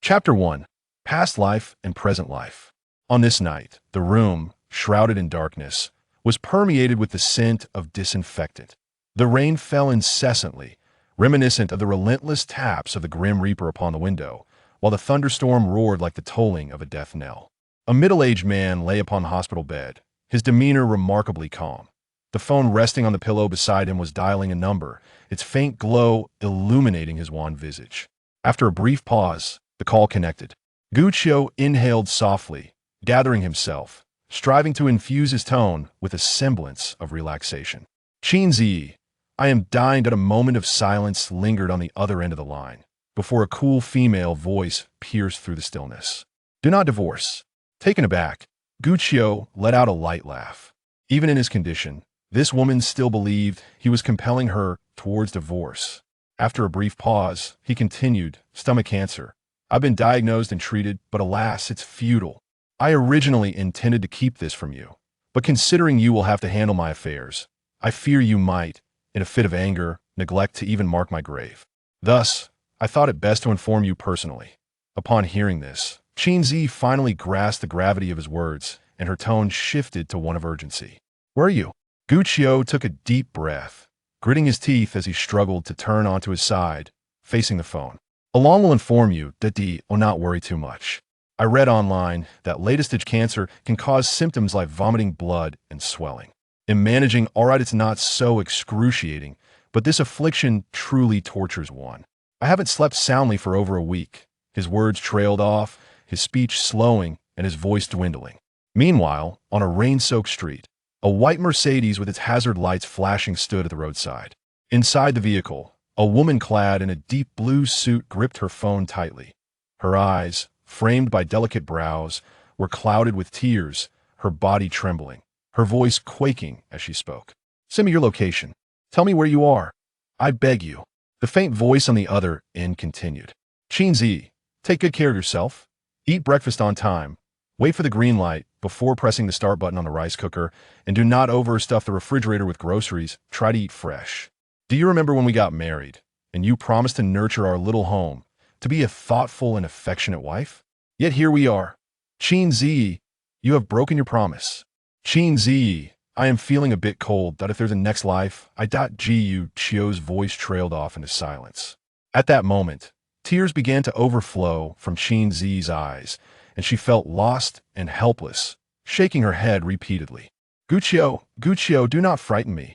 Chapter 1. Past Life and Present Life. On this night, the room, shrouded in darkness, was permeated with the scent of disinfectant. The rain fell incessantly, reminiscent of the relentless taps of the Grim Reaper upon the window, while the thunderstorm roared like the tolling of a death knell. A middle-aged man lay upon the hospital bed, his demeanor remarkably calm. The phone resting on the pillow beside him was dialing a number, its faint glow illuminating his wan visage. After a brief pause, the call connected. Guccio inhaled softly, gathering himself, striving to infuse his tone with a semblance of relaxation. Qin Zhiyi, I am dying. At a moment of silence lingered on the other end of the line, before a cool female voice pierced through the stillness. Do not divorce. Taken aback, Guccio let out a light laugh. Even in his condition, this woman still believed he was compelling her towards divorce. After a brief pause, he continued, stomach cancer. I've been diagnosed and treated, but alas, it's futile. I originally intended to keep this from you, but considering you will have to handle my affairs, I fear you might, in a fit of anger, neglect to even mark my grave. Thus, I thought it best to inform you personally. Upon hearing this, Qin Zhiyi finally grasped the gravity of his words, and her tone shifted to one of urgency. Where are you? Guccio took a deep breath, gritting his teeth as he struggled to turn onto his side, facing the phone. Along will inform you that not worry too much. I read online that late-stage cancer can cause symptoms like vomiting blood and swelling. In managing, alright, it's not so excruciating, but this affliction truly tortures one. I haven't slept soundly for over a week. His words trailed off, his speech slowing, and his voice dwindling. Meanwhile, on a rain-soaked street, a white Mercedes with its hazard lights flashing stood at the roadside. Inside the vehicle, a woman clad in a deep blue suit gripped her phone tightly. Her eyes, framed by delicate brows, were clouded with tears, her body trembling, her voice quaking as she spoke. Send me your location. Tell me where you are. I beg you. The faint voice on the other end continued. Qin Zhiyi, take good care of yourself. Eat breakfast on time. Wait for the green light before pressing the start button on the rice cooker, and do not overstuff the refrigerator with groceries. Try to eat fresh. Do you remember when we got married, and you promised to nurture our little home, to be a thoughtful and affectionate wife? Yet here we are. Qin Zhiyi, you have broken your promise. Qin Zhiyi, I am feeling a bit cold. That if there's a next life, Guccio's voice trailed off into silence. At that moment, tears began to overflow from Qin Zhiyi's eyes, and she felt lost and helpless, shaking her head repeatedly. Guccio, do not frighten me.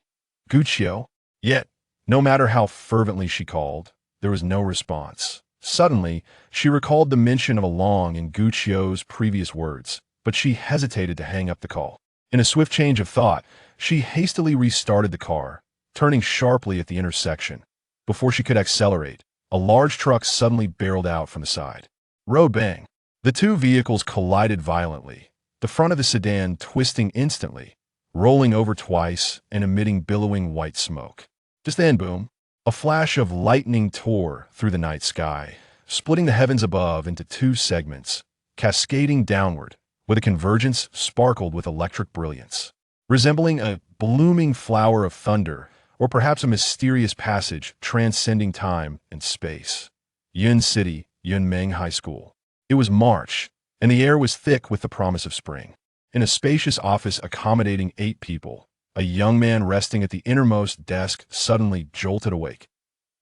Guccio. Yet, no matter how fervently she called, there was no response. Suddenly, she recalled the mention of Along in Guccio's previous words, but she hesitated to hang up the call. In a swift change of thought, she hastily restarted the car, turning sharply at the intersection. Before she could accelerate, a large truck suddenly barreled out from the side. Road bang. The two vehicles collided violently, the front of the sedan twisting instantly, rolling over twice and emitting billowing white smoke. Just then, boom, a flash of lightning tore through the night sky, splitting the heavens above into two segments, cascading downward, where the convergence sparkled with electric brilliance. Resembling a blooming flower of thunder, or perhaps a mysterious passage transcending time and space. Yun City, Yunmeng High School. It was March, and the air was thick with the promise of spring. In a spacious office accommodating 8 people, a young man resting at the innermost desk suddenly jolted awake.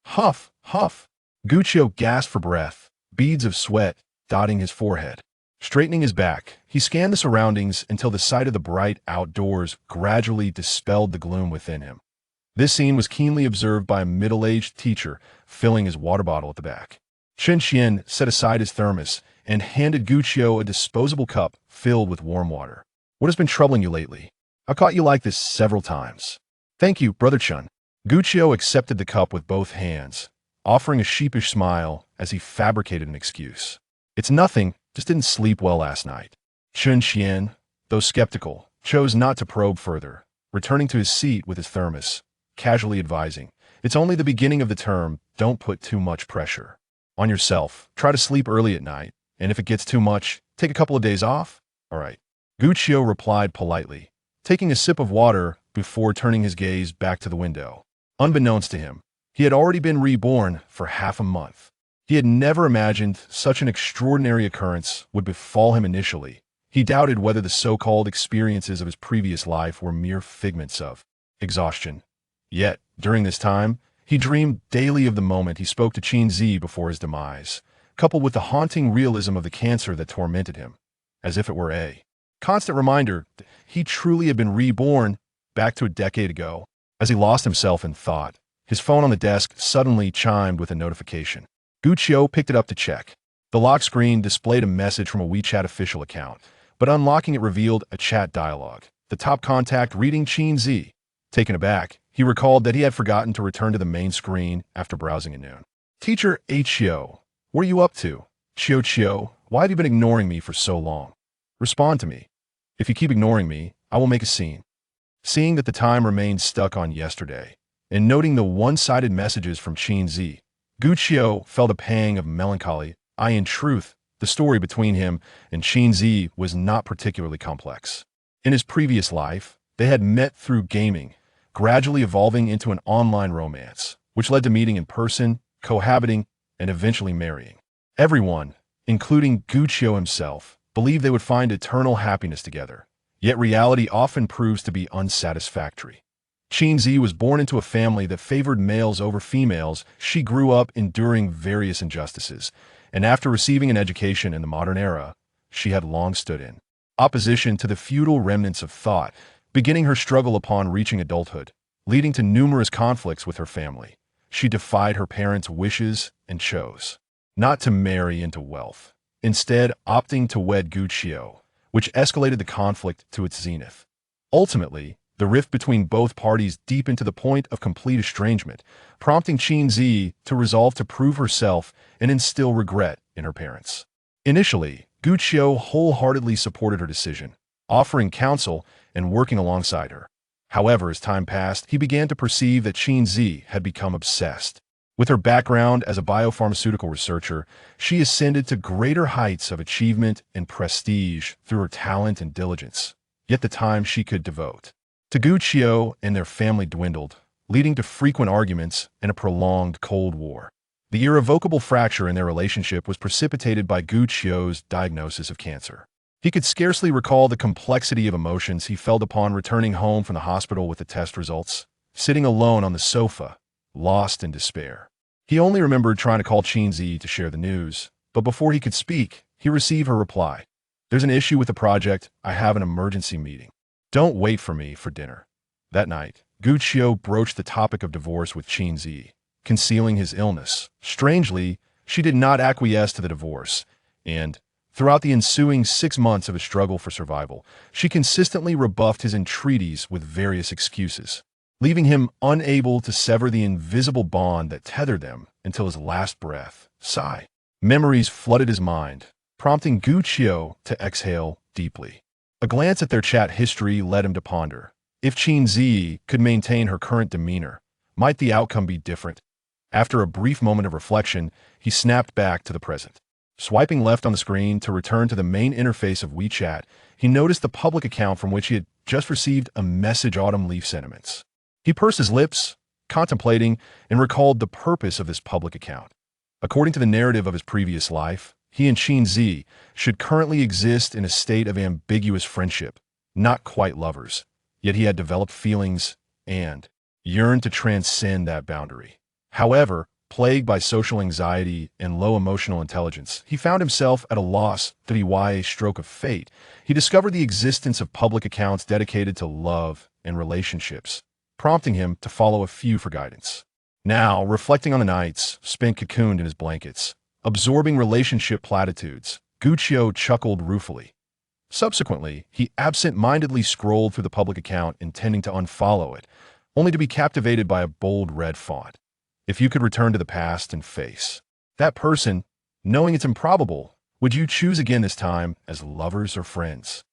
Huff, huff! Guccio gasped for breath, beads of sweat dotting his forehead. Straightening his back, he scanned the surroundings until the sight of the bright outdoors gradually dispelled the gloom within him. This scene was keenly observed by a middle-aged teacher filling his water bottle at the back. Chen Xian set aside his thermos and handed Guccio a disposable cup filled with warm water. What has been troubling you lately? I've caught you like this several times. Thank you, Brother Chen. Guccio accepted the cup with both hands, offering a sheepish smile as he fabricated an excuse. It's nothing, just didn't sleep well last night. Chen Xian, though skeptical, chose not to probe further, returning to his seat with his thermos, casually advising, it's only the beginning of the term, don't put too much pressure on yourself. Try to sleep early at night, and if it gets too much, take a couple of days off. All right. Guccio replied politely, taking a sip of water before turning his gaze back to the window. Unbeknownst to him, he had already been reborn for half a month. He had never imagined such an extraordinary occurrence would befall him initially. He doubted whether the so-called experiences of his previous life were mere figments of exhaustion. Yet, during this time, he dreamed daily of the moment he spoke to Qin Zhiyi before his demise, coupled with the haunting realism of the cancer that tormented him, as if it were a constant reminder that he truly had been reborn back to a decade ago. As he lost himself in thought, his phone on the desk suddenly chimed with a notification. Gu Qiu picked it up to check. The lock screen displayed a message from a WeChat official account, but unlocking it revealed a chat dialogue. The top contact reading Qin Zhiyi. Taken aback, he recalled that he had forgotten to return to the main screen after browsing at noon. Teacher Qiu, what are you up to? Qiu, why have you been ignoring me for so long? Respond to me. If you keep ignoring me, I will make a scene. Seeing that the time remained stuck on yesterday, and noting the one-sided messages from Qin Zhiyi, Gu Qiu felt a pang of melancholy. In truth, the story between him and Qin Zhiyi was not particularly complex. In his previous life, they had met through gaming, gradually evolving into an online romance, which led to meeting in person, cohabiting, and eventually marrying. Everyone, including Gu Qiu himself, believed they would find eternal happiness together, yet reality often proves to be unsatisfactory. Qin Zhiyi was born into a family that favored males over females. She grew up enduring various injustices, and after receiving an education in the modern era, she had long stood in opposition to the feudal remnants of thought, beginning her struggle upon reaching adulthood, leading to numerous conflicts with her family. She defied her parents' wishes and chose not to marry into wealth, instead opting to wed Gu Qiu, which escalated the conflict to its zenith. Ultimately, the rift between both parties deepened to the point of complete estrangement, prompting Qin Zhiyi to resolve to prove herself and instill regret in her parents. Initially, Gu Qiu wholeheartedly supported her decision, offering counsel and working alongside her. However, as time passed, he began to perceive that Qin Zhiyi had become obsessed. With her background as a biopharmaceutical researcher, she ascended to greater heights of achievement and prestige through her talent and diligence. Yet the time she could devote to Gu Qiu and their family dwindled, leading to frequent arguments and a prolonged Cold War. The irrevocable fracture in their relationship was precipitated by Gu Qiu's diagnosis of cancer. He could scarcely recall the complexity of emotions he felt upon returning home from the hospital with the test results, sitting alone on the sofa, lost in despair. He only remembered trying to call Qin Zhiyi to share the news, but before he could speak, he received her reply. There's an issue with the project. I have an emergency meeting. Don't wait for me for dinner. That night, Gu Qiu broached the topic of divorce with Qin Zhiyi, concealing his illness. Strangely, she did not acquiesce to the divorce, and, throughout the ensuing 6 months of his struggle for survival, she consistently rebuffed his entreaties with various excuses, leaving him unable to sever the invisible bond that tethered them until his last breath. Sigh. Memories flooded his mind, prompting Gu Qiu to exhale deeply. A glance at their chat history led him to ponder. If Qin Zhiyi could maintain her current demeanor, might the outcome be different? After a brief moment of reflection, he snapped back to the present. Swiping left on the screen to return to the main interface of WeChat, he noticed the public account from which he had just received a message. Autumn leaf sentiments. He pursed his lips, contemplating, and recalled the purpose of this public account. According to the narrative of his previous life, he and Qin Zhiyi should currently exist in a state of ambiguous friendship, not quite lovers. Yet he had developed feelings and yearned to transcend that boundary. However, plagued by social anxiety and low emotional intelligence, he found himself at a loss. By a stroke of fate, he discovered the existence of public accounts dedicated to love and relationships, prompting him to follow a few for guidance. Now, reflecting on the nights spent cocooned in his blankets, absorbing relationship platitudes, Gu Qiu chuckled ruefully. Subsequently, he absent-mindedly scrolled through the public account intending to unfollow it, only to be captivated by a bold red font. If you could return to the past and face that person, knowing it's improbable, would you choose again, this time as lovers or friends?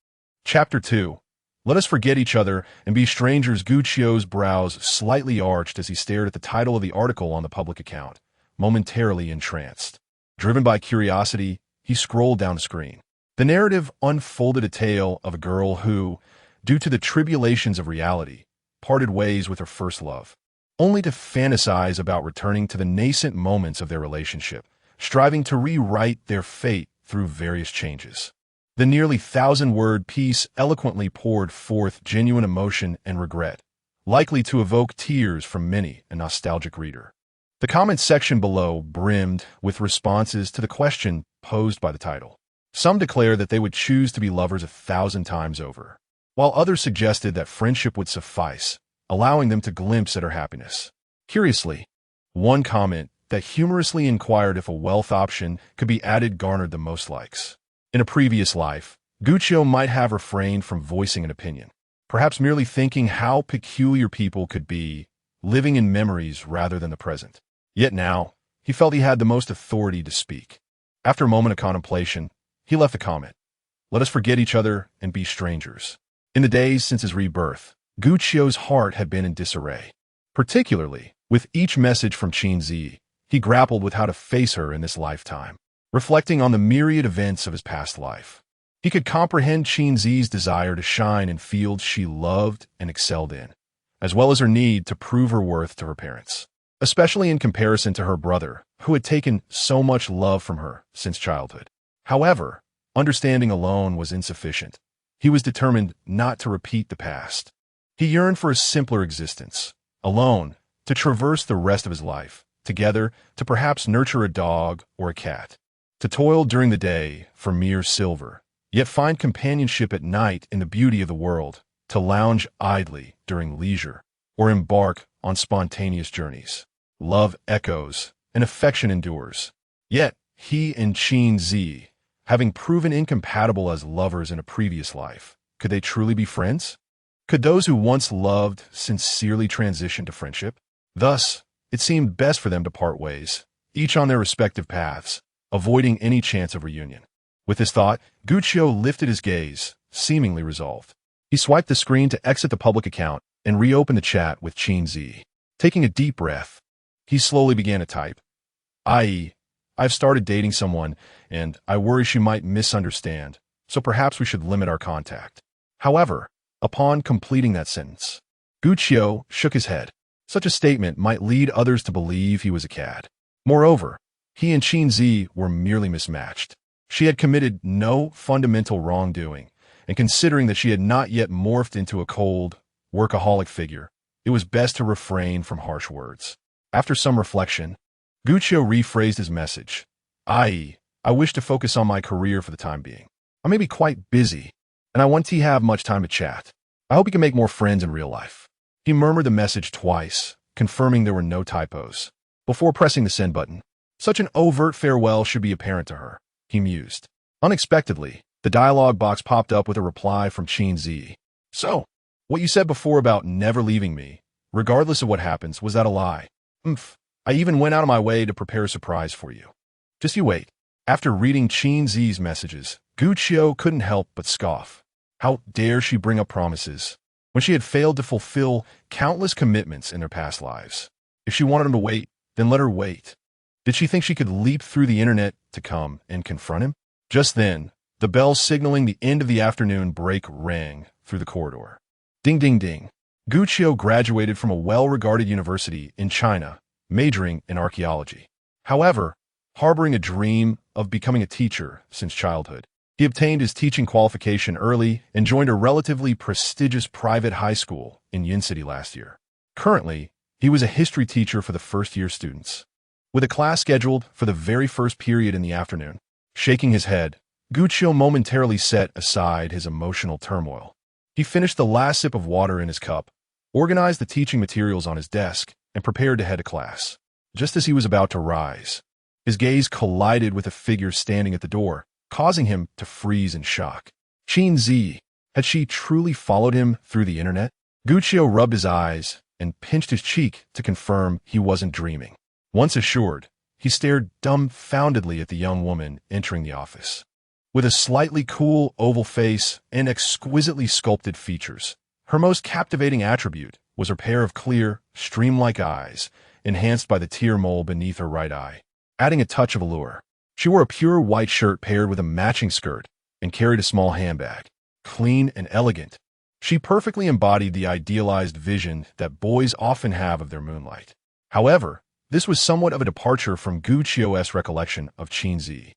Chapter 2. Let us forget each other and be strangers. Gu Qiu's brows slightly arched as he stared at the title of the article on the public account, momentarily entranced. Driven by curiosity, he scrolled down the screen. The narrative unfolded a tale of a girl who, due to the tribulations of reality, parted ways with her first love, only to fantasize about returning to the nascent moments of their relationship. striving to rewrite their fate through various changes. The nearly 1,000-word piece eloquently poured forth genuine emotion and regret, likely to evoke tears from many a nostalgic reader. The comment section below brimmed with responses to the question posed by the title. Some declare that they would choose to be lovers 1,000 times over, while others suggested that friendship would suffice, allowing them to glimpse at her happiness. Curiously, one comment that humorously inquired if a wealth option could be added garnered the most likes. In a previous life, Guccio might have refrained from voicing an opinion, perhaps merely thinking how peculiar people could be, living in memories rather than the present. Yet now, he felt he had the most authority to speak. After a moment of contemplation, he left the comment, "Let us forget each other and be strangers." In the days since his rebirth, Guccio's heart had been in disarray. Particularly, with each message from Qin Zhiyi, he grappled with how to face her in this lifetime. Reflecting on the myriad events of his past life, he could comprehend Qin Zhiyi's desire to shine in fields she loved and excelled in, as well as her need to prove her worth to her parents, especially in comparison to her brother, who had taken so much love from her since childhood. However, understanding alone was insufficient. He was determined not to repeat the past. He yearned for a simpler existence, alone, to traverse the rest of his life, together to perhaps nurture a dog or a cat, to toil during the day for mere silver, yet find companionship at night in the beauty of the world, to lounge idly during leisure, or embark on spontaneous journeys. Love echoes, and affection endures. Yet, he and Qin Zhiyi, having proven incompatible as lovers in a previous life, could they truly be friends? Could those who once loved sincerely transition to friendship? Thus, it seemed best for them to part ways, each on their respective paths, avoiding any chance of reunion. With this thought, Guccio lifted his gaze, seemingly resolved. He swiped the screen to exit the public account and reopen the chat with Qin Zhiyi. Taking a deep breath, he slowly began to type, i.e., "I've started dating someone, and I worry she might misunderstand, so perhaps we should limit our contact." However, upon completing that sentence, Guccio shook his head. Such a statement might lead others to believe he was a cad. Moreover, he and Qin Zhiyi were merely mismatched. She had committed no fundamental wrongdoing, and considering that she had not yet morphed into a cold, workaholic figure, it was best to refrain from harsh words. After some reflection, Guccio rephrased his message, i.e., "I wish to focus on my career for the time being. I may be quite busy, and I want to have much time to chat. I hope you can make more friends in real life." He murmured the message twice, confirming there were no typos, before pressing the send button. Such an overt farewell should be apparent to her, he mused. Unexpectedly, the dialogue box popped up with a reply from Qin Zhiyi. "So, what you said before about never leaving me, regardless of what happens, was that a lie? I even went out of my way to prepare a surprise for you. Just you wait." After reading Qin Zhiyi's messages, Guccio couldn't help but scoff. How dare she bring up promises, when she had failed to fulfill countless commitments in their past lives? If she wanted him to wait, then let her wait. Did she think she could leap through the internet to come and confront him? Just then, the bell signaling the end of the afternoon break rang through the corridor. Ding, ding, ding. Guccio graduated from a well-regarded university in China, majoring in archaeology. However, harboring a dream of becoming a teacher since childhood, he obtained his teaching qualification early and joined a relatively prestigious private high school in Yin City last year. Currently, he was a history teacher for the first-year students. With a class scheduled for the very first period in the afternoon, shaking his head, Guccio momentarily set aside his emotional turmoil. He finished the last sip of water in his cup, organized the teaching materials on his desk, and prepared to head to class. Just as he was about to rise, his gaze collided with a figure standing at the door, causing him to freeze in shock. Qin Zhiyi. Had she truly followed him through the internet? Guccio rubbed his eyes and pinched his cheek to confirm he wasn't dreaming. Once assured, he stared dumbfoundedly at the young woman entering the office. With a slightly cool oval face and exquisitely sculpted features, her most captivating attribute was her pair of clear, stream-like eyes, enhanced by the tear mole beneath her right eye, adding a touch of allure. She wore a pure white shirt paired with a matching skirt and carried a small handbag. Clean and elegant, she perfectly embodied the idealized vision that boys often have of their moonlight. However, This was somewhat of a departure from Gu Qiu's recollection of Qin Zhiyi.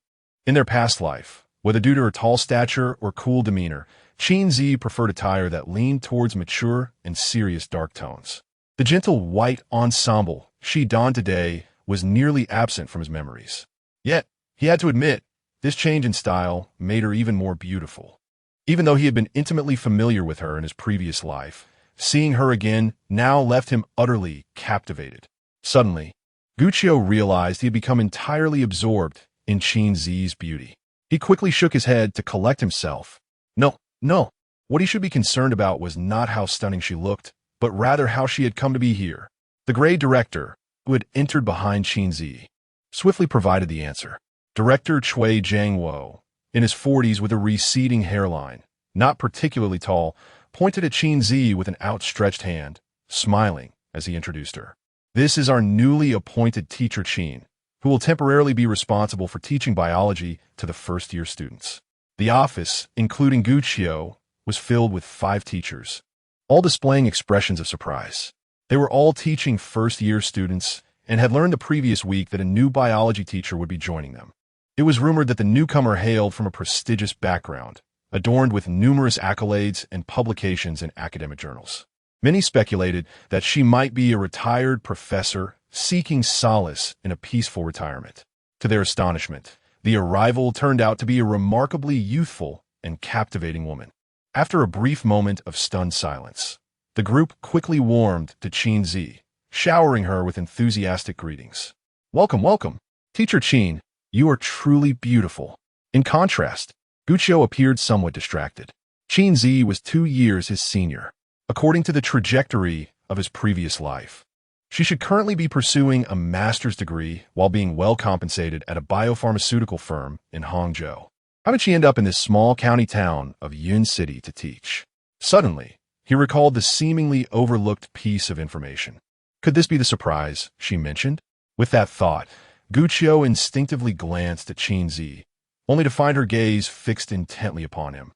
In their past life, whether due to her tall stature or cool demeanor, Qin Zhiyi preferred attire that leaned towards mature and serious dark tones. The gentle white ensemble she donned today was nearly absent from his memories. Yet, he had to admit, this change in style made her even more beautiful. Even though he had been intimately familiar with her in his previous life, seeing her again now left him utterly captivated. Suddenly, Gu Qiu realized he had become entirely absorbed in Qin Zhiyi's beauty. He quickly shook his head to collect himself. No. What he should be concerned about was not how stunning she looked, but rather how she had come to be here. The gray director, who had entered behind Qin Zhiyi, swiftly provided the answer. Director Cui Jiangwo, in his 40s with a receding hairline, not particularly tall, pointed at Qin Zhiyi with an outstretched hand, smiling as he introduced her. This is our newly appointed teacher Qin, who will temporarily be responsible for teaching biology to the first-year students. The office, including Gu Qiu, was filled with 5 teachers, all displaying expressions of surprise. They were all teaching first-year students and had learned the previous week that a new biology teacher would be joining them. It was rumored that the newcomer hailed from a prestigious background, adorned with numerous accolades and publications in academic journals. Many speculated that she might be a retired professor seeking solace in a peaceful retirement. To their astonishment, the arrival turned out to be a remarkably youthful and captivating woman. After a brief moment of stunned silence, the group quickly warmed to Qin Zhiyi, showering her with enthusiastic greetings. Welcome, Teacher Qin. You are truly beautiful. In contrast, Gu Qiu appeared somewhat distracted. Qin Zhiyi was 2 years his senior. According to the trajectory of his previous life, she should currently be pursuing a master's degree while being well compensated at a biopharmaceutical firm in Hangzhou. How did she end up in this small county town of Yun City to teach? Suddenly, he recalled the seemingly overlooked piece of information. Could this be the surprise she mentioned? With that thought, Gu Qiu instinctively glanced at Qin Zhiyi, only to find her gaze fixed intently upon him,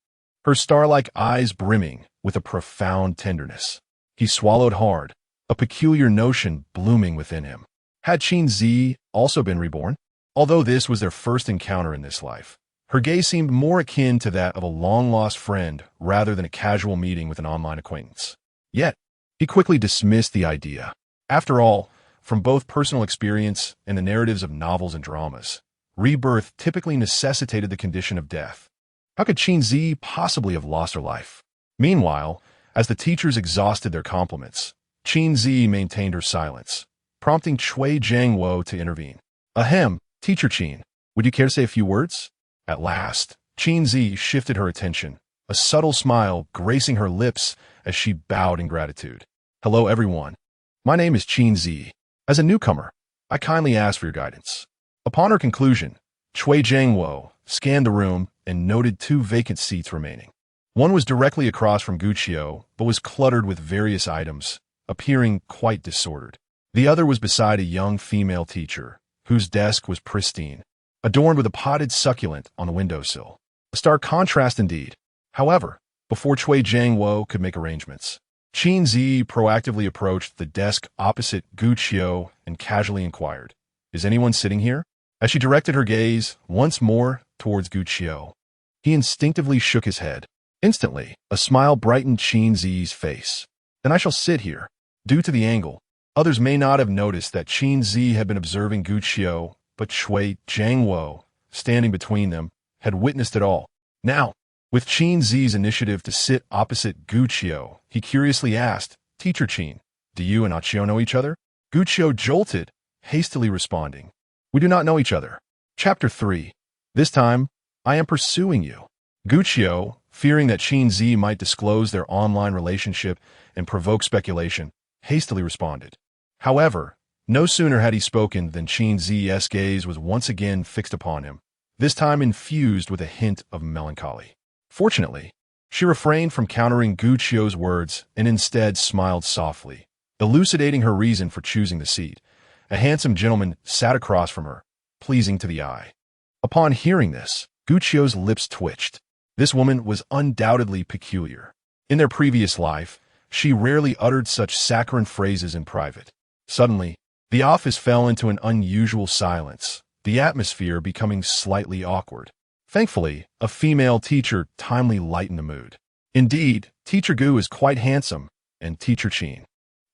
her star-like eyes brimming with a profound tenderness. He swallowed hard, a peculiar notion blooming within him. Had Qin Zhiyi also been reborn? Although this was their first encounter in this life, her gaze seemed more akin to that of a long-lost friend rather than a casual meeting with an online acquaintance. Yet, he quickly dismissed the idea. After all, from both personal experience and the narratives of novels and dramas, rebirth typically necessitated the condition of death. How could Qin Zhiyi possibly have lost her life? Meanwhile, as the teachers exhausted their compliments, Qin Zhiyi maintained her silence, prompting Cui Jiangwo to intervene. Ahem, Teacher Qin, would you care to say a few words? At last, Qin Zhiyi shifted her attention, a subtle smile gracing her lips as she bowed in gratitude. Hello, everyone. My name is Qin Zhiyi. As a newcomer, I kindly ask for your guidance. Upon her conclusion, Cui Jiangwo scanned the room and noted 2 vacant seats remaining. One was directly across from Gu Qiu, but was cluttered with various items, appearing quite disordered. The other was beside a young female teacher, whose desk was pristine, adorned with a potted succulent on the windowsill. A stark contrast indeed. However, before Cui Jiangwo could make arrangements, Qin Zhiyi proactively approached the desk opposite Gu Qiu and casually inquired, "Is anyone sitting here?" As she directed her gaze once more towards Gu Qiu, he instinctively shook his head. Instantly, a smile brightened Qin Zhiyi's face. "Then I shall sit here." Due to the angle, others may not have noticed that Qin Zhiyi had been observing Gu Qiu, but Cui Jiangwo, standing between them, had witnessed it all. Now, with Qin Zhiyi's initiative to sit opposite Gu Qiu, he curiously asked, "Teacher Qin, do you and Qiu know each other?" Gu Qiu jolted, hastily responding, "We do not know each other." Chapter 3. This time, I am pursuing you. Gu Qiu, fearing that Qin Zhiyi might disclose their online relationship and provoke speculation, hastily responded. However, no sooner had he spoken than Qin Zhiyi's gaze was once again fixed upon him, this time infused with a hint of melancholy. Fortunately, she refrained from countering Gu Qiu's words and instead smiled softly, elucidating her reason for choosing the seat. A handsome gentleman sat across from her, pleasing to the eye. Upon hearing this, Gu Qiu's lips twitched. This woman was undoubtedly peculiar. In their previous life, she rarely uttered such saccharine phrases in private. Suddenly, The office fell into an unusual silence, the atmosphere becoming slightly awkward. Thankfully, a female teacher timely lightened the mood. Indeed, Teacher Gu is quite handsome, and Teacher Qin,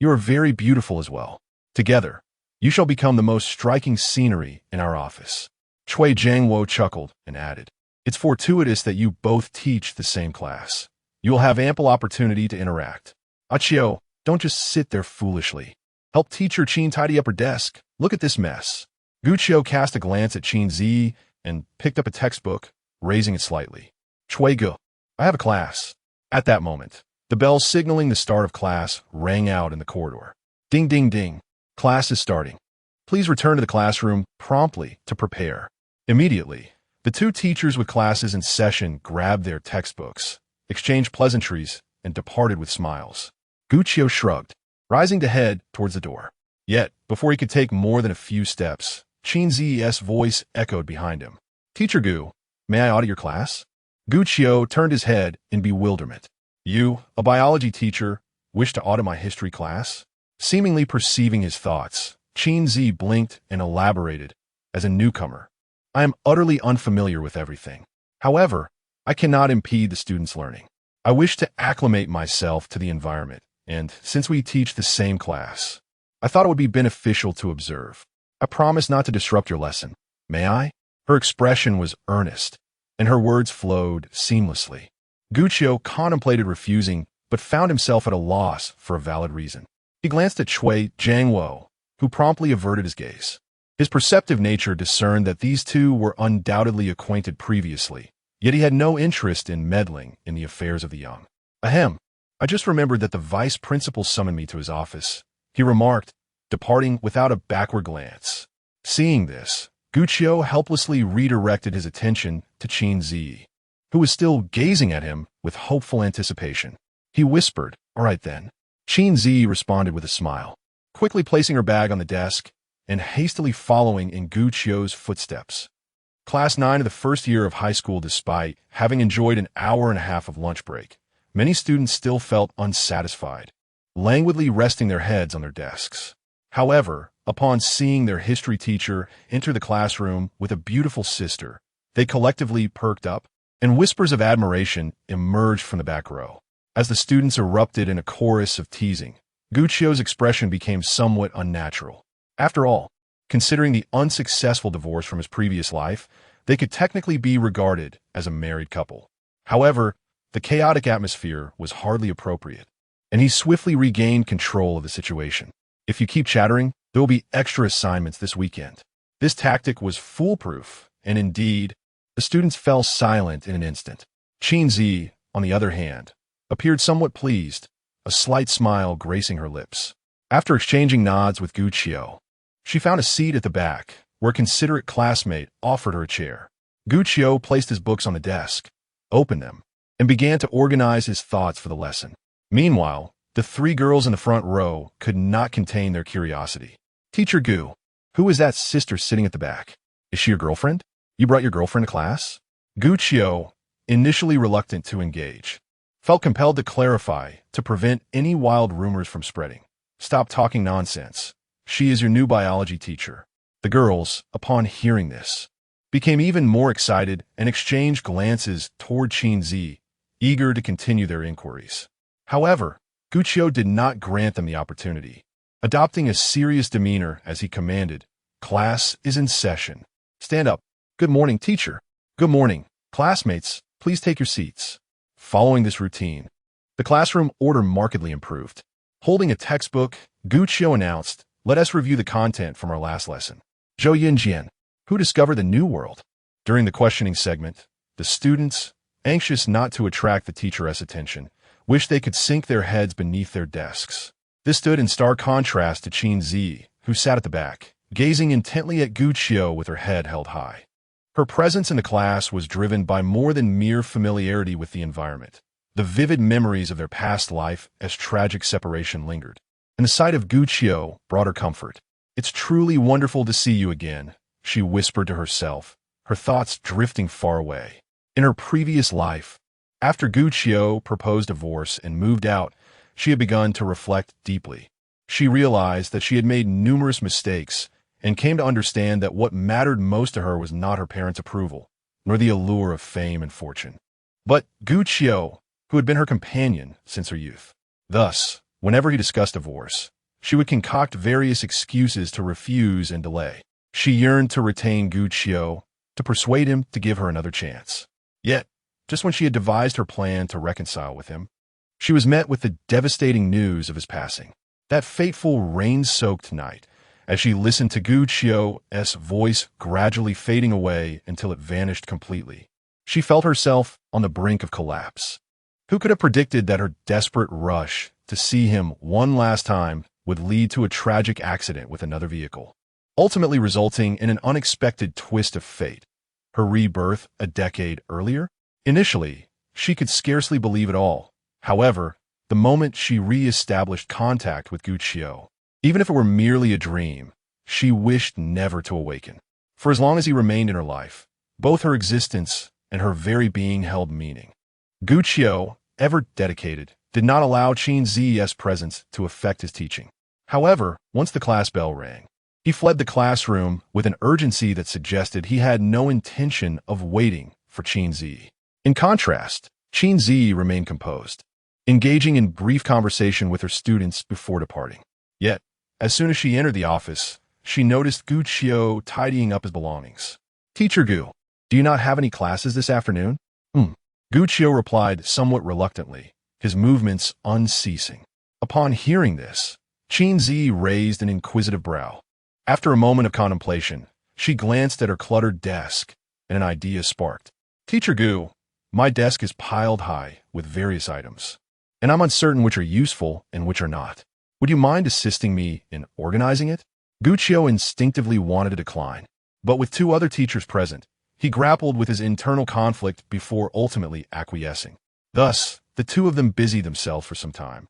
you are very beautiful as well. Together, you shall become the most striking scenery in our office. Cui Jiangwo chuckled and added, it's fortuitous that you both teach the same class. You will have ample opportunity to interact. Achio, don't just sit there foolishly. Help Teacher Qin tidy up her desk. Look at this mess. Guqiu cast a glance at Qin Zhiyi and picked up a textbook, raising it slightly. Cui Gu, I have a class. At that moment, the bell signaling the start of class rang out in the corridor. Ding, ding, ding. Class is starting. Please return to the classroom promptly to prepare. Immediately, the two teachers with classes in session grabbed their textbooks, exchanged pleasantries, and departed with smiles. Guqiu shrugged, rising to head towards the door. Yet, before he could take more than a few steps, Qin Ziyi's voice echoed behind him. Teacher Gu, may I audit your class? Guqiu turned his head in bewilderment. You, a biology teacher, wish to audit my history class? Seemingly perceiving his thoughts, Qin Zhiyi blinked and elaborated, as a newcomer. I am utterly unfamiliar with everything. However, I cannot impede the students' learning. I wish to acclimate myself to the environment, and since we teach the same class, I thought it would be beneficial to observe. I promise not to disrupt your lesson. May I? Her expression was earnest, and her words flowed seamlessly. Guqiu contemplated refusing, but found himself at a loss for a valid reason. He glanced at Cui Jiangwo, who promptly averted his gaze. His perceptive nature discerned that these two were undoubtedly acquainted previously, yet he had no interest in meddling in the affairs of the young. Ahem, I just remembered that the vice principal summoned me to his office, he remarked, departing without a backward glance. Seeing this, Guqiu helplessly redirected his attention to Qin Zhiyi, who was still gazing at him with hopeful anticipation. He whispered, all right then. Qin Zhiyi responded with a smile, quickly placing her bag on the desk and hastily following in Guqiu's footsteps. Class 9 of the first year of high school. Despite having enjoyed an hour and a half of lunch break, many students still felt unsatisfied, languidly resting their heads on their desks. However, upon seeing their history teacher enter the classroom with a beautiful sister, they collectively perked up, and whispers of admiration emerged from the back row. As the students erupted in a chorus of teasing, Guqiu's expression became somewhat unnatural. After all, considering the unsuccessful divorce from his previous life, they could technically be regarded as a married couple. However, the chaotic atmosphere was hardly appropriate, and he swiftly regained control of the situation. If you keep chattering, there will be extra assignments this weekend. This tactic was foolproof, and indeed, the students fell silent in an instant. Qin Zhiyi, on the other hand, appeared somewhat pleased, a slight smile gracing her lips. After exchanging nods with Guqiu, she found a seat at the back, where a considerate classmate offered her a chair. Guqiu placed his books on the desk, opened them, and began to organize his thoughts for the lesson. Meanwhile, the three girls in the front row could not contain their curiosity. Teacher Gu, who is that sister sitting at the back? Is she your girlfriend? You brought your girlfriend to class? Guqiu, initially reluctant to engage, felt compelled to clarify to prevent any wild rumors from spreading. Stop talking nonsense. She is your new biology teacher. The girls, upon hearing this, became even more excited and exchanged glances toward Qin Zhiyi, eager to continue their inquiries. However, Guqiu did not grant them the opportunity. Adopting a serious demeanor as he commanded, class is in session. Stand up. Good morning, teacher. Good morning. Classmates, please take your seats. Following this routine, the classroom order markedly improved. Holding a textbook, Guqiu announced, let us review the content from our last lesson. Zhou Yinjian, who discovered the New World? During the questioning segment, the students, anxious not to attract the teacher's attention, wished they could sink their heads beneath their desks. This stood in stark contrast to Qin Zhiyi, who sat at the back, gazing intently at Guqiu with her head held high. Her presence in the class was driven by more than mere familiarity with the environment. The vivid memories of their past life as tragic separation lingered, and the sight of Guqiu brought her comfort. It's truly wonderful to see you again, she whispered to herself, her thoughts drifting far away. In her previous life, after Guqiu proposed divorce and moved out, she had begun to reflect deeply. She realized that she had made numerous mistakes and came to understand that what mattered most to her was not her parents' approval, nor the allure of fame and fortune, but Gu Qiu, who had been her companion since her youth. Thus, whenever he discussed divorce, she would concoct various excuses to refuse and delay. She yearned to retain Gu Qiu, to persuade him to give her another chance. Yet, just when she had devised her plan to reconcile with him, she was met with the devastating news of his passing. That fateful rain-soaked night, as she listened to Gu Qiu's voice gradually fading away until it vanished completely, she felt herself on the brink of collapse. Who could have predicted that her desperate rush to see him one last time would lead to a tragic accident with another vehicle, ultimately resulting in an unexpected twist of fate, her rebirth a decade earlier? Initially, she could scarcely believe it all. However, the moment she re-established contact with Gu Qiu, even if it were merely a dream, she wished never to awaken. For as long as he remained in her life, both her existence and her very being held meaning. Gu Qiu, ever dedicated, did not allow Qin Zhiyi's presence to affect his teaching. However, once the class bell rang, he fled the classroom with an urgency that suggested he had no intention of waiting for Qin Zhiyi. In contrast, Qin Zhiyi remained composed, engaging in brief conversation with her students before departing. Yet, as soon as she entered the office, she noticed Gu Qiu tidying up his belongings. "Teacher Gu, do you not have any classes this afternoon?" Gu Qiu replied somewhat reluctantly, his movements unceasing. Upon hearing this, Qin Zhiyi raised an inquisitive brow. After a moment of contemplation, she glanced at her cluttered desk, and an idea sparked. "Teacher Gu, my desk is piled high with various items, and I'm uncertain which are useful and which are not. Would you mind assisting me in organizing it?" Gu Qiu instinctively wanted to decline, but with two other teachers present, he grappled with his internal conflict before ultimately acquiescing. Thus, the two of them busied themselves for some time,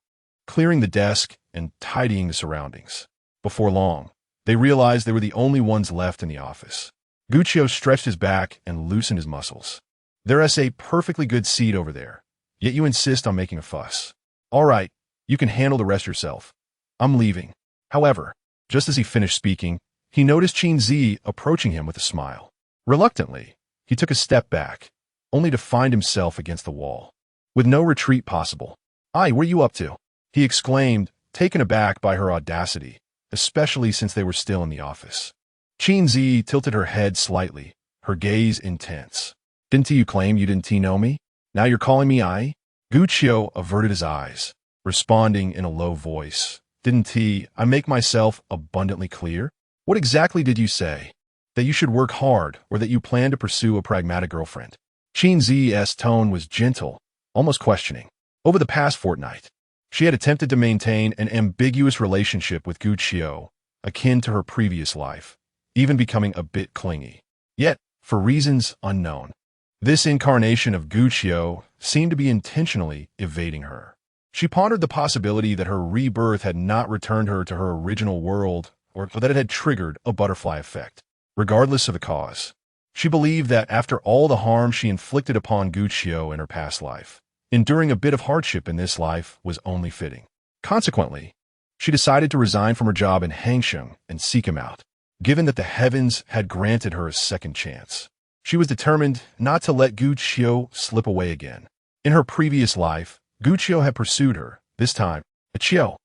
clearing the desk and tidying the surroundings. Before long, they realized they were the only ones left in the office. Gu Qiu stretched his back and loosened his muscles. "There's a perfectly good seat over there, yet you insist on making a fuss. All right, you can handle the rest yourself. I'm leaving." However, just as he finished speaking, he noticed Qin Zhiyi approaching him with a smile. Reluctantly, he took a step back, only to find himself against the wall, with no retreat possible. "Aye, where you up to?" he exclaimed, taken aback by her audacity, especially since they were still in the office. Qin Zhiyi tilted her head slightly, her gaze intense. "Didn't you claim you didn't know me? Now you're calling me I?" Gu Qiu averted his eyes, responding in a low voice. "Didn't I make myself abundantly clear? What exactly did you say? That you should work hard, or that you plan to pursue a pragmatic girlfriend?" Qin Ziyi's tone was gentle, almost questioning. Over the past fortnight, she had attempted to maintain an ambiguous relationship with Gu Qiu, akin to her previous life, even becoming a bit clingy. Yet, for reasons unknown, this incarnation of Gu Qiu seemed to be intentionally evading her. She pondered the possibility that her rebirth had not returned her to her original world, or that it had triggered a butterfly effect. Regardless of the cause, she believed that after all the harm she inflicted upon Gu Qiu in her past life, enduring a bit of hardship in this life was only fitting. Consequently, she decided to resign from her job in Hangsheng and seek him out. Given that the heavens had granted her a second chance, she was determined not to let Gu Qiu slip away again. In her previous life, Gu Qiu had pursued her, this time, "Qiu,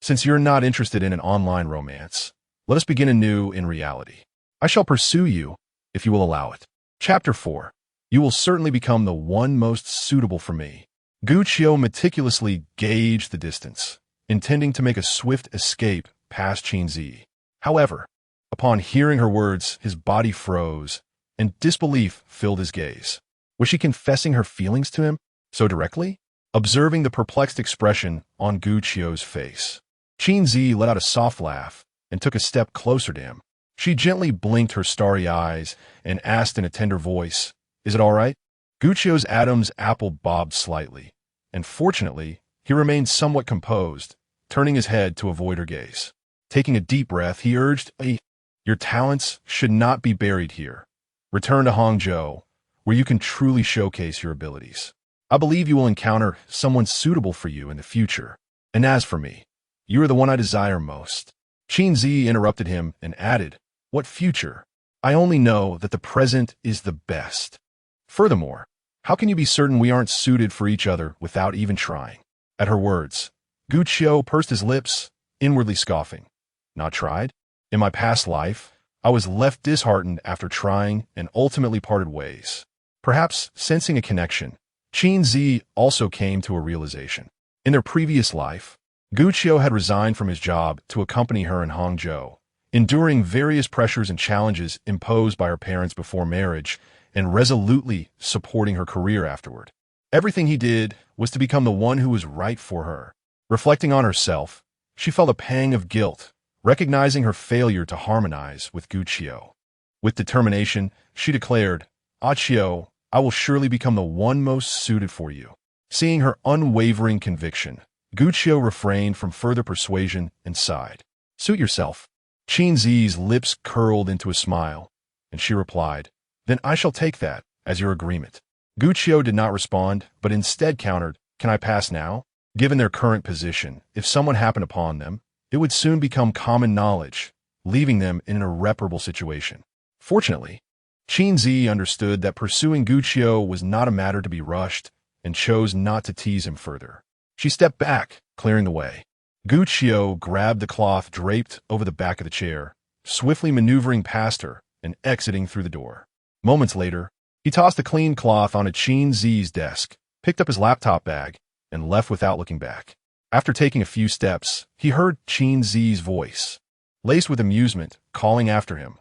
since you're not interested in an online romance, let us begin anew in reality. I shall pursue you, if you will allow it." Chapter 4. You will certainly become the one most suitable for me. Gu Qiu meticulously gauged the distance, intending to make a swift escape past Qin Zhiyi. However, upon hearing her words, his body froze, and disbelief filled his gaze. Was she confessing her feelings to him so directly? Observing the perplexed expression on Gu Qiu's face, Qin Zhiyi let out a soft laugh and took a step closer to him. She gently blinked her starry eyes and asked in a tender voice, "Is it all right?" Gu Qiu's Adam's apple bobbed slightly, and fortunately, he remained somewhat composed, turning his head to avoid her gaze. Taking a deep breath, he urged, "Your talents should not be buried here. Return to Hangzhou, where you can truly showcase your abilities. I believe you will encounter someone suitable for you in the future. And as for me, You are the one I desire most. Qin Zhiyi interrupted him and added, What future? I only know that the present is the best. Furthermore, how can you be certain we aren't suited for each other without even trying? At her words, Gu Qiu pursed his lips, inwardly scoffing. Not tried? In my past life, I was left disheartened after trying and ultimately parted ways. Perhaps sensing a connection, Qin Zhiyi also came to a realization. In their previous life, Gu Qiu had resigned from his job to accompany her in Hangzhou, enduring various pressures and challenges imposed by her parents before marriage and resolutely supporting her career afterward. Everything he did was to become the one who was right for her. Reflecting on herself, she felt a pang of guilt, recognizing her failure to harmonize with Gu Qiu. With determination, she declared, Qiu, I will surely become the one most suited for you. Seeing her unwavering conviction, Gu Qiu refrained from further persuasion and sighed. Suit yourself. Qin Zhiyi's lips curled into a smile, and she replied, Then I shall take that as your agreement. Gu Qiu did not respond, but instead countered, Can I pass now? Given their current position, if someone happened upon them, it would soon become common knowledge, leaving them in an irreparable situation. Fortunately, Qin Zhiyi understood that pursuing Gu Qiu was not a matter to be rushed and chose not to tease him further. She stepped back, clearing the way. Gu Qiu grabbed the cloth draped over the back of the chair, swiftly maneuvering past her and exiting through the door. Moments later, he tossed the clean cloth onto Qin Zhiyi's desk, picked up his laptop bag, and left without looking back. After taking a few steps, he heard Qin Zhiyi's voice, laced with amusement, calling after him.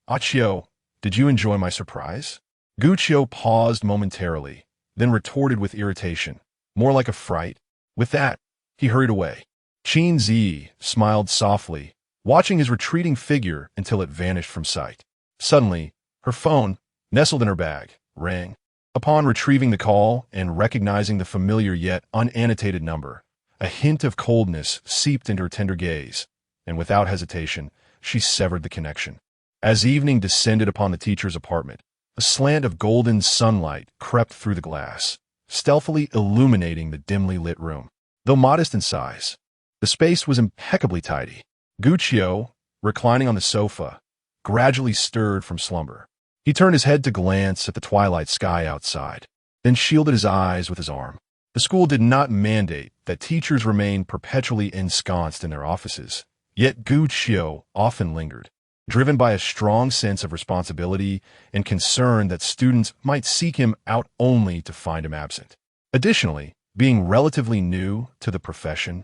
Qiu, did you enjoy my surprise? Gu Qiu paused momentarily, then retorted with irritation, more like a fright. With that, he hurried away. Qin Zhiyi smiled softly, watching his retreating figure until it vanished from sight. Suddenly, her phone, nestled in her bag, rang. Upon retrieving the call and recognizing the familiar yet unannotated number, a hint of coldness seeped into her tender gaze, and without hesitation, she severed the connection. As evening descended upon the teacher's apartment, a slant of golden sunlight crept through the glass, stealthily illuminating the dimly lit room. Though modest in size, the space was impeccably tidy. Gu Qiu, reclining on the sofa, gradually stirred from slumber. He turned his head to glance at the twilight sky outside, then shielded his eyes with his arm. The school did not mandate that teachers remain perpetually ensconced in their offices, yet Gu Qiu often lingered, driven by a strong sense of responsibility and concern that students might seek him out only to find him absent. Additionally, being relatively new to the profession,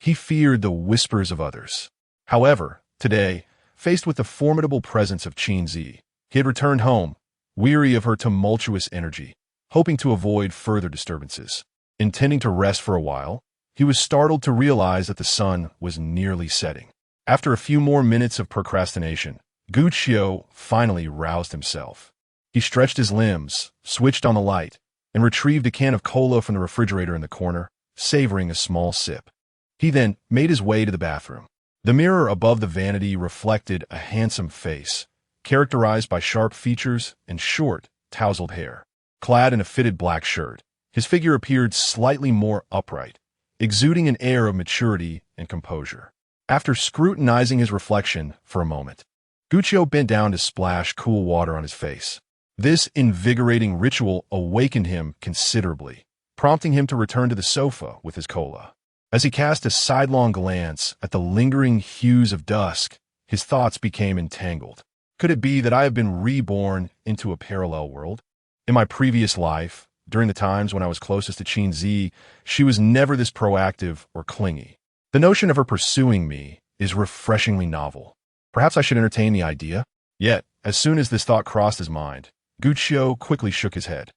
he feared the whispers of others. However, today, faced with the formidable presence of Qin Zhiyi, he had returned home, weary of her tumultuous energy, hoping to avoid further disturbances. Intending to rest for a while, he was startled to realize that the sun was nearly setting. After a few more minutes of procrastination, Gu Qiu finally roused himself. He stretched his limbs, switched on the light, and retrieved a can of cola from the refrigerator in the corner, savoring a small sip. He then made his way to the bathroom. The mirror above the vanity reflected a handsome face, characterized by sharp features and short, tousled hair. Clad in a fitted black shirt, his figure appeared slightly more upright, exuding an air of maturity and composure. After scrutinizing his reflection for a moment, Gu Qiu bent down to splash cool water on his face. This invigorating ritual awakened him considerably, prompting him to return to the sofa with his cola. As he cast a sidelong glance at the lingering hues of dusk, his thoughts became entangled. Could it be that I have been reborn into a parallel world? In my previous life, during the times when I was closest to Qin Zhiyi, she was never this proactive or clingy. The notion of her pursuing me is refreshingly novel. Perhaps I should entertain the idea? Yet, as soon as this thought crossed his mind, Gu Qiu quickly shook his head.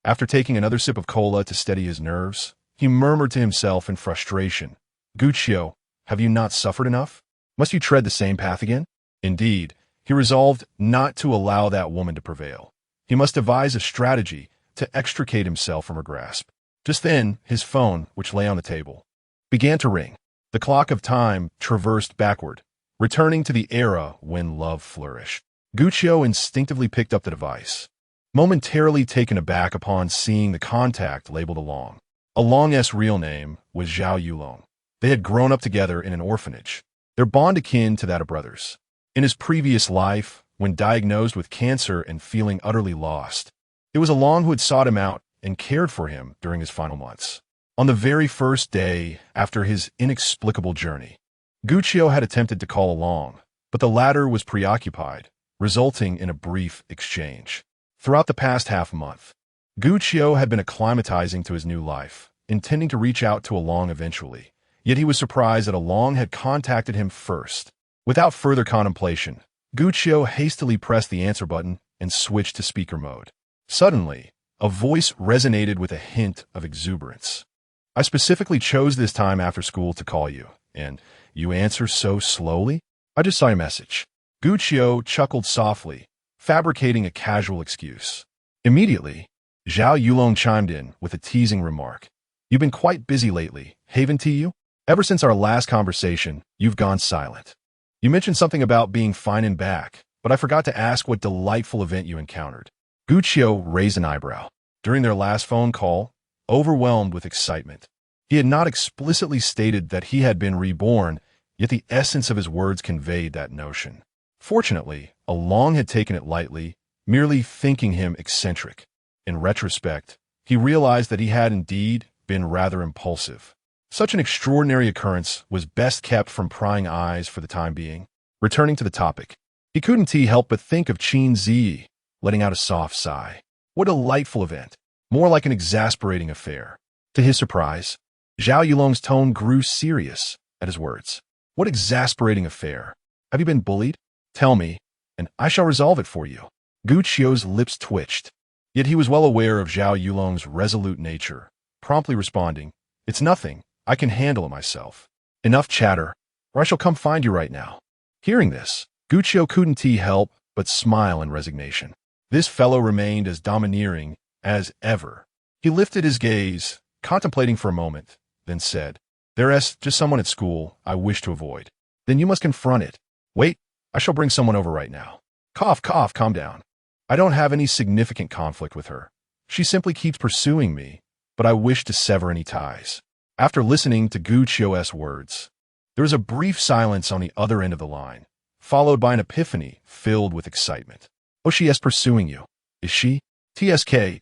After taking another sip of cola to steady his nerves, he murmured to himself in frustration, Gu Qiu, have you not suffered enough? Must you tread the same path again? Indeed, he resolved not to allow that woman to prevail. He must devise a strategy to extricate himself from her grasp. Just then, his phone, which lay on the table, began to ring. The clock of time traversed backward, returning to the era when love flourished. Gu Qiu instinctively picked up the device, momentarily taken aback upon seeing the contact labeled along. Along's real name was Zhao Yulong. They had grown up together in an orphanage, their bond akin to that of brothers. In his previous life, when diagnosed with cancer and feeling utterly lost, it was Along who had sought him out and cared for him during his final months. On the very first day after his inexplicable journey, Guccio had attempted to call Along, but the latter was preoccupied, resulting in a brief exchange. Throughout the past half-month, Guccio had been acclimatizing to his new life, intending to reach out to Along eventually, yet he was surprised that Along had contacted him first. Without further contemplation, Guccio hastily pressed the answer button and switched to speaker mode. Suddenly, a voice resonated with a hint of exuberance. "I specifically chose this time after school to call you, and you answer so slowly? I just saw your message." Guccio chuckled softly, fabricating a casual excuse. Immediately, Zhao Yulong chimed in with a teasing remark. "You've been quite busy lately, haven't you? Ever since our last conversation, you've gone silent. You mentioned something about being fine and back, but I forgot to ask what delightful event you encountered." Guccio raised an eyebrow. During their last phone call, overwhelmed with excitement, he had not explicitly stated that he had been reborn, yet the essence of his words conveyed that notion. Fortunately, Along had taken it lightly, merely thinking him eccentric. In retrospect, he realized that he had indeed been rather impulsive. Such an extraordinary occurrence was best kept from prying eyes for the time being. Returning to the topic, he couldn't help but think of Qin Zhiyi, letting out a soft sigh. What a delightful event, more like an exasperating affair. To his surprise, Zhao Yulong's tone grew serious at his words. "What exasperating affair? Have you been bullied? Tell me, and I shall resolve it for you." Guccio's lips twitched, yet he was well aware of Zhao Yulong's resolute nature, promptly responding, "It's nothing. I can handle it myself. Enough chatter, or I shall come find you right now." Hearing this, Guccio couldn't help but smile in resignation. This fellow remained as domineering as ever. He lifted his gaze, contemplating for a moment, then said, "There's just someone at school I wish to avoid." "Then you must confront it." "Wait, I shall bring someone over right now." Cough, cough, calm down. "I don't have any significant conflict with her. She simply keeps pursuing me, but I wish to sever any ties." After listening to Guccio's words, there was a brief silence on the other end of the line, followed by an epiphany filled with excitement. "Oh, she is pursuing you, is she? TSK.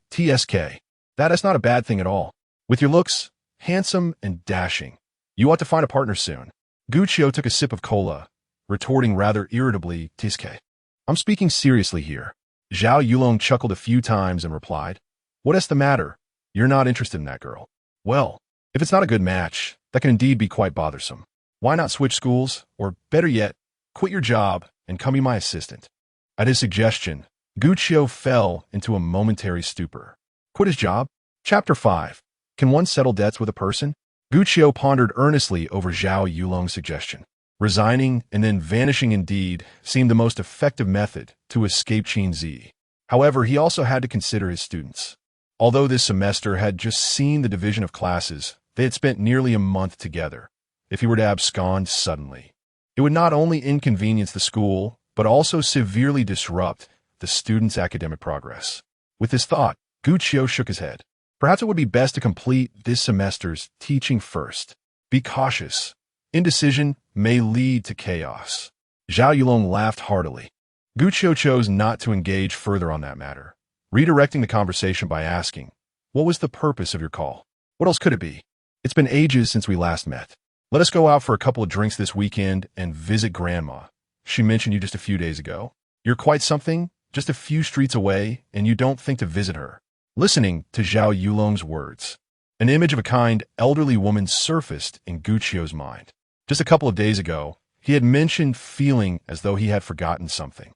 That is not a bad thing at all. With your looks, handsome and dashing, you ought to find a partner soon." Guccio took a sip of cola, retorting rather irritably, "TSK. I'm speaking seriously here." Zhao Yulong chuckled a few times and replied, "What is the matter? You're not interested in that girl. Well, if it's not a good match, that can indeed be quite bothersome. Why not switch schools, or better yet, quit your job and come be my assistant?" At his suggestion, Guccio fell into a momentary stupor. Quit his job? Chapter 5. Can one settle debts with a person? Guccio pondered earnestly over Zhao Yulong's suggestion. Resigning and then vanishing indeed seemed the most effective method to escape Qin Zhiyi. However, he also had to consider his students. Although this semester had just seen the division of classes, they had spent nearly a month together. If he were to abscond suddenly, it would not only inconvenience the school, but also severely disrupt the students' academic progress. With this thought, Guccio shook his head. Perhaps it would be best to complete this semester's teaching first. Be cautious. Indecision may lead to chaos. Zhao Yulong laughed heartily. Guccio chose not to engage further on that matter, redirecting the conversation by asking, "What was the purpose of your call? What else could it be? It's been ages since we last met. Let us go out for a couple of drinks this weekend and visit Grandma. She mentioned you just a few days ago. You're quite something, just a few streets away, and you don't think to visit her." Listening to Zhao Yulong's words, an image of a kind elderly woman surfaced in Guccio's mind. Just a couple of days ago, he had mentioned feeling as though he had forgotten something.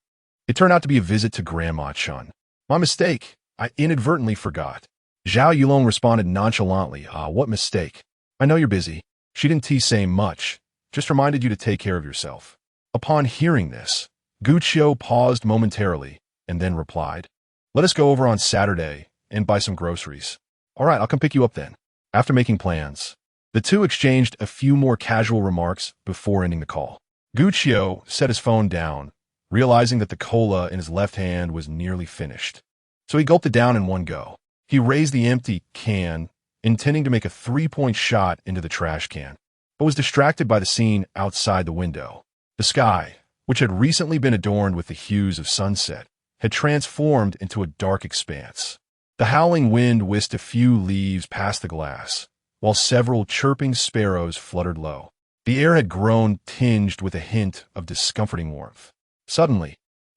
It turned out to be a visit to Grandma Chun. "My mistake. I inadvertently forgot." Zhao Yulong responded nonchalantly, "What mistake? I know you're busy." She didn't say much, just reminded you to take care of yourself. Upon hearing this, Guccio paused momentarily and then replied, "Let us go over on Saturday and buy some groceries." "All right, I'll come pick you up then." After making plans, the two exchanged a few more casual remarks before ending the call. Guccio set his phone down, realizing that the cola in his left hand was nearly finished. So he gulped it down in one go. He raised the empty can, intending to make a three-point shot into the trash can. but was distracted by the scene outside the window. The sky, which had recently been adorned with the hues of sunset, had transformed into a dark expanse. The howling wind whisked a few leaves past the glass, while several chirping sparrows fluttered low. The air had grown tinged with a hint of discomforting warmth. Suddenly,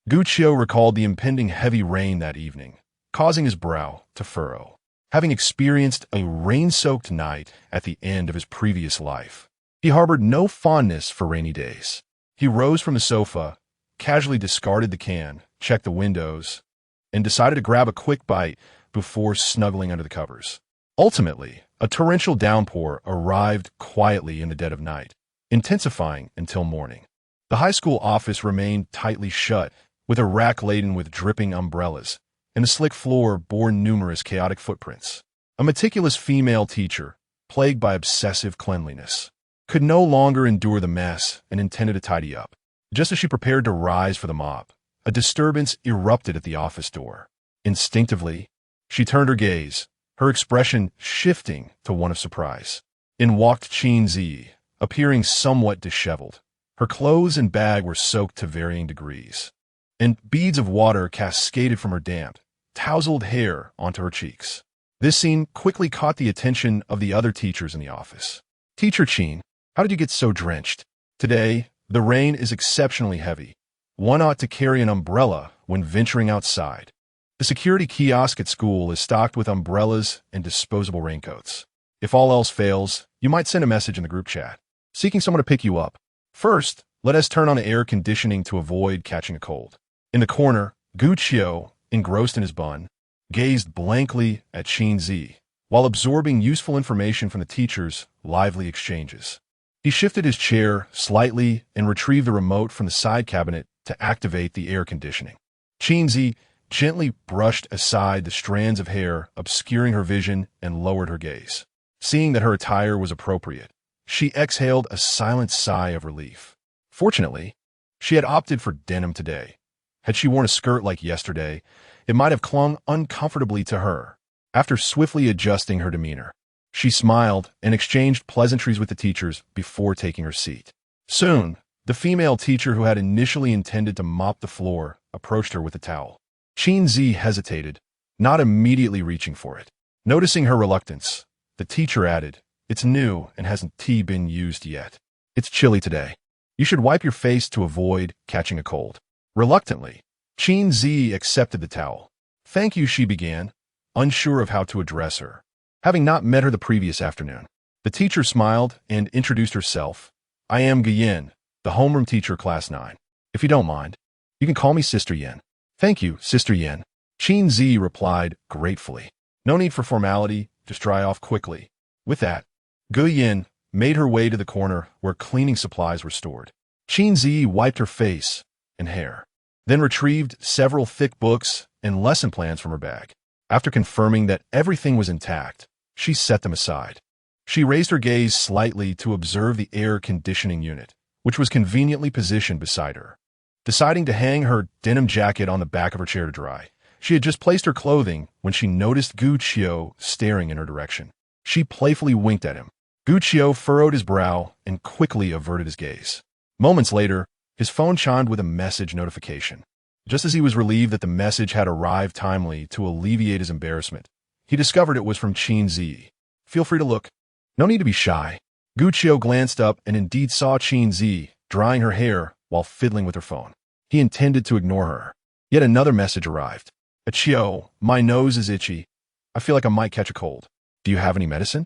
Guccio recalled the impending heavy rain that evening, causing his brow to furrow. Having experienced a rain-soaked night at the end of his previous life, he harbored no fondness for rainy days. He rose from the sofa, casually discarded the can, checked the windows, and decided to grab a quick bite before snuggling under the covers. Ultimately, a torrential downpour arrived quietly in the dead of night, intensifying until morning. The high school office remained tightly shut, with a rack laden with dripping umbrellas, and the slick floor bore numerous chaotic footprints. A meticulous female teacher, plagued by obsessive cleanliness, could no longer endure the mess and intended to tidy up. Just as she prepared to rise for the mop, a disturbance erupted at the office door. Instinctively, she turned her gaze, her expression shifting to one of surprise. In walked Qin Zhiyi, appearing somewhat disheveled. Her clothes and bag were soaked to varying degrees, and beads of water cascaded from her damp, tousled hair onto her cheeks. This scene quickly caught the attention of the other teachers in the office. "Teacher Qin, how did you get so drenched? Today, the rain is exceptionally heavy. One ought to carry an umbrella when venturing outside. The security kiosk at school is stocked with umbrellas and disposable raincoats. If all else fails, you might send a message in the group chat, seeking someone to pick you up. First, let us turn on the air conditioning to avoid catching a cold." In the corner, Guccio, engrossed in his bun, gazed blankly at Qin Zhiyi, while absorbing useful information from the teacher's lively exchanges. He shifted his chair slightly and retrieved the remote from the side cabinet to activate the air conditioning. Qin Zhiyi gently brushed aside the strands of hair obscuring her vision and lowered her gaze. Seeing that her attire was appropriate, she exhaled a silent sigh of relief. Fortunately, she had opted for denim today. Had she worn a skirt like yesterday, it might have clung uncomfortably to her. After swiftly adjusting her demeanor, she smiled and exchanged pleasantries with the teachers before taking her seat. Soon, the female teacher who had initially intended to mop the floor approached her with a towel. Qin Zhiyi hesitated, not immediately reaching for it. Noticing her reluctance, the teacher added, "It's new and hasn't been used yet. It's chilly today. You should wipe your face to avoid catching a cold." Reluctantly, Qin Zhiyi accepted the towel. "Thank you," she began, unsure of how to address her, having not met her the previous afternoon. The teacher smiled and introduced herself. "I am Yin, the homeroom teacher, class 9. If you don't mind, you can call me Sister Yin." "Thank you, Sister Yin," Qin Zhiyi replied gratefully. No need for formality, just dry off quickly. With that, Yin made her way to the corner where cleaning supplies were stored. Qin Zhiyi wiped her face and hair, then retrieved several thick books and lesson plans from her bag. After confirming that everything was intact, she set them aside. She raised her gaze slightly to observe the air conditioning unit, which was conveniently positioned beside her. Deciding to hang her denim jacket on the back of her chair to dry, she had just placed her clothing when she noticed Guccio staring in her direction. She playfully winked at him. Guccio furrowed his brow and quickly averted his gaze. Moments later, his phone chimed with a message notification. Just as he was relieved that the message had arrived timely to alleviate his embarrassment, he discovered it was from Qin Zhiyi. "Feel free to look. No need to be shy." Guccio glanced up and indeed saw Qin Zhiyi drying her hair while fiddling with her phone. He intended to ignore her. Yet another message arrived. "Achio, my nose is itchy. I feel like I might catch a cold. Do you have any medicine?"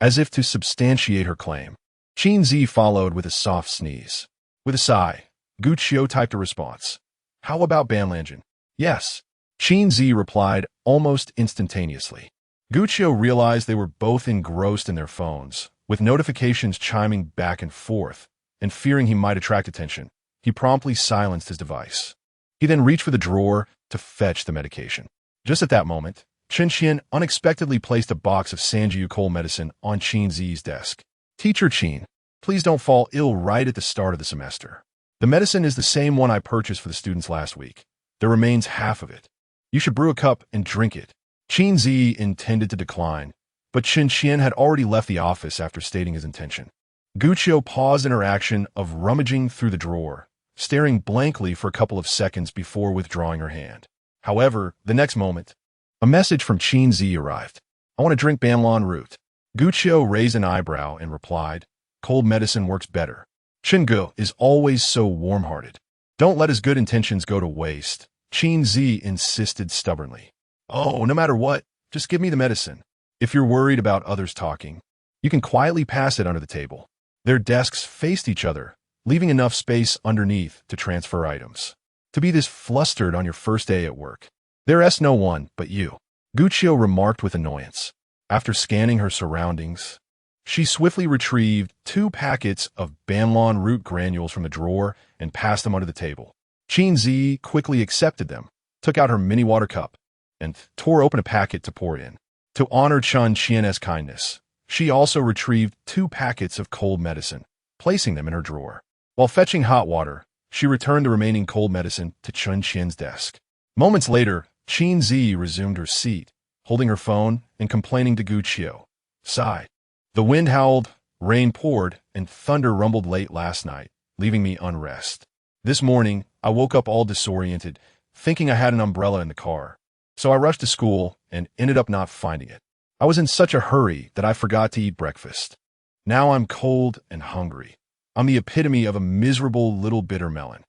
As if to substantiate her claim, Qin Zhiyi followed with a soft sneeze. With a sigh, Guccio typed a response. "How about Banlangen?" "Yes," Qin Zhiyi replied almost instantaneously. Guccio realized they were both engrossed in their phones, with notifications chiming back and forth, and fearing he might attract attention, he promptly silenced his device. He then reached for the drawer to fetch the medication. Just at that moment, Chen Qian unexpectedly placed a box of Sanjiu cold medicine on Qin Zhiyi's desk. "Teacher Qin, please don't fall ill right at the start of the semester. The medicine is the same one I purchased for the students last week. There remains half of it. You should brew a cup and drink it." Qin Zhiyi intended to decline, but Chen Qian had already left the office after stating his intention. Guccio paused in her action of rummaging through the drawer, staring blankly for a couple of seconds before withdrawing her hand. However, the next moment, a message from Qin Zhiyi arrived. I want to drink Banlan root. Guccio raised an eyebrow and replied, cold medicine works better. Chingu is always so warm-hearted. Don't let his good intentions go to waste, Qin Zhiyi insisted stubbornly. Oh, no matter what, just give me the medicine. If you're worried about others talking, you can quietly pass it under the table. Their desks faced each other, leaving enough space underneath to transfer items. To be this flustered on your first day at work. There's no one but you, Guccio remarked with annoyance. After scanning her surroundings, she swiftly retrieved 2 packets of Banlan root granules from the drawer and passed them under the table. Qin Zhiyi quickly accepted them, took out her mini water cup, and tore open a packet to pour in. To honor Chen Qian's kindness, she also retrieved 2 packets of cold medicine, placing them in her drawer. While fetching hot water, she returned the remaining cold medicine to Chen Qian's desk. Moments later, Qin Zhiyi resumed her seat, holding her phone and complaining to Guccio. Sigh. The wind howled, rain poured, and thunder rumbled late last night, leaving me unrest. This morning, I woke up all disoriented, thinking I had an umbrella in the car. So I rushed to school and ended up not finding it. I was in such a hurry that I forgot to eat breakfast. Now I'm cold and hungry. I'm the epitome of a miserable little bitter melon.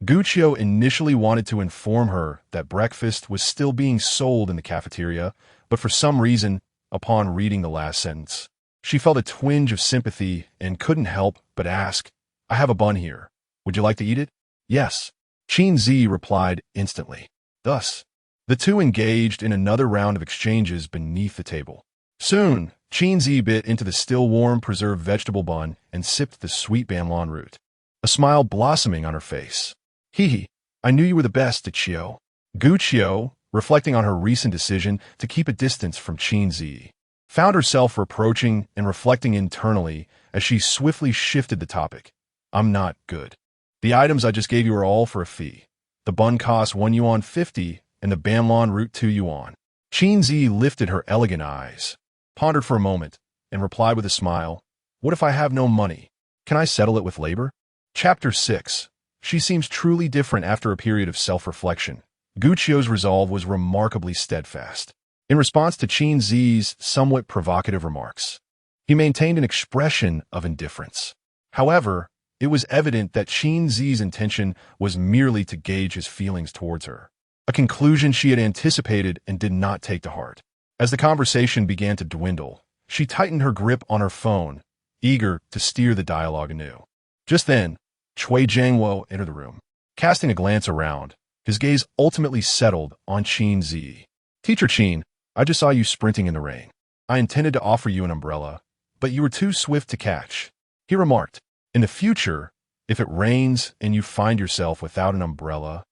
Guccio initially wanted to inform her that breakfast was still being sold in the cafeteria, but for some reason, upon reading the last sentence, she felt a twinge of sympathy and couldn't help but ask, I have a bun here. Would you like to eat it? Yes. Qin Zhiyi replied instantly. Thus, the two engaged in another round of exchanges beneath the table. Soon, Qin Zhiyi bit into the still warm preserved vegetable bun and sipped the sweet Banlan root, a smile blossoming on her face. Hee, I knew you were the best, Guccio. Guccio, reflecting on her recent decision to keep a distance from Qin Zhiyi, found herself reproaching and reflecting internally as she swiftly shifted the topic. I'm not good. The items I just gave you are all for a fee. The bun costs 1 yuan 50 and the Banlan root 2 yuan. Qin Zhiyi lifted her elegant eyes, pondered for a moment, and replied with a smile, What if I have no money? Can I settle it with labor? Chapter 6. She seems truly different after a period of self-reflection. Guccio's resolve was remarkably steadfast. In response to Qin Zhiyi's somewhat provocative remarks, he maintained an expression of indifference. However, it was evident that Qin Zhiyi's intention was merely to gauge his feelings towards her, a conclusion she had anticipated and did not take to heart. As the conversation began to dwindle, she tightened her grip on her phone, eager to steer the dialogue anew. Just then, Cui Jiangwo entered the room. Casting a glance around, his gaze ultimately settled on Qin Zhiyi. Teacher Qin, I just saw you sprinting in the rain. I intended to offer you an umbrella, but you were too swift to catch, he remarked. In the future, if it rains and you find yourself without an umbrella,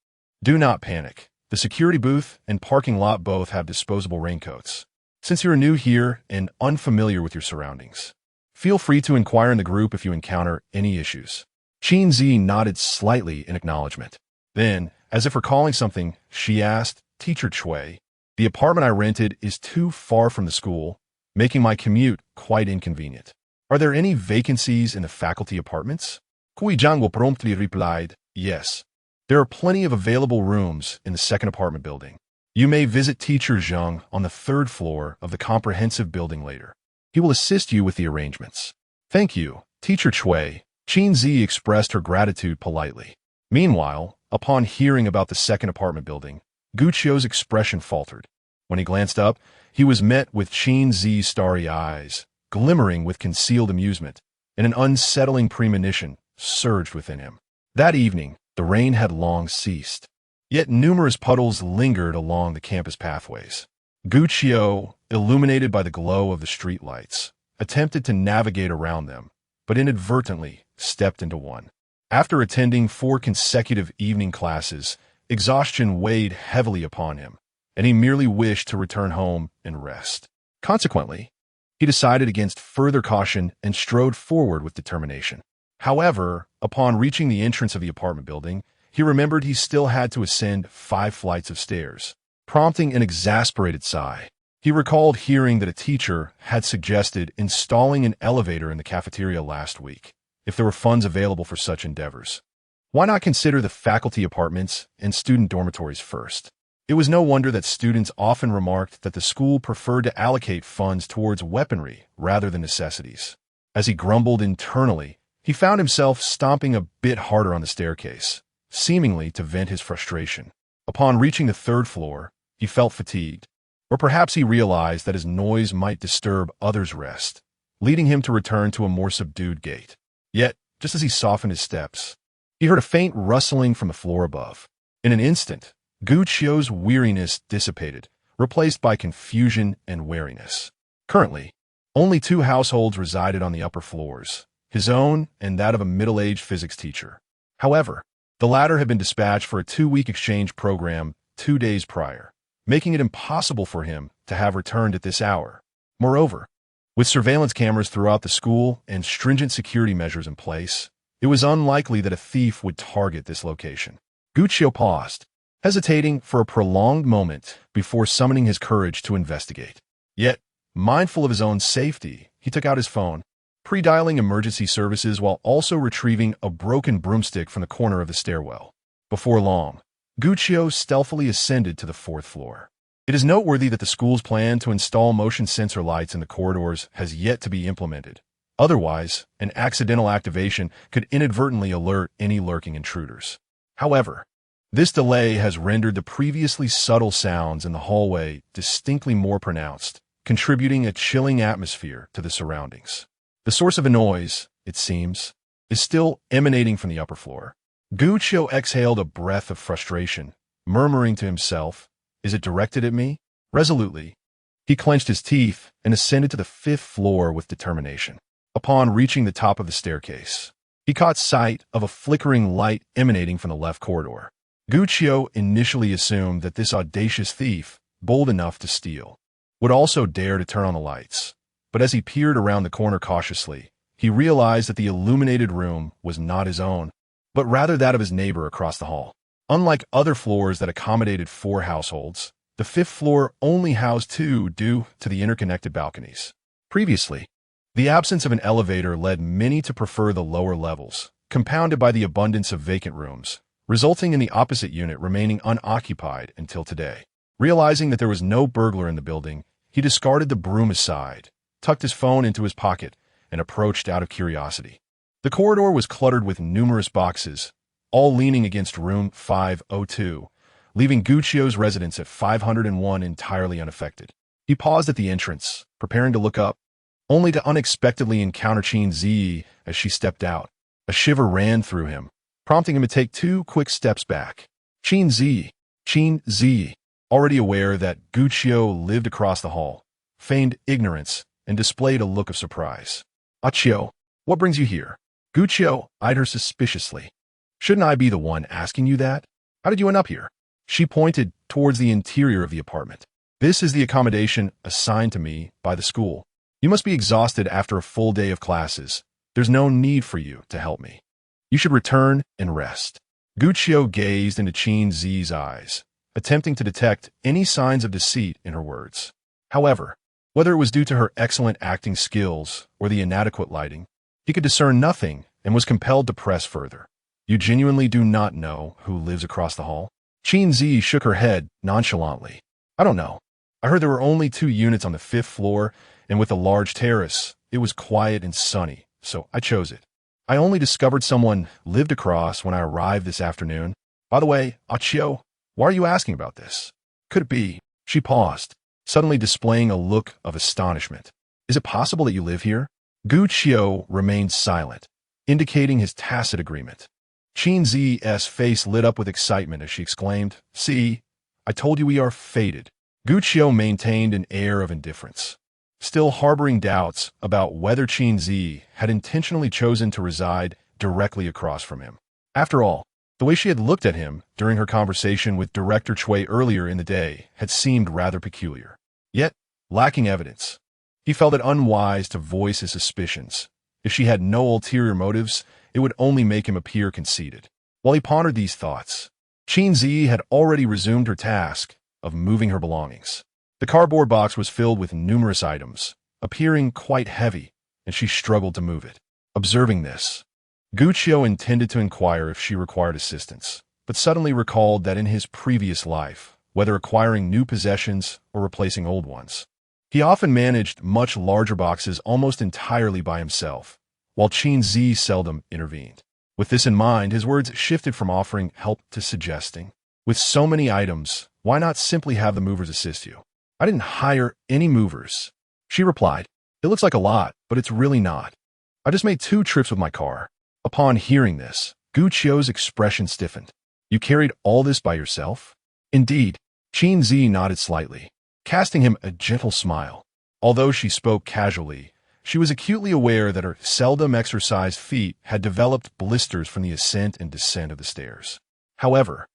do not panic. The security booth and parking lot both have disposable raincoats. Since you're new here and unfamiliar with your surroundings, feel free to inquire in the group if you encounter any issues. Qin Zhiyi nodded slightly in acknowledgement. Then, as if recalling something, she asked, Teacher Cui, the apartment I rented is too far from the school, making my commute quite inconvenient. Are there any vacancies in the faculty apartments? Cui Jiangwo promptly replied, Yes. There are plenty of available rooms in the second apartment building. You may visit Teacher Zheng on the 3rd floor of the comprehensive building later. He will assist you with the arrangements. Thank you, Teacher Cui. Qin Zhiyi expressed her gratitude politely. Meanwhile, upon hearing about the second apartment building, Guccio's expression faltered. When he glanced up, he was met with Qin Zhiyi's starry eyes, glimmering with concealed amusement, and an unsettling premonition surged within him. That evening, the rain had long ceased, yet numerous puddles lingered along the campus pathways. Guccio, illuminated by the glow of the streetlights, attempted to navigate around them, but inadvertently stepped into one. After attending 4 consecutive evening classes, exhaustion weighed heavily upon him, and he merely wished to return home and rest. Consequently, he decided against further caution and strode forward with determination. However, upon reaching the entrance of the apartment building, he remembered he still had to ascend 5 flights of stairs. Prompting an exasperated sigh, He recalled hearing that a teacher had suggested installing an elevator in the cafeteria last week, if there were funds available for such endeavors. Why not consider the faculty apartments and student dormitories first? It was no wonder that students often remarked that the school preferred to allocate funds towards weaponry rather than necessities. As he grumbled internally, he found himself stomping a bit harder on the staircase, seemingly to vent his frustration. Upon reaching the third floor, he felt fatigued, or perhaps he realized that his noise might disturb others' rest, leading him to return to a more subdued gait. Yet, just as he softened his steps, he heard a faint rustling from the floor above. In an instant, Gu Qiu's weariness dissipated, replaced by confusion and wariness. Currently, only 2 households resided on the upper floors, his own and that of a middle-aged physics teacher. However, the latter had been dispatched for a 2-week exchange program 2 days prior, making it impossible for him to have returned at this hour. Moreover, with surveillance cameras throughout the school and stringent security measures in place, it was unlikely that a thief would target this location. Gu Qiu paused, hesitating for a prolonged moment before summoning his courage to investigate. Yet, mindful of his own safety, he took out his phone, pre-dialing emergency services while also retrieving a broken broomstick from the corner of the stairwell. Before long, Gu Qiu stealthily ascended to the 4th floor. It is noteworthy that the school's plan to install motion sensor lights in the corridors has yet to be implemented. Otherwise, an accidental activation could inadvertently alert any lurking intruders. However, this delay has rendered the previously subtle sounds in the hallway distinctly more pronounced, contributing a chilling atmosphere to the surroundings. The source of the noise, it seems, is still emanating from the upper floor. Gu Qiu exhaled a breath of frustration, murmuring to himself, "Is it directed at me?" Resolutely, he clenched his teeth and ascended to the 5th floor with determination. Upon reaching the top of the staircase, he caught sight of a flickering light emanating from the left corridor. Gu Qiu initially assumed that this audacious thief, bold enough to steal, would also dare to turn on the lights. But as he peered around the corner cautiously, he realized that the illuminated room was not his own, but rather that of his neighbor across the hall. Unlike other floors that accommodated 4 households, the 5th floor only housed 2 due to the interconnected balconies. Previously, the absence of an elevator led many to prefer the lower levels, compounded by the abundance of vacant rooms, resulting in the opposite unit remaining unoccupied until today. Realizing that there was no burglar in the building, he discarded the broom aside, tucked his phone into his pocket, and approached out of curiosity. The corridor was cluttered with numerous boxes, all leaning against room 502, leaving Gu Qiu's residence at 501 entirely unaffected. He paused at the entrance, preparing to look up, only to unexpectedly encounter Qin Zhiyi as she stepped out. A shiver ran through him, prompting him to take 2 quick steps back. Qin Zhiyi, already aware that Gu Qiu lived across the hall, feigned ignorance and displayed a look of surprise. "Ah Qiu, what brings you here?" Gu Qiu eyed her suspiciously. "Shouldn't I be the one asking you that? How did you end up here?" She pointed towards the interior of the apartment. "This is the accommodation assigned to me by the school. You must be exhausted after a full day of classes. There's no need for you to help me. You should return and rest." Gu Qiu gazed into Qin Zhiyi's eyes, attempting to detect any signs of deceit in her words. However, whether it was due to her excellent acting skills or the inadequate lighting, he could discern nothing and was compelled to press further. "You genuinely do not know who lives across the hall?" Qin Zhiyi shook her head nonchalantly. "I don't know. I heard there were only 2 units on the 5th floor, and with a large terrace, it was quiet and sunny, so I chose it. I only discovered someone lived across when I arrived this afternoon. By the way, Ah Qiu, why are you asking about this? Could it be?" She paused, suddenly displaying a look of astonishment. "Is it possible that you live here?" Gu Qiu remained silent, indicating his tacit agreement. Qin Ziyi's face lit up with excitement as she exclaimed, "See, I told you we are fated." Gu Qiu maintained an air of indifference, still harboring doubts about whether Qin Zhiyi had intentionally chosen to reside directly across from him. After all, the way she had looked at him during her conversation with Director Cui earlier in the day had seemed rather peculiar. Yet, lacking evidence, he felt it unwise to voice his suspicions. If she had no ulterior motives, it would only make him appear conceited. While he pondered these thoughts, Qin Zhiyi had already resumed her task of moving her belongings. The cardboard box was filled with numerous items, appearing quite heavy, and she struggled to move it. Observing this, Guccio intended to inquire if she required assistance, but suddenly recalled that in his previous life, whether acquiring new possessions or replacing old ones, he often managed much larger boxes almost entirely by himself, while Qin Zhiyi seldom intervened. With this in mind, his words shifted from offering help to suggesting, "With so many items, why not simply have the movers assist you?" "I didn't hire any movers," she replied. "It looks like a lot, but it's really not. I just made 2 trips with my car." Upon hearing this, Guccio's expression stiffened. "You carried all this by yourself?" "Indeed." Qin Zhiyi nodded slightly, casting him a gentle smile. Although she spoke casually, she was acutely aware that her seldom exercised feet had developed blisters from the ascent and descent of the stairs. However,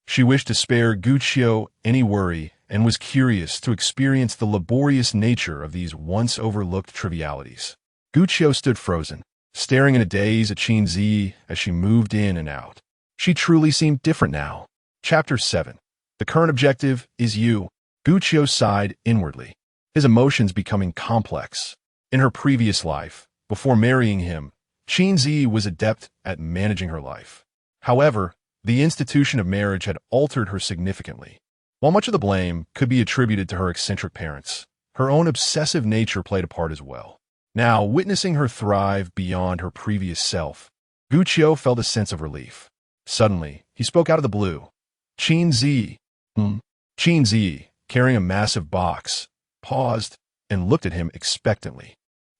she wished to spare Guccio any worry and was curious to experience the laborious nature of these once overlooked trivialities. Guccio stood frozen, staring in a daze at Qin Zhiyi as she moved in and out. She truly seemed different now. Chapter 7. The current objective is you. Guccio sighed inwardly, his emotions becoming complex. In her previous life, before marrying him, Qin Zhiyi was adept at managing her life. However, the institution of marriage had altered her significantly. While much of the blame could be attributed to her eccentric parents, her own obsessive nature played a part as well. Now, witnessing her thrive beyond her previous self, Guccio felt a sense of relief. Suddenly, he spoke out of the blue. "Qin Zhiyi." Qin Zhiyi, carrying a massive box, paused and looked at him expectantly.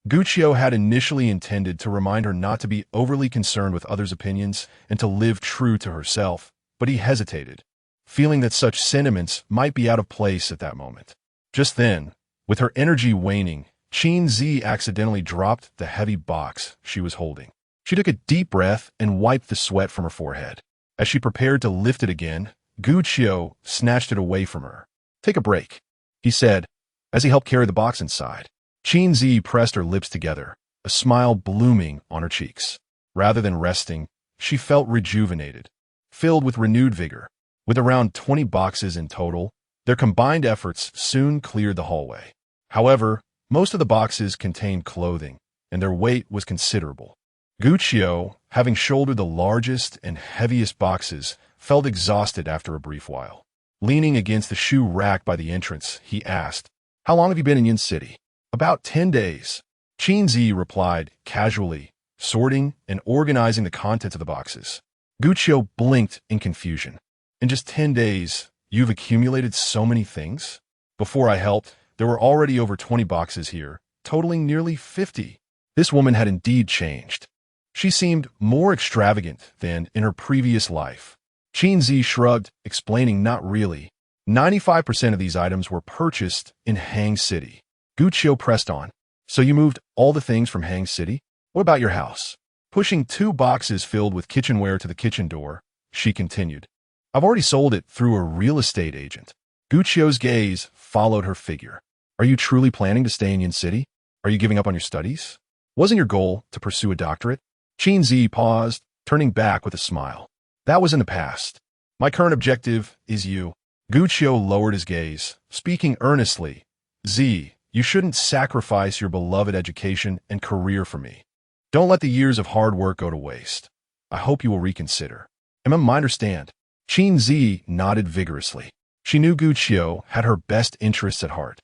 Guccio had initially intended to remind her not to be overly concerned with others' opinions and to live true to herself, but he hesitated, feeling that such sentiments might be out of place at that moment. Just then, with her energy waning, Qin Zhiyi accidentally dropped the heavy box she was holding. She took a deep breath and wiped the sweat from her forehead. As she prepared to lift it again, Guccio snatched it away from her. "Take a break," he said, as he helped carry the box inside. Qin Zhiyi pressed her lips together, a smile blooming on her cheeks. Rather than resting, she felt rejuvenated, filled with renewed vigor. With around 20 boxes in total, their combined efforts soon cleared the hallway. However, most of the boxes contained clothing, and their weight was considerable. Guccio, having shouldered the largest and heaviest boxes, felt exhausted after a brief while. Leaning against the shoe rack by the entrance, he asked, "How long have you been in Yin City?" "About 10 days. Qin Zhiyi replied casually, sorting and organizing the contents of the boxes. Guccio blinked in confusion. "In just 10 days, you've accumulated so many things?" "Before I helped, there were already over 20 boxes here, totaling nearly 50. This woman had indeed changed. She seemed more extravagant than in her previous life. Qin Zhiyi shrugged, explaining not really. 95% of these items were purchased in Hang City. Guccio pressed on. "So you moved all the things from Hang City? What about your house?" Pushing 2 boxes filled with kitchenware to the kitchen door, she continued. "I've already sold it through a real estate agent." Guccio's gaze followed her figure. "Are you truly planning to stay in Yin City? Are you giving up on your studies? Wasn't your goal to pursue a doctorate?" Qin Zhiyi paused, turning back with a smile. "That was in the past. My current objective is you." Guccio lowered his gaze, speaking earnestly. "Zhiyi, you shouldn't sacrifice your beloved education and career for me. Don't let the years of hard work go to waste. I hope you will reconsider." "I understand." Qin Zhiyi nodded vigorously. She knew Guccio had her best interests at heart.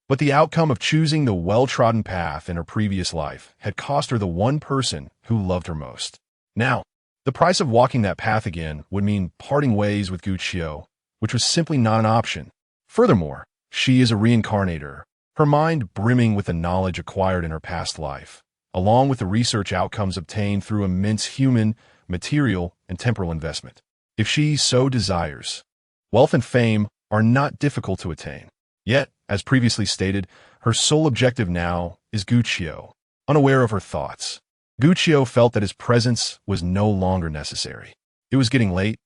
But the outcome of choosing the well-trodden path in her previous life had cost her the one person who loved her most. Now, the price of walking that path again would mean parting ways with Guccio, which was simply not an option. Furthermore, she is a reincarnator, her mind brimming with the knowledge acquired in her past life, along with the research outcomes obtained through immense human, material, and temporal investment. If she so desires, wealth and fame are not difficult to attain. Yet, as previously stated, her sole objective now is Guccio. Unaware of her thoughts, Guccio felt that his presence was no longer necessary. "It was getting late.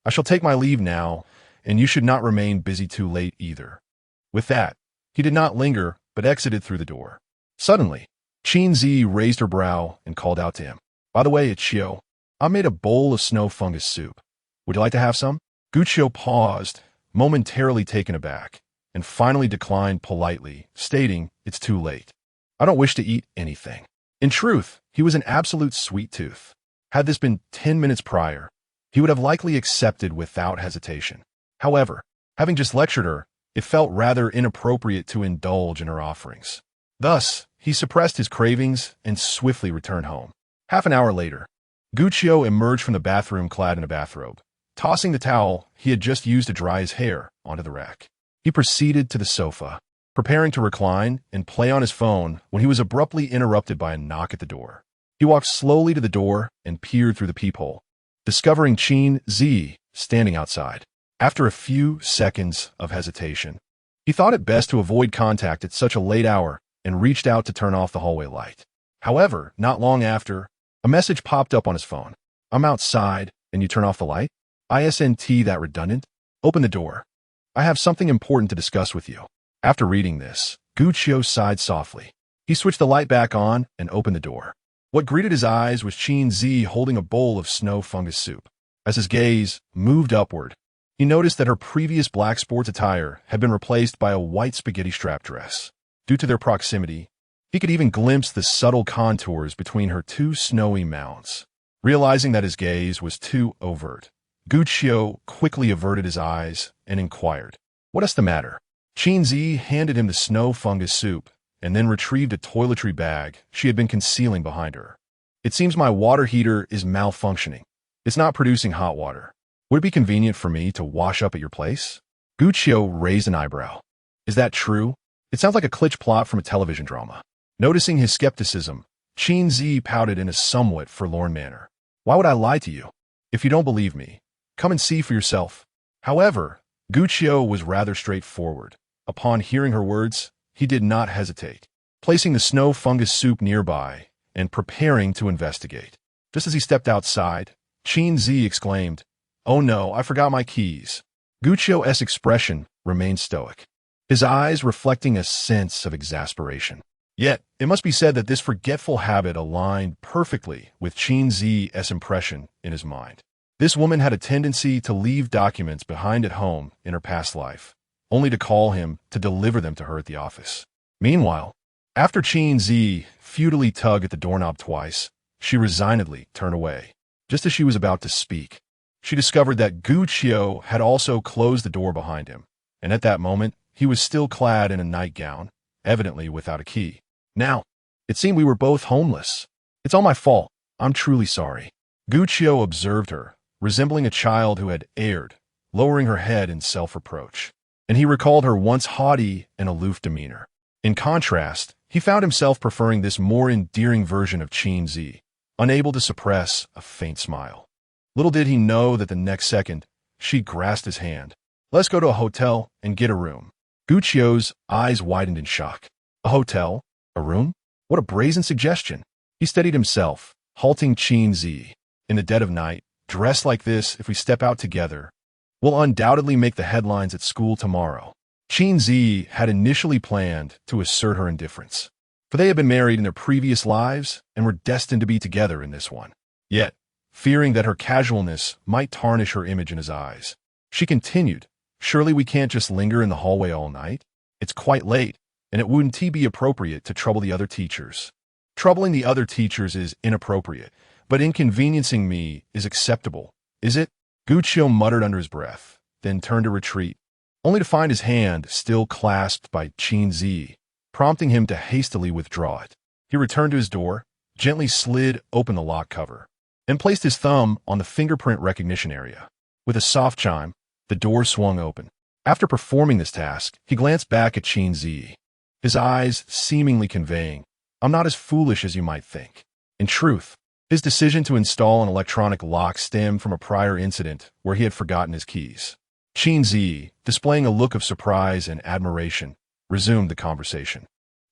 I shall take my leave now, and you should not remain busy too late either." With that, he did not linger, but exited through the door. Suddenly, Qin Zhiyi raised her brow and called out to him. "By the way, Guccio, I made a bowl of snow fungus soup. Would you like to have some?" Guccio paused, momentarily taken aback. and finally declined politely, stating it's too late. I don't wish to eat anything. In truth, he was an absolute sweet tooth. Had this been 10 minutes prior, he would have likely accepted without hesitation. However, having just lectured her, it felt rather inappropriate to indulge in her offerings. Thus, he suppressed his cravings and swiftly returned home. Half an hour later, Guccio emerged from the bathroom clad in a bathrobe, tossing the towel he had just used to dry his hair onto the rack. He proceeded to the sofa, preparing to recline and play on his phone when he was abruptly interrupted by a knock at the door. He walked slowly to the door and peered through the peephole, discovering Qin Zhiyi standing outside. After a few seconds of hesitation, he thought it best to avoid contact at such a late hour and reached out to turn off the hallway light. However, not long after, a message popped up on his phone. I'm outside, and you turn off the light? Isn't that redundant? Open the door. I have something important to discuss with you. After reading this, Guccio sighed softly. He switched the light back on and opened the door. What greeted his eyes was Qin Zhiyi holding a bowl of snow fungus soup. As his gaze moved upward, he noticed that her previous black sports attire had been replaced by a white spaghetti strap dress. Due to their proximity, he could even glimpse the subtle contours between her two snowy mounts. Realizing that his gaze was too overt, Guccio quickly averted his eyes and inquired, "What is the matter?" Qin Zhiyi handed him the snow fungus soup and then retrieved a toiletry bag she had been concealing behind her. "It seems my water heater is malfunctioning. It's not producing hot water. Would it be convenient for me to wash up at your place?" Guccio raised an eyebrow. "Is that true? It sounds like a glitch plot from a television drama." Noticing his skepticism, Qin Zhiyi pouted in a somewhat forlorn manner. "Why would I lie to you? If you don't believe me, come and see for yourself." However, Guccio was rather straightforward. Upon hearing her words, he did not hesitate, placing the snow fungus soup nearby and preparing to investigate. Just as he stepped outside, Qin Zhiyi exclaimed, "Oh no, I forgot my keys." Guccio's expression remained stoic, his eyes reflecting a sense of exasperation. Yet, it must be said that this forgetful habit aligned perfectly with Qin Zhiyi's impression in his mind. This woman had a tendency to leave documents behind at home in her past life, only to call him to deliver them to her at the office. Meanwhile, after Qin Zhiyi futilely tugged at the doorknob twice, she resignedly turned away. Just as she was about to speak, she discovered that Guccio had also closed the door behind him, and at that moment, he was still clad in a nightgown, evidently without a key. "Now, it seemed we were both homeless. It's all my fault. I'm truly sorry." Guccio observed her, resembling a child who had erred, lowering her head in self-reproach, and he recalled her once haughty and aloof demeanor. In contrast, he found himself preferring this more endearing version of Qin Zhiyi, unable to suppress a faint smile. Little did he know that the next second, she grasped his hand. "Let's go to a hotel and get a room." Guccio's eyes widened in shock. A hotel? A room? What a brazen suggestion. He steadied himself, halting Qin Zhiyi. "In the dead of night, dressed like this, if we step out together, we'll undoubtedly make the headlines at school tomorrow." Qin Zhiyi had initially planned to assert her indifference, for they had been married in their previous lives and were destined to be together in this one. Yet, fearing that her casualness might tarnish her image in his eyes, she continued, "Surely we can't just linger in the hallway all night? It's quite late, and it wouldn't be appropriate to trouble the other teachers." "Troubling the other teachers is inappropriate, but inconveniencing me is acceptable, is it?" Guccio muttered under his breath, then turned to retreat, only to find his hand still clasped by Qin Zhiyi, prompting him to hastily withdraw it. He returned to his door, gently slid open the lock cover, and placed his thumb on the fingerprint recognition area. With a soft chime, the door swung open. After performing this task, he glanced back at Qin Zhiyi, his eyes seemingly conveying, "I'm not as foolish as you might think." In truth, his decision to install an electronic lock stemmed from a prior incident where he had forgotten his keys. Qin Zhiyi, displaying a look of surprise and admiration, resumed the conversation.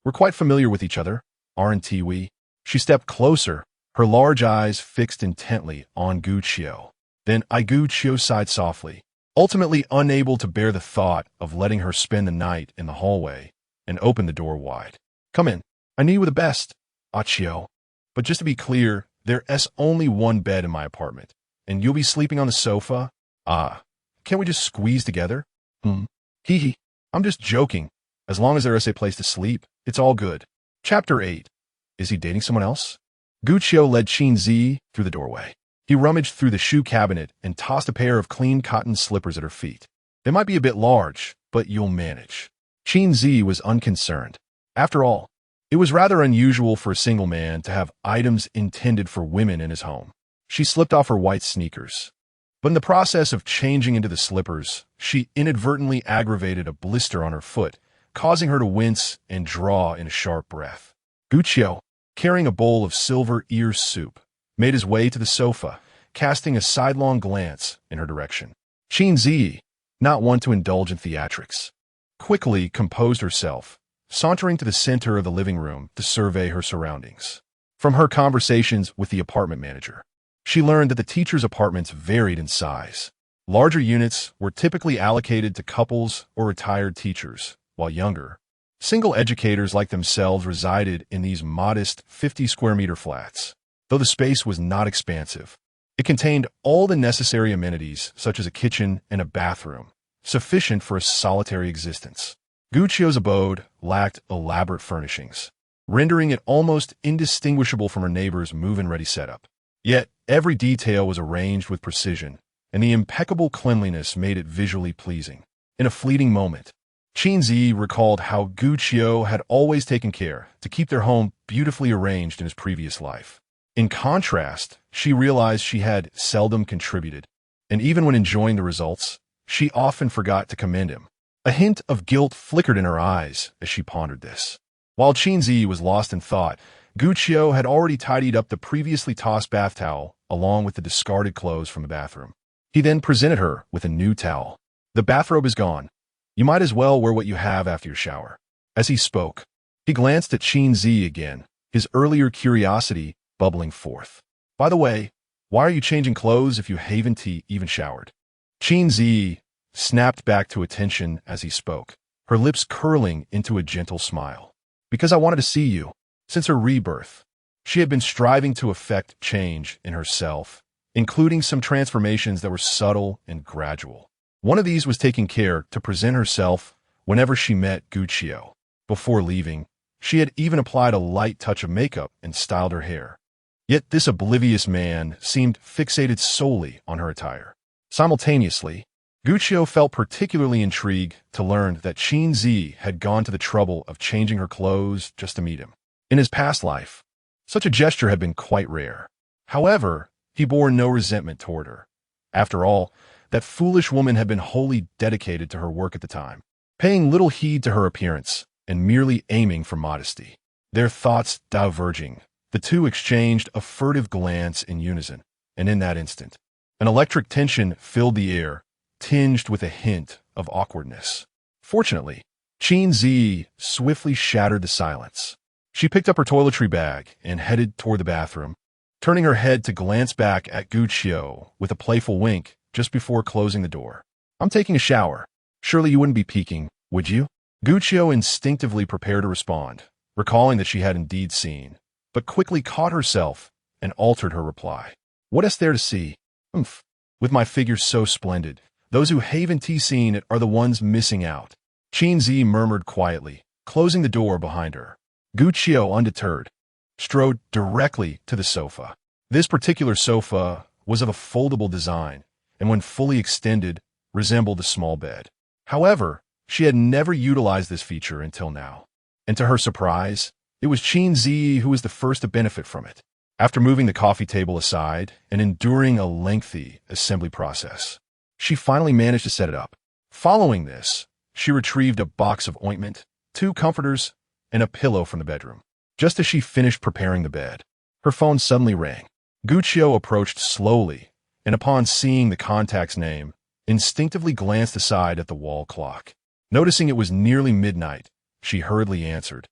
"We're quite familiar with each other, aren't we?" She stepped closer, her large eyes fixed intently on Guccio. Then Guccio sighed softly, ultimately unable to bear the thought of letting her spend the night in the hallway, and opened the door wide. "Come in. I knew you were the best, Guccio. But just to be clear, there's only one bed in my apartment, and you'll be sleeping on the sofa? Can't we just squeeze together?" Hee hee. I'm just joking. As long as there is a place to sleep, it's all good. Chapter 8. Is he dating someone else? Guqiu led Qin Zhiyi through the doorway. He rummaged through the shoe cabinet and tossed a pair of clean cotton slippers at her feet. They might be a bit large, but you'll manage. Qin Zhiyi was unconcerned. After all, it was rather unusual for a single man to have items intended for women in his home. She slipped off her white sneakers. But in the process of changing into the slippers, she inadvertently aggravated a blister on her foot, causing her to wince and draw in a sharp breath. Guqiu, carrying a bowl of silver ear soup, made his way to the sofa, casting a sidelong glance in her direction. Qin Zhiyi, not one to indulge in theatrics, quickly composed herself, sauntering to the center of the living room to survey her surroundings. From her conversations with the apartment manager, she learned that the teachers' apartments varied in size. Larger units were typically allocated to couples or retired teachers, while younger, single educators like themselves resided in these modest 50-square-meter flats. Though the space was not expansive, it contained all the necessary amenities such as a kitchen and a bathroom, sufficient for a solitary existence. Guqiu's abode lacked elaborate furnishings, rendering it almost indistinguishable from her neighbor's move-in-ready setup. Yet, every detail was arranged with precision, and the impeccable cleanliness made it visually pleasing. In a fleeting moment, Qin Zhiyi recalled how Guqiu had always taken care to keep their home beautifully arranged in his previous life. In contrast, she realized she had seldom contributed, and even when enjoying the results, she often forgot to commend him. A hint of guilt flickered in her eyes as she pondered this. While Qin Zhiyi was lost in thought, Guqiu had already tidied up the previously tossed bath towel along with the discarded clothes from the bathroom. He then presented her with a new towel. The bathrobe is gone. You might as well wear what you have after your shower. As he spoke, he glanced at Qin Zhiyi again, his earlier curiosity bubbling forth. By the way, why are you changing clothes if you haven't even showered? Qin Zhiyi snapped back to attention as he spoke, her lips curling into a gentle smile. Because I wanted to see you. Since her rebirth, she had been striving to effect change in herself, including some transformations that were subtle and gradual. One of these was taking care to present herself whenever she met Guqiu. Before leaving, she had even applied a light touch of makeup and styled her hair. Yet this oblivious man seemed fixated solely on her attire. Simultaneously, Guqiu felt particularly intrigued to learn that Qin Zhiyi had gone to the trouble of changing her clothes just to meet him. In his past life, such a gesture had been quite rare. However, he bore no resentment toward her. After all, that foolish woman had been wholly dedicated to her work at the time, paying little heed to her appearance and merely aiming for modesty. Their thoughts diverging, the two exchanged a furtive glance in unison, and in that instant, an electric tension filled the air, tinged with a hint of awkwardness. Fortunately, Qin Zhiyi swiftly shattered the silence. She picked up her toiletry bag and headed toward the bathroom, turning her head to glance back at Guqiu with a playful wink just before closing the door. I'm taking a shower. Surely you wouldn't be peeking, would you? Guqiu instinctively prepared to respond, recalling that she had indeed seen, but quickly caught herself and altered her reply. What is there to see? Umph. With my figure so splendid, those who haven't seen it are the ones missing out. Qin Zhiyi murmured quietly, closing the door behind her. Guqiu, undeterred, strode directly to the sofa. This particular sofa was of a foldable design, and when fully extended, resembled a small bed. However, she had never utilized this feature until now, and to her surprise, it was Qin Zhiyi who was the first to benefit from it. After moving the coffee table aside and enduring a lengthy assembly process, she finally managed to set it up. Following this, she retrieved a box of ointment, 2 comforters, and a pillow from the bedroom. Just as she finished preparing the bed, her phone suddenly rang. Guqiu approached slowly, and upon seeing the contact's name, instinctively glanced aside at the wall clock. Noticing it was nearly midnight, she hurriedly answered,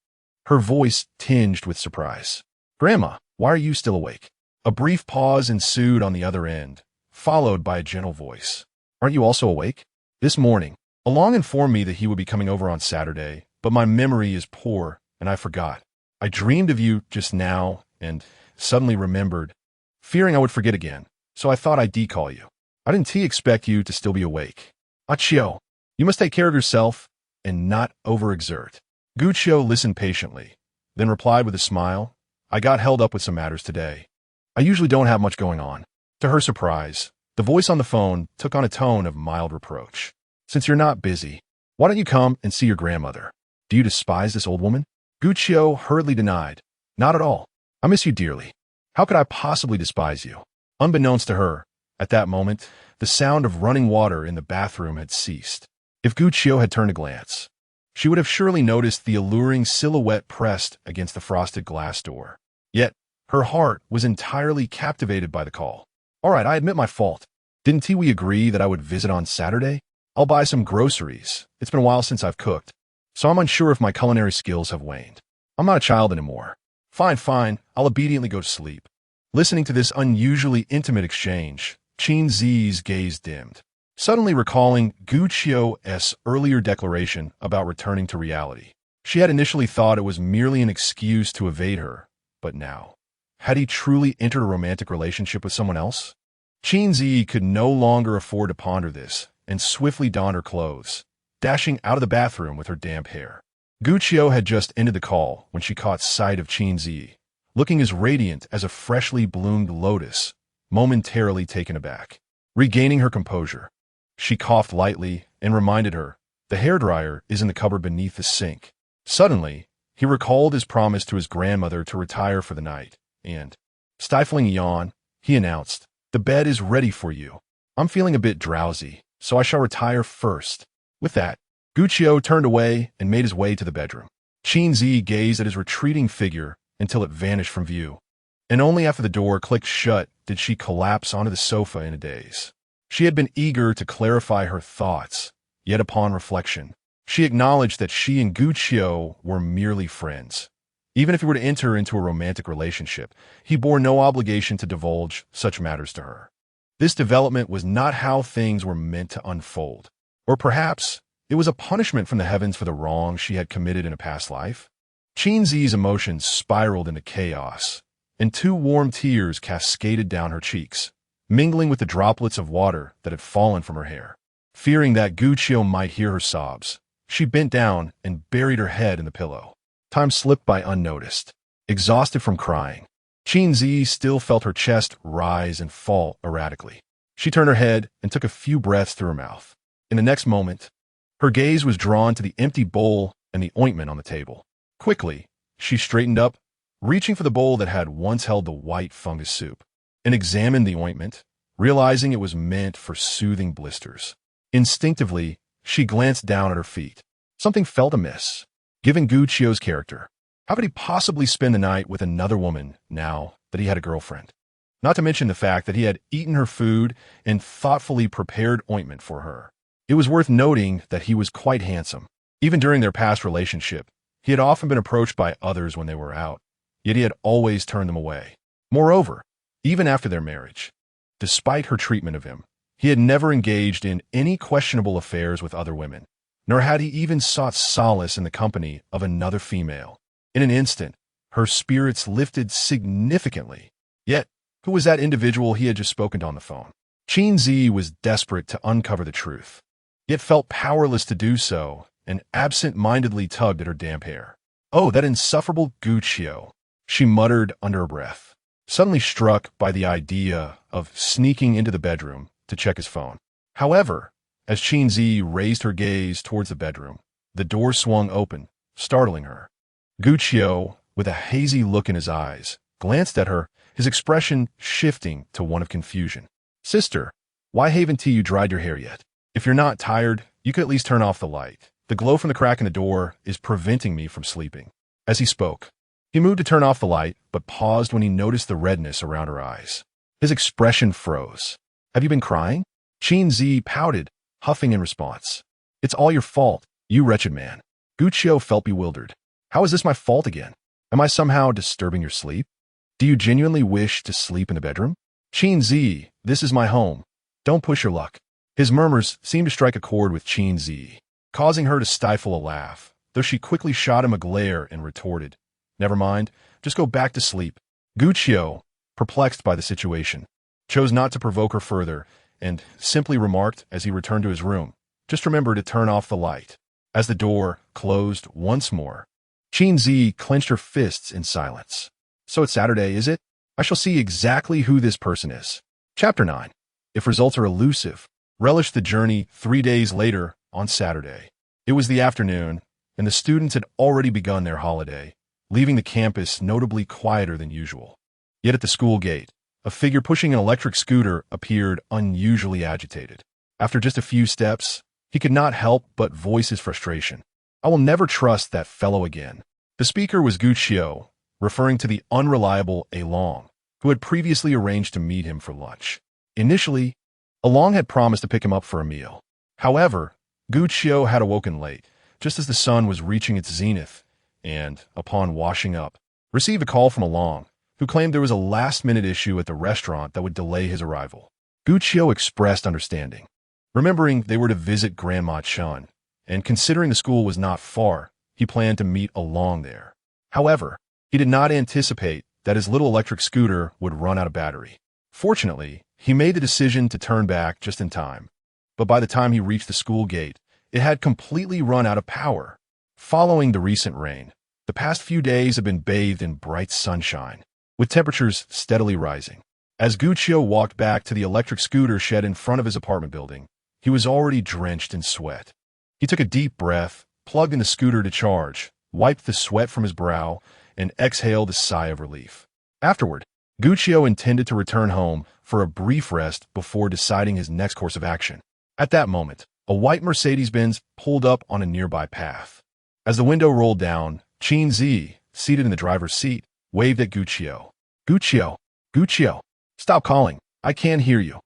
her voice tinged with surprise. Grandma, why are you still awake? A brief pause ensued on the other end, followed by a gentle voice. Aren't you also awake? This morning, Along informed me that he would be coming over on Saturday, but my memory is poor, and I forgot. I dreamed of you just now and suddenly remembered, fearing I would forget again, so I thought I'd decall you. I didn't expect you to still be awake. Achio, you must take care of yourself and not overexert. Gu Qiu listened patiently, then replied with a smile, I got held up with some matters today. I usually don't have much going on. To her surprise, the voice on the phone took on a tone of mild reproach. Since you're not busy, why don't you come and see your grandmother? Do you despise this old woman? Gu Qiu hurriedly denied. Not at all. I miss you dearly. How could I possibly despise you? Unbeknownst to her, at that moment, the sound of running water in the bathroom had ceased. If Gu Qiu had turned a glance, she would have surely noticed the alluring silhouette pressed against the frosted glass door. Yet, her heart was entirely captivated by the call. All right, I admit my fault. Didn't we agree that I would visit on Saturday? I'll buy some groceries. It's been a while since I've cooked, so I'm unsure if my culinary skills have waned. I'm not a child anymore. Fine, I'll obediently go to sleep. Listening to this unusually intimate exchange, Qin Zhiyi's gaze dimmed, suddenly recalling Gu Qiu's earlier declaration about returning to reality. She had initially thought it was merely an excuse to evade her, but now, had he truly entered a romantic relationship with someone else? Qin Zhiyi could no longer afford to ponder this, and swiftly donned her clothes, dashing out of the bathroom with her damp hair. Gu Qiu had just ended the call when she caught sight of Qin Zhiyi, looking as radiant as a freshly bloomed lotus, momentarily taken aback. Regaining her composure, she coughed lightly and reminded her, the hairdryer is in the cupboard beneath the sink. Suddenly, he recalled his promise to his grandmother to retire for the night, and, stifling a yawn, he announced, the bed is ready for you. I'm feeling a bit drowsy, so I shall retire first. With that, Gu Qiu turned away and made his way to the bedroom. Qin Zhiyi gazed at his retreating figure until it vanished from view, and only after the door clicked shut did she collapse onto the sofa in a daze. She had been eager to clarify her thoughts, yet upon reflection, she acknowledged that she and Gu Qiu were merely friends. Even if he were to enter into a romantic relationship, he bore no obligation to divulge such matters to her. This development was not how things were meant to unfold. Or perhaps it was a punishment from the heavens for the wrong she had committed in a past life. Qin Zhiyi's emotions spiraled into chaos, and 2 warm tears cascaded down her cheeks, mingling with the droplets of water that had fallen from her hair. Fearing that Gu Qiu might hear her sobs, she bent down and buried her head in the pillow. Time slipped by unnoticed. Exhausted from crying, Qin Zhiyi still felt her chest rise and fall erratically. She turned her head and took a few breaths through her mouth. In the next moment, her gaze was drawn to the empty bowl and the ointment on the table. Quickly, she straightened up, reaching for the bowl that had once held the white fungus soup, and examined the ointment, realizing it was meant for soothing blisters. Instinctively, she glanced down at her feet. Something felt amiss. Given Gu Qiu's character, how could he possibly spend the night with another woman now that he had a girlfriend? Not to mention the fact that he had eaten her food and thoughtfully prepared ointment for her. It was worth noting that he was quite handsome. Even during their past relationship, he had often been approached by others when they were out, yet he had always turned them away. Moreover, even after their marriage, despite her treatment of him, he had never engaged in any questionable affairs with other women, nor had he even sought solace in the company of another female. In an instant, her spirits lifted significantly. Yet, who was that individual he had just spoken to on the phone? Qin Zhiyi was desperate to uncover the truth, yet felt powerless to do so, and absent-mindedly tugged at her damp hair. Oh, that insufferable Gu Qiu, she muttered under her breath, suddenly struck by the idea of sneaking into the bedroom to check his phone. However, as Qin Zhiyi raised her gaze towards the bedroom, the door swung open, startling her. Gu Qiu, with a hazy look in his eyes, glanced at her, his expression shifting to one of confusion. Sister, why haven't you dried your hair yet? If you're not tired, you could at least turn off the light. The glow from the crack in the door is preventing me from sleeping. As he spoke, he moved to turn off the light, but paused when he noticed the redness around her eyes. His expression froze. Have you been crying? Qin Zhiyi pouted, huffing in response. It's all your fault, you wretched man. Gu Qiu felt bewildered. How is this my fault again? Am I somehow disturbing your sleep? Do you genuinely wish to sleep in the bedroom? Qin Zhiyi, this is my home. Don't push your luck. His murmurs seemed to strike a chord with Qin Zhiyi, causing her to stifle a laugh, though she quickly shot him a glare and retorted, Never mind, just go back to sleep. Gu Qiu, perplexed by the situation, chose not to provoke her further and simply remarked as he returned to his room, just remember to turn off the light. As the door closed once more, Qin Zhiyi clenched her fists in silence. So it's Saturday, is it? I shall see exactly who this person is. Chapter 9. If results are elusive, relish the journey 3 days later on Saturday. It was the afternoon, and the students had already begun their holiday, leaving the campus notably quieter than usual. Yet at the school gate, a figure pushing an electric scooter appeared unusually agitated. After just a few steps, he could not help but voice his frustration. I will never trust that fellow again. The speaker was Gu Qiu, referring to the unreliable Along, who had previously arranged to meet him for lunch. Initially, Along had promised to pick him up for a meal. However, Gu Qiu had awoken late, just as the sun was reaching its zenith, and, upon washing up, received a call from Along, who claimed there was a last-minute issue at the restaurant that would delay his arrival. Gu Qiu expressed understanding. Remembering they were to visit Grandma Chun, and considering the school was not far, he planned to meet Along there. However, he did not anticipate that his little electric scooter would run out of battery. Fortunately, he made the decision to turn back just in time, but by the time he reached the school gate, it had completely run out of power. Following the recent rain, the past few days have been bathed in bright sunshine, with temperatures steadily rising. As Gu Qiu walked back to the electric scooter shed in front of his apartment building, he was already drenched in sweat. He took a deep breath, plugged in the scooter to charge, wiped the sweat from his brow, and exhaled a sigh of relief. Afterward, Gu Qiu intended to return home for a brief rest before deciding his next course of action. At that moment, a white Mercedes-Benz pulled up on a nearby path. As the window rolled down, Qin Zhiyi, seated in the driver's seat, waved at Gu Qiu. Gu Qiu, Gu Qiu, stop calling. I can't hear you.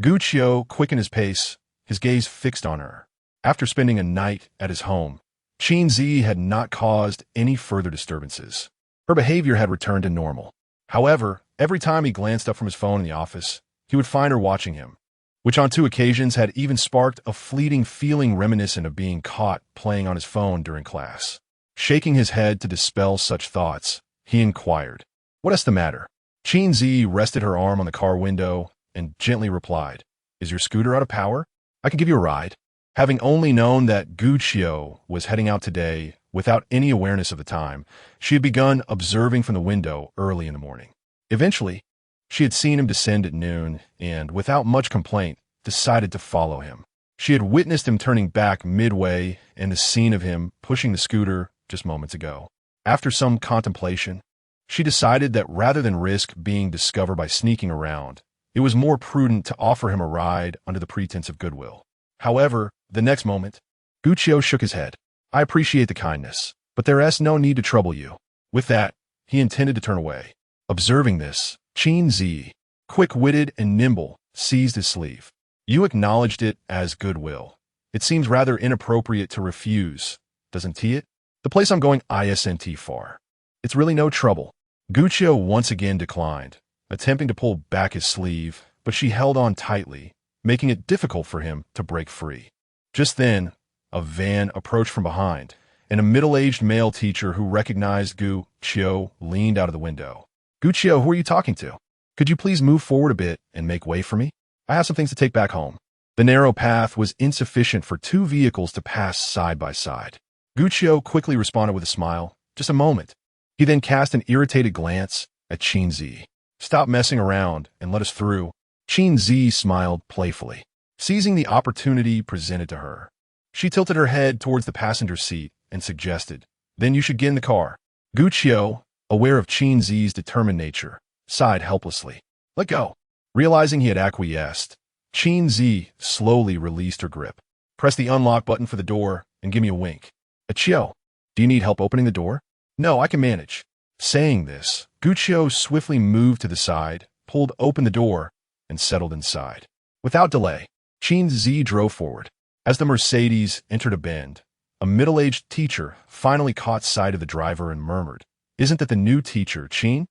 Gu Qiu quickened his pace, his gaze fixed on her. After spending a night at his home, Qin Zhiyi had not caused any further disturbances. Her behavior had returned to normal. However, every time he glanced up from his phone in the office, he would find her watching him, which on 2 occasions had even sparked a fleeting feeling reminiscent of being caught playing on his phone during class. Shaking his head to dispel such thoughts, he inquired, "What is the matter?" Qin Zhiyi rested her arm on the car window and gently replied, "Is your scooter out of power? I can give you a ride." Having only known that Gu Qiu was heading out today without any awareness of the time, she had begun observing from the window early in the morning. Eventually, she had seen him descend at noon and, without much complaint, decided to follow him. She had witnessed him turning back midway and the scene of him pushing the scooter just moments ago. After some contemplation, she decided that rather than risk being discovered by sneaking around, it was more prudent to offer him a ride under the pretense of goodwill. However, the next moment, Gu Qiu shook his head. "I appreciate the kindness, but there is no need to trouble you." With that, he intended to turn away. Observing this, Qin Zhiyi, quick-witted and nimble, seized his sleeve. "You acknowledged it as goodwill. It seems rather inappropriate to refuse, doesn't it? The place I'm going isn't far. It's really no trouble." Gu Qiu once again declined, attempting to pull back his sleeve, but she held on tightly, making it difficult for him to break free. Just then, a van approached from behind, and a middle-aged male teacher who recognized Gu Qiu leaned out of the window. "Gu Qiu, who are you talking to? Could you please move forward a bit and make way for me? I have some things to take back home." The narrow path was insufficient for 2 vehicles to pass side by side. Gu Qiu quickly responded with a smile. "Just a moment." He then cast an irritated glance at Qin Zhiyi. "Stop messing around and let us through." Qin Zhiyi smiled playfully, seizing the opportunity presented to her. She tilted her head towards the passenger seat and suggested, "Then you should get in the car." Gu Qiu, aware of Qin Zhiyi's determined nature, sighed helplessly. "Let go." Realizing he had acquiesced, Qin Zhiyi slowly released her grip. "Press the unlock button for the door and give me a wink." "Qiu, do you need help opening the door?" "No, I can manage." Saying this, Gu Qiu swiftly moved to the side, pulled open the door, and settled inside. Without delay, Qin Zhiyi drove forward. As the Mercedes entered a bend, a middle-aged teacher finally caught sight of the driver and murmured, "Isn't that the new teacher, Qin?"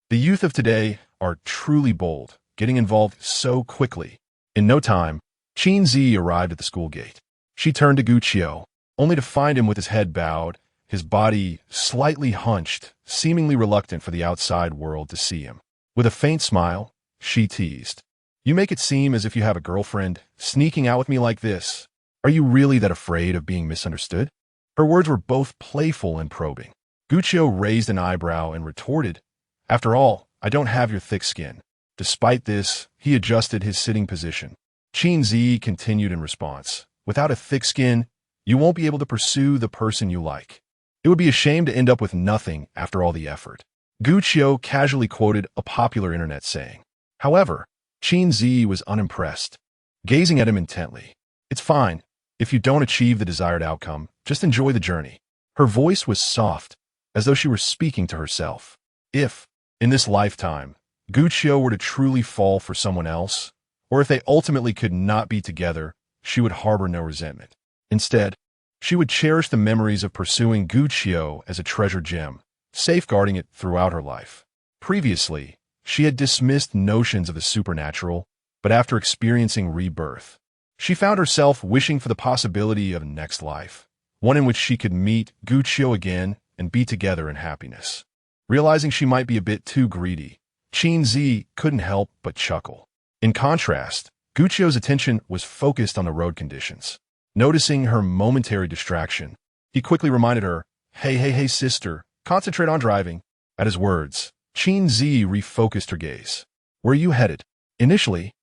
The youth of today are truly bold, getting involved so quickly. In no time, Qin Zhiyi arrived at the school gate. She turned to Gu Qiu, only to find him with his head bowed, his body slightly hunched, seemingly reluctant for the outside world to see him. With a faint smile, she teased, "You make it seem as if you have a girlfriend, sneaking out with me like this. Are you really that afraid of being misunderstood?" Her words were both playful and probing. Guccio raised an eyebrow and retorted, "After all, I don't have your thick skin." Despite this, he adjusted his sitting position. Qin Zhiyi continued in response, "Without a thick skin, you won't be able to pursue the person you like. It would be a shame to end up with nothing after all the effort." Guccio casually quoted a popular internet saying. However, Qin Zhiyi was unimpressed, gazing at him intently. "It's fine. If you don't achieve the desired outcome, just enjoy the journey." Her voice was soft, as though she were speaking to herself. If, in this lifetime, Guccio were to truly fall for someone else, or if they ultimately could not be together, she would harbor no resentment. Instead, she would cherish the memories of pursuing Guccio as a treasured gem, safeguarding it throughout her life. Previously, she had dismissed notions of the supernatural, but after experiencing rebirth, she found herself wishing for the possibility of a next life, one in which she could meet Guccio again and be together in happiness. Realizing she might be a bit too greedy, Qin Zhiyi couldn't help but chuckle. In contrast, Guccio's attention was focused on the road conditions. Noticing her momentary distraction, he quickly reminded her, Hey, sister, concentrate on driving." At his words, Qin Zhiyi refocused her gaze. "Where are you headed?" Initially,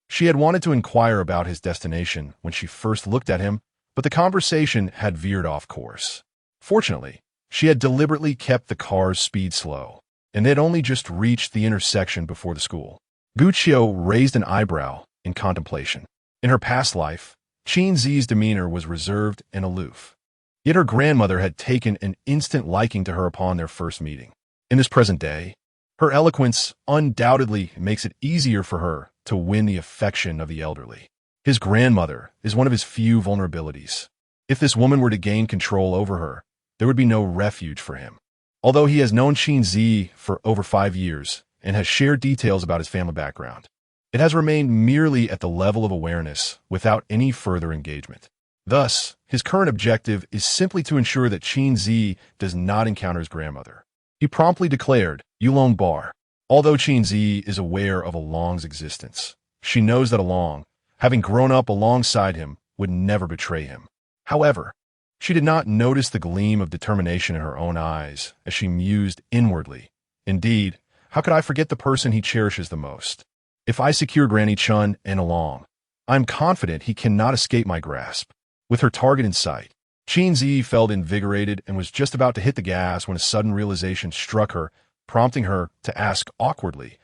she had wanted to inquire about his destination when she first looked at him, but the conversation had veered off course. Fortunately, she had deliberately kept the car's speed slow, and they had only just reached the intersection before the school. Guccio raised an eyebrow in contemplation. In her past life, Qin Zhiyi's demeanor was reserved and aloof. Yet her grandmother had taken an instant liking to her upon their first meeting. In this present day, her eloquence undoubtedly makes it easier for her to win the affection of the elderly. His grandmother is one of his few vulnerabilities. If this woman were to gain control over her, there would be no refuge for him. Although he has known Qin Zhiyi for over 5 years and has shared details about his family background, it has remained merely at the level of awareness without any further engagement. Thus, his current objective is simply to ensure that Qin Zhiyi does not encounter his grandmother. He promptly declared, Yulong Bar. Although Qin Zhiyi is aware of Along's existence, she knows that Along, having grown up alongside him, would never betray him. However, she did not notice the gleam of determination in her own eyes as she mused inwardly. Indeed, how could I forget the person he cherishes the most? If I secure Granny Chun and Along, I am confident he cannot escape my grasp. With her target in sight, Qin Zhiyi felt invigorated and was just about to hit the gas when a sudden realization struck her, prompting her to ask awkwardly,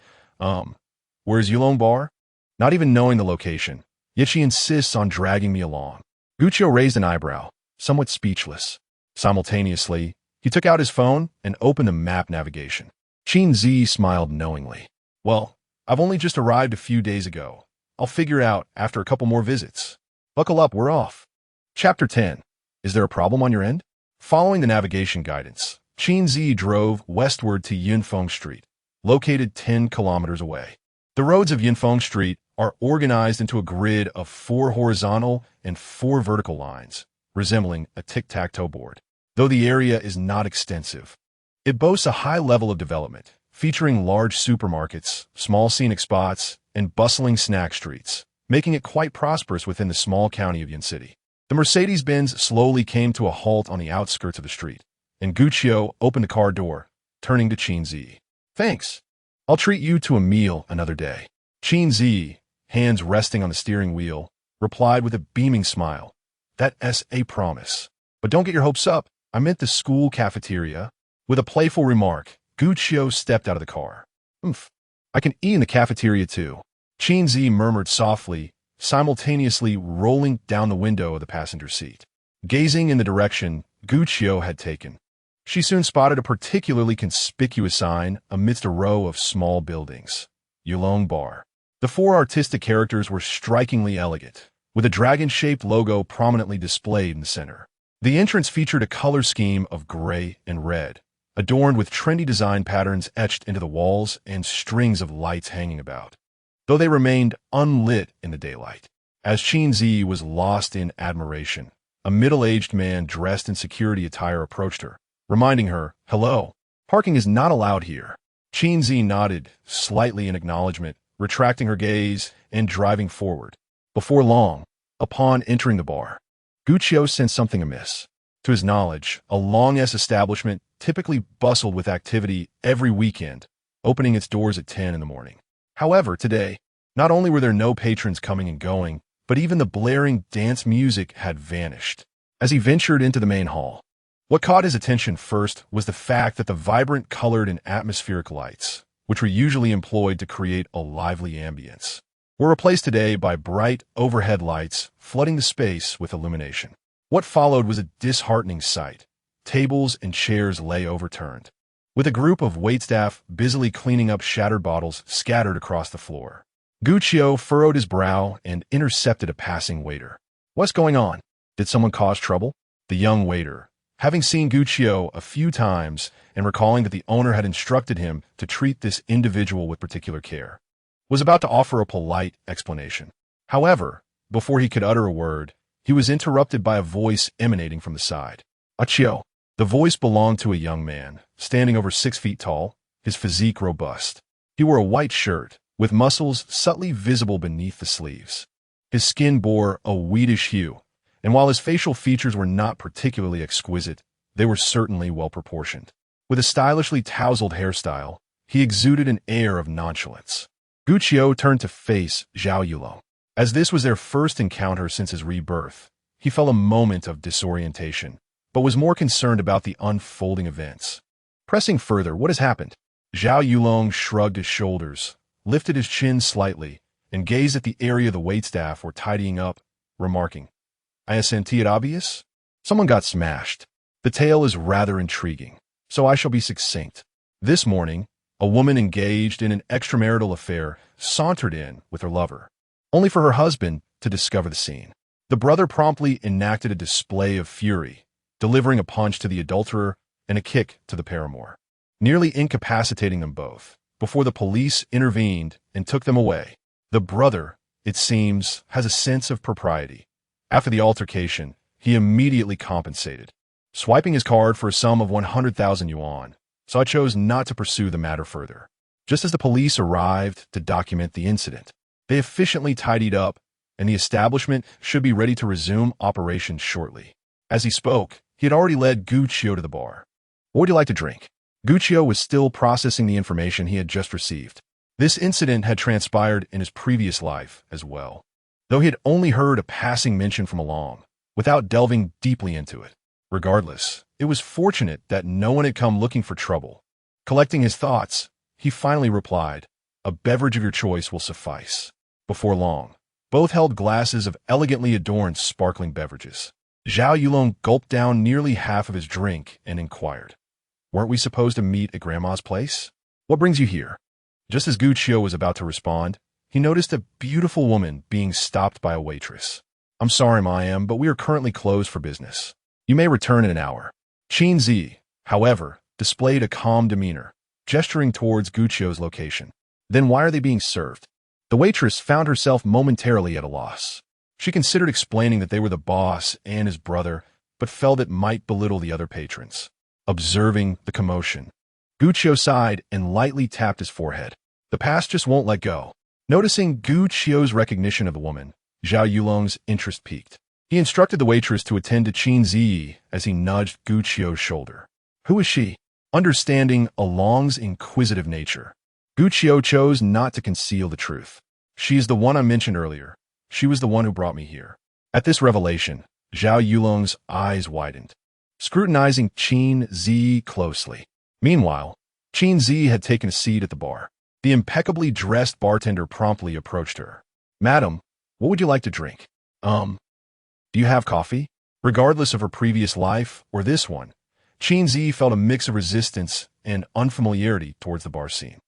where's Yulong Bar? Not even knowing the location, yet she insists on dragging me along. Guccio raised an eyebrow, somewhat speechless. Simultaneously, he took out his phone and opened the map navigation. Qin Zhiyi smiled knowingly. "Well, I've only just arrived a few days ago. I'll figure it out after a couple more visits. Buckle up, we're off." Chapter 10. Is there a problem on your end? Following the navigation guidance, Qin Zhiyi drove westward to Yunfeng Street, located 10 kilometers away. The roads of Yunfeng Street are organized into a grid of 4 horizontal and 4 vertical lines, resembling a tic-tac-toe board. Though the area is not extensive, it boasts a high level of development, featuring large supermarkets, small scenic spots, and bustling snack streets, making it quite prosperous within the small county of Yun City. The Mercedes-Benz slowly came to a halt on the outskirts of the street, and Guccio opened the car door, turning to Qin Zhiyi. "Thanks. I'll treat you to a meal another day." Qin Zhiyi, hands resting on the steering wheel, replied with a beaming smile, "That's a promise. But don't get your hopes up. I meant the school cafeteria." With a playful remark, Guccio stepped out of the car. I can eat in the cafeteria too." Qin Zhiyi murmured softly, simultaneously rolling down the window of the passenger seat. Gazing in the direction Guccio had taken, she soon spotted a particularly conspicuous sign amidst a row of small buildings. Yulong Bar. The 4 artistic characters were strikingly elegant, with a dragon-shaped logo prominently displayed in the center. The entrance featured a color scheme of gray and red, adorned with trendy design patterns etched into the walls and strings of lights hanging about, though they remained unlit in the daylight. As Qin Zhiyi was lost in admiration, a middle-aged man dressed in security attire approached her, reminding her, "Hello, parking is not allowed here." Qin Zhiyi nodded slightly in acknowledgement, retracting her gaze and driving forward. Before long, upon entering the bar, Guccio sensed something amiss. To his knowledge, a long-S establishment typically bustled with activity every weekend, opening its doors at 10 in the morning. However, today, not only were there no patrons coming and going, but even the blaring dance music had vanished. As he ventured into the main hall, what caught his attention first was the fact that the vibrant colored and atmospheric lights, which were usually employed to create a lively ambience, were replaced today by bright overhead lights flooding the space with illumination. What followed was a disheartening sight. Tables and chairs lay overturned, with a group of waitstaff busily cleaning up shattered bottles scattered across the floor. Guccio furrowed his brow and intercepted a passing waiter. "What's going on? Did someone cause trouble?" The young waiter, having seen Guccio a few times and recalling that the owner had instructed him to treat this individual with particular care, was about to offer a polite explanation. However, before he could utter a word, he was interrupted by a voice emanating from the side. "Achio." The voice belonged to a young man, standing over 6 feet tall, his physique robust. He wore a white shirt, with muscles subtly visible beneath the sleeves. His skin bore a wheatish hue, and while his facial features were not particularly exquisite, they were certainly well-proportioned. With a stylishly tousled hairstyle, he exuded an air of nonchalance. Guccio turned to face Zhao Yulong. As this was their first encounter since his rebirth, he felt a moment of disorientation, but was more concerned about the unfolding events. Pressing further, "What has happened?" Zhao Yulong shrugged his shoulders, lifted his chin slightly, and gazed at the area the waitstaff were tidying up, remarking, "I senti it obvious? Someone got smashed. The tale is rather intriguing, so I shall be succinct. This morning, a woman engaged in an extramarital affair sauntered in with her lover, only for her husband to discover the scene. The brother promptly enacted a display of fury, delivering a punch to the adulterer and a kick to the paramour, nearly incapacitating them both, before the police intervened and took them away. The brother, it seems, has a sense of propriety. After the altercation, he immediately compensated, swiping his card for a sum of 100,000 yuan, so I chose not to pursue the matter further. Just as the police arrived to document the incident, they efficiently tidied up, and the establishment should be ready to resume operations shortly." As he spoke, he had already led Guccio to the bar. "What would you like to drink?" Guccio was still processing the information he had just received. This incident had transpired in his previous life as well, though he had only heard a passing mention from along, without delving deeply into it. Regardless, it was fortunate that no one had come looking for trouble. Collecting his thoughts, he finally replied, "A beverage of your choice will suffice." Before long, both held glasses of elegantly adorned sparkling beverages. Zhao Yulong gulped down nearly half of his drink and inquired, "Weren't we supposed to meet at Grandma's place? What brings you here?" Just as Guccio was about to respond, he noticed a beautiful woman being stopped by a waitress. "I'm sorry, ma'am, but we are currently closed for business. You may return in an hour." Qin Zhiyi, however, displayed a calm demeanor, gesturing towards Guccio's location. "Then why are they being served?" The waitress found herself momentarily at a loss. She considered explaining that they were the boss and his brother, but felt it might belittle the other patrons. Observing the commotion, Guccio sighed and lightly tapped his forehead. The past just won't let go. Noticing Guccio's recognition of the woman, Zhao Yulong's interest piqued. He instructed the waitress to attend to Qin Zhiyi as he nudged Guccio's shoulder. "Who is she?" Understanding Along's inquisitive nature, Guccio chose not to conceal the truth. "She is the one I mentioned earlier. She was the one who brought me here." At this revelation, Zhao Yulong's eyes widened, scrutinizing Qin Zhiyi closely. Meanwhile, Qin Zhiyi had taken a seat at the bar. The impeccably dressed bartender promptly approached her. "Madam, what would you like to drink?" Do you have coffee?" Regardless of her previous life or this one, Qin Zhiyi felt a mix of resistance and unfamiliarity towards the bar scene.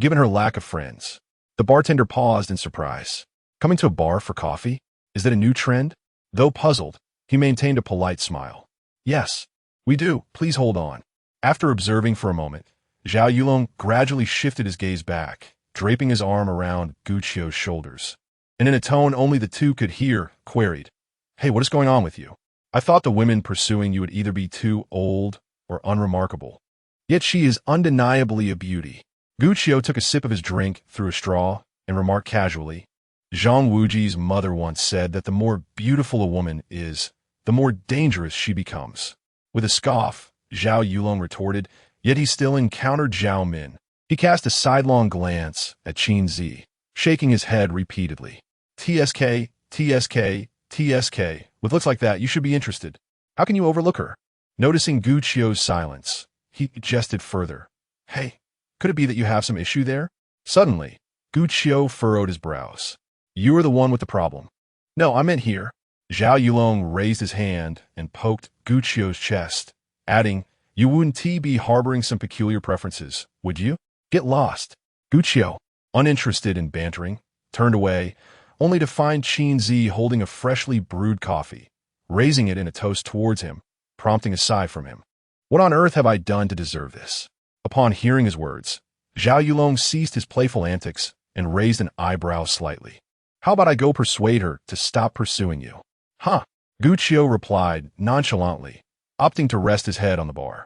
Given her lack of friends, the bartender paused in surprise. "Coming to a bar for coffee? Is that a new trend?" Though puzzled, he maintained a polite smile. "Yes, we do. Please hold on." After observing for a moment, Zhao Yulong gradually shifted his gaze back, draping his arm around Guccio's shoulders, and in a tone only the two could hear, queried, "Hey, what is going on with you? I thought the women pursuing you would either be too old or unremarkable. Yet she is undeniably a beauty." Guccio took a sip of his drink through a straw and remarked casually, "Zhang Wuji's mother once said that the more beautiful a woman is, the more dangerous she becomes." With a scoff, Zhao Yulong retorted, yet he still encountered Zhao Min. He cast a sidelong glance at Qin Zhiyi, shaking his head repeatedly. TSK, TSK, TSK. With looks like that, you should be interested. How can you overlook her? Noticing Gu Qiu's silence, he jested further. Hey, could it be that you have some issue there? Suddenly, Gu Qiu furrowed his brows. You are the one with the problem. No, I meant here. Zhao Yulong raised his hand and poked Gu Qiu's chest, adding, You wouldn't be harboring some peculiar preferences, would you? Get lost. Gu Qiu, uninterested in bantering, turned away, only to find Qin Zhiyi holding a freshly brewed coffee, raising it in a toast towards him, prompting a sigh from him. What on earth have I done to deserve this? Upon hearing his words, Zhao Yulong ceased his playful antics and raised an eyebrow slightly. How about I go persuade her to stop pursuing you? Huh, Gu Qiu replied nonchalantly, opting to rest his head on the bar.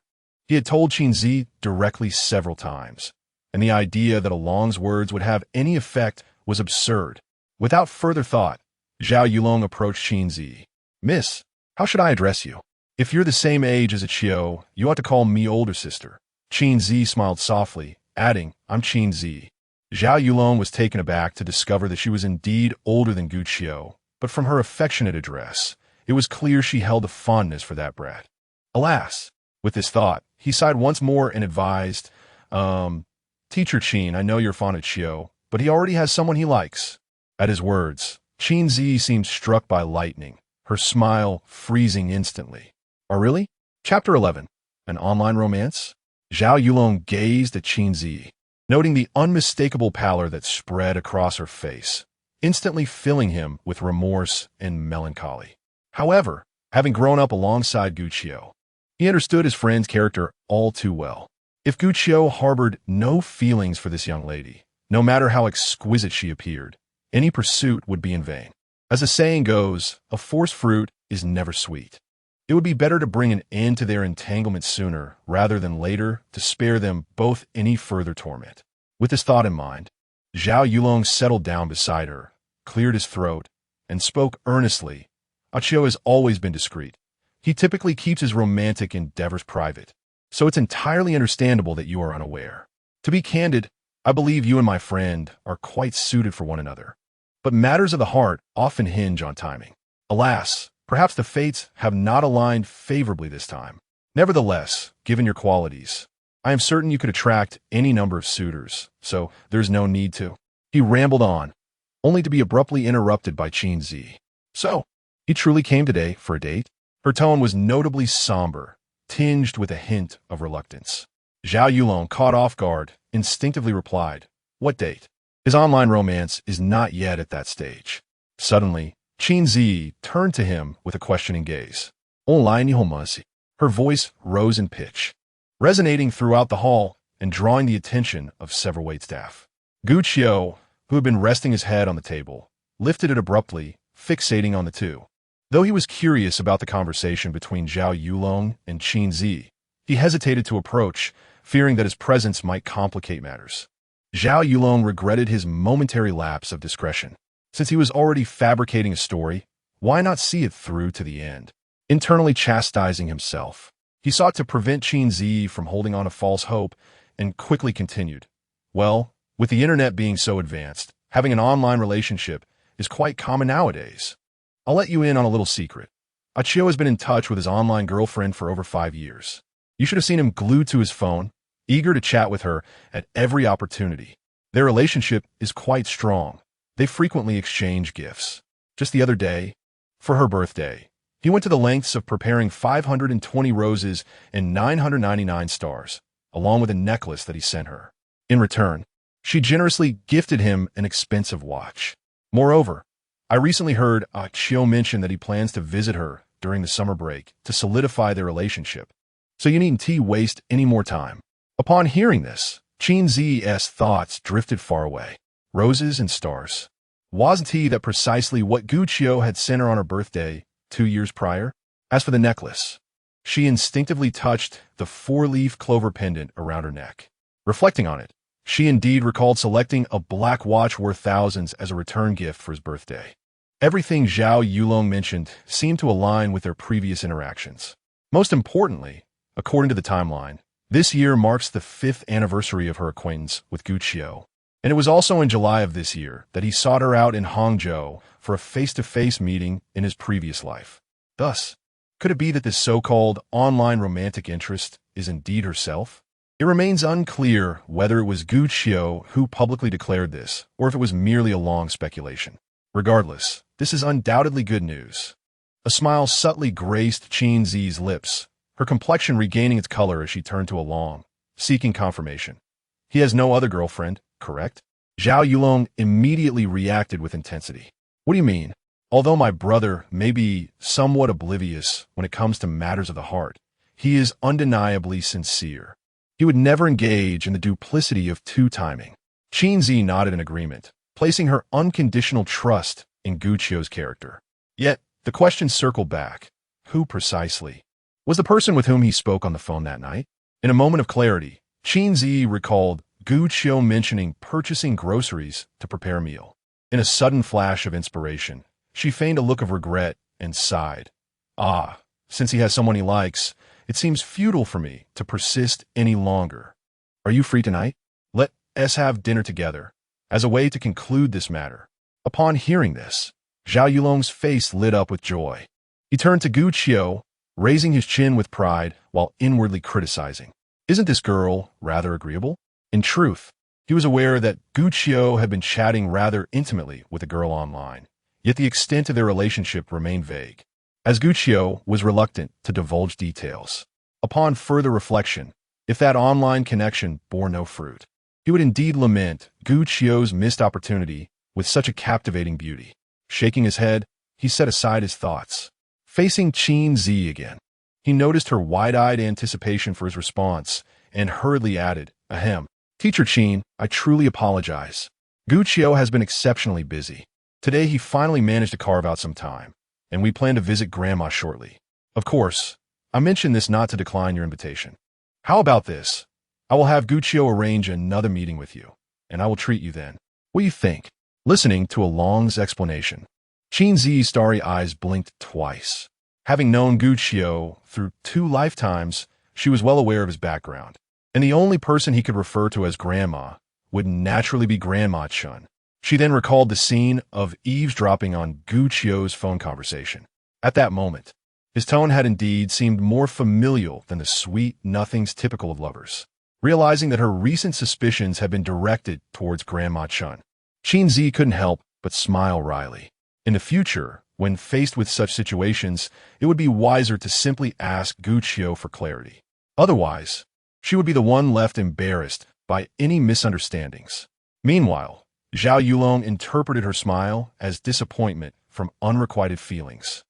He had told Qin Zhiyi directly several times, and the idea that Along's words would have any effect was absurd. Without further thought, Zhao Yulong approached Qin Zhiyi. Miss, how should I address you? If you're the same age as a Qiu, you ought to call me older sister. Qin Zhiyi smiled softly, adding, I'm Qin Zhiyi. Zhao Yulong was taken aback to discover that she was indeed older than Gu Qiu, but from her affectionate address, it was clear she held a fondness for that brat. Alas, with this thought, he sighed once more and advised, Teacher Qin, I know you're fond of Qiu, but he already has someone he likes. At his words, Qin Zhiyi seemed struck by lightning, her smile freezing instantly. Oh really? Chapter 11. An online romance? Zhao Yulong gazed at Qin Zhiyi, noting the unmistakable pallor that spread across her face, instantly filling him with remorse and melancholy. However, having grown up alongside Gu Qiu, he understood his friend's character all too well. If Gu Qiu harbored no feelings for this young lady, no matter how exquisite she appeared, any pursuit would be in vain. As the saying goes, a forced fruit is never sweet. It would be better to bring an end to their entanglement sooner rather than later to spare them both any further torment. With this thought in mind, Zhao Yulong settled down beside her, cleared his throat, and spoke earnestly. Qiu has always been discreet. He typically keeps his romantic endeavors private, so it's entirely understandable that you are unaware. To be candid, I believe you and my friend are quite suited for one another. But matters of the heart often hinge on timing. Alas, perhaps the fates have not aligned favorably this time. Nevertheless, given your qualities, I am certain you could attract any number of suitors, so there's no need to. He rambled on, only to be abruptly interrupted by Qin Zhiyi. So, he truly came today for a date? Her tone was notably somber, tinged with a hint of reluctance. Zhao Yulong, caught off guard, instinctively replied, What date? His online romance is not yet at that stage. Suddenly, Qin Zhiyi turned to him with a questioning gaze. Online nihonmasi. Her voice rose in pitch, resonating throughout the hall and drawing the attention of several waitstaff. Gu Qiu, who had been resting his head on the table, lifted it abruptly, fixating on the two. Though he was curious about the conversation between Zhao Yulong and Qin Zhiyi, he hesitated to approach, fearing that his presence might complicate matters. Zhao Yulong regretted his momentary lapse of discretion. Since he was already fabricating a story, why not see it through to the end? Internally chastising himself, he sought to prevent Qin Zhiyi from holding on to false hope and quickly continued. Well, with the internet being so advanced, having an online relationship is quite common nowadays. I'll let you in on a little secret. Qiu has been in touch with his online girlfriend for over 5 years. You should have seen him glued to his phone, eager to chat with her at every opportunity. Their relationship is quite strong. They frequently exchange gifts. Just the other day, for her birthday, he went to the lengths of preparing 520 roses and 999 stars, along with a necklace that he sent her. In return, she generously gifted him an expensive watch. Moreover, I recently heard Qiu mention that he plans to visit her during the summer break to solidify their relationship. So you needn't waste any more time. Upon hearing this, Qin Zhiyi's thoughts drifted far away. Roses and stars. Wasn't that precisely what Gu Qiu had sent her on her birthday 2 years prior? As for the necklace, she instinctively touched the 4-leaf clover pendant around her neck. Reflecting on it, she indeed recalled selecting a black watch worth thousands as a return gift for his birthday. Everything Zhao Yulong mentioned seemed to align with their previous interactions. Most importantly, according to the timeline, this year marks the 5th anniversary of her acquaintance with Gu Qiu, and it was also in July of this year that he sought her out in Hangzhou for a face-to-face meeting in his previous life. Thus, could it be that this so-called online romantic interest is indeed herself? It remains unclear whether it was Gu Qiu who publicly declared this, or if it was merely a long speculation. Regardless, this is undoubtedly good news. A smile subtly graced Qin Zhiyi's lips, her complexion regaining its color as she turned to Along, seeking confirmation. He has no other girlfriend, correct? Zhao Yulong immediately reacted with intensity. What do you mean? Although my brother may be somewhat oblivious when it comes to matters of the heart, he is undeniably sincere. He would never engage in the duplicity of two-timing. Qin Zhiyi nodded in agreement, placing her unconditional trust in Gu Qiu's character. Yet, the question circled back. Who precisely? Was the person with whom he spoke on the phone that night? In a moment of clarity, Qin Zhiyi recalled Gu Qiu mentioning purchasing groceries to prepare a meal. In a sudden flash of inspiration, she feigned a look of regret and sighed. Ah, since he has someone he likes, it seems futile for me to persist any longer. Are you free tonight? Let us have dinner together, as a way to conclude this matter. Upon hearing this, Zhao Yulong's face lit up with joy. He turned to Gu Qiu, raising his chin with pride while inwardly criticizing. Isn't this girl rather agreeable? In truth, he was aware that Gu Qiu had been chatting rather intimately with a girl online, yet the extent of their relationship remained vague, as Gu Qiu was reluctant to divulge details. Upon further reflection, if that online connection bore no fruit, he would indeed lament Gu Qiu's missed opportunity with such a captivating beauty. Shaking his head, he set aside his thoughts. Facing Qin Zhiyi again, he noticed her wide-eyed anticipation for his response and hurriedly added, Ahem. Teacher Qin, I truly apologize. Gu Qiu has been exceptionally busy. Today he finally managed to carve out some time, and we plan to visit Grandma shortly. Of course, I mention this not to decline your invitation. How about this? I will have Gu Qiu arrange another meeting with you, and I will treat you then. What do you think? Listening to Along's explanation, Qin Zhiyi's starry eyes blinked twice. Having known Gu Qiu through 2 lifetimes, she was well aware of his background, and the only person he could refer to as Grandma would naturally be Grandma Chun. She then recalled the scene of eavesdropping on Gu Qiu's phone conversation. At that moment, his tone had indeed seemed more familial than the sweet nothings typical of lovers. Realizing that her recent suspicions had been directed towards Grandma Chun, Qin Zhiyi couldn't help but smile wryly. In the future, when faced with such situations, it would be wiser to simply ask Gu Qiu for clarity. Otherwise, she would be the one left embarrassed by any misunderstandings. Meanwhile, Zhao Yulong interpreted her smile as disappointment from unrequited feelings.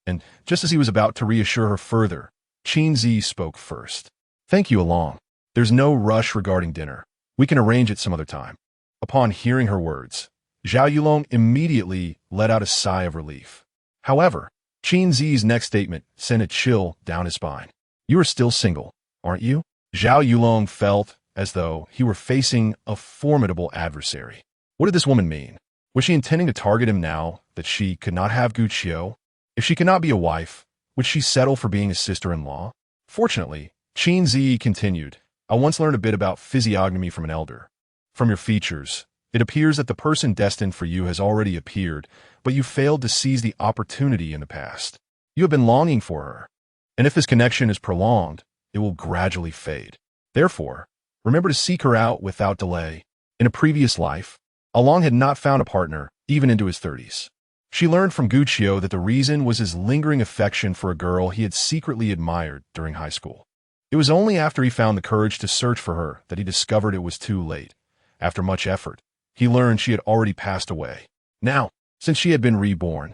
And just as he was about to reassure her further, Qin Zhiyi spoke first. Thank you, Along. There's no rush regarding dinner. We can arrange it some other time. Upon hearing her words, Zhao Yulong immediately let out a sigh of relief. However, Qin Zhiyi's next statement sent a chill down his spine. You are still single, aren't you? Zhao Yulong felt as though he were facing a formidable adversary. What did this woman mean? Was she intending to target him now that she could not have Gu Qiu? If she could not be a wife, would she settle for being a sister-in-law? Fortunately, Qin Zhiyi continued, I once learned a bit about physiognomy from an elder. From your features, it appears that the person destined for you has already appeared, but you failed to seize the opportunity in the past. You have been longing for her, and if this connection is prolonged, it will gradually fade. Therefore, remember to seek her out without delay. In a previous life, Along had not found a partner, even into his 30s. She learned from Gu Qiu that the reason was his lingering affection for a girl he had secretly admired during high school. It was only after he found the courage to search for her that he discovered it was too late. After much effort, he learned she had already passed away. Now, since she had been reborn,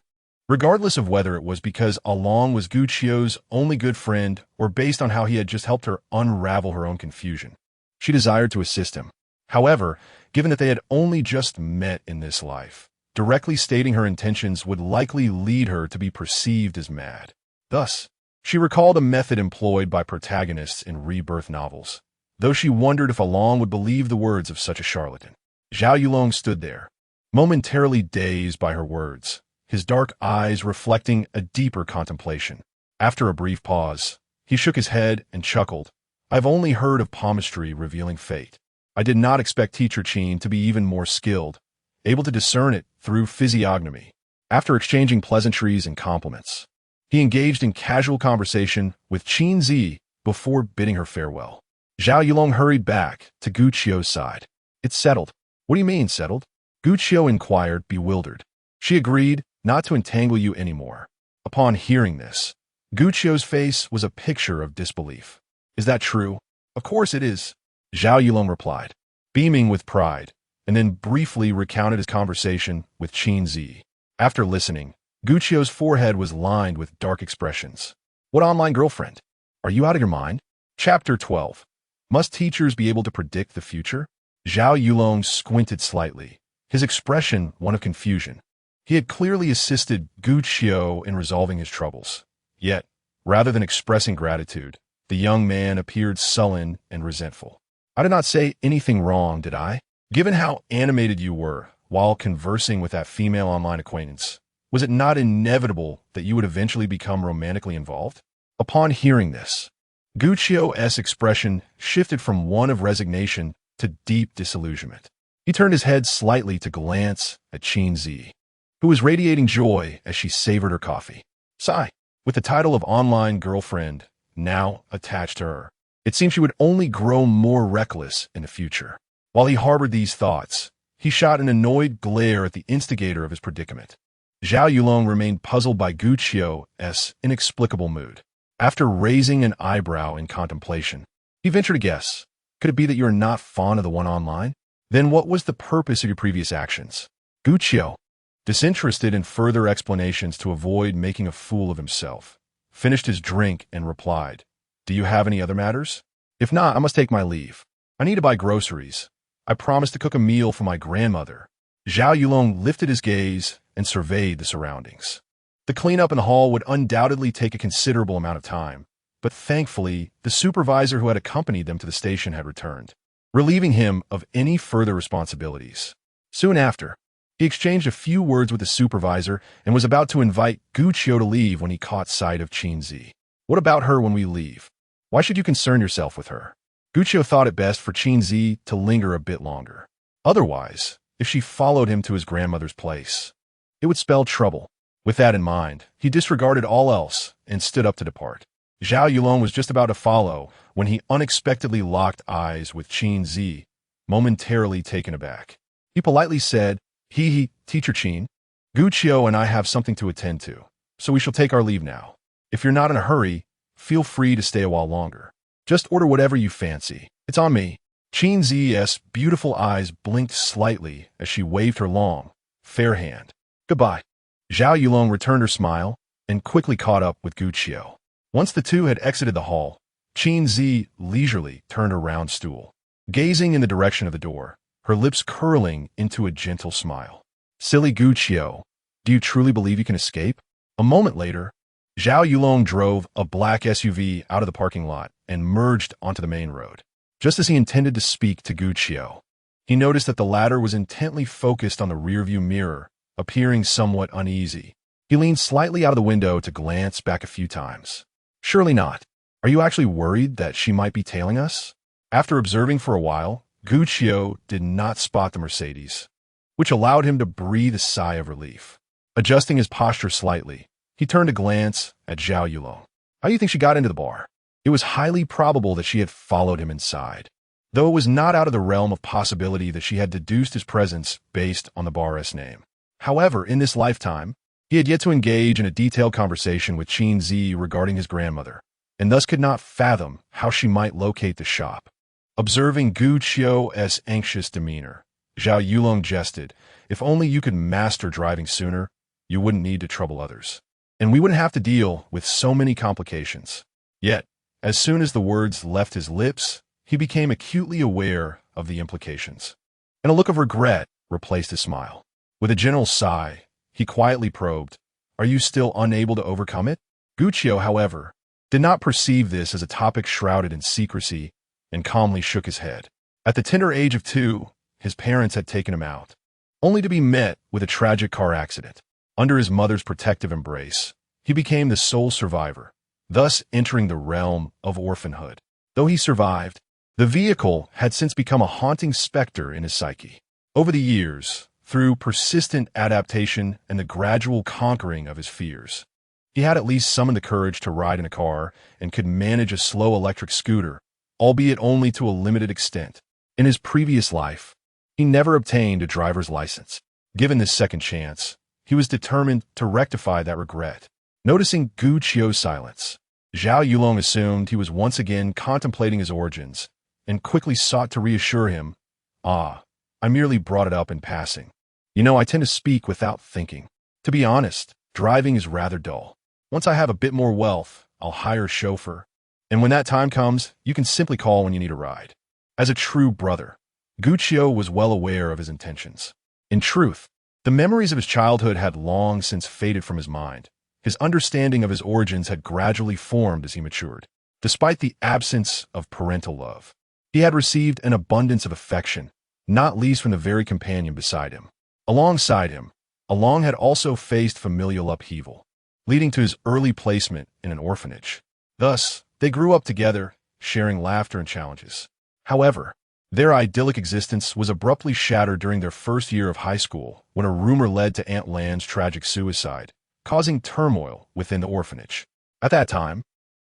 regardless of whether it was because Along was Gu Qiu's only good friend or based on how he had just helped her unravel her own confusion, she desired to assist him. However, given that they had only just met in this life, directly stating her intentions would likely lead her to be perceived as mad. Thus, she recalled a method employed by protagonists in rebirth novels, though she wondered if Along would believe the words of such a charlatan. Zhao Yulong stood there, momentarily dazed by her words, his dark eyes reflecting a deeper contemplation. After a brief pause, He shook his head and chuckled. I've only heard of palmistry revealing fate. I did not expect Teacher Qin to be even more skilled, able to discern it through physiognomy. After exchanging pleasantries and compliments, he engaged in casual conversation with Qin Zhiyi before bidding her farewell. Zhao Yulong hurried back to Gu Qiu's side. It's settled. What do you mean, settled? Gu Qiu inquired, bewildered. She agreed not to entangle you anymore. Upon hearing this, Gu Qiu's face was a picture of disbelief. Is that true? Of course it is, Zhao Yulong replied, beaming with pride, and then briefly recounted his conversation with Qin Zhiyi. After listening, Gu Qiu's forehead was lined with dark expressions. What online girlfriend? Are you out of your mind? Chapter 12. Must teachers be able to predict the future? Zhao Yulong squinted slightly, his expression one of confusion. He had clearly assisted Gu Qiu in resolving his troubles. Yet, rather than expressing gratitude, the young man appeared sullen and resentful. I did not say anything wrong, did I? Given how animated you were while conversing with that female online acquaintance, was it not inevitable that you would eventually become romantically involved? Upon hearing this, Gu Qiu's expression shifted from one of resignation to deep disillusionment. He turned his head slightly to glance at Qin Zhiyi, who was radiating joy as she savored her coffee. Sigh, with the title of online girlfriend now attached to her, it seemed she would only grow more reckless in the future. While he harbored these thoughts, he shot an annoyed glare at the instigator of his predicament. Zhao Yulong remained puzzled by Gu Qiu's inexplicable mood. After raising an eyebrow in contemplation, he ventured a guess. Could it be that you are not fond of the one online? Then what was the purpose of your previous actions? Gu Qiu, disinterested in further explanations to avoid making a fool of himself, finished his drink and replied, Do you have any other matters? If not, I must take my leave. I need to buy groceries. I promised to cook a meal for my grandmother. Zhao Yulong lifted his gaze and surveyed the surroundings. The cleanup in the hall would undoubtedly take a considerable amount of time, but thankfully, the supervisor who had accompanied them to the station had returned, relieving him of any further responsibilities. Soon after, he exchanged a few words with the supervisor and was about to invite Gu Qiu to leave when he caught sight of Qin Zhiyi. What about her when we leave? Why should you concern yourself with her? Gu Qiu thought it best for Qin Zhiyi to linger a bit longer. Otherwise, if she followed him to his grandmother's place, it would spell trouble. With that in mind, he disregarded all else and stood up to depart. Zhao Yulong was just about to follow when he unexpectedly locked eyes with Qin Zhiyi, momentarily taken aback. He politely said, Teacher Qin, Gu Qiu and I have something to attend to, so we shall take our leave now. If you're not in a hurry, feel free to stay a while longer. Just order whatever you fancy. It's on me. Qin Zhiyi's beautiful eyes blinked slightly as she waved her long, fair hand. Goodbye. Zhao Yulong returned her smile and quickly caught up with Gu Qiu. Once the two had exited the hall, Qin Zhiyi leisurely turned her round stool, gazing in the direction of the door, her lips curling into a gentle smile. Silly Gu Qiu, do you truly believe you can escape? A moment later, Zhao Yulong drove a black SUV out of the parking lot and merged onto the main road. Just as he intended to speak to Gu Qiu, he noticed that the latter was intently focused on the rearview mirror, appearing somewhat uneasy. He leaned slightly out of the window to glance back a few times. Surely not. Are you actually worried that she might be tailing us? After observing for a while, Gu Qiu did not spot the Mercedes, which allowed him to breathe a sigh of relief. Adjusting his posture slightly, he turned to glance at Zhao Yulong. How do you think she got into the bar? It was highly probable that she had followed him inside, though it was not out of the realm of possibility that she had deduced his presence based on the bar's name. However, in this lifetime, he had yet to engage in a detailed conversation with Qin Zhiyi regarding his grandmother, and thus could not fathom how she might locate the shop. Observing Gu Qiu's anxious demeanor, Zhao Yulong jested, If only you could master driving sooner, you wouldn't need to trouble others, and we wouldn't have to deal with so many complications. Yet, as soon as the words left his lips, he became acutely aware of the implications, and a look of regret replaced his smile. With a gentle sigh, he quietly probed, Are you still unable to overcome it? Gu Qiu, however, did not perceive this as a topic shrouded in secrecy and calmly shook his head. At the tender age of 2, his parents had taken him out, only to be met with a tragic car accident. Under his mother's protective embrace, he became the sole survivor, thus entering the realm of orphanhood. Though he survived, the vehicle had since become a haunting specter in his psyche. Over the years, through persistent adaptation and the gradual conquering of his fears, he had at least summoned the courage to ride in a car and could manage a slow electric scooter, albeit only to a limited extent. In his previous life, he never obtained a driver's license. Given this second chance, he was determined to rectify that regret. Noticing Gu Qiu's silence, Zhao Yulong assumed he was once again contemplating his origins and quickly sought to reassure him. I merely brought it up in passing. I tend to speak without thinking. To be honest, driving is rather dull. Once I have a bit more wealth, I'll hire a chauffeur. And when that time comes, you can simply call when you need a ride. As a true brother, Gu Qiu was well aware of his intentions. In truth, the memories of his childhood had long since faded from his mind. His understanding of his origins had gradually formed as he matured. Despite the absence of parental love, he had received an abundance of affection, not least from the very companion beside him. Alongside him, Along had also faced familial upheaval, leading to his early placement in an orphanage. Thus, they grew up together, sharing laughter and challenges. However, their idyllic existence was abruptly shattered during their first year of high school when a rumor led to Aunt Lan's tragic suicide, causing turmoil within the orphanage. At that time,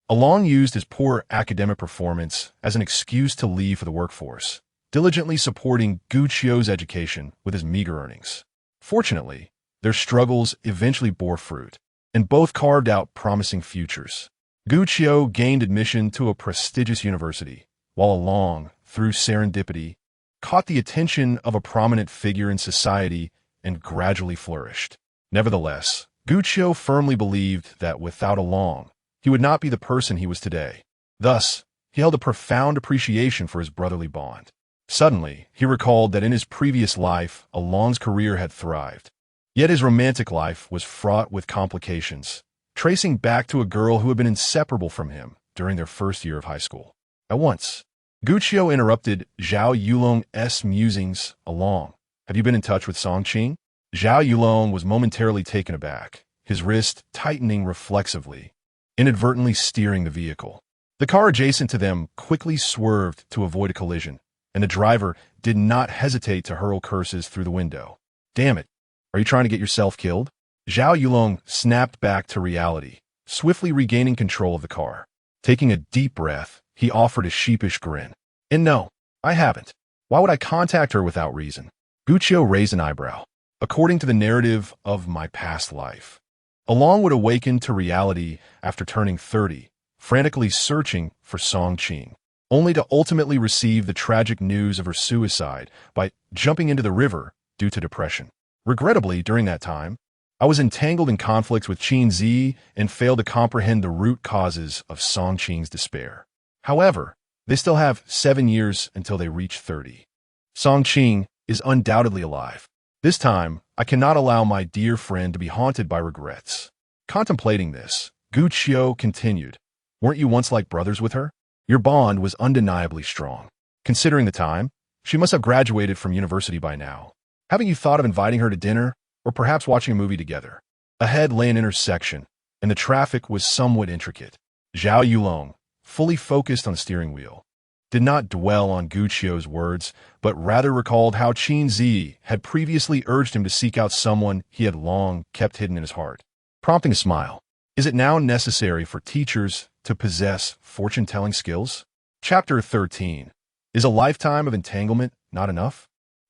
Along used his poor academic performance as an excuse to leave for the workforce, diligently supporting Gu Qiu's education with his meager earnings. Fortunately, their struggles eventually bore fruit, and both carved out promising futures. Gu Qiu gained admission to a prestigious university, while Along, through serendipity, caught the attention of a prominent figure in society and gradually flourished. Nevertheless, Gu Qiu firmly believed that without Along, he would not be the person he was today. Thus, he held a profound appreciation for his brotherly bond. Suddenly, he recalled that in his previous life, Along's career had thrived. Yet his romantic life was fraught with complications, tracing back to a girl who had been inseparable from him during their first year of high school. At once, Gu Qiu interrupted Zhao Yulong's musings. Along, have you been in touch with Song Qing? Zhao Yulong was momentarily taken aback, his wrist tightening reflexively, inadvertently steering the vehicle. The car adjacent to them quickly swerved to avoid a collision, and the driver did not hesitate to hurl curses through the window. Damn it, are you trying to get yourself killed? Zhao Yulong snapped back to reality, swiftly regaining control of the car. Taking a deep breath, he offered a sheepish grin. And no, I haven't. Why would I contact her without reason? Gu Qiu raised an eyebrow. According to the narrative of my past life, Along would awaken to reality after turning 30, frantically searching for Song Qing, only to ultimately receive the tragic news of her suicide by jumping into the river due to depression. Regrettably, during that time, I was entangled in conflicts with Qin Zhiyi and failed to comprehend the root causes of Song Qing's despair. However, they still have 7 years until they reach 30. Song Qing is undoubtedly alive. This time, I cannot allow my dear friend to be haunted by regrets. Contemplating this, Gu Qiu continued, weren't you once like brothers with her? Your bond was undeniably strong. Considering the time, she must have graduated from university by now. Haven't you thought of inviting her to dinner, or perhaps watching a movie together? Ahead lay an intersection, and the traffic was somewhat intricate. Zhao Yulong, fully focused on the steering wheel, did not dwell on Gu Qiu's words, but rather recalled how Qin Zhiyi had previously urged him to seek out someone he had long kept hidden in his heart. Prompting a smile, is it now necessary for teachers to possess fortune-telling skills? Chapter 13. Is a lifetime of entanglement not enough?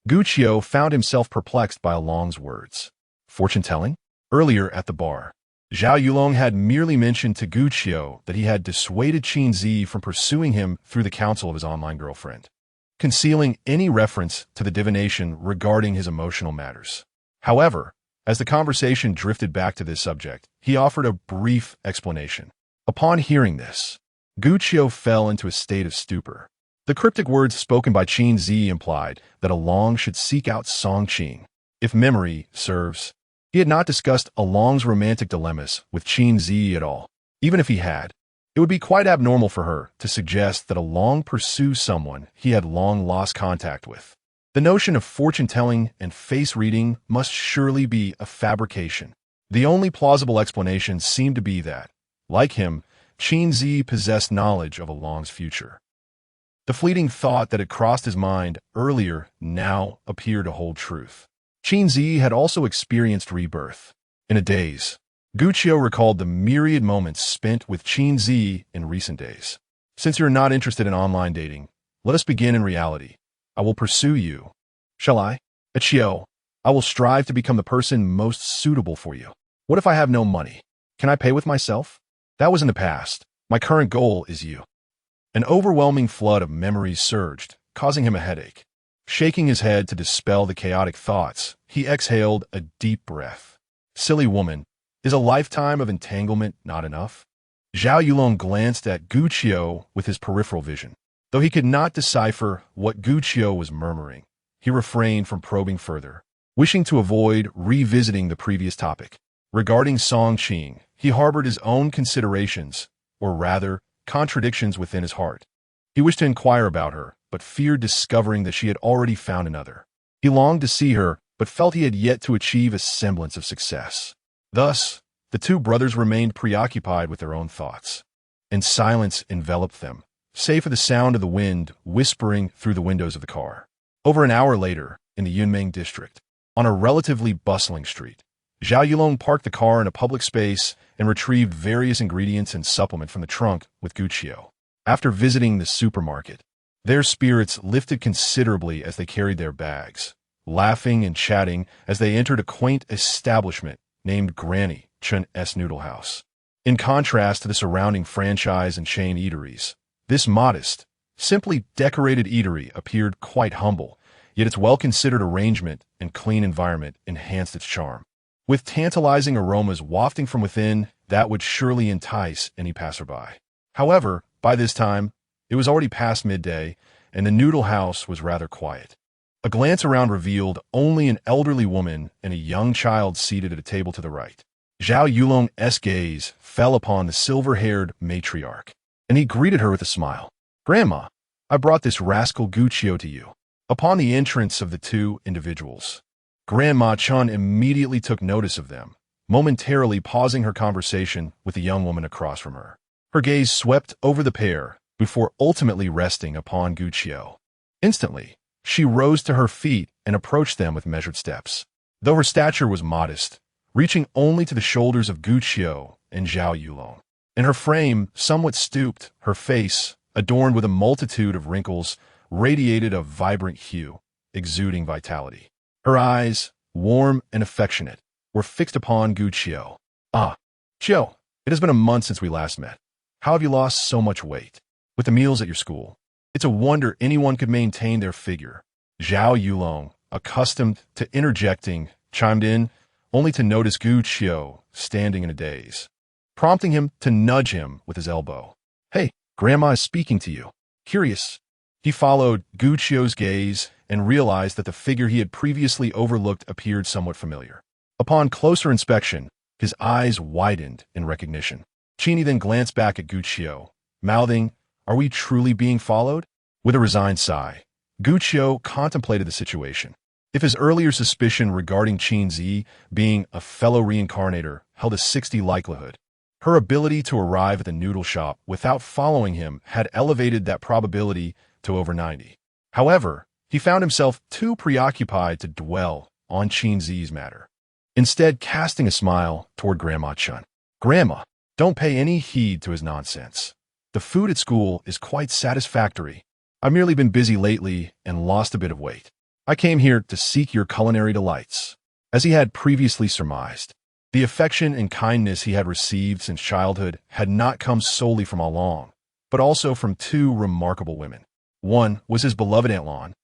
Gu Qiu found himself perplexed by Along's words. Fortune-telling? Earlier at the bar, Zhao Yulong had merely mentioned to Gu Qiu that he had dissuaded Qin Zhiyi from pursuing him through the counsel of his online girlfriend, concealing any reference to the divination regarding his emotional matters. However, as the conversation drifted back to this subject, he offered a brief explanation. Upon hearing this, Gu Qiu fell into a state of stupor. The cryptic words spoken by Qin Zhiyi implied that Along should seek out Song Qing. If memory serves, he had not discussed Along's romantic dilemmas with Qin Zhiyi at all. Even if he had, it would be quite abnormal for her to suggest that Along pursue someone he had long lost contact with. The notion of fortune-telling and face-reading must surely be a fabrication. The only plausible explanation seemed to be that, like him, Qin Zhiyi possessed knowledge of Along's future. The fleeting thought that had crossed his mind earlier now appeared to hold truth. Qin Zhiyi had also experienced rebirth. In a daze, Guqiu recalled the myriad moments spent with Qin Zhiyi in recent days. Since you're not interested in online dating, let us begin in reality. I will pursue you. Shall I? Qiu, I will strive to become the person most suitable for you. What if I have no money? Can I pay with myself? That was in the past. My current goal is you. An overwhelming flood of memories surged, causing him a headache. Shaking his head to dispel the chaotic thoughts, he exhaled a deep breath. Silly woman, is a lifetime of entanglement not enough? Zhao Yulong glanced at Guqiu with his peripheral vision. Though he could not decipher what Guqiu was murmuring, he refrained from probing further, wishing to avoid revisiting the previous topic. Regarding Song Qing, he harbored his own considerations, or rather, contradictions within his heart. He wished to inquire about her, but feared discovering that she had already found another. He longed to see her, but felt he had yet to achieve a semblance of success. Thus, the two brothers remained preoccupied with their own thoughts, and silence enveloped them, save for the sound of the wind whispering through the windows of the car. Over an hour later, in the Yunmeng district, on a relatively bustling street, Zhao Yulong parked the car in a public space and retrieved various ingredients and supplement from the trunk with Guqiu. After visiting the supermarket, their spirits lifted considerably as they carried their bags, laughing and chatting as they entered a quaint establishment named Granny Chun's Noodle House. In contrast to the surrounding franchise and chain eateries, this modest, simply decorated eatery appeared quite humble, yet its well-considered arrangement and clean environment enhanced its charm. With tantalizing aromas wafting from within that would surely entice any passerby. However, by this time, it was already past midday, and the noodle house was rather quiet. A glance around revealed only an elderly woman and a young child seated at a table to the right. Zhao Yulong's gaze fell upon the silver-haired matriarch, and he greeted her with a smile. "Grandma, I brought this rascal Guqiu to you." Upon the entrance of the two individuals, Grandma Chun immediately took notice of them, momentarily pausing her conversation with the young woman across from her. Her gaze swept over the pair before ultimately resting upon Guqiu. Instantly, she rose to her feet and approached them with measured steps. Though her stature was modest, reaching only to the shoulders of Guqiu and Zhao Yulong, and her frame somewhat stooped, her face, adorned with a multitude of wrinkles, radiated a vibrant hue, exuding vitality. Her eyes, warm and affectionate, were fixed upon Guqiu. "Ah, Qiu, it has been a month since we last met. How have you lost so much weight? With the meals at your school, it's a wonder anyone could maintain their figure." Zhao Yulong, accustomed to interjecting, chimed in, only to notice Guqiu standing in a daze, prompting him to nudge him with his elbow. "Hey, Grandma is speaking to you." Curious, he followed Guqiu's gaze and realized that the figure he had previously overlooked appeared somewhat familiar. Upon closer inspection, his eyes widened in recognition. Qini then glanced back at Guqiu, mouthing, "Are we truly being followed?" With a resigned sigh, Guqiu contemplated the situation. If his earlier suspicion regarding Qin Zhiyi being a fellow reincarnator held a 60 likelihood, her ability to arrive at the noodle shop without following him had elevated that probability to over 90. However, he found himself too preoccupied to dwell on Qin Zhiyi's matter, instead casting a smile toward Grandma Chun. "Grandma, don't pay any heed to his nonsense. The food at school is quite satisfactory. I've merely been busy lately and lost a bit of weight. I came here to seek your culinary delights." As he had previously surmised, the affection and kindness he had received since childhood had not come solely from Along, but also from two remarkable women. One was his beloved Aunt Lan,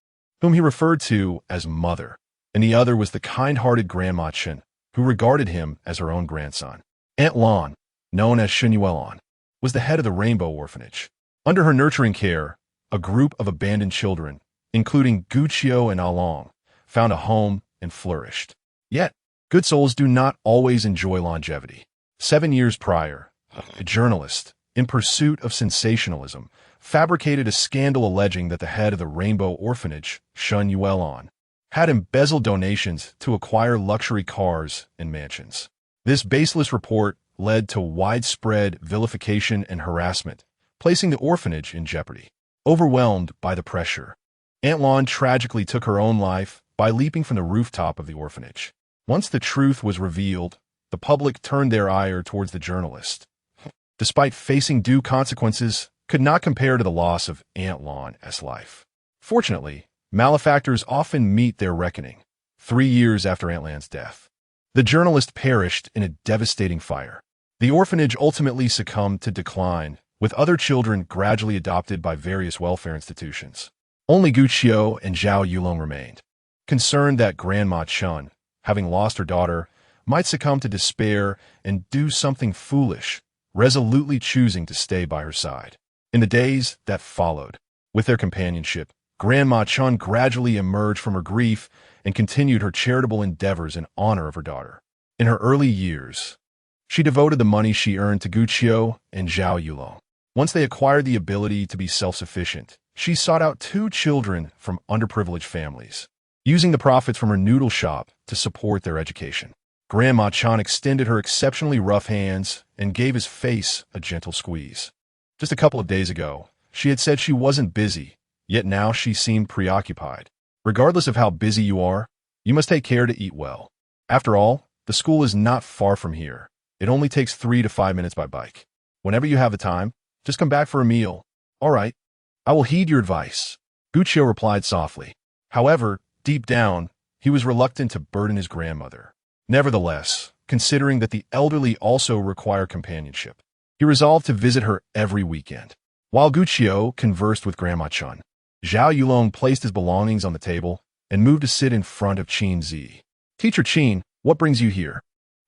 whom he referred to as Mother, and the other was the kind-hearted Grandma Chen, who regarded him as her own grandson. Aunt Lan, known as Shenyuelan, was the head of the Rainbow Orphanage. Under her nurturing care, a group of abandoned children, including Guqiu and Along, found a home and flourished. Yet, good souls do not always enjoy longevity. 7 years prior, a journalist, in pursuit of sensationalism, fabricated a scandal alleging that the head of the Rainbow Orphanage, Shun Yuelan, had embezzled donations to acquire luxury cars and mansions. This baseless report led to widespread vilification and harassment, placing the orphanage in jeopardy. Overwhelmed by the pressure, Aunt Lon tragically took her own life by leaping from the rooftop of the orphanage. Once the truth was revealed, the public turned their ire towards the journalist. Despite facing due consequences, could not compare to the loss of Aunt Lon's life. Fortunately, malefactors often meet their reckoning. 3 years after Aunt Lan's death, the journalist perished in a devastating fire. The orphanage ultimately succumbed to decline, with other children gradually adopted by various welfare institutions. Only Gu Qiu and Zhao Yulong remained. Concerned that Grandma Chun, having lost her daughter, might succumb to despair and do something foolish, resolutely choosing to stay by her side. In the days that followed, with their companionship, Grandma Chun gradually emerged from her grief and continued her charitable endeavors in honor of her daughter. In her early years, she devoted the money she earned to Gu Qiu and Zhao Yulong. Once they acquired the ability to be self-sufficient, she sought out 2 children from underprivileged families, using the profits from her noodle shop to support their education. Grandma Chun extended her exceptionally rough hands and gave his face a gentle squeeze. Just a couple of days ago, she had said she wasn't busy, yet now she seemed preoccupied. Regardless of how busy you are, you must take care to eat well. After all, the school is not far from here. It only takes 3 to 5 minutes by bike. Whenever you have the time, just come back for a meal. All right, I will heed your advice, Gu Qiu replied softly. However, deep down, he was reluctant to burden his grandmother. Nevertheless, considering that the elderly also require companionship, he resolved to visit her every weekend. While Gu Qiu conversed with Grandma Chun, Zhao Yulong placed his belongings on the table and moved to sit in front of Qin Zhiyi. Teacher Qin, what brings you here?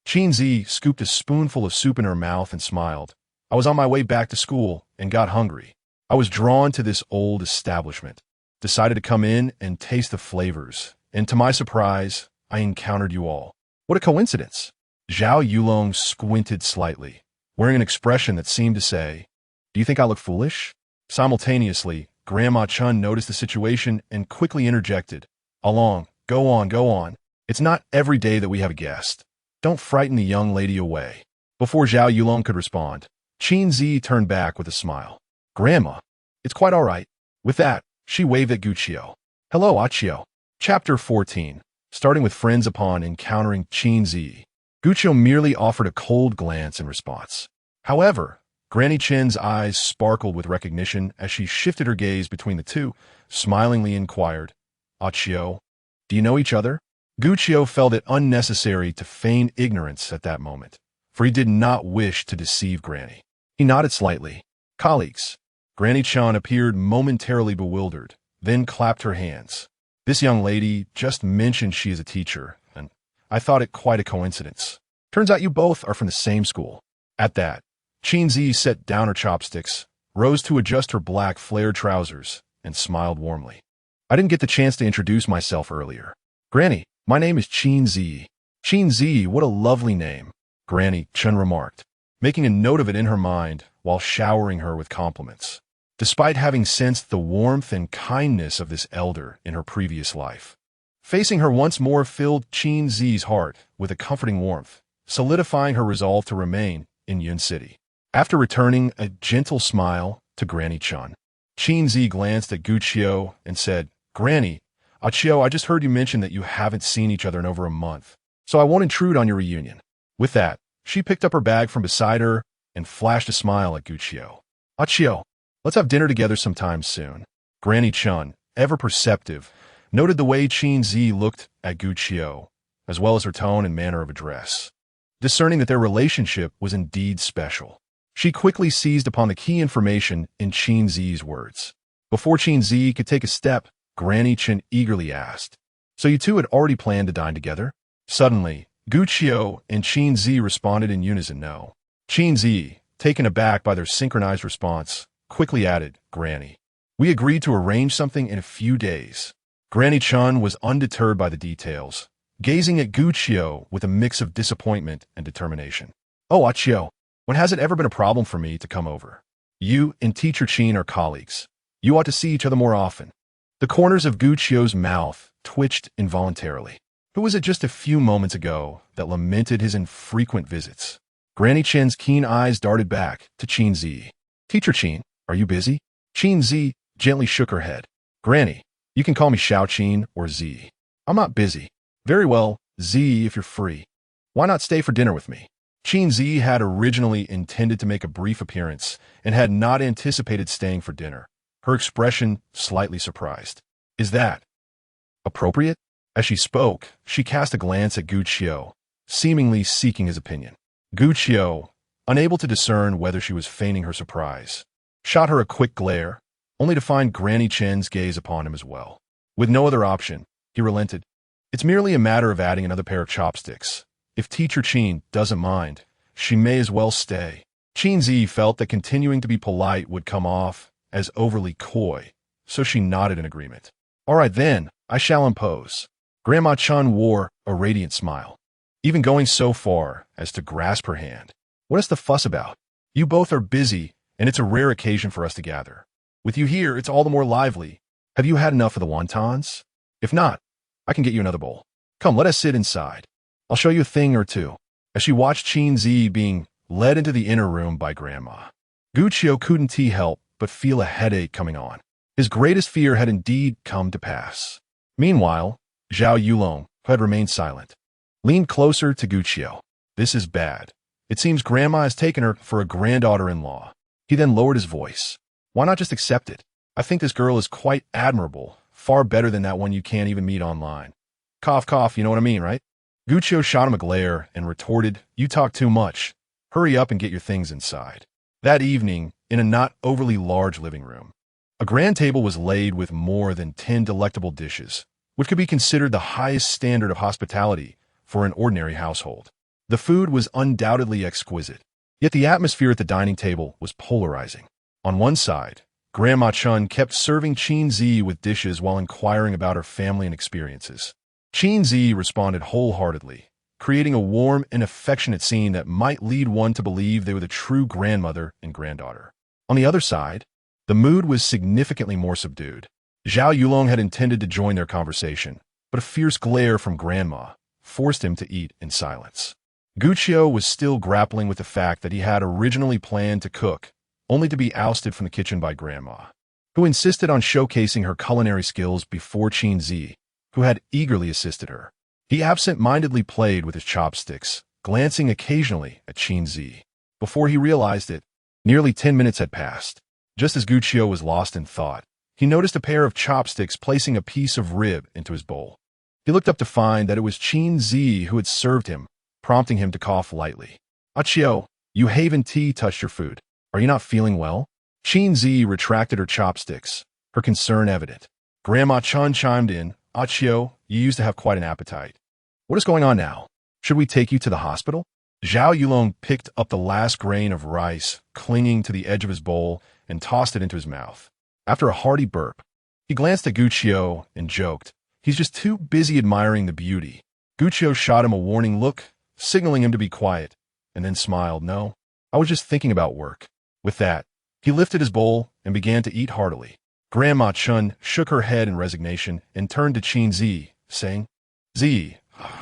Qin Zhiyi scooped a spoonful of soup in her mouth and smiled. I was on my way back to school and got hungry. I was drawn to this old establishment, decided to come in and taste the flavors, and to my surprise, I encountered you all. What a coincidence. Zhao Yulong squinted slightly, wearing an expression that seemed to say, do you think I look foolish? Simultaneously, Grandma Chun noticed the situation and quickly interjected, Along, go on, go on. It's not every day that we have a guest. Don't frighten the young lady away. Before Zhao Yulong could respond, Qin Zhiyi turned back with a smile. Grandma, it's quite all right. With that, she waved at Gu Qiu. Hello, Qiu. Chapter 14. Starting with friends upon encountering Qin Zhiyi. Gu Qiu merely offered a cold glance in response. However, Granny Chin's eyes sparkled with recognition as she shifted her gaze between the two, smilingly inquired, Qiu, do you know each other? Gu Qiu felt it unnecessary to feign ignorance at that moment, for he did not wish to deceive Granny. He nodded slightly. Colleagues. Granny Chun appeared momentarily bewildered, then clapped her hands. This young lady just mentioned she is a teacher, and I thought it quite a coincidence. Turns out you both are from the same school. At that, Qin Zhiyi set down her chopsticks, rose to adjust her black flared trousers, and smiled warmly. I didn't get the chance to introduce myself earlier. Granny, my name is Qin Zhiyi. Qin Zhiyi, what a lovely name, Granny Chun remarked, making a note of it in her mind while showering her with compliments. Despite having sensed the warmth and kindness of this elder in her previous life, facing her once more filled Qin Zhiyi's heart with a comforting warmth, solidifying her resolve to remain in Yun City. After returning a gentle smile to Granny Chun, Qin Zhiyi glanced at Gu Qiu and said, Granny, Qiu, I just heard you mention that you haven't seen each other in over a month, so I won't intrude on your reunion. With that, she picked up her bag from beside her and flashed a smile at Gu Qiu. Qiu, let's have dinner together sometime soon. Granny Chun, ever perceptive, noted the way Qin Zhiyi looked at Gu Qiu, as well as her tone and manner of address. Discerning that their relationship was indeed special, she quickly seized upon the key information in Qin Zhiyi's words. Before Qin Zhiyi could take a step, Granny Chun eagerly asked, So you two had already planned to dine together? Suddenly, Gu Qiu and Qin Zhiyi responded in unison no. Qin Zhiyi, taken aback by their synchronized response, quickly added, Granny, we agreed to arrange something in a few days. Granny Chun was undeterred by the details, gazing at Gu Qiu with a mix of disappointment and determination. Oh, Qiu, when has it ever been a problem for me to come over? You and Teacher Qin are colleagues. You ought to see each other more often. The corners of Gu Qiu's mouth twitched involuntarily. Who was it just a few moments ago that lamented his infrequent visits? Granny Chen's keen eyes darted back to Qin Zhiyi. Teacher Qin, are you busy? Qin Zhiyi gently shook her head. Granny, you can call me Xiao Qin or Zhiyi. I'm not busy. Very well, Zhiyi, if you're free. Why not stay for dinner with me? Qin Zhiyi had originally intended to make a brief appearance and had not anticipated staying for dinner. Her expression slightly surprised. Is that appropriate? As she spoke, she cast a glance at Gu Qiu, seemingly seeking his opinion. Gu Qiu, unable to discern whether she was feigning her surprise, shot her a quick glare, only to find Granny Chen's gaze upon him as well. With no other option, he relented. It's merely a matter of adding another pair of chopsticks. If Teacher Qin doesn't mind, she may as well stay. Qin Zhiyi felt that continuing to be polite would come off as overly coy, so she nodded in agreement. All right then, I shall impose. Grandma Chun wore a radiant smile, even going so far as to grasp her hand. What is the fuss about? You both are busy, and it's a rare occasion for us to gather. With you here, it's all the more lively. Have you had enough of the wontons? If not, I can get you another bowl. Come, let us sit inside. I'll show you a thing or two. As she watched Qin Zhiyi being led into the inner room by Grandma, Gu Qiu couldn't help but feel a headache coming on. His greatest fear had indeed come to pass. Meanwhile, Zhao Yulong, who had remained silent, leaned closer to Gu Qiu. This is bad. It seems Grandma has taken her for a granddaughter-in-law. He then lowered his voice. Why not just accept it? I think this girl is quite admirable, far better than that one you can't even meet online. Cough, cough, you know what I mean, right? Gu Qiu shot him a glare and retorted, You talk too much. Hurry up and get your things inside. That evening, in a not overly large living room, a grand table was laid with more than 10 delectable dishes, which could be considered the highest standard of hospitality for an ordinary household. The food was undoubtedly exquisite, yet the atmosphere at the dining table was polarizing. On one side, Grandma Chun kept serving Qin Zhiyi with dishes while inquiring about her family and experiences. Qin Zhiyi responded wholeheartedly, creating a warm and affectionate scene that might lead one to believe they were the true grandmother and granddaughter. On the other side, the mood was significantly more subdued. Zhao Yulong had intended to join their conversation, but a fierce glare from Grandma forced him to eat in silence. Gu Qiu was still grappling with the fact that he had originally planned to cook, only to be ousted from the kitchen by Grandma, who insisted on showcasing her culinary skills before Qin Zhiyi, who had eagerly assisted her. He absent-mindedly played with his chopsticks, glancing occasionally at Qin Zhiyi. Before he realized it, nearly 10 minutes had passed. Just as Gu Qiu was lost in thought, he noticed a pair of chopsticks placing a piece of rib into his bowl. He looked up to find that it was Qin Zhiyi who had served him, prompting him to cough lightly. Ah Qiu, you haven tea touched your food. Are you not feeling well? Qin Zhiyi retracted her chopsticks, her concern evident. Grandma Chun chimed in. Ah Qiu, you used to have quite an appetite. What is going on now? Should we take you to the hospital? Zhao Yulong picked up the last grain of rice clinging to the edge of his bowl and tossed it into his mouth. After a hearty burp, he glanced at Gu Qiu and joked, He's just too busy admiring the beauty. Gu Qiu shot him a warning look, signaling him to be quiet, and then smiled. No, I was just thinking about work. With that, he lifted his bowl and began to eat heartily. Grandma Chun shook her head in resignation and turned to Qin Zhiyi, saying, Zhiyi,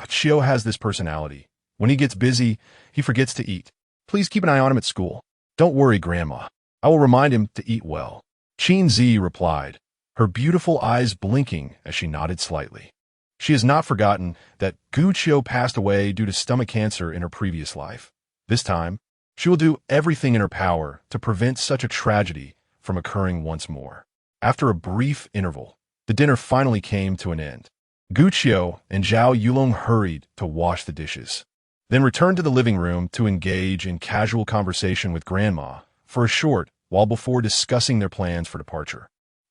Qiu has this personality. When he gets busy, he forgets to eat. Please keep an eye on him at school. Don't worry, Grandma. I will remind him to eat well. Qin Zhiyi replied, her beautiful eyes blinking as she nodded slightly. She has not forgotten that Gu Qiu passed away due to stomach cancer in her previous life. This time, she will do everything in her power to prevent such a tragedy from occurring once more. After a brief interval, the dinner finally came to an end. Gu Qiu and Zhao Yulong hurried to wash the dishes, then returned to the living room to engage in casual conversation with Grandma for a short while before discussing their plans for departure.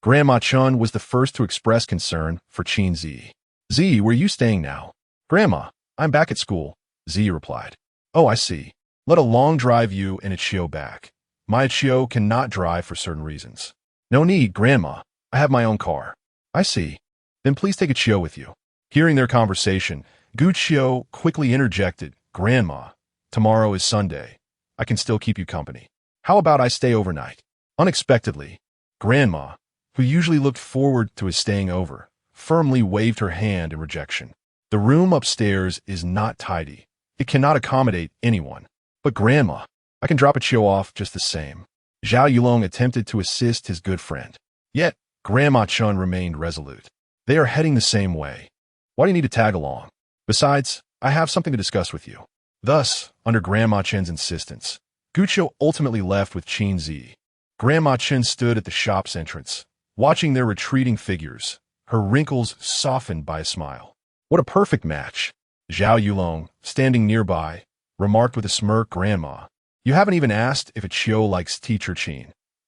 Grandma Chun was the first to express concern for Qin Zhiyi. Zhiyi, where are you staying now? Grandma, I'm back at school, Zhiyi replied. Oh, I see. Let Along drive you and Qiu back. My Qiu cannot drive for certain reasons. No need, Grandma. I have my own car. I see. Then please take Qiu with you. Hearing their conversation, Gu Qiu quickly interjected, Grandma, tomorrow is Sunday. I can still keep you company. How about I stay overnight? Unexpectedly, Grandma, who usually looked forward to his staying over, firmly waved her hand in rejection. The room upstairs is not tidy. It cannot accommodate anyone. But Grandma, I can drop a Chiyo off just the same. Zhao Yulong attempted to assist his good friend. Yet, Grandma Chun remained resolute. They are heading the same way. Why do you need to tag along? Besides, I have something to discuss with you. Thus, under Grandma Chen's insistence, Guqiu ultimately left with Qin Zhiyi. Grandma Chen stood at the shop's entrance, watching their retreating figures, her wrinkles softened by a smile. What a perfect match! Zhao Yulong, standing nearby, remarked with a smirk. Grandma, you haven't even asked if a Chiyo likes teacher Qin.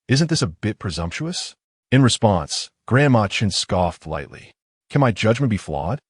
Isn't this a bit presumptuous? In response, Grandma Chen scoffed lightly. Can my judgment be flawed?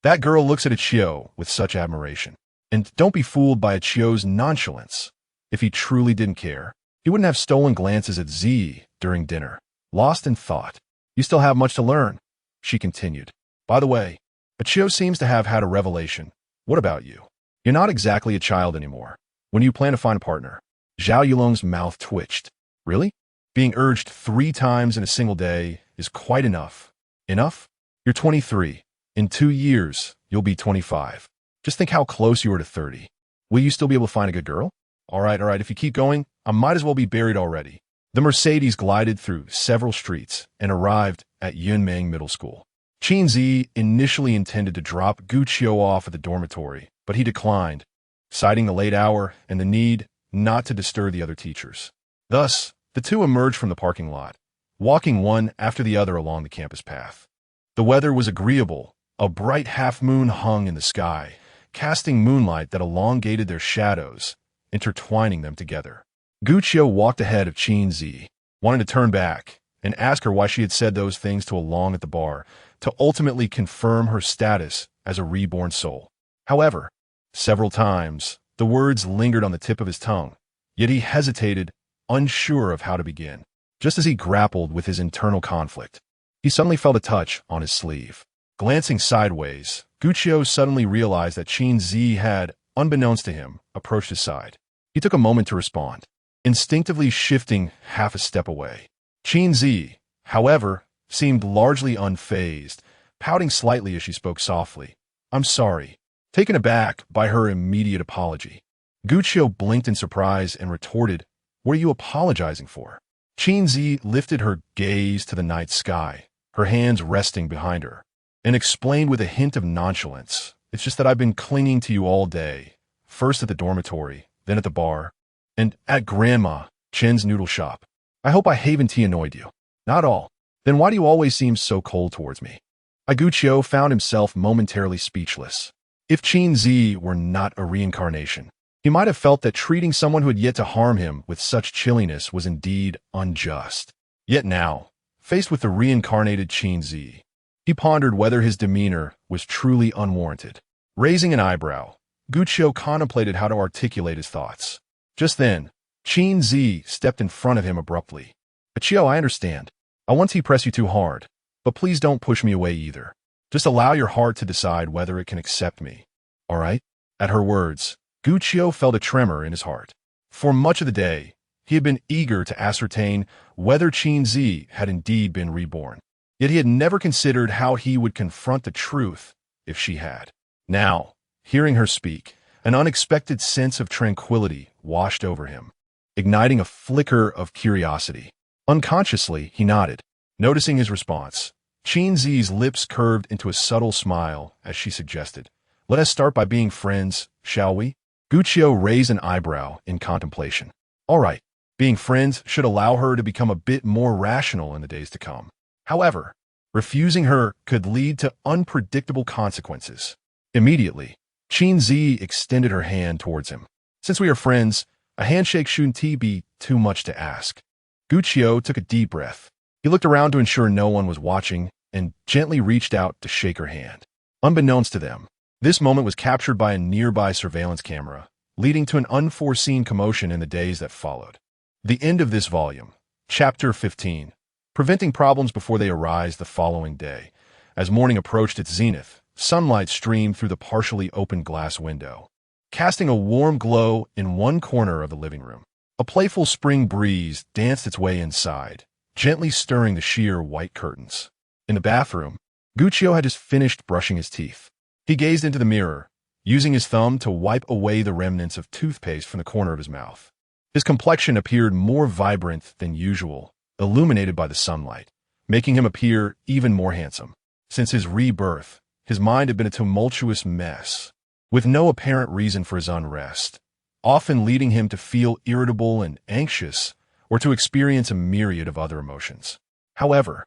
That girl looks at a Chiyo with such admiration. And don't be fooled by a Chiyo's nonchalance. If he truly didn't care, he wouldn't have stolen glances at Ziyi during dinner. Lost in thought. You still have much to learn, she continued. By the way, a Chiyo seems to have had a revelation. What about you? You're not exactly a child anymore. When do you plan to find a partner? Zhao Yulong's mouth twitched. Really? Being urged 3 times in a single day is quite enough. Enough? You're 23. In 2 years, you'll be 25. Just think how close you are to 30. Will you still be able to find a good girl? All right, if you keep going, I might as well be buried already. The Mercedes glided through several streets and arrived at Yunmeng Middle School. Qin Zhiyi initially intended to drop Guqiu off at the dormitory, but he declined, citing the late hour and the need not to disturb the other teachers. Thus, the two emerged from the parking lot, walking one after the other along the campus path. The weather was agreeable. A bright half-moon hung in the sky, casting moonlight that elongated their shadows, intertwining them together. Guqiu walked ahead of Qin Zhiyi, wanting to turn back and ask her why she had said those things to Along at the bar, to ultimately confirm her status as a reborn soul. However, several times, the words lingered on the tip of his tongue, yet he hesitated, unsure of how to begin. Just as he grappled with his internal conflict, he suddenly felt a touch on his sleeve. Glancing sideways, Guqiu suddenly realized that Qin Zhiyi had, unbeknownst to him, approached his side. He took a moment to respond, instinctively shifting half a step away. Qin Zhiyi, however, seemed largely unfazed, pouting slightly as she spoke softly. I'm sorry. Taken aback by her immediate apology, Guqiu blinked in surprise and retorted, What are you apologizing for? Qin Zhiyi lifted her gaze to the night sky, her hands resting behind her, and explained with a hint of nonchalance, It's just that I've been clinging to you all day, first at the dormitory, then at the bar, and at Grandma Chen's noodle shop. I hope I haven't annoyed you. Not all. Then why do you always seem so cold towards me? Guqiu found himself momentarily speechless. If Qin Zhiyi were not a reincarnation, he might have felt that treating someone who had yet to harm him with such chilliness was indeed unjust. Yet now, faced with the reincarnated Qin Zhiyi, he pondered whether his demeanor was truly unwarranted. Raising an eyebrow, Guqiu contemplated how to articulate his thoughts. Just then, Qin Zhiyi stepped in front of him abruptly. Guqiu, I understand. I won't press you too hard, but please don't push me away either. Just allow your heart to decide whether it can accept me. All right? At her words, Guqiu felt a tremor in his heart. For much of the day, he had been eager to ascertain whether Qin Zhiyi had indeed been reborn. Yet he had never considered how he would confront the truth if she had. Now, hearing her speak, an unexpected sense of tranquility washed over him, igniting a flicker of curiosity. Unconsciously, he nodded. Noticing his response, Qin Zhiyi's lips curved into a subtle smile as she suggested, Let us start by being friends, shall we? Guqiu raised an eyebrow in contemplation. All right, being friends should allow her to become a bit more rational in the days to come. However, refusing her could lead to unpredictable consequences. Immediately, Qin Zhiyi extended her hand towards him. Since we are friends, a handshake shouldn't be too much to ask. Guqiu took a deep breath. He looked around to ensure no one was watching and gently reached out to shake her hand. Unbeknownst to them, this moment was captured by a nearby surveillance camera, leading to an unforeseen commotion in the days that followed. The end of this volume, Chapter 15, preventing problems before they arise the following day. As morning approached its zenith, sunlight streamed through the partially open glass window, casting a warm glow in one corner of the living room. A playful spring breeze danced its way inside, gently stirring the sheer white curtains. In the bathroom, Guqiu had just finished brushing his teeth. He gazed into the mirror, using his thumb to wipe away the remnants of toothpaste from the corner of his mouth. His complexion appeared more vibrant than usual, illuminated by the sunlight, making him appear even more handsome. Since his rebirth, his mind had been a tumultuous mess, with no apparent reason for his unrest, often leading him to feel irritable and anxious or to experience a myriad of other emotions. However,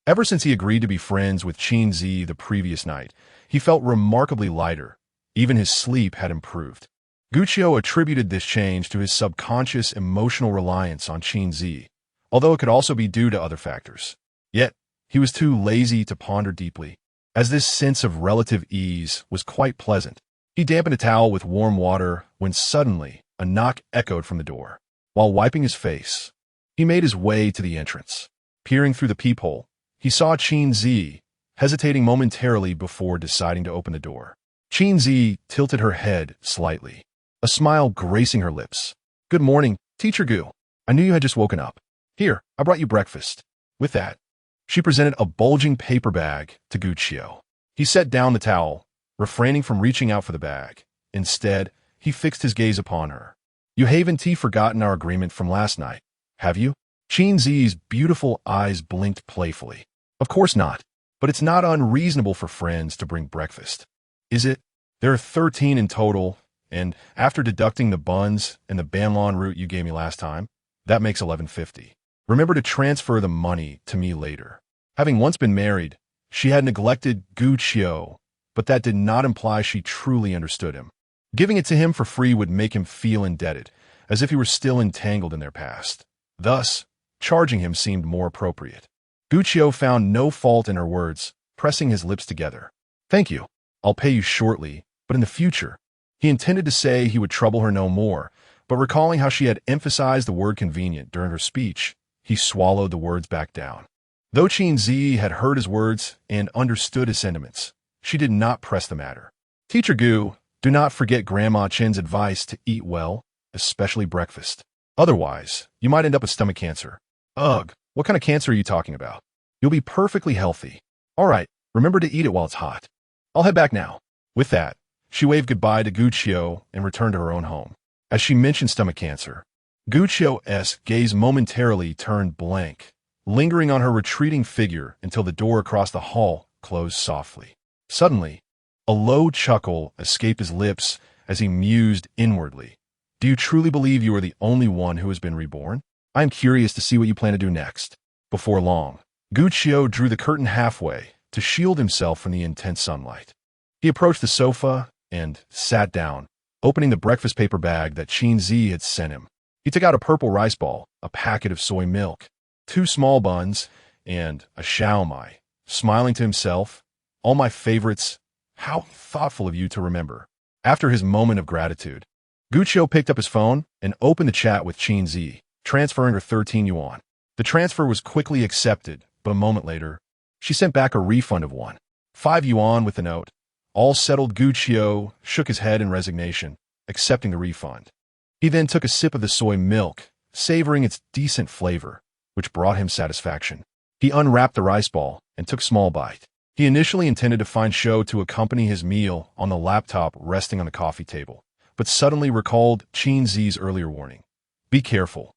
ever since he agreed to be friends with Qin Zhiyi the previous night, he felt remarkably lighter. Even his sleep had improved. Guqiu attributed this change to his subconscious emotional reliance on Qin Zhiyi, although it could also be due to other factors. Yet, he was too lazy to ponder deeply, as this sense of relative ease was quite pleasant. He dampened a towel with warm water when suddenly a knock echoed from the door. While wiping his face, he made his way to the entrance. Peering through the peephole, he saw Qin Zhiyi, hesitating momentarily before deciding to open the door. Qin Zhiyi tilted her head slightly, a smile gracing her lips. "Good morning, Teacher Gu. I knew you had just woken up. Here, I brought you breakfast." With that, she presented a bulging paper bag to Guqiu. He set down the towel, refraining from reaching out for the bag. Instead, he fixed his gaze upon her. "You haven't forgotten our agreement from last night, have you?" Qin Zhiyi's beautiful eyes blinked playfully. "Of course not, but it's not unreasonable for friends to bring breakfast, is it? There are 13 in total, and after deducting the buns and the Banlon route you gave me last time, that makes 1150. Remember to transfer the money to me later." Having once been married, she had neglected Guqiu, but that did not imply she truly understood him. Giving it to him for free would make him feel indebted, as if he were still entangled in their past. Thus, charging him seemed more appropriate. Guqiu found no fault in her words, pressing his lips together. "Thank you. I'll pay you shortly, but in the future." He intended to say he would trouble her no more, but recalling how she had emphasized the word convenient during her speech, he swallowed the words back down. Though Qin Zhiyi had heard his words and understood his sentiments, she did not press the matter. "Teacher Gu, do not forget Grandma Chen's advice to eat well, especially breakfast. Otherwise, you might end up with stomach cancer." "Ugh, what kind of cancer are you talking about?" "You'll be perfectly healthy. All right, remember to eat it while it's hot. I'll head back now." With that, she waved goodbye to Guqiu and returned to her own home. As she mentioned stomach cancer, Guqiu's gaze momentarily turned blank, lingering on her retreating figure until the door across the hall closed softly. Suddenly, a low chuckle escaped his lips as he mused inwardly. "Do you truly believe you are the only one who has been reborn? I am curious to see what you plan to do next." Before long, Guqiu drew the curtain halfway to shield himself from the intense sunlight. He approached the sofa and sat down, opening the breakfast paper bag that Qin Zhiyi had sent him. He took out a purple rice ball, a packet of soy milk, 2 small buns, and a xiaomai, smiling to himself. "All my favorites. How thoughtful of you to remember." After his moment of gratitude, Guqiu picked up his phone and opened the chat with Qin Zhiyi, transferring her 13 yuan. The transfer was quickly accepted, but a moment later, she sent back a refund of 5 yuan with the note. All settled, Guqiu shook his head in resignation, accepting the refund. He then took a sip of the soy milk, savoring its decent flavor, which brought him satisfaction. He unwrapped the rice ball and took a small bite. He initially intended to find Shou to accompany his meal on the laptop resting on the coffee table, but suddenly recalled Qin Zhiyi's earlier warning. "Be careful,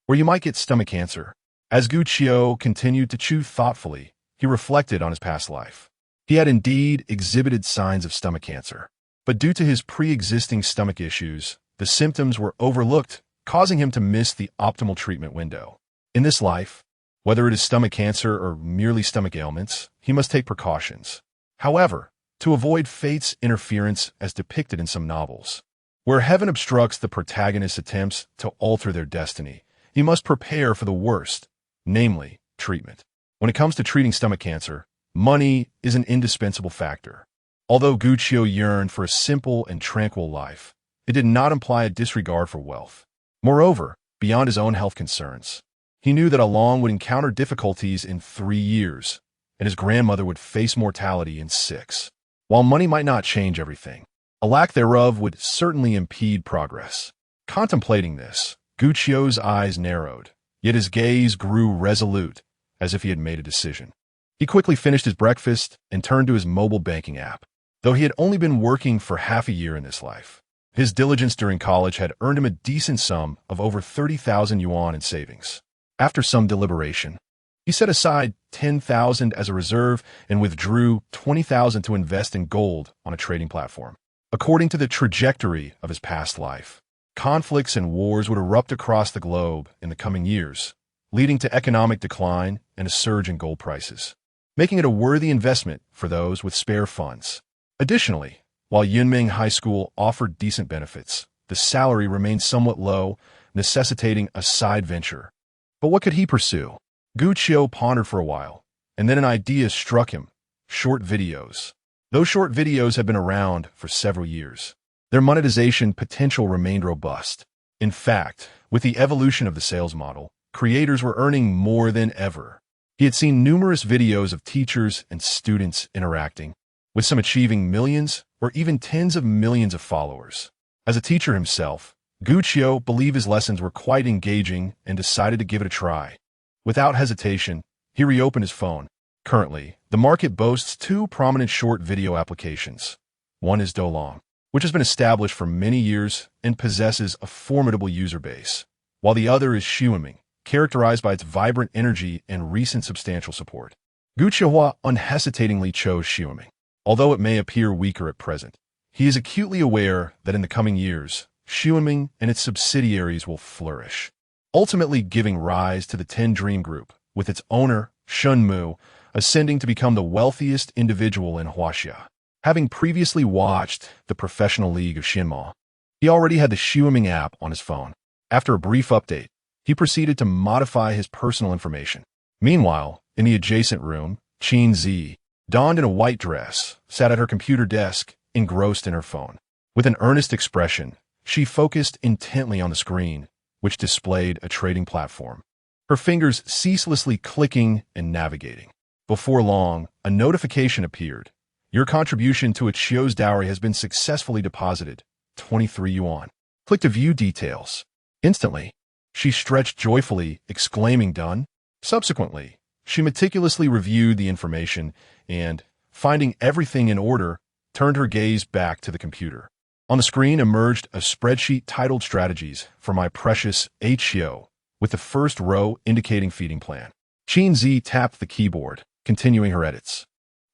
or you might get stomach cancer." As Guqiu continued to chew thoughtfully, he reflected on his past life. He had indeed exhibited signs of stomach cancer, but due to his pre-existing stomach issues, the symptoms were overlooked, causing him to miss the optimal treatment window. In this life, whether it is stomach cancer or merely stomach ailments, he must take precautions. However, to avoid fate's interference as depicted in some novels, where heaven obstructs the protagonist's attempts to alter their destiny, he must prepare for the worst, namely, treatment. When it comes to treating stomach cancer, money is an indispensable factor. Although Guqiu yearned for a simple and tranquil life, it did not imply a disregard for wealth. Moreover, beyond his own health concerns, he knew that Along would encounter difficulties in 3 years, and his grandmother would face mortality in 6. While money might not change everything, a lack thereof would certainly impede progress. Contemplating this, Guqiu's eyes narrowed, yet his gaze grew resolute, as if he had made a decision. He quickly finished his breakfast and turned to his mobile banking app. though he had only been working for half a year in this life. His diligence during college had earned him a decent sum of over 30,000 yuan in savings. After some deliberation, he set aside 10,000 as a reserve and withdrew 20,000 to invest in gold on a trading platform. According to the trajectory of his past life, conflicts and wars would erupt across the globe in the coming years, leading to economic decline and a surge in gold prices, making it a worthy investment for those with spare funds. Additionally, while Yunming High School offered decent benefits, the salary remained somewhat low, necessitating a side venture. But what could he pursue? Gu Qiu pondered for a while, and then an idea struck him: short videos. Those short videos had been around for several years. Their monetization potential remained robust. In fact, with the evolution of the sales model, creators were earning more than ever. He had seen numerous videos of teachers and students interacting, with some achieving millions or even tens of millions of followers. As a teacher himself, Gu Qiu believed his lessons were quite engaging and decided to give it a try. Without hesitation, he reopened his phone. Currently, the market boasts two prominent short video applications. One is Doulang, which has been established for many years and possesses a formidable user base, while the other is Xiuming, characterized by its vibrant energy and recent substantial support. Gu Qiu unhesitatingly chose Xiuming. Although it may appear weaker at present, he is acutely aware that in the coming years, Xiuming and its subsidiaries will flourish, ultimately giving rise to the 10 Dream Group, with its owner, Shun Mu, ascending to become the wealthiest individual in Huaxia. Having previously watched the Professional League of Xinma, he already had the Xiuming app on his phone. After a brief update, he proceeded to modify his personal information. Meanwhile, in the adjacent room, Qin Zhiyi, donned in a white dress, sat at her computer desk, engrossed in her phone. With an earnest expression, she focused intently on the screen, which displayed a trading platform, her fingers ceaselessly clicking and navigating. Before long, a notification appeared. Your contribution to a Qiu's dowry has been successfully deposited, 23 yuan. Click to view details. Instantly, she stretched joyfully, exclaiming, "Done." Subsequently, she meticulously reviewed the information and, finding everything in order, turned her gaze back to the computer. On the screen emerged a spreadsheet titled Strategies for My Precious HO, with the first row indicating feeding plan. Qin Zhiyi tapped the keyboard, continuing her edits.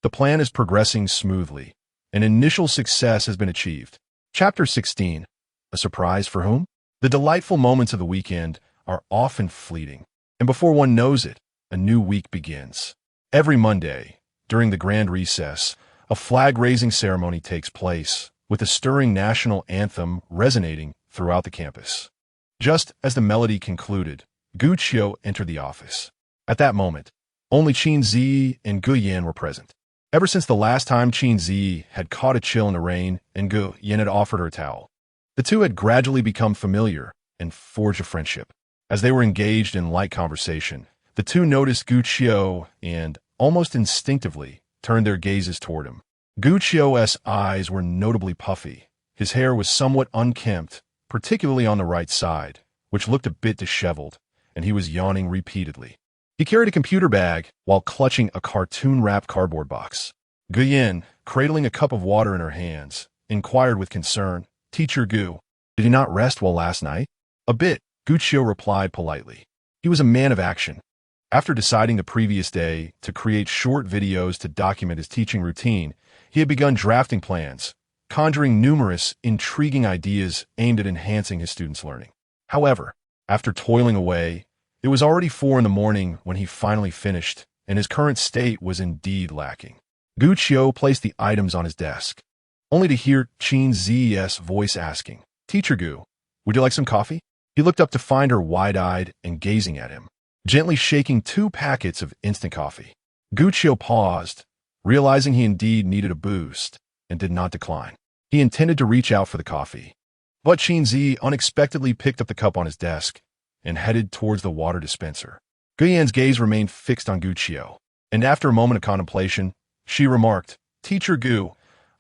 The plan is progressing smoothly. An initial success has been achieved. Chapter 16. A surprise for whom? The delightful moments of the weekend are often fleeting, and before one knows it, a new week begins. Every Monday, during the grand recess, a flag-raising ceremony takes place, with a stirring national anthem resonating throughout the campus. Just as the melody concluded, Gu Qiu entered the office. At that moment, only Qin Zhiyi and Gu Yan were present. Ever since the last time Qin Zhiyi had caught a chill in the rain and Gu Yan had offered her a towel, the two had gradually become familiar and forged a friendship. As they were engaged in light conversation, the two noticed Gu Qiu and, almost instinctively, turned their gazes toward him. Gu Qiu's eyes were notably puffy. His hair was somewhat unkempt, particularly on the right side, which looked a bit disheveled, and he was yawning repeatedly. He carried a computer bag while clutching a cartoon-wrapped cardboard box. Gu Yan, cradling a cup of water in her hands, inquired with concern, "Teacher Gu, did he not rest well last night?" "A bit," Gu Qiu replied politely. He was a man of action. After deciding the previous day to create short videos to document his teaching routine, he had begun drafting plans, conjuring numerous, intriguing ideas aimed at enhancing his students' learning. However, after toiling away, it was already 4 in the morning when he finally finished, and his current state was indeed lacking. Gu Qiu placed the items on his desk, only to hear Qin Zhiyi's voice asking, "Teacher Gu, would you like some coffee?" He looked up to find her wide-eyed and gazing at him, gently shaking 2 packets of instant coffee. Gu Qiu paused, realizing he indeed needed a boost, and did not decline. He intended to reach out for the coffee, but Qin Zhiyi unexpectedly picked up the cup on his desk and headed towards the water dispenser. Gu Yan's gaze remained fixed on Gu Qiu, and after a moment of contemplation, she remarked, "Teacher Gu,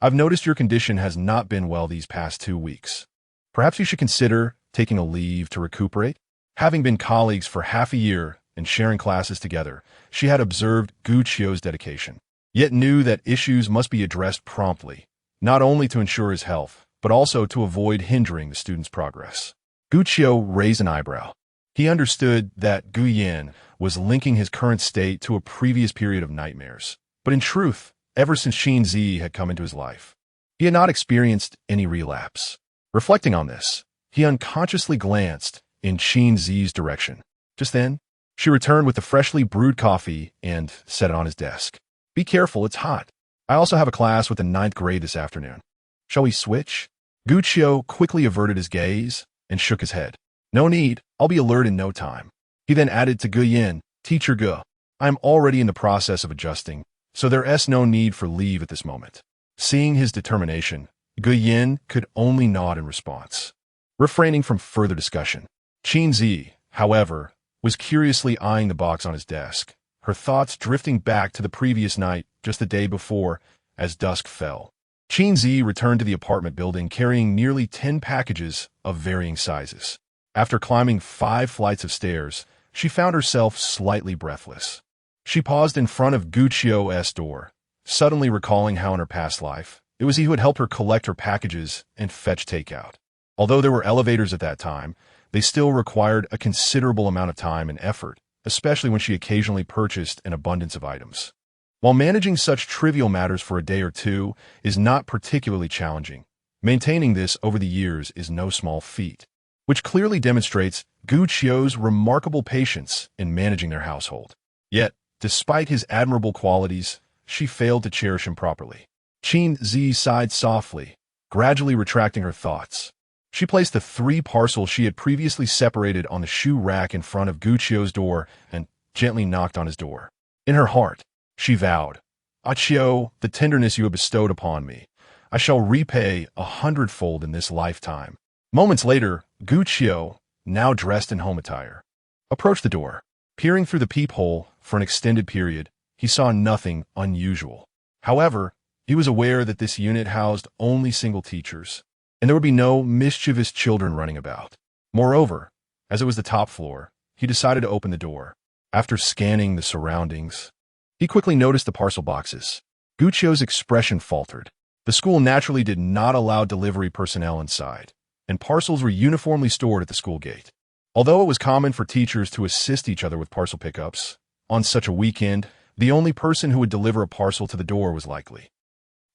I've noticed your condition has not been well these past 2 weeks. Perhaps you should consider taking a leave to recuperate." Having been colleagues for half a year and sharing classes together, she had observed Gu Qiu's dedication, yet knew that issues must be addressed promptly, not only to ensure his health, but also to avoid hindering the student's progress. Gu Qiu raised an eyebrow. He understood that Gu Yin was linking his current state to a previous period of nightmares. But in truth, ever since Qin Zhiyi had come into his life, he had not experienced any relapse. Reflecting on this, he unconsciously glanced in Qin Zhiyi's direction. Just then, she returned with the freshly brewed coffee and set it on his desk. Be careful, it's hot. I also have a class with the 9th grade this afternoon. Shall we switch? Gu Qiu quickly averted his gaze and shook his head. No need, I'll be alert in no time. He then added to Gu Yin, Teacher Gu, I am already in the process of adjusting, so there is no need for leave at this moment. Seeing his determination, Gu Yin could only nod in response, refraining from further discussion. Qin Zhiyi, however, was curiously eyeing the box on his desk, her thoughts drifting back to the previous night, just the day before, as dusk fell. Qin Zhiyi returned to the apartment building carrying nearly 10 packages of varying sizes. After climbing 5 flights of stairs, she found herself slightly breathless. She paused in front of Gu Qiu's door, suddenly recalling how in her past life, it was he who had helped her collect her packages and fetch takeout. Although there were elevators at that time, they still required a considerable amount of time and effort, especially when she occasionally purchased an abundance of items. While managing such trivial matters for a day or two is not particularly challenging, maintaining this over the years is no small feat, which clearly demonstrates Gu Qiu's remarkable patience in managing their household. Yet, despite his admirable qualities, she failed to cherish him properly. Qin Zhiyi sighed softly, gradually retracting her thoughts. She placed the 3 parcels she had previously separated on the shoe rack in front of Gu Qiu's door and gently knocked on his door. In her heart, she vowed, Ah Qiu, the tenderness you have bestowed upon me, I shall repay 100-fold in this lifetime. Moments later, Gu Qiu, now dressed in home attire, approached the door. Peering through the peephole for an extended period, he saw nothing unusual. However, he was aware that this unit housed only single teachers, and there would be no mischievous children running about. Moreover, as it was the top floor, he decided to open the door. After scanning the surroundings, he quickly noticed the parcel boxes. Gu Qiu's expression faltered. The school naturally did not allow delivery personnel inside, and parcels were uniformly stored at the school gate. Although it was common for teachers to assist each other with parcel pickups, on such a weekend, the only person who would deliver a parcel to the door was likely.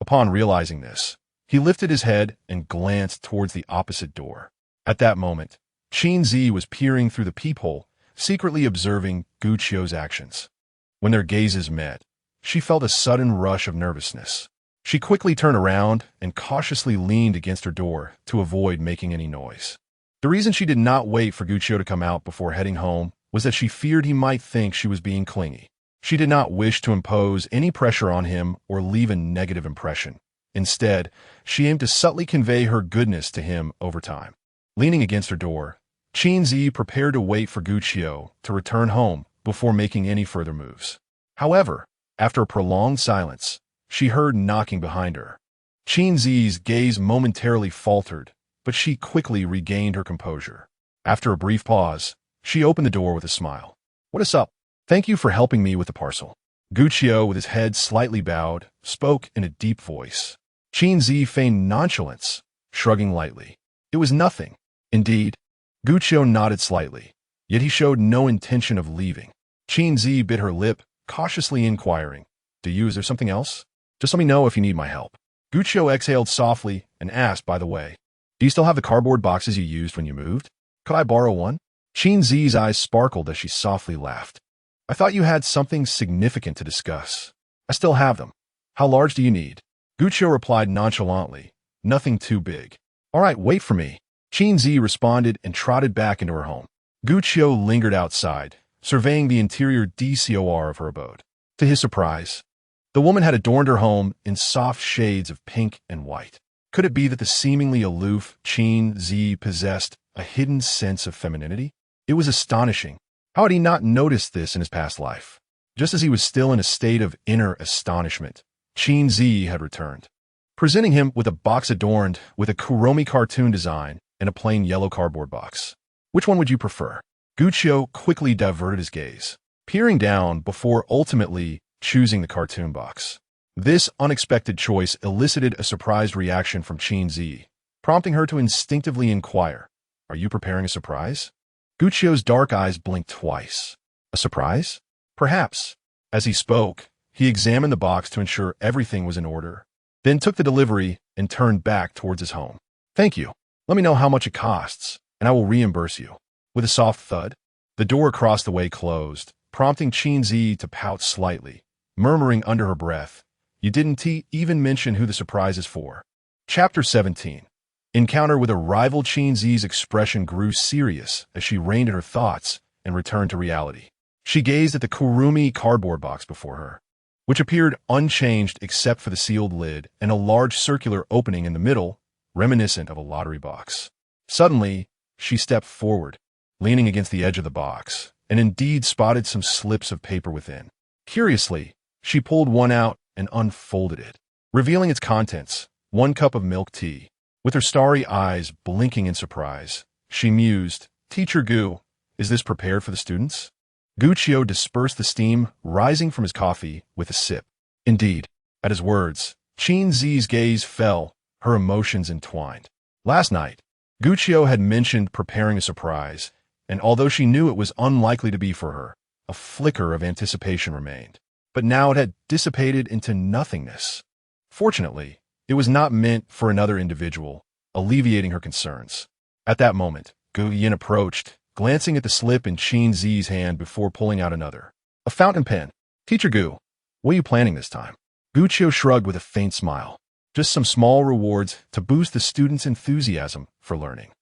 Upon realizing this, he lifted his head and glanced towards the opposite door. At that moment, Qin Zhiyi was peering through the peephole, secretly observing Gu Qiu's actions. When their gazes met, she felt a sudden rush of nervousness. She quickly turned around and cautiously leaned against her door to avoid making any noise. The reason she did not wait for Gu Qiu to come out before heading home was that she feared he might think she was being clingy. She did not wish to impose any pressure on him or leave a negative impression. Instead, she aimed to subtly convey her goodness to him over time. Leaning against her door, Qin Zhiyi prepared to wait for Gu Qiu to return home before making any further moves. However, after a prolonged silence, she heard knocking behind her. Qin Zhiyi's gaze momentarily faltered, but she quickly regained her composure. After a brief pause, she opened the door with a smile. What is up? Thank you for helping me with the parcel. Gu Qiu, with his head slightly bowed, spoke in a deep voice. Qin Zhiyi feigned nonchalance, shrugging lightly. It was nothing. Indeed, Gu Qiu nodded slightly, yet he showed no intention of leaving. Qin Zhiyi bit her lip, cautiously inquiring, is there something else? Just let me know if you need my help. Gu Qiu exhaled softly and asked, by the way, do you still have the cardboard boxes you used when you moved? Could I borrow one? Qin Zhiyi's eyes sparkled as she softly laughed. I thought you had something significant to discuss. I still have them. How large do you need? Gu Qiu replied nonchalantly, nothing too big. All right, wait for me. Qin Zhiyi responded and trotted back into her home. Gu Qiu lingered outside, surveying the interior decor of her abode. To his surprise, the woman had adorned her home in soft shades of pink and white. Could it be that the seemingly aloof Qin Zhiyi possessed a hidden sense of femininity? It was astonishing. How had he not noticed this in his past life? Just as he was still in a state of inner astonishment, Qin Zhiyi had returned, presenting him with a box adorned with a Kuromi cartoon design and a plain yellow cardboard box. Which one would you prefer? Gu Qiu quickly diverted his gaze, peering down before ultimately choosing the cartoon box. This unexpected choice elicited a surprised reaction from Qin Zhiyi, prompting her to instinctively inquire, "Are you preparing a surprise?" Gucci's dark eyes blinked twice. A surprise? Perhaps. As he spoke, he examined the box to ensure everything was in order, then took the delivery and turned back towards his home. "Thank you. Let me know how much it costs, and I will reimburse you." With a soft thud, the door across the way closed, prompting Qin Zhiyi to pout slightly, murmuring under her breath, "You didn't even mention who the surprise is for." Chapter 17. Encounter with a rival. Qin Zhiyi's expression grew serious as she reined in her thoughts and returned to reality. She gazed at the Kurumi cardboard box before her, which appeared unchanged except for the sealed lid and a large circular opening in the middle, reminiscent of a lottery box. Suddenly, she stepped forward, leaning against the edge of the box, and indeed spotted some slips of paper within. Curiously, she pulled one out and unfolded it, revealing its contents: 1 cup of milk tea. With her starry eyes blinking in surprise, she mused, "Teacher Gu, is this prepared for the students?" Guccio dispersed the steam rising from his coffee with a sip. Indeed, at his words, Qin Zhiyi's gaze fell, her emotions entwined. Last night, Guccio had mentioned preparing a surprise, and although she knew it was unlikely to be for her, a flicker of anticipation remained. But now it had dissipated into nothingness. Fortunately, it was not meant for another individual, alleviating her concerns. At that moment, Gu Yin approached, glancing at the slip in Qin Zhiyi's hand before pulling out another. A fountain pen. "Teacher Gu, what are you planning this time?" Guccio shrugged with a faint smile. "Just some small rewards to boost the students' enthusiasm for learning."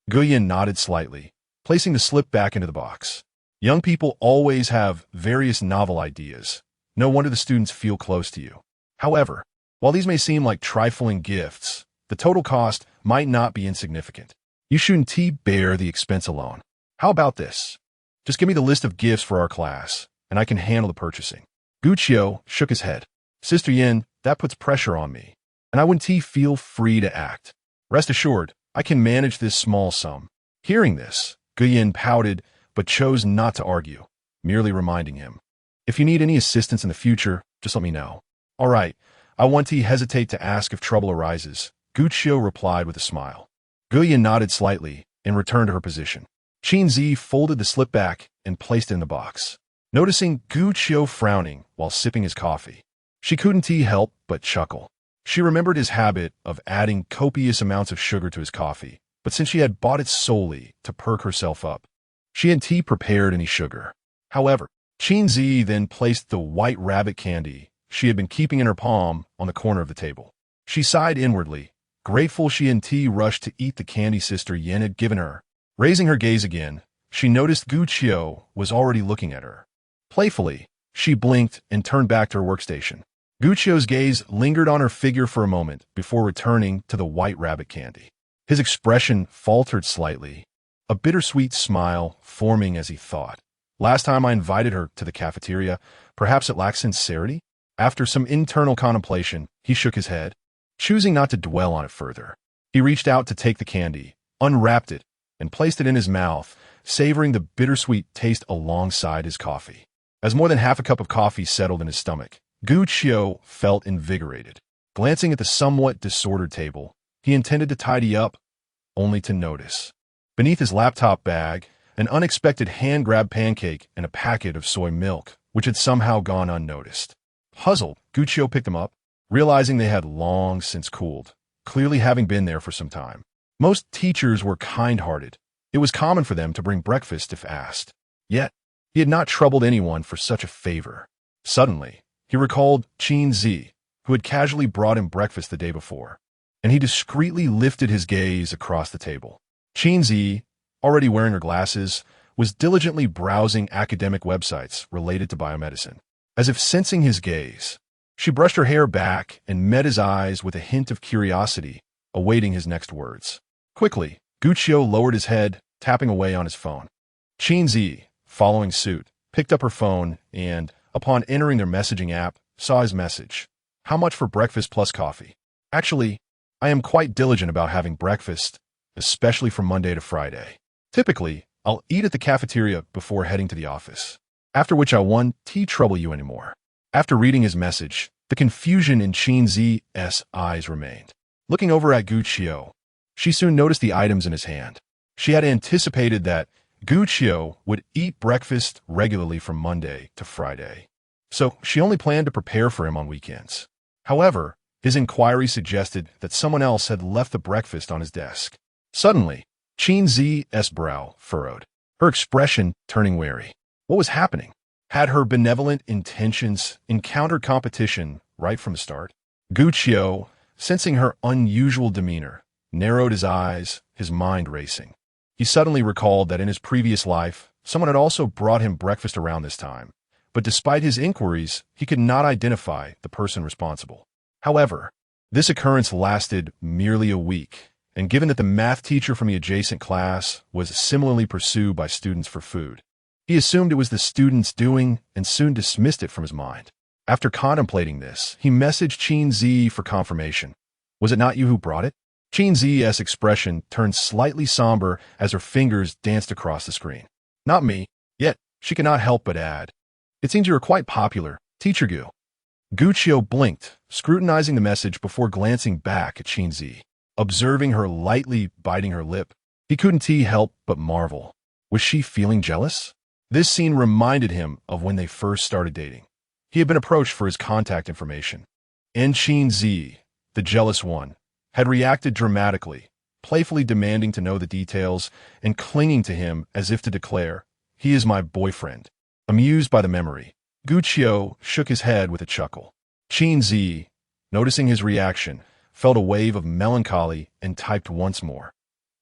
Gu Yin nodded slightly, placing the slip back into the box. Young people always have various novel ideas. No wonder the students feel close to you. However, while these may seem like trifling gifts, the total cost might not be insignificant. You shouldn't bear the expense alone. How about this? Just give me the list of gifts for our class, and I can handle the purchasing. Guccio shook his head. "Sister Yin, that puts pressure on me, and I wouldn't feel free to act. Rest assured, I can manage this small sum." Hearing this, Gu Yin pouted, but chose not to argue, merely reminding him, "If you need any assistance in the future, just let me know." "All right, I won't hesitate to ask if trouble arises," Guccio replied with a smile. Gu Yin nodded slightly and returned to her position. Qin Zhiyi folded the slip back and placed it in the box. Noticing Guccio frowning while sipping his coffee, she couldn't help but chuckle. She remembered his habit of adding copious amounts of sugar to his coffee, but since she had bought it solely to perk herself up, she hadn't prepared any sugar. However, Qin Zhiyi then placed the white rabbit candy she had been keeping in her palm on the corner of the table. She sighed inwardly, grateful she hadn't rushed to eat the candy Sister Yin had given her. Raising her gaze again, she noticed Guccio was already looking at her. Playfully, she blinked and turned back to her workstation. Guccio's gaze lingered on her figure for a moment before returning to the white rabbit candy. His expression faltered slightly, a bittersweet smile forming as he thought. "Last time I invited her to the cafeteria, perhaps it lacked sincerity?" After some internal contemplation, he shook his head, choosing not to dwell on it further. He reached out to take the candy, unwrapped it, and placed it in his mouth, savoring the bittersweet taste alongside his coffee. As more than half a cup of coffee settled in his stomach, Guccio felt invigorated. Glancing at the somewhat disordered table, he intended to tidy up, only to notice, beneath his laptop bag, an unexpected hand-grabbed pancake and a packet of soy milk, which had somehow gone unnoticed. Puzzled, Guccio picked them up, realizing they had long since cooled, clearly having been there for some time. Most teachers were kind-hearted. It was common for them to bring breakfast if asked. Yet, he had not troubled anyone for such a favor. Suddenly, he recalled Qin Zhiyi, who had casually brought him breakfast the day before, and he discreetly lifted his gaze across the table. Qin Zhiyi, already wearing her glasses, was diligently browsing academic websites related to biomedicine. As if sensing his gaze, she brushed her hair back and met his eyes with a hint of curiosity, awaiting his next words. Quickly, Guccio lowered his head, tapping away on his phone. Qin Zhiyi, following suit, picked up her phone and, upon entering their messaging app, saw his message. "How much for breakfast plus coffee?" "Actually, I am quite diligent about having breakfast, especially from Monday to Friday. Typically, I'll eat at the cafeteria before heading to the office, after which I won't trouble you anymore." After reading his message, The confusion in Qin Ziyi's eyes remained. Looking over at Gu Qiu, she soon noticed the items in his hand. She had anticipated that Gu Qiu would eat breakfast regularly from Monday to Friday, so she only planned to prepare for him on weekends. However, his inquiry suggested that someone else had left the breakfast on his desk. Suddenly, Qin Ziyi's brow furrowed, her expression turning wary. What was happening? Had her benevolent intentions encountered competition right from the start? Gu Qiu, sensing her unusual demeanor, narrowed his eyes, his mind racing. He suddenly recalled that in his previous life, someone had also brought him breakfast around this time, but despite his inquiries, he could not identify the person responsible. However, this occurrence lasted merely a week, and given that the math teacher from the adjacent class was similarly pursued by students for food, he assumed it was the student's doing and soon dismissed it from his mind. After contemplating this, he messaged Qin Zhiyi for confirmation. Was it not you who brought it? Qin Ziyi's expression turned slightly somber as her fingers danced across the screen. Not me. Yet, she could not help but add, it seems you are quite popular, Teacher Gu. Gu Qiu blinked, scrutinizing the message before glancing back at Qin Zhiyi. Observing her lightly biting her lip, he couldn't help but marvel. Was she feeling jealous? This scene reminded him of when they first started dating. He had been approached for his contact information, and Qin Zhiyi, the jealous one, had reacted dramatically, playfully demanding to know the details and clinging to him as if to declare, he is my boyfriend. Amused by the memory, Gu Qiu shook his head with a chuckle. Qin Zhiyi, noticing his reaction, felt a wave of melancholy and typed once more.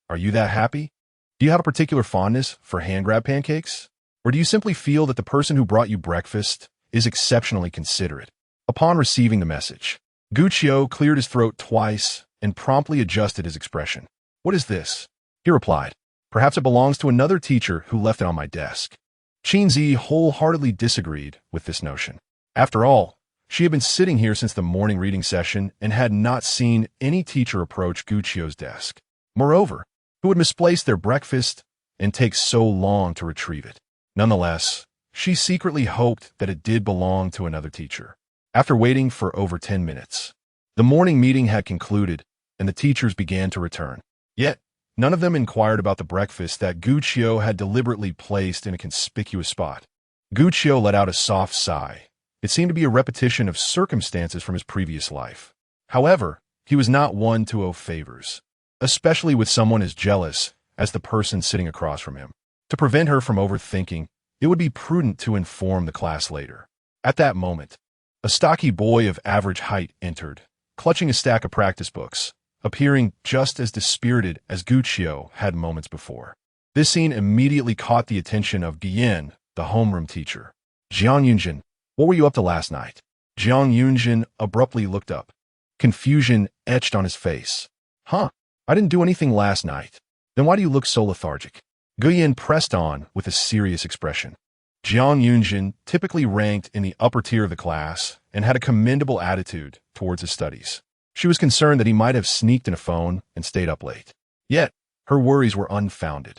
Are you that happy? Do you have a particular fondness for hand-grab pancakes? Or do you simply feel that the person who brought you breakfast is exceptionally considerate? Upon receiving the message, Gu Qiu cleared his throat twice and promptly adjusted his expression. What is this? He replied. Perhaps it belongs to another teacher who left it on my desk. Qin Zhiyi wholeheartedly disagreed with this notion. After all, she had been sitting here since the morning reading session and had not seen any teacher approach Gu Qiu's desk. Moreover, who would misplace their breakfast and take so long to retrieve it? Nonetheless, she secretly hoped that it did belong to another teacher. After waiting for over 10 minutes, the morning meeting had concluded and the teachers began to return. Yet, none of them inquired about the breakfast that Gu Qiu had deliberately placed in a conspicuous spot. Gu Qiu let out a soft sigh. It seemed to be a repetition of circumstances from his previous life. However, he was not one to owe favors, especially with someone as jealous as the person sitting across from him. To prevent her from overthinking, it would be prudent to inform the class later. At that moment, a stocky boy of average height entered, clutching a stack of practice books, appearing just as dispirited as Gu Qiu had moments before. This scene immediately caught the attention of Guiyan, the homeroom teacher. Jiang Yunjin, what were you up to last night? Jiang Yunjin abruptly looked up. Confusion etched on his face. Huh, I didn't do anything last night. Then why do you look so lethargic? Guiyan pressed on with a serious expression. Jiang Yunjin typically ranked in the upper tier of the class and had a commendable attitude towards his studies. She was concerned that he might have sneaked in a phone and stayed up late. Yet, her worries were unfounded.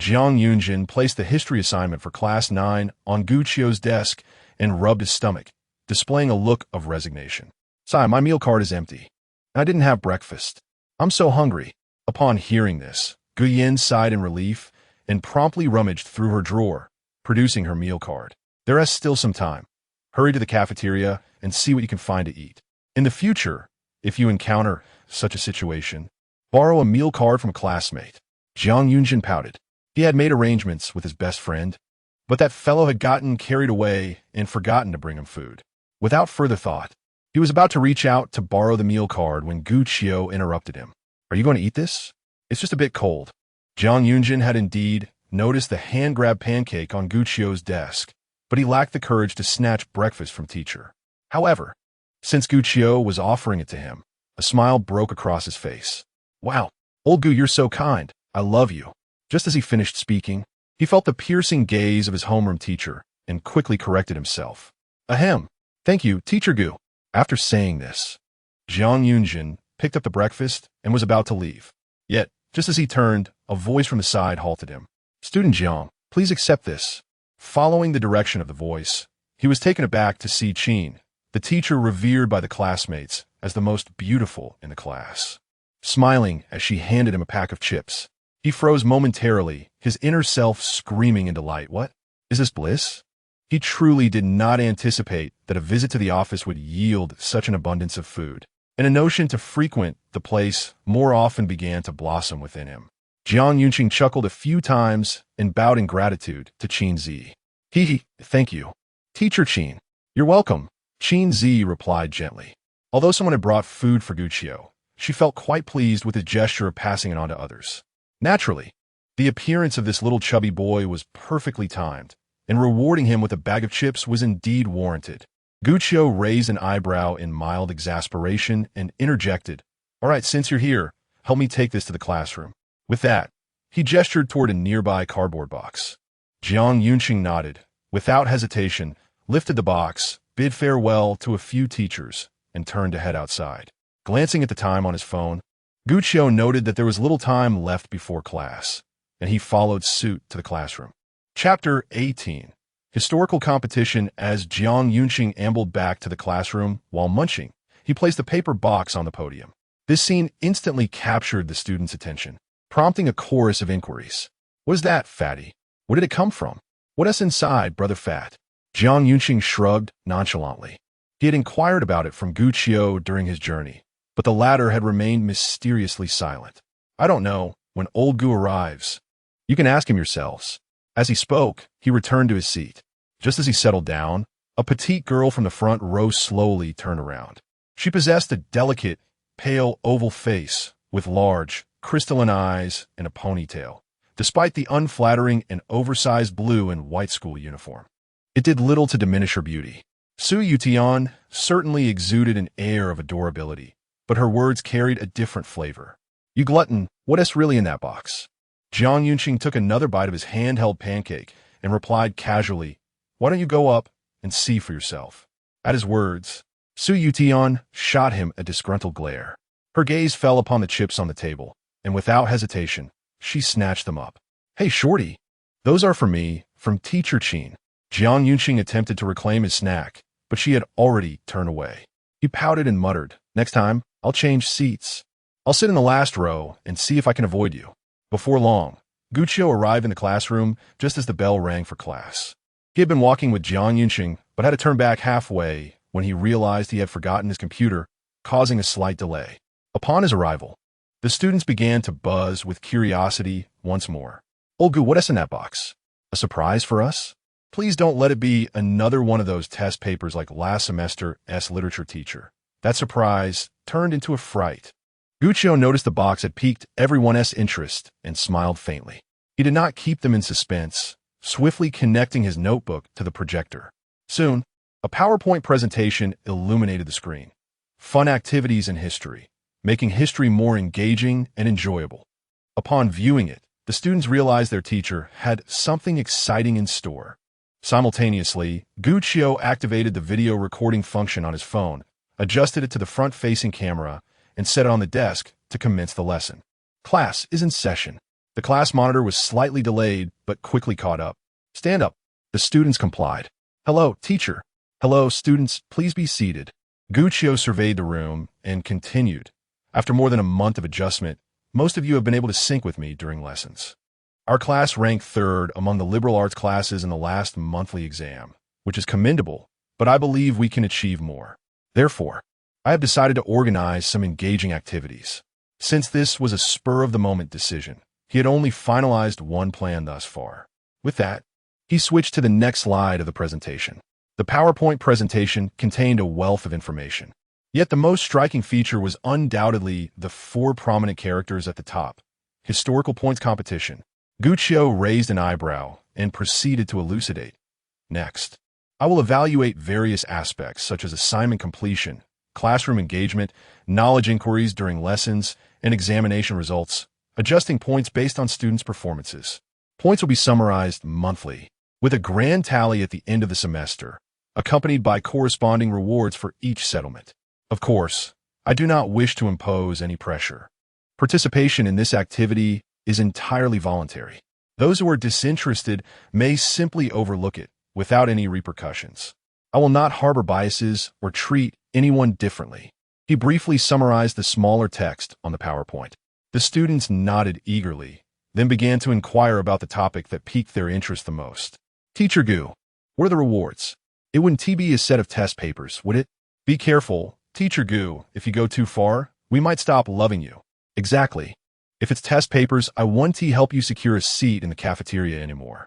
Jiang Yunjin placed the history assignment for Class 9 on Gu Qiu's desk and rubbed his stomach, displaying a look of resignation. Sai, my meal card is empty. I didn't have breakfast. I'm so hungry. Upon hearing this, Guiyan sighed in relief and promptly rummaged through her drawer, producing her meal card. There is still some time. Hurry to the cafeteria and see what you can find to eat. In the future, if you encounter such a situation, borrow a meal card from a classmate. Jiang Yunjin pouted. He had made arrangements with his best friend, but that fellow had gotten carried away and forgotten to bring him food. Without further thought, he was about to reach out to borrow the meal card when Gu Qiu interrupted him. Are you going to eat this? It's just a bit cold. Jiang Yunjin had indeed noticed the hand-grab pancake on Gu Qiu's desk, but he lacked the courage to snatch breakfast from teacher. However, since Gu Qiu was offering it to him, a smile broke across his face. Wow, old Gu, you're so kind. I love you. Just as he finished speaking, he felt the piercing gaze of his homeroom teacher and quickly corrected himself. Ahem. Thank you, Teacher Gu. After saying this, Jiang Yunjin picked up the breakfast and was about to leave. Yet, just as he turned, a voice from the side halted him. Student Jiang, please accept this. Following the direction of the voice, he was taken aback to see Qin, the teacher revered by the classmates as the most beautiful in the class. Smiling as she handed him a pack of chips, he froze momentarily, his inner self screaming in delight. What? Is this bliss? He truly did not anticipate that a visit to the office would yield such an abundance of food, and a notion to frequent the place more often began to blossom within him. Jiang Yunqing chuckled a few times and bowed in gratitude to Qin Zhiyi. Thank you. Teacher Qin. You're welcome, Qin Zhiyi replied gently. Although someone had brought food for Guqiu, she felt quite pleased with his gesture of passing it on to others. Naturally, the appearance of this little chubby boy was perfectly timed, and rewarding him with a bag of chips was indeed warranted. Guqiu raised an eyebrow in mild exasperation and interjected, "All right, since you're here, help me take this to the classroom." With that, he gestured toward a nearby cardboard box. Jiang Yunqing nodded, without hesitation, lifted the box, bid farewell to a few teachers, and turned to head outside. Glancing at the time on his phone, Guqiu noted that there was little time left before class, and he followed suit to the classroom. Chapter 18. Historical Competition. As Jiang Yunqing ambled back to the classroom while munching, he placed a paper box on the podium. This scene instantly captured the students' attention, prompting a chorus of inquiries. "What is that, fatty? Where did it come from? What's inside, brother fat?" Jiang Yunqing shrugged nonchalantly. He had inquired about it from Guqiu during his journey, but the latter had remained mysteriously silent. "I don't know. When old Gu arrives, you can ask him yourselves." As he spoke, he returned to his seat. Just as he settled down, a petite girl from the front row slowly turned around. She possessed a delicate, pale oval face with large, crystalline eyes and a ponytail, despite the unflattering and oversized blue and white school uniform. It did little to diminish her beauty. Su Yutian certainly exuded an air of adorability, but her words carried a different flavor. "You glutton, what's really in that box?" Jiang Yunqing took another bite of his handheld pancake and replied casually, "Why don't you go up and see for yourself?" At his words, Su Yutian shot him a disgruntled glare. Her gaze fell upon the chips on the table, and without hesitation, she snatched them up. "Hey, shorty, those are for me, from Teacher Qin." Jiang Yunqing attempted to reclaim his snack, but she had already turned away. He pouted and muttered, "Next time, I'll change seats. I'll sit in the last row and see if I can avoid you." Before long, Guqiu arrived in the classroom just as the bell rang for class. He had been walking with Jiang Yunqing, but had to turn back halfway when he realized he had forgotten his computer, causing a slight delay. Upon his arrival, the students began to buzz with curiosity once more. "Old Gu, what's in that box? A surprise for us? Please don't let it be another one of those test papers like last semester's literature teacher." That surprise turned into a fright. Guqiu noticed the box had piqued everyone's interest and smiled faintly. He did not keep them in suspense, swiftly connecting his notebook to the projector. Soon, a PowerPoint presentation illuminated the screen. Fun activities in history, making history more engaging and enjoyable. Upon viewing it, the students realized their teacher had something exciting in store. Simultaneously, Guqiu activated the video recording function on his phone, adjusted it to the front-facing camera, and set it on the desk to commence the lesson. "Class is in session." The class monitor was slightly delayed, but quickly caught up. "Stand up." The students complied. "Hello, teacher." "Hello, students, please be seated." Guqiu surveyed the room and continued. "After more than a month of adjustment, most of you have been able to sync with me during lessons. Our class ranked third among the liberal arts classes in the last monthly exam, which is commendable, but I believe we can achieve more. Therefore, I have decided to organize some engaging activities." Since this was a spur-of-the-moment decision, he had only finalized one plan thus far. With that, he switched to the next slide of the presentation. The PowerPoint presentation contained a wealth of information. Yet the most striking feature was undoubtedly the four prominent characters at the top. Historical points competition. Guqiu raised an eyebrow and proceeded to elucidate. "Next, I will evaluate various aspects such as assignment completion, classroom engagement, knowledge inquiries during lessons, and examination results, adjusting points based on students' performances. Points will be summarized monthly, with a grand tally at the end of the semester, accompanied by corresponding rewards for each settlement. Of course, I do not wish to impose any pressure. Participation in this activity is entirely voluntary. Those who are disinterested may simply overlook it without any repercussions. I will not harbor biases or treat anyone differently. He briefly summarized the smaller text on the PowerPoint. The students nodded eagerly, then began to inquire about the topic that piqued their interest the most. Teacher Gu, what are the rewards? It wouldn't be a set of test papers, would it? Be careful, Teacher Gu. If you go too far, we might stop loving you. Exactly. If it's test papers, I won't help you secure a seat in the cafeteria anymore.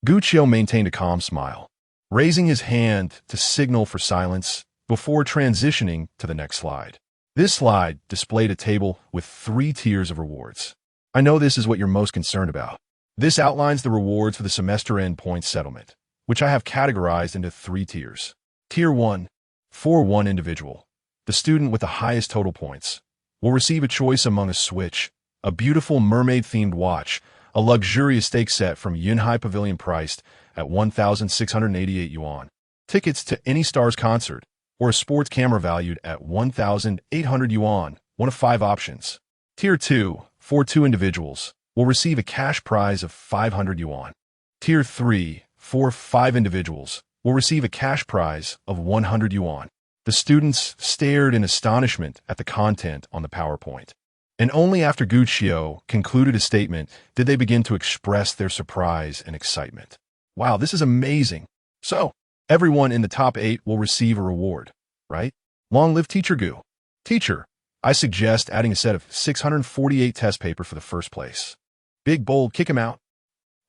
Gu Qiu maintained a calm smile, raising his hand to signal for silence before transitioning to the next slide. This slide displayed a table with 3 tiers of rewards. I know this is what you're most concerned about. This outlines the rewards for the semester-end points settlement, which I have categorized into 3 tiers. Tier 1, for one individual. The student with the highest total points will receive a choice among a Switch, a beautiful mermaid-themed watch, a luxurious steak set from Yunhai Pavilion priced at 1,688 yuan, tickets to any Stars concert, or a sports camera valued at 1,800 yuan, one of 5 options. Tier 2, for 2 individuals, will receive a cash prize of 500 yuan. Tier 3, for 5 individuals, will receive a cash prize of 100 yuan. The students stared in astonishment at the content on the PowerPoint. And only after Gu Qiu concluded a statement did they begin to express their surprise and excitement. Wow, this is amazing. So, everyone in the top 8 will receive a reward, right? Long live Teacher Gu. Teacher, I suggest adding a set of 648 test paper for the first place. Big bold, kick him out.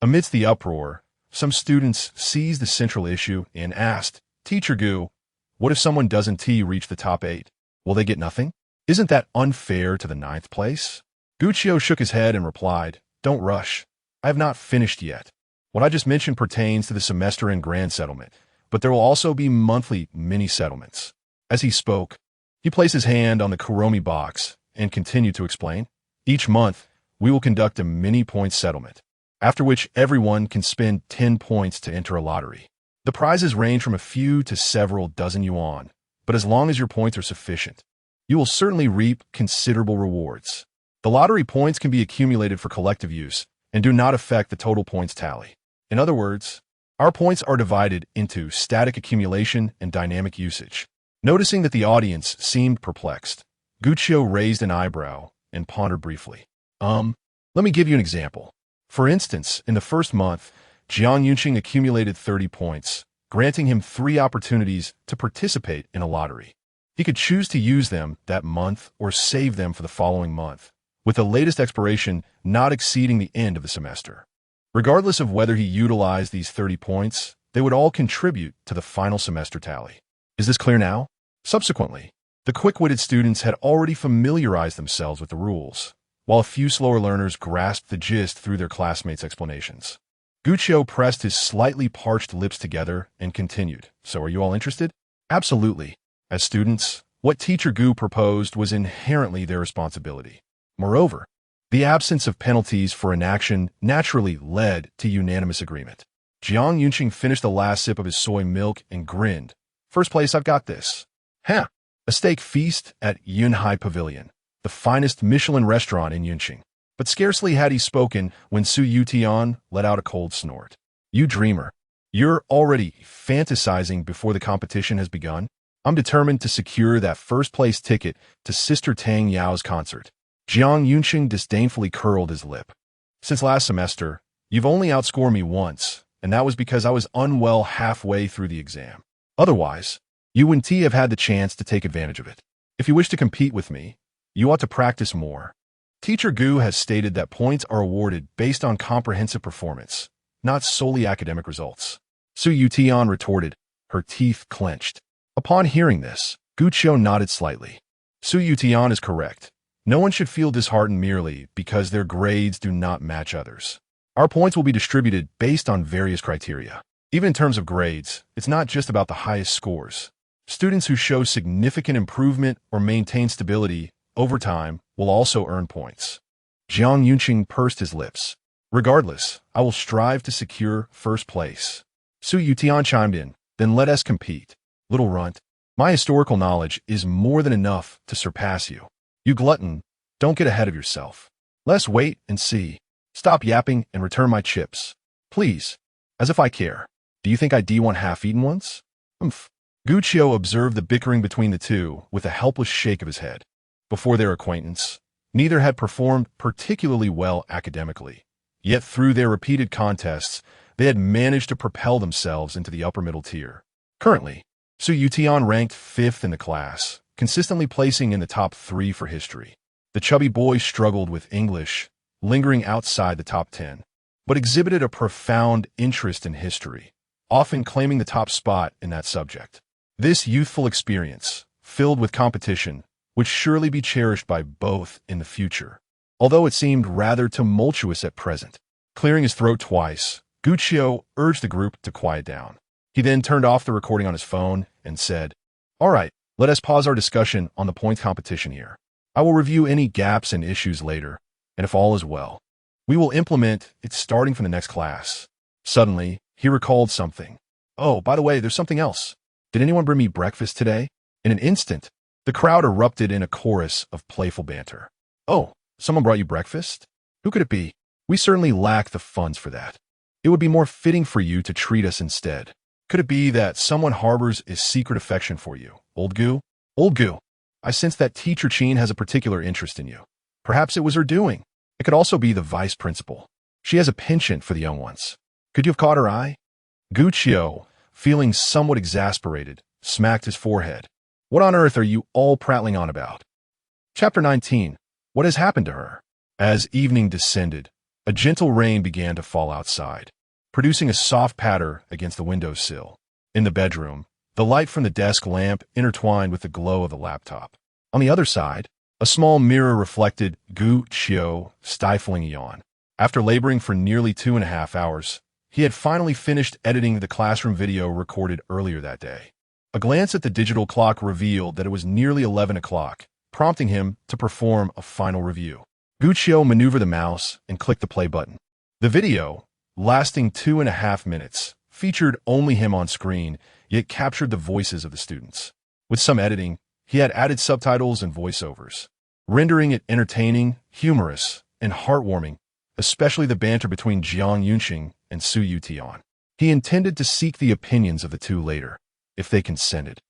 Amidst the uproar, some students seized the central issue and asked, Teacher Gu, what if someone doesn't reach the top 8? Will they get nothing? Isn't that unfair to the 9th place? Gu Qiu shook his head and replied, Don't rush. I have not finished yet. What I just mentioned pertains to the semester and grand settlement, but there will also be monthly mini-settlements. As he spoke, he placed his hand on the Kuromi box and continued to explain, Each month, we will conduct a mini-point settlement, after which everyone can spend 10 points to enter a lottery. The prizes range from a few to several dozen yuan, but as long as your points are sufficient, you will certainly reap considerable rewards. The lottery points can be accumulated for collective use and do not affect the total points tally. In other words, our points are divided into static accumulation and dynamic usage. Noticing that the audience seemed perplexed, Gu Qiu raised an eyebrow and pondered briefly. Let me give you an example. For instance, in the first month, Jiang Yunqing accumulated 30 points, granting him 3 opportunities to participate in a lottery. He could choose to use them that month or save them for the following month, with the latest expiration not exceeding the end of the semester. Regardless of whether he utilized these 30 points, they would all contribute to the final semester tally. Is this clear now? Subsequently, the quick-witted students had already familiarized themselves with the rules, while a few slower learners grasped the gist through their classmates' explanations. Gu Qiu pressed his slightly parched lips together and continued, So are you all interested? Absolutely. As students, what Teacher Gu proposed was inherently their responsibility. Moreover, the absence of penalties for inaction naturally led to unanimous agreement. Jiang Yunqing finished the last sip of his soy milk and grinned. First place, I've got this. A steak feast at Yunhai Pavilion, the finest Michelin restaurant in Yunqing. But scarcely had he spoken when Su Yutian let out a cold snort. You dreamer. You're already fantasizing before the competition has begun? I'm determined to secure that first-place ticket to Sister Tang Yao's concert. Jiang Yunqing disdainfully curled his lip. Since last semester, you've only outscored me once, and that was because I was unwell halfway through the exam. Otherwise, you wouldn't have had the chance to take advantage of it. If you wish to compete with me, you ought to practice more. Teacher Gu has stated that points are awarded based on comprehensive performance, not solely academic results. Su Yutian retorted, her teeth clenched. Upon hearing this, Gu Qiu nodded slightly. Su Yutian is correct. No one should feel disheartened merely because their grades do not match others. Our points will be distributed based on various criteria. Even in terms of grades, it's not just about the highest scores. Students who show significant improvement or maintain stability over time will also earn points. Jiang Yunqing pursed his lips. Regardless, I will strive to secure first place. Su Yutian chimed in, Then let us compete. Little runt, my historical knowledge is more than enough to surpass you. You glutton, don't get ahead of yourself. Let's wait and see. Stop yapping and return my chips. Please, as if I care. Do you think I want half-eaten ones? Humph. Guccio observed the bickering between the two with a helpless shake of his head. Before their acquaintance, neither had performed particularly well academically. Yet through their repeated contests, they had managed to propel themselves into the upper middle tier. Currently, Su Yutian ranked 5th in the class, consistently placing in the top 3 for history. The chubby boy struggled with English, lingering outside the top 10, but exhibited a profound interest in history, often claiming the top spot in that subject. This youthful experience, filled with competition, would surely be cherished by both in the future, although it seemed rather tumultuous at present. Clearing his throat twice, Guccio urged the group to quiet down. He then turned off the recording on his phone and said, "All right, let us pause our discussion on the points competition here. I will review any gaps and issues later, and if all is well, we will implement it starting from the next class." Suddenly, he recalled something. "Oh, by the way, there's something else. Did anyone bring me breakfast today?" In an instant, the crowd erupted in a chorus of playful banter. "Oh, someone brought you breakfast? Who could it be? We certainly lack the funds for that. It would be more fitting for you to treat us instead. Could it be that someone harbors a secret affection for you, old Gu? Old Gu, I sense that Teacher Qin has a particular interest in you. Perhaps it was her doing. It could also be the vice principal. She has a penchant for the young ones. Could you have caught her eye?" Guccio, feeling somewhat exasperated, smacked his forehead. "What on earth are you all prattling on about?" Chapter 19. What has happened to her? As evening descended, a gentle rain began to fall outside, producing a soft patter against the windowsill. In the bedroom, the light from the desk lamp intertwined with the glow of the laptop. On the other side, a small mirror reflected Guccio, stifling a yawn. After laboring for nearly 2.5 hours, he had finally finished editing the classroom video recorded earlier that day. A glance at the digital clock revealed that it was nearly 11 o'clock, prompting him to perform a final review. Guccio maneuvered the mouse and clicked the play button. The video, lasting 2.5 minutes, featured only him on screen, yet captured the voices of the students. With some editing, he had added subtitles and voiceovers, rendering it entertaining, humorous, and heartwarming, especially the banter between Jiang Yunxing and Su Yutian. He intended to seek the opinions of the two later, if they consented.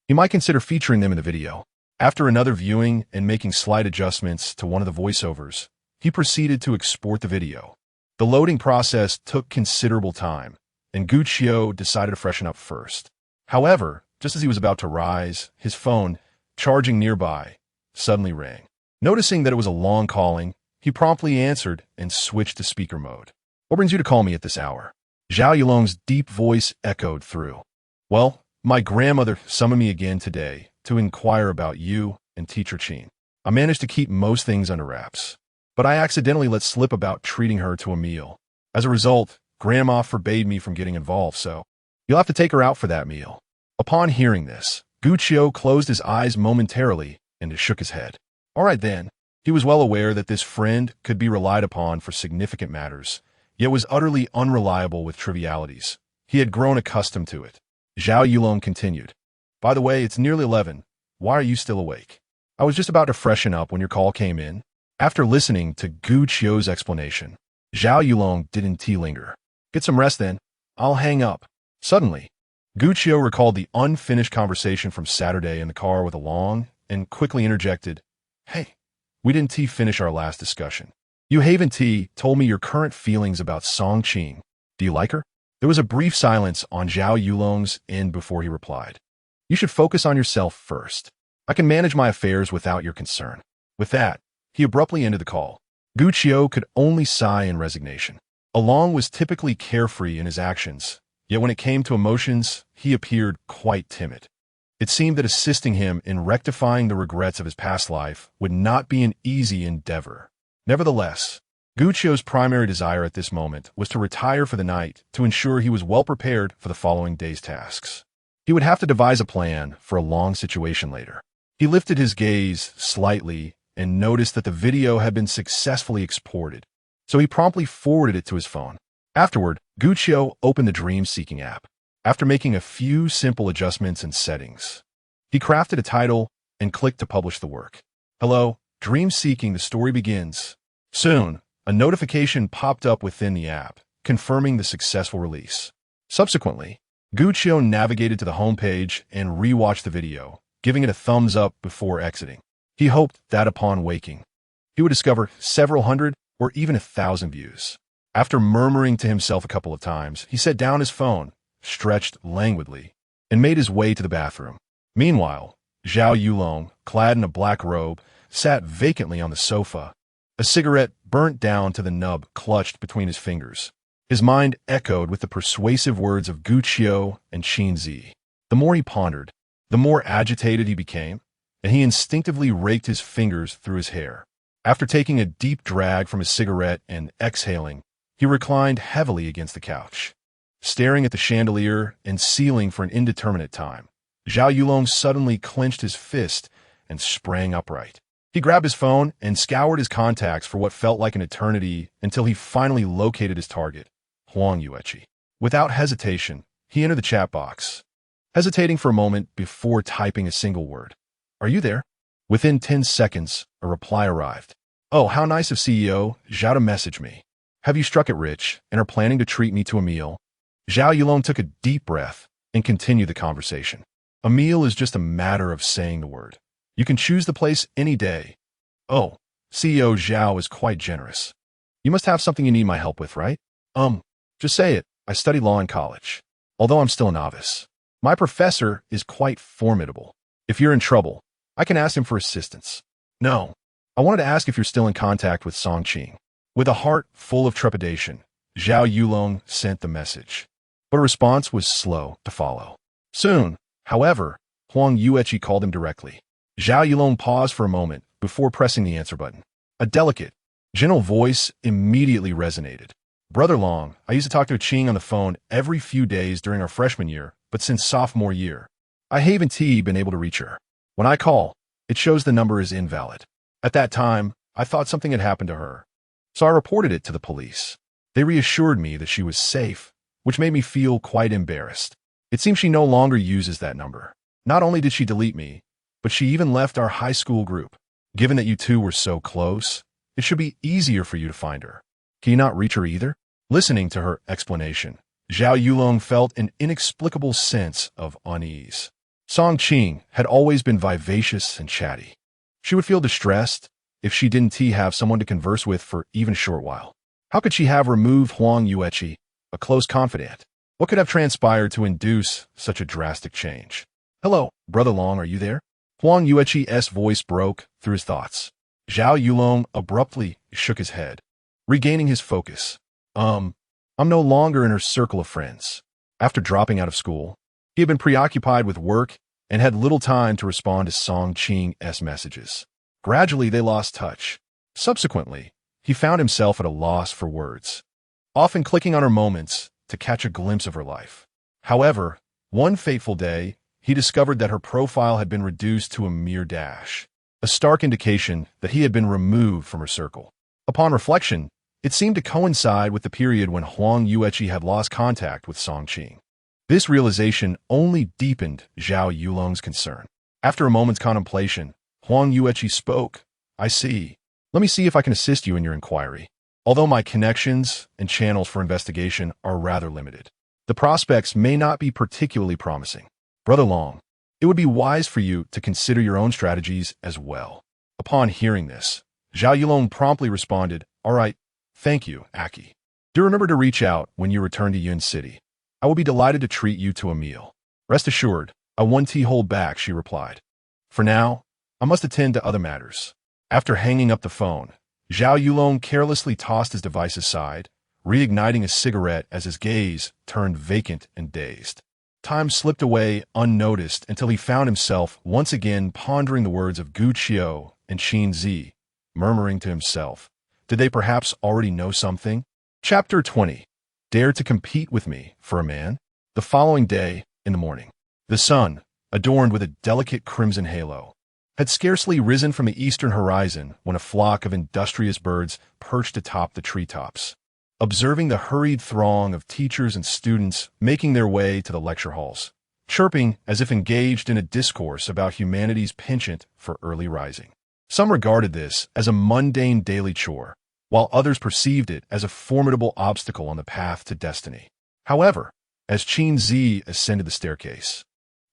He might consider featuring them in the video. After another viewing and making slight adjustments to one of the voiceovers, he proceeded to export the video. The loading process took considerable time, and Guccio decided to freshen up first. However, just as he was about to rise, his phone, charging nearby, suddenly rang. Noticing that it was a long calling, he promptly answered and switched to speaker mode. "What brings you to call me at this hour?" Zhao Yulong's deep voice echoed through. "Well, my grandmother summoned me again today to inquire about you and Teacher Qin. I managed to keep most things under wraps, but I accidentally let slip about treating her to a meal. As a result, Grandma forbade me from getting involved, so you'll have to take her out for that meal." Upon hearing this, Guccio closed his eyes momentarily and shook his head. All right then. He was well aware that this friend could be relied upon for significant matters, yet was utterly unreliable with trivialities. He had grown accustomed to it. Zhao Yulong continued. "By the way, it's nearly 11. Why are you still awake?" "I was just about to freshen up when your call came in." After listening to Guccio's explanation, Zhao Yulong didn't linger. "Get some rest then. I'll hang up." Suddenly, Guccio recalled the unfinished conversation from Saturday in the car with Along and quickly interjected, "Hey, we didn't finish our last discussion. You haven't told me your current feelings about Song Qing. Do you like her?" There was a brief silence on Zhao Yulong's end before he replied. "You should focus on yourself first. I can manage my affairs without your concern." With that, he abruptly ended the call. Guccio could only sigh in resignation. Along was typically carefree in his actions, yet when it came to emotions, he appeared quite timid. It seemed that assisting him in rectifying the regrets of his past life would not be an easy endeavor. Nevertheless, Guccio's primary desire at this moment was to retire for the night to ensure he was well prepared for the following day's tasks. He would have to devise a plan for a long situation later. He lifted his gaze slightly and noticed that the video had been successfully exported, so he promptly forwarded it to his phone. Afterward, Guccio opened the Dream-Seeking app. After making a few simple adjustments and settings, he crafted a title and clicked to publish the work. "Hello, Dream-Seeking, the story begins." Soon, a notification popped up within the app, confirming the successful release. Subsequently, Gu Qiu navigated to the homepage and rewatched the video, giving it a thumbs up before exiting. He hoped that upon waking, he would discover several hundred or even 1,000 views. After murmuring to himself a couple of times, he set down his phone, stretched languidly, and made his way to the bathroom. Meanwhile, Zhao Yulong, clad in a black robe, sat vacantly on the sofa, a cigarette burnt down to the nub clutched between his fingers. His mind echoed with the persuasive words of Gu Qiu and Qin Zhiyi. The more he pondered, the more agitated he became, and he instinctively raked his fingers through his hair. After taking a deep drag from his cigarette and exhaling, he reclined heavily against the couch, staring at the chandelier and ceiling for an indeterminate time. Zhao Yulong suddenly clenched his fist and sprang upright. He grabbed his phone and scoured his contacts for what felt like an eternity until he finally located his target, Huang Yueqi. Without hesitation, he entered the chat box, hesitating for a moment before typing a single word. "Are you there?" Within 10 seconds, a reply arrived. "Oh, how nice of CEO Zhao to message me. Have you struck it rich and are planning to treat me to a meal?" Zhao Yulong took a deep breath and continued the conversation. "A meal is just a matter of saying the word. You can choose the place any day." "Oh, CEO Zhao is quite generous. You must have something you need my help with, right?" Just say it. I study law in college, although I'm still a novice. My professor is quite formidable. If you're in trouble, I can ask him for assistance." "No, I wanted to ask if you're still in contact with Song Qing." With a heart full of trepidation, Zhao Yulong sent the message, but a response was slow to follow. Soon, however, Huang Yueqi called him directly. Zhao Yulong paused for a moment before pressing the answer button. A delicate, gentle voice immediately resonated. "Brother Long, I used to talk to Qing on the phone every few days during our freshman year, but since sophomore year, I haven't been able to reach her. When I call, it shows the number is invalid. At that time, I thought something had happened to her, so I reported it to the police. They reassured me that she was safe, which made me feel quite embarrassed. It seems she no longer uses that number. Not only did she delete me, but she even left our high school group. Given that you two were so close, it should be easier for you to find her. Can you not reach her either?" Listening to her explanation, Zhao Yulong felt an inexplicable sense of unease. Song Qing had always been vivacious and chatty. She would feel distressed if she didn't have someone to converse with for even a short while. How could she have removed Huang Yueqi, a close confidant? What could have transpired to induce such a drastic change? "Hello, Brother Long, are you there?" Huang Yueqi's voice broke through his thoughts. Zhao Yulong abruptly shook his head, regaining his focus. I'm no longer in her circle of friends. After dropping out of school, he had been preoccupied with work and had little time to respond to Song Qing's messages. Gradually, they lost touch. Subsequently, he found himself at a loss for words, often clicking on her moments to catch a glimpse of her life. However, one fateful day, he discovered that her profile had been reduced to a mere dash, a stark indication that he had been removed from her circle. Upon reflection, it seemed to coincide with the period when Huang Yueqi had lost contact with Song Qing. This realization only deepened Zhao Yulong's concern. After a moment's contemplation, Huang Yueqi spoke. "I see. Let me see if I can assist you in your inquiry. Although my connections and channels for investigation are rather limited, the prospects may not be particularly promising. Brother Long, it would be wise for you to consider your own strategies as well." Upon hearing this, Zhao Yulong promptly responded, "All right, thank you, Aki. Do remember to reach out when you return to Yun City. I will be delighted to treat you to a meal." "Rest assured, I won't hold back," she replied. "For now, I must attend to other matters." After hanging up the phone, Zhao Yulong carelessly tossed his device aside, reigniting a cigarette as his gaze turned vacant and dazed. Time slipped away unnoticed until he found himself once again pondering the words of Gu Qiu and Qin Zhiyi, murmuring to himself, did they perhaps already know something? Chapter 20. Dare to compete with me for a man? The following day, in the morning, the sun, adorned with a delicate crimson halo, had scarcely risen from the eastern horizon when a flock of industrious birds perched atop the treetops. Observing the hurried throng of teachers and students making their way to the lecture halls, chirping as if engaged in a discourse about humanity's penchant for early rising. Some regarded this as a mundane daily chore, while others perceived it as a formidable obstacle on the path to destiny. However, as Qin Zhiyi ascended the staircase.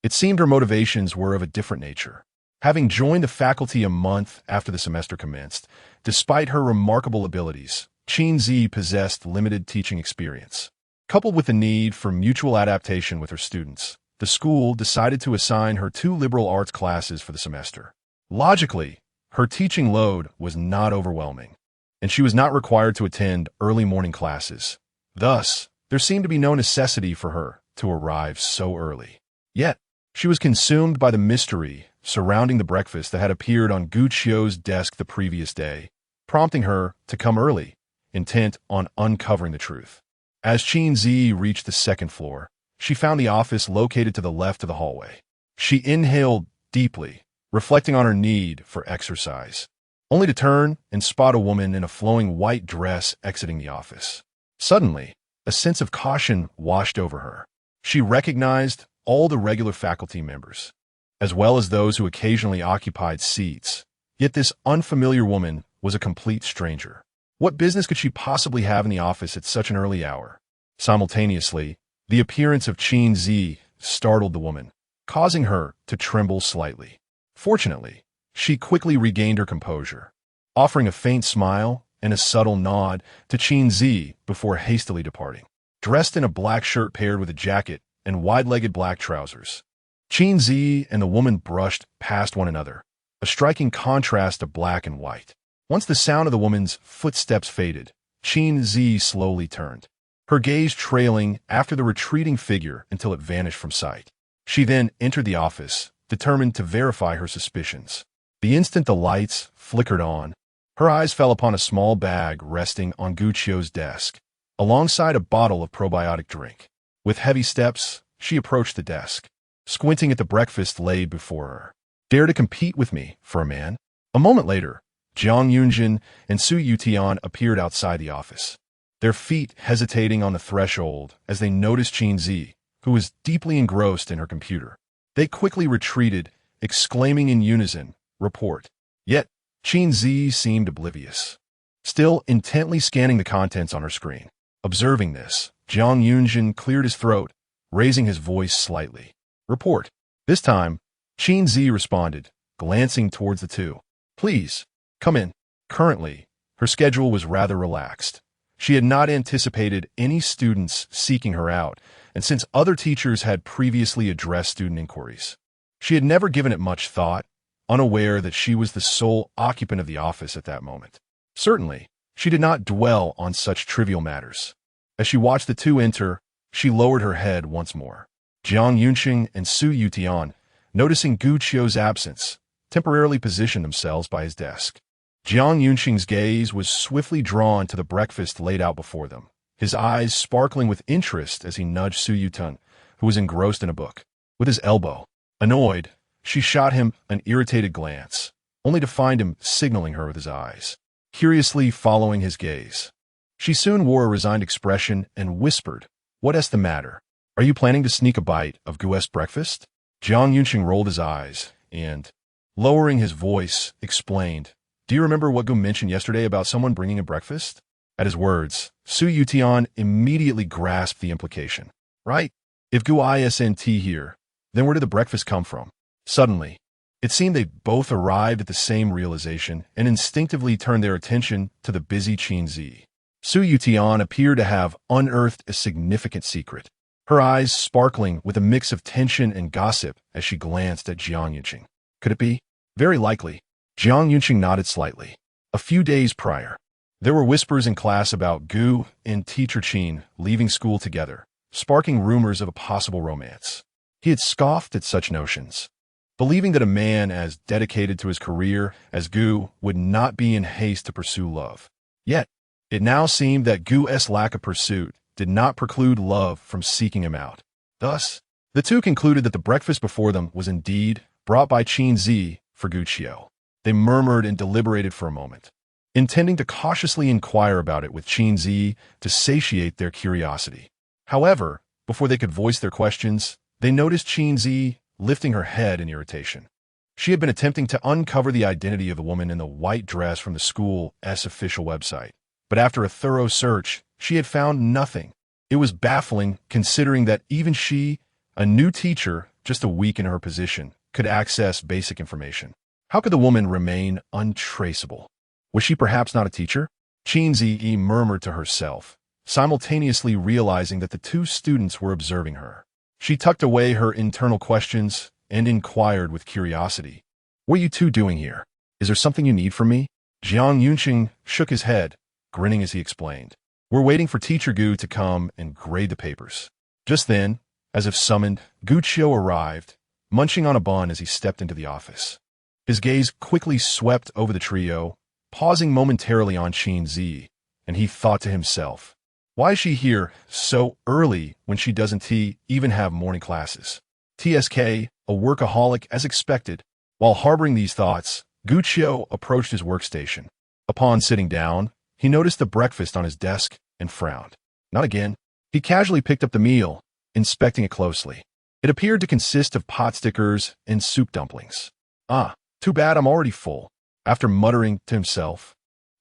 It seemed her motivations were of a different nature. Having joined the faculty a month after the semester commenced, despite her remarkable abilities, Qin Zhiyi possessed limited teaching experience. Coupled with the need for mutual adaptation with her students, the school decided to assign her 2 liberal arts classes for the semester. Logically, her teaching load was not overwhelming, and she was not required to attend early morning classes. Thus, there seemed to be no necessity for her to arrive so early. Yet, she was consumed by the mystery surrounding the breakfast that had appeared on Gu Qiu's desk the previous day, prompting her to come early, intent on uncovering the truth. As Qin Zhiyi reached the 2nd floor, she found the office located to the left of the hallway. She inhaled deeply, reflecting on her need for exercise, only to turn and spot a woman in a flowing white dress exiting the office. Suddenly, a sense of caution washed over her. She recognized all the regular faculty members, as well as those who occasionally occupied seats. Yet this unfamiliar woman was a complete stranger. What business could she possibly have in the office at such an early hour? Simultaneously, the appearance of Qin Zhiyi startled the woman, causing her to tremble slightly. Fortunately, she quickly regained her composure, offering a faint smile and a subtle nod to Qin Zhiyi before hastily departing. Dressed in a black shirt paired with a jacket and wide-legged black trousers, Qin Zhiyi and the woman brushed past one another, a striking contrast of black and white. Once the sound of the woman's footsteps faded, Qin Zhiyi slowly turned, her gaze trailing after the retreating figure until it vanished from sight. She then entered the office, determined to verify her suspicions. The instant the lights flickered on, her eyes fell upon a small bag resting on Gu Qiu's desk, alongside a bottle of probiotic drink. With heavy steps, she approached the desk, squinting at the breakfast laid before her. "Dare to compete with me for a man?" A moment later, Jiang Yunjin and Su Yutian appeared outside the office, their feet hesitating on the threshold as they noticed Qin Zhiyi, who was deeply engrossed in her computer. They quickly retreated, exclaiming in unison, "Report." Yet, Qin Zhiyi seemed oblivious, still intently scanning the contents on her screen. Observing this, Jiang Yunjin cleared his throat, raising his voice slightly. "Report." This time, Qin Zhiyi responded, glancing towards the two. "Please, come in." Currently, her schedule was rather relaxed. She had not anticipated any students seeking her out, and since other teachers had previously addressed student inquiries, she had never given it much thought, unaware that she was the sole occupant of the office at that moment. Certainly, she did not dwell on such trivial matters. As she watched the two enter, she lowered her head once more. Jiang Yunqing and Su Yutian, noticing Gu Qiu's absence, temporarily positioned themselves by his desk. Jiang Yunqing's gaze was swiftly drawn to the breakfast laid out before them, his eyes sparkling with interest as he nudged Su Yutian, who was engrossed in a book, with his elbow. Annoyed, she shot him an irritated glance, only to find him signaling her with his eyes, curiously following his gaze. She soon wore a resigned expression and whispered, "What's the matter? Are you planning to sneak a bite of Gu's breakfast?" Jiang Yunqing rolled his eyes and, lowering his voice, explained, "Do you remember what Gu mentioned yesterday about someone bringing a breakfast?" At his words, Su Yutian immediately grasped the implication. "Right? If Gu isn't here, then where did the breakfast come from?" Suddenly, it seemed they both arrived at the same realization and instinctively turned their attention to the busy Qin Zhiyi. Su Yutian appeared to have unearthed a significant secret, her eyes sparkling with a mix of tension and gossip as she glanced at Jiang Yunqing. Could it be? Very likely. Jiang Yunqing nodded slightly. A few days prior, there were whispers in class about Gu and teacher Qin leaving school together, sparking rumors of a possible romance. He had scoffed at such notions, believing that a man as dedicated to his career as Gu would not be in haste to pursue love. Yet, it now seemed that Gu's lack of pursuit did not preclude love from seeking him out. Thus, the two concluded that the breakfast before them was indeed brought by Qin Zhiyi for Gu Qiu. They murmured and deliberated for a moment, intending to cautiously inquire about it with Qin Zhiyi to satiate their curiosity. However, before they could voice their questions, they noticed Qin Zhiyi lifting her head in irritation. She had been attempting to uncover the identity of the woman in the white dress from the school's official website, but after a thorough search, she had found nothing. It was baffling, considering that even she, a new teacher, just a week in her position, could access basic information. How could the woman remain untraceable? Was she perhaps not a teacher? Qin Zhiyi murmured to herself, simultaneously realizing that the two students were observing her. She tucked away her internal questions and inquired with curiosity. "What are you two doing here? Is there something you need from me?" Jiang Yunqing shook his head, grinning as he explained. "We're waiting for Teacher Gu to come and grade the papers." Just then, as if summoned, Gu Qiu arrived, munching on a bun as he stepped into the office. His gaze quickly swept over the trio, pausing momentarily on Qin Zhiyi, and he thought to himself, "Why is she here so early when she doesn't even have morning classes?" TSK, a workaholic as expected. While harboring these thoughts, Gu Qiu approached his workstation. Upon sitting down, he noticed the breakfast on his desk and frowned. Not again. He casually picked up the meal, inspecting it closely. It appeared to consist of pot stickers and soup dumplings. "Ah, too bad I'm already full." After muttering to himself,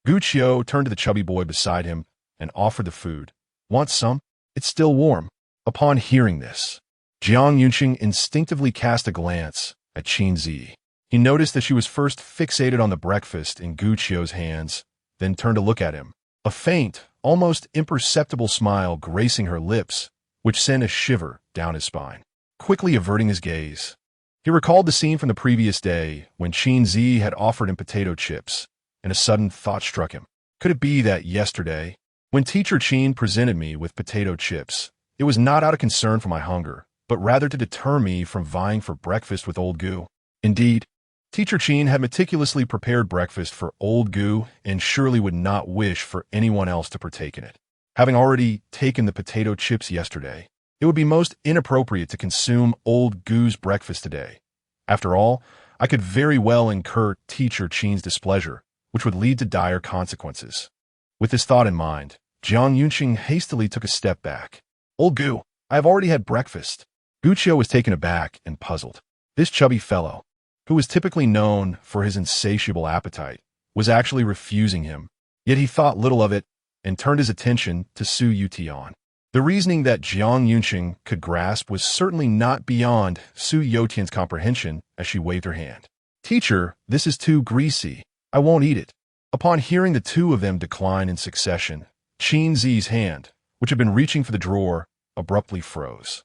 Gu Qiu turned to the chubby boy beside him and offered the food. "Want some? It's still warm." Upon hearing this, Jiang Yunqing instinctively cast a glance at Qin Zhiyi. He noticed that she was first fixated on the breakfast in Gu Qiu's hands, then turned to look at him. A faint, almost imperceptible smile gracing her lips, which sent a shiver down his spine. Quickly averting his gaze, he recalled the scene from the previous day when Qin Zhiyi had offered him potato chips, and a sudden thought struck him. Could it be that yesterday, when Teacher Qin presented me with potato chips, it was not out of concern for my hunger, but rather to deter me from vying for breakfast with old Gu? Indeed, Teacher Qin had meticulously prepared breakfast for old Gu and surely would not wish for anyone else to partake in it. Having already taken the potato chips yesterday, it would be most inappropriate to consume old Gu's breakfast today. After all, I could very well incur Teacher Qin's displeasure, which would lead to dire consequences. With this thought in mind, Jiang Yunqing hastily took a step back. "Old Gu, I have already had breakfast." Gu Qiu was taken aback and puzzled. This chubby fellow, who was typically known for his insatiable appetite, was actually refusing him. Yet he thought little of it and turned his attention to Su Yutian. The reasoning that Jiang Yunqing could grasp was certainly not beyond Su Yutian's comprehension as she waved her hand. "Teacher, this is too greasy. I won't eat it." Upon hearing the two of them decline in succession, Qin Zhiyi's hand, which had been reaching for the drawer, abruptly froze.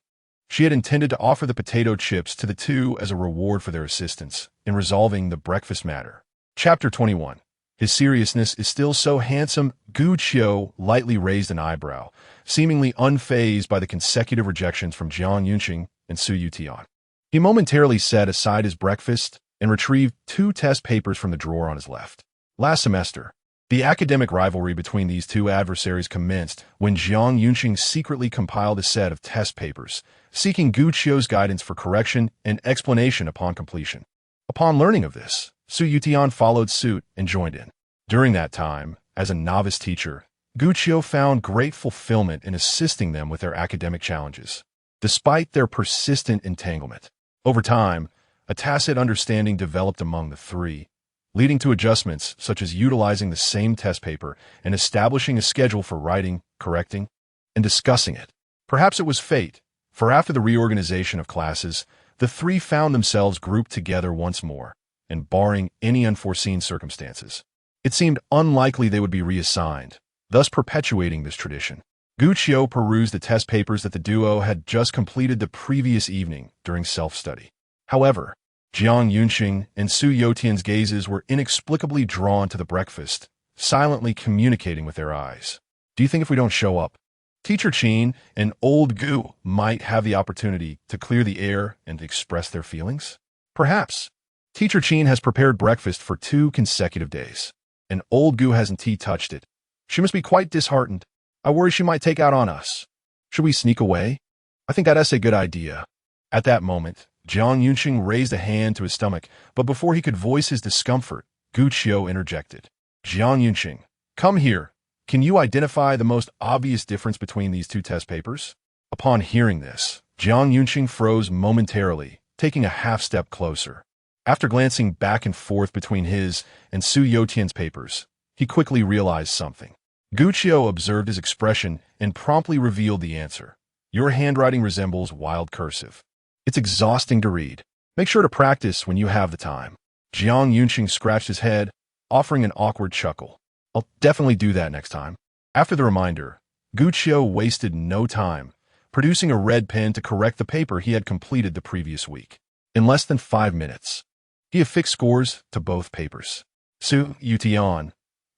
She had intended to offer the potato chips to the two as a reward for their assistance in resolving the breakfast matter. Chapter 21. His seriousness is still so handsome. Gu Qiu lightly raised an eyebrow, seemingly unfazed by the consecutive rejections from Jiang Yunqing and Su Yutian. He momentarily set aside his breakfast and retrieved 2 test papers from the drawer on his left. Last semester, the academic rivalry between these two adversaries commenced when Jiang Yunqing secretly compiled a set of test papers, seeking Gu Qiu's guidance for correction and explanation upon completion. Upon learning of this, Su Yutian followed suit and joined in. During that time, as a novice teacher, Gu Qiu found great fulfillment in assisting them with their academic challenges, despite their persistent entanglement. Over time, a tacit understanding developed among the three, leading to adjustments such as utilizing the same test paper and establishing a schedule for writing, correcting, and discussing it. Perhaps it was fate, for after the reorganization of classes, the three found themselves grouped together once more, and barring any unforeseen circumstances, it seemed unlikely they would be reassigned, thus perpetuating this tradition. Gu Qiu perused the test papers that the duo had just completed the previous evening during self-study. However, Jiang Yunqing and Su Yotian's gazes were inexplicably drawn to the breakfast, silently communicating with their eyes. "Do you think if we don't show up, Teacher Qin and old Gu might have the opportunity to clear the air and express their feelings? Perhaps. Teacher Qin has prepared breakfast for 2 consecutive days, and old Gu hasn't touched it. She must be quite disheartened. I worry she might take out on us. Should we sneak away? I think that's a good idea." At that moment, Jiang Yunqing raised a hand to his stomach, but before he could voice his discomfort, Gu Qiu interjected. "Jiang Yunqing, come here. Can you identify the most obvious difference between these 2 test papers?" Upon hearing this, Jiang Yunqing froze momentarily, taking a half-step closer. After glancing back and forth between his and Su Yotian's papers, he quickly realized something. Guccio observed his expression and promptly revealed the answer. Your handwriting resembles wild cursive. It's exhausting to read. Make sure to practice when you have the time. Jiang Yunqing scratched his head, offering an awkward chuckle. I'll definitely do that next time. After the reminder, Guccio wasted no time, producing a red pen to correct the paper he had completed the previous week. In less than 5 minutes, he affixed scores to both papers. Su Yutian,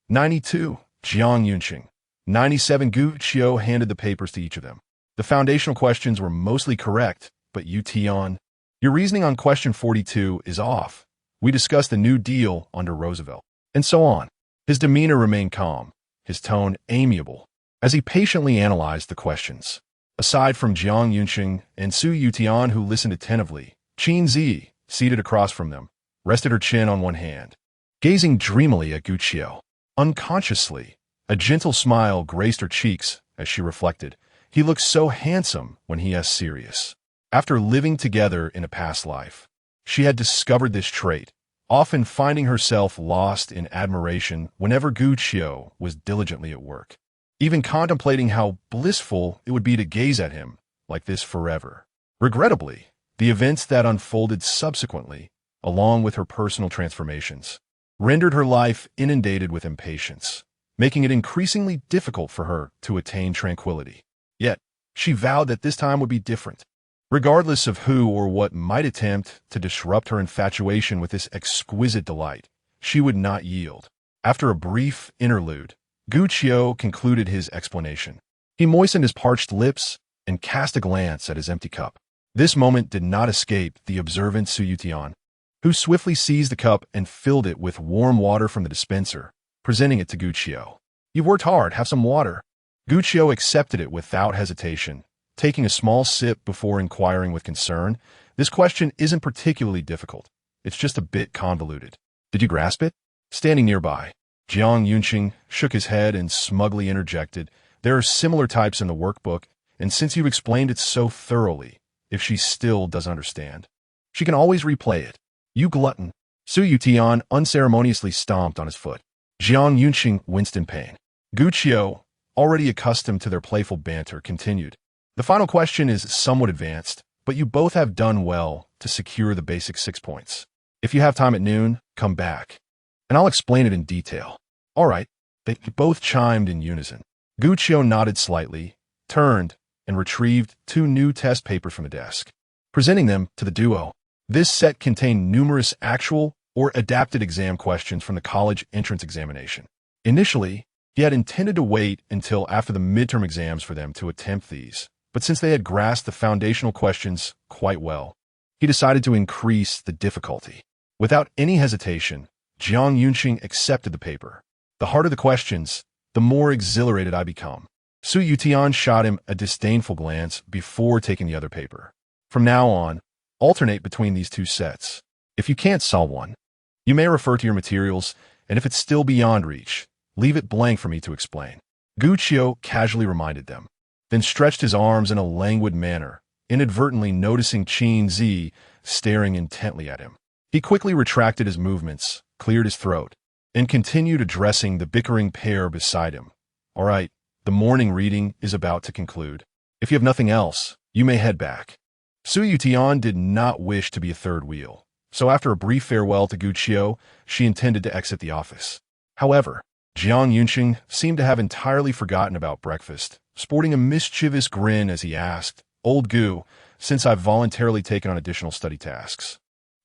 92, Jiang Yunqing, 97. Guccio handed the papers to each of them. The foundational questions were mostly correct, but Yutian, your reasoning on question 42 is off. We discussed the New Deal under Roosevelt, and so on. His demeanor remained calm, his tone amiable, as he patiently analyzed the questions. Aside from Jiang Yunqing and Su Yutian, who listened attentively, Qin Zhiyi, seated across from them, rested her chin on one hand, gazing dreamily at Guccio. Unconsciously, a gentle smile graced her cheeks as she reflected. He looked so handsome when he is serious. After living together in a past life, she had discovered this trait, often finding herself lost in admiration whenever Guccio was diligently at work, even contemplating how blissful it would be to gaze at him like this forever. Regrettably, the events that unfolded subsequently, along with her personal transformations, rendered her life inundated with impatience, making it increasingly difficult for her to attain tranquility. Yet, she vowed that this time would be different. Regardless of who or what might attempt to disrupt her infatuation with this exquisite delight, she would not yield. After a brief interlude, Guccio concluded his explanation. He moistened his parched lips and cast a glance at his empty cup. This moment did not escape the observant Su Yutian, who swiftly seized the cup and filled it with warm water from the dispenser, presenting it to Guccio. You've worked hard, have some water. Guccio accepted it without hesitation, taking a small sip before inquiring with concern. This question isn't particularly difficult. It's just a bit convoluted. Did you grasp it? Standing nearby, Jiang Yunqing shook his head and smugly interjected, there are similar types in the workbook, and since you've explained it so thoroughly, if she still doesn't understand, she can always replay it. You glutton. Su Yutian unceremoniously stomped on his foot. Jiang Yunqing winced in pain. Guccio, already accustomed to their playful banter, continued. The final question is somewhat advanced, but you both have done well to secure the basic 6 points. If you have time at noon, come back, and I'll explain it in detail. All right. They both chimed in unison. Guccio nodded slightly, turned, and retrieved 2 new test papers from the desk, presenting them to the duo. This set contained numerous actual or adapted exam questions from the college entrance examination. Initially, he had intended to wait until after the midterm exams for them to attempt these, but since they had grasped the foundational questions quite well, he decided to increase the difficulty. Without any hesitation, Jiang Yunqing accepted the paper. The harder the questions, the more exhilarated I become. Su Yutian shot him a disdainful glance before taking the other paper. From now on, alternate between these 2 sets. If you can't solve one, you may refer to your materials, and if it's still beyond reach, leave it blank for me to explain. Guccio casually reminded them, then stretched his arms in a languid manner, inadvertently noticing Qin Zhiyi staring intently at him. He quickly retracted his movements, cleared his throat, and continued addressing the bickering pair beside him. All right, the morning reading is about to conclude. If you have nothing else, you may head back. Su Yutian did not wish to be a third wheel, so after a brief farewell to Guccio, she intended to exit the office. However, Jiang Yunqing seemed to have entirely forgotten about breakfast, sporting a mischievous grin as he asked, Old Gu, since I've voluntarily taken on additional study tasks,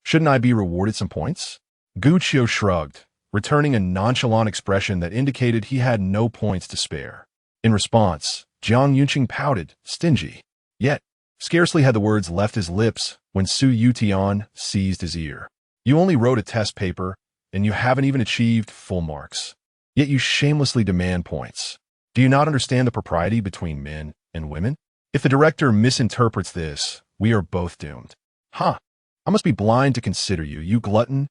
shouldn't I be rewarded some points? Guccio shrugged, returning a nonchalant expression that indicated he had no points to spare. In response, Jiang Yunqing pouted, stingy. Yet, scarcely had the words left his lips when Su Yutian seized his ear. You only wrote a test paper, and you haven't even achieved full marks. Yet you shamelessly demand points. Do you not understand the propriety between men and women? If the director misinterprets this, we are both doomed. Huh. I must be blind to consider you, you glutton.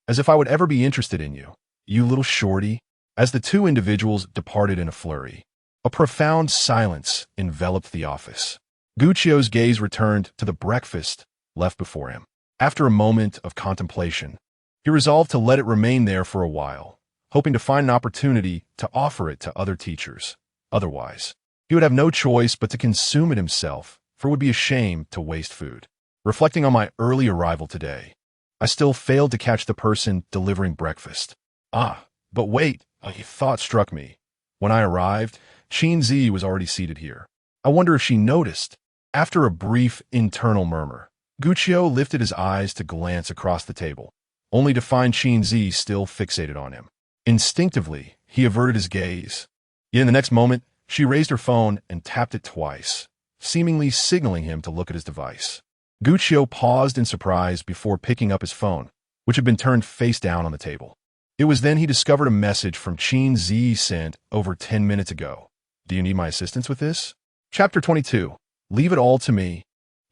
As if I would ever be interested in you, you little shorty. As the 2 individuals departed in a flurry, a profound silence enveloped the office. Guccio's gaze returned to the breakfast left before him. After a moment of contemplation, he resolved to let it remain there for a while, hoping to find an opportunity to offer it to other teachers. Otherwise, he would have no choice but to consume it himself, for it would be a shame to waste food. Reflecting on my early arrival today, I still failed to catch the person delivering breakfast. But wait, a thought struck me. When I arrived, Qin Zhiyi was already seated here. I wonder if she noticed. After a brief internal murmur, Guqiu lifted his eyes to glance across the table, only to find Qin Zhiyi still fixated on him. Instinctively, he averted his gaze. Yet in the next moment, she raised her phone and tapped it twice, seemingly signaling him to look at his device. Guqiu paused in surprise before picking up his phone, which had been turned face down on the table. It was then he discovered a message from Qin Zhiyi sent over 10 minutes ago. Do you need my assistance with this? Chapter 22. Leave it all to me.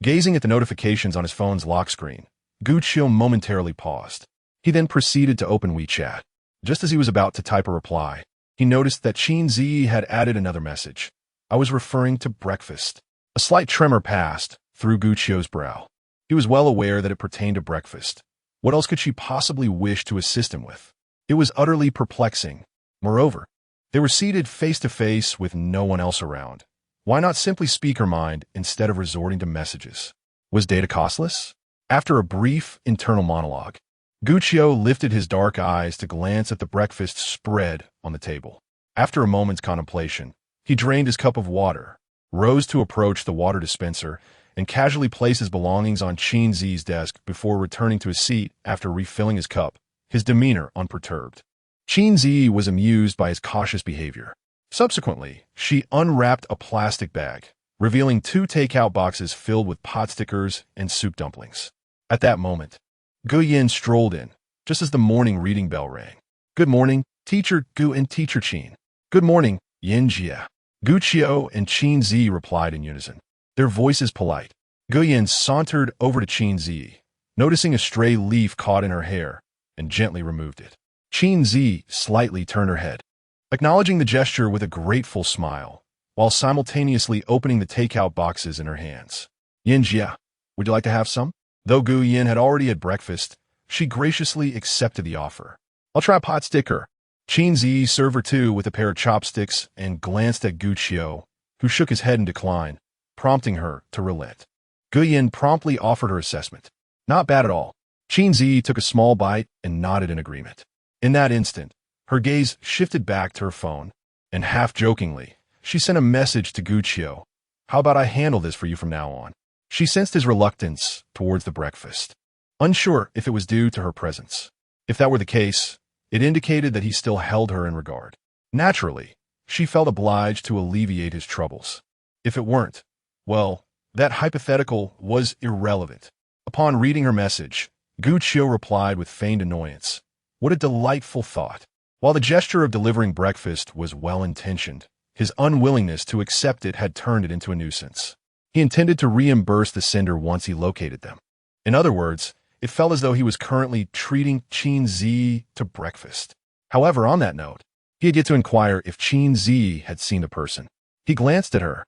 Gazing at the notifications on his phone's lock screen, Guqiu momentarily paused. He then proceeded to open WeChat. Just as he was about to type a reply, he noticed that Qin Zhiyi had added another message. I was referring to breakfast. A slight tremor passed through Guqiu's brow. He was well aware that it pertained to breakfast. What else could she possibly wish to assist him with? It was utterly perplexing. Moreover, they were seated face to face with no one else around. Why not simply speak her mind instead of resorting to messages? Was data costless? After a brief internal monologue, Guqiu lifted his dark eyes to glance at the breakfast spread on the table. After a moment's contemplation, he drained his cup of water, rose to approach the water dispenser, and casually placed his belongings on Qin Zhiyi's desk before returning to his seat after refilling his cup, his demeanor unperturbed. Qin Zhiyi was amused by his cautious behavior. Subsequently, she unwrapped a plastic bag, revealing 2 takeout boxes filled with pot stickers and soup dumplings. At that moment, Gu Yin strolled in, just as the morning reading bell rang. Good morning, Teacher Gu and Teacher Qin. Good morning, Yin Jia. Guqiu and Qin Zhiyi replied in unison, their voices polite. Gu Yin sauntered over to Qin Zhiyi, noticing a stray leaf caught in her hair, and gently removed it. Qin Zhiyi slightly turned her head, acknowledging the gesture with a grateful smile, while simultaneously opening the takeout boxes in her hands. Yin Jia, would you like to have some? Though Gu Yin had already had breakfast, she graciously accepted the offer. I'll try a pot sticker. Qin Zhiyi served her 2 with a pair of chopsticks and glanced at Guqiu, who shook his head in decline, prompting her to relent. Gu Yin promptly offered her assessment. Not bad at all. Qin Zhiyi took a small bite and nodded in agreement. In that instant, her gaze shifted back to her phone, and half-jokingly, she sent a message to Guqiu. How about I handle this for you from now on? She sensed his reluctance towards the breakfast, unsure if it was due to her presence. If that were the case, it indicated that he still held her in regard. Naturally, she felt obliged to alleviate his troubles. If it weren't, well, that hypothetical was irrelevant. Upon reading her message, Guqiu replied with feigned annoyance. What a delightful thought. While the gesture of delivering breakfast was well-intentioned, his unwillingness to accept it had turned it into a nuisance. He intended to reimburse the sender once he located them. In other words, it felt as though he was currently treating Qin Zhiyi to breakfast. However, on that note, he had yet to inquire if Qin Zhiyi had seen the person. He glanced at her,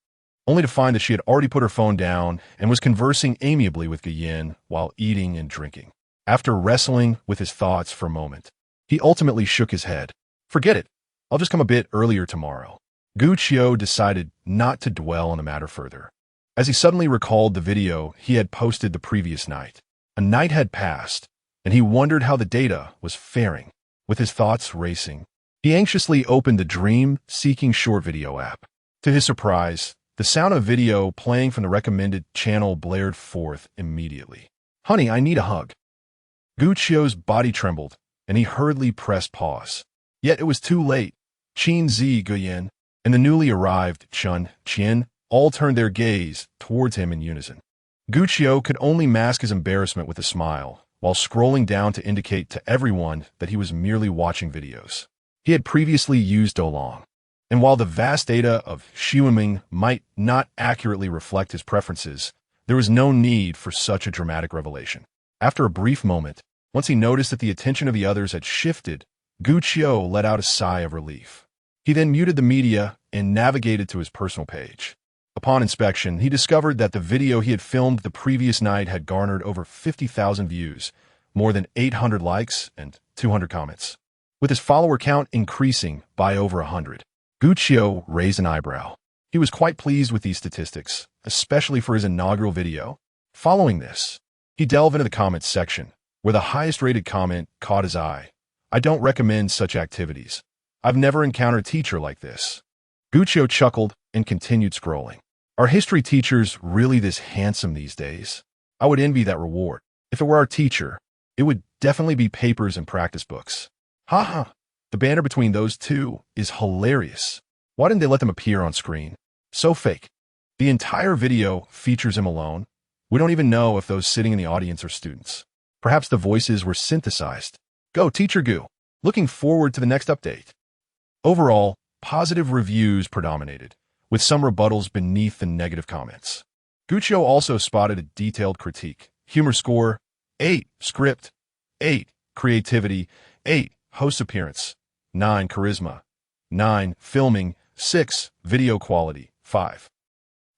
only to find that she had already put her phone down and was conversing amiably with Gu Yin while eating and drinking. After wrestling with his thoughts for a moment, he ultimately shook his head. Forget it. I'll just come a bit earlier tomorrow. Guqiu decided not to dwell on the matter further, as he suddenly recalled the video he had posted the previous night. A night had passed, and he wondered how the data was faring. With his thoughts racing, he anxiously opened the dream-seeking short video app. To his surprise, the sound of video playing from the recommended channel blared forth immediately. Honey, I need a hug. Guqiu's body trembled, and he hurriedly pressed pause. Yet it was too late. Qin Zhiyi, Gu Yin, and the newly arrived Chun Qian all turned their gaze towards him in unison. Guqiu could only mask his embarrassment with a smile, while scrolling down to indicate to everyone that he was merely watching videos. He had previously used Dolong, and while the vast data of Xiuming might not accurately reflect his preferences, there was no need for such a dramatic revelation. After a brief moment, once he noticed that the attention of the others had shifted, Guqiu let out a sigh of relief. He then muted the media and navigated to his personal page. Upon inspection, he discovered that the video he had filmed the previous night had garnered over 50,000 views, more than 800 likes, and 200 comments. with his follower count increasing by over 100. Guccio raised an eyebrow. He was quite pleased with these statistics, especially for his inaugural video. Following this, he delved into the comments section, where the highest-rated comment caught his eye. "I don't recommend such activities. I've never encountered a teacher like this." Guccio chuckled and continued scrolling. Are history teachers really this handsome these days? I would envy that reward. If it were our teacher, it would definitely be papers and practice books. Haha, the banter between those two is hilarious. Why didn't they let them appear on screen? So fake. The entire video features him alone. We don't even know if those sitting in the audience are students. Perhaps the voices were synthesized. Go, Teacher Gu. Looking forward to the next update. Overall, positive reviews predominated, with some rebuttals beneath the negative comments. Guccio also spotted a detailed critique. Humor score, 8. Script, 8. Creativity, 8. Host appearance, 9. Charisma, 9. Filming, 6. Video quality, 5.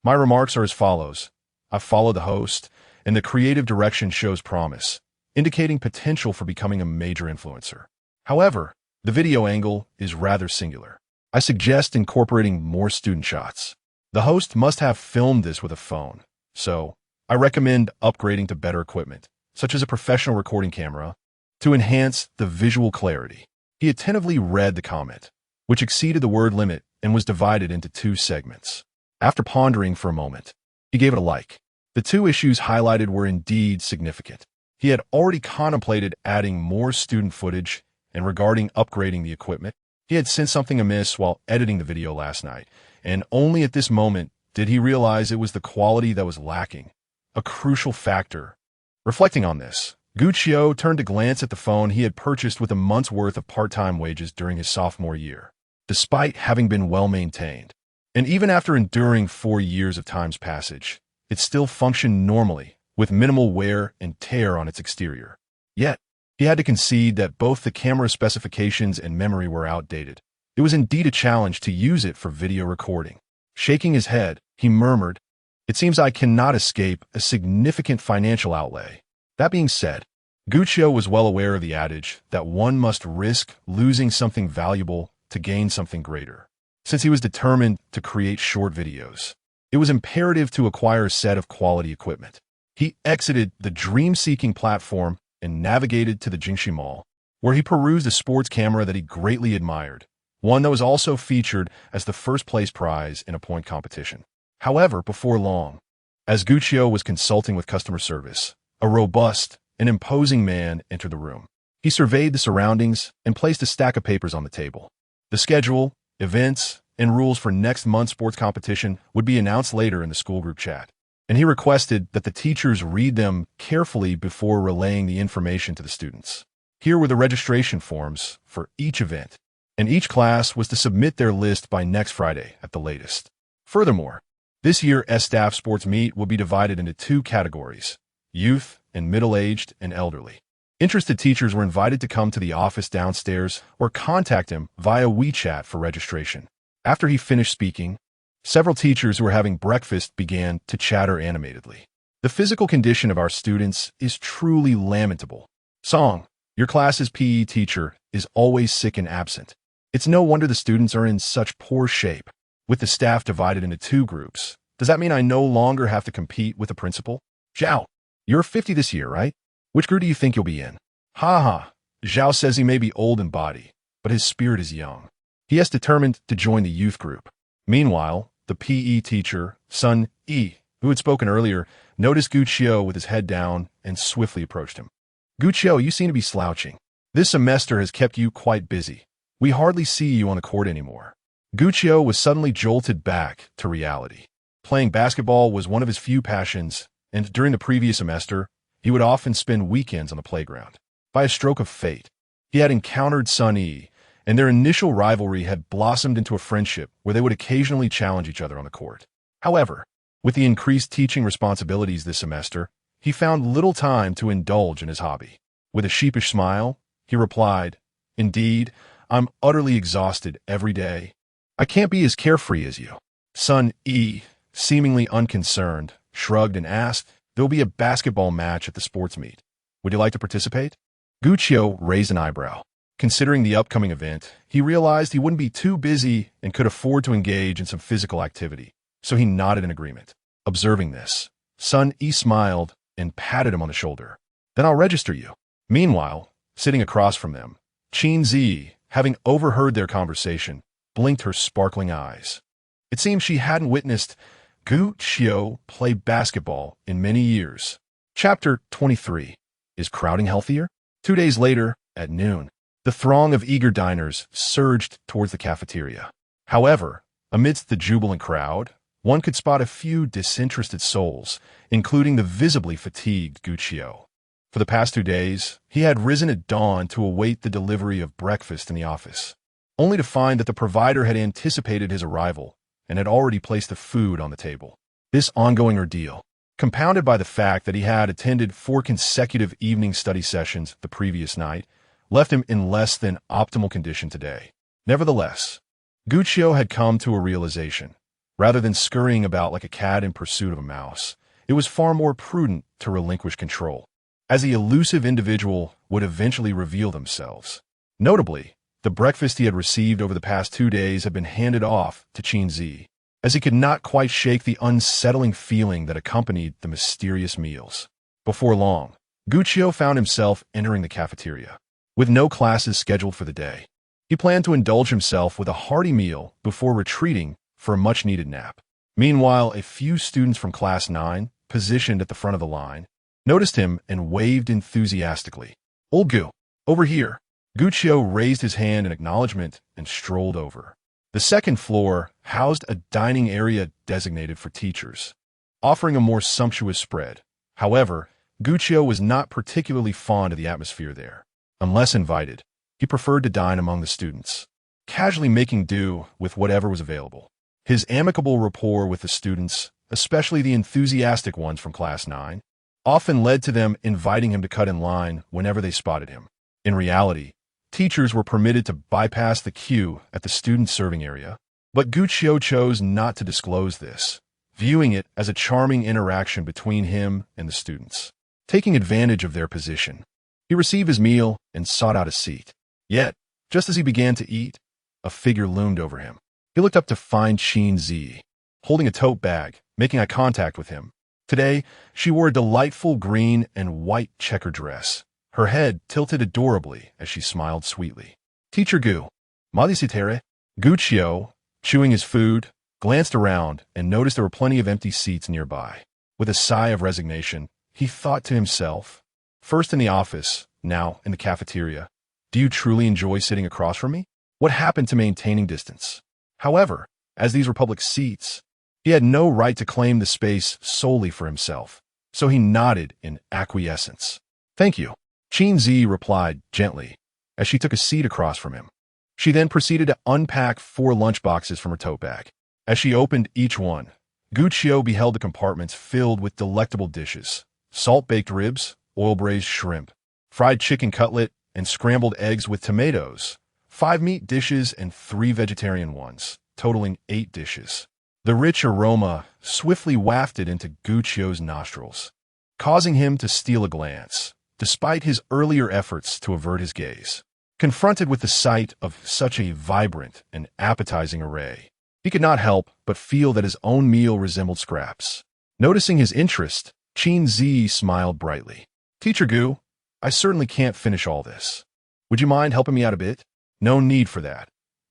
My remarks are as follows. I followed the host, and the creative direction shows promise, indicating potential for becoming a major influencer. However, the video angle is rather singular. I suggest incorporating more student shots. The host must have filmed this with a phone, so I recommend upgrading to better equipment, such as a professional recording camera, to enhance the visual clarity. He attentively read the comment, which exceeded the word limit and was divided into 2 segments. After pondering for a moment, he gave it a like. The 2 issues highlighted were indeed significant. He had already contemplated adding more student footage, and regarding upgrading the equipment, he had sensed something amiss while editing the video last night, and only at this moment did he realize it was the quality that was lacking, a crucial factor. Reflecting on this, Guccio turned to glance at the phone he had purchased with a month's worth of part-time wages during his sophomore year. Despite having been well-maintained, and even after enduring 4 years of time's passage, it still functioned normally, with minimal wear and tear on its exterior. Yet, he had to concede that both the camera specifications and memory were outdated. It was indeed a challenge to use it for video recording. Shaking his head, he murmured, "It seems I cannot escape a significant financial outlay." That being said, Guccio was well aware of the adage that one must risk losing something valuable to gain something greater. Since he was determined to create short videos, it was imperative to acquire a set of quality equipment. He exited the dream-seeking platform and navigated to the Jingxi Mall, where he perused a sports camera that he greatly admired, one that was also featured as the first-place prize in a point competition. However, before long, as Guccio was consulting with customer service, a robust and imposing man entered the room. He surveyed the surroundings and placed a stack of papers on the table. The schedule, events, and rules for next month's sports competition would be announced later in the school group chat, and he requested that the teachers read them carefully before relaying the information to the students. Here were the registration forms for each event, and each class was to submit their list by next Friday at the latest. Furthermore, this year's staff sports meet will be divided into 2 categories, youth and middle-aged and elderly. Interested teachers were invited to come to the office downstairs or contact him via WeChat for registration. After he finished speaking, several teachers who were having breakfast began to chatter animatedly. The physical condition of our students is truly lamentable. Song, your class's PE teacher, is always sick and absent. It's no wonder the students are in such poor shape. With the staff divided into 2 groups, does that mean I no longer have to compete with the principal? Zhao, you're 50 this year, right? Which group do you think you'll be in? Ha. Zhao says he may be old in body, but his spirit is young. He has determined to join the youth group. Meanwhile, the PE teacher, Sun Yi, who had spoken earlier, noticed Guccio with his head down and swiftly approached him. Guccio, you seem to be slouching. This semester has kept you quite busy. We hardly see you on the court anymore. Guccio was suddenly jolted back to reality. Playing basketball was one of his few passions, and during the previous semester, he would often spend weekends on the playground. By a stroke of fate, he had encountered Sun Yi, and their initial rivalry had blossomed into a friendship where they would occasionally challenge each other on the court. However, with the increased teaching responsibilities this semester, he found little time to indulge in his hobby. With a sheepish smile, he replied, "Indeed, I'm utterly exhausted every day. I can't be as carefree as you." Sun Yi, seemingly unconcerned, shrugged and asked, "There'll be a basketball match at the sports meet. Would you like to participate?" Guccio raised an eyebrow. Considering the upcoming event, he realized he wouldn't be too busy and could afford to engage in some physical activity, so he nodded in agreement. Observing this, Sun Yi smiled and patted him on the shoulder. Then I'll register you. Meanwhile, sitting across from them, Qin Zhiyi, having overheard their conversation, blinked her sparkling eyes. It seemed she hadn't witnessed Gu Qiu play basketball in many years. Chapter 23. Is crowding healthier? 2 days later, at noon, the throng of eager diners surged towards the cafeteria. However, amidst the jubilant crowd, one could spot a few disinterested souls, including the visibly fatigued Gu Qiu. For the past 2 days, he had risen at dawn to await the delivery of breakfast in the office, only to find that the provider had anticipated his arrival and had already placed the food on the table. This ongoing ordeal, compounded by the fact that he had attended 4 consecutive evening study sessions the previous night, left him in less than optimal condition today. Nevertheless, Gu Qiu had come to a realization. Rather than scurrying about like a cat in pursuit of a mouse, it was far more prudent to relinquish control, as the elusive individual would eventually reveal themselves. Notably, the breakfast he had received over the past 2 days had been handed off to Qin Zhiyi, as he could not quite shake the unsettling feeling that accompanied the mysterious meals. Before long, Gu Qiu found himself entering the cafeteria. With no classes scheduled for the day, he planned to indulge himself with a hearty meal before retreating for a much-needed nap. Meanwhile, a few students from Class 9, positioned at the front of the line, noticed him and waved enthusiastically. "Old Gu, over here." Gu Qiu raised his hand in acknowledgement and strolled over. The second floor housed a dining area designated for teachers, offering a more sumptuous spread. However, Gu Qiu was not particularly fond of the atmosphere there. Unless invited, he preferred to dine among the students, casually making do with whatever was available. His amicable rapport with the students, especially the enthusiastic ones from Class 9, often led to them inviting him to cut in line whenever they spotted him. In reality, teachers were permitted to bypass the queue at the student serving area, but Gu Qiu chose not to disclose this, viewing it as a charming interaction between him and the students. Taking advantage of their position, he received his meal and sought out a seat. Yet, just as he began to eat, a figure loomed over him. He looked up to find Qin Zhiyi, holding a tote bag, making eye contact with him. Today, she wore a delightful green and white checker dress, her head tilted adorably as she smiled sweetly. "Teacher Gu, Madisitere." Gu Qiu, chewing his food, glanced around and noticed there were plenty of empty seats nearby. With a sigh of resignation, he thought to himself, first in the office, now in the cafeteria, do you truly enjoy sitting across from me? What happened to maintaining distance? However, as these were public seats, he had no right to claim the space solely for himself, so he nodded in acquiescence. "Thank you," Qin Zhiyi replied gently, as she took a seat across from him. She then proceeded to unpack 4 lunchboxes from her tote bag. As she opened each one, Gu Qiu beheld the compartments filled with delectable dishes: salt-baked ribs, oil-braised shrimp, fried chicken cutlet, and scrambled eggs with tomatoes, 5 meat dishes and 3 vegetarian ones, totaling 8 dishes. The rich aroma swiftly wafted into Gu Qiu's nostrils, causing him to steal a glance, despite his earlier efforts to avert his gaze. Confronted with the sight of such a vibrant and appetizing array, he could not help but feel that his own meal resembled scraps. Noticing his interest, Qin Zhiyi smiled brightly. "Teacher Gu, I certainly can't finish all this. Would you mind helping me out a bit?" "No need for that.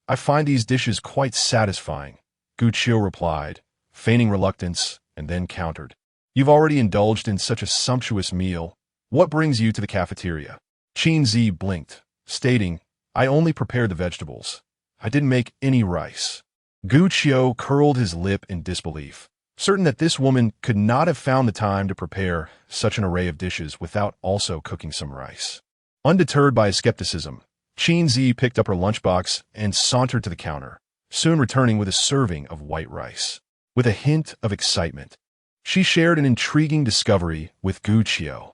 I find these dishes quite satisfying," Gu Qiu replied, feigning reluctance, and then countered. "You've already indulged in such a sumptuous meal. What brings you to the cafeteria?" Qin Zhiyi blinked, stating, "I only prepared the vegetables. I didn't make any rice." Gu Qiu curled his lip in disbelief, certain that this woman could not have found the time to prepare such an array of dishes without also cooking some rice. Undeterred by his skepticism, Qin Zhiyi picked up her lunchbox and sauntered to the counter, soon returning with a serving of white rice. With a hint of excitement, she shared an intriguing discovery with Gu Qiu.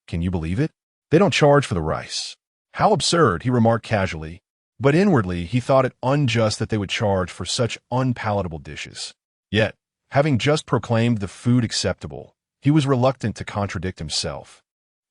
"Can you believe it? They don't charge for the rice." "How absurd," he remarked casually, but inwardly he thought it unjust that they would charge for such unpalatable dishes. Yet, having just proclaimed the food acceptable, he was reluctant to contradict himself.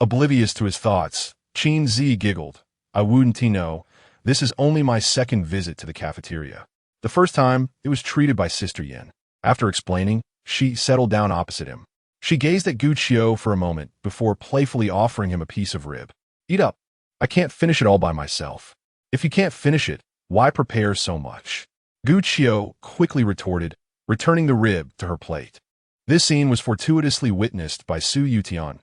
Oblivious to his thoughts, Qin Zhiyi giggled. "I wouldn't know. This is only my second visit to the cafeteria. The first time, it was treated by Sister Yin. After explaining, she settled down opposite him. She gazed at Gu Qiu for a moment before playfully offering him a piece of rib. Eat up. I can't finish it all by myself. If you can't finish it, why prepare so much? Gu Qiu quickly retorted, returning the rib to her plate. This scene was fortuitously witnessed by Su Yutian.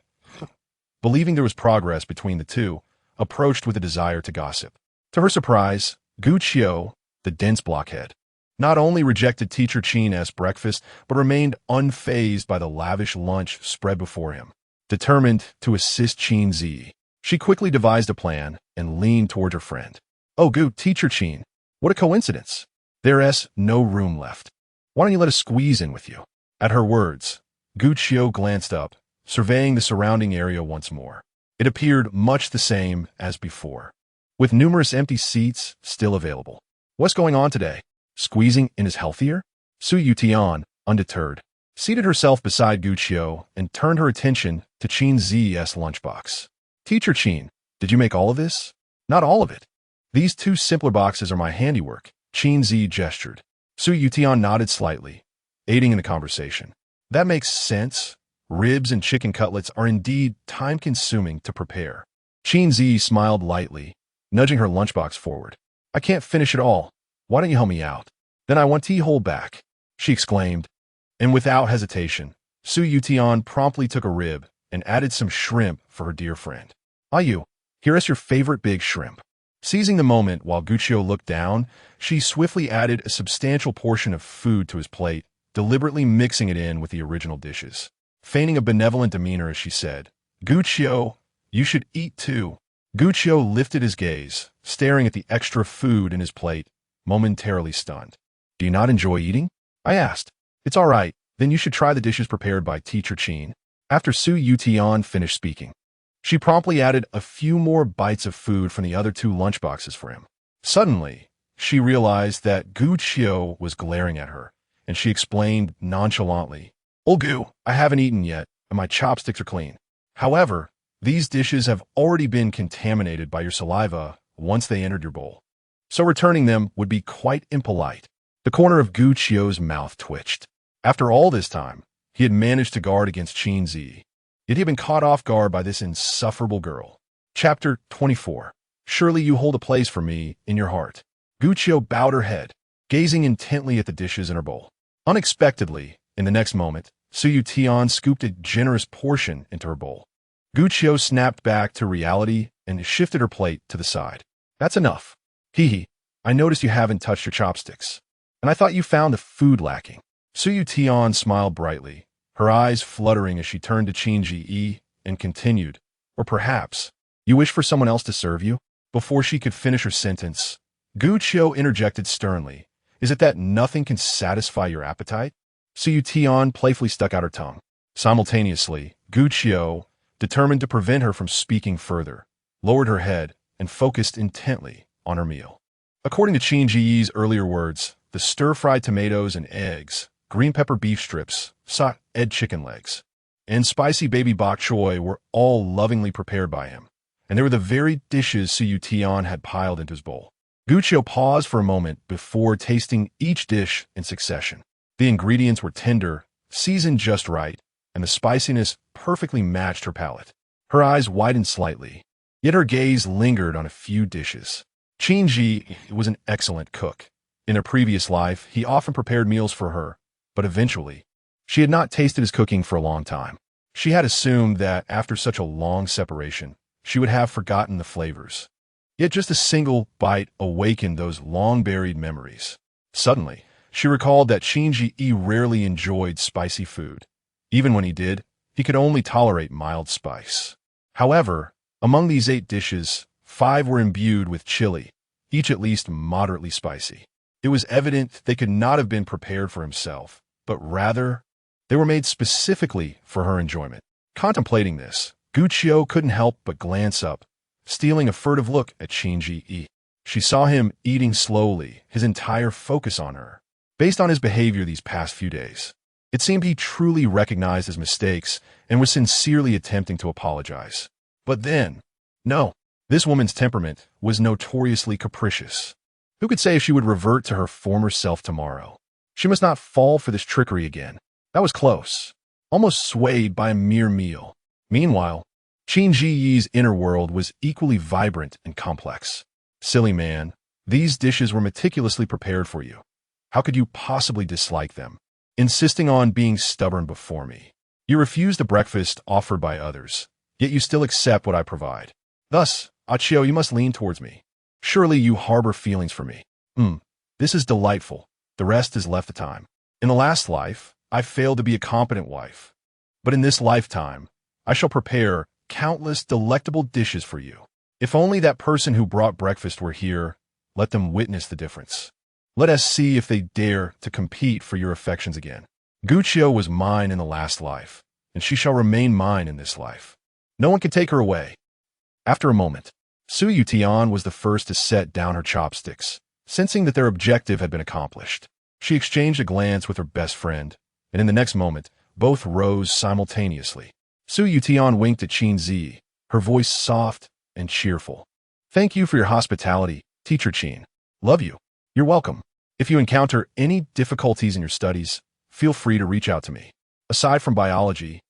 Believing there was progress between the two, approached with a desire to gossip. To her surprise, Gu Qiu, the dense blockhead, not only rejected Teacher Qin's breakfast, but remained unfazed by the lavish lunch spread before him. Determined to assist Qin Zhiyi, she quickly devised a plan and leaned toward her friend. Oh, Gu, Teacher Qin, what a coincidence. There's no room left. Why don't you let us squeeze in with you? At her words, Gu Qiu glanced up, surveying the surrounding area once more. It appeared much the same as before, with numerous empty seats still available. What's going on today? Squeezing in is healthier? Su Yutian, undeterred, seated herself beside Gu Qiu and turned her attention to Qin Ziyi's lunchbox. Teacher Qin, did you make all of this? Not all of it. These two simpler boxes are my handiwork, Qin Zhiyi gestured. Su Yutian nodded slightly, aiding in the conversation. That makes sense. Ribs and chicken cutlets are indeed time-consuming to prepare. Qin Zhiyi smiled lightly, nudging her lunchbox forward. I can't finish it all. Why don't you help me out? Then I want tea whole back, she exclaimed. And without hesitation, Su Yutian promptly took a rib and added some shrimp for her dear friend. Ayu, here is your favorite big shrimp. Seizing the moment while Gu Qiu looked down, she swiftly added a substantial portion of food to his plate, deliberately mixing it in with the original dishes. Feigning a benevolent demeanor as she said, Gu Qiu, you should eat too. Gu Qiu lifted his gaze, staring at the extra food in his plate, momentarily stunned. Do you not enjoy eating? I asked. It's all right, then you should try the dishes prepared by Teacher Qin. After Su Yutian finished speaking, she promptly added a few more bites of food from the other two lunchboxes for him. Suddenly, she realized that Gu Qiu was glaring at her, and she explained nonchalantly, Oh Gu, I haven't eaten yet, and my chopsticks are clean. However, these dishes have already been contaminated by your saliva once they entered your bowl, so returning them would be quite impolite. The corner of Gu Qiu's mouth twitched. After all this time, he had managed to guard against Qin Zhiyi, yet he had been caught off guard by this insufferable girl. Chapter 24. Surely you hold a place for me in your heart. Gu Qiu bowed her head, gazing intently at the dishes in her bowl. Unexpectedly, in the next moment, Su Yutian scooped a generous portion into her bowl. Gu Qiu snapped back to reality and shifted her plate to the side. That's enough. Hee, I noticed you haven't touched your chopsticks, and I thought you found the food lacking. Su Yutian smiled brightly, her eyes fluttering as she turned to Qin Zhiyi and continued, or perhaps, you wish for someone else to serve you? Before she could finish her sentence, Gu Qiu interjected sternly, Is it that nothing can satisfy your appetite? Su Yutian playfully stuck out her tongue. Simultaneously, Gu Qiu, determined to prevent her from speaking further, lowered her head and focused intently on her meal. According to Qin Zhiyi's earlier words, the stir-fried tomatoes and eggs, green pepper beef strips, sautéed chicken legs, and spicy baby bok choy were all lovingly prepared by him, and they were the very dishes Su Yutian had piled into his bowl. Gu Qiu paused for a moment before tasting each dish in succession. The ingredients were tender, seasoned just right, and the spiciness perfectly matched her palate. Her eyes widened slightly, yet her gaze lingered on a few dishes. Qin Zhiyi was an excellent cook. In a previous life, he often prepared meals for her, but eventually, she had not tasted his cooking for a long time. She had assumed that after such a long separation, she would have forgotten the flavors. Yet just a single bite awakened those long-buried memories. Suddenly, she recalled that Qin Zhiyi rarely enjoyed spicy food. Even when he did, he could only tolerate mild spice. However, among these 8 dishes, 5 were imbued with chili, each at least moderately spicy. It was evident they could not have been prepared for himself, but rather, they were made specifically for her enjoyment. Contemplating this, Gu Qiu couldn't help but glance up, stealing a furtive look at Qin Zhiyi. She saw him eating slowly, his entire focus on her. Based on his behavior these past few days, it seemed he truly recognized his mistakes and was sincerely attempting to apologize. But then, no, This woman's temperament was notoriously capricious. Who could say if she would revert to her former self tomorrow? She must not fall for this trickery again. That was close, almost swayed by a mere meal. Meanwhile, Qin Zhiyi's inner world was equally vibrant and complex. Silly man, these dishes were meticulously prepared for you. How could you possibly dislike them? Insisting on being stubborn before me. You refuse the breakfast offered by others, yet you still accept what I provide. Thus, Achio, you must lean towards me. Surely you harbor feelings for me. This is delightful. The rest is left to time. In the last life, I failed to be a competent wife. But in this lifetime, I shall prepare countless delectable dishes for you. If only that person who brought breakfast were here, let them witness the difference. Let us see if they dare to compete for your affections again. Guccio was mine in the last life, and she shall remain mine in this life. No one can take her away. After a moment, Su Yutian was the first to set down her chopsticks, sensing that their objective had been accomplished. She exchanged a glance with her best friend, and in the next moment, both rose simultaneously. Su Yutian winked at Qin Zhiyi, her voice soft and cheerful. Thank you for your hospitality, Teacher Qin. Love you. You're welcome. If you encounter any difficulties in your studies, feel free to reach out to me. Aside from biology,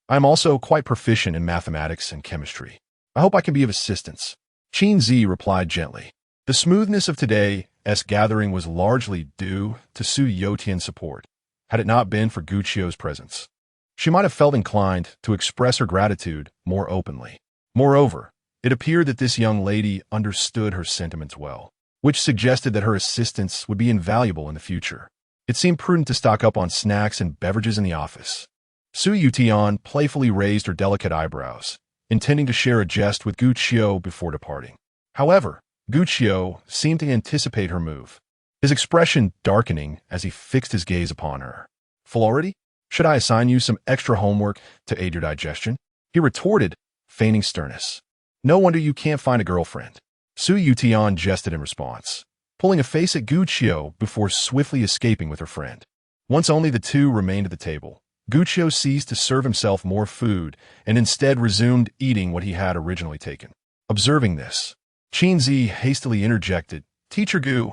I am also quite proficient in mathematics and chemistry. I hope I can be of assistance. Qin Zhiyi replied gently. The smoothness of today's gathering was largely due to Su Yotian's support, had it not been for Guccio's presence. She might have felt inclined to express her gratitude more openly. Moreover, it appeared that this young lady understood her sentiments well, which suggested that her assistance would be invaluable in the future. It seemed prudent to stock up on snacks and beverages in the office. Su Yutian playfully raised her delicate eyebrows, intending to share a jest with Guccio before departing. However, Guccio seemed to anticipate her move, his expression darkening as he fixed his gaze upon her. Flority? Should I assign you some extra homework to aid your digestion? He retorted, feigning sternness. No wonder you can't find a girlfriend. Su Yutian jested in response, pulling a face at Guccio before swiftly escaping with her friend. Once only the two remained at the table, Guccio ceased to serve himself more food and instead resumed eating what he had originally taken. Observing this, Qin Zhiyi hastily interjected, Teacher Gu,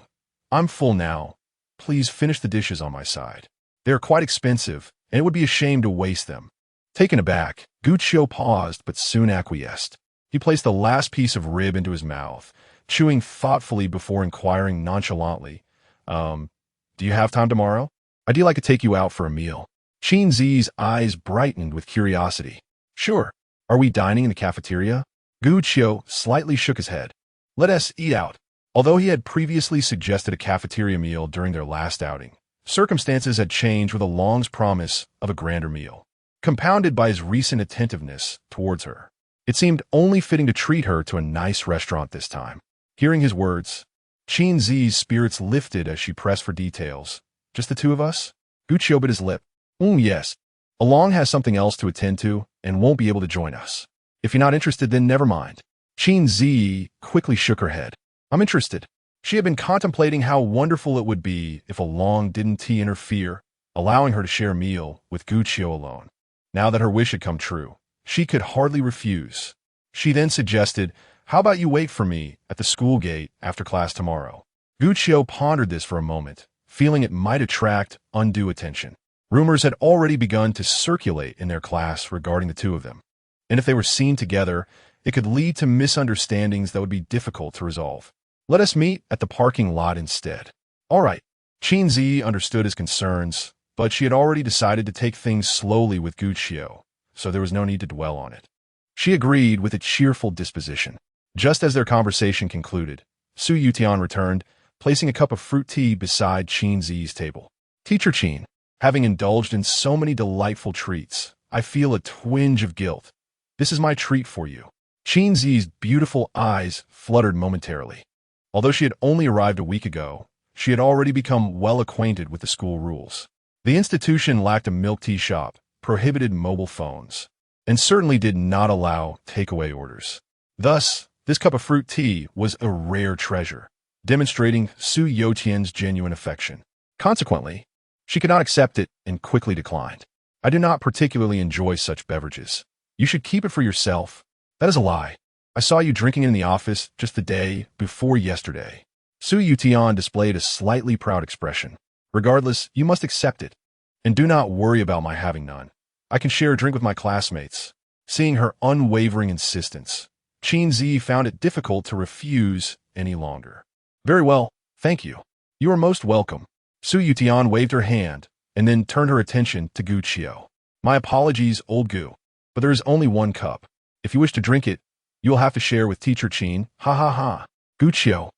I'm full now. Please finish the dishes on my side. They are quite expensive, and it would be a shame to waste them. Taken aback, Guccio paused but soon acquiesced. He placed the last piece of rib into his mouth, chewing thoughtfully before inquiring nonchalantly, do you have time tomorrow? I'd like to take you out for a meal. Qin Zhiyi's eyes brightened with curiosity. Sure. Are we dining in the cafeteria? Guccio slightly shook his head. Let us eat out. Although he had previously suggested a cafeteria meal during their last outing, circumstances had changed with Along's promise of a grander meal, compounded by his recent attentiveness towards her. It seemed only fitting to treat her to a nice restaurant this time. Hearing his words, Qin Zhiyi's spirits lifted as she pressed for details. Just the two of us? Guccio bit his lip. Yes. Along has something else to attend to and won't be able to join us. If you're not interested, then never mind. Qin Zhiyi quickly shook her head. I'm interested. She had been contemplating how wonderful it would be if Along didn't interfere, allowing her to share a meal with Guccio alone. Now that her wish had come true, she could hardly refuse. She then suggested, how about you wait for me at the school gate after class tomorrow? Guccio pondered this for a moment, feeling it might attract undue attention. Rumors had already begun to circulate in their class regarding the two of them, and if they were seen together, it could lead to misunderstandings that would be difficult to resolve. Let us meet at the parking lot instead. All right. Qin Zhiyi understood his concerns, but she had already decided to take things slowly with Guccio, so there was no need to dwell on it. She agreed with a cheerful disposition. Just as their conversation concluded, Su Yutian returned, placing a cup of fruit tea beside Qin Zhiyi's table. Teacher Qin, having indulged in so many delightful treats, I feel a twinge of guilt. This is my treat for you. Qin Zhiyi's beautiful eyes fluttered momentarily. Although she had only arrived a week ago, she had already become well acquainted with the school rules. The institution lacked a milk tea shop, prohibited mobile phones, and certainly did not allow takeaway orders. Thus, this cup of fruit tea was a rare treasure, demonstrating Su Yotian's genuine affection. Consequently, she could not accept it and quickly declined. I do not particularly enjoy such beverages. You should keep it for yourself. That is a lie. I saw you drinking in the office just the day before yesterday. Su Yutian displayed a slightly proud expression. Regardless, you must accept it. And do not worry about my having none. I can share a drink with my classmates. Seeing her unwavering insistence, Qin Zhiyi found it difficult to refuse any longer. Very well, thank you. You are most welcome. Su Yutian waved her hand and then turned her attention to Gu Qiu. My apologies, old Gu, but there is only one cup. If you wish to drink it, you will have to share with teacher Qin. Ha ha ha. Gu Qiu,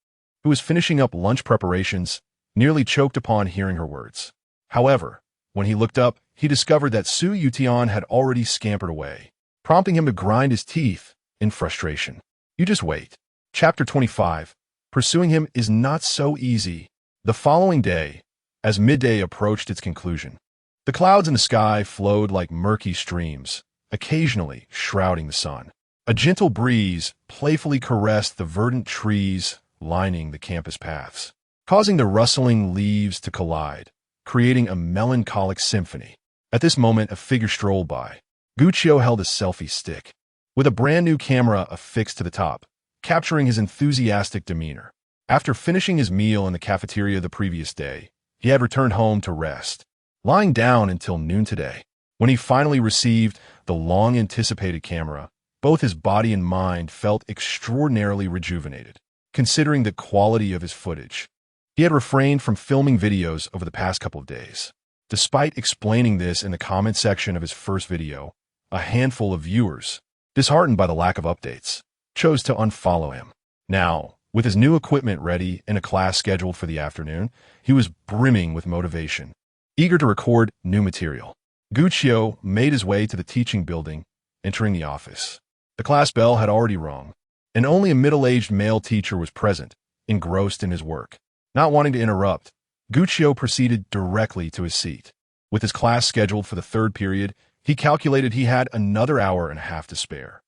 who was finishing up lunch preparations, nearly choked upon hearing her words. However, when he looked up, he discovered that Su Yutian had already scampered away, prompting him to grind his teeth in frustration. You just wait. Chapter 25. Pursuing him is not so easy. The following day, as midday approached its conclusion, the clouds in the sky flowed like murky streams, occasionally shrouding the sun. A gentle breeze playfully caressed the verdant trees lining the campus paths, causing the rustling leaves to collide, creating a melancholic symphony. At this moment, a figure strolled by. Gu Qiu held a selfie stick, with a brand-new camera affixed to the top, capturing his enthusiastic demeanor. After finishing his meal in the cafeteria the previous day, he had returned home to rest, lying down until noon today. When he finally received the long-anticipated camera, both his body and mind felt extraordinarily rejuvenated, considering the quality of his footage. He had refrained from filming videos over the past couple of days. Despite explaining this in the comment section of his first video, a handful of viewers, disheartened by the lack of updates, chose to unfollow him. Now, with his new equipment ready and a class scheduled for the afternoon, he was brimming with motivation, eager to record new material. Gu Qiu made his way to the teaching building, entering the office. The class bell had already rung, and only a middle-aged male teacher was present, engrossed in his work. Not wanting to interrupt, Gu Qiu proceeded directly to his seat. With his class scheduled for the third period, he calculated he had another hour and a half to spare.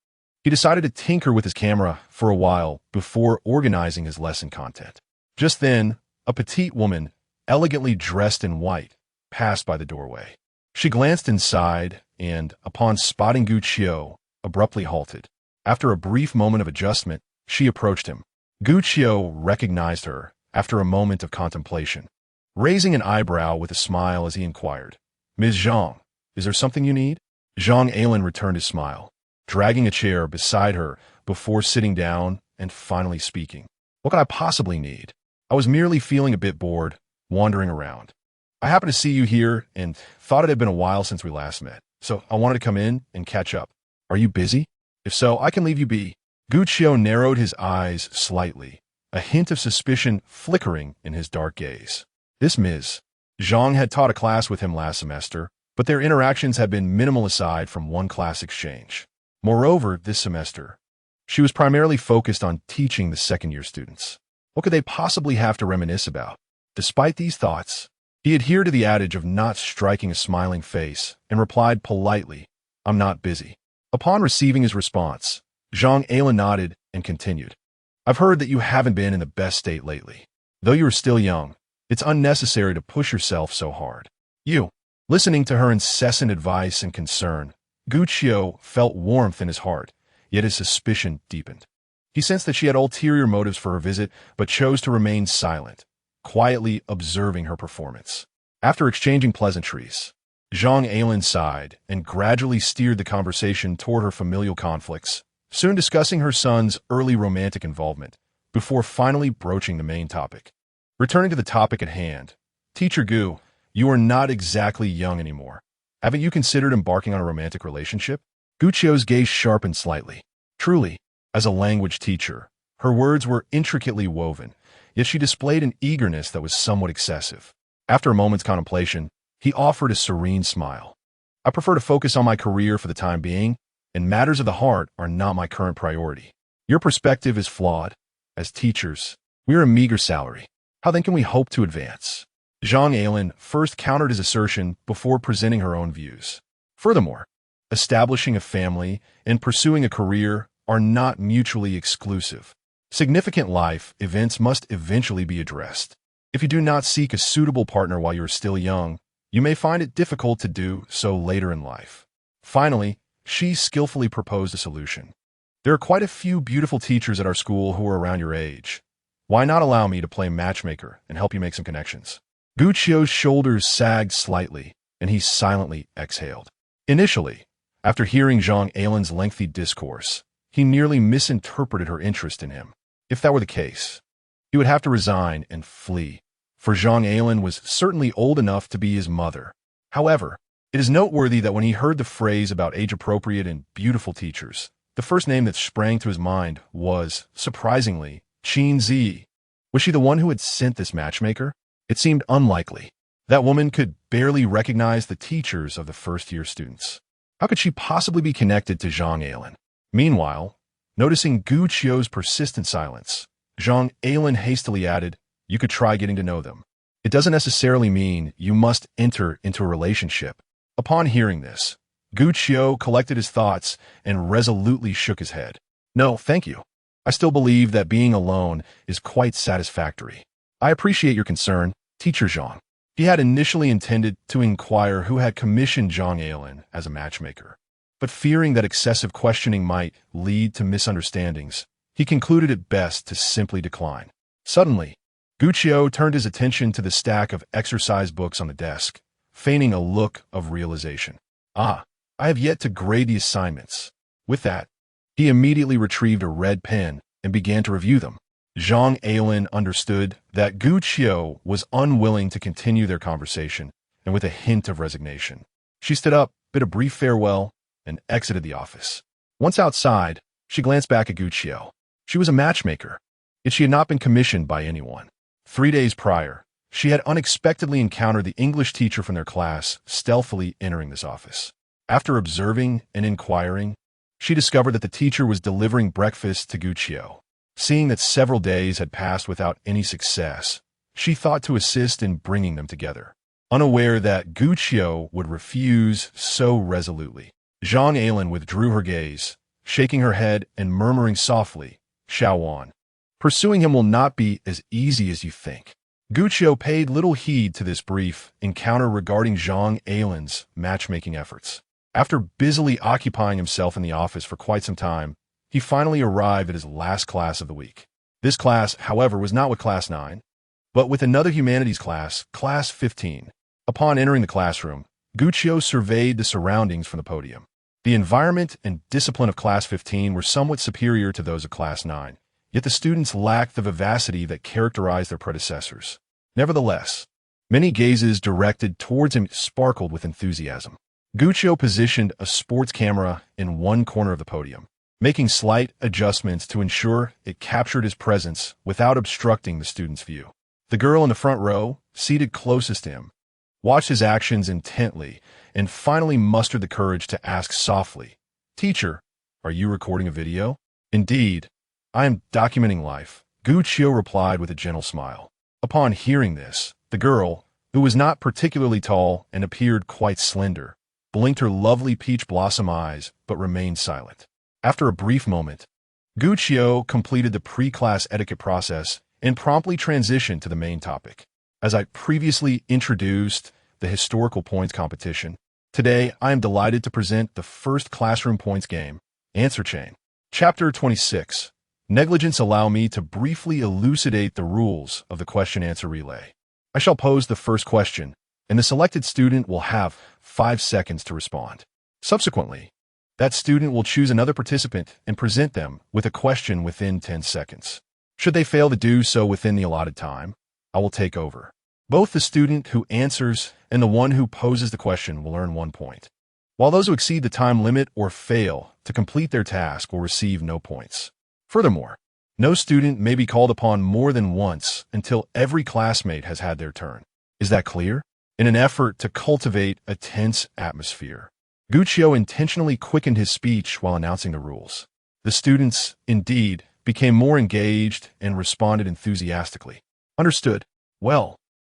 He decided to tinker with his camera for a while before organizing his lesson content. Just then, a petite woman, elegantly dressed in white, passed by the doorway. She glanced inside and, upon spotting Gu Qiu, abruptly halted. After a brief moment of adjustment, she approached him. Gu Qiu recognized her after a moment of contemplation, raising an eyebrow with a smile as he inquired, "Ms. Zhang, is there something you need?" Zhang Ailin returned his smile, dragging a chair beside her before sitting down and finally speaking. "What could I possibly need? I was merely feeling a bit bored, wandering around. I happened to see you here and thought it had been a while since we last met, so I wanted to come in and catch up. Are you busy? If so, I can leave you be." Gu Qiu narrowed his eyes slightly, a hint of suspicion flickering in his dark gaze. This Ms. Zhang had taught a class with him last semester, but their interactions had been minimal aside from one class exchange. Moreover, this semester, she was primarily focused on teaching the second-year students. What could they possibly have to reminisce about? Despite these thoughts, he adhered to the adage of not striking a smiling face and replied politely, "I'm not busy." Upon receiving his response, Zhang Ailin nodded and continued, "I've heard that you haven't been in the best state lately. Though you are still young, it's unnecessary to push yourself so hard." Listening to her incessant advice and concern, Gu Qiu felt warmth in his heart, yet his suspicion deepened. He sensed that she had ulterior motives for her visit, but chose to remain silent, quietly observing her performance. After exchanging pleasantries, Zhang Ailin sighed and gradually steered the conversation toward her familial conflicts, soon discussing her son's early romantic involvement, before finally broaching the main topic. Returning to the topic at hand, "Teacher Gu, you are not exactly young anymore. Haven't you considered embarking on a romantic relationship?" Gu Qiu's gaze sharpened slightly. Truly, as a language teacher, her words were intricately woven, yet she displayed an eagerness that was somewhat excessive. After a moment's contemplation, he offered a serene smile. "I prefer to focus on my career for the time being, and matters of the heart are not my current priority. Your perspective is flawed. As teachers, we are a meager salary. How then can we hope to advance?" Zhang Ailin first countered his assertion before presenting her own views. Furthermore, establishing a family and pursuing a career are not mutually exclusive. Significant life events must eventually be addressed. If you do not seek a suitable partner while you are still young, you may find it difficult to do so later in life. Finally, she skillfully proposed a solution. There are quite a few beautiful teachers at our school who are around your age. Why not allow me to play matchmaker and help you make some connections? Gu Qiu's shoulders sagged slightly, and he silently exhaled. Initially, after hearing Zhang Ailen's lengthy discourse, he nearly misinterpreted her interest in him. If that were the case, he would have to resign and flee, for Zhang Ailen was certainly old enough to be his mother. However, it is noteworthy that when he heard the phrase about age-appropriate and beautiful teachers, the first name that sprang to his mind was, surprisingly, Qin Zhiyi. Was she the one who had sent this matchmaker? It seemed unlikely. That woman could barely recognize the teachers of the first-year students. How could she possibly be connected to Zhang Ailen? Meanwhile, noticing Gu Qiu's persistent silence, Zhang Ailen hastily added, "You could try getting to know them. It doesn't necessarily mean you must enter into a relationship." Upon hearing this, Gu Qiu collected his thoughts and resolutely shook his head. "No, thank you. I still believe that being alone is quite satisfactory. I appreciate your concern, Teacher Zhang." He had initially intended to inquire who had commissioned Zhang Ailen as a matchmaker, but fearing that excessive questioning might lead to misunderstandings, he concluded it best to simply decline. Suddenly, Gu Qiu turned his attention to the stack of exercise books on the desk, feigning a look of realization. "Ah, I have yet to grade the assignments." With that, he immediately retrieved a red pen and began to review them. Zhang Ailen understood that Gu Qiu was unwilling to continue their conversation, and with a hint of resignation, she stood up, bid a brief farewell, and exited the office. Once outside, she glanced back at Gu Qiu. She was a matchmaker, yet she had not been commissioned by anyone. 3 days prior, she had unexpectedly encountered the English teacher from their class stealthily entering this office. After observing and inquiring, she discovered that the teacher was delivering breakfast to Gu Qiu. Seeing that several days had passed without any success, she thought to assist in bringing them together. Unaware that Gu Qiu would refuse so resolutely, Zhang Ailen withdrew her gaze, shaking her head and murmuring softly, "Xiaowan, pursuing him will not be as easy as you think." Gu Qiu paid little heed to this brief encounter regarding Zhang Ailen's matchmaking efforts. After busily occupying himself in the office for quite some time, he finally arrived at his last class of the week. This class, however, was not with Class 9, but with another humanities class, Class 15. Upon entering the classroom, Gu Qiu surveyed the surroundings from the podium. The environment and discipline of Class 15 were somewhat superior to those of Class 9, yet the students lacked the vivacity that characterized their predecessors. Nevertheless, many gazes directed towards him sparkled with enthusiasm. Gu Qiu positioned a sports camera in one corner of the podium, making slight adjustments to ensure it captured his presence without obstructing the student's view. The girl in the front row, seated closest to him, watched his actions intently and finally mustered the courage to ask softly, "Teacher, are you recording a video?" "Indeed, I am documenting life," Gu Qiu replied with a gentle smile. Upon hearing this, the girl, who was not particularly tall and appeared quite slender, blinked her lovely peach blossom eyes but remained silent. After a brief moment, Gu Qiu completed the pre-class etiquette process and promptly transitioned to the main topic. As I previously introduced the historical points competition, today I am delighted to present the first classroom points game, Answer Chain. Chapter 26. Negligence. Allow me to briefly elucidate the rules of the question-answer relay. I shall pose the first question, and the selected student will have 5 seconds to respond. Subsequently, that student will choose another participant and present them with a question within 10 seconds. Should they fail to do so within the allotted time, I will take over. Both the student who answers and the one who poses the question will earn 1 point, while those who exceed the time limit or fail to complete their task will receive no points. Furthermore, no student may be called upon more than once until every classmate has had their turn. Is that clear? In an effort to cultivate a tense atmosphere, Gu Qiu intentionally quickened his speech while announcing the rules. The students, indeed, became more engaged and responded enthusiastically. Understood. Well,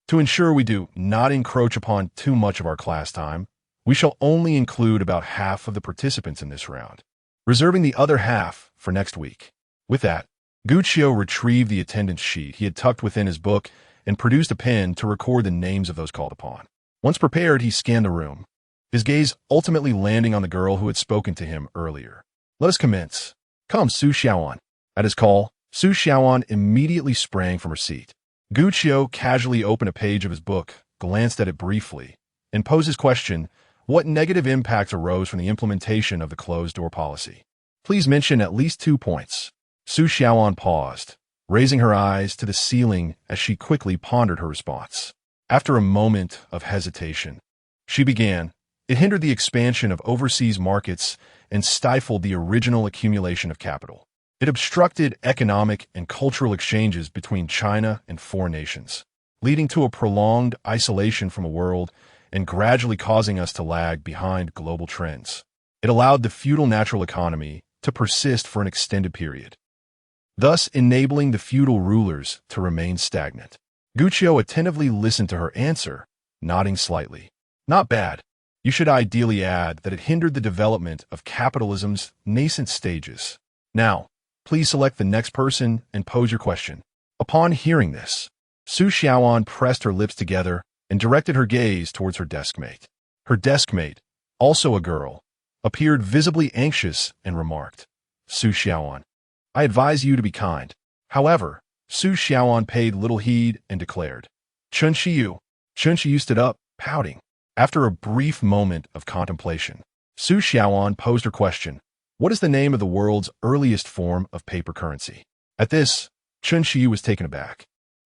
to ensure we do not encroach upon too much of our class time, we shall only include about half of the participants in this round, reserving the other half for next week. With that, Gu Qiu retrieved the attendance sheet he had tucked within his book and produced a pen to record the names of those called upon. Once prepared, he scanned the room, his gaze ultimately landing on the girl who had spoken to him earlier. "Let us commence. Come, Su Xiaoan. At his call, Su Xiaoan immediately sprang from her seat. Gu Qiu casually opened a page of his book, glanced at it briefly, and posed his question, what negative impacts arose from the implementation of the closed-door policy? Please mention at least 2 points. Su Xiaoan paused, raising her eyes to the ceiling as she quickly pondered her response. After a moment of hesitation, she began, it hindered the expansion of overseas markets and stifled the original accumulation of capital. It obstructed economic and cultural exchanges between China and foreign nations, leading to a prolonged isolation from a world and gradually causing us to lag behind global trends. It allowed the feudal natural economy to persist for an extended period, thus enabling the feudal rulers to remain stagnant. Gu Qiu attentively listened to her answer, nodding slightly. Not bad. You should ideally add that it hindered the development of capitalism's nascent stages. Now, please select the next person and pose your question. Upon hearing this, Su Xiaoan pressed her lips together and directed her gaze towards her deskmate. Her deskmate, also a girl, appeared visibly anxious and remarked, Su Xiaoan, I advise you to be kind. However, Su Xiaoan paid little heed and declared, Qin Zhiyi. Qin Zhiyi stood up, pouting. After a brief moment of contemplation, Su Xiaoan posed her question, what is the name of the world's earliest form of paper currency? At this, Qin Zhiyi was taken aback.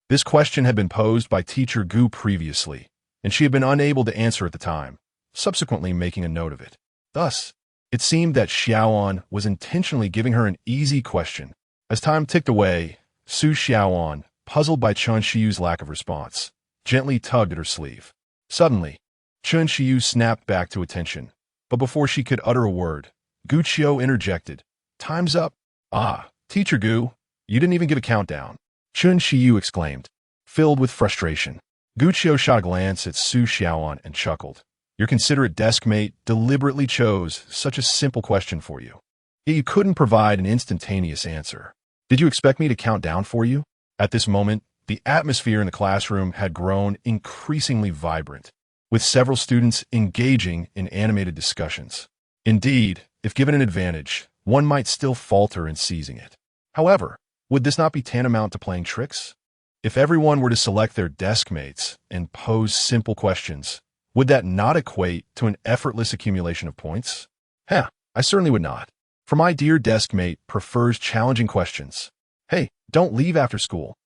This question had been posed by teacher Gu previously, and she had been unable to answer at the time, subsequently making a note of it. Thus, it seemed that Xiaoan was intentionally giving her an easy question. As time ticked away, Su Xiaoan, puzzled by Qin Zhiyi's lack of response, gently tugged at her sleeve. Suddenly, Qin Zhiyi snapped back to attention, but before she could utter a word, Gu Qiu interjected, Time's up. Ah, Teacher Gu, you didn't even give a countdown. Qin Zhiyi exclaimed, filled with frustration. Gu Qiu shot a glance at Su Xiaoan and chuckled. Your considerate deskmate deliberately chose such a simple question for you. Yet you couldn't provide an instantaneous answer. Did you expect me to count down for you? At this moment, the atmosphere in the classroom had grown increasingly vibrant, with several students engaging in animated discussions. Indeed, if given an advantage, one might still falter in seizing it. However, would this not be tantamount to playing tricks? If everyone were to select their deskmates and pose simple questions, would that not equate to an effortless accumulation of points? I certainly would not. For my dear deskmate prefers challenging questions. Hey, don't leave after school.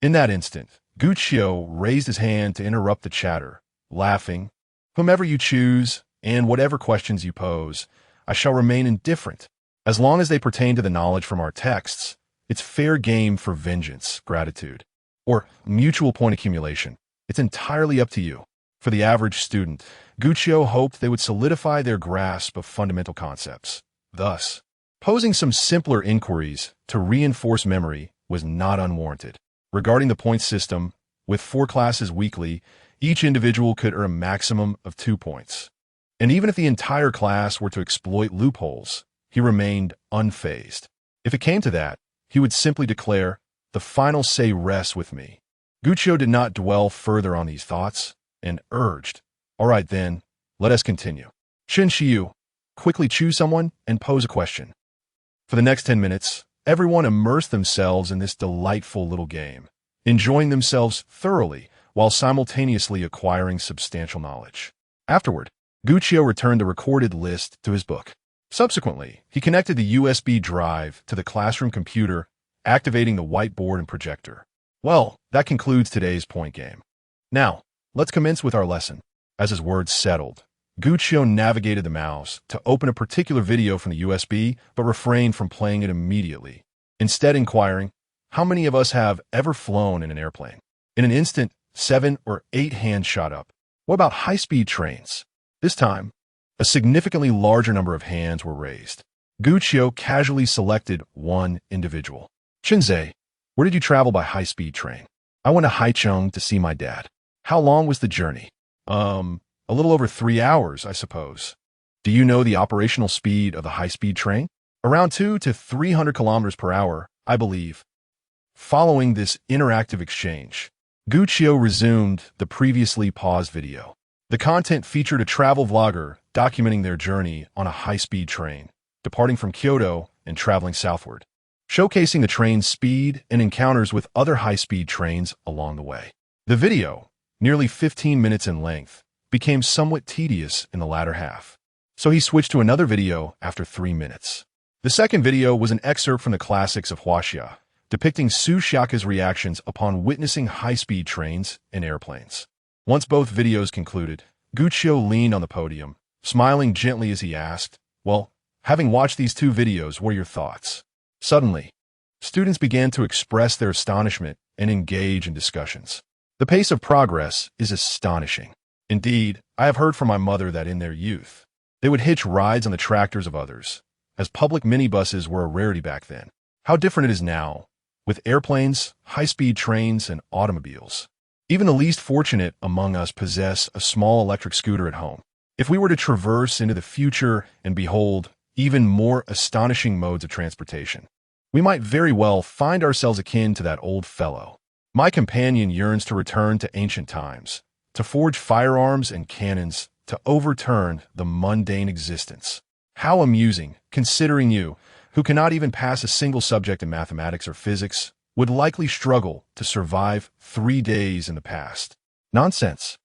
In that instant, Gu Qiu raised his hand to interrupt the chatter, laughing, whomever you choose and whatever questions you pose, I shall remain indifferent. As long as they pertain to the knowledge from our texts, it's fair game for vengeance, gratitude, or mutual point accumulation. It's entirely up to you. For the average student, Gu Qiu hoped they would solidify their grasp of fundamental concepts. Thus, posing some simpler inquiries to reinforce memory was not unwarranted. Regarding the point system, with 4 classes weekly, each individual could earn a maximum of 2 points. And even if the entire class were to exploit loopholes, he remained unfazed. If it came to that, he would simply declare, the final say rests with me. Gu Qiu did not dwell further on these thoughts and urged, all right then, let us continue. Qin Zhiyi, quickly choose someone and pose a question. For the next 10 minutes, everyone immersed themselves in this delightful little game, enjoying themselves thoroughly while simultaneously acquiring substantial knowledge. Afterward, Gu Qiu returned the recorded list to his book. Subsequently, he connected the USB drive to the classroom computer, activating the whiteboard and projector. Well, that concludes today's point game. Now, let's commence with our lesson. As his words settled, Gu Qiu navigated the mouse to open a particular video from the USB, but refrained from playing it immediately, instead inquiring, how many of us have ever flown in an airplane? In an instant, 7 or 8 hands shot up. What about high-speed trains? This time, a significantly larger number of hands were raised. Gu Qiu casually selected one individual. Qin Zhiyi, where did you travel by high-speed train? I went to Haicheng to see my dad. How long was the journey? A little over 3 hours, I suppose. Do you know the operational speed of the high-speed train? Around 200 to 300 kilometers per hour, I believe. Following this interactive exchange, Gu Qiu resumed the previously paused video. The content featured a travel vlogger documenting their journey on a high-speed train, departing from Kyoto and traveling southward, showcasing the train's speed and encounters with other high-speed trains along the way. The video, nearly 15 minutes in length, became somewhat tedious in the latter half, so he switched to another video after 3 minutes. The second video was an excerpt from the classics of Huaxia, depicting Su Xiaoke's reactions upon witnessing high-speed trains and airplanes. Once both videos concluded, Gu Qiu leaned on the podium, smiling gently as he asked, "Well, having watched these 2 videos, what are your thoughts?" Suddenly, students began to express their astonishment and engage in discussions. The pace of progress is astonishing. Indeed, I have heard from my mother that in their youth, they would hitch rides on the tractors of others, as public minibuses were a rarity back then. How different it is now, with airplanes, high-speed trains, and automobiles. Even the least fortunate among us possess a small electric scooter at home. If we were to traverse into the future and behold even more astonishing modes of transportation, we might very well find ourselves akin to that old fellow. My companion yearns to return to ancient times, to forge firearms and cannons, to overturn the mundane existence. How amusing, considering you, who cannot even pass a single subject in mathematics or physics, would likely struggle to survive 3 days in the past. Nonsense.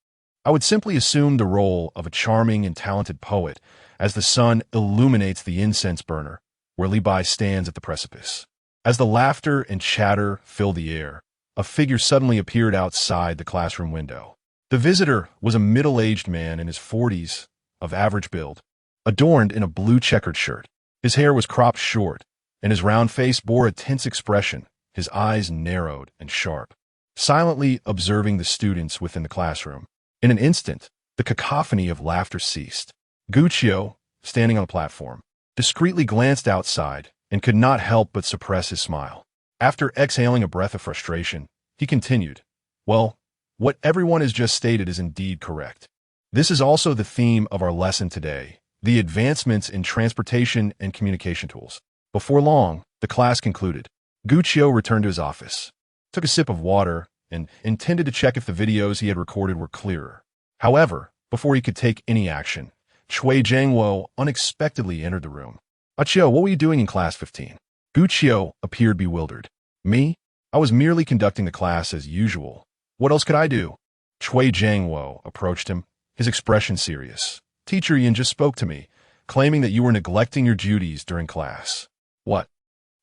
I would simply assume the role of a charming and talented poet as the sun illuminates the incense burner where Li Bai stands at the precipice. As the laughter and chatter filled the air, a figure suddenly appeared outside the classroom window. The visitor was a middle-aged man in his 40s, of average build, adorned in a blue checkered shirt. His hair was cropped short, and his round face bore a tense expression, his eyes narrowed and sharp, silently observing the students within the classroom. In an instant, the cacophony of laughter ceased. Gu Qiu, standing on the platform, discreetly glanced outside and could not help but suppress his smile. After exhaling a breath of frustration, he continued, "Well, what everyone has just stated is indeed correct. This is also the theme of our lesson today, the advancements in transportation and communication tools." Before long, the class concluded. Gu Qiu returned to his office, took a sip of water, and intended to check if the videos he had recorded were clearer. However, before he could take any action, Cui Jiangwo unexpectedly entered the room. "Qiu, what were you doing in class 15? Gu Qiu appeared bewildered. "Me? I was merely conducting the class as usual. What else could I do?" Cui Jiangwo approached him, his expression serious. "Teacher Yin just spoke to me, claiming that you were neglecting your duties during class." "What?"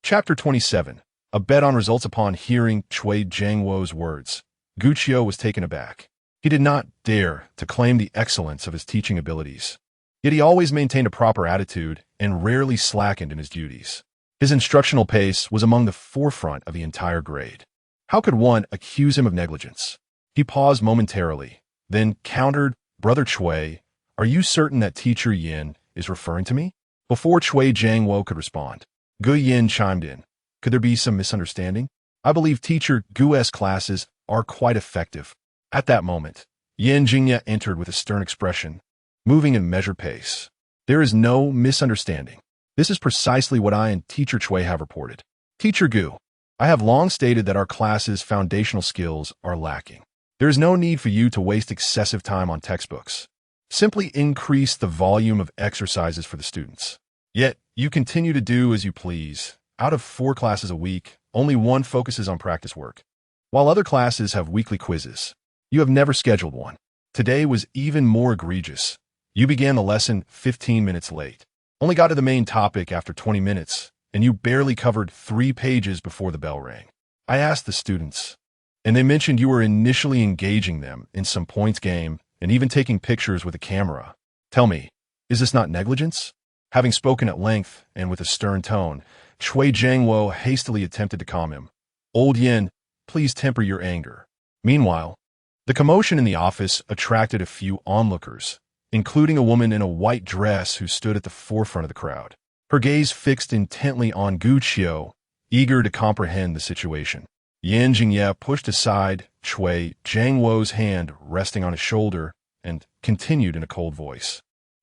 Chapter 27. A bet on results. Upon hearing Cui Jiangwo's words, Gu Qiu was taken aback. He did not dare to claim the excellence of his teaching abilities. Yet he always maintained a proper attitude and rarely slackened in his duties. His instructional pace was among the forefront of the entire grade. How could one accuse him of negligence? He paused momentarily, then countered, "Brother Cui, are you certain that Teacher Yin is referring to me?" Before Cui Jiangwo could respond, Gu Yin chimed in. "Could there be some misunderstanding? I believe Teacher Gu's classes are quite effective." At that moment, Yin Jingya entered with a stern expression, moving in measured pace. "There is no misunderstanding. This is precisely what I and Teacher Cui have reported. Teacher Gu, I have long stated that our class's foundational skills are lacking. There is no need for you to waste excessive time on textbooks. Simply increase the volume of exercises for the students. Yet, you continue to do as you please. Out of 4 classes a week, only 1 focuses on practice work. While other classes have weekly quizzes, you have never scheduled one. Today was even more egregious. You began the lesson 15 minutes late, only got to the main topic after 20 minutes, and you barely covered 3 pages before the bell rang. I asked the students, and they mentioned you were initially engaging them in some points game and even taking pictures with a camera. Tell me, is this not negligence?" Having spoken at length and with a stern tone, Cui Jiangwo hastily attempted to calm him. "Old Yin, please temper your anger." Meanwhile, the commotion in the office attracted a few onlookers, including a woman in a white dress who stood at the forefront of the crowd, her gaze fixed intently on Gu Qiu, eager to comprehend the situation. Yan Jingye pushed aside Cui Jiangwo's hand resting on his shoulder and continued in a cold voice.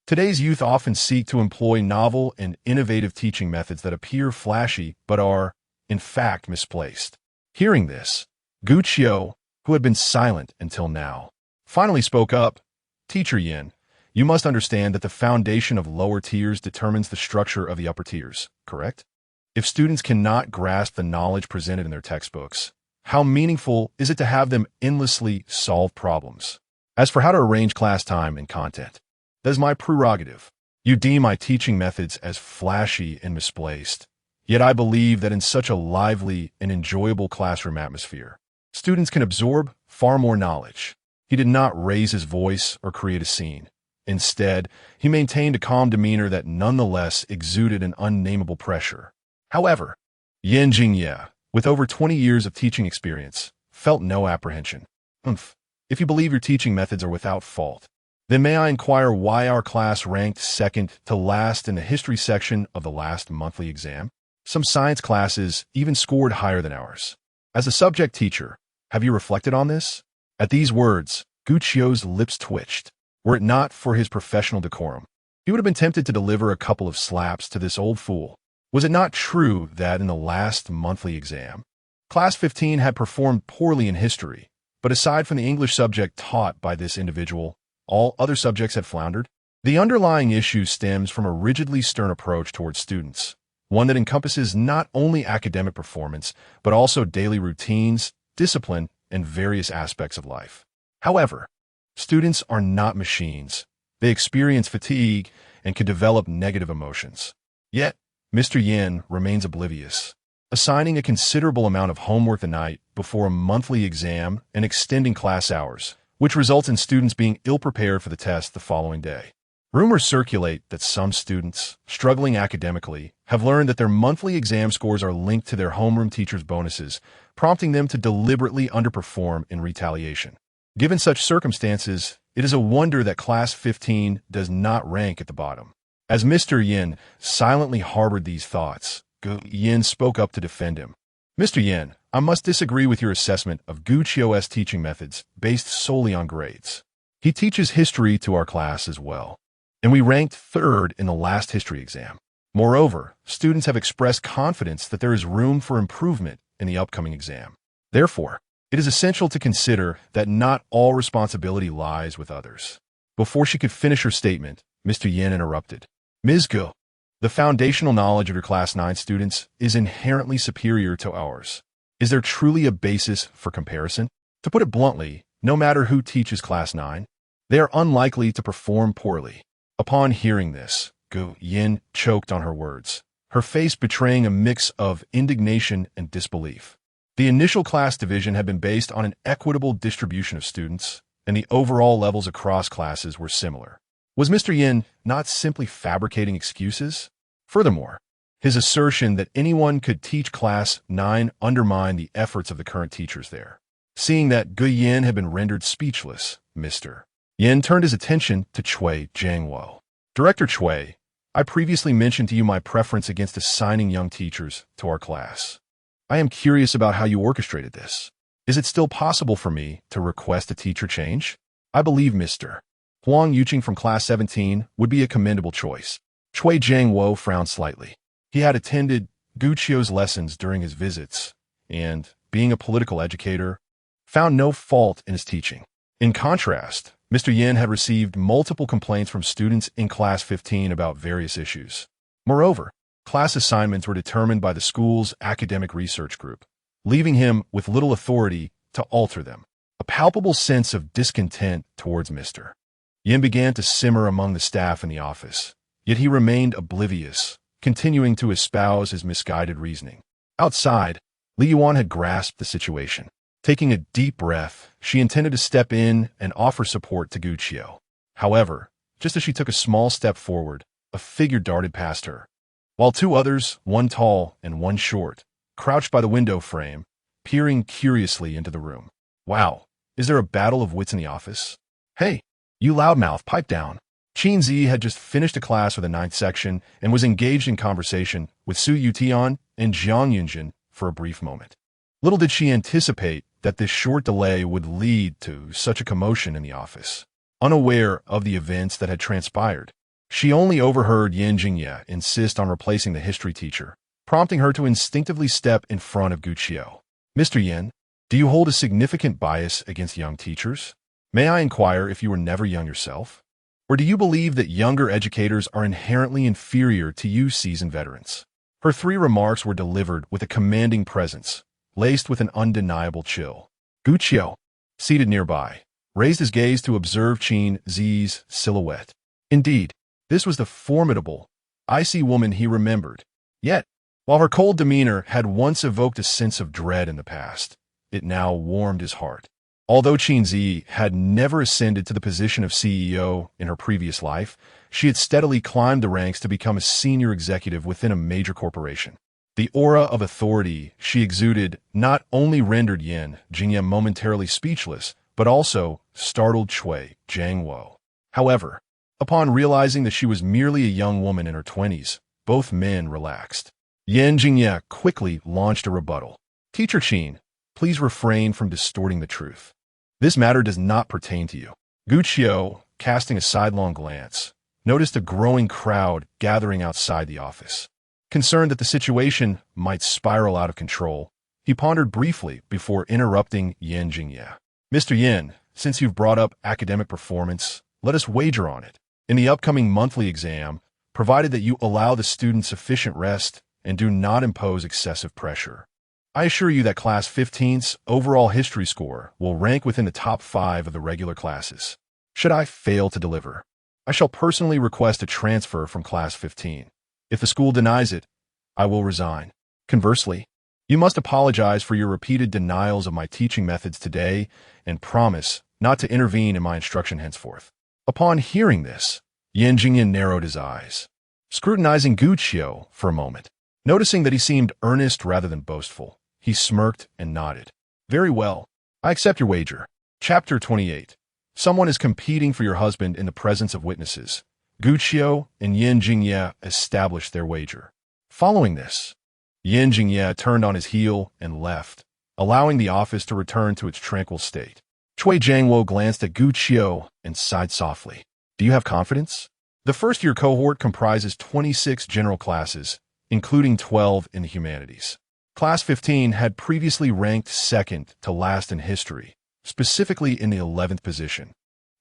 "Today's youth often seek to employ novel and innovative teaching methods that appear flashy but are, in fact, misplaced." Hearing this, Gu Qiu, who had been silent until now, finally spoke up. "Teacher Yin, you must understand that the foundation of lower tiers determines the structure of the upper tiers, correct? If students cannot grasp the knowledge presented in their textbooks, how meaningful is it to have them endlessly solve problems? As for how to arrange class time and content, that is my prerogative. You deem my teaching methods as flashy and misplaced, yet I believe that in such a lively and enjoyable classroom atmosphere, students can absorb far more knowledge. He did not raise his voice or create a scene. Instead, he maintained a calm demeanor that nonetheless exuded an unnameable pressure. However, Qin Zhiyi, with over 20 years of teaching experience, felt no apprehension. If you believe your teaching methods are without fault, then may I inquire why our class ranked second to last in the history section of the last monthly exam? Some science classes even scored higher than ours. As a subject teacher, have you reflected on this? At these words, Gucci's lips twitched. Were it not for his professional decorum, he would have been tempted to deliver a couple of slaps to this old fool. Was it not true that in the last monthly exam, Class 15 had performed poorly in history, but aside from the English subject taught by this individual, all other subjects had floundered? The underlying issue stems from a rigidly stern approach towards students, one that encompasses not only academic performance, but also daily routines, discipline, and various aspects of life. However, students are not machines. They experience fatigue and can develop negative emotions. Yet, Mr. Yin remains oblivious, assigning a considerable amount of homework the night before a monthly exam and extending class hours, which results in students being ill-prepared for the test the following day. Rumors circulate that some students, struggling academically, have learned that their monthly exam scores are linked to their homeroom teacher's bonuses, prompting them to deliberately underperform in retaliation. Given such circumstances, it is a wonder that Class 15 does not rank at the bottom. As Mr. Yin silently harbored these thoughts, Gu Yin spoke up to defend him. Mr. Yin, I must disagree with your assessment of Gucci's teaching methods based solely on grades. He teaches history to our class as well, and we ranked third in the last history exam. Moreover, students have expressed confidence that there is room for improvement in the upcoming exam. Therefore, it is essential to consider that not all responsibility lies with others. Before she could finish her statement, Mr. Yin interrupted. Ms. Gu, the foundational knowledge of your Class 9 students is inherently superior to ours. Is there truly a basis for comparison? To put it bluntly, no matter who teaches Class 9, they are unlikely to perform poorly. Upon hearing this, Gu Yin choked on her words, her face betraying a mix of indignation and disbelief. The initial class division had been based on an equitable distribution of students, and the overall levels across classes were similar. Was Mr. Yin not simply fabricating excuses? Furthermore, his assertion that anyone could teach Class 9 undermined the efforts of the current teachers there. Seeing that Gu Yin had been rendered speechless, Mr. Yin turned his attention to Cui Jiangwo. Director Cui, I previously mentioned to you my preference against assigning young teachers to our class. I am curious about how you orchestrated this. Is it still possible for me to request a teacher change? I believe Mr. Huang Yuqing from Class 17 would be a commendable choice. Cui Jiangwo frowned slightly. He had attended Gucci's lessons during his visits, and, being a political educator, found no fault in his teaching. In contrast, Mr. Yin had received multiple complaints from students in Class 15 about various issues. Moreover, class assignments were determined by the school's academic research group, leaving him with little authority to alter them. A palpable sense of discontent towards Mr. Yin began to simmer among the staff in the office, yet he remained oblivious, continuing to espouse his misguided reasoning. Outside, Li Yuan had grasped the situation. Taking a deep breath, she intended to step in and offer support to Guccio. However, just as she took a small step forward, a figure darted past her, while two others, one tall and one short, crouched by the window frame, peering curiously into the room. Wow, is there a battle of wits in the office? Hey, you loudmouth, pipe down. Qin Zhiyi had just finished a class for the 9th section and was engaged in conversation with Su Yutian and Jiang Yunjin for a brief moment. Little did she anticipate that this short delay would lead to such a commotion in the office. Unaware of the events that had transpired, she only overheard Qin Zhiyi insist on replacing the history teacher, prompting her to instinctively step in front of Guccio. Mr. Yin, do you hold a significant bias against young teachers? May I inquire if you were never young yourself? Or do you believe that younger educators are inherently inferior to you seasoned veterans? Her 3 remarks were delivered with a commanding presence, laced with an undeniable chill. Gu Qiu, seated nearby, raised his gaze to observe Qin Zhiyi's silhouette. Indeed, this was the formidable, icy woman he remembered. Yet, while her cold demeanor had once evoked a sense of dread in the past, it now warmed his heart. Although Qin Zhiyi had never ascended to the position of CEO in her previous life, she had steadily climbed the ranks to become a senior executive within a major corporation. The aura of authority she exuded not only rendered Yin Jingye momentarily speechless, but also startled Cui Jiangwo. However, upon realizing that she was merely a young woman in her 20s, both men relaxed. Yin Jingye quickly launched a rebuttal. Teacher Qin, please refrain from distorting the truth. This matter does not pertain to you. Gu Qiu, casting a sidelong glance, noticed a growing crowd gathering outside the office. Concerned that the situation might spiral out of control, he pondered briefly before interrupting Yin Jingye. Mr. Yin, since you've brought up academic performance, let us wager on it. In the upcoming monthly exam, provided that you allow the students sufficient rest and do not impose excessive pressure, I assure you that Class 15's overall history score will rank within the top 5 of the regular classes. Should I fail to deliver, I shall personally request a transfer from Class 15. If the school denies it, I will resign. Conversely, you must apologize for your repeated denials of my teaching methods today and promise not to intervene in my instruction henceforth. Upon hearing this, Yin Jingye narrowed his eyes, scrutinizing Gu Qiu for a moment. Noticing that he seemed earnest rather than boastful, he smirked and nodded. Very well. I accept your wager. Chapter 28. Someone is competing for your husband in the presence of witnesses. Gu Qiu and Yin Jingye established their wager. Following this, Yin Jingye turned on his heel and left, allowing the office to return to its tranquil state. Cui Jiangwo glanced at Gu Qiu and sighed softly. Do you have confidence? The first-year cohort comprises 26 general classes, including 12 in the humanities. Class 15 had previously ranked second to last in history, specifically in the 11th position.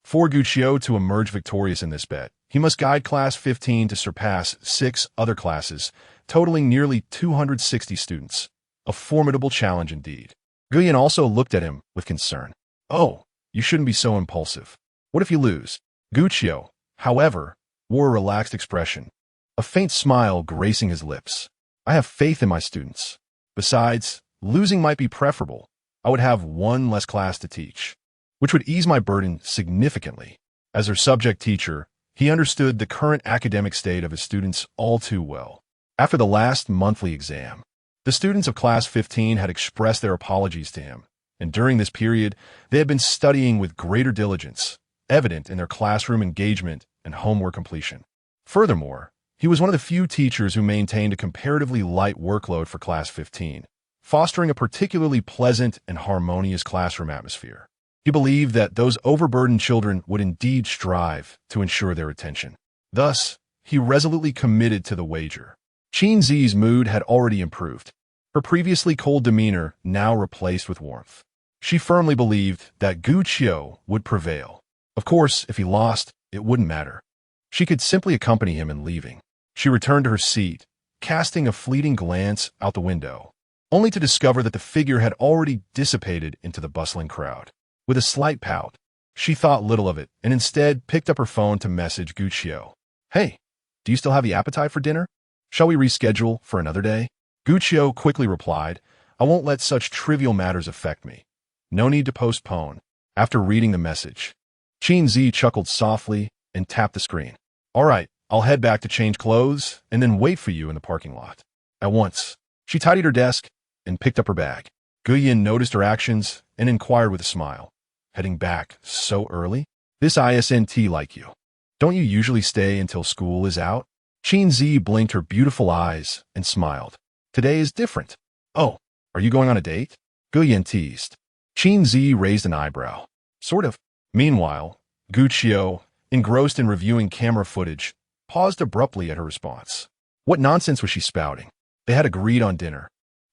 For Gu Qiu to emerge victorious in this bet, he must guide Class 15 to surpass 6 other classes, totaling nearly 260 students. A formidable challenge indeed. Gu Yin also looked at him with concern. Oh, you shouldn't be so impulsive. What if you lose? Gu Qiu, however, wore a relaxed expression, a faint smile gracing his lips. I have faith in my students. Besides, losing might be preferable. I would have one less class to teach, which would ease my burden significantly. As their subject teacher, he understood the current academic state of his students all too well. After the last monthly exam, the students of Class 15 had expressed their apologies to him, and during this period, they had been studying with greater diligence, evident in their classroom engagement and homework completion. Furthermore, he was one of the few teachers who maintained a comparatively light workload for Class 15, fostering a particularly pleasant and harmonious classroom atmosphere. He believed that those overburdened children would indeed strive to ensure their attention. Thus, he resolutely committed to the wager. Qin Zhiyi's mood had already improved, her previously cold demeanor now replaced with warmth. She firmly believed that Gu Qiu would prevail. Of course, if he lost, it wouldn't matter. She could simply accompany him in leaving. She returned to her seat, casting a fleeting glance out the window, only to discover that the figure had already dissipated into the bustling crowd. With a slight pout, she thought little of it and instead picked up her phone to message Gu Qiu. Hey, do you still have the appetite for dinner? Shall we reschedule for another day? Gu Qiu quickly replied, I won't let such trivial matters affect me. No need to postpone. After reading the message, Qin Zhiyi chuckled softly and tapped the screen. All right, I'll head back to change clothes and then wait for you in the parking lot. At once, she tidied her desk and picked up her bag. Gu Yin noticed her actions and inquired with a smile. Heading back so early? This isn't like you. Don't you usually stay until school is out? Qin Zhiyi blinked her beautiful eyes and smiled. Today is different. Oh, are you going on a date? Gu Yin teased. Qin Zhiyi raised an eyebrow. Sort of. Meanwhile, Gu Qiu, engrossed in reviewing camera footage, paused abruptly at her response. What nonsense was she spouting? They had agreed on dinner,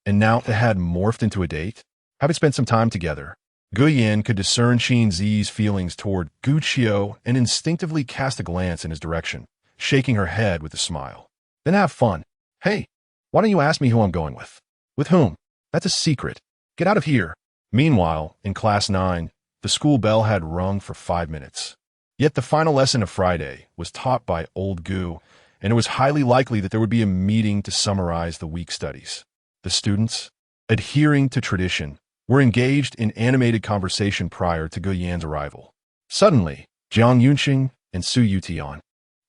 and now it had morphed into a date? Having spent some time together, Gu Yin could discern Qin Zhiyi's feelings toward Gu Qiu and instinctively cast a glance in his direction, shaking her head with a smile. Then have fun. Hey, Why don't you ask me who I'm going with? With whom? That's a secret. Get out of here. Meanwhile, in Class 9, the school bell had rung for 5 minutes. Yet the final lesson of Friday was taught by Old Goo, and it was highly likely that there would be a meeting to summarize the week's studies. The students, adhering to tradition, were engaged in animated conversation prior to Gu Yan's arrival. Suddenly, Jiang Yunxing and Su Yutian,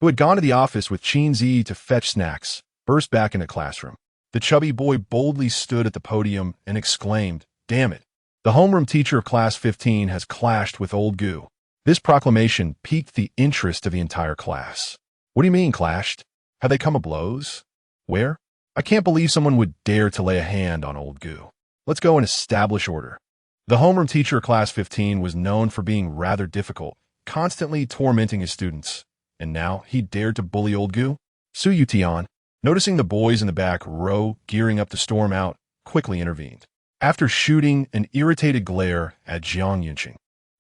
who had gone to the office with Qin Zhiyi to fetch snacks, burst back into the classroom. The chubby boy boldly stood at the podium and exclaimed, "Damn it! The homeroom teacher of Class 15 has clashed with Old Goo." This proclamation piqued the interest of the entire class. What do you mean, clashed? Have they come to blows? Where? I can't believe someone would dare to lay a hand on Old Goo. Let's go and establish order. The homeroom teacher of Class 15 was known for being rather difficult, constantly tormenting his students. And now he dared to bully Old Goo? Su Yutian, noticing the boys in the back row gearing up to storm out, quickly intervened. After shooting an irritated glare at Jiang Yunxing,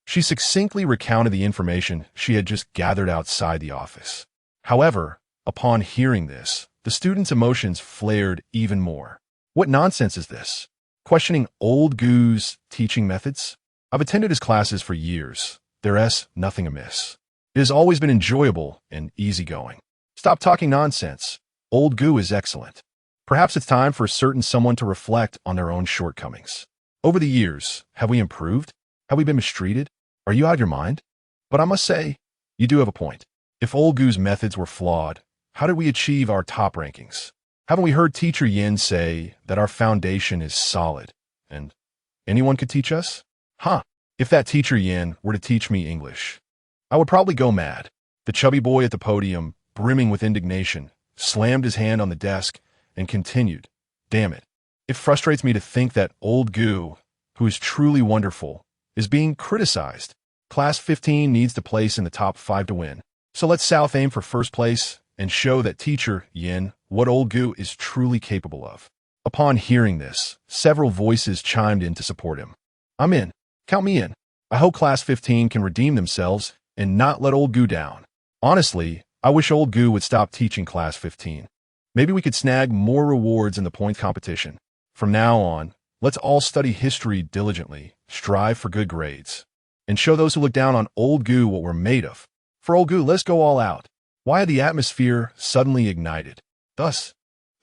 she succinctly recounted the information she had just gathered outside the office. However, upon hearing this, the students' emotions flared even more. What nonsense is this? Questioning Old Goo's teaching methods? I've attended his classes for years. There's nothing amiss. It has always been enjoyable and easygoing. Stop talking nonsense. Old Goo is excellent. Perhaps it's time for a certain someone to reflect on their own shortcomings. Over the years, have we improved? Have we been mistreated? Are you out of your mind? But I must say, you do have a point. If Old Goo's methods were flawed, how did we achieve our top rankings? Haven't we heard Teacher Yin say that our foundation is solid, and anyone could teach us? Huh. If that Teacher Yin were to teach me English, I would probably go mad. The chubby boy at the podium, brimming with indignation, slammed his hand on the desk and continued, "Damn it. It frustrates me to think that Old Goo, who is truly wonderful, is being criticized. Class 15 needs to place in the top 5 to win. So let's South aim for first place and show that Teacher Yin what Old Goo is truly capable of." Upon hearing this, several voices chimed in to support him. I'm in. Count me in. I hope Class 15 can redeem themselves and not let Old Goo down. Honestly, I wish Old Goo would stop teaching Class 15. Maybe we could snag more rewards in the point competition. From now on, let's all study history diligently, strive for good grades, and show those who look down on Old Goo what we're made of. For Old Goo, let's go all out. Why had the atmosphere suddenly ignited? Thus,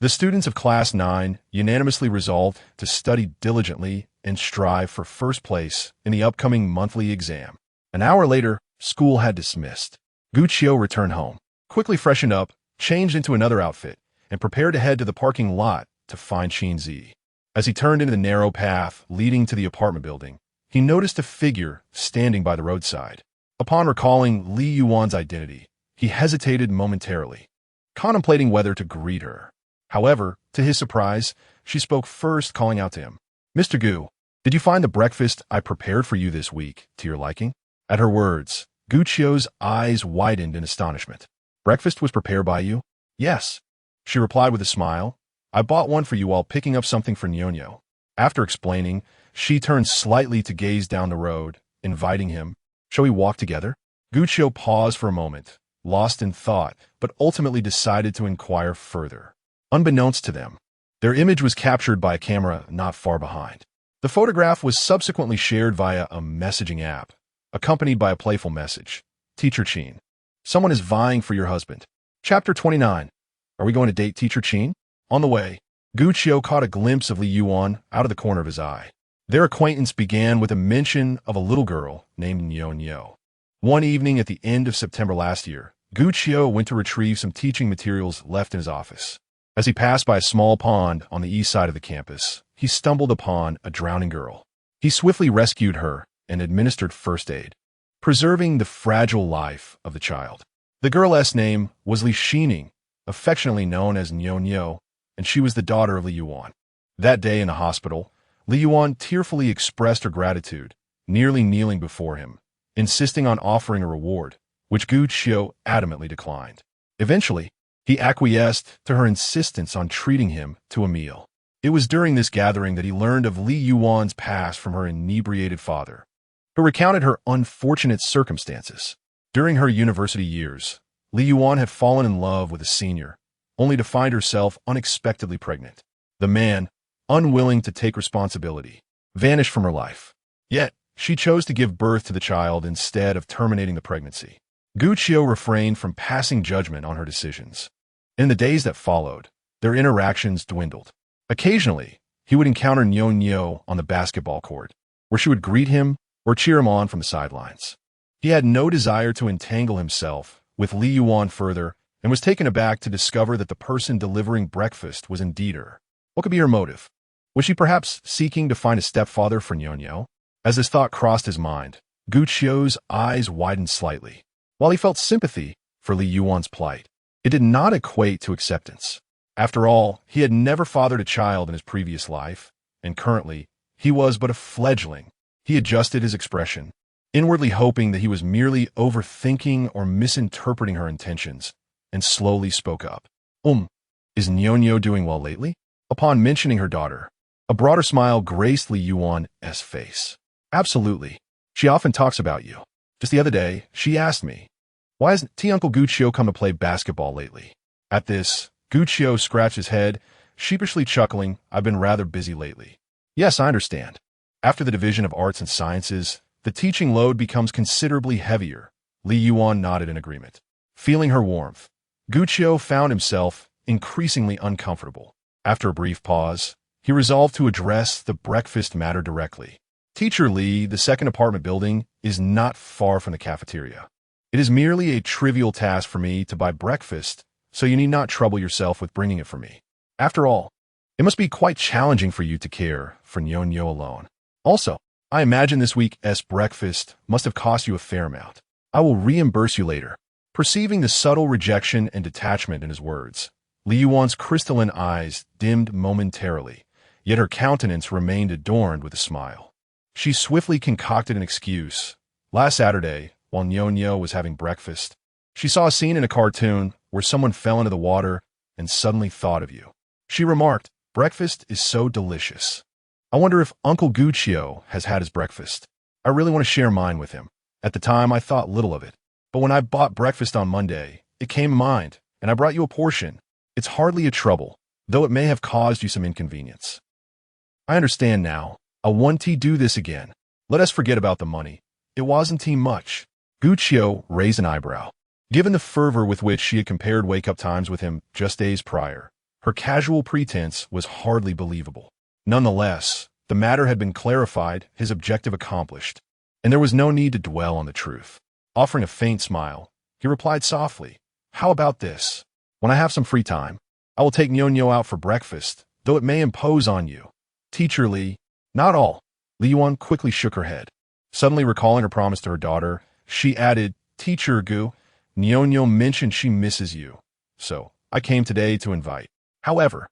the students of Class 9 unanimously resolved to study diligently and strive for first place in the upcoming monthly exam. An hour later, school had dismissed. Gu Qiu returned home, quickly freshened up, changed into another outfit, and prepared to head to the parking lot to find Qin Zhiyi. As he turned into the narrow path leading to the apartment building, he noticed a figure standing by the roadside. Upon recalling Li Yuan's identity, he hesitated momentarily, contemplating whether to greet her. However, to his surprise, she spoke first, calling out to him, "Mr. Gu, did you find the breakfast I prepared for you this week to your liking?" At her words, Gu Qiu's eyes widened in astonishment. "Breakfast was prepared by you?" "Yes," she replied with a smile. "I bought one for you while picking up something for Nyonyo." After explaining, she turned slightly to gaze down the road, inviting him. "Shall we walk together?" Gu Qiu paused for a moment, lost in thought, but ultimately decided to inquire further. Unbeknownst to them, their image was captured by a camera not far behind. The photograph was subsequently shared via a messaging app, accompanied by a playful message. "Teacher Qin, someone is vying for your husband." Chapter 29. Are we going to date Teacher Qin? On the way, Gu Qiu caught a glimpse of Li Yuan out of the corner of his eye. Their acquaintance began with a mention of a little girl named Nyonyo. One evening at the end of September last year, Gu Qiu went to retrieve some teaching materials left in his office. As he passed by a small pond on the east side of the campus, he stumbled upon a drowning girl. He swiftly rescued her and administered first aid, preserving the fragile life of the child. The girl's name was Li Xining, affectionately known as Nyonyo, and she was the daughter of Li Yuan. That day in the hospital, Li Yuan tearfully expressed her gratitude, nearly kneeling before him, insisting on offering a reward, which Gu Qiu adamantly declined. Eventually, he acquiesced to her insistence on treating him to a meal. It was during this gathering that he learned of Li Yuan's past from her inebriated father, who recounted her unfortunate circumstances. During her university years, Li Yuan had fallen in love with a senior, only to find herself unexpectedly pregnant. The man, unwilling to take responsibility, vanished from her life. Yet, she chose to give birth to the child instead of terminating the pregnancy. Gu Qiu refrained from passing judgment on her decisions. In the days that followed, their interactions dwindled. Occasionally, he would encounter Niu on the basketball court, where she would greet him or cheer him on from the sidelines. He had no desire to entangle himself with Li Yuan further and was taken aback to discover that the person delivering breakfast was indeed her. What could be her motive? Was she perhaps seeking to find a stepfather for Niu? As this thought crossed his mind, Gu Qiu's eyes widened slightly. While he felt sympathy for Li Yuan's plight, it did not equate to acceptance. After all, he had never fathered a child in his previous life, and currently, he was but a fledgling. He adjusted his expression, inwardly hoping that he was merely overthinking or misinterpreting her intentions, and slowly spoke up. Is Niu doing well lately? Upon mentioning her daughter, a broader smile graced Li Yuan's face. Absolutely. She often talks about you. Just the other day, she asked me, why hasn't Uncle Gu Qiu come to play basketball lately? At this, Gu Qiu scratched his head, sheepishly chuckling, I've been rather busy lately. Yes, I understand. After the division of arts and sciences, the teaching load becomes considerably heavier. Li Yuan nodded in agreement. Feeling her warmth, Gu Qiu found himself increasingly uncomfortable. After a brief pause, he resolved to address the breakfast matter directly. Teacher Li, the second apartment building, is not far from the cafeteria. It is merely a trivial task for me to buy breakfast, so you need not trouble yourself with bringing it for me. After all, it must be quite challenging for you to care for Niu alone. Also, I imagine this week's breakfast must have cost you a fair amount. I will reimburse you later. Perceiving the subtle rejection and detachment in his words, Li Yuan's crystalline eyes dimmed momentarily, yet her countenance remained adorned with a smile. She swiftly concocted an excuse. Last Saturday, while Niu was having breakfast, she saw a scene in a cartoon where someone fell into the water and suddenly thought of you. She remarked, breakfast is so delicious. I wonder if Uncle Gu Qiu has had his breakfast. I really want to share mine with him. At the time, I thought little of it. But when I bought breakfast on Monday, it came to mind, and I brought you a portion. It's hardly a trouble, though it may have caused you some inconvenience. I understand now. I want to do this again. Let us forget about the money. It wasn't much. Gu Qiu raised an eyebrow. Given the fervor with which she had compared wake-up times with him just days prior, her casual pretense was hardly believable. Nonetheless, the matter had been clarified, his objective accomplished, and there was no need to dwell on the truth. Offering a faint smile, he replied softly, how about this? When I have some free time, I will take Niu out for breakfast, though it may impose on you. Teacher Li, not all. Li Yuan quickly shook her head. Suddenly recalling her promise to her daughter, she added, Teacher Gu, Niu mentioned she misses you, so I came today to invite. However,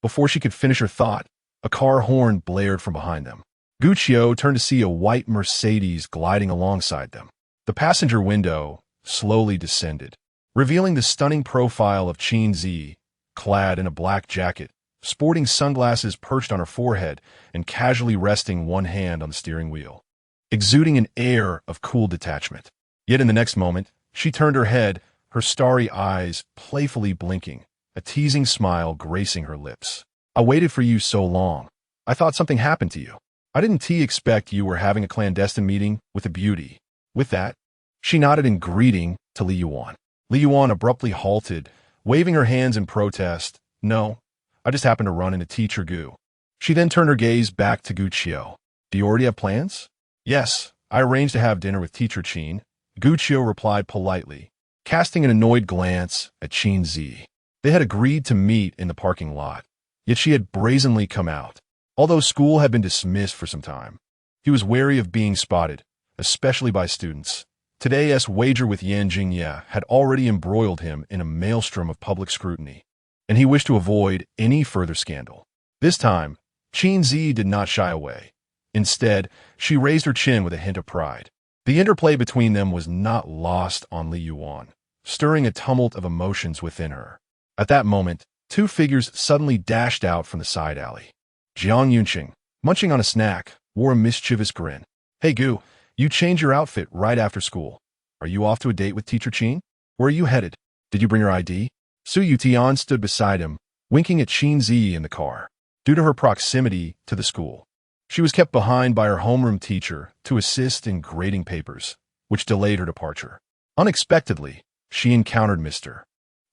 before she could finish her thought, a car horn blared from behind them. Gu Qiu turned to see a white Mercedes gliding alongside them. The passenger window slowly descended, revealing the stunning profile of Qin Zhiyi, clad in a black jacket, sporting sunglasses perched on her forehead and casually resting one hand on the steering wheel, exuding an air of cool detachment. Yet in the next moment, she turned her head, her starry eyes playfully blinking, a teasing smile gracing her lips. I waited for you so long. I thought something happened to you. I didn't expect you were having a clandestine meeting with a beauty. With that, she nodded in greeting to Li Yuan. Li Yuan abruptly halted, waving her hands in protest. No, I just happened to run into Teacher Gu. She then turned her gaze back to Gu Qiu. Do you already have plans? Yes, I arranged to have dinner with Teacher Qin. Gu Qiu replied politely, casting an annoyed glance at Qin Zhiyi. They had agreed to meet in the parking lot, yet she had brazenly come out. Although school had been dismissed for some time, he was wary of being spotted, especially by students. Today's wager with Yan Jingye had already embroiled him in a maelstrom of public scrutiny, and he wished to avoid any further scandal. This time, Qin Zhiyi did not shy away. Instead, she raised her chin with a hint of pride. The interplay between them was not lost on Li Yuan, stirring a tumult of emotions within her. At that moment, two figures suddenly dashed out from the side alley. Jiang Yunqing, munching on a snack, wore a mischievous grin. Hey Gu, you changed your outfit right after school. Are you off to a date with Teacher Qin? Where are you headed? Did you bring your ID? Su Yutian stood beside him, winking at Qin Zhiyi in the car. Due to her proximity to the school, she was kept behind by her homeroom teacher to assist in grading papers, which delayed her departure. Unexpectedly, she encountered Mr.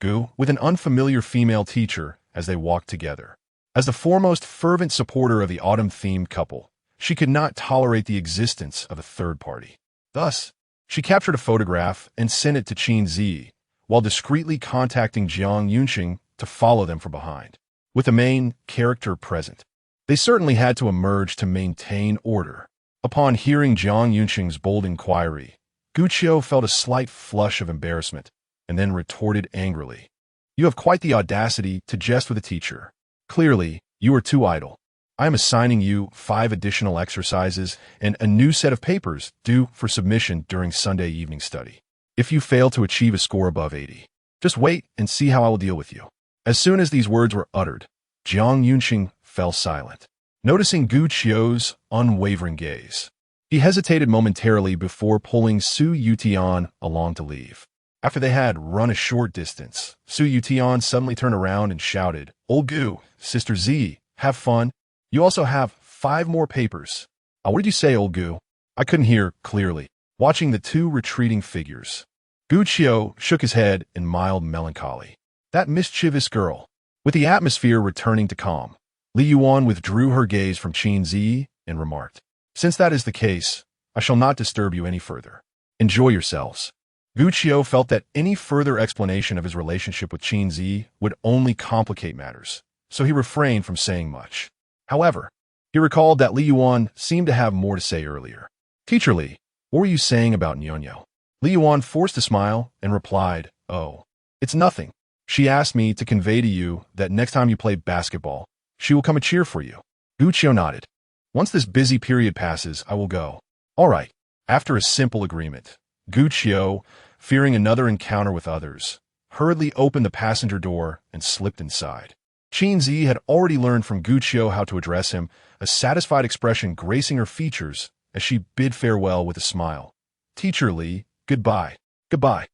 Gu with an unfamiliar female teacher as they walked together. As the foremost fervent supporter of the autumn-themed couple, she could not tolerate the existence of a third party. Thus, she captured a photograph and sent it to Qin Zhiyi, while discreetly contacting Jiang Yunqing to follow them from behind. With the main character present, they certainly had to emerge to maintain order. Upon hearing Jiang Yunqing's bold inquiry, Gu Qiu felt a slight flush of embarrassment and then retorted angrily. "You have quite the audacity to jest with a teacher. Clearly, you are too idle. I am assigning you 5 additional exercises and a new set of papers due for submission during Sunday evening study. If you fail to achieve a score above 80, just wait and see how I will deal with you." As soon as these words were uttered, Jiang Yunqing fell silent. Noticing Gu Qiu's unwavering gaze, he hesitated momentarily before pulling Su Yutian along to leave. After they had run a short distance, Su Yutian suddenly turned around and shouted, "Old Gu, Sister Z, have fun. You also have 5 more papers." What did you say, old Gu?" I couldn't hear clearly. Watching the two retreating figures, Gu Qiu shook his head in mild melancholy. That mischievous girl. With the atmosphere returning to calm, Li Yuan withdrew her gaze from Qin Zhiyi and remarked, "Since that is the case, I shall not disturb you any further. Enjoy yourselves." Gu Qiu felt that any further explanation of his relationship with Qin Zhiyi would only complicate matters, so he refrained from saying much. However, he recalled that Li Yuan seemed to have more to say earlier. "Teacher Li, what were you saying about Nyonyo?" Li Yuan forced a smile and replied, "Oh, it's nothing. She asked me to convey to you that next time you play basketball, she will come and cheer for you." Gu Qiu nodded. "Once this busy period passes, I will go." "All right." After a simple agreement, Gu Qiu, fearing another encounter with others, hurriedly opened the passenger door and slipped inside. Qin Zhiyi had already learned from Gu Qiu how to address him, a satisfied expression gracing her features as she bid farewell with a smile. "Teacher Li, goodbye." "Goodbye."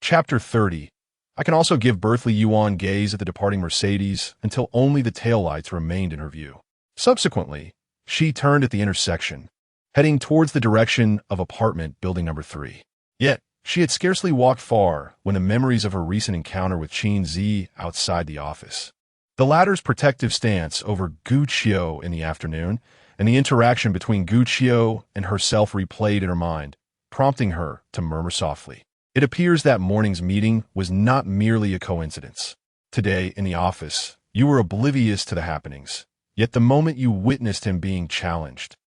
Chapter 30. I can also give birth. Li Yuan gazed at the departing Mercedes until only the taillights remained in her view. Subsequently, she turned at the intersection, heading towards the direction of apartment building number 3. Yet, she had scarcely walked far when the memories of her recent encounter with Qin Zhiyi outside the office, the latter's protective stance over Gu Qiu in the afternoon, and the interaction between Gu Qiu and herself replayed in her mind, prompting her to murmur softly. It appears that morning's meeting was not merely a coincidence. Today, in the office, you were oblivious to the happenings, yet the moment you witnessed him being challenged,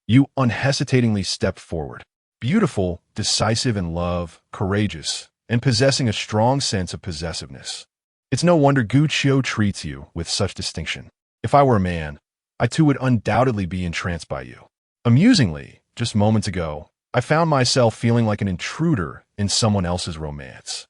you unhesitatingly stepped forward. Beautiful, decisive in love, courageous, and possessing a strong sense of possessiveness. It's no wonder Gu Qiu treats you with such distinction. If I were a man, I too would undoubtedly be entranced by you. Amusingly, just moments ago, I found myself feeling like an intruder in someone else's romance.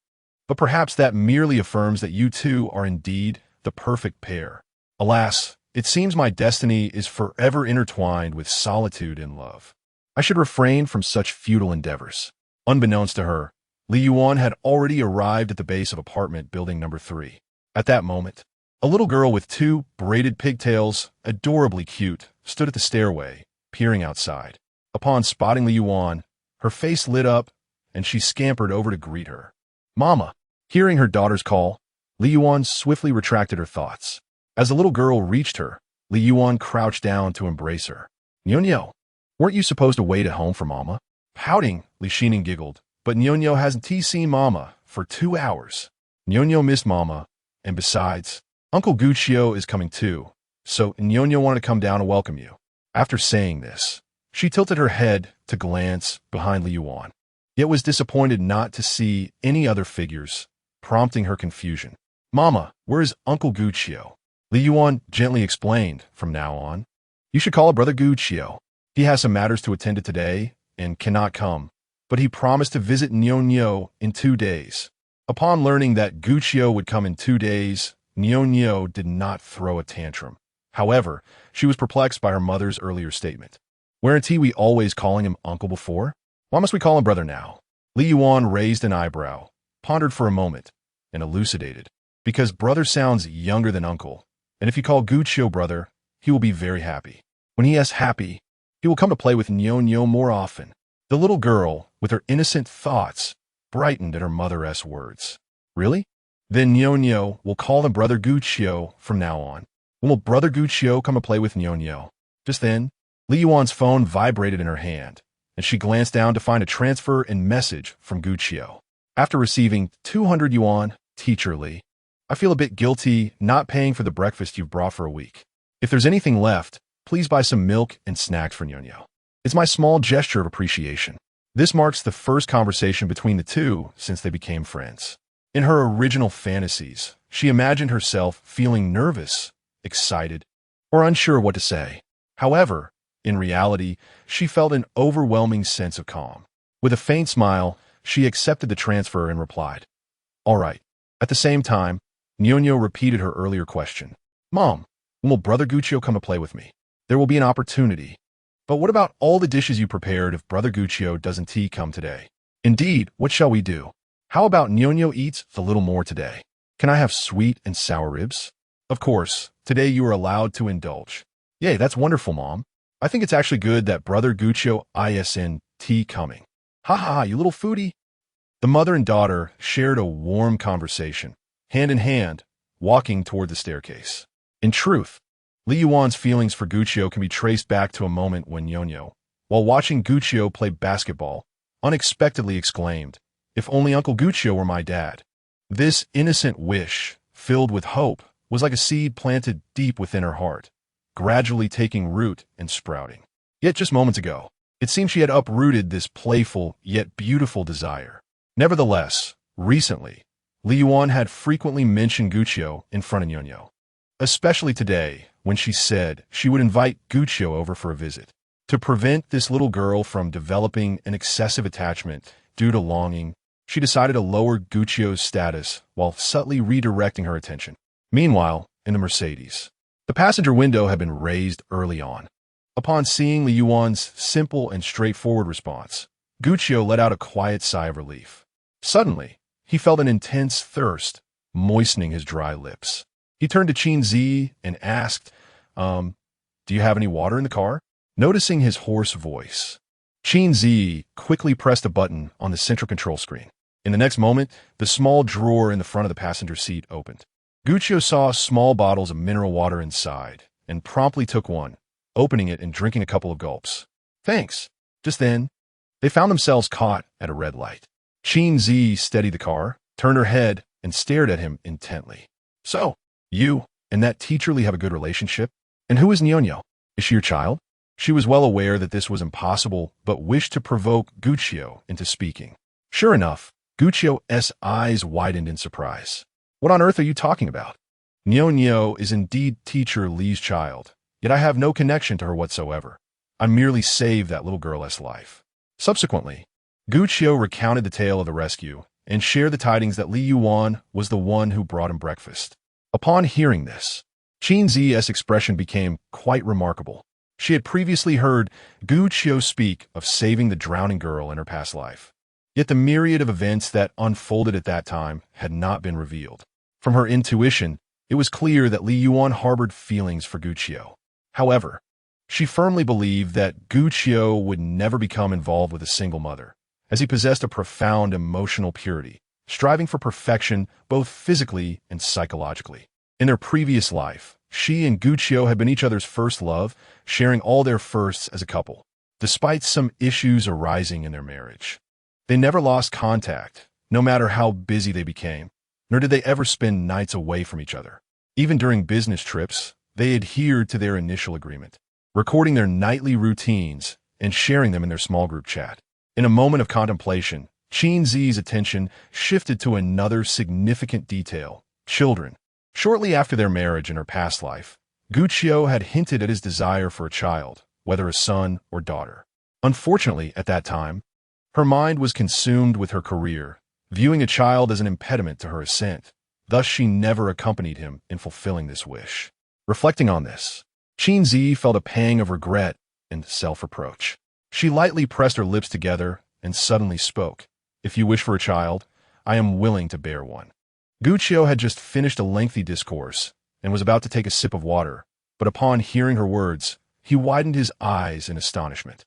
But perhaps that merely affirms that you two are indeed the perfect pair. Alas, it seems my destiny is forever intertwined with solitude and love. I should refrain from such futile endeavors. Unbeknownst to her, Li Yuan had already arrived at the base of apartment building number 3. At that moment, a little girl with 2 braided pigtails, adorably cute, stood at the stairway, peering outside. Upon spotting Li Yuan, her face lit up, and she scampered over to greet her. "Mama!" Hearing her daughter's call, Li Yuan swiftly retracted her thoughts. As the little girl reached her, Li Yuan crouched down to embrace her. "Nyonyo, weren't you supposed to wait at home for Mama?" Pouting, Li Xining giggled, "But Nyonyo hasn't seen Mama for 2 hours. Nyonyo missed Mama, and besides, Uncle Gu Qiu is coming too, so Nyonyo wanted to come down and welcome you." After saying this, she tilted her head to glance behind Li Yuan, yet was disappointed not to see any other figures, prompting her confusion. "Mama, where is Uncle Gu Qiu?" Li Yuan gently explained, "From now on, you should call her Brother Gu Qiu. He has some matters to attend to today and cannot come, but he promised to visit Nyonyo in 2 days." Upon learning that Gu Qiu would come in 2 days, Nyonyo did not throw a tantrum. However, she was perplexed by her mother's earlier statement. Weren't we always calling him uncle before? Why must we call him brother now? Li Yuan raised an eyebrow, pondered for a moment, and elucidated. because brother sounds younger than uncle, and if you call Guccio brother, he will be very happy. When he is happy, he will come to play with Nyo more often. The little girl, with her innocent thoughts, brightened at her mother's words. Really? Then Nyo will call him brother Guccio from now on. When will brother Guccio come to play with Nyo? Just then, Li Yuan's phone vibrated in her hand, and she glanced down to find a transfer and message from Guccio. After receiving 200 yuan, teacher Li, I feel a bit guilty not paying for the breakfast you've brought for a week. If there's anything left, please buy some milk and snacks for Nyo. It's my small gesture of appreciation. This marks the first conversation between the two since they became friends. In her original fantasies, she imagined herself feeling nervous, excited, or unsure what to say. However, in reality, she felt an overwhelming sense of calm. With a faint smile, she accepted the transfer and replied, "All right." At the same time, Nyo repeated her earlier question. "Mom, when will brother Guccio come to play with me? There will be an opportunity. But what about all the dishes you prepared if brother Guccio doesn't come today? Indeed, what shall we do? How about Nyo eats a little more today? Can I have sweet and sour ribs? Of course, today you are allowed to indulge." "Yay, that's wonderful, Mom. I think it's actually good that brother Guccio isn't coming. Ha ha, you little foodie." The mother and daughter shared a warm conversation, hand in hand, walking toward the staircase. In truth, Li Yuan's feelings for Guccio can be traced back to a moment when Nyo, while watching Guccio play basketball, unexpectedly exclaimed, "If only Uncle Guccio were my dad." This innocent wish, filled with hope, was like a seed planted deep within her heart, gradually taking root and sprouting. Yet just moments ago, it seemed she had uprooted this playful yet beautiful desire. Nevertheless, recently, Li Yuan had frequently mentioned Guccio in front of Nyo, especially today when she said she would invite Guccio over for a visit. To prevent this little girl from developing an excessive attachment due to longing, she decided to lower Guccio's status while subtly redirecting her attention. Meanwhile, in the Mercedes, the passenger window had been raised early on. Upon seeing Li Yuan's simple and straightforward response, Guccio let out a quiet sigh of relief. Suddenly, he felt an intense thirst, moistening his dry lips. He turned to Qin Zhiyi and asked, do you have any water in the car?" Noticing his hoarse voice, Qin Zhiyi quickly pressed a button on the central control screen. In the next moment, the small drawer in the front of the passenger seat opened. Guccio saw small bottles of mineral water inside and promptly took one, opening it and drinking a couple of gulps. "Thanks." Just then, they found themselves caught at a red light. Qin Zhiyi steadied the car, turned her head, and stared at him intently. "So, you and that teacher Lee have a good relationship? And who is Nyo? Is she your child?" She was well aware that this was impossible, but wished to provoke Guccio into speaking. Sure enough, Guccio's eyes widened in surprise. "What on earth are you talking about? Nyo is indeed teacher Lee's child, yet I have no connection to her whatsoever. I merely saved that little girl's life." Subsequently, Guccio recounted the tale of the rescue and shared the tidings that Li Yuan was the one who brought him breakfast. Upon hearing this, Qin Zhiyi's expression became quite remarkable. She had previously heard Guccio speak of saving the drowning girl in her past life. Yet the myriad of events that unfolded at that time had not been revealed. From her intuition, it was clear that Li Yuan harbored feelings for Guccio. However, she firmly believed that Guccio would never become involved with a single mother, as he possessed a profound emotional purity, striving for perfection both physically and psychologically. In their previous life, she and Guccio had been each other's first love, sharing all their firsts as a couple. Despite some issues arising in their marriage, they never lost contact, no matter how busy they became, nor did they ever spend nights away from each other. Even during business trips, they adhered to their initial agreement, recording their nightly routines and sharing them in their small group chat. In a moment of contemplation, Qin Zhiyi's attention shifted to another significant detail: children. Shortly after their marriage in her past life, Guccio had hinted at his desire for a child, whether a son or daughter. Unfortunately, at that time, her mind was consumed with her career, viewing a child as an impediment to her ascent. Thus, she never accompanied him in fulfilling this wish. Reflecting on this, Qin Zhiyi felt a pang of regret and self-reproach. She lightly pressed her lips together and suddenly spoke. "If you wish for a child, I am willing to bear one." Guqiu had just finished a lengthy discourse and was about to take a sip of water, but upon hearing her words, he widened his eyes in astonishment.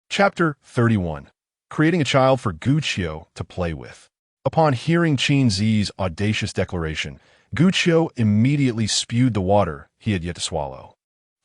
Chapter 31. Creating a child for Guqiu to play with. Upon hearing Qin Zhiyi's audacious declaration, Guqiu immediately spewed the water he had yet to swallow,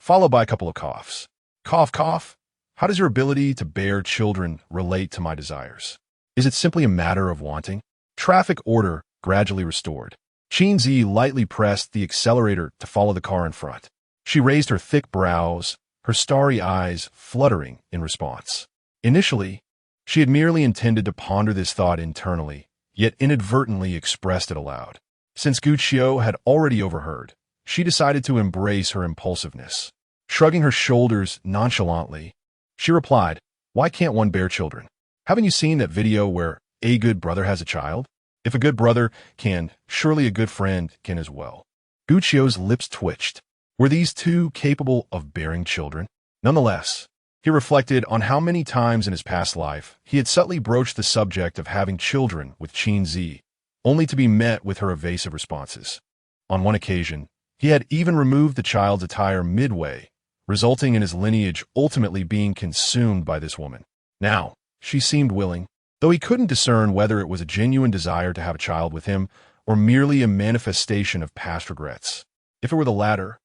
followed by a couple of coughs. Cough, cough. How does your ability to bear children relate to my desires? Is it simply a matter of wanting? Traffic order gradually restored. Qin Zhiyi lightly pressed the accelerator to follow the car in front. She raised her thick brows, her starry eyes fluttering in response. Initially, she had merely intended to ponder this thought internally, yet inadvertently expressed it aloud. Since Guqiu had already overheard, she decided to embrace her impulsiveness. Shrugging her shoulders nonchalantly, she replied, "Why can't one bear children? Haven't you seen that video where a good brother has a child? If a good brother can, surely a good friend can as well." Guqiu's lips twitched. Were these two capable of bearing children? Nonetheless, he reflected on how many times in his past life he had subtly broached the subject of having children with Qin Zhiyi, only to be met with her evasive responses. On one occasion, he had even removed the child's attire midway, resulting in his lineage ultimately being consumed by this woman. Now, she seemed willing, though he couldn't discern whether it was a genuine desire to have a child with him or merely a manifestation of past regrets. If it were the latter,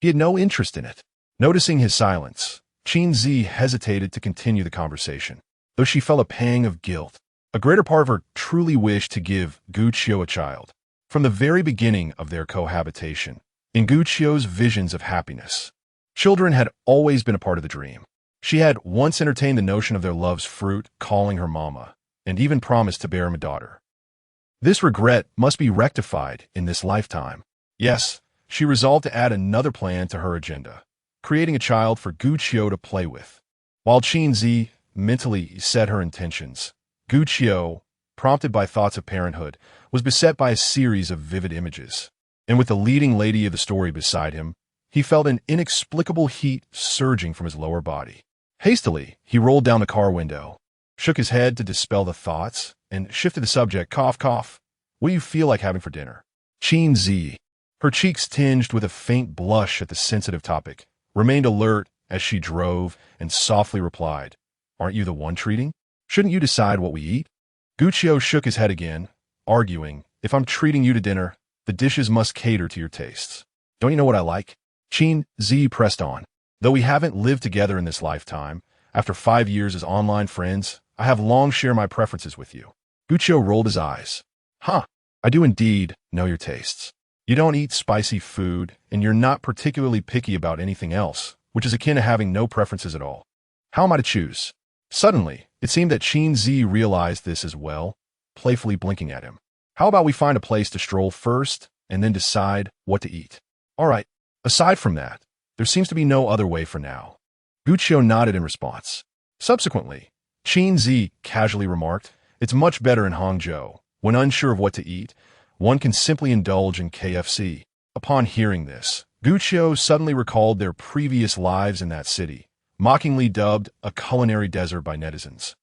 he had no interest in it. Noticing his silence, Qin Zhiyi hesitated to continue the conversation, though she felt a pang of guilt. A greater part of her truly wished to give Guqiu a child. From the very beginning of their cohabitation, in Guqiu's visions of happiness, children had always been a part of the dream. She had once entertained the notion of their love's fruit, calling her mama, and even promised to bear him a daughter. This regret must be rectified in this lifetime. Yes, she resolved to add another plan to her agenda, creating a child for Guqiu to play with. While Qin Zhiyi mentally set her intentions, Guqiu, prompted by thoughts of parenthood, was beset by a series of vivid images. And with the leading lady of the story beside him, he felt an inexplicable heat surging from his lower body. Hastily, he rolled down the car window, shook his head to dispel the thoughts, and shifted the subject. Cough, cough. What do you feel like having for dinner? Qin Zhiyi, her cheeks tinged with a faint blush at the sensitive topic, remained alert as she drove and softly replied, "Aren't you the one treating? Shouldn't you decide what we eat?" Guqiu shook his head again, arguing, "If I'm treating you to dinner, the dishes must cater to your tastes. Don't you know what I like?" Qin Zhiyi pressed on. "Though we haven't lived together in this lifetime, after 5 years as online friends, I have long shared my preferences with you." Guqiu rolled his eyes. "Huh, I do indeed know your tastes. You don't eat spicy food, and you're not particularly picky about anything else, which is akin to having no preferences at all. How am I to choose?" Suddenly, it seemed that Qin Zhiyi realized this as well, playfully blinking at him. "How about we find a place to stroll first, and then decide what to eat? All right, aside from that, there seems to be no other way for now." Guqiu nodded in response. Subsequently, Qin Zhiyi casually remarked, "It's much better in Hangzhou. When unsure of what to eat, one can simply indulge in KFC." Upon hearing this, Guqiu suddenly recalled their previous lives in that city, mockingly dubbed a culinary desert by netizens,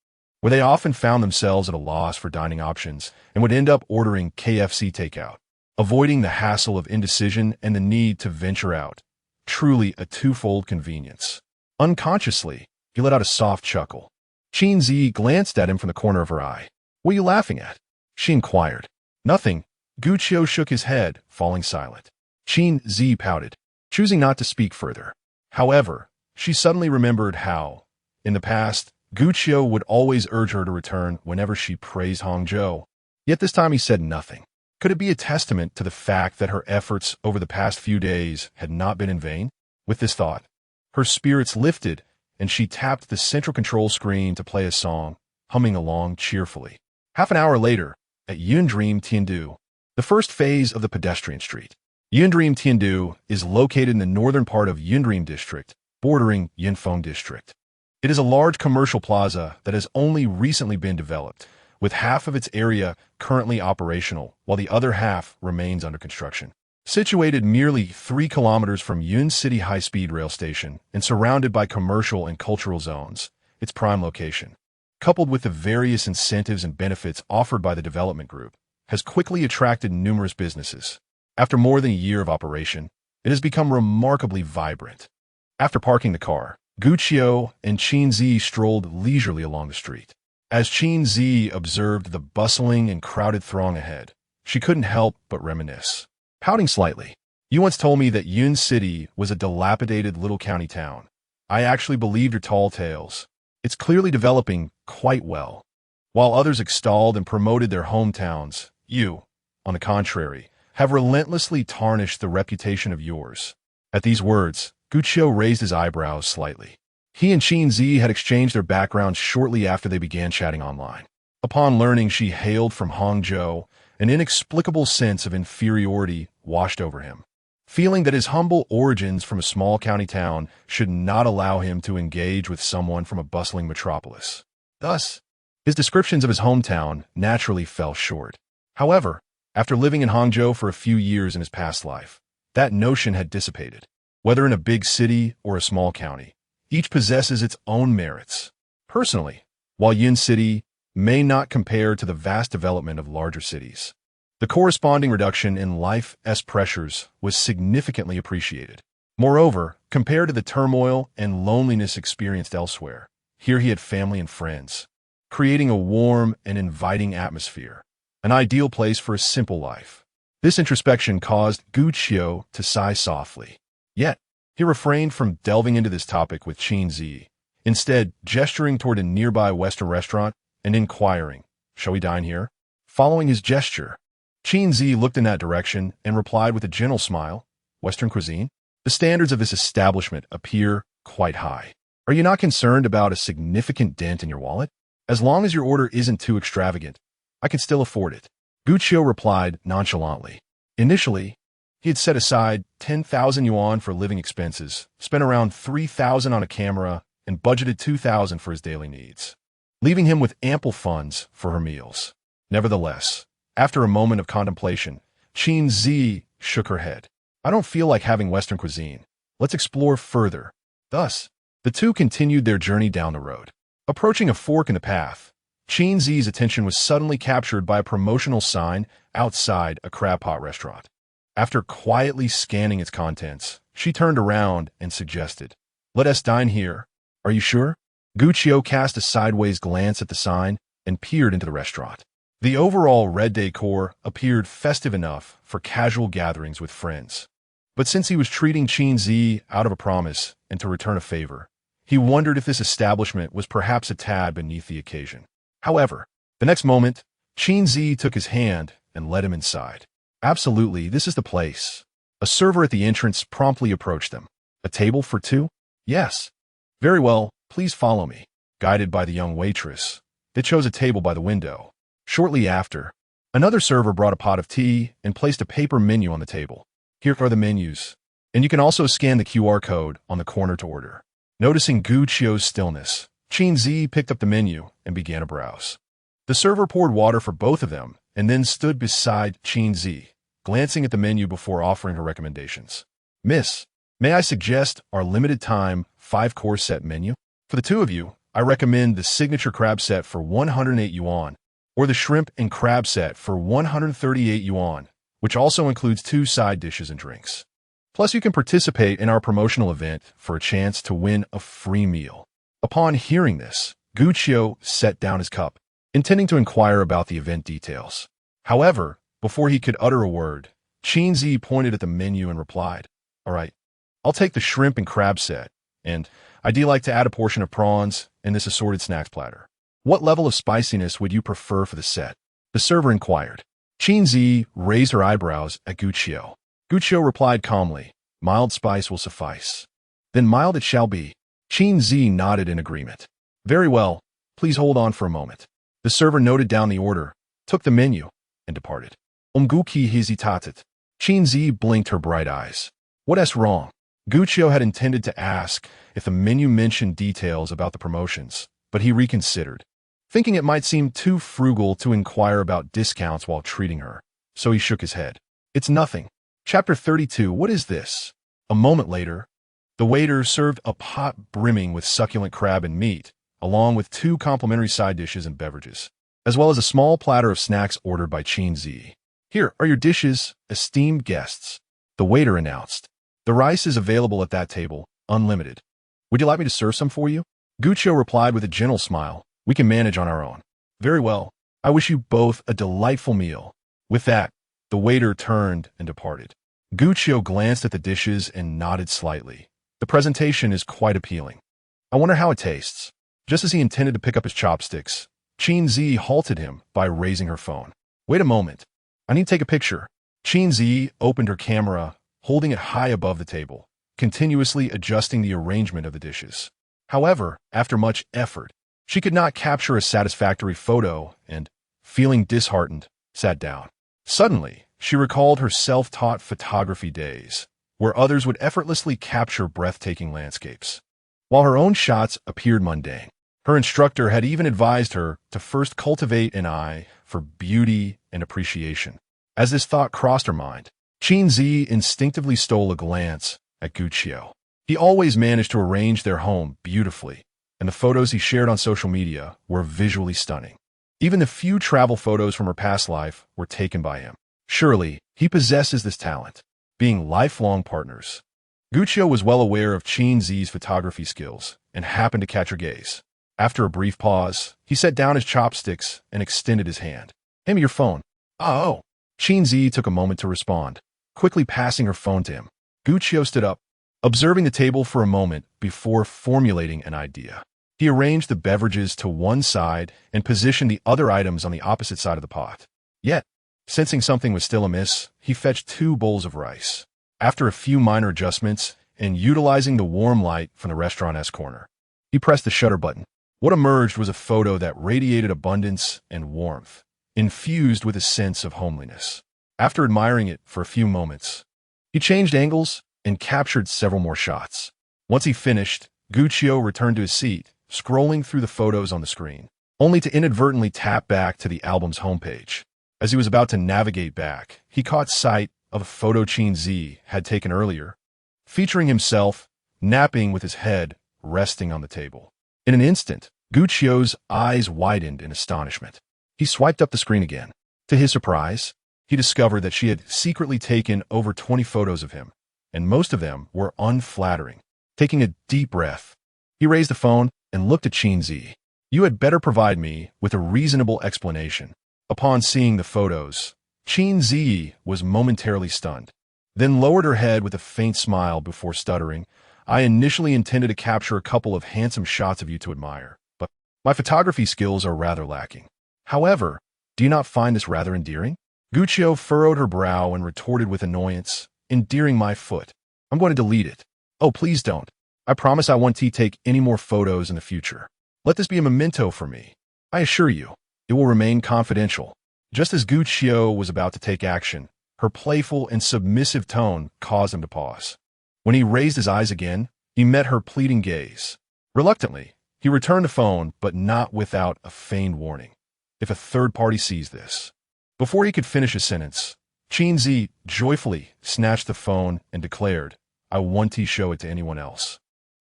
where they often found themselves at a loss for dining options and would end up ordering KFC takeout, avoiding the hassle of indecision and the need to venture out. Truly a twofold convenience. Unconsciously, he let out a soft chuckle. Qin Zhiyi glanced at him from the corner of her eye. "What are you laughing at?" she inquired. "Nothing." Guqiu shook his head, falling silent. Qin Zhiyi pouted, choosing not to speak further. However, she suddenly remembered how, in the past, Guqiu would always urge her to return whenever she praised Hangzhou. Yet this time he said nothing. Could it be a testament to the fact that her efforts over the past few days had not been in vain? With this thought, her spirits lifted, and she tapped the central control screen to play a song, humming along cheerfully. Half an hour later, at Yundream Tiandu, the first phase of the pedestrian street. Yundream Tiandu is located in the northern part of Yundream District, bordering Yinfeng District. It is a large commercial plaza that has only recently been developed, with half of its area currently operational, while the other half remains under construction. Situated merely 3 kilometers from Yun City High-Speed Rail Station and surrounded by commercial and cultural zones, its prime location, coupled with the various incentives and benefits offered by the development group, has quickly attracted numerous businesses. After more than a year of operation, it has become remarkably vibrant. After parking the car, Guqiu and Qin Zhiyi strolled leisurely along the street. As Qin Zhiyi observed the bustling and crowded throng ahead, she couldn't help but reminisce. Pouting slightly, "You once told me that Qin Zhiyi was a dilapidated little county town. I actually believed your tall tales. It's clearly developing quite well." While others extolled and promoted their hometowns, you, on the contrary, have relentlessly tarnished the reputation of yours. At these words, Guqiu raised his eyebrows slightly. He and Qin Zhiyi had exchanged their backgrounds shortly after they began chatting online. Upon learning she hailed from Hangzhou, an inexplicable sense of inferiority washed over him. Feeling that his humble origins from a small county town should not allow him to engage with someone from a bustling metropolis. Thus, his descriptions of his hometown naturally fell short. However, after living in Hangzhou for a few years in his past life, that notion had dissipated. Whether in a big city or a small county, each possesses its own merits. Personally, while Qin Zhiyi may not compare to the vast development of larger cities, the corresponding reduction in life's pressures was significantly appreciated. Moreover, compared to the turmoil and loneliness experienced elsewhere, here he had family and friends, creating a warm and inviting atmosphere, an ideal place for a simple life. This introspection caused Guqiu to sigh softly. Yet, he refrained from delving into this topic with Qin Zhiyi, instead gesturing toward a nearby Western restaurant and inquiring, "Shall we dine here?" Following his gesture, Qin Zhiyi looked in that direction and replied with a gentle smile, "Western cuisine? The standards of this establishment appear quite high. Are you not concerned about a significant dent in your wallet? As long as your order isn't too extravagant, I can still afford it." Guqiu replied nonchalantly. Initially, he had set aside 10,000 yuan for living expenses, spent around 3,000 on a camera, and budgeted 2,000 for his daily needs, leaving him with ample funds for her meals. Nevertheless, after a moment of contemplation, Qin Zhiyi shook her head. "I don't feel like having Western cuisine. Let's explore further." Thus, the two continued their journey down the road. Approaching a fork in the path, Qin Zhiyi's attention was suddenly captured by a promotional sign outside a crab pot restaurant. After quietly scanning its contents, she turned around and suggested, "Let us dine here. Are you sure?" Guqiu cast a sideways glance at the sign and peered into the restaurant. The overall red decor appeared festive enough for casual gatherings with friends. But since he was treating Qin Zhiyi out of a promise and to return a favor, he wondered if this establishment was perhaps a tad beneath the occasion. However, the next moment, Qin Zhiyi took his hand and led him inside. "Absolutely, this is the place." A server at the entrance promptly approached them. "A table for two?" "Yes." "Very well, please follow me." Guided by the young waitress, they chose a table by the window. Shortly after, another server brought a pot of tea and placed a paper menu on the table. "Here are the menus, and you can also scan the QR code on the corner to order." Noticing Guqiu's stillness, Qin Zhiyi picked up the menu and began to browse. The server poured water for both of them and then stood beside Qin Zhiyi, glancing at the menu before offering her recommendations. "Miss, may I suggest our limited-time 5-course set menu? For the two of you, I recommend the signature crab set for 108 yuan, or the shrimp and crab set for 138 yuan, which also includes 2 side dishes and drinks. Plus, you can participate in our promotional event for a chance to win a free meal." Upon hearing this, Guqiu set down his cup, intending to inquire about the event details. However, before he could utter a word, Qin Zhiyi pointed at the menu and replied, "All right, I'll take the shrimp and crab set, and I'd like to add a portion of prawns in this assorted snacks platter. What level of spiciness would you prefer for the set?" The server inquired. Qin Zhiyi raised her eyebrows at Guqiu. Guqiu replied calmly, "Mild spice will suffice." "Then mild it shall be." Qin Zhiyi nodded in agreement. "Very well, please hold on for a moment." The server noted down the order, took the menu, and departed. Guqi hesitated. Qin Zhiyi blinked her bright eyes. "What's wrong?" Guqiu had intended to ask if the menu mentioned details about the promotions, but he reconsidered, thinking it might seem too frugal to inquire about discounts while treating her, so he shook his head. "It's nothing." Chapter 32. What is this? A moment later, the waiter served a pot brimming with succulent crab and meat, along with 2 complimentary side dishes and beverages. as well as a small platter of snacks ordered by Qin Zhiyi. "Here are your dishes, esteemed guests," the waiter announced. "The rice is available at that table, unlimited. Would you like me to serve some for you?" Guqiu replied with a gentle smile. "We can manage on our own." "Very well. I wish you both a delightful meal." With that, the waiter turned and departed. Guqiu glanced at the dishes and nodded slightly. The presentation is quite appealing. "I wonder how it tastes." Just as he intended to pick up his chopsticks, Qin Zhiyi halted him by raising her phone. "Wait a moment. I need to take a picture." Qin Zhiyi opened her camera, holding it high above the table, continuously adjusting the arrangement of the dishes. However, after much effort, she could not capture a satisfactory photo and, feeling disheartened, sat down. Suddenly, she recalled her self-taught photography days, where others would effortlessly capture breathtaking landscapes, while her own shots appeared mundane. Her instructor had even advised her to first cultivate an eye for beauty and appreciation. As this thought crossed her mind, Qin Zhiyi instinctively stole a glance at Guqiu. He always managed to arrange their home beautifully, and the photos he shared on social media were visually stunning. Even the few travel photos from her past life were taken by him. Surely, he possesses this talent. Being lifelong partners, Guqiu was well aware of Qin Zhiyi's photography skills and happened to catch her gaze. After a brief pause, he set down his chopsticks and extended his hand. "Hand me your phone." "Oh." Qin Zhiyi took a moment to respond, quickly passing her phone to him. Guqiu stood up, observing the table for a moment before formulating an idea. He arranged the beverages to one side and positioned the other items on the opposite side of the pot. Yet, sensing something was still amiss, he fetched 2 bowls of rice. After a few minor adjustments and utilizing the warm light from the restaurant's corner, he pressed the shutter button. What emerged was a photo that radiated abundance and warmth, infused with a sense of homeliness. After admiring it for a few moments, he changed angles and captured several more shots. Once he finished, Guqiu returned to his seat, scrolling through the photos on the screen, only to inadvertently tap back to the album's homepage. As he was about to navigate back, he caught sight of a photo Qin Zhiyi had taken earlier, featuring himself napping with his head resting on the table. In an instant, Guqiu's eyes widened in astonishment. He swiped up the screen again. To his surprise, he discovered that she had secretly taken over 20 photos of him, and most of them were unflattering. Taking a deep breath, he raised the phone and looked at Qin Zhiyi. "You had better provide me with a reasonable explanation." Upon seeing the photos, Qin Zhiyi was momentarily stunned, then lowered her head with a faint smile before stuttering, "I initially intended to capture a couple of handsome shots of you to admire, but my photography skills are rather lacking. However, do you not find this rather endearing?" Guqiu furrowed her brow and retorted with annoyance, "Endearing my foot. I'm going to delete it." "Oh, please don't. I promise I won't take any more photos in the future. Let this be a memento for me. I assure you, it will remain confidential." Just as Guqiu was about to take action, her playful and submissive tone caused him to pause. When he raised his eyes again, he met her pleading gaze. Reluctantly, he returned the phone, but not without a feigned warning. "If a third party sees this." Before he could finish his sentence, Qin Zhiyi joyfully snatched the phone and declared, "I want to show it to anyone else,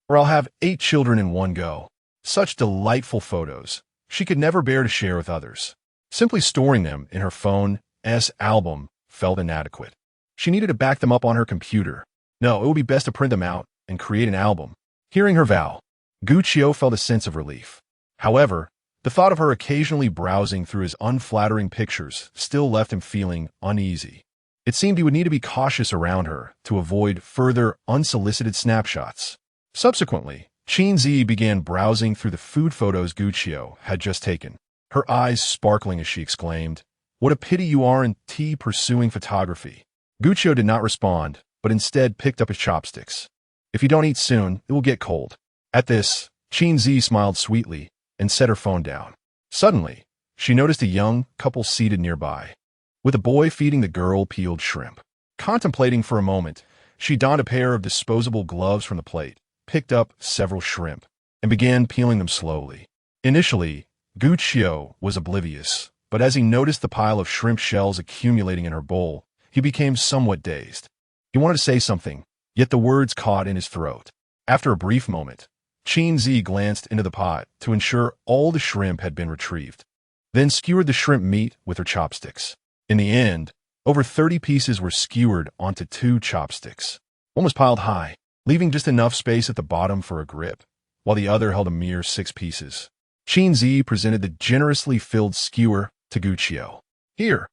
or I'll have 8 children in one go." Such delightful photos she could never bear to share with others. Simply storing them in her phone's album felt inadequate. She needed to back them up on her computer. No, it would be best to print them out and create an album. Hearing her vow, Guqiu felt a sense of relief. However, the thought of her occasionally browsing through his unflattering pictures still left him feeling uneasy. It seemed he would need to be cautious around her to avoid further unsolicited snapshots. Subsequently, Qin Zhiyi began browsing through the food photos Guqiu had just taken, her eyes sparkling as she exclaimed, "What a pity you aren't pursuing photography." Guqiu did not respond, but instead picked up his chopsticks. "If you don't eat soon, it will get cold." At this, Qin Zhiyi smiled sweetly and set her phone down. Suddenly, she noticed a young couple seated nearby, with a boy feeding the girl peeled shrimp. Contemplating for a moment, she donned a pair of disposable gloves from the plate, picked up several shrimp, and began peeling them slowly. Initially, Guqiu was oblivious, but as he noticed the pile of shrimp shells accumulating in her bowl, he became somewhat dazed. He wanted to say something, yet the words caught in his throat. After a brief moment, Qin Zhiyi glanced into the pot to ensure all the shrimp had been retrieved. then skewered the shrimp meat with her chopsticks. In the end, over 30 pieces were skewered onto 2 chopsticks. One was piled high, leaving just enough space at the bottom for a grip, while the other held a mere 6 pieces. Qin Zhiyi presented the generously filled skewer to Guqiu. "Here,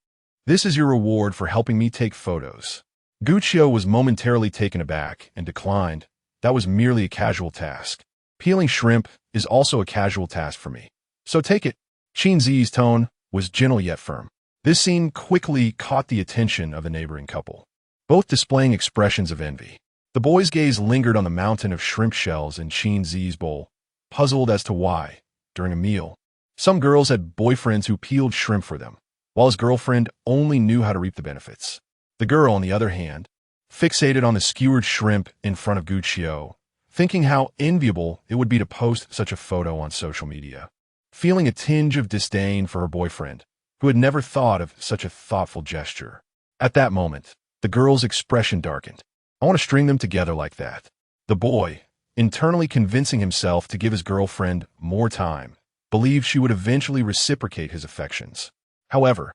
this is your reward for helping me take photos." Guqiu was momentarily taken aback and declined. "That was merely a casual task. Peeling shrimp is also a casual task for me. So take it." Qin Zhiyi's tone was gentle yet firm. This scene quickly caught the attention of the neighboring couple, both displaying expressions of envy. The boy's gaze lingered on the mountain of shrimp shells in Qin Zhiyi's bowl, puzzled as to why, during a meal, some girls had boyfriends who peeled shrimp for them, while his girlfriend only knew how to reap the benefits. The girl, on the other hand, fixated on the skewered shrimp in front of Guqiu, thinking how enviable it would be to post such a photo on social media. Feeling a tinge of disdain for her boyfriend, who had never thought of such a thoughtful gesture. At that moment, the girl's expression darkened. "I want to string them together like that." The boy, internally convincing himself to give his girlfriend more time, believed she would eventually reciprocate his affections. However,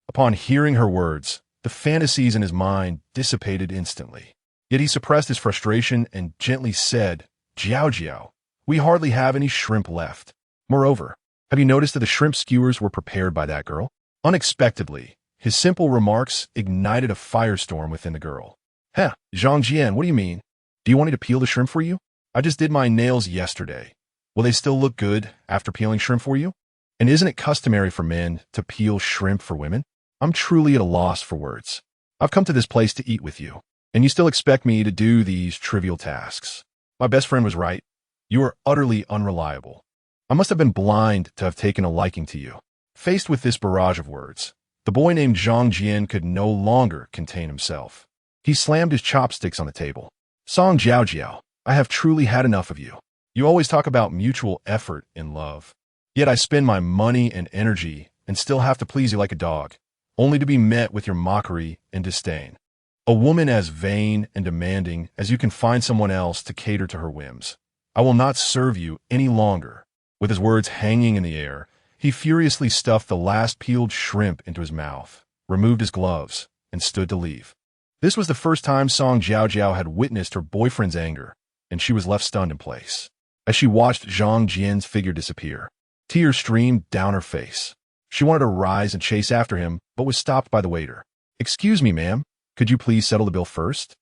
upon hearing her words, the fantasies in his mind dissipated instantly. Yet he suppressed his frustration and gently said, "Jiao Jiao, we hardly have any shrimp left. Moreover, have you noticed that the shrimp skewers were prepared by that girl?" Unexpectedly, his simple remarks ignited a firestorm within the girl. "Heh, Zhang Jian, what do you mean? Do you want me to peel the shrimp for you? I just did my nails yesterday. Will they still look good after peeling shrimp for you? And isn't it customary for men to peel shrimp for women? I'm truly at a loss for words. I've come to this place to eat with you, and you still expect me to do these trivial tasks. My best friend was right. You are utterly unreliable. I must have been blind to have taken a liking to you." Faced with this barrage of words, the boy named Zhang Jian could no longer contain himself. He slammed his chopsticks on the table. "Song Jiao Jiao, I have truly had enough of you. You always talk about mutual effort in love. Yet I spend my money and energy and still have to please you like a dog, only to be met with your mockery and disdain. A woman as vain and demanding as you can find someone else to cater to her whims. I will not serve you any longer." With his words hanging in the air, he furiously stuffed the last peeled shrimp into his mouth, removed his gloves, and stood to leave. This was the first time Song Jiao Jiao had witnessed her boyfriend's anger, and she was left stunned in place. As she watched Zhang Jian's figure disappear, tears streamed down her face. She wanted to rise and chase after him, but was stopped by the waiter. "Excuse me, ma'am, could you please settle the bill first?"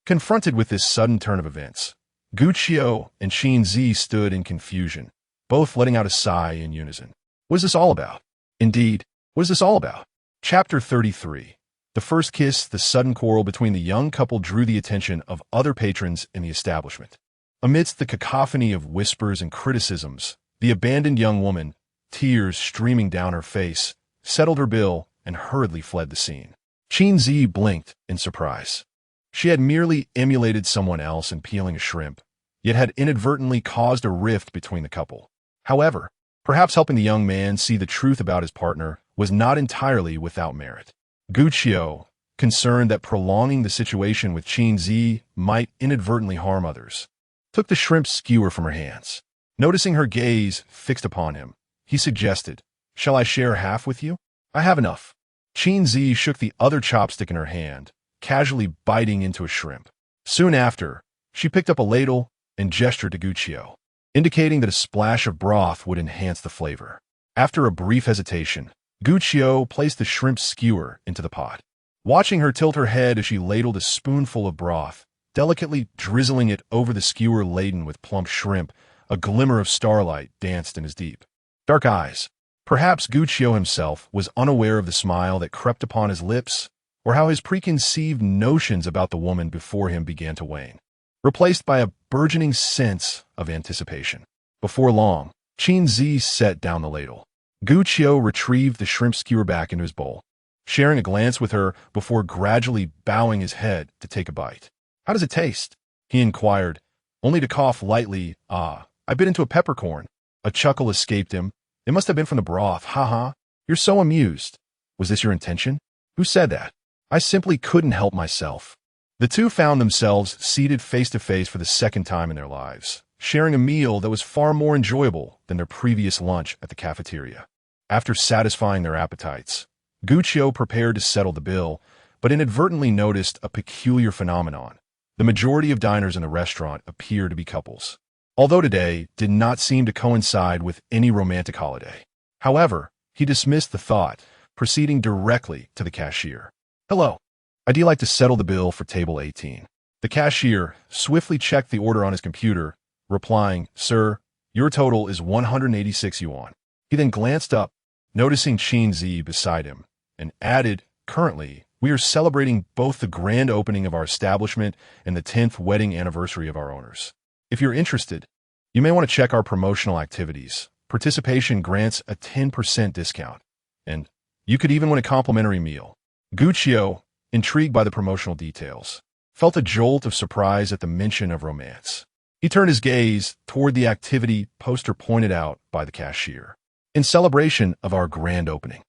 Confronted with this sudden turn of events, Guqiu and Qin Zhiyi stood in confusion, both letting out a sigh in unison. What is this all about? Indeed, what is this all about? Chapter 33. The first kiss. The sudden quarrel between the young couple drew the attention of other patrons in the establishment. Amidst the cacophony of whispers and criticisms, the abandoned young woman, tears streaming down her face, settled her bill and hurriedly fled the scene. Qin Zhiyi blinked in surprise. She had merely emulated someone else in peeling a shrimp, yet had inadvertently caused a rift between the couple. However, perhaps helping the young man see the truth about his partner was not entirely without merit. Guqiu, concerned that prolonging the situation with Qin Zhiyi might inadvertently harm others, took the shrimp skewer from her hands. Noticing her gaze fixed upon him, he suggested, "Shall I share half with you? I have enough." Qin Zhiyi shook the other chopstick in her hand, casually biting into a shrimp. Soon after, she picked up a ladle and gestured to Guqiu, indicating that a splash of broth would enhance the flavor. After a brief hesitation, Guqiu placed the shrimp skewer into the pot. Watching her tilt her head as she ladled a spoonful of broth, delicately drizzling it over the skewer laden with plump shrimp, a glimmer of starlight danced in his deep, dark eyes. Perhaps Guqiu himself was unaware of the smile that crept upon his lips, or how his preconceived notions about the woman before him began to wane, replaced by a burgeoning sense of anticipation. Before long, Qin Zhiyi set down the ladle. Guqiu retrieved the shrimp skewer back into his bowl, sharing a glance with her before gradually bowing his head to take a bite. "How does it taste?" he inquired, only to cough lightly. "I bit into a peppercorn." A chuckle escaped him. "It must have been from the broth. Ha ha. You're so amused. Was this your intention?" "Who said that?" "I simply couldn't help myself." The two found themselves seated face to face for the second time in their lives, sharing a meal that was far more enjoyable than their previous lunch at the cafeteria. After satisfying their appetites, Guccio prepared to settle the bill, but inadvertently noticed a peculiar phenomenon. The majority of diners in the restaurant appear to be couples, although today did not seem to coincide with any romantic holiday. However, he dismissed the thought, proceeding directly to the cashier. "Hello. I'd like to settle the bill for table 18. The cashier swiftly checked the order on his computer, replying, "Sir, your total is 186 yuan. He then glanced up, noticing Qin Zhiyi beside him, and added, "Currently, we are celebrating both the grand opening of our establishment and the 10th wedding anniversary of our owners. If you're interested, you may want to check our promotional activities. Participation grants a 10% discount, and you could even win a complimentary meal." Guccio, intrigued by the promotional details, felt a jolt of surprise at the mention of romance. He turned his gaze toward the activity poster pointed out by the cashier. "In celebration of our grand opening."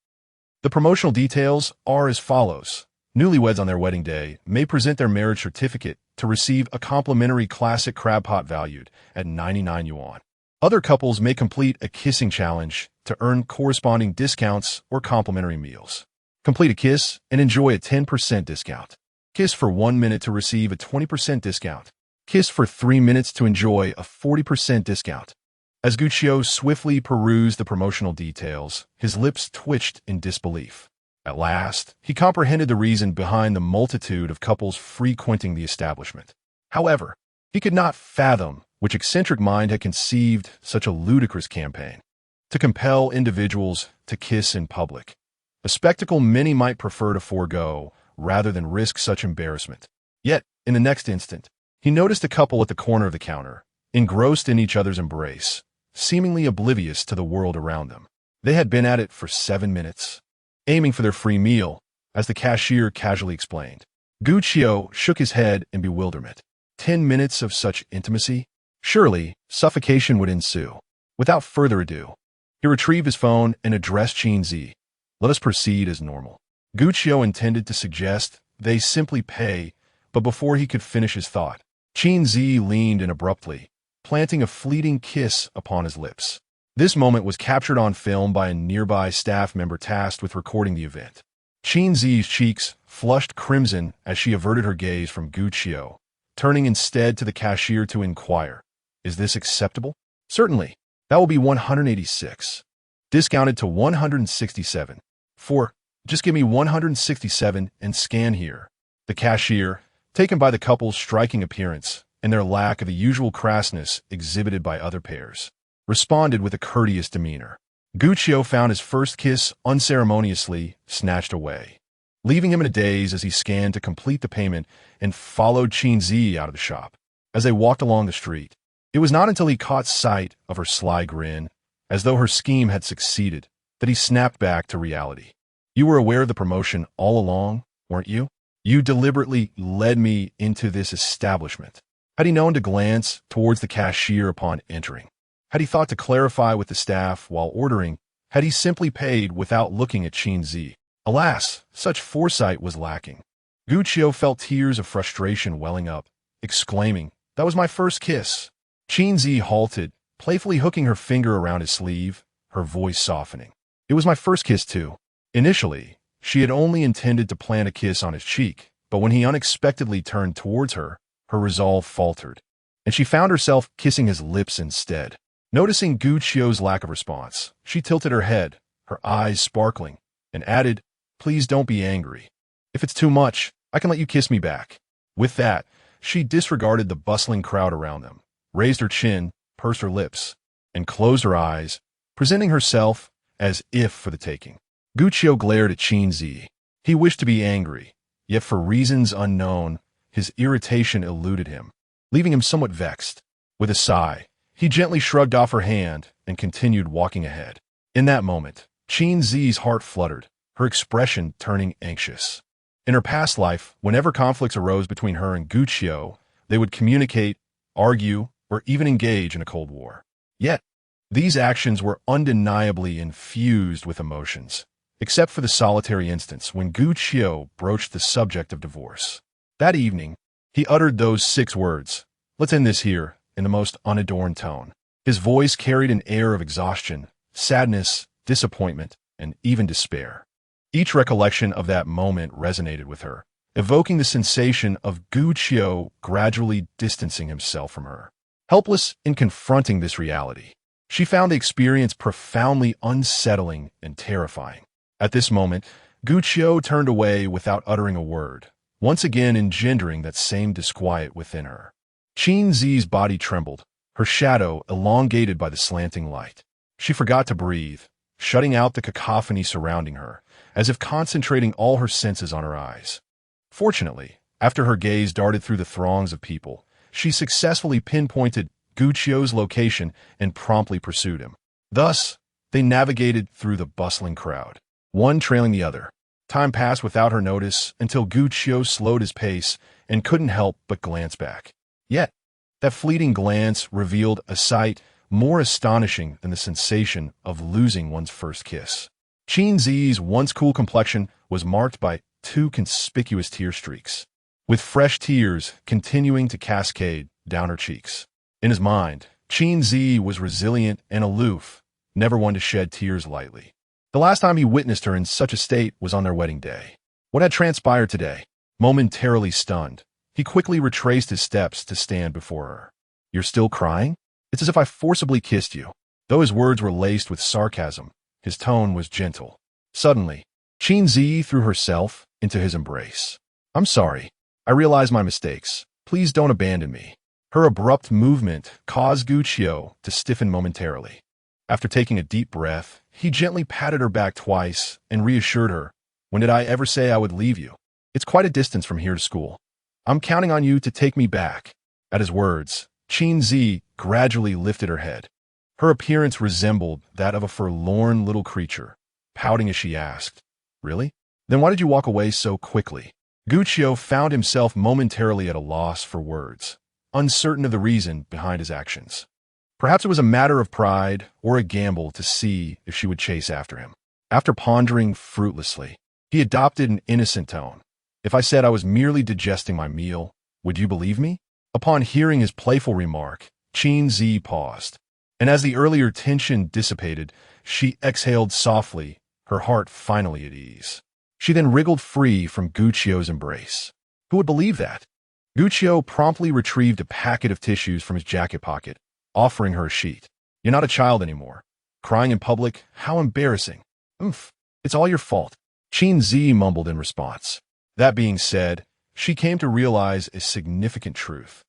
The promotional details are as follows. Newlyweds on their wedding day may present their marriage certificate to receive a complimentary classic crab pot valued at 99 yuan. Other couples may complete a kissing challenge to earn corresponding discounts or complimentary meals. Complete a kiss and enjoy a 10% discount. Kiss for 1 minute to receive a 20% discount. Kiss for 3 minutes to enjoy a 40% discount. As Guccio swiftly perused the promotional details, his lips twitched in disbelief. At last, he comprehended the reason behind the multitude of couples frequenting the establishment. However, he could not fathom which eccentric mind had conceived such a ludicrous campaign to compel individuals to kiss in public, a spectacle many might prefer to forego rather than risk such embarrassment. Yet, in the next instant, he noticed a couple at the corner of the counter, engrossed in each other's embrace, seemingly oblivious to the world around them. They had been at it for 7 minutes, aiming for their free meal, as the cashier casually explained. Guccio shook his head in bewilderment. 10 minutes of such intimacy? Surely, suffocation would ensue. Without further ado, he retrieved his phone and addressed Qin Zhiyi. "Let us proceed as normal." Guccio intended to suggest they simply pay, but before he could finish his thought, Qin Zhiyi leaned in abruptly, planting a fleeting kiss upon his lips. This moment was captured on film by a nearby staff member tasked with recording the event. Qin Zhiyi's cheeks flushed crimson as she averted her gaze from Guccio, turning instead to the cashier to inquire, "Is this acceptable?" "Certainly. That will be 186. Discounted to 167. Just give me 167 and scan here." The cashier, taken by the couple's striking appearance and their lack of the usual crassness exhibited by other pairs, responded with a courteous demeanor. Guccio found his first kiss unceremoniously snatched away, leaving him in a daze as he scanned to complete the payment and followed Qin Zhiyi out of the shop. As they walked along the street, it was not until he caught sight of her sly grin, as though her scheme had succeeded, that he snapped back to reality. "You were aware of the promotion all along, weren't you? You deliberately led me into this establishment." Had he known to glance towards the cashier upon entering? Had he thought to clarify with the staff while ordering? Had he simply paid without looking at Qin Zhiyi? Alas, such foresight was lacking. Guccio felt tears of frustration welling up, exclaiming, "That was my first kiss." Qin Zhiyi halted, playfully hooking her finger around his sleeve, her voice softening. "It was my first kiss too." Initially, she had only intended to plant a kiss on his cheek, but when he unexpectedly turned towards her, her resolve faltered, and she found herself kissing his lips instead. Noticing Guccio's lack of response, she tilted her head, her eyes sparkling, and added, "Please don't be angry. If it's too much, I can let you kiss me back." With that, she disregarded the bustling crowd around them, raised her chin, pursed her lips, and closed her eyes, presenting herself as if for the taking. Guccio glared at Qin Zhiyi. He wished to be angry, yet for reasons unknown, his irritation eluded him, leaving him somewhat vexed. With a sigh, he gently shrugged off her hand and continued walking ahead. In that moment, Qin Zhiyi's heart fluttered, her expression turning anxious. In her past life, whenever conflicts arose between her and Guccio, they would communicate, argue, or even engage in a cold war. Yet, these actions were undeniably infused with emotions, except for the solitary instance when Guccio broached the subject of divorce. That evening, he uttered those 6 words, "Let's end this here," in the most unadorned tone. His voice carried an air of exhaustion, sadness, disappointment, and even despair. Each recollection of that moment resonated with her, evoking the sensation of Gu Qiu gradually distancing himself from her. Helpless in confronting this reality, she found the experience profoundly unsettling and terrifying. At this moment, Gu Qiu turned away without uttering a word, once again engendering that same disquiet within her. Qin Zhiyi's body trembled, her shadow elongated by the slanting light. She forgot to breathe, shutting out the cacophony surrounding her, as if concentrating all her senses on her eyes. Fortunately, after her gaze darted through the throngs of people, she successfully pinpointed Gu Qiu's location and promptly pursued him. Thus, they navigated through the bustling crowd, one trailing the other. Time passed without her notice until Gu Qiu slowed his pace and couldn't help but glance back. Yet, that fleeting glance revealed a sight more astonishing than the sensation of losing one's first kiss. Qin Zhiyi's once cool complexion was marked by two conspicuous tear streaks, with fresh tears continuing to cascade down her cheeks. In his mind, Qin Zhiyi was resilient and aloof, never one to shed tears lightly. The last time he witnessed her in such a state was on their wedding day. What had transpired today? Momentarily stunned, he quickly retraced his steps to stand before her. "You're still crying? It's as if I forcibly kissed you." Though his words were laced with sarcasm, his tone was gentle. Suddenly, Qin Zhiyi threw herself into his embrace. "I'm sorry. I realize my mistakes. Please don't abandon me." Her abrupt movement caused Gu Qiu to stiffen momentarily. After taking a deep breath, he gently patted her back twice and reassured her, "When did I ever say I would leave you? It's quite a distance from here to school. I'm counting on you to take me back." At his words, Qin Zhiyi gradually lifted her head. Her appearance resembled that of a forlorn little creature, pouting as she asked, "Really? Then why did you walk away so quickly?" Gu Qiu found himself momentarily at a loss for words, uncertain of the reason behind his actions. Perhaps it was a matter of pride or a gamble to see if she would chase after him. After pondering fruitlessly, he adopted an innocent tone. "If I said I was merely digesting my meal, would you believe me?" Upon hearing his playful remark, Qin Zhiyi paused, and as the earlier tension dissipated, she exhaled softly, her heart finally at ease. She then wriggled free from Gu Qiu's embrace. Who would believe that? Gu Qiu promptly retrieved a packet of tissues from his jacket pocket, offering her a sheet. "You're not a child anymore. Crying in public? How embarrassing." "Oomph, it's all your fault," Qin Zhiyi mumbled in response. That being said, she came to realize a significant truth.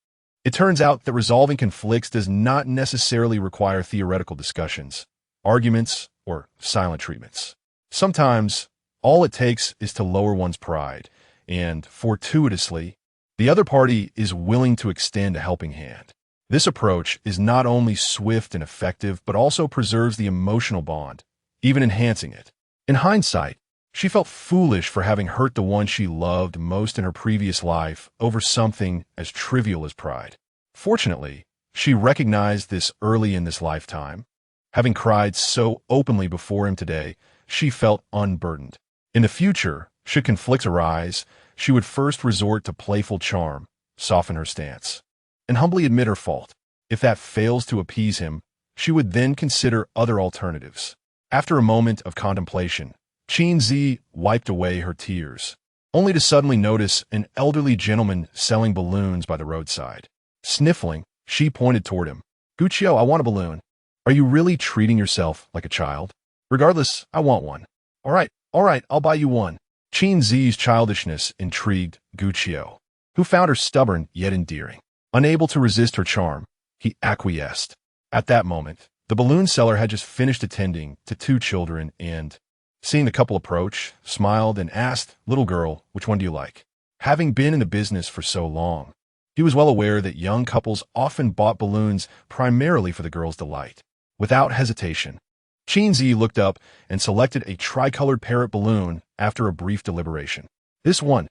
It turns out that resolving conflicts does not necessarily require theoretical discussions, arguments, or silent treatments. Sometimes, all it takes is to lower one's pride, and, fortuitously, the other party is willing to extend a helping hand. This approach is not only swift and effective, but also preserves the emotional bond, even enhancing it. In hindsight, she felt foolish for having hurt the one she loved most in her previous life over something as trivial as pride. Fortunately, she recognized this early in this lifetime. Having cried so openly before him today, she felt unburdened. In the future, should conflicts arise, she would first resort to playful charm, soften her stance, and humbly admit her fault. If that fails to appease him, she would then consider other alternatives. After a moment of contemplation, Qin Zhiyi wiped away her tears, only to suddenly notice an elderly gentleman selling balloons by the roadside. Sniffling, she pointed toward him. "Gu Qiu, I want a balloon. Are you really treating yourself like a child?" "Regardless, I want one." All right, I'll buy you one." Qin Zhiyi's childishness intrigued Gu Qiu, who found her stubborn yet endearing. Unable to resist her charm, he acquiesced. At that moment, the balloon seller had just finished attending to two children and, seeing the couple approach, smiled and asked, "Little girl, which one do you like?" Having been in the business for so long, he was well aware that young couples often bought balloons primarily for the girl's delight. Without hesitation, Qin Zhiyi looked up and selected a tricolored parrot balloon after a brief deliberation. This one.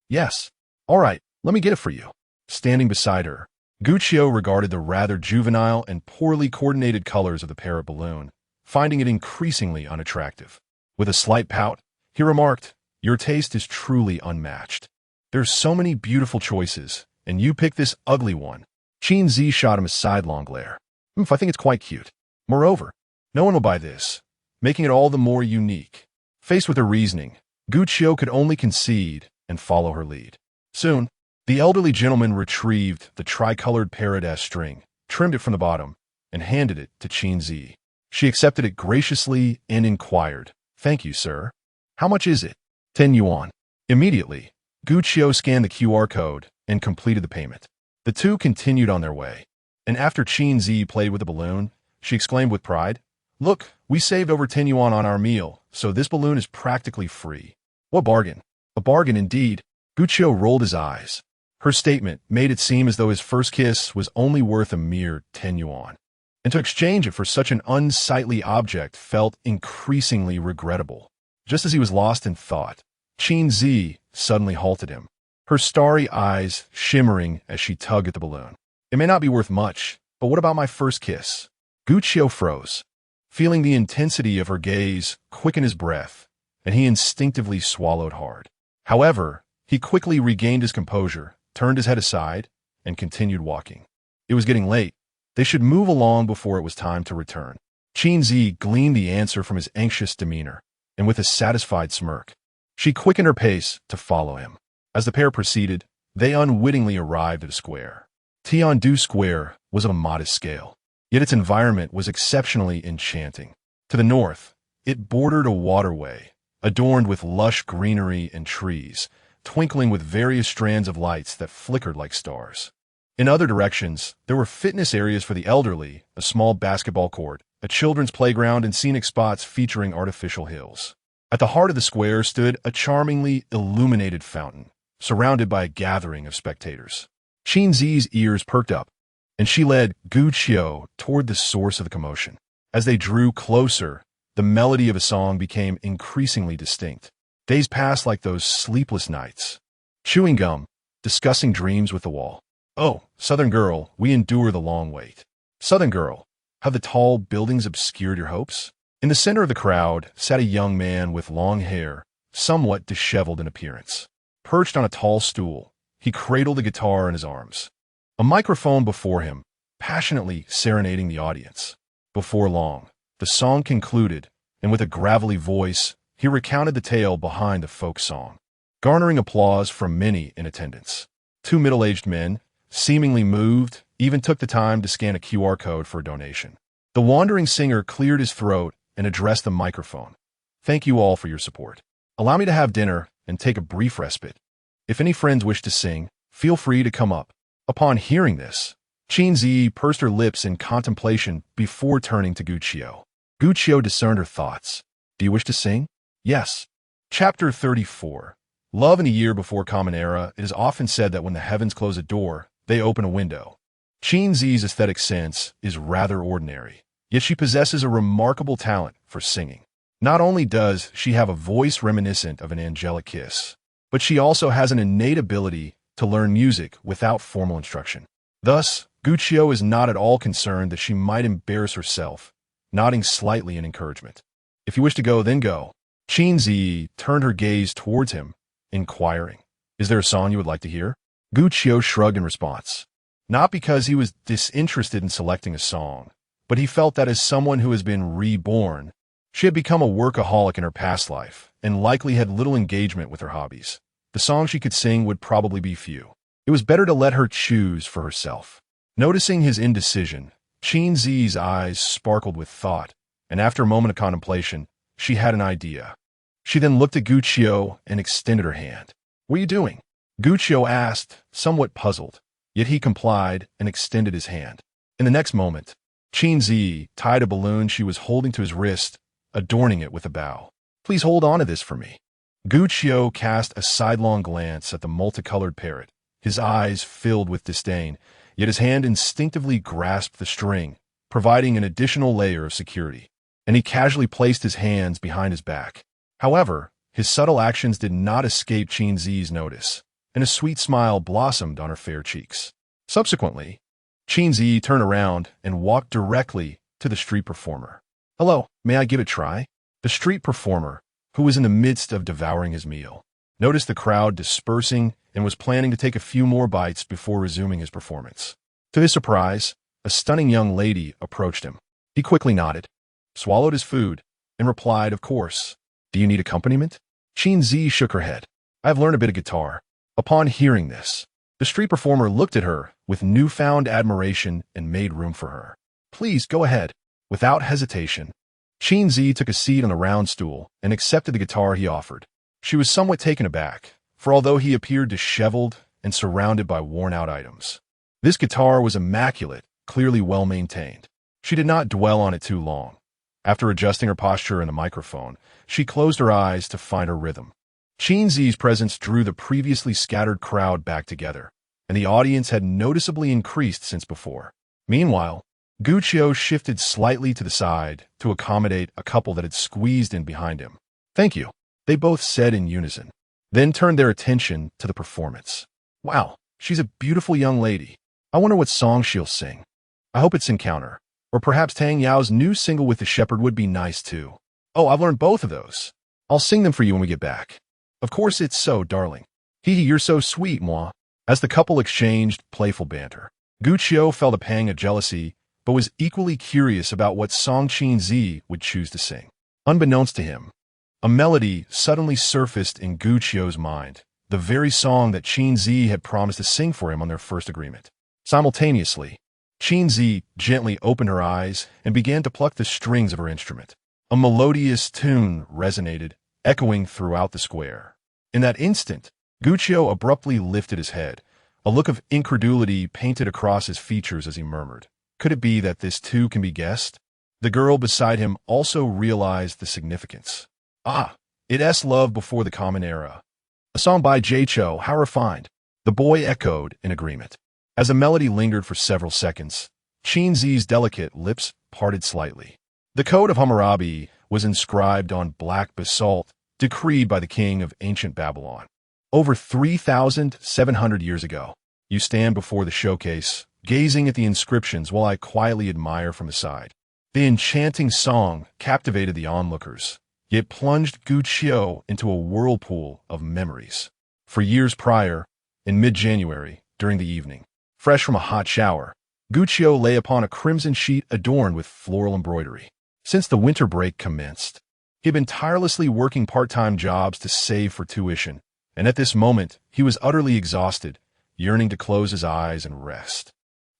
Yes. All right, let me get it for you." Standing beside her, Gu Qiu regarded the rather juvenile and poorly coordinated colors of the parrot balloon, finding it increasingly unattractive. With a slight pout, he remarked, "Your taste is truly unmatched. There's so many beautiful choices, and you pick this ugly one." Qin Zhiyi shot him a sidelong glare. I think it's quite cute. Moreover, no one will buy this. making it all the more unique. Faced with her reasoning, Guccio could only concede and follow her lead. Soon, the elderly gentleman retrieved the tricolored parrot-S string, trimmed it from the bottom, and handed it to Qin Zhiyi. She accepted it graciously and inquired, "Thank you, sir. How much is it?" 10 yuan. Immediately, Guccio scanned the QR code and completed the payment. The two continued on their way, and after Qin Zhiyi played with the balloon, she exclaimed with pride, "Look, we saved over 10 yuan on our meal, so this balloon is practically free." What bargain! A bargain indeed. Guccio rolled his eyes. Her statement made it seem as though his first kiss was only worth a mere 10 yuan. And to exchange it for such an unsightly object felt increasingly regrettable. Just as he was lost in thought, Qin Zhiyi suddenly halted him, her starry eyes shimmering as she tugged at the balloon. "It may not be worth much, but what about my first kiss?" Guccio froze, feeling the intensity of her gaze quicken his breath, and he instinctively swallowed hard. However, he quickly regained his composure, turned his head aside, and continued walking. It was getting late. They should move along before it was time to return. Qin Zhiyi gleaned the answer from his anxious demeanor, and with a satisfied smirk, she quickened her pace to follow him. As the pair proceeded, they unwittingly arrived at a square. Tiandu Square was of a modest scale, yet its environment was exceptionally enchanting. To the north, it bordered a waterway, adorned with lush greenery and trees, twinkling with various strands of lights that flickered like stars. In other directions, there were fitness areas for the elderly, a small basketball court, a children's playground, and scenic spots featuring artificial hills. At the heart of the square stood a charmingly illuminated fountain, surrounded by a gathering of spectators. Qin Zhiyi's ears perked up, and she led Guccio toward the source of the commotion. As they drew closer, the melody of a song became increasingly distinct. Days passed like those sleepless nights, chewing gum, discussing dreams with the wall. "Oh, Southern girl, we endure the long wait. Southern girl, have the tall buildings obscured your hopes?" In the center of the crowd sat a young man with long hair, somewhat disheveled in appearance. Perched on a tall stool, he cradled a guitar in his arms, a microphone before him, passionately serenading the audience. Before long, the song concluded, and with a gravelly voice, he recounted the tale behind the folk song, garnering applause from many in attendance. Two middle-aged men, seemingly moved, even took the time to scan a QR code for a donation. The wandering singer cleared his throat and addressed the microphone. "Thank you all for your support. Allow me to have dinner and take a brief respite. If any friends wish to sing, feel free to come up." Upon hearing this, Qin Zhiyi pursed her lips in contemplation before turning to Guccio. Guccio discerned her thoughts. "Do you wish to sing?" "Yes." Chapter 34. Love in a year before Common Era. It is often said that when the heavens close a door, they open a window. Qin Zhiyi's aesthetic sense is rather ordinary, yet she possesses a remarkable talent for singing. Not only does she have a voice reminiscent of an angelic kiss, but she also has an innate ability to learn music without formal instruction. Thus, Guccio is not at all concerned that she might embarrass herself, nodding slightly in encouragement. "If you wish to go, then go." Qin Zhiyi turned her gaze towards him, inquiring, "Is there a song you would like to hear?" Guccio shrugged in response. Not because he was disinterested in selecting a song, but he felt that as someone who has been reborn, she had become a workaholic in her past life and likely had little engagement with her hobbies. The songs she could sing would probably be few. It was better to let her choose for herself. Noticing his indecision, Qin Zhiyi's eyes sparkled with thought, and after a moment of contemplation, she had an idea. She then looked at Guccio and extended her hand. "What are you doing?" Guccio asked, somewhat puzzled, yet he complied and extended his hand. In the next moment, Qin Zhiyi tied a balloon she was holding to his wrist, adorning it with a bow. "Please hold on to this for me." Guccio cast a sidelong glance at the multicolored parrot, his eyes filled with disdain, yet his hand instinctively grasped the string, providing an additional layer of security, and he casually placed his hands behind his back. However, his subtle actions did not escape Qin Zhiyi's notice, and a sweet smile blossomed on her fair cheeks. Subsequently, Qin Zhiyi turned around and walked directly to the street performer. "Hello, may I give it a try?" The street performer, who was in the midst of devouring his meal, noticed the crowd dispersing and was planning to take a few more bites before resuming his performance. To his surprise, a stunning young lady approached him. He quickly nodded, swallowed his food, and replied, "Of course. Do you need accompaniment?" Qin Zhiyi shook her head. "I have learned a bit of guitar." Upon hearing this, the street performer looked at her with newfound admiration and made room for her. "Please, go ahead." Without hesitation, Qin Zhiyi took a seat on the round stool and accepted the guitar he offered. She was somewhat taken aback, for although he appeared disheveled and surrounded by worn-out items, this guitar was immaculate, clearly well-maintained. She did not dwell on it too long. After adjusting her posture in the microphone, she closed her eyes to find her rhythm. Qin Zhiyi's presence drew the previously scattered crowd back together, and the audience had noticeably increased since before. Meanwhile, Guqiu shifted slightly to the side to accommodate a couple that had squeezed in behind him. "Thank you," they both said in unison, then turned their attention to the performance. "Wow, she's a beautiful young lady. I wonder what song she'll sing. I hope it's Encounter, or perhaps Tang Yao's new single with the shepherd would be nice too. Oh, I've learned both of those. I'll sing them for you when we get back." "Of course it's so, darling. Hee, you're so sweet, moi." As the couple exchanged playful banter, Guqiu felt a pang of jealousy, but was equally curious about what song Qin Zhiyi would choose to sing. Unbeknownst to him, a melody suddenly surfaced in Guqiu's mind, the very song that Qin Zhiyi had promised to sing for him on their first agreement. Simultaneously, Qin Zhiyi gently opened her eyes and began to pluck the strings of her instrument. A melodious tune resonated, echoing throughout the square. In that instant, Guqiu abruptly lifted his head. A look of incredulity painted across his features as he murmured, "Could it be that this too can be guessed?" The girl beside him also realized the significance. "Ah, it's Love Before the Common Era. A song by Jay Cho, how refined." The boy echoed in agreement. As the melody lingered for several seconds, Qin Zhiyi's delicate lips parted slightly. The Code of Hammurabi was inscribed on black basalt, decreed by the king of ancient Babylon. Over 3,700 years ago, you stand before the showcase, gazing at the inscriptions while I quietly admire from the side. The enchanting song captivated the onlookers, yet plunged Guqiu into a whirlpool of memories. For years prior, in mid-January, during the evening, fresh from a hot shower, Guqiu lay upon a crimson sheet adorned with floral embroidery. Since the winter break commenced, he had been tirelessly working part-time jobs to save for tuition, and at this moment, he was utterly exhausted, yearning to close his eyes and rest.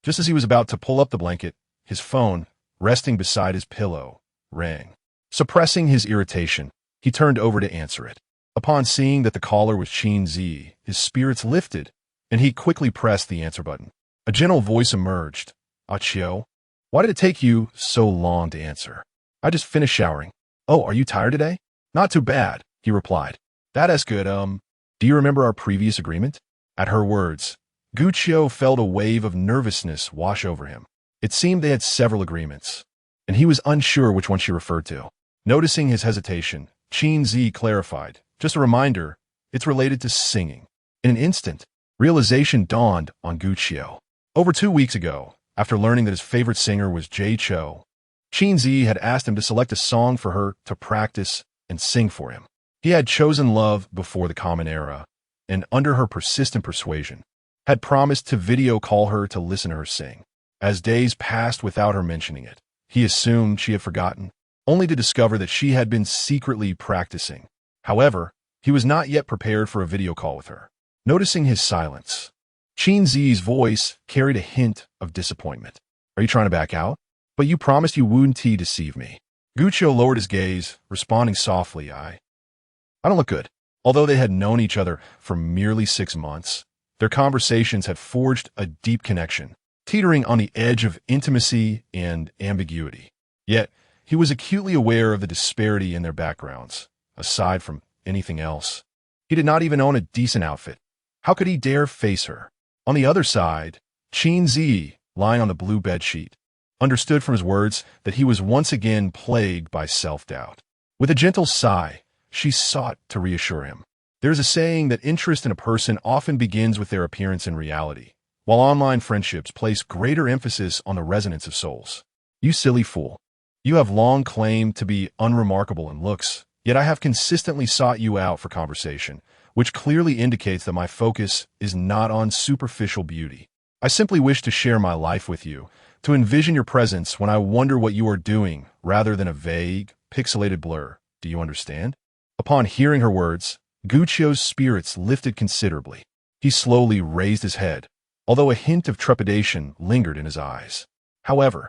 Just as he was about to pull up the blanket, his phone, resting beside his pillow, rang. Suppressing his irritation, he turned over to answer it. Upon seeing that the caller was Qin Zhiyi, his spirits lifted, and he quickly pressed the answer button. A gentle voice emerged. "Ah, Qiu, why did it take you so long to answer?" "I just finished showering." "Oh, are you tired today?" "Not too bad," he replied. "That's good, do you remember our previous agreement?" At her words, Guqiu felt a wave of nervousness wash over him. It seemed they had several agreements, and he was unsure which one she referred to. Noticing his hesitation, Qin Zhiyi clarified, "Just a reminder, it's related to singing." In an instant, realization dawned on Guqiu. Over 2 weeks ago, after learning that his favorite singer was Jay Cho, Qin Zhiyi had asked him to select a song for her to practice and sing for him. He had chosen Love Before the Common Era, and under her persistent persuasion, had promised to video call her to listen to her sing. As days passed without her mentioning it, he assumed she had forgotten, only to discover that she had been secretly practicing. However, he was not yet prepared for a video call with her. Noticing his silence, Qin Zhiyi's voice carried a hint of disappointment. "Are you trying to back out? But you promised you wouldn't deceive me." Guqiu lowered his gaze, responding softly, I don't look good." Although they had known each other for merely 6 months, their conversations had forged a deep connection, teetering on the edge of intimacy and ambiguity. Yet, he was acutely aware of the disparity in their backgrounds. Aside from anything else, he did not even own a decent outfit. How could he dare face her? On the other side, Qin Zhiyi, lying on the blue bedsheet, understood from his words that he was once again plagued by self-doubt. With a gentle sigh, she sought to reassure him. There is a saying that interest in a person often begins with their appearance in reality, while online friendships place greater emphasis on the resonance of souls. "You silly fool. You have long claimed to be unremarkable in looks, yet I have consistently sought you out for conversation, which clearly indicates that my focus is not on superficial beauty. I simply wish to share my life with you, to envision your presence when I wonder what you are doing, rather than a vague, pixelated blur. Do you understand? Upon hearing her words, Guccio's spirits lifted considerably. He slowly raised his head, although a hint of trepidation lingered in his eyes. However,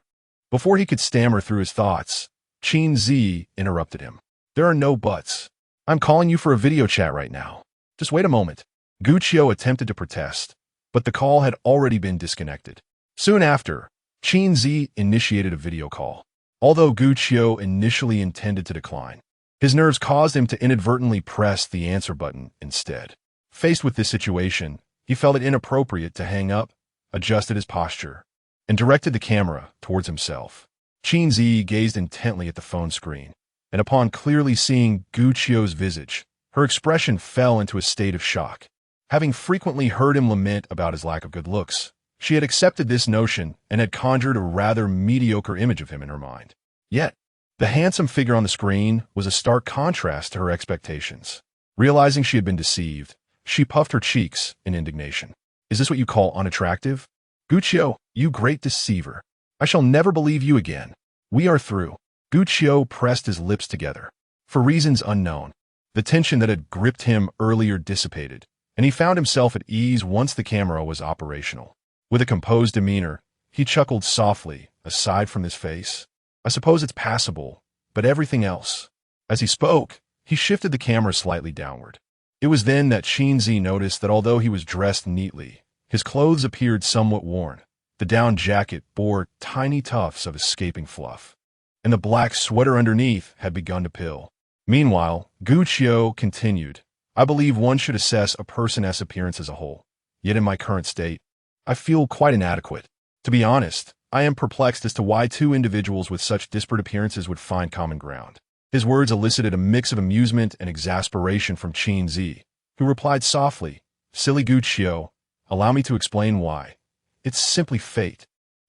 before he could stammer through his thoughts, Qin Zhiyi interrupted him. There are no buts. I'm calling you for a video chat right now. Just wait a moment. Guccio attempted to protest, but the call had already been disconnected. Soon after, Qin Zhiyi initiated a video call. Although Guccio initially intended to decline, his nerves caused him to inadvertently press the answer button instead. Faced with this situation, he felt it inappropriate to hang up, adjusted his posture, and directed the camera towards himself. Qin Zhiyi gazed intently at the phone screen, and upon clearly seeing Guccio's visage, her expression fell into a state of shock. Having frequently heard him lament about his lack of good looks, she had accepted this notion and had conjured a rather mediocre image of him in her mind. Yet, the handsome figure on the screen was a stark contrast to her expectations. Realizing she had been deceived, she puffed her cheeks in indignation. Is this what you call unattractive? Guccio, you great deceiver. I shall never believe you again. We are through. Guccio pressed his lips together. For reasons unknown, the tension that had gripped him earlier dissipated, and he found himself at ease once the camera was operational. With a composed demeanor, he chuckled softly. Aside from his face, I suppose it's passable, but everything else. As he spoke, he shifted the camera slightly downward. It was then that Qin Zhiyi noticed that although he was dressed neatly, his clothes appeared somewhat worn. The down jacket bore tiny tufts of escaping fluff, and the black sweater underneath had begun to pill. Meanwhile, Guccio continued, I believe one should assess a person's appearance as a whole. Yet in my current state, I feel quite inadequate. To be honest, I am perplexed as to why two individuals with such disparate appearances would find common ground. His words elicited a mix of amusement and exasperation from Qin Zhiyi, who replied softly, Silly Guccio, allow me to explain why. It's simply fate.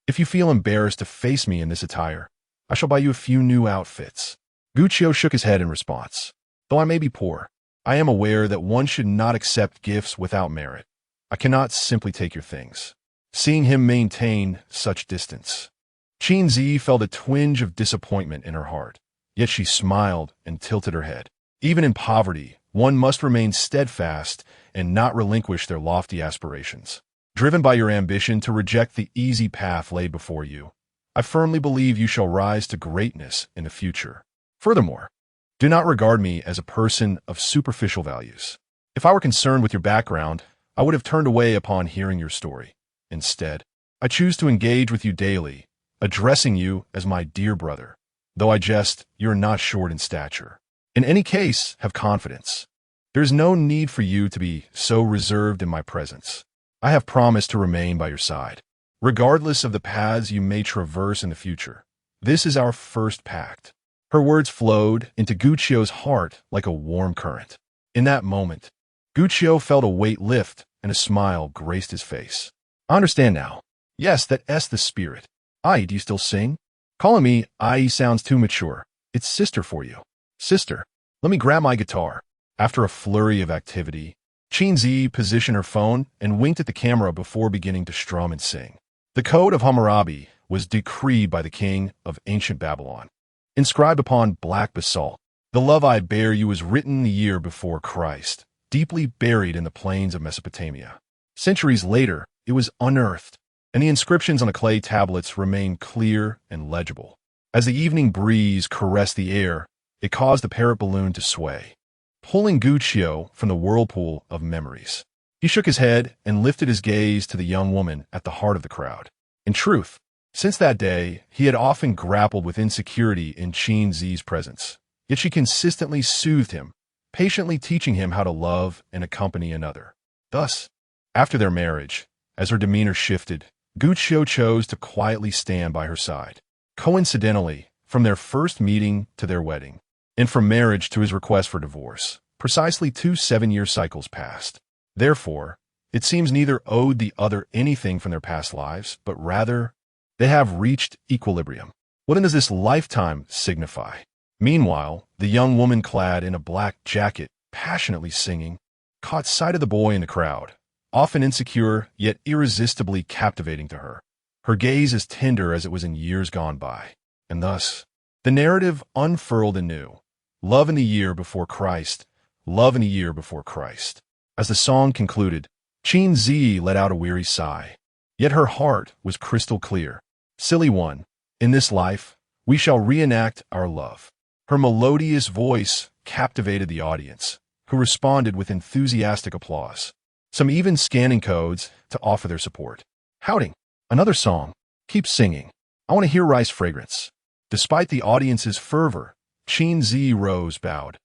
If you feel embarrassed to face me in this attire, I shall buy you a few new outfits. Guccio shook his head in response. Though I may be poor, I am aware that one should not accept gifts without merit. I cannot simply take your things. Seeing him maintain such distance, Qin Zhiyi felt a twinge of disappointment in her heart. Yet she smiled and tilted her head. Even in poverty, one must remain steadfast and not relinquish their lofty aspirations. Driven by your ambition to reject the easy path laid before you, I firmly believe you shall rise to greatness in the future. Furthermore, do not regard me as a person of superficial values. If I were concerned with your background, I would have turned away upon hearing your story. Instead, I choose to engage with you daily, addressing you as my dear brother. Though I jest, you are not short in stature. In any case, have confidence. There is no need for you to be so reserved in my presence. I have promised to remain by your side, regardless of the paths you may traverse in the future. This is our first pact. Her words flowed into Guccio's heart like a warm current. In that moment, Guccio felt a weight lift and a smile graced his face. I understand now. Yes, that's the spirit. Ai, do you still sing? Calling me Ai sounds too mature. It's sister for you. Sister, let me grab my guitar. After a flurry of activity, Qin Zhiyi positioned her phone and winked at the camera before beginning to strum and sing. The Code of Hammurabi was decreed by the king of ancient Babylon. Inscribed upon black basalt, the love I bear you was written the year before Christ, deeply buried in the plains of Mesopotamia. Centuries later, it was unearthed, and the inscriptions on the clay tablets remained clear and legible. As the evening breeze caressed the air, it caused the parrot balloon to sway, pulling Guccio from the whirlpool of memories. He shook his head and lifted his gaze to the young woman at the heart of the crowd. In truth, since that day, he had often grappled with insecurity in Qin Zhiyi's presence, yet she consistently soothed him, patiently teaching him how to love and accompany another. Thus, after their marriage, as her demeanor shifted, Guccio chose to quietly stand by her side. Coincidentally, from their first meeting to their wedding, and from marriage to his request for divorce, precisely 2 7-year cycles passed. Therefore, it seems neither owed the other anything from their past lives, but rather, they have reached equilibrium. What then does this lifetime signify? Meanwhile, the young woman clad in a black jacket, passionately singing, caught sight of the boy in the crowd, often insecure, yet irresistibly captivating to her. Her gaze as tender as it was in years gone by, and thus, The narrative unfurled anew. Love in the year before Christ. Love in a year before Christ. As the song concluded, Qin Zhiyi let out a weary sigh. Yet her heart was crystal clear. Silly one, in this life, we shall reenact our love. Her melodious voice captivated the audience, who responded with enthusiastic applause. Some even scanning codes to offer their support. Howding, another song. Keep singing. I want to hear rice fragrance. Despite the audience's fervor, Qin Zhiyi rose, bowed,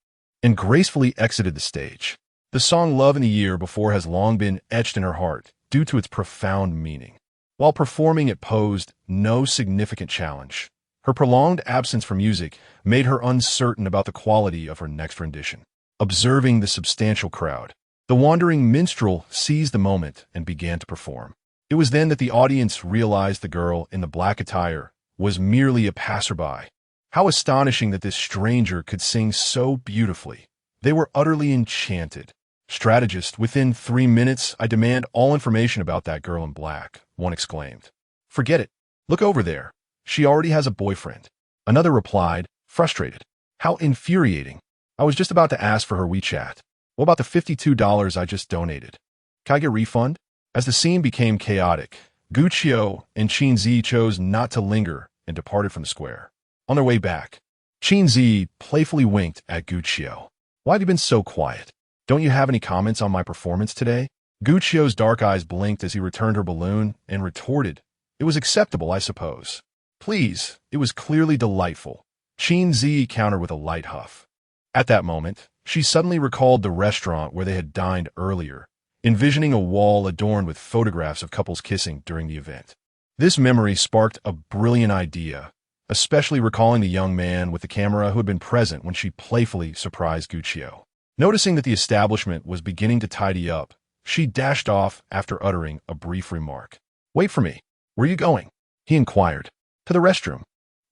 and gracefully exited the stage. The song Love in the Year Before has long been etched in her heart due to its profound meaning. While performing, it posed no significant challenge. Her prolonged absence from music made her uncertain about the quality of her next rendition. Observing the substantial crowd, the wandering minstrel seized the moment and began to perform. It was then that the audience realized the girl in the black attire was merely a passerby. How astonishing that this stranger could sing so beautifully. They were utterly enchanted. Strategist, within 3 minutes, I demand all information about that girl in black, one exclaimed. Forget it. Look over there. She already has a boyfriend. Another replied, frustrated. How infuriating. I was just about to ask for her WeChat. What about the $52 I just donated? Can I get a refund? As the scene became chaotic, Guqiu and Qin Zhiyi chose not to linger and departed from the square. On their way back, Qin Zhiyi playfully winked at Guqiu. Why have you been so quiet? Don't you have any comments on my performance today? Guqiu's dark eyes blinked as he returned her balloon and retorted, It was acceptable, I suppose. Please, it was clearly delightful. Qin Zhiyi countered with a light huff. At that moment, she suddenly recalled the restaurant where they had dined earlier, envisioning a wall adorned with photographs of couples kissing during the event. This memory sparked a brilliant idea, especially recalling the young man with the camera who had been present when she playfully surprised Guqiu. Noticing that the establishment was beginning to tidy up, she dashed off after uttering a brief remark. Wait for me. Where are you going? He inquired. To the restroom.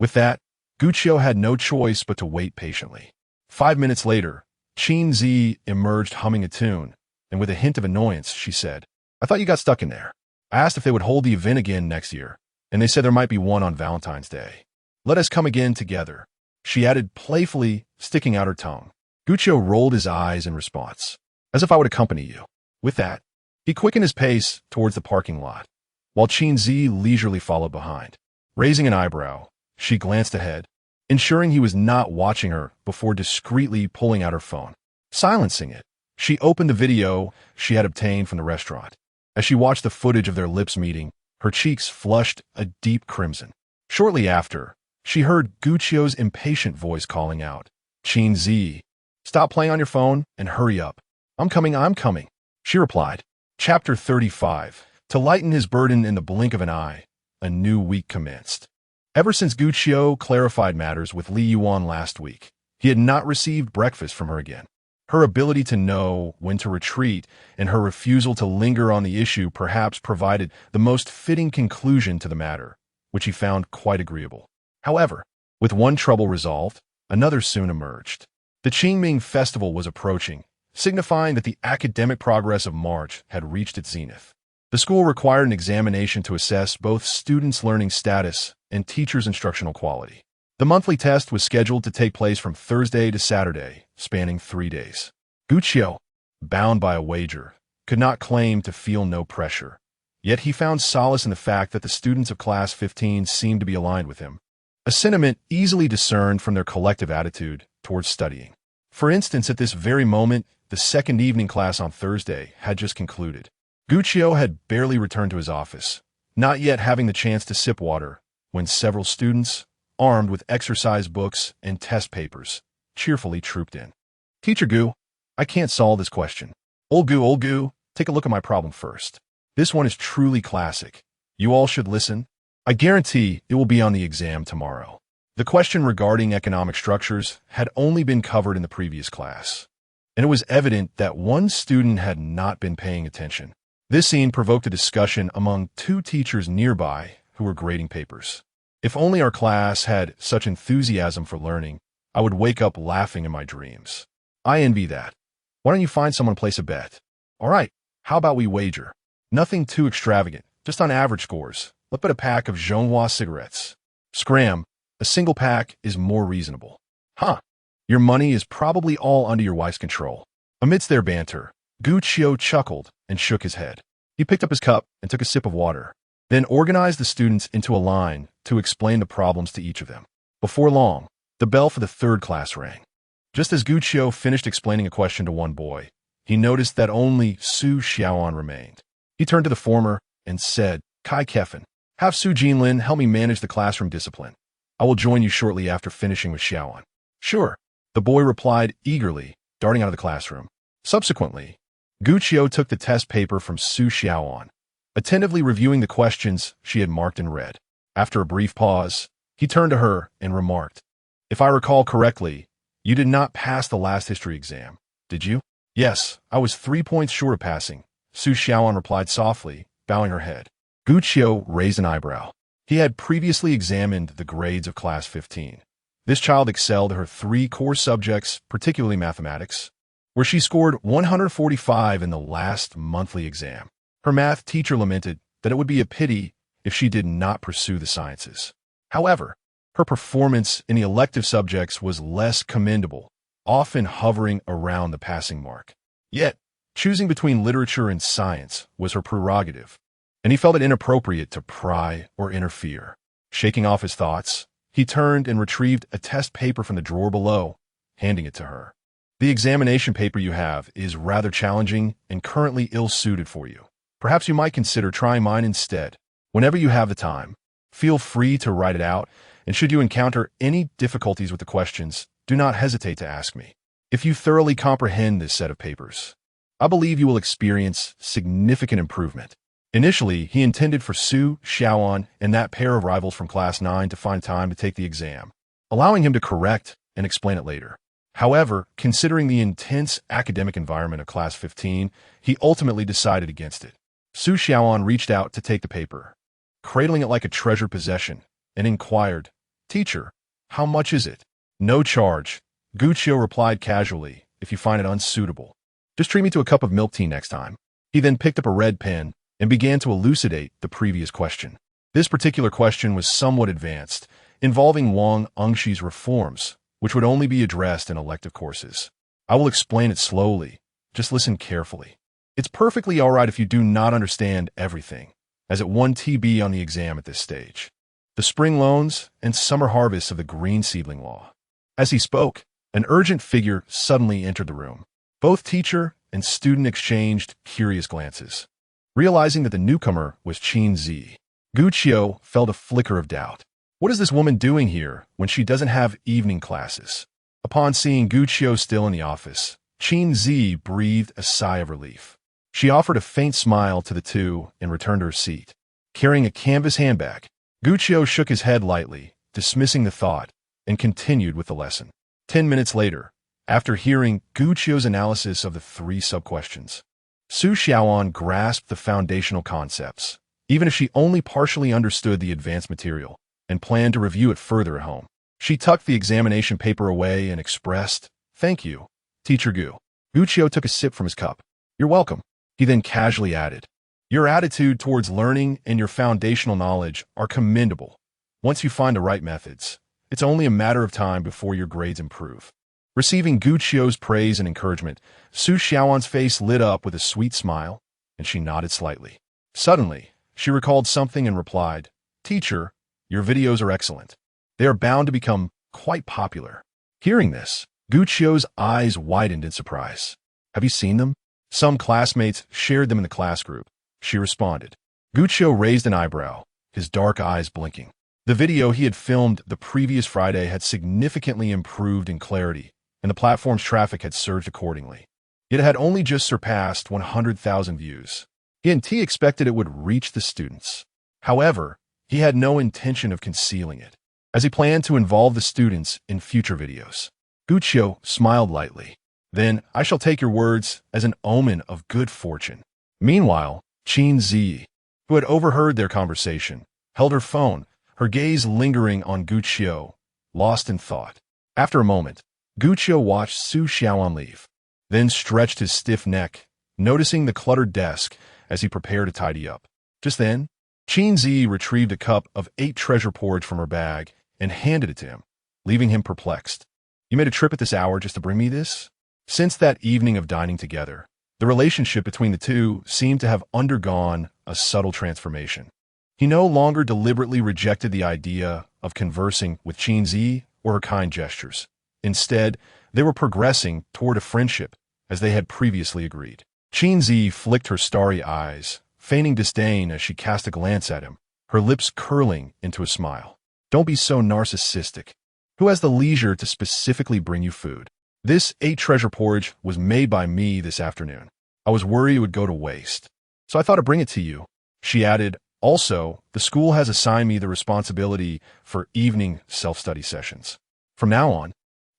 With that, Guqiu had no choice but to wait patiently. 5 minutes later, Qin Zhiyi emerged humming a tune, and with a hint of annoyance, she said, I thought you got stuck in there. I asked if they would hold the event again next year, and they said there might be one on Valentine's Day. Let us come again together, she added playfully, sticking out her tongue. Guqiu rolled his eyes in response, as if I would accompany you. With that, he quickened his pace towards the parking lot, while Qin Zhiyi leisurely followed behind. Raising an eyebrow, she glanced ahead, ensuring he was not watching her before discreetly pulling out her phone. Silencing it, she opened the video she had obtained from the restaurant. As she watched the footage of their lips meeting, her cheeks flushed a deep crimson. Shortly after, she heard Guqiu's impatient voice calling out, Qin Zhiyi, stop playing on your phone and hurry up. I'm coming. She replied. Chapter 35. To lighten his burden in the blink of an eye, a new week commenced. Ever since Guqiu clarified matters with Li Yuan last week, he had not received breakfast from her again. Her ability to know when to retreat and her refusal to linger on the issue perhaps provided the most fitting conclusion to the matter, which he found quite agreeable. However, with one trouble resolved, another soon emerged. The Qingming festival was approaching, signifying that the academic progress of March had reached its zenith. The school required an examination to assess both students' learning status and teachers' instructional quality. The monthly test was scheduled to take place from Thursday to Saturday, spanning 3 days. Guqiu, bound by a wager, could not claim to feel no pressure. Yet he found solace in the fact that the students of Class 15 seemed to be aligned with him, a sentiment easily discerned from their collective attitude towards studying. For instance, at this very moment, the second evening class on Thursday had just concluded. Guqiu had barely returned to his office, not yet having the chance to sip water, when several students, armed with exercise books and test papers, cheerfully trooped in. Teacher Gu, I can't solve this question. Old Gu, take a look at my problem first. This one is truly classic. You all should listen. I guarantee it will be on the exam tomorrow. The question regarding economic structures had only been covered in the previous class, and it was evident that one student had not been paying attention. This scene provoked a discussion among 2 teachers nearby who were grading papers. If only our class had such enthusiasm for learning, I would wake up laughing in my dreams. I envy that. Why don't you find someone to place a bet? All right, how about we wager? Nothing too extravagant, just on average scores. Let's bet a pack of Zhonghua cigarettes. Scram, A single pack is more reasonable. Huh. Your money is probably all under your wife's control. Amidst their banter, Gu Qiu chuckled and shook his head. He picked up his cup and took a sip of water, then organized the students into a line to explain the problems to each of them. Before long, the bell for the third class rang. Just as Gu Qiu finished explaining a question to one boy, he noticed that only Su Xiaoan remained. He turned to the former and said, "Kai Kefan, have Su Jinlin help me manage the classroom discipline. I will join you shortly after finishing with Xiaoan." "Sure," the boy replied eagerly, darting out of the classroom. Subsequently, Gu Qiu took the test paper from Su Xiaoan, attentively reviewing the questions she had marked in red. After a brief pause, he turned to her and remarked, "If I recall correctly, you did not pass the last history exam, did you?" "Yes, I was 3 points short of passing," Su Xiaoan replied softly, bowing her head. Gu Qiu raised an eyebrow. He had previously examined the grades of Class 15. This child excelled at her 3 core subjects, particularly mathematics, where she scored 145 in the last monthly exam. Her math teacher lamented that it would be a pity if she did not pursue the sciences. However, her performance in the elective subjects was less commendable, often hovering around the passing mark. Yet, choosing between literature and science was her prerogative, and he felt it inappropriate to pry or interfere. Shaking off his thoughts, he turned and retrieved a test paper from the drawer below, handing it to her. "The examination paper you have is rather challenging and currently ill-suited for you. Perhaps you might consider trying mine instead. Whenever you have the time, feel free to write it out, and should you encounter any difficulties with the questions, do not hesitate to ask me. If you thoroughly comprehend this set of papers, I believe you will experience significant improvement." Initially, he intended for Su Xiaoan and that pair of rivals from Class 9 to find time to take the exam, allowing him to correct and explain it later. However, considering the intense academic environment of Class 15, he ultimately decided against it. Su Xiaoan reached out to take the paper, cradling it like a treasured possession, and inquired, "Teacher, how much is it?" "No charge," Gu Qiu replied casually, "if you find it unsuitable. Just treat me to a cup of milk tea next time." He then picked up a red pen and began to elucidate the previous question. This particular question was somewhat advanced, involving Wang Engxi's reforms, which would only be addressed in elective courses. "I will explain it slowly. Just listen carefully. It's perfectly all right if you do not understand everything, as it 1 TB on the exam at this stage. The spring loans and summer harvests of the green seedling law." As he spoke, an urgent figure suddenly entered the room. Both teacher and student exchanged curious glances. Realizing that the newcomer was Qin Zhiyi, Gu Qiu felt a flicker of doubt. What is this woman doing here when she doesn't have evening classes? Upon seeing Gu Qiu still in the office, Qin Zhiyi breathed a sigh of relief. She offered a faint smile to the two and returned to her seat. Carrying a canvas handbag, Gu Qiu shook his head lightly, dismissing the thought, and continued with the lesson. 10 minutes later, after hearing Gu Qiu's analysis of the 3 sub-questions, Su Xiaoan grasped the foundational concepts, even if she only partially understood the advanced material, and planned to review it further at home. She tucked the examination paper away and expressed, "Thank you, Teacher Gu." Gu Qiu took a sip from his cup. "You're welcome." He then casually added, "Your attitude towards learning and your foundational knowledge are commendable. Once you find the right methods, it's only a matter of time before your grades improve." Receiving Gu Qiu's praise and encouragement, Su Xiaoan's face lit up with a sweet smile, and she nodded slightly. Suddenly, she recalled something and replied, "Teacher, your videos are excellent. They are bound to become quite popular." Hearing this, Gu Qiu's eyes widened in surprise. "Have you seen them?" "Some classmates shared them in the class group," she responded. Gu Qiu raised an eyebrow, his dark eyes blinking. The video he had filmed the previous Friday had significantly improved in clarity, and the platform's traffic had surged accordingly. Yet it had only just surpassed 100,000 views. He expected it would reach the students. However, he had no intention of concealing it, as he planned to involve the students in future videos. Gu Qiu smiled lightly. "Then I shall take your words as an omen of good fortune." Meanwhile, Qin Zhiyi, who had overheard their conversation, held her phone, her gaze lingering on Gu Qiu, lost in thought. After a moment, Gu Qiu watched Su Xiaoan leave, then stretched his stiff neck, noticing the cluttered desk as he prepared to tidy up. Just then, Qin Zhiyi retrieved a cup of 8 treasure porridge from her bag and handed it to him, leaving him perplexed. You made a trip at this hour just to bring me this? Since that evening of dining together, the relationship between the two seemed to have undergone a subtle transformation. He no longer deliberately rejected the idea of conversing with Qin Zhiyi or her kind gestures. Instead, they were progressing toward a friendship, as they had previously agreed. Qin Zhiyi flicked her starry eyes, feigning disdain as she cast a glance at him, her lips curling into a smile. Don't be so narcissistic. Who has the leisure to specifically bring you food? This 8-treasure porridge was made by me this afternoon. I was worried it would go to waste, so I thought I'd bring it to you. She added, also, the school has assigned me the responsibility for evening self-study sessions. From now on,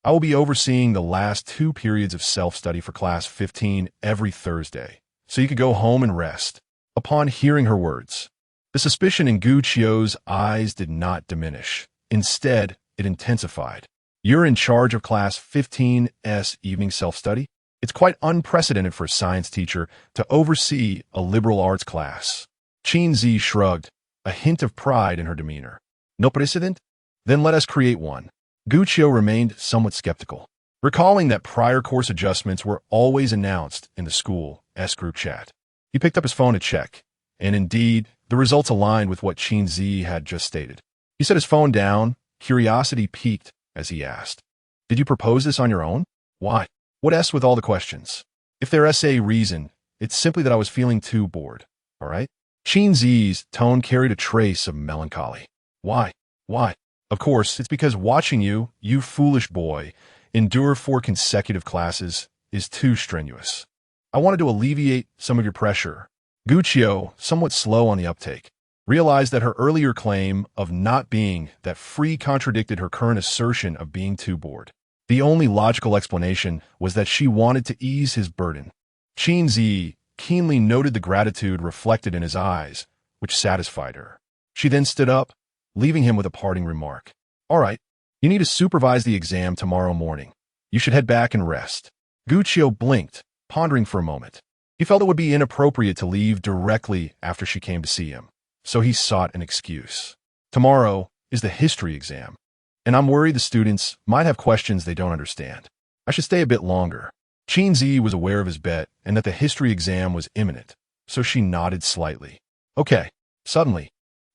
I will be overseeing the last 2 periods of self-study for class 15 every Thursday, so you could go home and rest. Upon hearing her words, the suspicion in Gu Qiu's eyes did not diminish. Instead, it intensified. You're in charge of class 15's evening self-study? It's quite unprecedented for a science teacher to oversee a liberal arts class. Qin Zhiyi shrugged, a hint of pride in her demeanor. No precedent? Then let us create one. Gu Qiu remained somewhat skeptical, recalling that prior course adjustments were always announced in the school's group chat. He picked up his phone to check, and indeed, the results aligned with what Qin Zhiyi had just stated. He set his phone down, curiosity piqued as he asked, "Did you propose this on your own? Why? What S with all the questions? If there's a reason, it's simply that I was feeling too bored, all right?" Qin Zhiyi's tone carried a trace of melancholy. Why? Why? Of course, it's because watching you, you foolish boy, endure 4 consecutive classes is too strenuous. I wanted to alleviate some of your pressure. Gu Qiu, somewhat slow on the uptake, realized that her earlier claim of not being that free contradicted her current assertion of being too bored. The only logical explanation was that she wanted to ease his burden. Qin Zhiyi keenly noted the gratitude reflected in his eyes, which satisfied her. She then stood up, leaving him with a parting remark. All right, you need to supervise the exam tomorrow morning. You should head back and rest. Gu Qiu blinked, pondering for a moment. He felt it would be inappropriate to leave directly after she came to see him, so he sought an excuse. Tomorrow is the history exam, and I'm worried the students might have questions they don't understand. I should stay a bit longer. Qin Zhiyi was aware of his bet and that the history exam was imminent, so she nodded slightly. Okay. Suddenly,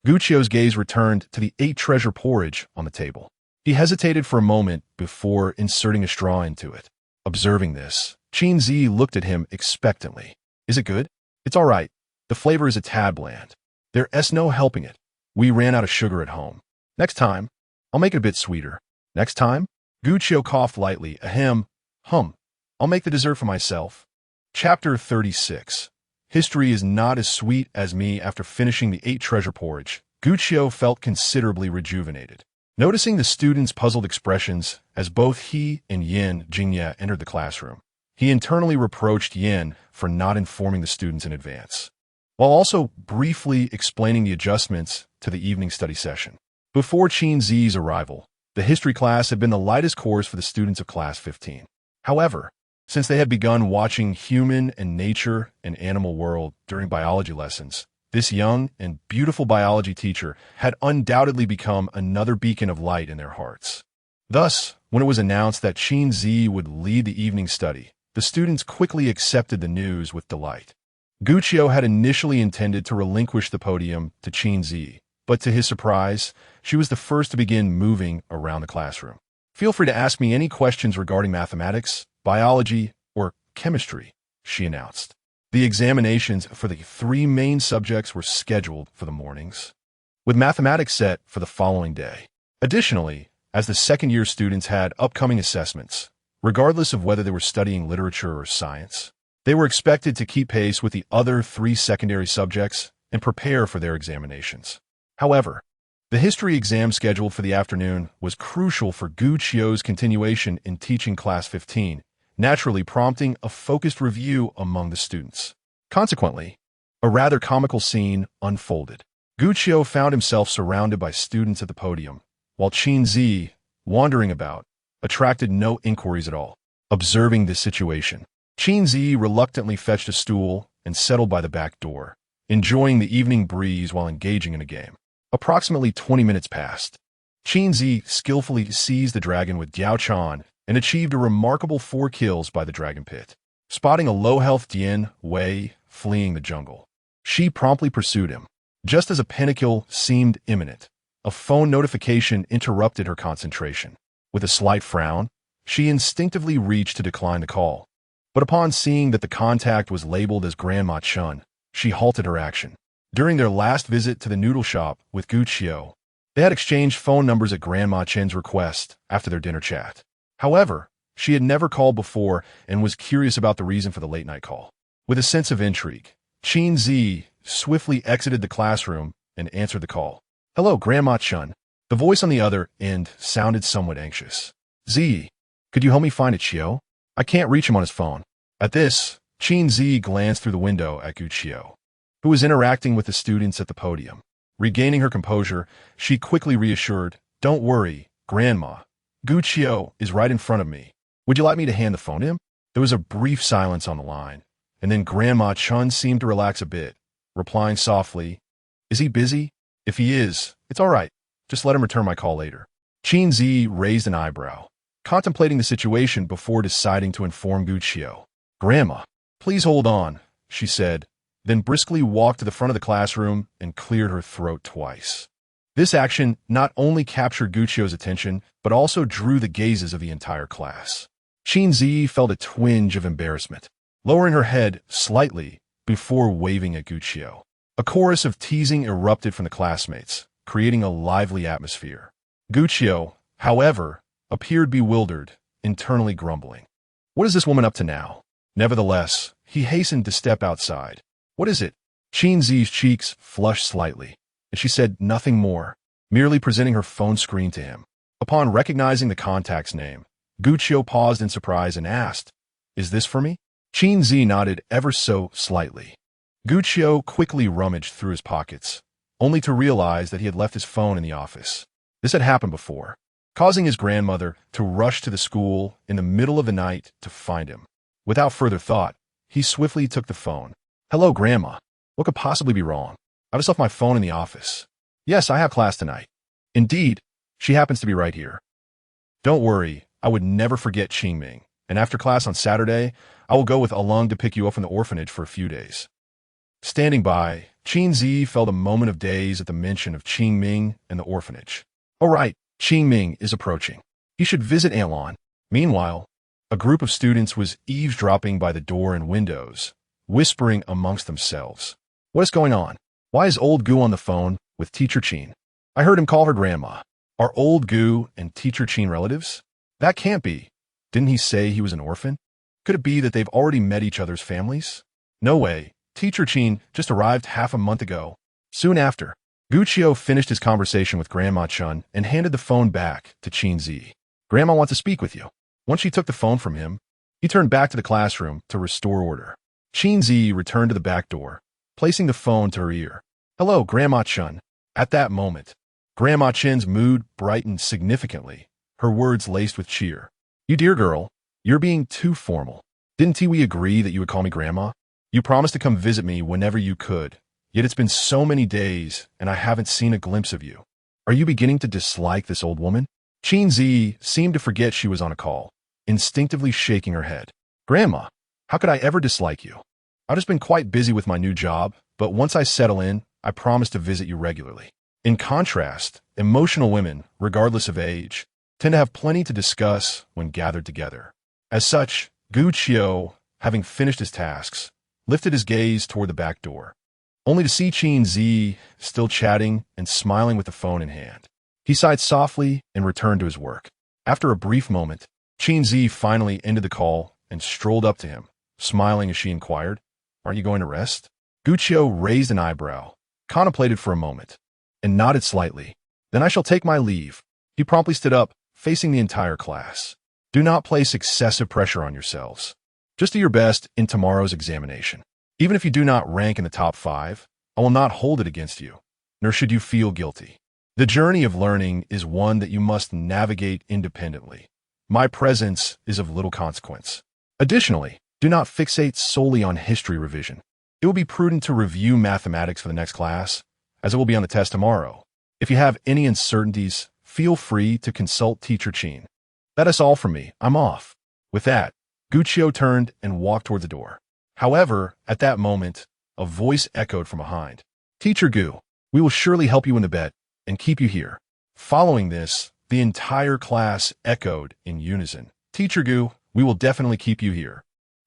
Gu Qiu's gaze returned to the 8-treasure porridge on the table. He hesitated for a moment before inserting a straw into it. Observing this, Qin Zhiyi looked at him expectantly. Is it good? It's all right. The flavor is a tad bland. There's no helping it. We ran out of sugar at home. Next time, I'll make it a bit sweeter. Next time? Gu Qiu coughed lightly. Ahem. I'll make the dessert for myself. Chapter 36. History is not as sweet as me. After finishing the 8-treasure porridge, Gu Qiu felt considerably rejuvenated. Noticing the students' puzzled expressions as both he and Yin Jingye entered the classroom, he internally reproached Yin for not informing the students in advance, while also briefly explaining the adjustments to the evening study session. Before Qin Zhiyi's arrival, the history class had been the lightest course for the students of class 15. However, since they had begun watching Human and Nature and Animal World during biology lessons, this young and beautiful biology teacher had undoubtedly become another beacon of light in their hearts. Thus, when it was announced that Qin Zhiyi would lead the evening study, the students quickly accepted the news with delight. Gu Qiu had initially intended to relinquish the podium to Qin Zhiyi, but to his surprise, she was the first to begin moving around the classroom. Feel free to ask me any questions regarding mathematics, biology, or chemistry, she announced. The examinations for the 3 main subjects were scheduled for the mornings, with mathematics set for the following day. Additionally, as the second-year students had upcoming assessments, regardless of whether they were studying literature or science, they were expected to keep pace with the other 3 secondary subjects and prepare for their examinations. However, the history exam scheduled for the afternoon was crucial for Gu Qiu's continuation in teaching class 15, naturally prompting a focused review among the students. Consequently, a rather comical scene unfolded. Gu Qiu found himself surrounded by students at the podium, while Qin Zhiyi, wandering about, attracted no inquiries at all. Observing this situation, Qin Zhiyi reluctantly fetched a stool and settled by the back door, enjoying the evening breeze while engaging in a game. Approximately 20 minutes passed, Qin Zhiyi skillfully seized the dragon with Diao Chan and achieved a remarkable 4 kills by the dragon pit. Spotting a low-health Dian Wei fleeing the jungle, she promptly pursued him. Just as a pinnacle seemed imminent, a phone notification interrupted her concentration. With a slight frown, she instinctively reached to decline the call. But upon seeing that the contact was labeled as Grandma Chun, she halted her action. During their last visit to the noodle shop with Gu Qiu, they had exchanged phone numbers at Grandma Chen's request after their dinner chat. However, she had never called before and was curious about the reason for the late-night call. With a sense of intrigue, Qin Zhiyi swiftly exited the classroom and answered the call. "Hello, Grandma Chun." The voice on the other end sounded somewhat anxious. "Zhiyi, could you help me find a Qiu? I can't reach him on his phone." At this, Qin Zhiyi glanced through the window at Gu Qiu, who was interacting with the students at the podium. Regaining her composure, she quickly reassured, "Don't worry, Grandma. Gu Qiu is right in front of me. Would you like me to hand the phone to him?" There was a brief silence on the line, and then Grandma Chun seemed to relax a bit, replying softly, "Is he busy? If he is, it's all right. Just let him return my call later." Qin Zhiyi raised an eyebrow, contemplating the situation before deciding to inform Gu Qiu. "Grandma, please hold on," she said, then briskly walked to the front of the classroom and cleared her throat twice. This action not only captured Gu Qiu's attention, but also drew the gazes of the entire class. Qin Zhiyi felt a twinge of embarrassment, lowering her head slightly before waving at Gu Qiu. A chorus of teasing erupted from the classmates, creating a lively atmosphere. Gu Qiu, however, appeared bewildered, internally grumbling. What is this woman up to now? Nevertheless, he hastened to step outside. "What is it?" Qin Zhiyi's cheeks flushed slightly, and she said nothing more, merely presenting her phone screen to him. Upon recognizing the contact's name, Gu Qiu paused in surprise and asked, "Is this for me?" Qin Zhiyi nodded ever so slightly. Gu Qiu quickly rummaged through his pockets, only to realize that he had left his phone in the office. This had happened before, causing his grandmother to rush to the school in the middle of the night to find him. Without further thought, he swiftly took the phone. "Hello, Grandma. What could possibly be wrong? I just left my phone in the office." "Yes, I have class tonight." "Indeed, she happens to be right here." "Don't worry, I would never forget Qingming, and after class on Saturday, I will go with Alung to pick you up from the orphanage for a few days." Standing by, Qin Zhiyi felt a moment of daze at the mention of Qingming and the orphanage. "Oh right, Qingming is approaching. He should visit Aunt Lan." Meanwhile, a group of students was eavesdropping by the door and windows, whispering amongst themselves. "What is going on? Why is old Gu on the phone with Teacher Qin? I heard him call her Grandma. Are old Gu and Teacher Qin relatives? That can't be. Didn't he say he was an orphan? Could it be that they've already met each other's families? No way. Teacher Qin just arrived half a month ago." Soon after, Gu Qiu finished his conversation with Grandma Chun and handed the phone back to Qin Zhiyi. "Grandma wants to speak with you." Once she took the phone from him, he turned back to the classroom to restore order. Qin Zhiyi returned to the back door, placing the phone to her ear. "Hello, Grandma Chun." At that moment, Grandma Chen's mood brightened significantly, her words laced with cheer. "You dear girl, you're being too formal. Didn't we agree that you would call me Grandma? You promised to come visit me whenever you could, yet it's been so many days and I haven't seen a glimpse of you. Are you beginning to dislike this old woman?" Qin Zhiyi seemed to forget she was on a call, instinctively shaking her head. "Grandma, how could I ever dislike you? I've just been quite busy with my new job, but once I settle in, I promise to visit you regularly." In contrast, emotional women, regardless of age, tend to have plenty to discuss when gathered together. As such, Gu Qiu, having finished his tasks, lifted his gaze toward the back door, only to see Qin Zhiyi still chatting and smiling with the phone in hand. He sighed softly and returned to his work. After a brief moment, Qin Zhiyi finally ended the call and strolled up to him, smiling as she inquired, "Aren't you going to rest?" Gu Qiu raised an eyebrow, contemplated for a moment, and nodded slightly. "Then I shall take my leave." He promptly stood up, facing the entire class. "Do not place excessive pressure on yourselves. Just do your best in tomorrow's examination. Even if you do not rank in the top 5, I will not hold it against you, nor should you feel guilty. The journey of learning is one that you must navigate independently. My presence is of little consequence. Additionally, do not fixate solely on history revision. It will be prudent to review mathematics for the next class, as it will be on the test tomorrow. If you have any uncertainties, feel free to consult Teacher Qin. That is all from me. I'm off. With that, Gu Qiu turned and walked toward the door. However, at that moment, a voice echoed from behind. Teacher Gu, we will surely help you in the bet and keep you here. Following this, the entire class echoed in unison. Teacher Gu, we will definitely keep you here.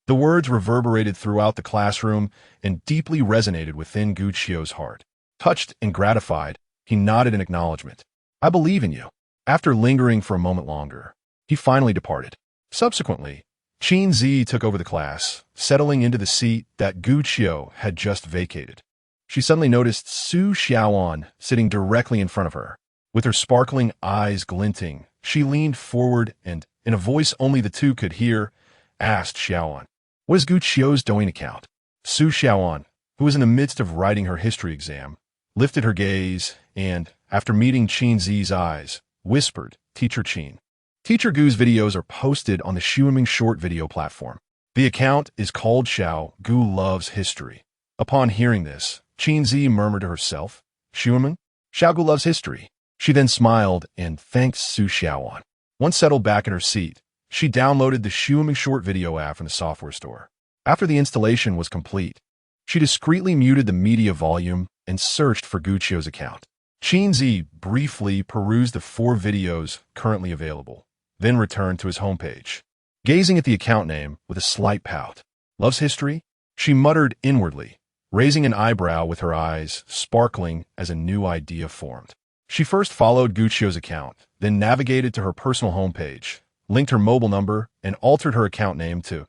The words reverberated throughout the classroom and deeply resonated within Gu Qiu's heart. Touched and gratified, he nodded in acknowledgement. I believe in you. After lingering for a moment longer, he finally departed. Subsequently, Qin Zhiyi took over the class, settling into the seat that Gu Qiu had just vacated. She suddenly noticed Su Xiaoan sitting directly in front of her. With her sparkling eyes glinting, she leaned forward and, in a voice only the two could hear, asked Xiaoan, "What is Gu Qiu's Douyin account?" Su Xiaoan, who was in the midst of writing her history exam, lifted her gaze and, after meeting Qin Zhiyi's eyes, whispered, Teacher Qin. Teacher Gu's videos are posted on the Xiuming short video platform. The account is called Xiao Gu Loves History. Upon hearing this, Qin Zhiyi murmured to herself, Xiuming? Xiao Gu loves history. She then smiled and thanked Su Xiaoan. Once settled back in her seat, she downloaded the Xiuming short video app from the software store. After the installation was complete, she discreetly muted the media volume and searched for Gu Qiu's account. Qin Zhiyi briefly perused the 4 videos currently available, then returned to his homepage. Gazing at the account name with a slight pout, Loves History? She muttered inwardly, raising an eyebrow with her eyes sparkling as a new idea formed. She first followed Gu Qiu's account, then navigated to her personal homepage, linked her mobile number, and altered her account name to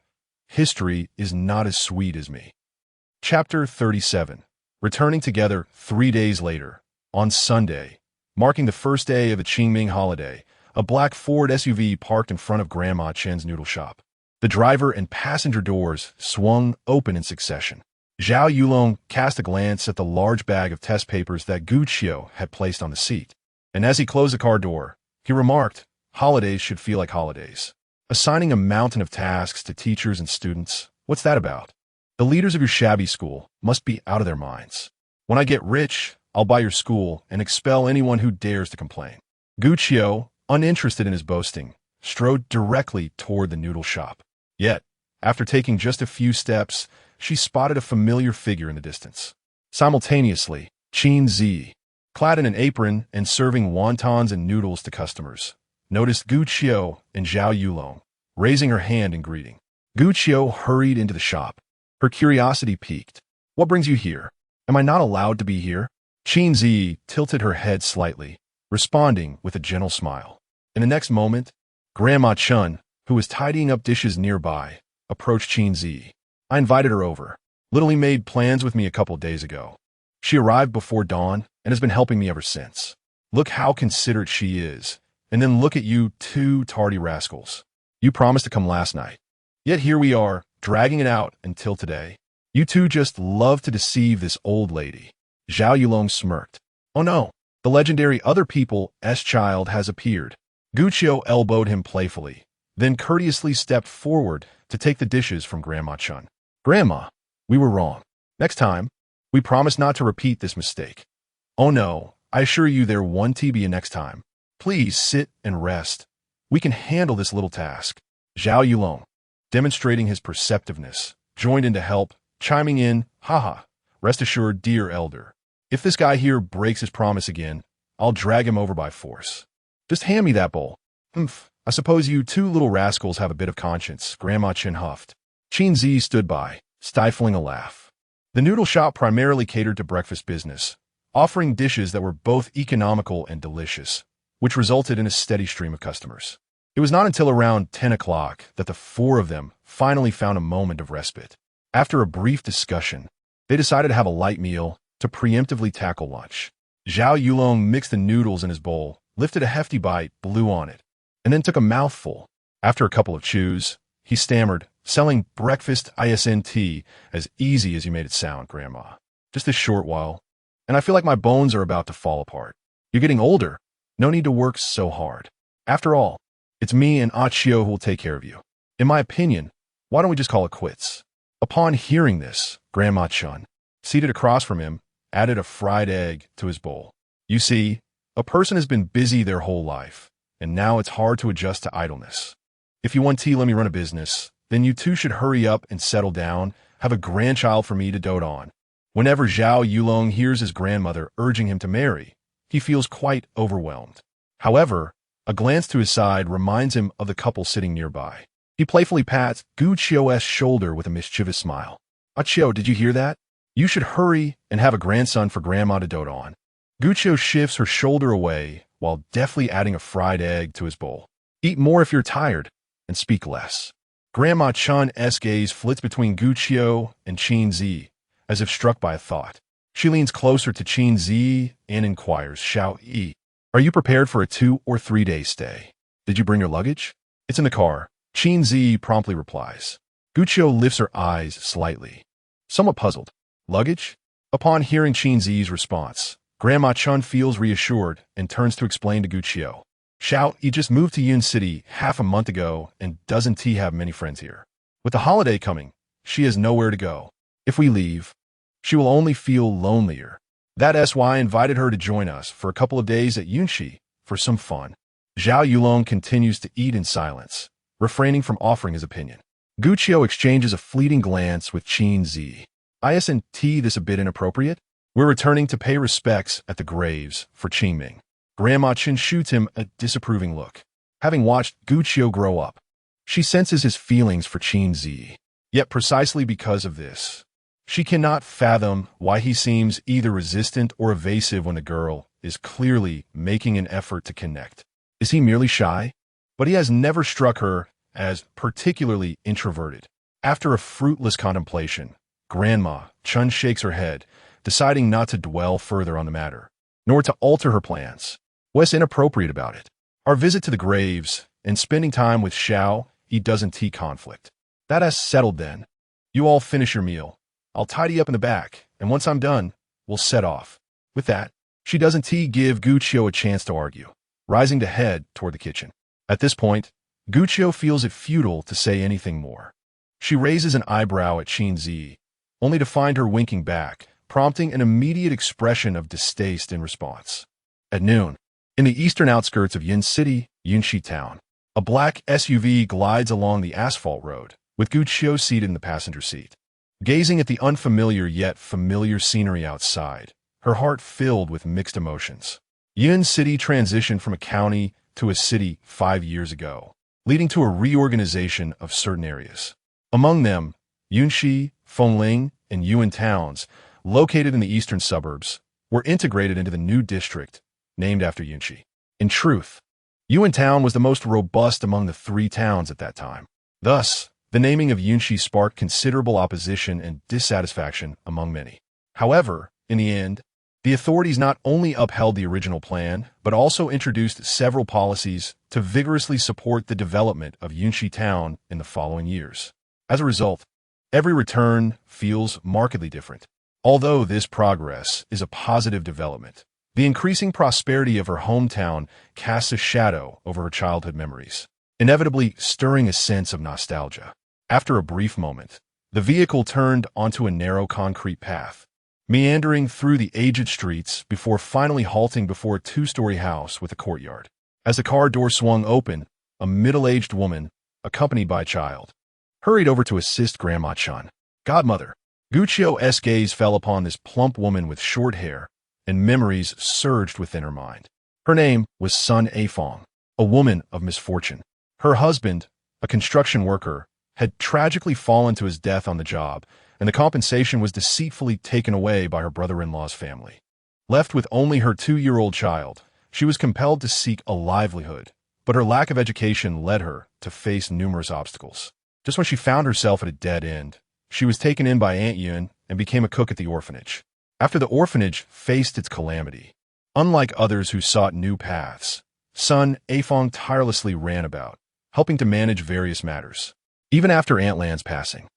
History is Not as Sweet as Me. Chapter 37. Returning together 3 days later, on Sunday, marking the first day of the Qingming holiday, a black Ford SUV parked in front of Grandma Chen's noodle shop. The driver and passenger doors swung open in succession. Zhao Yulong cast a glance at the large bag of test papers that Gu Qiu had placed on the seat, and as he closed the car door, he remarked, holidays should feel like holidays. Assigning a mountain of tasks to teachers and students, what's that about? The leaders of your shabby school must be out of their minds. When I get rich, I'll buy your school and expel anyone who dares to complain. Gu Qiu, uninterested in his boasting, strode directly toward the noodle shop. Yet, after taking just a few steps, she spotted a familiar figure in the distance. Simultaneously, Qin Zhiyi, clad in an apron and serving wontons and noodles to customers, noticed Gu Qiu and Zhao Yulong, raising her hand in greeting. Gu Qiu hurried into the shop. Her curiosity piqued. What brings you here? Am I not allowed to be here? Qin Zhiyi tilted her head slightly, responding with a gentle smile. In the next moment, Grandma Chen, who was tidying up dishes nearby, approached Qin Zhiyi. I invited her over. Literally made plans with me a couple days ago. She arrived before dawn and has been helping me ever since. Look how considerate she is. And then look at you 2 tardy rascals. You promised to come last night. Yet here we are, dragging it out until today. You two just love to deceive this old lady. Zhao Yulong smirked. Oh no, the legendary other people's child has appeared. Gu Qiu elbowed him playfully, then courteously stepped forward to take the dishes from Grandma Chen. Grandma, we were wrong. Next time, we promise not to repeat this mistake. Oh no, I assure you there won't be a next time. Please sit and rest. We can handle this little task. Zhao Yulong, demonstrating his perceptiveness, joined in to help, chiming in, haha, rest assured, dear elder. If this guy here breaks his promise again, I'll drag him over by force. Just hand me that bowl. Humph, I suppose you 2 little rascals have a bit of conscience, Grandma Chen huffed. Qin Zhiyi stood by, stifling a laugh. The noodle shop primarily catered to breakfast business, offering dishes that were both economical and delicious, which resulted in a steady stream of customers. It was not until around 10 o'clock that the 4 of them finally found a moment of respite. After a brief discussion, they decided to have a light meal to preemptively tackle lunch. Zhao Yulong mixed the noodles in his bowl, lifted a hefty bite, blew on it, and then took a mouthful. After a couple of chews, he stammered, selling breakfast ISNT as easy as you made it sound, Grandma. Just a short while, and I feel like my bones are about to fall apart. You're getting older. No need to work so hard. After all, it's me and Achio who will take care of you. In my opinion, why don't we just call it quits? Upon hearing this, Grandma Chen, seated across from him, added a fried egg to his bowl. You see, A person has been busy their whole life, and now it's hard to adjust to idleness. If you want tea, let me run a business. Then you two should hurry up and settle down, have a grandchild for me to dote on. Whenever Zhao Yulong hears his grandmother urging him to marry, he feels quite overwhelmed. However, a glance to his side reminds him of the couple sitting nearby. He playfully pats Gu Qiu's shoulder with a mischievous smile. "Ah Qiu, did you hear that? You should hurry and have a grandson for Grandma to dote on." Gu Qiu shifts her shoulder away while deftly adding a fried egg to his bowl. "Eat more if you're tired, and speak less." Grandma Chun's gaze flits between Gu Qiu and Qin Zhiyi, as if struck by a thought. She leans closer to Qin Zhiyi and inquires, "Xiao Yi, are you prepared for a 2 or 3 day stay? Did you bring your luggage?" "It's in the car," Qin Zhiyi promptly replies. Gu Qiu lifts her eyes slightly, somewhat puzzled. "Luggage?" Upon hearing Qin Zhiyi's response, Grandma Chun feels reassured and turns to explain to Gu Qiu. "Xiao Yi just moved to Yun City half a month ago and doesn't have many friends here. With the holiday coming, she has nowhere to go. If we leave, she will only feel lonelier. That's why I invited her to join us for a couple of days at Yunxi for some fun." Zhao Yulong continues to eat in silence, refraining from offering his opinion. Gu Qiu exchanges a fleeting glance with Qin Zhiyi. "Isn't this a bit inappropriate? We're returning to pay respects at the graves for Qingming." Grandma Qin shoots him a disapproving look. Having watched Gu Qiu grow up, she senses his feelings for Qin Zhiyi. Yet precisely because of this, she cannot fathom why he seems either resistant or evasive when the girl is clearly making an effort to connect. Is he merely shy? But he has never struck her as particularly introverted. After a fruitless contemplation, Grandma Chun shakes her head, deciding not to dwell further on the matter, nor to alter her plans. What's inappropriate about it? Our visit to the graves and spending time with Xiao Yi doesn't conflict. That has settled then. You all finish your meal. I'll tidy up in the back, and once I'm done, we'll set off. With that, she doesn't give Gu Qiu a chance to argue, rising to head toward the kitchen. At this point, Gu Qiu feels it futile to say anything more. She raises an eyebrow at Qin Zhiyi, only to find her winking back, prompting an immediate expression of distaste in response. At noon, in the eastern outskirts of Yun City, Yunxi Town, a black SUV glides along the asphalt road, with Gu Qiu seated in the passenger seat. Gazing at the unfamiliar yet familiar scenery outside, her heart filled with mixed emotions. Yun City transitioned from a county to a city 5 years ago, leading to a reorganization of certain areas. Among them, Yunxi, Fengling, and Yuan towns, located in the eastern suburbs, were integrated into the new district, named after Yunxi. In truth, Yuan town was the most robust among the 3 towns at that time. Thus, the naming of Yunxi sparked considerable opposition and dissatisfaction among many. However, in the end, the authorities not only upheld the original plan, but also introduced several policies to vigorously support the development of Yunxi town in the following years. As a result, every return feels markedly different. Although this progress is a positive development, the increasing prosperity of her hometown casts a shadow over her childhood memories, inevitably stirring a sense of nostalgia. After a brief moment, the vehicle turned onto a narrow concrete path, meandering through the aged streets before finally halting before a 2-story house with a courtyard. As the car door swung open, a middle-aged woman, accompanied by a child, hurried over to assist Grandma Chun. "Godmother." Gu Qiu's gaze fell upon this plump woman with short hair, and memories surged within her mind. Her name was Sun Afong, a woman of misfortune. Her husband, a construction worker, had tragically fallen to his death on the job, and the compensation was deceitfully taken away by her brother-in-law's family. Left with only her 2-year-old child, she was compelled to seek a livelihood, but her lack of education led her to face numerous obstacles. Just when she found herself at a dead end, she was taken in by Aunt Yun and became a cook at the orphanage. After the orphanage faced its calamity, unlike others who sought new paths, Sun Afong tirelessly ran about, helping to manage various matters. Even after Aunt Lan's passing,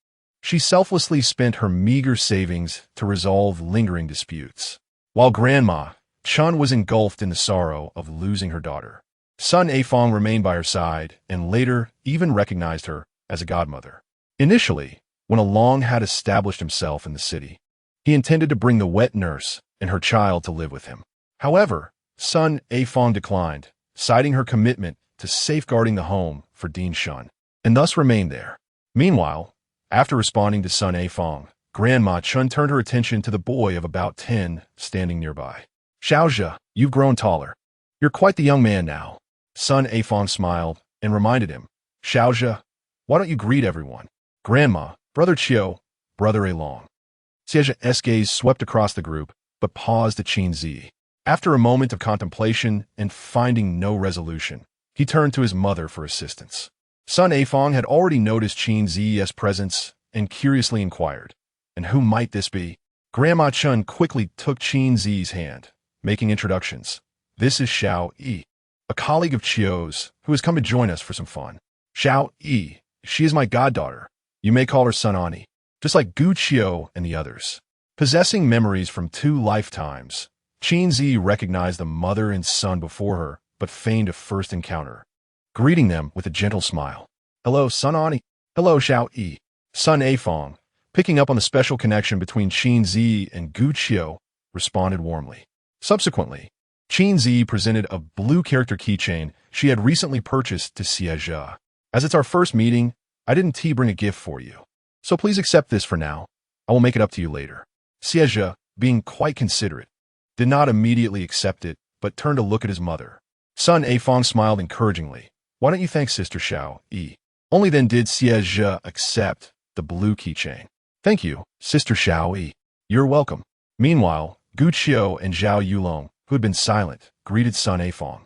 she selflessly spent her meager savings to resolve lingering disputes. While Grandma Chun was engulfed in the sorrow of losing her daughter, Sun Afong remained by her side and later even recognized her as a godmother. Initially, when Along had established himself in the city, he intended to bring the wet nurse and her child to live with him. However, Sun Afong declined, citing her commitment to safeguarding the home for Dean Shun, and thus remained there. Meanwhile, after responding to Sun Afong, Grandma Chun turned her attention to the boy of about 10 standing nearby. Xiaozhe, you've grown taller. You're quite the young man now. Sun Afong smiled and reminded him, Xiaozhe, why don't you greet everyone? Grandma, Brother Qiu, Brother Along. Xiaozhe's gaze swept across the group, but paused at Qin Zhiyi. After a moment of contemplation and finding no resolution, he turned to his mother for assistance. Sun Afong had already noticed Qin Zhiyi's presence and curiously inquired, and who might this be? Grandma Chun quickly took Qin Zhiyi's hand, making introductions. This is Xiao Yi, a colleague of Qiu's who has come to join us for some fun. Xiao Yi, she is my goddaughter. You may call her Sun Ani, just like Gu Qiu and the others. Possessing memories from 2 lifetimes, Qin Zhiyi recognized the mother and son before her, but feigned a first encounter, greeting them with a gentle smile. Hello, Sun Ani. Hello, Xiao Yi. Sun Afong, picking up on the special connection between Qin Zhiyi and Gu Qiu, responded warmly. Subsequently, Qin Zhiyi presented a blue character keychain she had recently purchased to Xiaozhe. As it's our first meeting, I didn't bring a gift for you. So please accept this for now. I will make it up to you later. Xiaozhe, being quite considerate, did not immediately accept it, but turned to look at his mother. Sun Afong smiled encouragingly. Why don't you thank Sister Xiao Yi? Only then did Xiaozhe accept the blue keychain. Thank you, Sister Xiao Yi. You're welcome. Meanwhile, Gu Qiu and Zhao Yulong, who had been silent, greeted Sun Afong.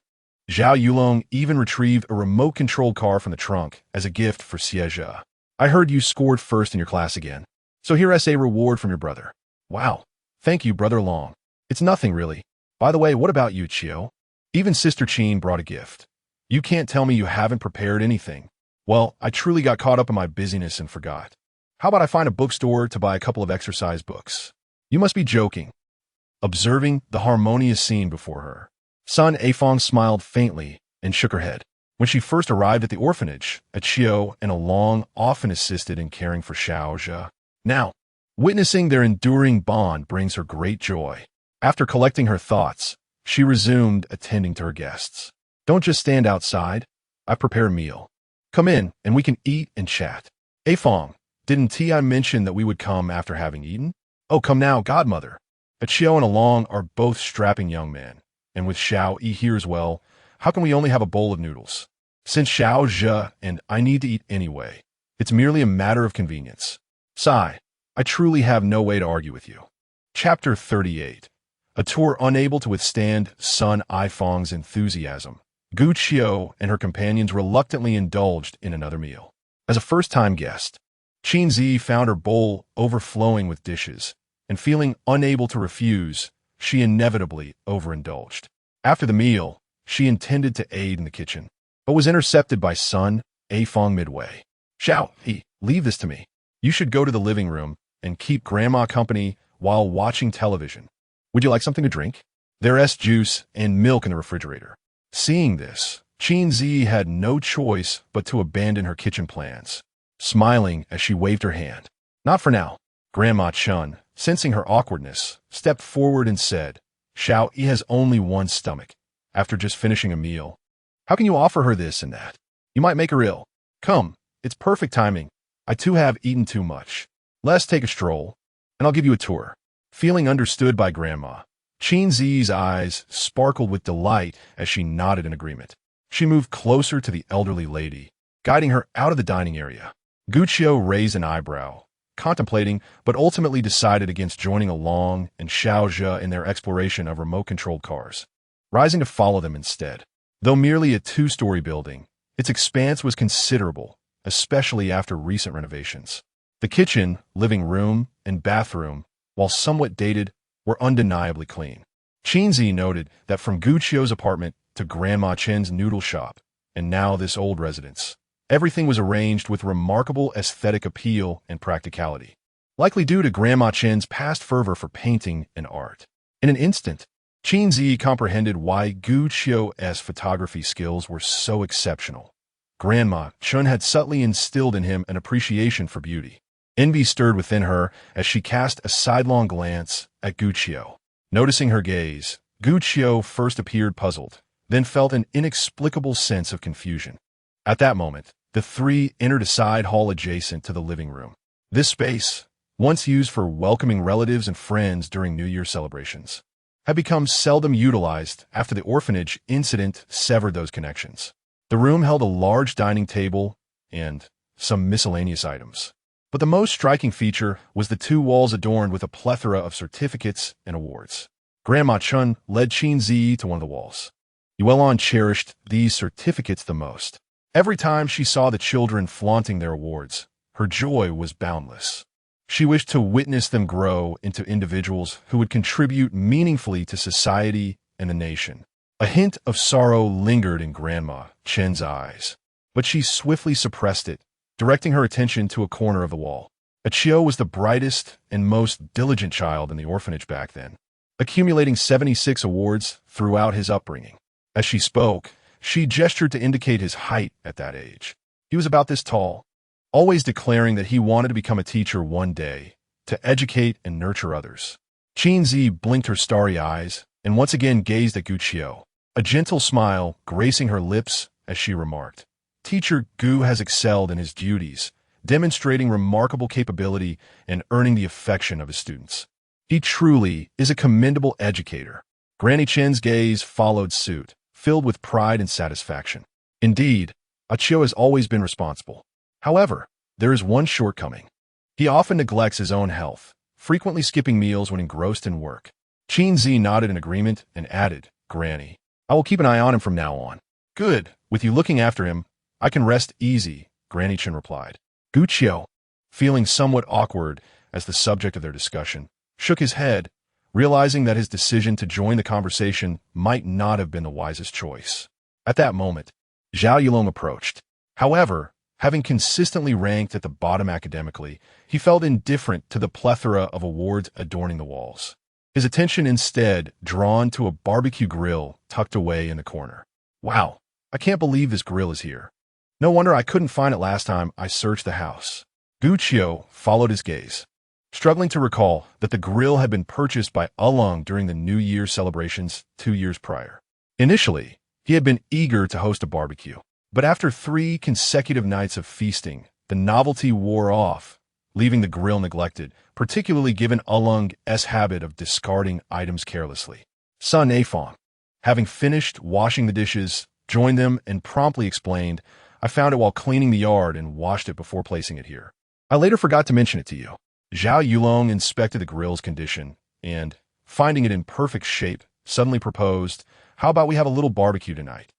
Zhao Yulong even retrieved a remote-controlled car from the trunk as a gift for Xiaozhe. I heard you scored first in your class again, so here's a reward from your brother. Wow. Thank you, Brother Long. It's nothing, really. By the way, what about you, Qiu? Even Sister Qin brought a gift. You can't tell me you haven't prepared anything. Well, I truly got caught up in my busyness and forgot. How about I find a bookstore to buy a couple of exercise books? You must be joking. Observing the harmonious scene before her, Sun Afong smiled faintly and shook her head. When she first arrived at the orphanage, Qiu and Along often assisted in caring for Xiaozhe. Now, witnessing their enduring bond brings her great joy. After collecting her thoughts, she resumed attending to her guests. Don't just stand outside. I've prepared a meal. Come in, and we can eat and chat. Afong, didn't I mention that we would come after having eaten? Oh, come now, godmother. Qiu and Along are both strapping young men, and with Xiao Yi here as well, how can we only have a bowl of noodles? Since Xiaozhe and I need to eat anyway, it's merely a matter of convenience. Sigh, I truly have no way to argue with you. Chapter 38. A tour unable to withstand Sun Afong's enthusiasm, Gu Qiu and her companions reluctantly indulged in another meal. As a first-time guest, Qin Zhiyi found her bowl overflowing with dishes, and feeling unable to refuse, she inevitably overindulged. After the meal, she intended to aid in the kitchen, but was intercepted by Sun Afong midway. Xiao Yi, leave this to me. You should go to the living room and keep Grandma company while watching television. Would you like something to drink? There's juice and milk in the refrigerator. Seeing this, Qin Zhiyi had no choice but to abandon her kitchen plans, smiling as she waved her hand. Not for now. Grandma Chun, sensing her awkwardness, stepped forward and said, Xiao Yi has only one stomach. After just finishing a meal, how can you offer her this and that? You might make her ill. Come, it's perfect timing. I too have eaten too much. Let's take a stroll, and I'll give you a tour. Feeling understood by Grandma, Qin Zhiyi's eyes sparkled with delight as she nodded in agreement. She moved closer to the elderly lady, guiding her out of the dining area. Gu Qiu raised an eyebrow, contemplating, but ultimately decided against joining Along and Xiaozhe in their exploration of remote-controlled cars, rising to follow them instead. Though merely a 2-story building, its expanse was considerable, especially after recent renovations. The kitchen, living room, and bathroom, while somewhat dated, were undeniably clean. Qin Zhiyi noted that from Gu Qiu's apartment to Grandma Chen's noodle shop, and now this old residence, everything was arranged with remarkable aesthetic appeal and practicality, likely due to Grandma Chen's past fervor for painting and art. In an instant, Qin Zhiyi comprehended why Gu Qiu's photography skills were so exceptional. Grandma Chun had subtly instilled in him an appreciation for beauty. Envy stirred within her as she cast a sidelong glance at Gu Qiu. Noticing her gaze, Gu Qiu first appeared puzzled, then felt an inexplicable sense of confusion. At that moment, the three entered a side hall adjacent to the living room. This space, once used for welcoming relatives and friends during New Year celebrations, had become seldom utilized after the orphanage incident severed those connections. The room held a large dining table and some miscellaneous items. But the most striking feature was the two walls adorned with a plethora of certificates and awards. Grandma Chun led Qin Zhiyi to one of the walls. Yuelon cherished these certificates the most. Every time she saw the children flaunting their awards, her joy was boundless. She wished to witness them grow into individuals who would contribute meaningfully to society and the nation. A hint of sorrow lingered in Grandma Chen's eyes, but she swiftly suppressed it, directing her attention to a corner of the wall. Achio was the brightest and most diligent child in the orphanage back then, accumulating 76 awards throughout his upbringing. As she spoke, she gestured to indicate his height at that age. He was about this tall, always declaring that he wanted to become a teacher one day, to educate and nurture others. Qin Zhiyi blinked her starry eyes and once again gazed at Gu Qiu, a gentle smile gracing her lips as she remarked, "Teacher Gu has excelled in his duties, demonstrating remarkable capability and earning the affection of his students. He truly is a commendable educator." Granny Chen's gaze followed suit, filled with pride and satisfaction. Indeed, Achio has always been responsible. However, there is one shortcoming. He often neglects his own health, frequently skipping meals when engrossed in work. Qin Zhiyi nodded in agreement and added, "Granny, I will keep an eye on him from now on." "Good. With you looking after him, I can rest easy," Granny Chen replied. Gu Qiu, feeling somewhat awkward as the subject of their discussion, shook his head, realizing that his decision to join the conversation might not have been the wisest choice. At that moment, Zhao Yulong approached. However, having consistently ranked at the bottom academically, he felt indifferent to the plethora of awards adorning the walls. His attention instead drawn to a barbecue grill tucked away in the corner. "Wow, I can't believe this grill is here. No wonder I couldn't find it last time I searched the house." Gu Qiu followed his gaze, struggling to recall that the grill had been purchased by Ulong during the New Year celebrations 2 years prior. Initially, he had been eager to host a barbecue, but after 3 consecutive nights of feasting, the novelty wore off, leaving the grill neglected, particularly given Ulong's habit of discarding items carelessly. Sun Afong, having finished washing the dishes, joined them and promptly explained, "I found it while cleaning the yard and washed it before placing it here. I later forgot to mention it to you." Zhao Yulong inspected the grill's condition and, finding it in perfect shape, suddenly proposed, "How about we have a little barbecue tonight?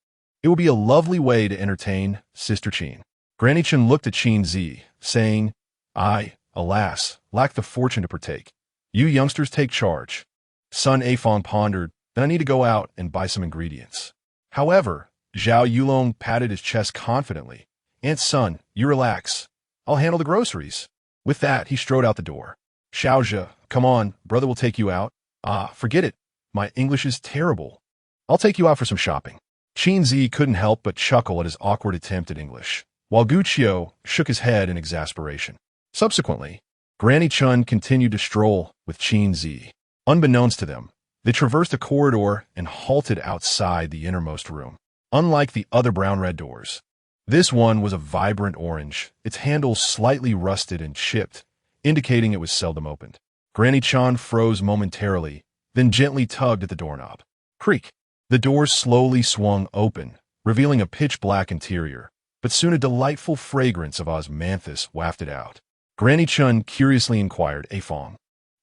It will be a lovely way to entertain Sister Qin." Granny Chen looked at Qin Zhiyi, saying, "I, alas, lack the fortune to partake. You youngsters take charge." Sun Afong pondered, "Then I need to go out and buy some ingredients." However, Zhao Yulong patted his chest confidently. "Aunt Sun, you relax. I'll handle the groceries." With that, he strode out the door. "Xiaozhe, come on, brother will take you out." "Ah, forget it. My English is terrible. I'll take you out for some shopping." Qin Zhiyi couldn't help but chuckle at his awkward attempt at English, while Gu Qiu shook his head in exasperation. Subsequently, Granny Chun continued to stroll with Qin Zhiyi. Unbeknownst to them, they traversed a corridor and halted outside the innermost room. Unlike the other brown-red doors, this one was a vibrant orange, its handle slightly rusted and chipped, indicating it was seldom opened. Granny Chan froze momentarily, then gently tugged at the doorknob. Creak! The door slowly swung open, revealing a pitch-black interior, but soon a delightful fragrance of osmanthus wafted out. Granny Chun curiously inquired, "Afong,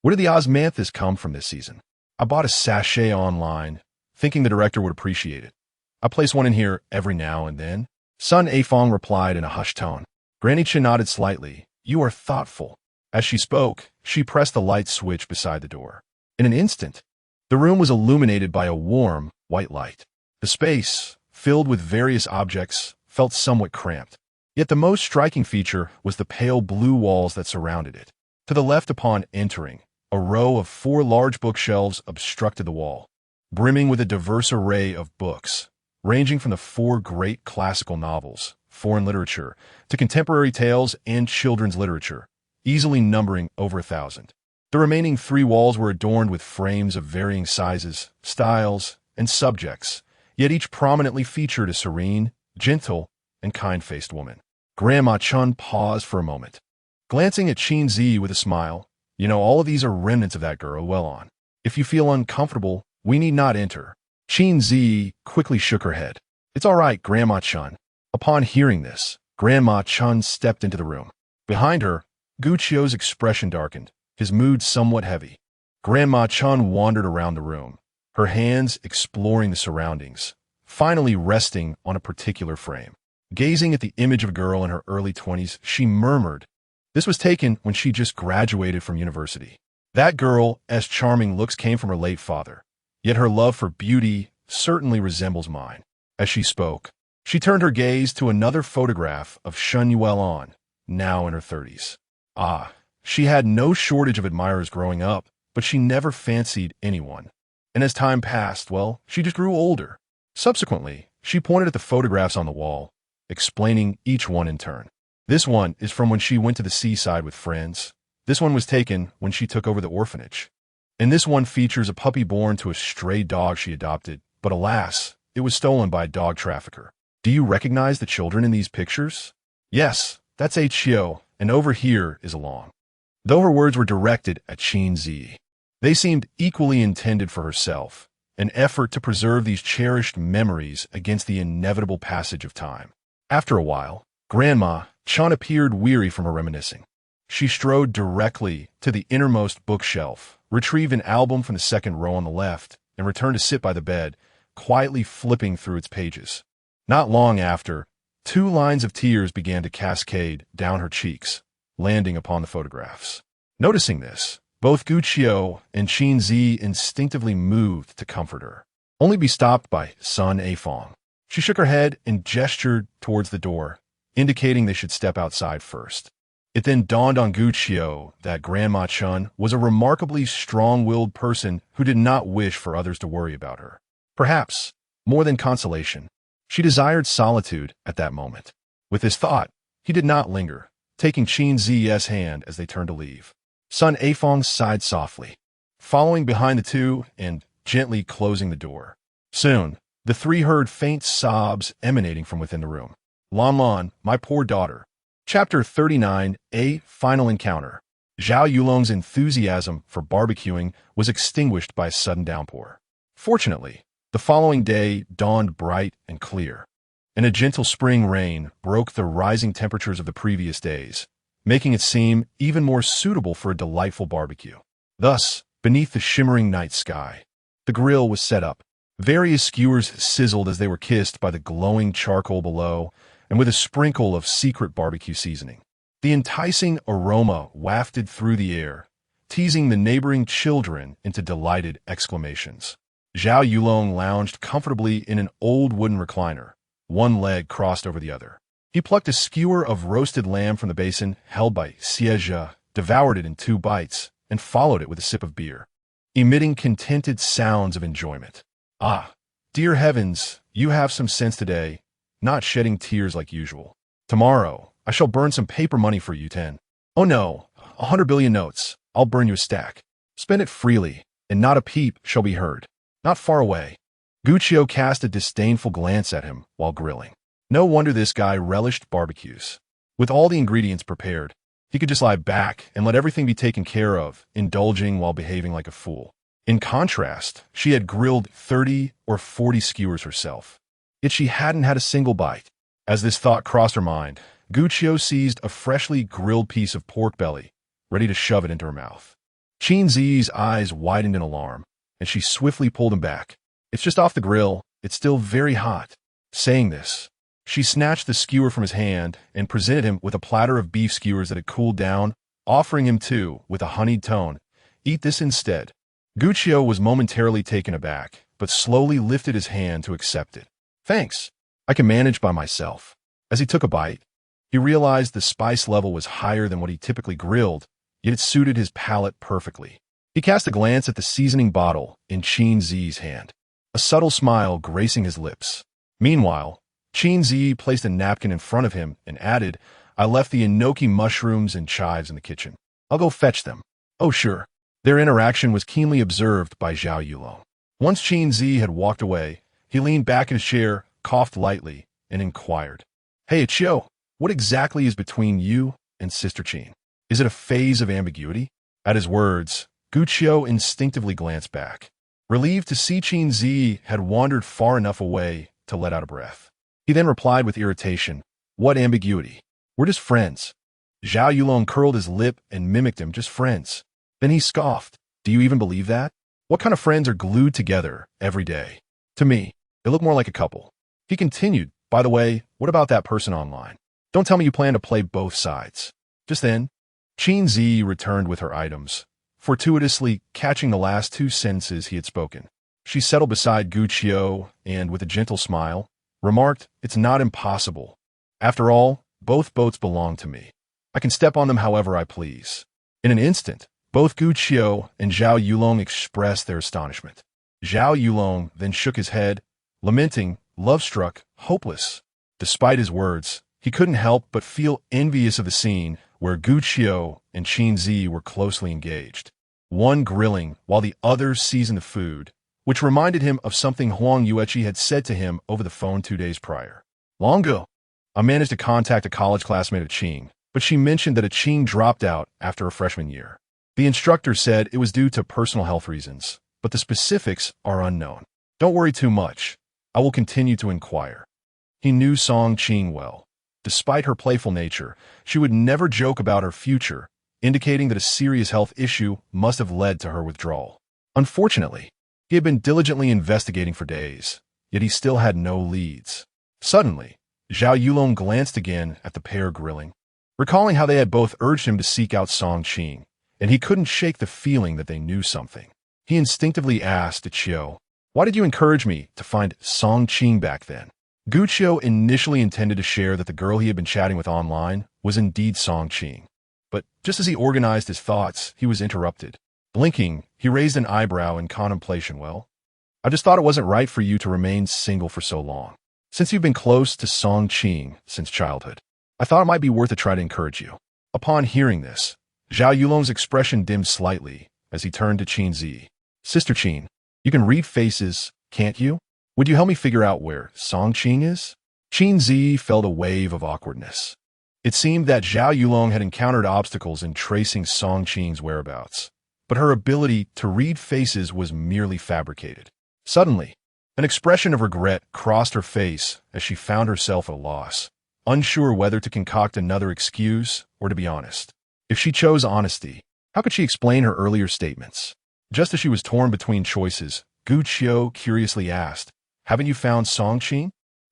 where did the osmanthus come from this season?" "I bought a sachet online, thinking the director would appreciate it. I place one in here every now and then." Sun Afong replied in a hushed tone. Granny Chen nodded slightly. "You are thoughtful." As she spoke, she pressed the light switch beside the door. In an instant, the room was illuminated by a warm, white light. The space, filled with various objects, felt somewhat cramped. Yet the most striking feature was the pale blue walls that surrounded it. To the left upon entering, a row of 4 large bookshelves obstructed the wall, brimming with a diverse array of books, ranging from the 4 great classical novels, foreign literature, to contemporary tales and children's literature, easily numbering over 1,000. The remaining 3 walls were adorned with frames of varying sizes, styles, and subjects, yet each prominently featured a serene, gentle, and kind-faced woman. Grandma Chun paused for a moment, glancing at Qin Zhiyi with a smile. You know, all of these are remnants of that girl. Well on. If you feel uncomfortable, we need not enter. Qin Zhiyi quickly shook her head. It's all right, Grandma Chun. Upon hearing this, Grandma Chun stepped into the room. Behind her, Gu Qiu's expression darkened, his mood somewhat heavy. Grandma Chun wandered around the room, her hands exploring the surroundings, finally resting on a particular frame. Gazing at the image of a girl in her early 20s, she murmured, "This was taken when she just graduated from university. That girl's charming looks came from her late father, yet her love for beauty certainly resembles mine." As she spoke, she turned her gaze to another photograph of Shen Yuelon, now in her 30s. She had no shortage of admirers growing up, but she never fancied anyone. And as time passed, well, she just grew older. Subsequently, she pointed at the photographs on the wall, explaining each one in turn. This one is from when she went to the seaside with friends. This one was taken when she took over the orphanage. And this one features a puppy born to a stray dog she adopted, but alas, it was stolen by a dog trafficker. Do you recognize the children in these pictures? Yes, that's A Qiu, and over here is Along. Though her words were directed at Qin Zhiyi, they seemed equally intended for herself, an effort to preserve these cherished memories against the inevitable passage of time. After a while, Grandma Chun appeared weary from her reminiscing. She strode directly to the innermost bookshelf, retrieved an album from the second row on the left, and returned to sit by the bed, quietly flipping through its pages. Not long after, 2 lines of tears began to cascade down her cheeks, landing upon the photographs. Noticing this, both Gu Qiu and Qin Zhiyi instinctively moved to comfort her, only be stopped by Sun Afong. She shook her head and gestured towards the door, indicating they should step outside first. It then dawned on Gu Qiu that Grandma Chun was a remarkably strong-willed person who did not wish for others to worry about her. Perhaps, more than consolation, she desired solitude at that moment. With this thought, he did not linger, taking Qin Zhiyi's hand as they turned to leave. Sun Afong sighed softly, following behind the two and gently closing the door. Soon, the 3 heard faint sobs emanating from within the room. Lan Lan, my poor daughter. Chapter 39, A Final Encounter. Zhao Yulong's enthusiasm for barbecuing was extinguished by a sudden downpour. Fortunately, the following day dawned bright and clear, and a gentle spring rain broke the rising temperatures of the previous days, making it seem even more suitable for a delightful barbecue. Thus, beneath the shimmering night sky, the grill was set up. Various skewers sizzled as they were kissed by the glowing charcoal below, and with a sprinkle of secret barbecue seasoning. The enticing aroma wafted through the air, teasing the neighboring children into delighted exclamations. Zhao Yulong lounged comfortably in an old wooden recliner, one leg crossed over the other. He plucked a skewer of roasted lamb from the basin held by Xie, devoured it in 2 bites, and followed it with a sip of beer, emitting contented sounds of enjoyment. Dear heavens, you have some sense today, not shedding tears like usual. Tomorrow, I shall burn some paper money for you, 10. Oh no, 100 billion notes. I'll burn you a stack. Spend it freely, and not a peep shall be heard. Not far away. Gu Qiu cast a disdainful glance at him while grilling. No wonder this guy relished barbecues. With all the ingredients prepared, he could just lie back and let everything be taken care of, indulging while behaving like a fool. In contrast, she had grilled 30 or 40 skewers herself, yet she hadn't had a single bite. As this thought crossed her mind, Gu Qiu seized a freshly grilled piece of pork belly, ready to shove it into her mouth. Qin Zhiyi's eyes widened in alarm, and she swiftly pulled him back. It's just off the grill. It's still very hot. Saying this, she snatched the skewer from his hand and presented him with a platter of beef skewers that had cooled down, offering him too, with a honeyed tone, "Eat this instead." Gu Qiu was momentarily taken aback, but slowly lifted his hand to accept it. "Thanks. I can manage by myself." As he took a bite, he realized the spice level was higher than what he typically grilled, yet it suited his palate perfectly. He cast a glance at the seasoning bottle in Qin Zhiyi's hand, a subtle smile gracing his lips. Meanwhile, Qin Zhiyi placed a napkin in front of him and added, "I left the enoki mushrooms and chives in the kitchen. I'll go fetch them." "Oh, sure." Their interaction was keenly observed by Zhao Yulong. Once Qin Zhiyi had walked away, he leaned back in his chair, coughed lightly, and inquired, "Hey, Qiu, what exactly is between you and Sister Qin? Is it a phase of ambiguity?" At his words, Gu Qiu instinctively glanced back, relieved to see Qin Zhiyi had wandered far enough away to let out a breath. He then replied with irritation, "What ambiguity? We're just friends." Zhao Yulong curled his lip and mimicked him, "Just friends." Then he scoffed, "Do you even believe that? What kind of friends are glued together every day? To me, they look more like a couple." He continued, "By the way, what about that person online? Don't tell me you plan to play both sides." Just then, Qin Zhiyi returned with her items, fortuitously catching the last two sentences he had spoken. She settled beside Gu Qiu and, with a gentle smile, remarked, "It's not impossible. After all, both boats belong to me. I can step on them however I please." In an instant, both Gu Qiu and Zhao Yulong expressed their astonishment. Zhao Yulong then shook his head, lamenting, love-struck, hopeless. Despite his words, he couldn't help but feel envious of the scene where Gu Qiu and Qin Zhiyi were closely engaged, one grilling while the other seasoned the food, which reminded him of something Huang Yueqi had said to him over the phone 2 days prior. "Long ago, I managed to contact a college classmate of Qing, but she mentioned that a Qing dropped out after her freshman year. The instructor said it was due to personal health reasons, but the specifics are unknown. Don't worry too much. I will continue to inquire." He knew Song Qing well. Despite her playful nature, she would never joke about her future, indicating that a serious health issue must have led to her withdrawal. Unfortunately, he had been diligently investigating for days, yet he still had no leads. Suddenly, Zhao Yulong glanced again at the pair grilling, recalling how they had both urged him to seek out Song Qing, and he couldn't shake the feeling that they knew something. He instinctively asked Qiu, "Why did you encourage me to find Song Qing back then?" Gu Qiu initially intended to share that the girl he had been chatting with online was indeed Song Qing. But just as he organized his thoughts, he was interrupted. Blinking, he raised an eyebrow in contemplation. "Well, I just thought it wasn't right for you to remain single for so long. Since you've been close to Song Qing since childhood, I thought it might be worth a try to encourage you." Upon hearing this, Zhao Yulong's expression dimmed slightly as he turned to Qin Zhiyi. "Sister Qin, you can read faces, can't you? Would you help me figure out where Song Qing is?" Qin Zhiyi felt a wave of awkwardness. It seemed that Zhao Yulong had encountered obstacles in tracing Song Qing's whereabouts, but her ability to read faces was merely fabricated. Suddenly, an expression of regret crossed her face as she found herself at a loss, unsure whether to concoct another excuse or to be honest. If she chose honesty, how could she explain her earlier statements? Just as she was torn between choices, Gu Qiu curiously asked, "Haven't you found Song Qing?"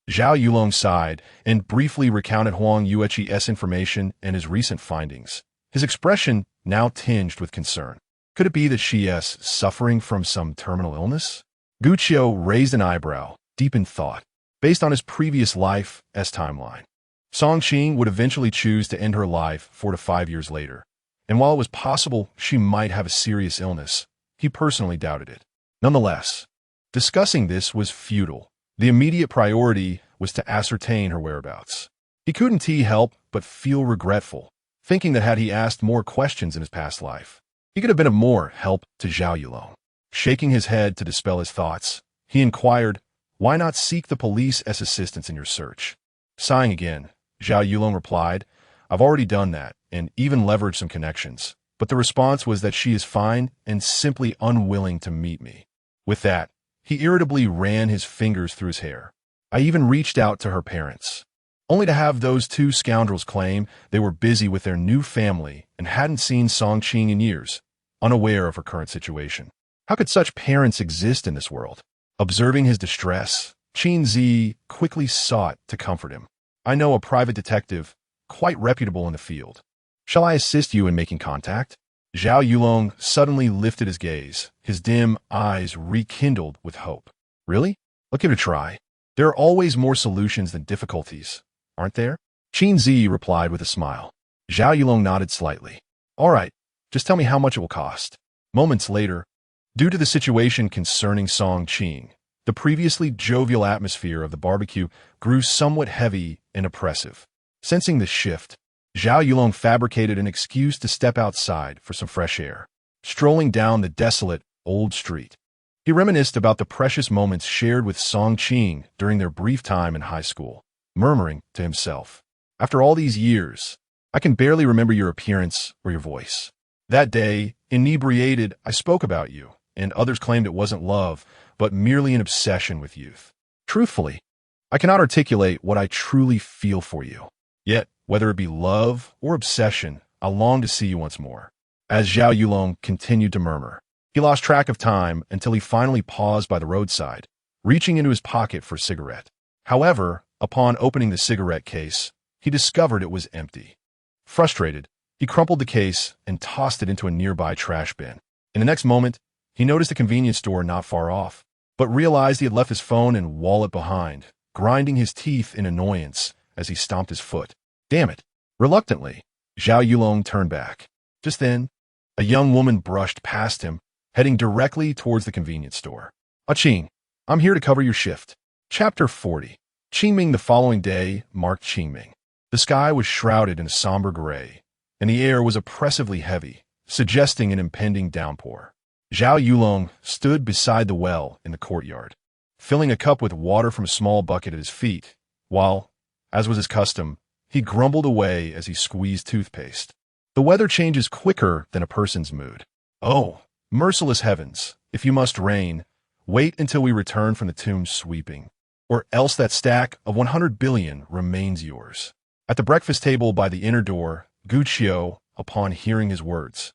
Zhao Yulong sighed and briefly recounted Huang Yueqi's information and his recent findings, his expression now tinged with concern. Could it be that she is suffering from some terminal illness? Gu Qiu raised an eyebrow, deep in thought. Based on his previous life's timeline, Song Qing would eventually choose to end her life 4 to 5 years later, and while it was possible she might have a serious illness, he personally doubted it. Nonetheless, discussing this was futile. The immediate priority was to ascertain her whereabouts. He couldn't help but feel regretful, thinking that had he asked more questions in his past life, he could have been of more help to Zhao Yulong. Shaking his head to dispel his thoughts, he inquired, "Why not seek the police's assistance in your search?" Sighing again, Zhao Yulong replied, "I've already done that, and even leveraged some connections, but the response was that she is fine and simply unwilling to meet me." With that, he irritably ran his fingers through his hair. "I even reached out to her parents, only to have those two scoundrels claim they were busy with their new family and hadn't seen Song Qing in years, unaware of her current situation. How could such parents exist in this world?" Observing his distress, Qin Zhiyi quickly sought to comfort him. "I know a private detective, quite reputable in the field. Shall I assist you in making contact?" Zhao Yulong suddenly lifted his gaze, his dim eyes rekindled with hope. "Really? I'll give it a try. There are always more solutions than difficulties, aren't there?" Qin Zhiyi replied with a smile. Zhao Yulong nodded slightly. "All right, just tell me how much it will cost." Moments later, due to the situation concerning Song Qing, the previously jovial atmosphere of the barbecue grew somewhat heavy and oppressive. Sensing the shift, Zhao Yulong fabricated an excuse to step outside for some fresh air. strolling down the desolate, old street. He reminisced about the precious moments shared with Song Qing during their brief time in high school, murmuring to himself, "After all these years, I can barely remember your appearance or your voice. That day, inebriated, I spoke about you, and others claimed it wasn't love, but merely an obsession with youth. Truthfully, I cannot articulate what I truly feel for you. Yet, whether it be love or obsession, I long to see you once more." As Zhao Yulong continued to murmur, he lost track of time until he finally paused by the roadside, reaching into his pocket for a cigarette. However, upon opening the cigarette case, he discovered it was empty. Frustrated, he crumpled the case and tossed it into a nearby trash bin. In the next moment, he noticed a convenience store not far off, but realized he had left his phone and wallet behind, grinding his teeth in annoyance as he stomped his foot. Damn it. Reluctantly, Zhao Yulong turned back. Just then, a young woman brushed past him, heading directly towards the convenience store. "Qing, I'm here to cover your shift." Chapter 40. Qingming. The following day marked Qingming. The sky was shrouded in a somber gray, and the air was oppressively heavy, suggesting an impending downpour. Zhao Yulong stood beside the well in the courtyard, filling a cup with water from a small bucket at his feet, while, as was his custom, he grumbled away as he squeezed toothpaste. The weather changes quicker than a person's mood. "Oh, merciless heavens, if you must rain, wait until we return from the tomb sweeping, or else that stack of 100 billion remains yours." At the breakfast table by the inner door, Gu Qiu, upon hearing his words,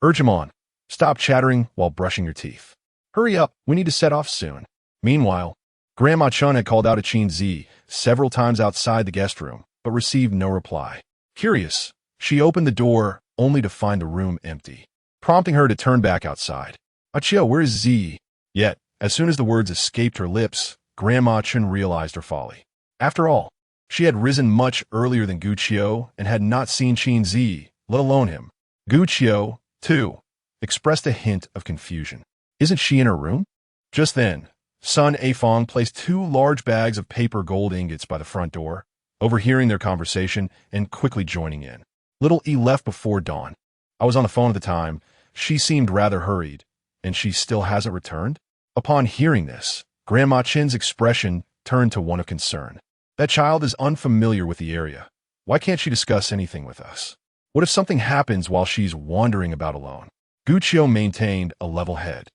"Urge him on. Stop chattering while brushing your teeth. Hurry up, we need to set off soon." Meanwhile, Grandma Chun had called out to Qin Zhiyi several times outside the guest room, but received no reply. Curious, she opened the door only to find the room empty, prompting her to turn back outside. "Achio, where is Zhiyi?" Yet, as soon as the words escaped her lips, Grandma Chun realized her folly. After all, she had risen much earlier than Gu Qiu and had not seen Qin Zhiyi, let alone him. Gu Qiu, too, expressed a hint of confusion. "Isn't she in her room?" Just then, Sun Afong placed 2 large bags of paper gold ingots by the front door, overhearing their conversation and quickly joining in. "Little E left before dawn. I was on the phone at the time. She seemed rather hurried, and she still hasn't returned?" Upon hearing this, Grandma Chin's expression turned to one of concern. "That child is unfamiliar with the area. Why can't she discuss anything with us? What if something happens while she's wandering about alone?" Gu Qiu maintained a level head,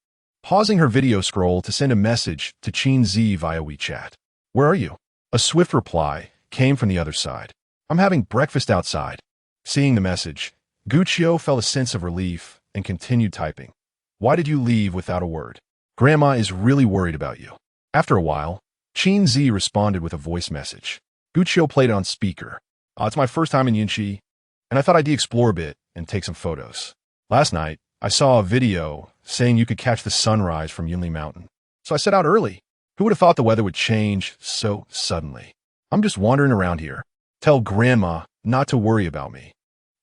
pausing her video scroll to send a message to Qin Zhiyi via WeChat. "Where are you?" A swift reply came from the other side. "I'm having breakfast outside." Seeing the message, Gu Qiu felt a sense of relief and continued typing. "Why did you leave without a word? Grandma is really worried about you." After a while, Qin Zhiyi responded with a voice message. Gu Qiu played it on speaker. It's my first time in Yunqi, and I thought I'd explore a bit and take some photos. Last night, I saw a video saying you could catch the sunrise from Yunli Mountain, so I set out early. Who would have thought the weather would change so suddenly? I'm just wandering around here. Tell Grandma not to worry about me.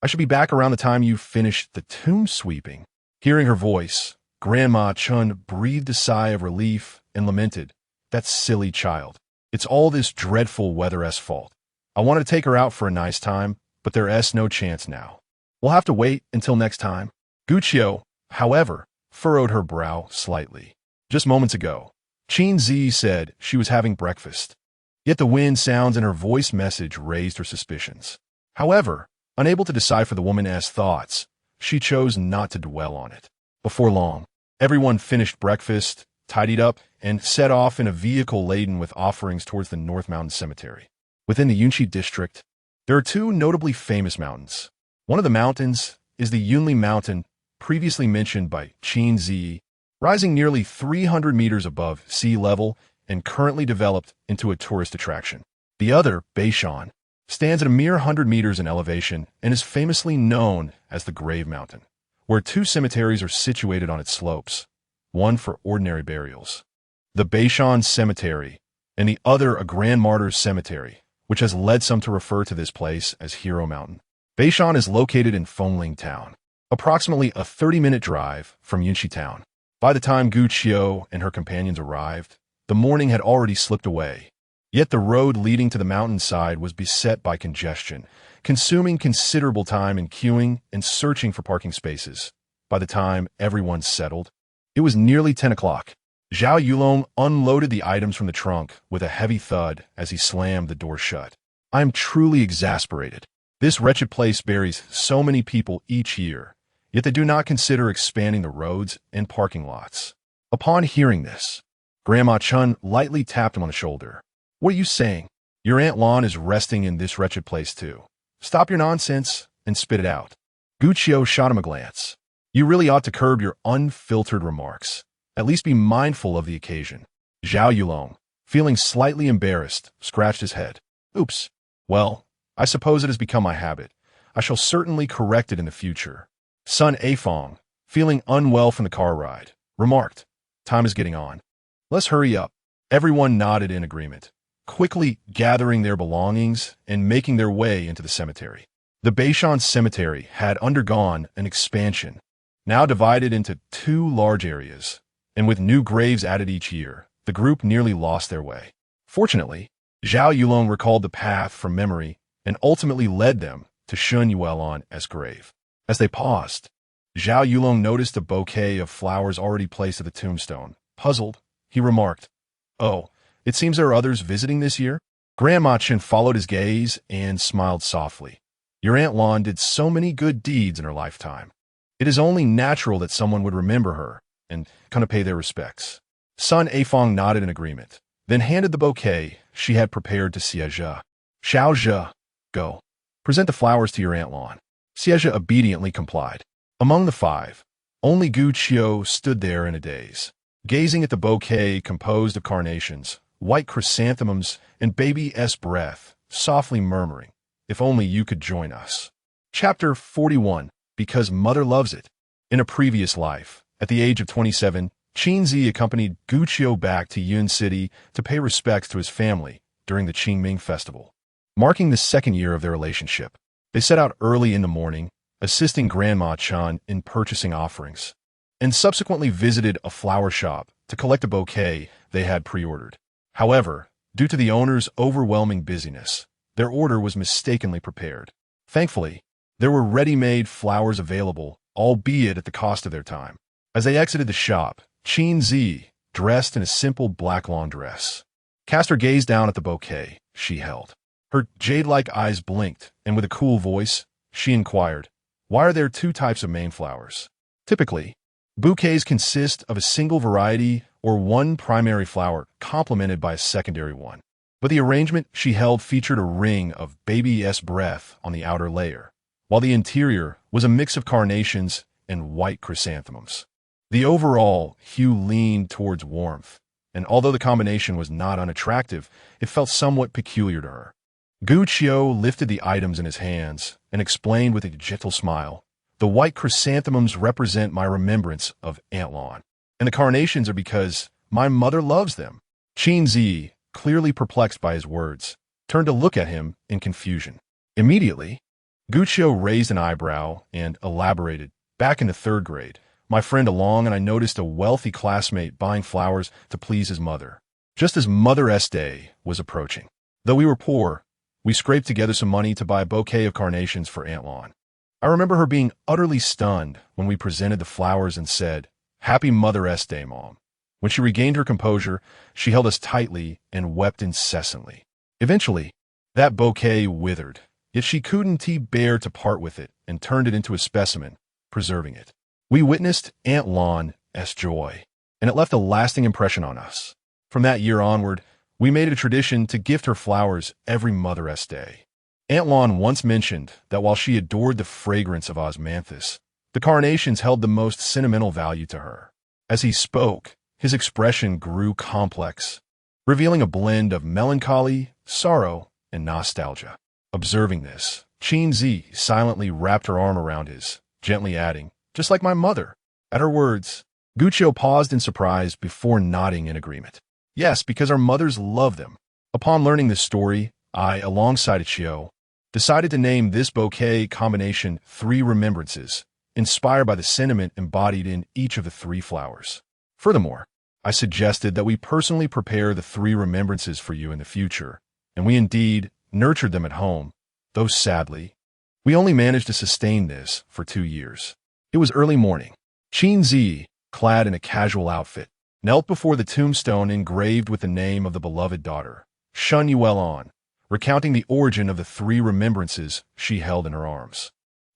I should be back around the time you finish the tomb sweeping." Hearing her voice, Grandma Chun breathed a sigh of relief and lamented, "That silly child. It's all this dreadful weather's fault. I wanted to take her out for a nice time, but there's no chance now. We'll have to wait until next time." Gu Qiu, however, furrowed her brow slightly. Just moments ago, Qin Zhiyi said she was having breakfast. Yet the wind sounds in her voice message raised her suspicions. However, unable to decipher the woman's thoughts, she chose not to dwell on it. Before long, everyone finished breakfast, tidied up, and set off in a vehicle laden with offerings towards the North Mountain Cemetery. Within the Yunqi district, there are 2 notably famous mountains. One of the mountains is the Yunli Mountain, previously mentioned by Qin Zhiyi, rising nearly 300 meters above sea level and currently developed into a tourist attraction. The other, Beishan, stands at a mere 100 meters in elevation and is famously known as the Grave Mountain, where 2 cemeteries are situated on its slopes, one for ordinary burials, the Beishan Cemetery, and the other a Grand Martyrs Cemetery, which has led some to refer to this place as Hero Mountain. Beishan is located in Fengling Town, approximately a 30-minute drive from Yunqi Town. By the time Gu Qiu and her companions arrived, the morning had already slipped away. Yet the road leading to the mountainside was beset by congestion, consuming considerable time in queuing and searching for parking spaces. by the time everyone settled. It was nearly 10 o'clock. Zhao Yulong unloaded the items from the trunk with a heavy thud as he slammed the door shut. I am truly exasperated. This wretched place buries so many people each year, yet they do not consider expanding the roads and parking lots. Upon hearing this, Grandma Chun lightly tapped him on the shoulder. What are you saying? Your Aunt Lon is resting in this wretched place too. Stop your nonsense and spit it out. Gu Qiu shot him a glance. You really ought to curb your unfiltered remarks. At least be mindful of the occasion. Zhao Yulong, feeling slightly embarrassed, scratched his head. Oops. Well, I suppose it has become my habit. I shall certainly correct it in the future. Sun Afong, feeling unwell from the car ride, remarked, Time is getting on. Let's hurry up. Everyone nodded in agreement, quickly gathering their belongings and making their way into the cemetery. The Beishan Cemetery had undergone an expansion, now divided into 2 large areas, and with new graves added each year, the group nearly lost their way. Fortunately, Zhao Yulong recalled the path from memory and ultimately led them to Shun Yuelon's grave. As they paused, Zhao Yulong noticed a bouquet of flowers already placed at the tombstone. Puzzled, he remarked, Oh, it seems there are others visiting this year? Grandma Chen followed his gaze and smiled softly. Your Aunt Lon did so many good deeds in her lifetime. It is only natural that someone would remember her and kind of pay their respects. Sun Afong nodded in agreement, then handed the bouquet she had prepared to Xie. Xiao Zhe, go. Present the flowers to your Aunt Lon. Xie obediently complied. Among the 5, only Gu Qiu stood there in a daze, gazing at the bouquet composed of carnations, white chrysanthemums, and baby's breath, softly murmuring, If only you could join us. Chapter 41, Because Mother Loves It. In a previous life, at the age of 27, Qin Zhiyi accompanied Gu Qiu back to Yun City to pay respects to his family during the Qingming festival. Marking the 2nd year of their relationship, they set out early in the morning, assisting Grandma Chan in purchasing offerings, and subsequently visited a flower shop to collect a bouquet they had pre-ordered. However, due to the owner's overwhelming busyness, their order was mistakenly prepared. Thankfully, there were ready-made flowers available, albeit at the cost of their time. As they exited the shop, Qin Zhiyi, dressed in a simple black lawn dress, cast her gaze down at the bouquet she held. Her jade-like eyes blinked, and with a cool voice, she inquired, Why are there 2 types of main flowers? Typically, bouquets consist of a single variety or one primary flower complemented by a secondary one. But the arrangement she held featured a ring of baby's breath on the outer layer, while the interior was a mix of carnations and white chrysanthemums. The overall hue leaned towards warmth, and although the combination was not unattractive, it felt somewhat peculiar to her. Gu Qiu lifted the items in his hands and explained with a gentle smile, The white chrysanthemums represent my remembrance of Aunt Lon, and the carnations are because my mother loves them. Qin Zhiyi, clearly perplexed by his words, turned to look at him in confusion. Immediately, Gu Qiu raised an eyebrow and elaborated, Back in the 3rd grade, my friend along and I noticed a wealthy classmate buying flowers to please his mother, just as Mother's Day was approaching. Though we were poor, we scraped together some money to buy a bouquet of carnations for Aunt Lon. I remember her being utterly stunned when we presented the flowers and said, Happy Mother's Day, Mom. When she regained her composure, she held us tightly and wept incessantly. Eventually, that bouquet withered, yet she couldn't bear to part with it and turned it into a specimen, preserving it. We witnessed Aunt Lon's joy, and it left a lasting impression on us. From that year onward, we made it a tradition to gift her flowers every Mother's Day. Aunt Lon once mentioned that while she adored the fragrance of osmanthus, the carnations held the most sentimental value to her. As he spoke, his expression grew complex, revealing a blend of melancholy, sorrow, and nostalgia. Observing this, Qin Zhiyi silently wrapped her arm around his, gently adding, Just like my mother. At her words, Gu Qiu paused in surprise before nodding in agreement. Yes, because our mothers love them. Upon learning this story, I, alongside Qiu, decided to name this bouquet combination 3 Remembrances, inspired by the sentiment embodied in each of the 3 flowers. Furthermore, I suggested that we personally prepare the 3 remembrances for you in the future, and we indeed nurtured them at home, though sadly, we only managed to sustain this for 2 years. It was early morning, Qin Zhiyi, clad in a casual outfit, knelt before the tombstone engraved with the name of the beloved daughter, Shun Yuan, recounting the origin of the three remembrances she held in her arms.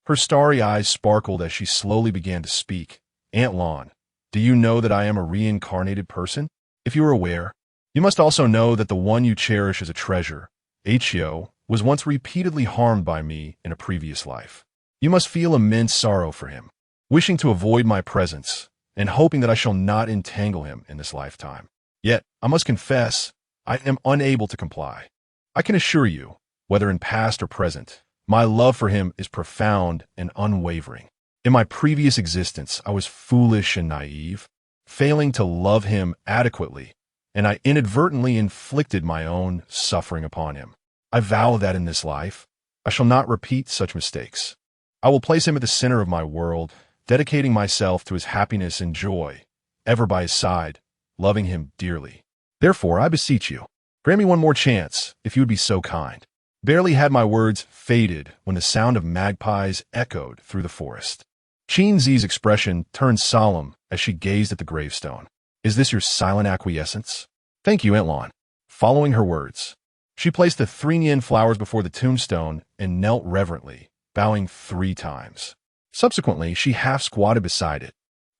Her starry eyes sparkled as she slowly began to speak. Aunt Lon, do you know that I am a reincarnated person? If you are aware, you must also know that the one you cherish as a treasure, Hyo, was once repeatedly harmed by me in a previous life. You must feel immense sorrow for him, wishing to avoid my presence, and hoping that I shall not entangle him in this lifetime. Yet, I must confess, I am unable to comply. I can assure you, whether in past or present, my love for him is profound and unwavering. In my previous existence, I was foolish and naive, failing to love him adequately, and I inadvertently inflicted my own suffering upon him. I vow that in this life, I shall not repeat such mistakes. I will place him at the center of my world, dedicating myself to his happiness and joy, ever by his side, loving him dearly. Therefore, I beseech you, grant me one more chance, if you would be so kind. Barely had my words faded when the sound of magpies echoed through the forest. Qin Zhiyi's expression turned solemn as she gazed at the gravestone. Is this your silent acquiescence? Thank you, Aunt Lon. Following her words, she placed the 3 Nian flowers before the tombstone and knelt reverently, bowing 3 times. Subsequently, she half-squatted beside it,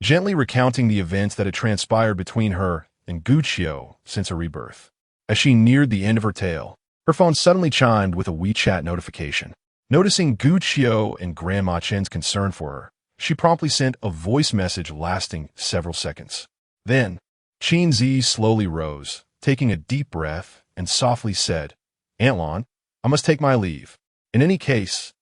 gently recounting the events that had transpired between her and Guqiu since her rebirth. As she neared the end of her tale, her phone suddenly chimed with a WeChat notification. Noticing Guqiu and Grandma Chen's concern for her, she promptly sent a voice message lasting several seconds. Then, Qin Zhiyi slowly rose, taking a deep breath, and softly said, Aunt Lon, I must take my leave. In any case,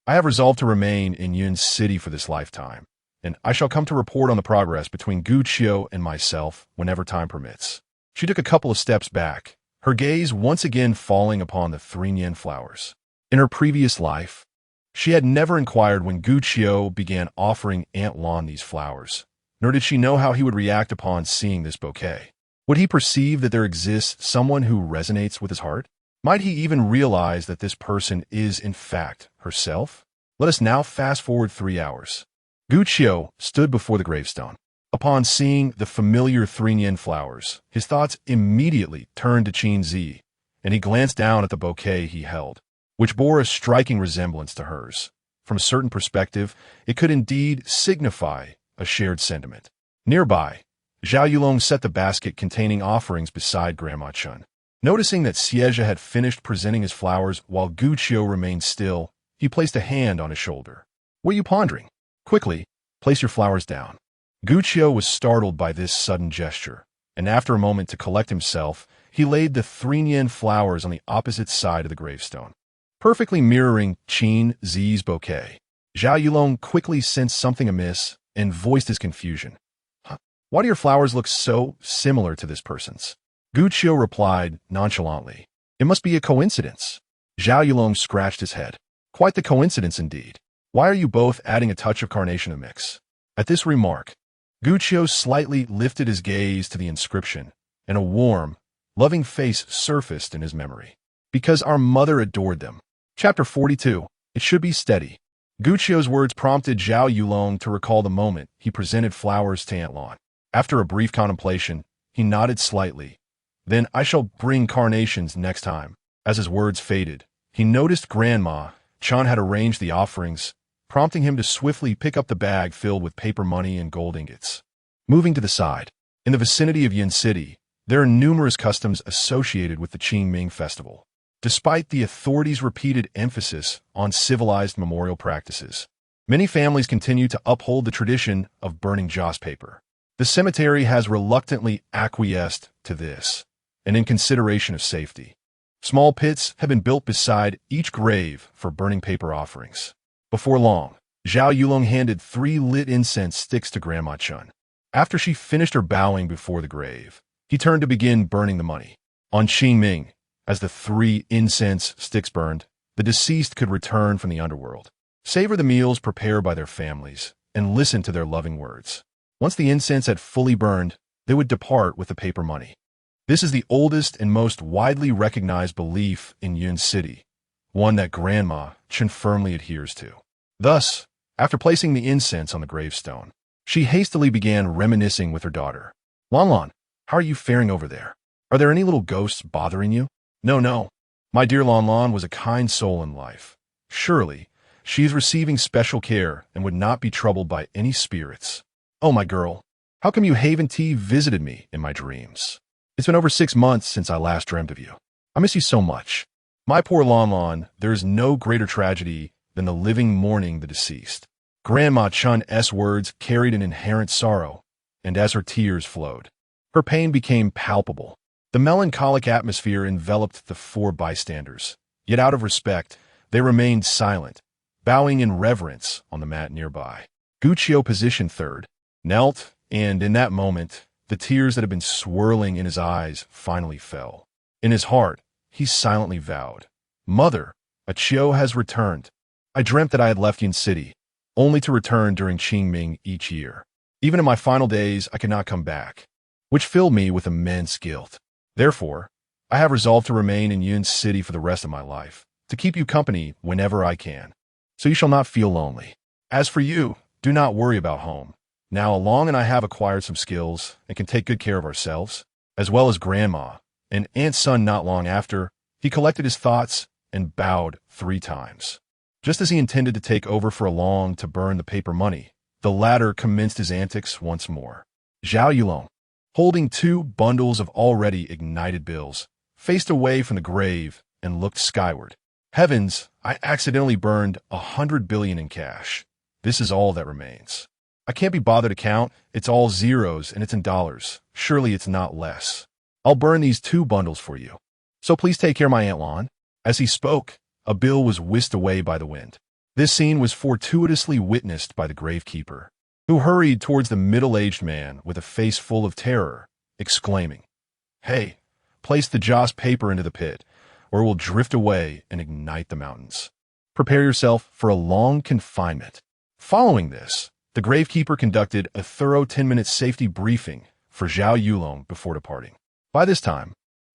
I have resolved to remain in Yun City for this lifetime, and I shall come to report on the progress between Guqiu and myself whenever time permits. She took a couple of steps back, her gaze once again falling upon the 3 Nian flowers. In her previous life, she had never inquired when Guqiu began offering Aunt Lon these flowers, nor did she know how he would react upon seeing this bouquet. Would he perceive that there exists someone who resonates with his heart? Might he even realize that this person is, in fact, herself? Let us now fast forward 3 hours. Guqiu stood before the gravestone. Upon seeing the familiar 3 Nian flowers, his thoughts immediately turned to Qin Zhiyi, and he glanced down at the bouquet he held, which bore a striking resemblance to hers. From a certain perspective, it could indeed signify a shared sentiment. Nearby, Zhao Yulong set the basket containing offerings beside Grandma Chun. Noticing that Xieja had finished presenting his flowers while Guqiu remained still, he placed a hand on his shoulder. What are you pondering? Quickly, place your flowers down. Guqiu was startled by this sudden gesture, and after a moment to collect himself, he laid the 3 Nian flowers on the opposite side of the gravestone, perfectly mirroring Qin Zhiyi's bouquet. Zhao Yulong quickly sensed something amiss and voiced his confusion. Why do your flowers look so similar to this person's? Guqiu replied nonchalantly. It must be a coincidence. Zhao Yulong scratched his head. Quite the coincidence indeed. Why are you both adding a touch of carnation to the mix? At this remark, Guqiu slightly lifted his gaze to the inscription, and a warm, loving face surfaced in his memory. Because our mother adored them. Chapter 42. It should be steady. Guqiu's words prompted Zhao Yulong to recall the moment he presented flowers to Aunt Lon. After a brief contemplation, he nodded slightly. Then I shall bring carnations next time. As his words faded, he noticed Grandma Chun had arranged the offerings, prompting him to swiftly pick up the bag filled with paper money and gold ingots. Moving to the side, in the vicinity of Yin City, there are numerous customs associated with the Qingming festival. Despite the authorities' repeated emphasis on civilized memorial practices, many families continue to uphold the tradition of burning joss paper. The cemetery has reluctantly acquiesced to this, and in consideration of safety, small pits have been built beside each grave for burning paper offerings. Before long, Zhao Yulong handed 3 lit incense sticks to Grandma Chun. After she finished her bowing before the grave, he turned to begin burning the money. On Qingming, as the 3 incense sticks burned, the deceased could return from the underworld, savor the meals prepared by their families, and listen to their loving words. Once the incense had fully burned, they would depart with the paper money. This is the oldest and most widely recognized belief in Yun City, one that Grandma Chun firmly adheres to. Thus, after placing the incense on the gravestone, She hastily began reminiscing with her daughter. Lanlan, how are you faring over there? Are there any little ghosts bothering you? No, no. My dear Lanlan was a kind soul in life. Surely, she is receiving special care and would not be troubled by any spirits. Oh, my girl, how come you haven't visited me in my dreams? It's been over 6 months since I last dreamt of you. I miss you so much. My poor Lanlan, there is no greater tragedy than the living mourning the deceased. Grandma Chun's words carried an inherent sorrow, and as her tears flowed, her pain became palpable. The melancholic atmosphere enveloped the 4 bystanders, yet out of respect, they remained silent, bowing in reverence on the mat nearby. Guccio, positioned third, knelt, and in that moment, the tears that had been swirling in his eyes finally fell. In his heart, he silently vowed, Mother, Achio has returned. I dreamt that I had left Yin City, only to return during Qingming each year. Even in my final days, I could not come back, which filled me with immense guilt. Therefore, I have resolved to remain in Yin City for the rest of my life, to keep you company whenever I can, so you shall not feel lonely. As for you, do not worry about home. Now Along and I have acquired some skills and can take good care of ourselves, as well as Grandma, and Aunt's son. Not long after, he collected his thoughts and bowed 3 times. Just as he intended to take over for Along to burn the paper money, the latter commenced his antics once more. Zhao Yulong, holding 2 bundles of already ignited bills, faced away from the grave and looked skyward. Heavens, I accidentally burned 100 billion in cash. This is all that remains. I can't be bothered to count. It's all zeros and it's in dollars. Surely it's not less. I'll burn these 2 bundles for you. So please take care, my Aunt Lan. As he spoke, a bill was whisked away by the wind. This scene was fortuitously witnessed by the gravekeeper, who hurried towards the middle-aged man with a face full of terror, exclaiming, Hey, place the Joss paper into the pit, or it will drift away and ignite the mountains. Prepare yourself for a long confinement. Following this, the gravekeeper conducted a thorough 10-minute safety briefing for Zhao Yulong before departing. By this time,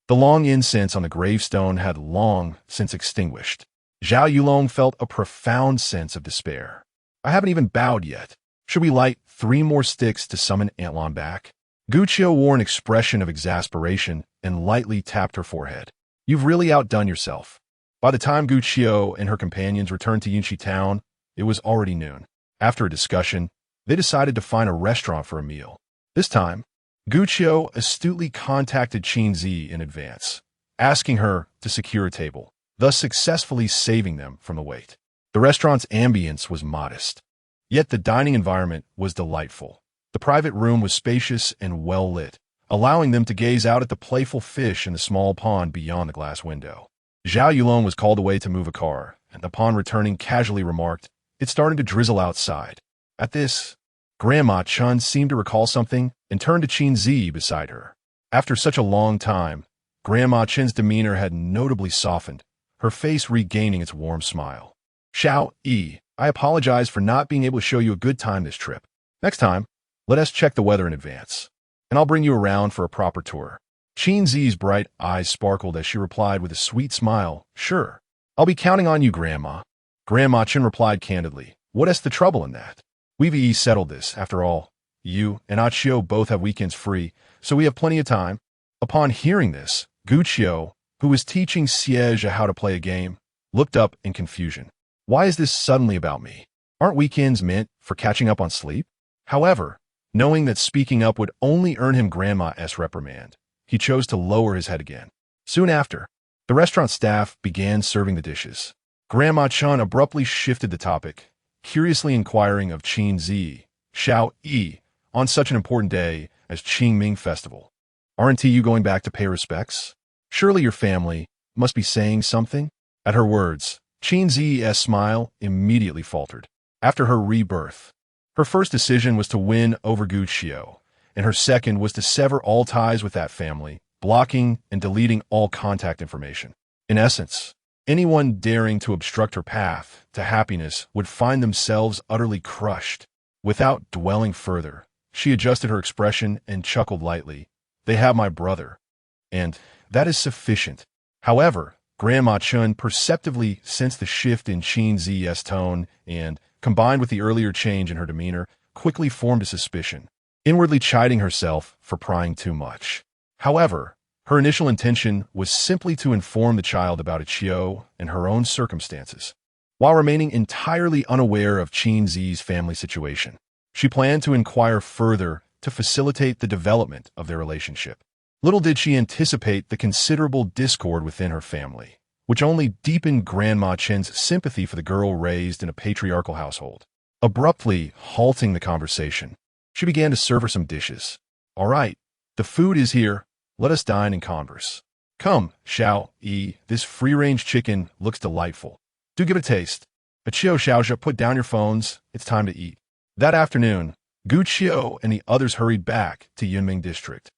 the long incense on the gravestone had long since extinguished. Zhao Yulong felt a profound sense of despair. I haven't even bowed yet. Should we light 3 more sticks to summon Aunt Lan back? Guccio wore an expression of exasperation and lightly tapped her forehead. You've really outdone yourself. By the time Guccio and her companions returned to Yunshi town, it was already noon. After a discussion, they decided to find a restaurant for a meal. This time, Guccio astutely contacted Qin Zhiyi in advance, asking her to secure a table, thus successfully saving them from the wait. The restaurant's ambience was modest, yet the dining environment was delightful. The private room was spacious and well lit, allowing them to gaze out at the playful fish in the small pond beyond the glass window. Zhao Yulong was called away to move a car, and upon returning casually remarked, It's starting to drizzle outside. At this, Grandma Chun seemed to recall something and turned to Qin Zhiyi beside her. After such a long time, Grandma Chin's demeanor had notably softened, her face regaining its warm smile. Xiao Yi, I apologize for not being able to show you a good time this trip. Next time, let us check the weather in advance, and I'll bring you around for a proper tour. Qin Zhiyi's bright eyes sparkled as she replied with a sweet smile, Sure, I'll be counting on you, Grandma. Grandma Chin replied candidly, What's the trouble in that? We've settled this, after all. You and Achio both have weekends free, so we have plenty of time. Upon hearing this, Guccio, who was teaching Siege how to play a game, looked up in confusion. Why is this suddenly about me? Aren't weekends meant for catching up on sleep? However, knowing that speaking up would only earn him Grandma's reprimand, he chose to lower his head again. Soon after, the restaurant staff began serving the dishes. Grandma Chun abruptly shifted the topic, curiously inquiring of Qin Zhiyi, Xiao Yi, on such an important day as Qingming Festival. Aren't you going back to pay respects? Surely your family must be saying something? At her words, Qin Zhiyi's smile immediately faltered. After her rebirth, her first decision was to win over Guccio, and her second was to sever all ties with that family, blocking and deleting all contact information. In essence, anyone daring to obstruct her path to happiness would find themselves utterly crushed. Without dwelling further, she adjusted her expression and chuckled lightly. They have my brother, and that is sufficient. However, Grandma Chun perceptibly sensed the shift in Qin Zhiyi's tone and, combined with the earlier change in her demeanor, quickly formed a suspicion, inwardly chiding herself for prying too much. However, her initial intention was simply to inform the child about Ichio and her own circumstances, while remaining entirely unaware of Qin Zhiyi's family situation. She planned to inquire further to facilitate the development of their relationship. Little did she anticipate the considerable discord within her family, which only deepened Grandma Chen's sympathy for the girl raised in a patriarchal household. Abruptly halting the conversation, she began to serve her some dishes. "All right, the food is here. Let us dine and converse. Come, Xiao Yi, this free-range chicken looks delightful. Do give it a taste. Ichio, Xiaozha, put down your phones. It's time to eat." That afternoon, Gu Qiu and the others hurried back to Yunming District.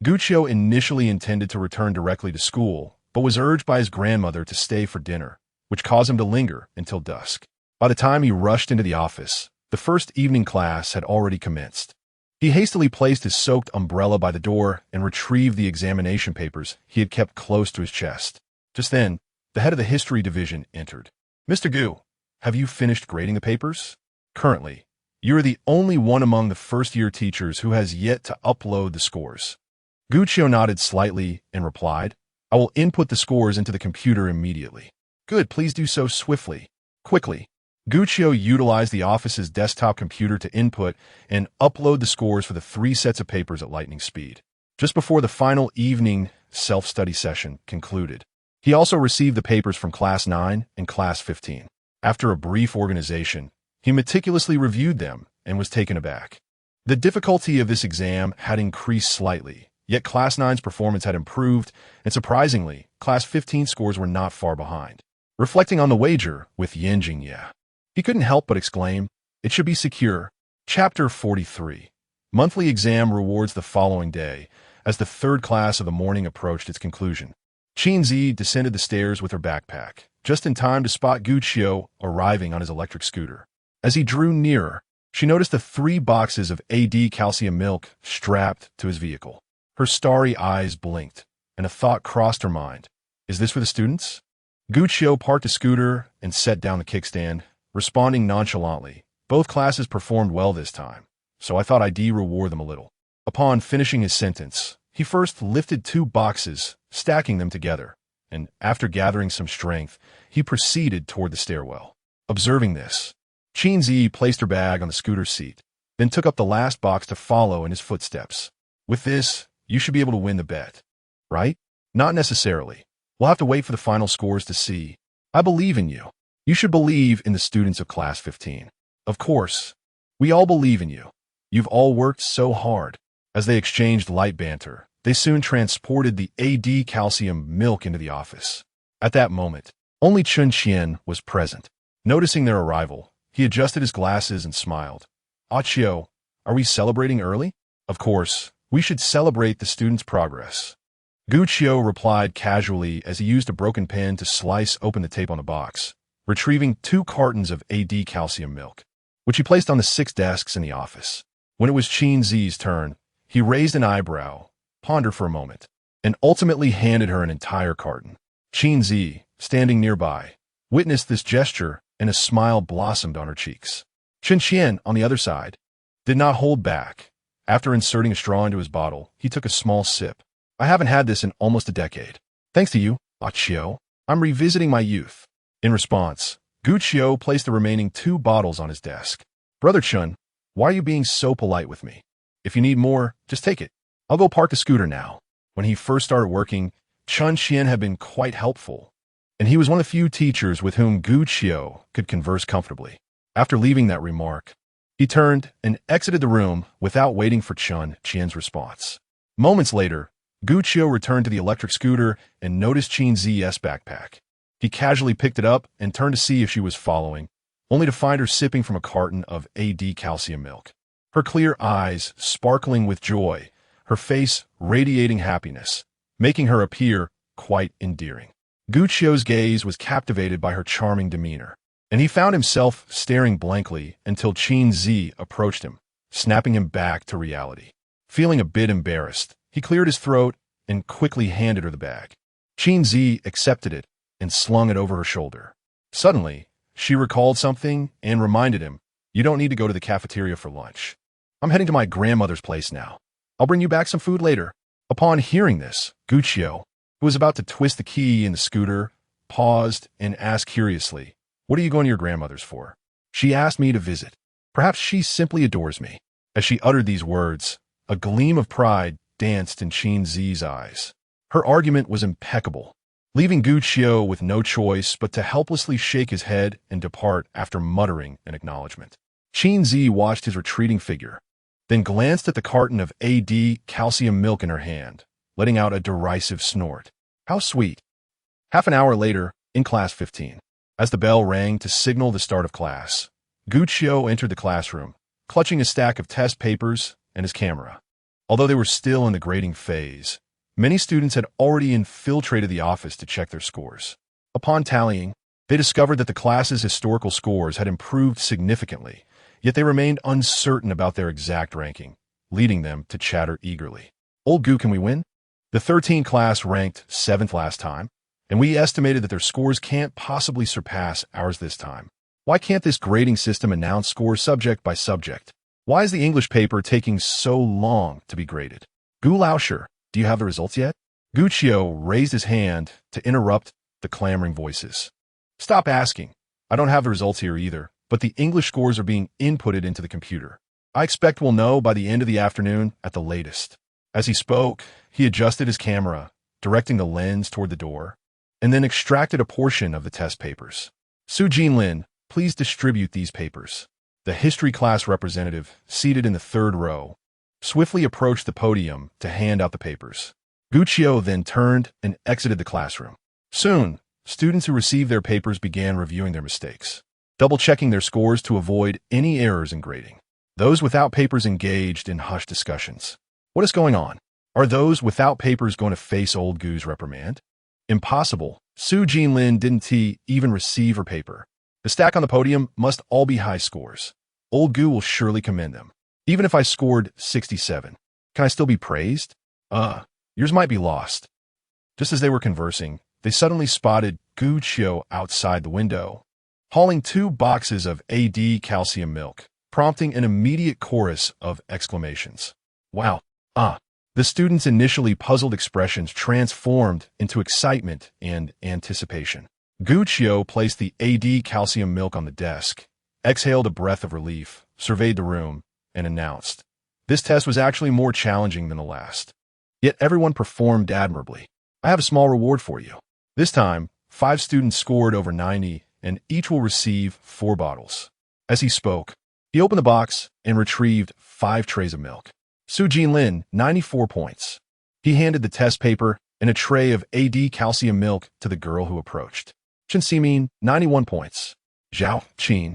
Gu Qiu initially intended to return directly to school, but was urged by his grandmother to stay for dinner, which caused him to linger until dusk. By the time he rushed into the office, the first evening class had already commenced. He hastily placed his soaked umbrella by the door and retrieved the examination papers he had kept close to his chest. Just then, the head of the history division entered. "Mr. Gu, have you finished grading the papers? Currently, you are the only one among the first-year teachers who has yet to upload the scores." Gu Qiu nodded slightly and replied, "I will input the scores into the computer immediately." "Good, please do so swiftly." Quickly, Gu Qiu utilized the office's desktop computer to input and upload the scores for the 3 sets of papers at lightning speed. Just before the final evening self-study session concluded, he also received the papers from Class 9 and Class 15. After a brief organization, he meticulously reviewed them and was taken aback. The difficulty of this exam had increased slightly, yet Class 9's performance had improved, and surprisingly, Class 15 scores were not far behind. Reflecting on the wager with Yin Jingye, he couldn't help but exclaim, "It should be secure." Chapter 43. Monthly exam rewards the following day, as the third class of the morning approached its conclusion. Qin Zhiyi descended the stairs with her backpack, just in time to spot Gu Qiu arriving on his electric scooter. As he drew nearer, she noticed the 3 boxes of AD calcium milk strapped to his vehicle. Her starry eyes blinked, and a thought crossed her mind. "Is this for the students?" Gu Qiu parked the scooter and set down the kickstand, responding nonchalantly, "Both classes performed well this time, so I thought I'd reward them a little." Upon finishing his sentence, he first lifted 2 boxes, stacking them together, and after gathering some strength, he proceeded toward the stairwell. Observing this, Qin Zhiyi placed her bag on the scooter seat, then took up the last box to follow in his footsteps. "With this, you should be able to win the bet, right?" "Not necessarily. We'll have to wait for the final scores to see. I believe in you. You should believe in the students of Class 15. Of course. We all believe in you. You've all worked so hard." As they exchanged light banter, they soon transported the AD calcium milk into the office. At that moment, only Chun Qian was present. Noticing their arrival, he adjusted his glasses and smiled. "Ah Qiu, are we celebrating early?" "Of course, we should celebrate the students' progress." Gu Qiu replied casually as he used a broken pen to slice open the tape on the box, retrieving 2 cartons of AD calcium milk, which he placed on the 6 desks in the office. When it was Qin Zhiyi's turn, he raised an eyebrow, pondered for a moment, and ultimately handed her an entire carton. Qin Zhiyi, standing nearby, witnessed this gesture and a smile blossomed on her cheeks. Chen Qian, on the other side, did not hold back. After inserting a straw into his bottle, he took a small sip. "I haven't had this in almost a decade. Thanks to you, Ah Qiu, I'm revisiting my youth." In response, Gu Qiu placed the remaining 2 bottles on his desk. "Brother Chun, why are you being so polite with me? If you need more, just take it. I'll go park the scooter now." When he first started working, Chun Qian had been quite helpful, and he was one of the few teachers with whom Gu Qiu could converse comfortably. After leaving that remark, he turned and exited the room without waiting for Chun Qian's response. Moments later, Gu Qiu returned to the electric scooter and noticed Qin Zhiyi's backpack. He casually picked it up and turned to see if she was following, only to find her sipping from a carton of AD calcium milk. Her clear eyes sparkling with joy, her face radiating happiness, making her appear quite endearing. Gu Qiu's gaze was captivated by her charming demeanor, and he found himself staring blankly until Qin Zhiyi approached him, snapping him back to reality. Feeling a bit embarrassed, he cleared his throat and quickly handed her the bag. Qin Zhiyi accepted it and slung it over her shoulder. Suddenly, she recalled something and reminded him, You don't need to go to the cafeteria for lunch. I'm heading to my grandmother's place now. I'll bring you back some food later." Upon hearing this, Guccio, who was about to twist the key in the scooter, paused and asked curiously, "What are you going to your grandmother's for?" "She asked me to visit. Perhaps she simply adores me." As she uttered these words, a gleam of pride danced in Qin Zhiyi's eyes. Her argument was impeccable, leaving Guccio with no choice but to helplessly shake his head and depart after muttering an acknowledgement. Qin Zhiyi watched his retreating figure, then glanced at the carton of AD calcium milk in her hand, letting out a derisive snort. How sweet. Half an hour later, in class 15, as the bell rang to signal the start of class, Guccio entered the classroom, clutching a stack of test papers and his camera. Although they were still in the grading phase, many students had already infiltrated the office to check their scores. Upon tallying, they discovered that the class's historical scores had improved significantly, yet they remained uncertain about their exact ranking, leading them to chatter eagerly. "Old Gu, can we win? The 13 class ranked 7th last time, and we estimated that their scores can't possibly surpass ours this time. Why can't this grading system announce scores subject by subject? Why is the English paper taking so long to be graded? Gu Lauscher, do you have the results yet?" Guccio raised his hand to interrupt the clamoring voices. "Stop asking. I don't have the results here either, but the English scores are being inputted into the computer. I expect we'll know by the end of the afternoon at the latest." As he spoke, he adjusted his camera, directing the lens toward the door, and then extracted a portion of the test papers. "Su Jinlin, please distribute these papers." The history class representative, seated in the third row, swiftly approached the podium to hand out the papers. Guccio then turned and exited the classroom. Soon, students who received their papers began reviewing their mistakes, double-checking their scores to avoid any errors in grading. Those without papers engaged in hushed discussions. What is going on? Are those without papers going to face old Gu's reprimand? Impossible. Su Jinlin didn't even receive her paper. The stack on the podium must all be high scores. Old Gu will surely commend them. Even if I scored 67, can I still be praised? Yours might be lost. Just as they were conversing, they suddenly spotted Guccio outside the window, hauling 2 boxes of AD calcium milk, prompting an immediate chorus of exclamations. Wow. The students' initially puzzled expressions transformed into excitement and anticipation. Guccio placed the AD calcium milk on the desk, exhaled a breath of relief, surveyed the room, and announced, "This test was actually more challenging than the last. Yet everyone performed admirably. I have a small reward for you." This time, 5 students scored over 90, and each will receive 4 bottles. As he spoke, he opened the box and retrieved 5 trays of milk. Su Jinlin, 94 points. He handed the test paper and a tray of AD calcium milk to the girl who approached. Chen Ximin, 91 points. Zhao Qin.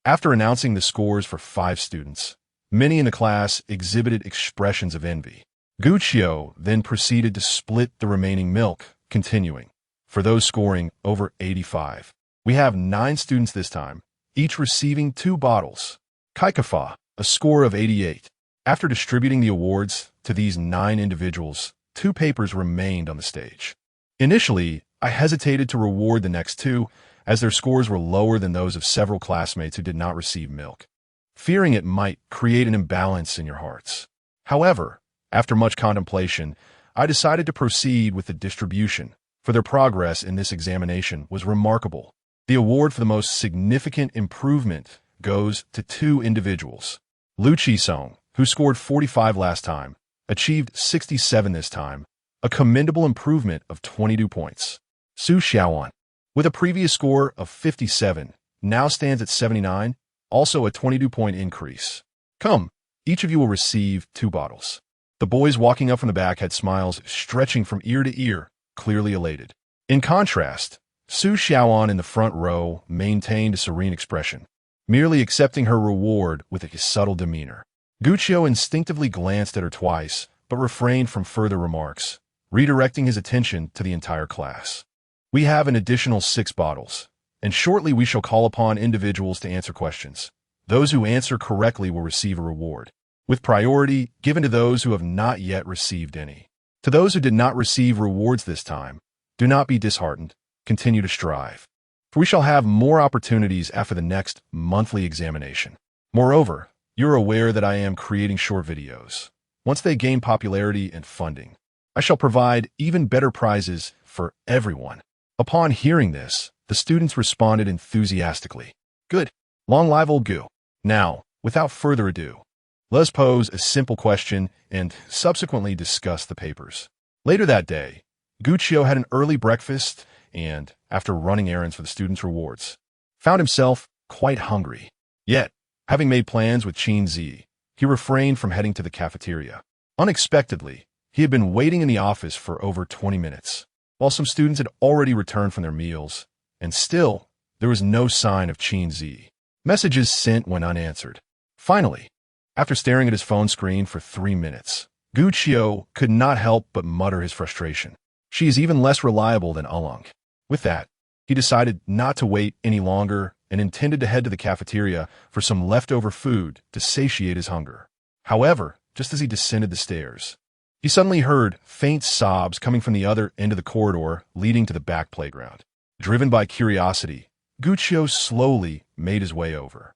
After announcing the scores for 5 students, many in the class exhibited expressions of envy. Guccio then proceeded to split the remaining milk, continuing, "For those scoring over 85, we have 9 students this time, each receiving 2 bottles. Kaikafa, a score of 88. After distributing the awards to these 9 individuals, 2 papers remained on the stage. Initially, I hesitated to reward the next 2, as their scores were lower than those of several classmates who did not receive milk, fearing it might create an imbalance in your hearts. However, after much contemplation, I decided to proceed with the distribution, for their progress in this examination was remarkable. The award for the most significant improvement goes to 2 individuals. Liu Qisong, who scored 45 last time, achieved 67 this time, a commendable improvement of 22 points. Su Xiaoan, with a previous score of 57, now stands at 79, also a 22-point increase. Come, each of you will receive 2 bottles. The boys walking up from the back had smiles stretching from ear to ear, clearly elated. In contrast, Su Xiaoan in the front row maintained a serene expression, merely accepting her reward with a subtle demeanor. Guccio instinctively glanced at her twice, but refrained from further remarks, redirecting his attention to the entire class. "We have an additional 6 bottles, and shortly we shall call upon individuals to answer questions. Those who answer correctly will receive a reward, with priority given to those who have not yet received any. To those who did not receive rewards this time, do not be disheartened, continue to strive, for we shall have more opportunities after the next monthly examination." Moreover, you're aware that I am creating short videos. Once they gain popularity and funding, I shall provide even better prizes for everyone." Upon hearing this, the students responded enthusiastically. "Good. Long live old Gu." Now, without further ado, let us pose a simple question and subsequently discuss the papers. Later that day, Guccio had an early breakfast and, after running errands for the students' rewards, found himself quite hungry. Yet, having made plans with Qin Zhiyi, he refrained from heading to the cafeteria. Unexpectedly, he had been waiting in the office for over 20 minutes, while some students had already returned from their meals, and still, there was no sign of Qin Zhiyi. Messages sent went unanswered. Finally, after staring at his phone screen for 3 minutes, Guccio could not help but mutter his frustration. She is even less reliable than Ulung. With that, he decided not to wait any longer and intended to head to the cafeteria for some leftover food to satiate his hunger. However, just as he descended the stairs, he suddenly heard faint sobs coming from the other end of the corridor leading to the back playground. Driven by curiosity, Guccio slowly made his way over.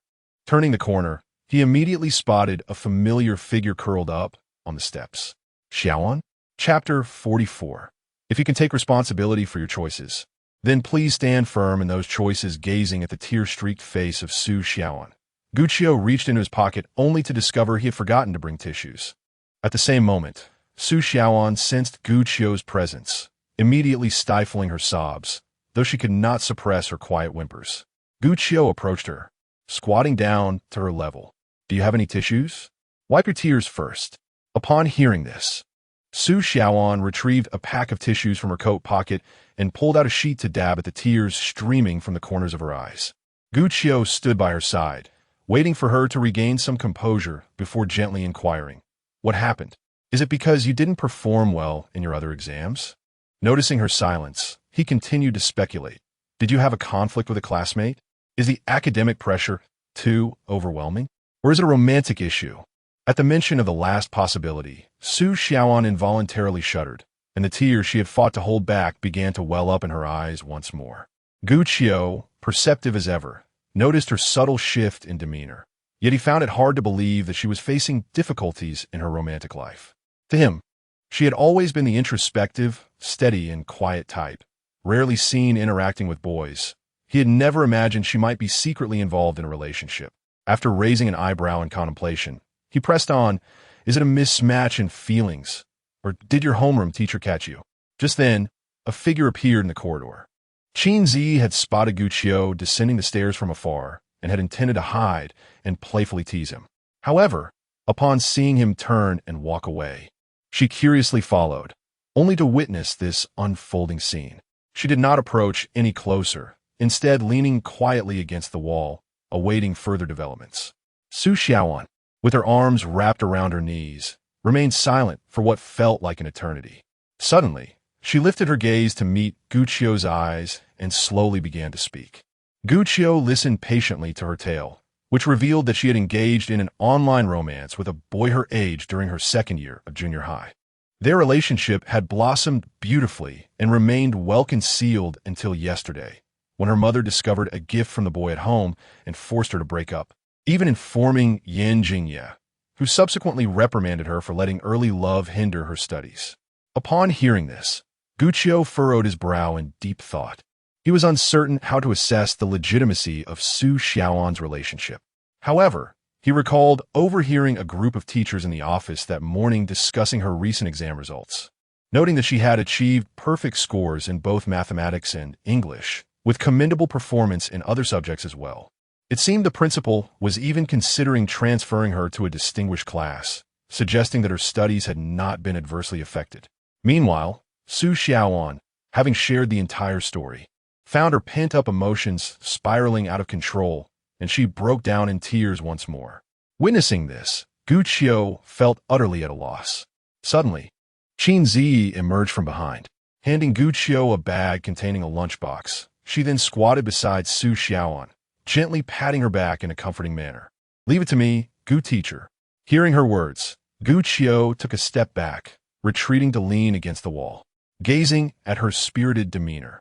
Turning the corner, he immediately spotted a familiar figure curled up on the steps. Xiaoan? Chapter 44. If you can take responsibility for your choices, then please stand firm in those choices. Gazing at the tear-streaked face of Su Xiaoan, Guccio reached into his pocket only to discover he had forgotten to bring tissues. At the same moment, Su Xiaoan sensed Guccio's presence, immediately stifling her sobs, though she could not suppress her quiet whimpers. Guccio approached her, squatting down to her level. "Do you have any tissues? Wipe your tears first." Upon hearing this, Su Xiaoan retrieved a pack of tissues from her coat pocket and pulled out a sheet to dab at the tears streaming from the corners of her eyes. Guccio stood by her side, waiting for her to regain some composure before gently inquiring, "What happened? Is it because you didn't perform well in your other exams?" Noticing her silence, he continued to speculate. "Did you have a conflict with a classmate? Is the academic pressure too overwhelming? Or is it a romantic issue?" At the mention of the last possibility, Su Xiaoan involuntarily shuddered, and the tears she had fought to hold back began to well up in her eyes once more. Guccio, perceptive as ever, noticed her subtle shift in demeanor, yet he found it hard to believe that she was facing difficulties in her romantic life. To him, she had always been the introspective, steady, and quiet type, rarely seen interacting with boys. He had never imagined she might be secretly involved in a relationship. After raising an eyebrow in contemplation, he pressed on, "Is it a mismatch in feelings? Or did your homeroom teacher catch you?" Just then, a figure appeared in the corridor. Qin Zhiyi had spotted Guccio descending the stairs from afar and had intended to hide and playfully tease him. However, upon seeing him turn and walk away, she curiously followed, only to witness this unfolding scene. She did not approach any closer, instead leaning quietly against the wall, awaiting further developments. Su Xiaoan, with her arms wrapped around her knees, remained silent for what felt like an eternity. Suddenly, she lifted her gaze to meet Guccio's eyes and slowly began to speak. Guccio listened patiently to her tale, which revealed that she had engaged in an online romance with a boy her age during her second year of junior high. Their relationship had blossomed beautifully and remained well concealed until yesterday, when her mother discovered a gift from the boy at home and forced her to break up, even informing Qin Zhiyi, who subsequently reprimanded her for letting early love hinder her studies. Upon hearing this, Guccio furrowed his brow in deep thought. He was uncertain how to assess the legitimacy of Su Xiaoan's relationship. However, he recalled overhearing a group of teachers in the office that morning discussing her recent exam results. Noting that she had achieved perfect scores in both mathematics and English, with commendable performance in other subjects as well. It seemed the principal was even considering transferring her to a distinguished class, suggesting that her studies had not been adversely affected. Meanwhile, Su Xiaoan, having shared the entire story, found her pent-up emotions spiraling out of control, and she broke down in tears once more. Witnessing this, Guccio felt utterly at a loss. Suddenly, Qin Zhiyi emerged from behind, handing Guccio a bag containing a lunchbox. She then squatted beside Su Xiaoan, gently patting her back in a comforting manner. "Leave it to me, Gu teacher." Hearing her words, Guccio took a step back, retreating to lean against the wall, gazing at her spirited demeanor.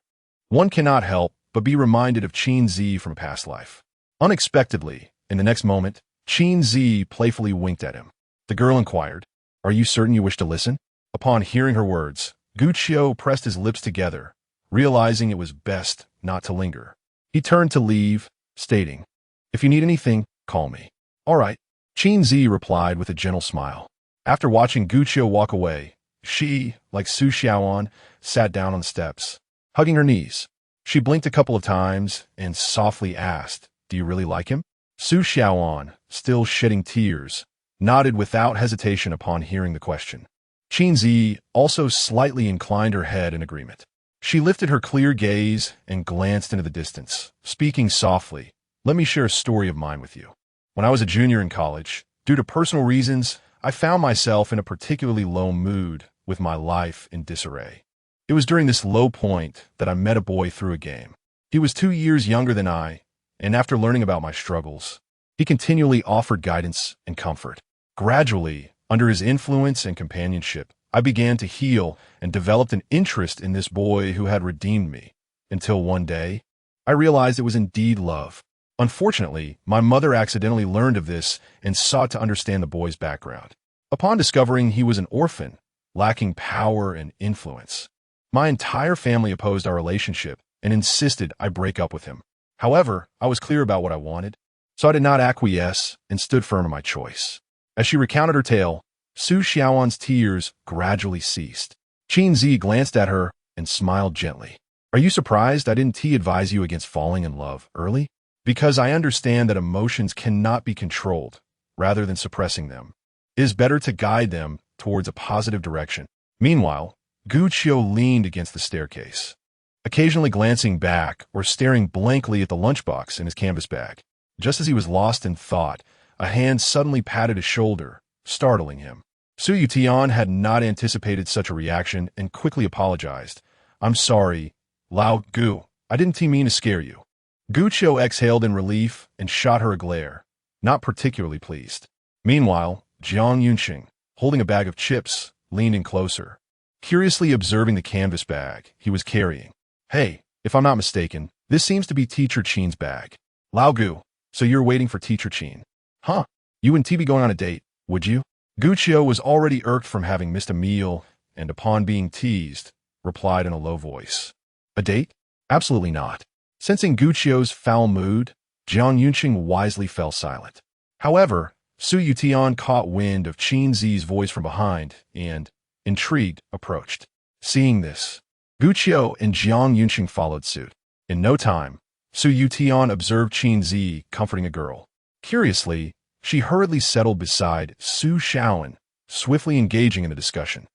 One cannot help but be reminded of Qin Zhiyi from a past life. Unexpectedly, in the next moment, Qin Zhiyi playfully winked at him. The girl inquired, "Are you certain you wish to listen?" Upon hearing her words, Guqiu pressed his lips together, realizing it was best not to linger. He turned to leave, stating, "If you need anything, call me." "All right," Qin Zhiyi replied with a gentle smile. After watching Guqiu walk away, she, like Su Xiaoan, sat down on the steps, hugging her knees. She blinked a couple of times and softly asked, "Do you really like him?" Su Xiaoan, still shedding tears, nodded without hesitation upon hearing the question. Qin Zhiyi also slightly inclined her head in agreement. She lifted her clear gaze and glanced into the distance, speaking softly, "Let me share a story of mine with you. When I was a junior in college, due to personal reasons, I found myself in a particularly low mood, with my life in disarray. It was during this low point that I met a boy through a game. He was 2 years younger than I, and after learning about my struggles, he continually offered guidance and comfort. Gradually, under his influence and companionship, I began to heal and developed an interest in this boy who had redeemed me, until one day, I realized it was indeed love. Unfortunately, my mother accidentally learned of this and sought to understand the boy's background. Upon discovering he was an orphan, lacking power and influence, my entire family opposed our relationship and insisted I break up with him. However, I was clear about what I wanted, so I did not acquiesce and stood firm in my choice. As she recounted her tale, Su Xiaoan's tears gradually ceased. Qin Zhiyi glanced at her and smiled gently. "Are you surprised I didn't advise you against falling in love early? Because I understand that emotions cannot be controlled, rather than suppressing them. It is better to guide them towards a positive direction." Meanwhile, Guqiu leaned against the staircase, occasionally glancing back or staring blankly at the lunchbox in his canvas bag. Just as he was lost in thought, a hand suddenly patted his shoulder, startling him. Su Yutian had not anticipated such a reaction and quickly apologized. "I'm sorry, Lao Gu. I didn't mean to scare you." Guqiu exhaled in relief and shot her a glare, not particularly pleased. Meanwhile, Jiang Yunqing, holding a bag of chips, leaned in closer, curiously observing the canvas bag he was carrying. "Hey, if I'm not mistaken, this seems to be Teacher Qin's bag." "Lao Gu, so you're waiting for Teacher Qin? Huh? You and TB going on a date, would you?" Guqiu was already irked from having missed a meal, and upon being teased, replied in a low voice, "A date? Absolutely not." Sensing Guqiu's foul mood, Jiang Yunqing wisely fell silent. However, Su Yutian caught wind of Qin Zhiyi's voice from behind and, intrigued, approached. Seeing this, Guqiu and Jiang Yunqing followed suit. In no time, Su Yutian observed Qin Zhiyi comforting a girl. Curiously, she hurriedly settled beside Su Xiaoan, swiftly engaging in the discussion.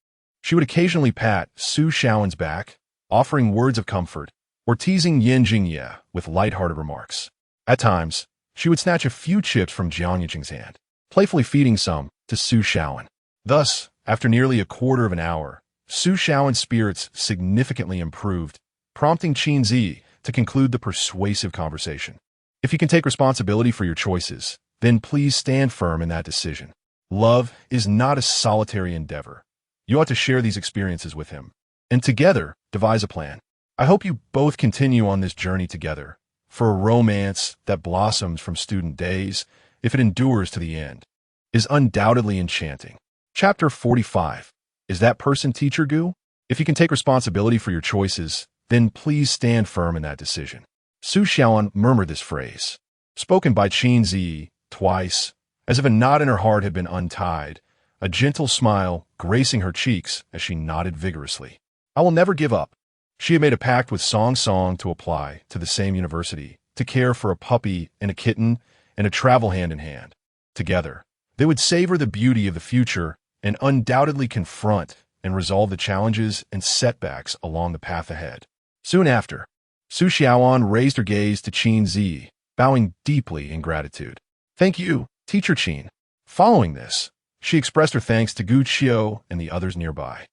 She would occasionally pat Su Xiaoan's back, offering words of comfort, or teasing Yin Jingye with lighthearted remarks. At times, she would snatch a few chips from Jiang Yunqing's hand, playfully feeding some to Su Xiaoan. Thus, after nearly a quarter of an hour, Su Xiaoan's spirits significantly improved, prompting Qin Zhiyi to conclude the persuasive conversation. "If you can take responsibility for your choices, then please stand firm in that decision. Love is not a solitary endeavor. You ought to share these experiences with him, and together devise a plan. I hope you both continue on this journey together, for a romance that blossoms from student days, if it endures to the end, is undoubtedly enchanting." Chapter 45. Is that person Teacher Gu? If you can take responsibility for your choices, then please stand firm in that decision. Su Xiaoan murmured this phrase, spoken by Qin Zhiyi twice, as if a knot in her heart had been untied, a gentle smile gracing her cheeks as she nodded vigorously. I will never give up. She had made a pact with Song Song to apply to the same university, to care for a puppy and a kitten, and to travel hand in hand. Together, they would savor the beauty of the future and undoubtedly confront and resolve the challenges and setbacks along the path ahead. Soon after, Su Xiaoan raised her gaze to Qin Zhiyi, bowing deeply in gratitude. "Thank you, Teacher Qin." Following this, she expressed her thanks to Guqiu and the others nearby.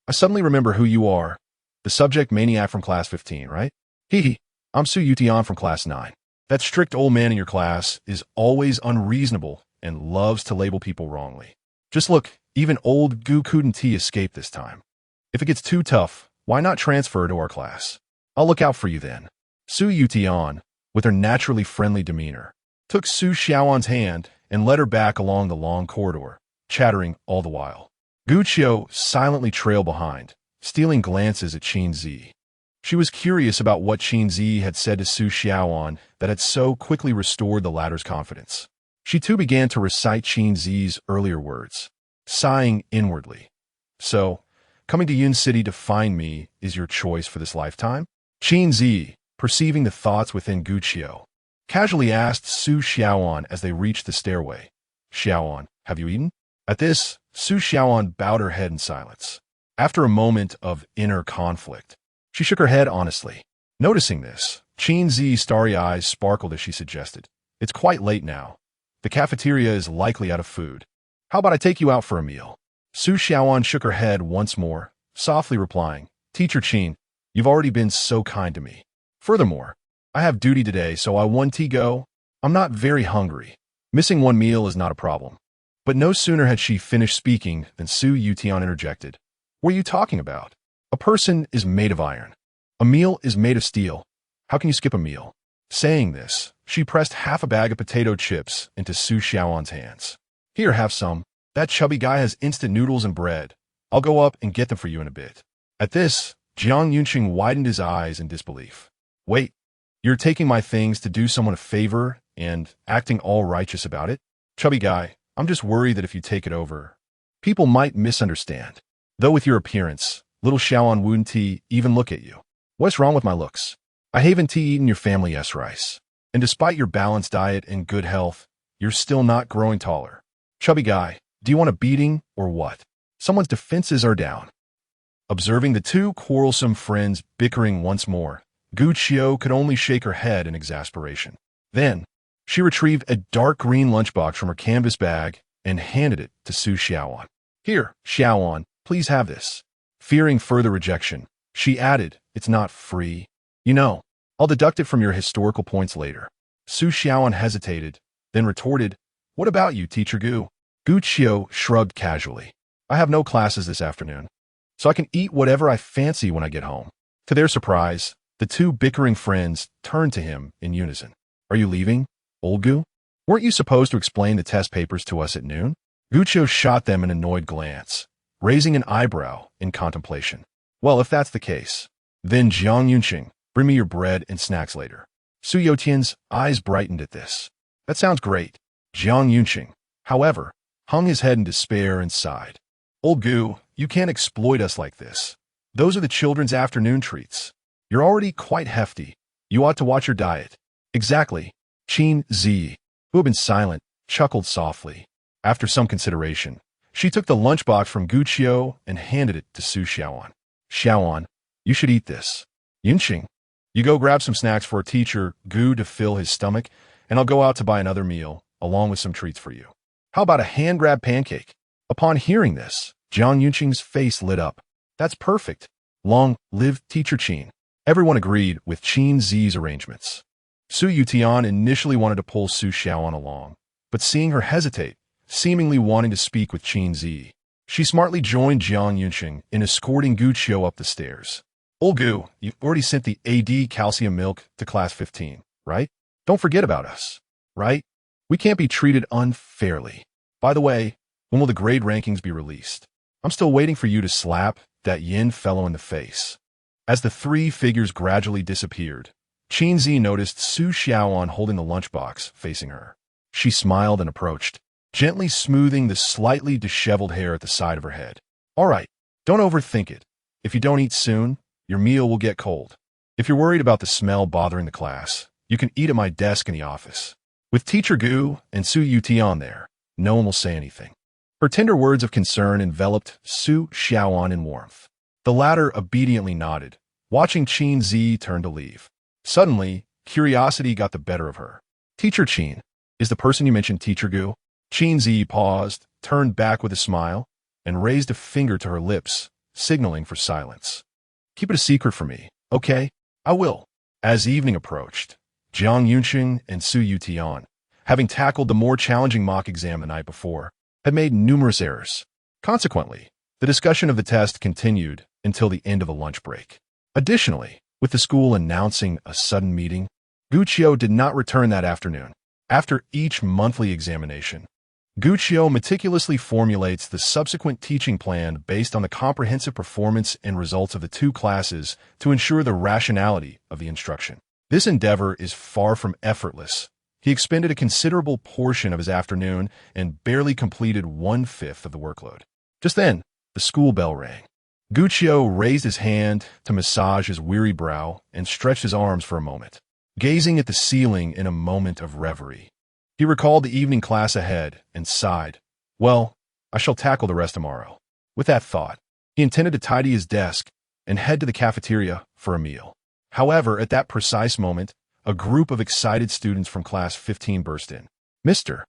I suddenly remember who you are. The subject maniac from class 15, right? Hee. I'm Su Yutian from class 9. That strict old man in your class is always unreasonable and loves to label people wrongly. Just look, even old Gu couldn't escape this time. If it gets too tough, why not transfer to our class? I'll look out for you then. Su Yutian, with her naturally friendly demeanor, took Su Xiaoan's hand and led her back along the long corridor, chattering all the while. Gu Qiu silently trailed behind, stealing glances at Qin Zhiyi. She was curious about what Qin Zhiyi had said to Su Xiaoan that had so quickly restored the latter's confidence. She too began to recite Qin Zhiyi's earlier words, sighing inwardly. So, coming to Yun City to find me is your choice for this lifetime? Qin Zhiyi, perceiving the thoughts within Gu Qiu, casually asked Su Xiaoan as they reached the stairway. Xiaoan, have you eaten? At this, Su Xiaoan bowed her head in silence. After a moment of inner conflict, she shook her head honestly. Noticing this, Qin Zhiyi's starry eyes sparkled as she suggested, "It's quite late now. The cafeteria is likely out of food. How about I take you out for a meal?" Su Xiaoan shook her head once more, softly replying, "Teacher Qin, you've already been so kind to me. Furthermore, I have duty today, so I want to go. I'm not very hungry. Missing one meal is not a problem." But no sooner had she finished speaking than Su Yutian interjected. "What are you talking about? A person is made of iron. A meal is made of steel. How can you skip a meal?" Saying this, she pressed half a bag of potato chips into Su Xiaoan's hands. "Here, have some. That chubby guy has instant noodles and bread. I'll go up and get them for you in a bit." At this, Jiang Yunqing widened his eyes in disbelief. "Wait, you're taking my things to do someone a favor and acting all righteous about it? Chubby guy, I'm just worried that if you take it over, people might misunderstand. Though with your appearance, little Xiaoan wouldn't even look at you. What's wrong with my looks? I haven't eaten your family's rice. And despite your balanced diet and good health, you're still not growing taller. Chubby guy, do you want a beating or what? Someone's defenses are down." Observing the two quarrelsome friends bickering once more, Gu Qiu could only shake her head in exasperation. Then, she retrieved a dark green lunchbox from her canvas bag and handed it to Su Xiaoan. "Here, Xiaoan, please have this." Fearing further rejection, she added, "It's not free. You know, I'll deduct it from your historical points later." Su Xiaoan hesitated, then retorted, "What about you, Teacher Gu?" Gu Qiu shrugged casually. "I have no classes this afternoon, so I can eat whatever I fancy when I get home." To their surprise, the two bickering friends turned to him in unison. "Are you leaving, old Gu? Weren't you supposed to explain the test papers to us at noon?" Gu Qiu shot them an annoyed glance, raising an eyebrow in contemplation. "Well, if that's the case, then Jiang Yunqing, bring me your bread and snacks later." Su Yotian's eyes brightened at this. "That sounds great." Jiang Yunqing, however, hung his head in despair and sighed. "Old Gu, you can't exploit us like this. Those are the children's afternoon treats. You're already quite hefty. You ought to watch your diet." "Exactly." Qin Zhiyi, who had been silent, chuckled softly. After some consideration, she took the lunchbox from Gu Qiu and handed it to Su Xiaoan. "Xiaoan, you should eat this. Yunqing, you go grab some snacks for Teacher Gu to fill his stomach, and I'll go out to buy another meal, along with some treats for you. How about a hand-grabbed pancake?" Upon hearing this, Jiang Yunqing's face lit up. "That's perfect. Long live Teacher Qin." Everyone agreed with Qin Zhiyi's arrangements. Su Yutian initially wanted to pull Su Xiaoan along, but seeing her hesitate, seemingly wanting to speak with Qin Zhiyi, she smartly joined Jiang Yunqing in escorting Gu Qiu up the stairs. "Old Gu, you've already sent the AD calcium milk to class 15, right? Don't forget about us, right? We can't be treated unfairly. By the way, when will the grade rankings be released? I'm still waiting for you to slap that Yin fellow in the face." As the three figures gradually disappeared, Qin Zhiyi noticed Su Xiaoan holding the lunchbox facing her. She smiled and approached, gently smoothing the slightly disheveled hair at the side of her head. "All right, don't overthink it. If you don't eat soon, your meal will get cold. If you're worried about the smell bothering the class, you can eat at my desk in the office. With Teacher Gu and Su Yutian there, no one will say anything." Her tender words of concern enveloped Su Xiaoan in warmth. The latter obediently nodded, watching Qin Zhiyi turn to leave. Suddenly, curiosity got the better of her. "Teacher Qin, is the person you mentioned Teacher Gu?" Qin Zhiyi paused, turned back with a smile, and raised a finger to her lips, signaling for silence. "Keep it a secret for me, okay? I will." As evening approached, Jiang Yunqing and Su Yutian, having tackled the more challenging mock exam the night before, had made numerous errors. Consequently, the discussion of the test continued until the end of the lunch break. Additionally, with the school announcing a sudden meeting, Gu Qiu did not return that afternoon. After each monthly examination, Guccio meticulously formulates the subsequent teaching plan based on the comprehensive performance and results of the two classes to ensure the rationality of the instruction. This endeavor is far from effortless. He expended a considerable portion of his afternoon and barely completed 1/5 of the workload. Just then, the school bell rang. Guccio raised his hand to massage his weary brow and stretched his arms for a moment, gazing at the ceiling in a moment of reverie. He recalled the evening class ahead and sighed. Well, I shall tackle the rest tomorrow. With that thought, he intended to tidy his desk and head to the cafeteria for a meal. However, at that precise moment, a group of excited students from class 15 burst in. Mr.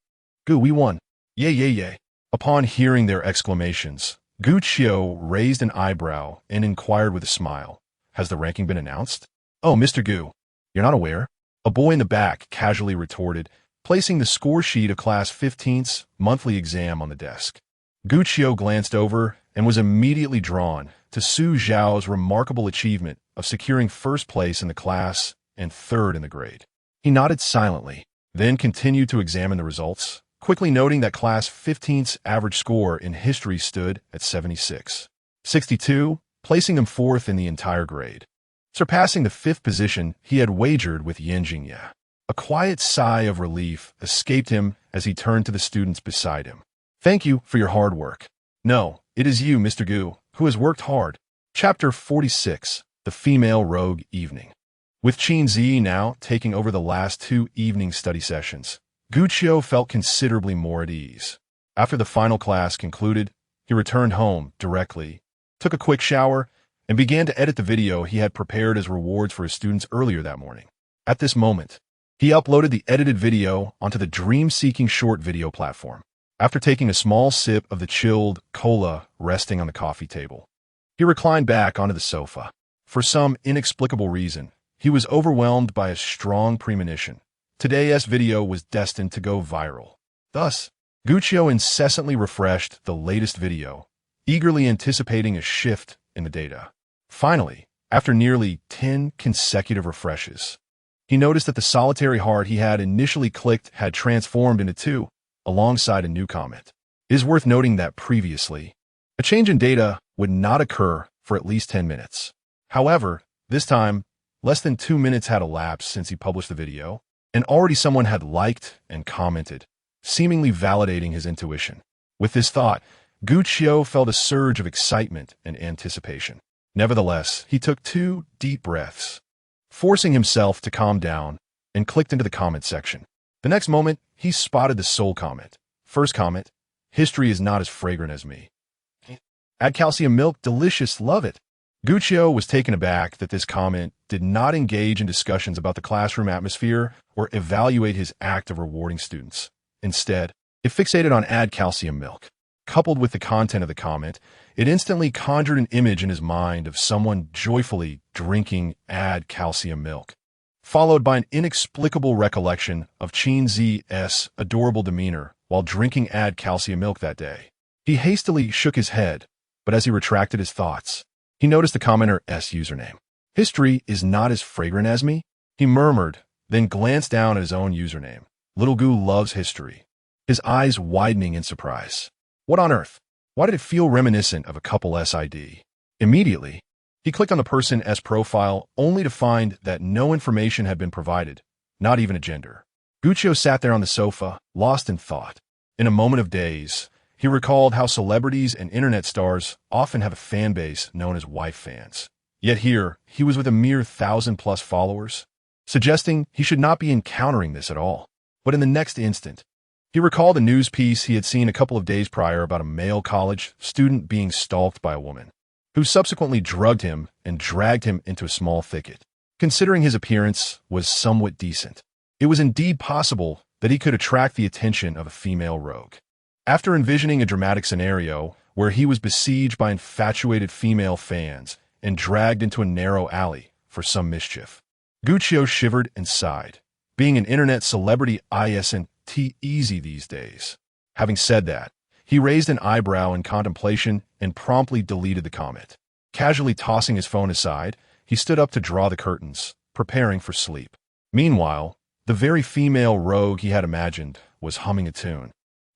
Gu, we won. Yay, yay, yay. Upon hearing their exclamations, Guccio raised an eyebrow and inquired with a smile. Has the ranking been announced? Oh, Mr. Gu, you're not aware? A boy in the back casually retorted, placing the score sheet of class 15's monthly exam on the desk. Guccio glanced over and was immediately drawn to Su Zhao's remarkable achievement of securing first place in the class and third in the grade. He nodded silently, then continued to examine the results, quickly noting that class 15's average score in history stood at 76.62, placing him fourth in the entire grade, surpassing the fifth position he had wagered with Qin Zhiyi. A quiet sigh of relief escaped him as he turned to the students beside him. Thank you for your hard work. No, it is you, Mr. Gu, who has worked hard. Chapter 46, The Female Rogue Evening. With Qin Zhiyi now taking over the last two evening study sessions, Guccio felt considerably more at ease. After the final class concluded, he returned home directly, took a quick shower, and began to edit the video he had prepared as rewards for his students earlier that morning. At this moment, he uploaded the edited video onto the dream-seeking short video platform. After taking a small sip of the chilled cola resting on the coffee table, he reclined back onto the sofa. For some inexplicable reason, he was overwhelmed by a strong premonition. Today's video was destined to go viral. Thus, Guccio incessantly refreshed the latest video, eagerly anticipating a shift in the data. Finally, after nearly 10 consecutive refreshes, he noticed that the solitary heart he had initially clicked had transformed into 2, alongside a new comment. It is worth noting that previously, a change in data would not occur for at least 10 minutes. However, this time, less than 2 minutes had elapsed since he published the video, and already someone had liked and commented, seemingly validating his intuition. With this thought, Guccio felt a surge of excitement and anticipation. Nevertheless, he took 2 deep breaths, forcing himself to calm down, and clicked into the comment section. The next moment, he spotted the sole comment. First comment, history is not as fragrant as me. Add calcium milk, delicious, love it. Guccio was taken aback that this comment did not engage in discussions about the classroom atmosphere or evaluate his act of rewarding students. Instead, it fixated on add calcium milk. Coupled with the content of the comment, it instantly conjured an image in his mind of someone joyfully drinking add calcium milk, followed by an inexplicable recollection of Qin Zhiyi's adorable demeanor while drinking add calcium milk that day. He hastily shook his head, but as he retracted his thoughts, he noticed the commenter's username. History is not as fragrant as me, he murmured, then glanced down at his own username. Little Gu loves history, his eyes widening in surprise. What on earth? Why did it feel reminiscent of a couple SID? Immediately, he clicked on the person's profile only to find that no information had been provided, not even a gender. Guccio sat there on the sofa, lost in thought. In a moment of daze, he recalled how celebrities and internet stars often have a fan base known as wife fans. Yet here, he was with a mere 1,000+ followers, suggesting he should not be encountering this at all. But in the next instant, he recalled a news piece he had seen a couple of days prior about a male college student being stalked by a woman, who subsequently drugged him and dragged him into a small thicket. Considering his appearance was somewhat decent, it was indeed possible that he could attract the attention of a female rogue. After envisioning a dramatic scenario where he was besieged by infatuated female fans and dragged into a narrow alley for some mischief, Guccio shivered and sighed. Being an internet celebrity isn't easy these days. Having said that, he raised an eyebrow in contemplation and promptly deleted the comment. Casually tossing his phone aside, he stood up to draw the curtains, preparing for sleep. Meanwhile, The very female rogue he had imagined was humming a tune,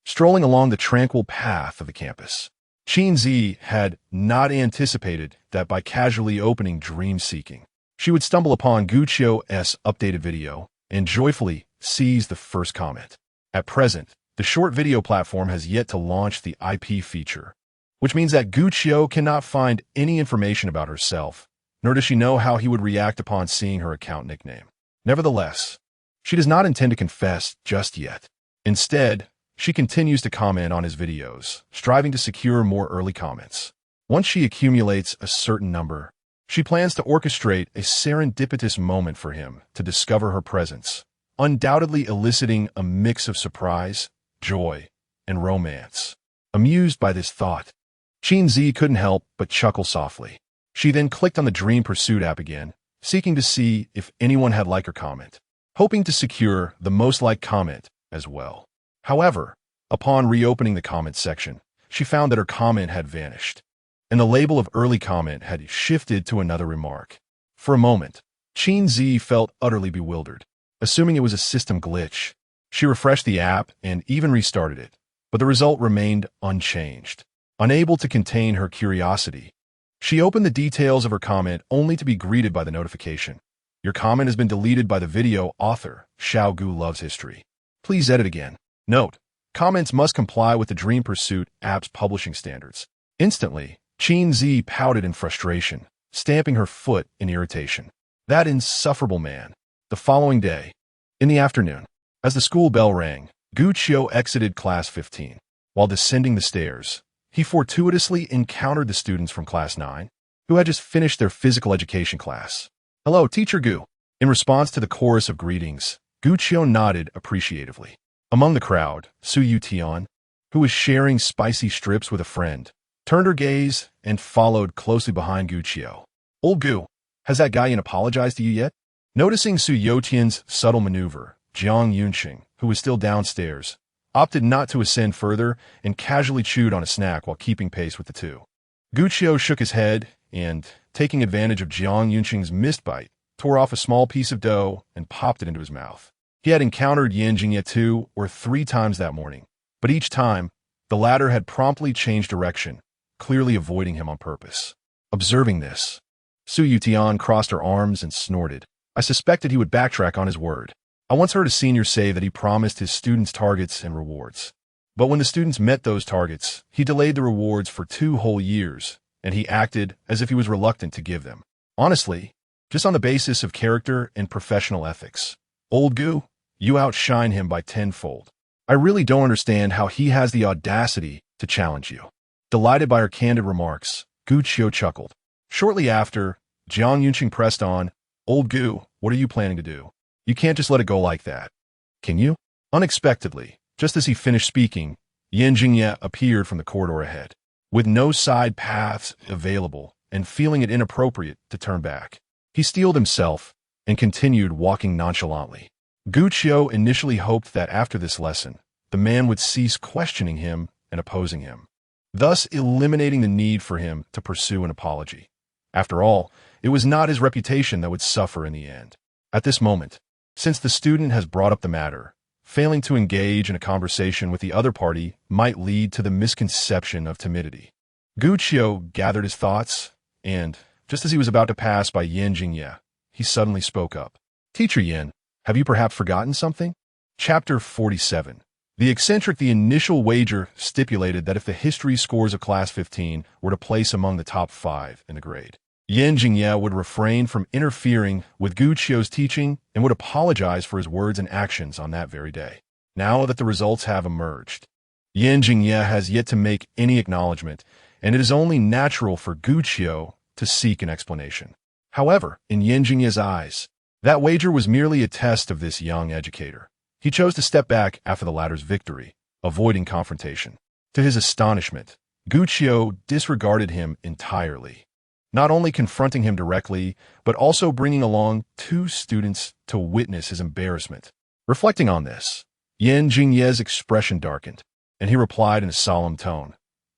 strolling along the tranquil path of the campus. Qin Zhiyi had not anticipated that by casually opening Dream Seeking, she would stumble upon Gu Qiu's updated video and joyfully seize the first comment. At present, the short video platform has yet to launch the IP feature, which means that Gu Qiu cannot find any information about herself, nor does she know how he would react upon seeing her account nickname. Nevertheless, she does not intend to confess just yet. Instead, she continues to comment on his videos, striving to secure more early comments. Once she accumulates a certain number, she plans to orchestrate a serendipitous moment for him to discover her presence, undoubtedly eliciting a mix of surprise, joy, and romance. Amused by this thought, Qin Zhiyi couldn't help but chuckle softly. She then clicked on the Dream Pursuit app again, seeking to see if anyone had liked her comment, hoping to secure the most liked comment as well. However, upon reopening the comment section, she found that her comment had vanished, and the label of early comment had shifted to another remark. For a moment, Qin Zhiyi felt utterly bewildered, assuming it was a system glitch. She refreshed the app and even restarted it, but the result remained unchanged. Unable to contain her curiosity, she opened the details of her comment only to be greeted by the notification. Your comment has been deleted by the video author, Xiao Gu Loves History. Please edit again. Note: comments must comply with the Dream Pursuit app's publishing standards. Instantly, Qin Zhiyi pouted in frustration, stamping her foot in irritation. That insufferable man. The following day, in the afternoon, as the school bell rang, Gu Qiu exited class 15. While descending the stairs, he fortuitously encountered the students from class 9, who had just finished their physical education class. Hello, Teacher Gu. In response to the chorus of greetings, Gu Qiu nodded appreciatively. Among the crowd, Su Yutian, who was sharing spicy strips with a friend, turned her gaze and followed closely behind Gu Qiu. Old Gu, has that guy apologized to you yet? Noticing Su Yotian's subtle maneuver, Jiang Yunqing, who was still downstairs, opted not to ascend further and casually chewed on a snack while keeping pace with the two. Gu Qiu shook his head and, taking advantage of Jiang Yunqing's missed bite, tore off a small piece of dough and popped it into his mouth. He had encountered Yan Jingye 2 or 3 times that morning, but each time, the latter had promptly changed direction, clearly avoiding him on purpose. Observing this, Su Yutian crossed her arms and snorted. I suspected he would backtrack on his word. I once heard a senior say that he promised his students targets and rewards. But when the students met those targets, he delayed the rewards for 2 whole years, and he acted as if he was reluctant to give them. Honestly, just on the basis of character and professional ethics. Old Gu, you outshine him by 10-fold. I really don't understand how he has the audacity to challenge you. Delighted by her candid remarks, Gu Qiu chuckled. Shortly after, Jiang Yunqing pressed on, Old Gu, what are you planning to do? You can't just let it go like that. Can you? Unexpectedly, just as he finished speaking, Yan Jingye appeared from the corridor ahead. With no side paths available and feeling it inappropriate to turn back, he steeled himself and continued walking nonchalantly. Gu Qiu initially hoped that after this lesson, the man would cease questioning him and opposing him, thus eliminating the need for him to pursue an apology. After all, it was not his reputation that would suffer in the end. At this moment, since the student has brought up the matter, failing to engage in a conversation with the other party might lead to the misconception of timidity. Gu Qiu gathered his thoughts, and, just as he was about to pass by Yan Jingye, he suddenly spoke up. Teacher Yan, have you perhaps forgotten something? Chapter 47. The initial wager stipulated that if the history scores of Class 15 were to place among the top 5 in the grade, Yan Jingye would refrain from interfering with Gu Qiu's teaching and would apologize for his words and actions on that very day. Now that the results have emerged, Yan Jingye has yet to make any acknowledgement, and it is only natural for Gu Qiu to seek an explanation. However, in Yan Jingye's eyes, that wager was merely a test of this young educator. He chose to step back after the latter's victory, avoiding confrontation. To his astonishment, Gu Qiu disregarded him entirely, not only confronting him directly, but also bringing along 2 students to witness his embarrassment. Reflecting on this, Yan Jingye's expression darkened, and he replied in a solemn tone,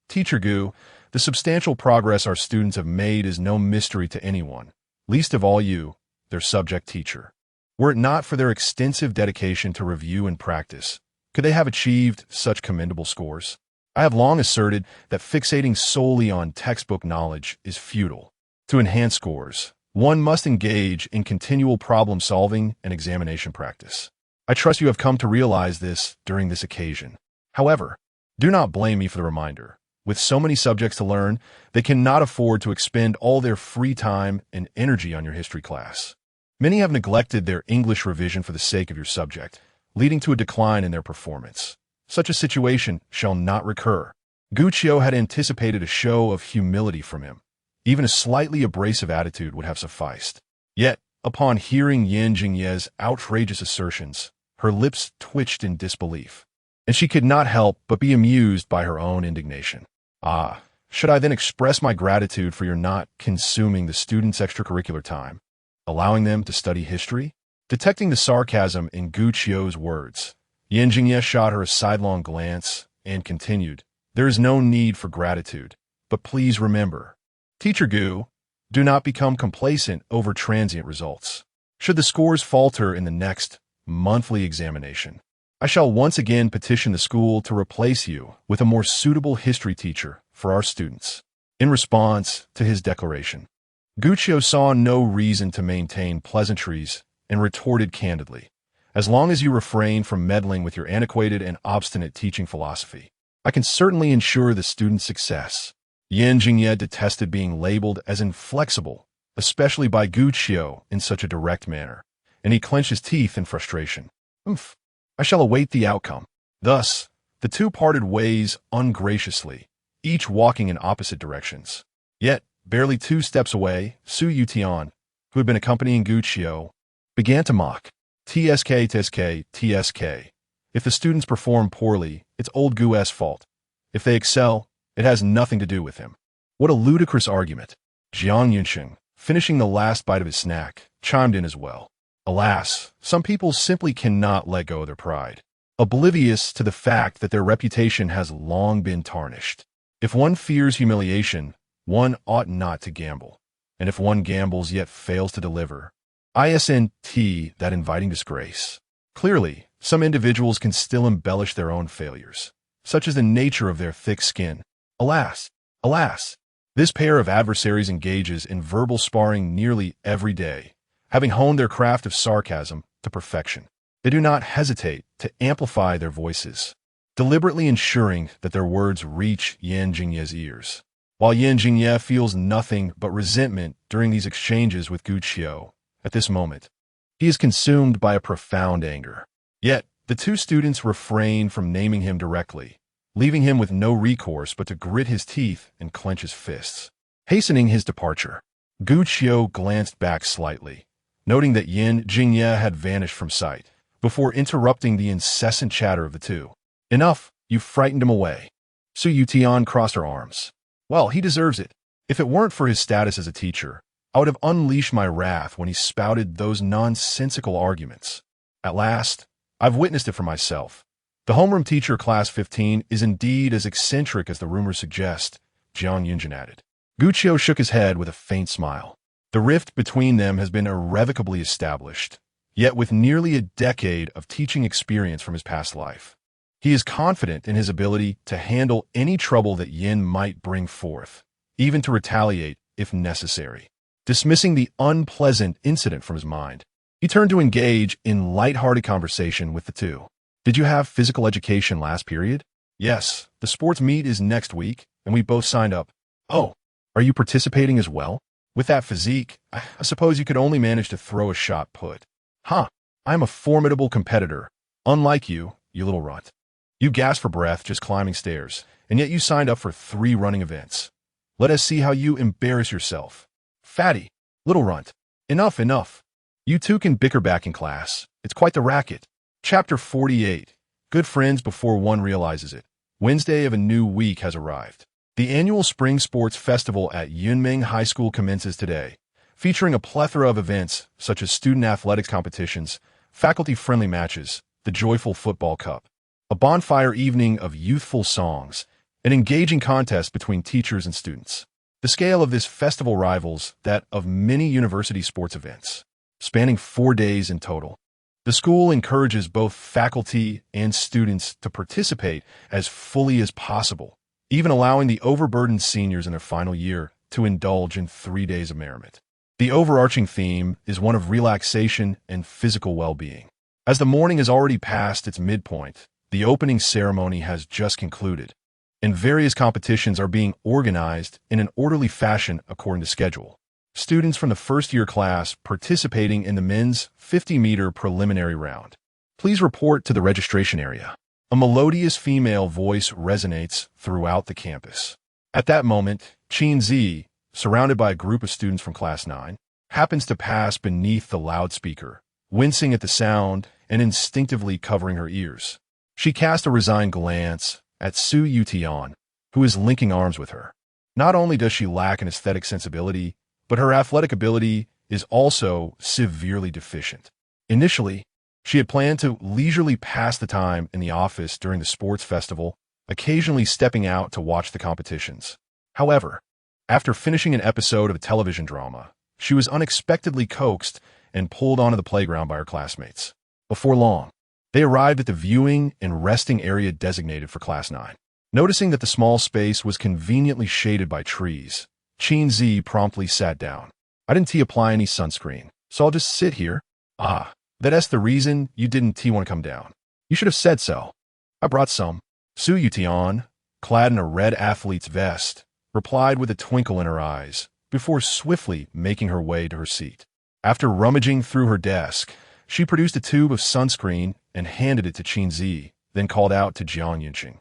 Teacher Gu, the substantial progress our students have made is no mystery to anyone, least of all you, their subject teacher. Were it not for their extensive dedication to review and practice, could they have achieved such commendable scores? I have long asserted that fixating solely on textbook knowledge is futile. To enhance scores, one must engage in continual problem-solving and examination practice. I trust you have come to realize this during this occasion. However, do not blame me for the reminder. With so many subjects to learn, they cannot afford to expend all their free time and energy on your history class. Many have neglected their English revision for the sake of your subject, leading to a decline in their performance. Such a situation shall not recur. Gu Qiu had anticipated a show of humility from him. Even a slightly abrasive attitude would have sufficed. Yet, upon hearing Yan Jingye's outrageous assertions, her lips twitched in disbelief, and she could not help but be amused by her own indignation. Ah, should I then express my gratitude for your not consuming the students' extracurricular time, allowing them to study history? Detecting the sarcasm in Gu Qiu's words, Yan Jingye shot her a sidelong glance and continued, "There is no need for gratitude, but please remember, Teacher Gu, do not become complacent over transient results. Should the scores falter in the next monthly examination, I shall once again petition the school to replace you with a more suitable history teacher for our students." In response to his declaration, Gu Qiu saw no reason to maintain pleasantries and retorted candidly, "As long as you refrain from meddling with your antiquated and obstinate teaching philosophy, I can certainly ensure the student's success." Yan Jingye detested being labeled as inflexible, especially by Gu Qiu in such a direct manner, and he clenched his teeth in frustration. I shall await the outcome." Thus, the two parted ways ungraciously, each walking in opposite directions. Yet, barely 2 steps away, Su Yutian, who had been accompanying Gu Qiu, began to mock. "TSK, TSK, TSK. If the students perform poorly, it's old Gu's fault. If they excel, it has nothing to do with him." What a ludicrous argument. Jiang Yunsheng, finishing the last bite of his snack, chimed in as well. Alas, some people simply cannot let go of their pride, oblivious to the fact that their reputation has long been tarnished. If one fears humiliation, one ought not to gamble. And if one gambles yet fails to deliver, isn't that inviting disgrace? Clearly, some individuals can still embellish their own failures, such as the nature of their thick skin. Alas, this pair of adversaries engages in verbal sparring nearly every day, having honed their craft of sarcasm to perfection. They do not hesitate to amplify their voices, deliberately ensuring that their words reach Yan Jingye's ears. While Yan Jingye feels nothing but resentment during these exchanges with Gu Qiu, at this moment, he is consumed by a profound anger. Yet, the two students refrain from naming him directly, leaving him with no recourse but to grit his teeth and clench his fists. Hastening his departure, Gu Qiu glanced back slightly, noting that Yan Jingye had vanished from sight, before interrupting the incessant chatter of the two. "Enough, you've frightened him away." Su Yutian crossed her arms. "Well, he deserves it. If it weren't for his status as a teacher, I would have unleashed my wrath when he spouted those nonsensical arguments. At last, I've witnessed it for myself. The homeroom teacher class 15 is indeed as eccentric as the rumors suggest," Jiang Yunjin added. Gu Qiu shook his head with a faint smile. The rift between them has been irrevocably established, yet with nearly a decade of teaching experience from his past life, he is confident in his ability to handle any trouble that Yin might bring forth, even to retaliate if necessary. Dismissing the unpleasant incident from his mind, he turned to engage in light-hearted conversation with the two. "Did you have physical education last period?" "Yes, the sports meet is next week, and we both signed up." "Oh, are you participating as well? With that physique, I suppose you could only manage to throw a shot put." "Huh, I'm a formidable competitor, unlike you, you little runt. You gasped for breath just climbing stairs, and yet you signed up for 3 running events. Let us see how you embarrass yourself." "Fatty, little runt, enough. You two can bicker back in class. It's quite the racket." Chapter 48. Good friends before one realizes it. Wednesday of a new week has arrived. The annual Spring Sports Festival at Yunming High School commences today, featuring a plethora of events such as student athletics competitions, faculty-friendly matches, the joyful football cup, a bonfire evening of youthful songs, an engaging contest between teachers and students. The scale of this festival rivals that of many university sports events. spanning 4 days in total. The school encourages both faculty and students to participate as fully as possible, even allowing the overburdened seniors in their final year to indulge in 3 days of merriment. The overarching theme is one of relaxation and physical well-being. As the morning has already passed its midpoint, the opening ceremony has just concluded, and various competitions are being organized in an orderly fashion according to schedule. Students from the first-year class participating in the men's 50-meter preliminary round. Please report to the registration area. A melodious female voice resonates throughout the campus. At that moment, Qin Zhiyi, surrounded by a group of students from Class 9, happens to pass beneath the loudspeaker, wincing at the sound and instinctively covering her ears. She casts a resigned glance at Su Yutian, who is linking arms with her. Not only does she lack an aesthetic sensibility, but her athletic ability is also severely deficient. Initially, she had planned to leisurely pass the time in the office during the sports festival, occasionally stepping out to watch the competitions. However, after finishing an episode of a television drama, she was unexpectedly coaxed and pulled onto the playground by her classmates. Before long, they arrived at the viewing and resting area designated for Class 9. Noticing that the small space was conveniently shaded by trees, Qin Zhiyi promptly sat down. I didn't apply any sunscreen, so I'll just sit here. Ah, that's the reason you didn't want to come down. You should have said so. I brought some. Su Yutian, clad in a red athlete's vest, replied with a twinkle in her eyes, before swiftly making her way to her seat. After rummaging through her desk, she produced a tube of sunscreen and handed it to Qin Zhiyi, then called out to Jiang Yunqing,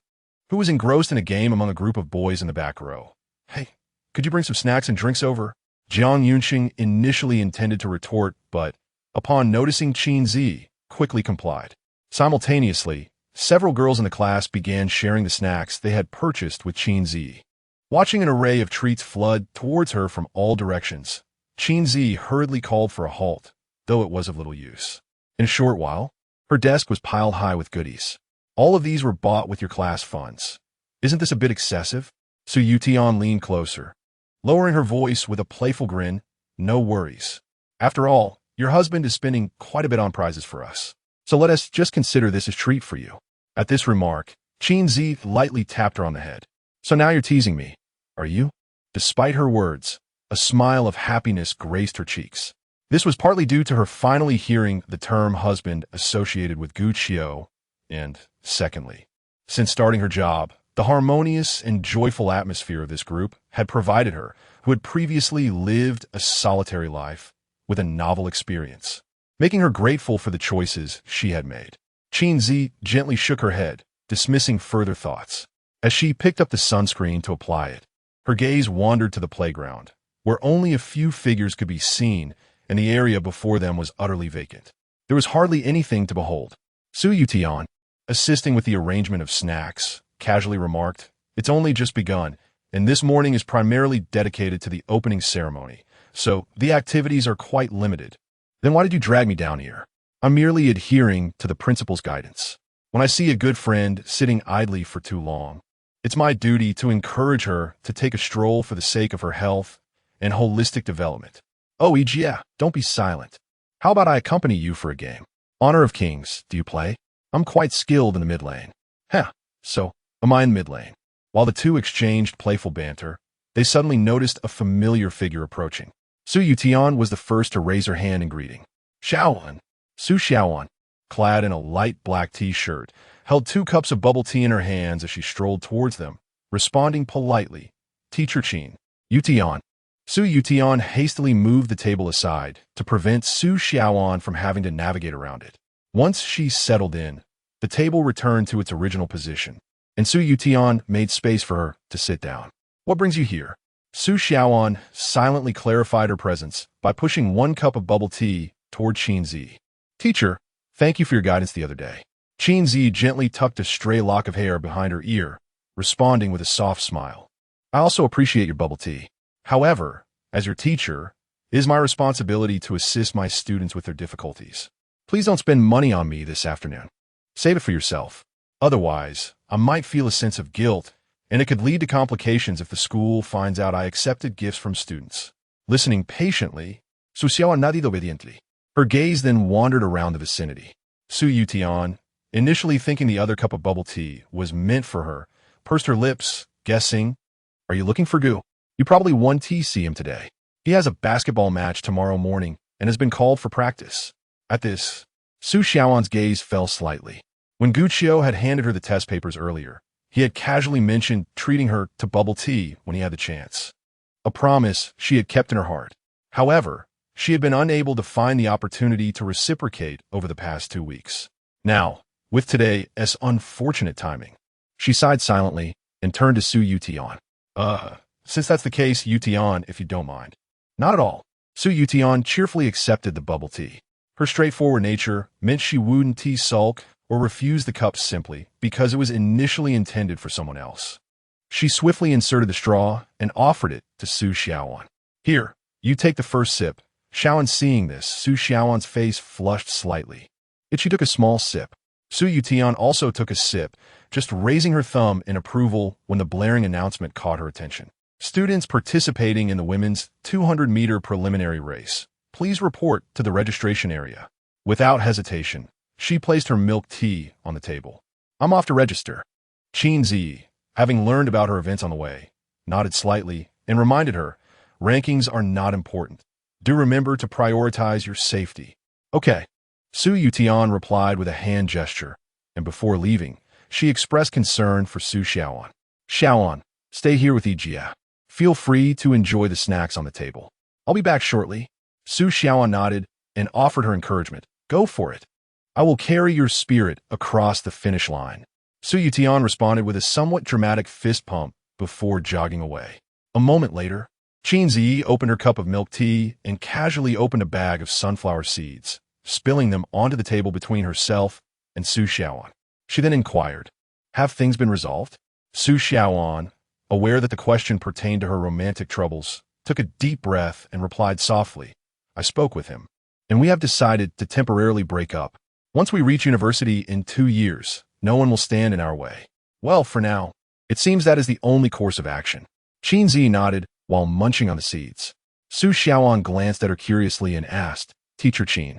who was engrossed in a game among a group of boys in the back row. Hey, could you bring some snacks and drinks over? Jiang Yunqing initially intended to retort, but, upon noticing Qin Zhiyi, quickly complied. Simultaneously, several girls in the class began sharing the snacks they had purchased with Qin Zhiyi. Watching an array of treats flood towards her from all directions, Qin Zhiyi hurriedly called for a halt, though it was of little use. In a short while, her desk was piled high with goodies. All of these were bought with your class funds. Isn't this a bit excessive? Su Yutian leaned closer, lowering her voice with a playful grin. No worries. After all, your husband is spending quite a bit on prizes for us. So let us just consider this a treat for you. At this remark, Qin Zhiyi lightly tapped her on the head. So now you're teasing me, are you? Despite her words, a smile of happiness graced her cheeks. This was partly due to her finally hearing the term husband associated with Gu Qiu, and, secondly, since starting her job, the harmonious and joyful atmosphere of this group had provided her, who had previously lived a solitary life, with a novel experience, making her grateful for the choices she had made. Qin Zhiyi gently shook her head, dismissing further thoughts. As she picked up the sunscreen to apply it, her gaze wandered to the playground, where only a few figures could be seen, and the area before them was utterly vacant. There was hardly anything to behold. Su Yutian, assisting with the arrangement of snacks, casually remarked, "It's only just begun, and this morning is primarily dedicated to the opening ceremony, so the activities are quite limited." Then why did you drag me down here? I'm merely adhering to the principal's guidance. When I see a good friend sitting idly for too long, it's my duty to encourage her to take a stroll for the sake of her health and holistic development. Oh, yeah, don't be silent. How about I accompany you for a game? Honor of Kings, do you play? I'm quite skilled in the mid lane. So, am I in mid lane? While the two exchanged playful banter, they suddenly noticed a familiar figure approaching. Su Yutian was the first to raise her hand in greeting. Xiaowan. Su Xiaowan, clad in a light black t-shirt, held 2 cups of bubble tea in her hands as she strolled towards them, responding politely, "Teacher Qin, Yutian." Su Yutian hastily moved the table aside to prevent Su Xiaowan from having to navigate around it. Once she settled in, the table returned to its original position, and Su Yutian made space for her to sit down. What brings you here? Su Xiaowan silently clarified her presence by pushing 1 cup of bubble tea toward Qin Zhiyi. Teacher, thank you for your guidance the other day. Qin Zhiyi gently tucked a stray lock of hair behind her ear, responding with a soft smile. I also appreciate your bubble tea. However, as your teacher, it is my responsibility to assist my students with their difficulties. Please don't spend money on me this afternoon. Save it for yourself. Otherwise, I might feel a sense of guilt, and it could lead to complications if the school finds out I accepted gifts from students. Listening patiently, Su Xiaowan nadie obediently. Her gaze then wandered around the vicinity. Su Yutian, initially thinking the other cup of bubble tea was meant for her, pursed her lips, guessing, "Are you looking for Gu? You probably won see him today. He has a basketball match tomorrow morning and has been called for practice." At this, Su Xiaoan's gaze fell slightly. When Gu Qiu had handed her the test papers earlier, he had casually mentioned treating her to bubble tea when he had the chance. A promise she had kept in her heart. However, she had been unable to find the opportunity to reciprocate over the past 2 weeks. Now, with today's unfortunate timing, she sighed silently and turned to Su Yutian. Since that's the case, Yutian, if you don't mind." "Not at all." Su Yutian cheerfully accepted the bubble tea. Her straightforward nature meant she wouldn't sulk or refuse the cup simply because it was initially intended for someone else. She swiftly inserted the straw and offered it to Su Xiaoan. "Here, you take the first sip." Xiaoan seeing this, Su Xiaoan's face flushed slightly. Yet she took a small sip. Su Yutian also took a sip, just raising her thumb in approval when the blaring announcement caught her attention. "Students participating in the women's 200-meter preliminary race, please report to the registration area." Without hesitation, she placed her milk tea on the table. "I'm off to register." Qin Zhiyi, having learned about her events on the way, nodded slightly and reminded her, "Rankings are not important. Do remember to prioritize your safety." "Okay." Su Yutian replied with a hand gesture, and before leaving, she expressed concern for Su Xiaoan. "Xiaoan, stay here with Yijia. Feel free to enjoy the snacks on the table. I'll be back shortly." Su Xiaoan nodded and offered her encouragement. "Go for it. I will carry your spirit across the finish line." Su Yutian responded with a somewhat dramatic fist pump before jogging away. A moment later, Qin Zhiyi opened her cup of milk tea and casually opened a bag of sunflower seeds, spilling them onto the table between herself and Su Xiaoan. She then inquired, "Have things been resolved?" Su Xiaoan, aware that the question pertained to her romantic troubles, took a deep breath and replied softly, "I spoke with him, and we have decided to temporarily break up. Once we reach university in 2 years, no one will stand in our way." "Well, for now, it seems that is the only course of action." Qin Zhiyi nodded while munching on the seeds. Su Xiaoan glanced at her curiously and asked, "Teacher Qin,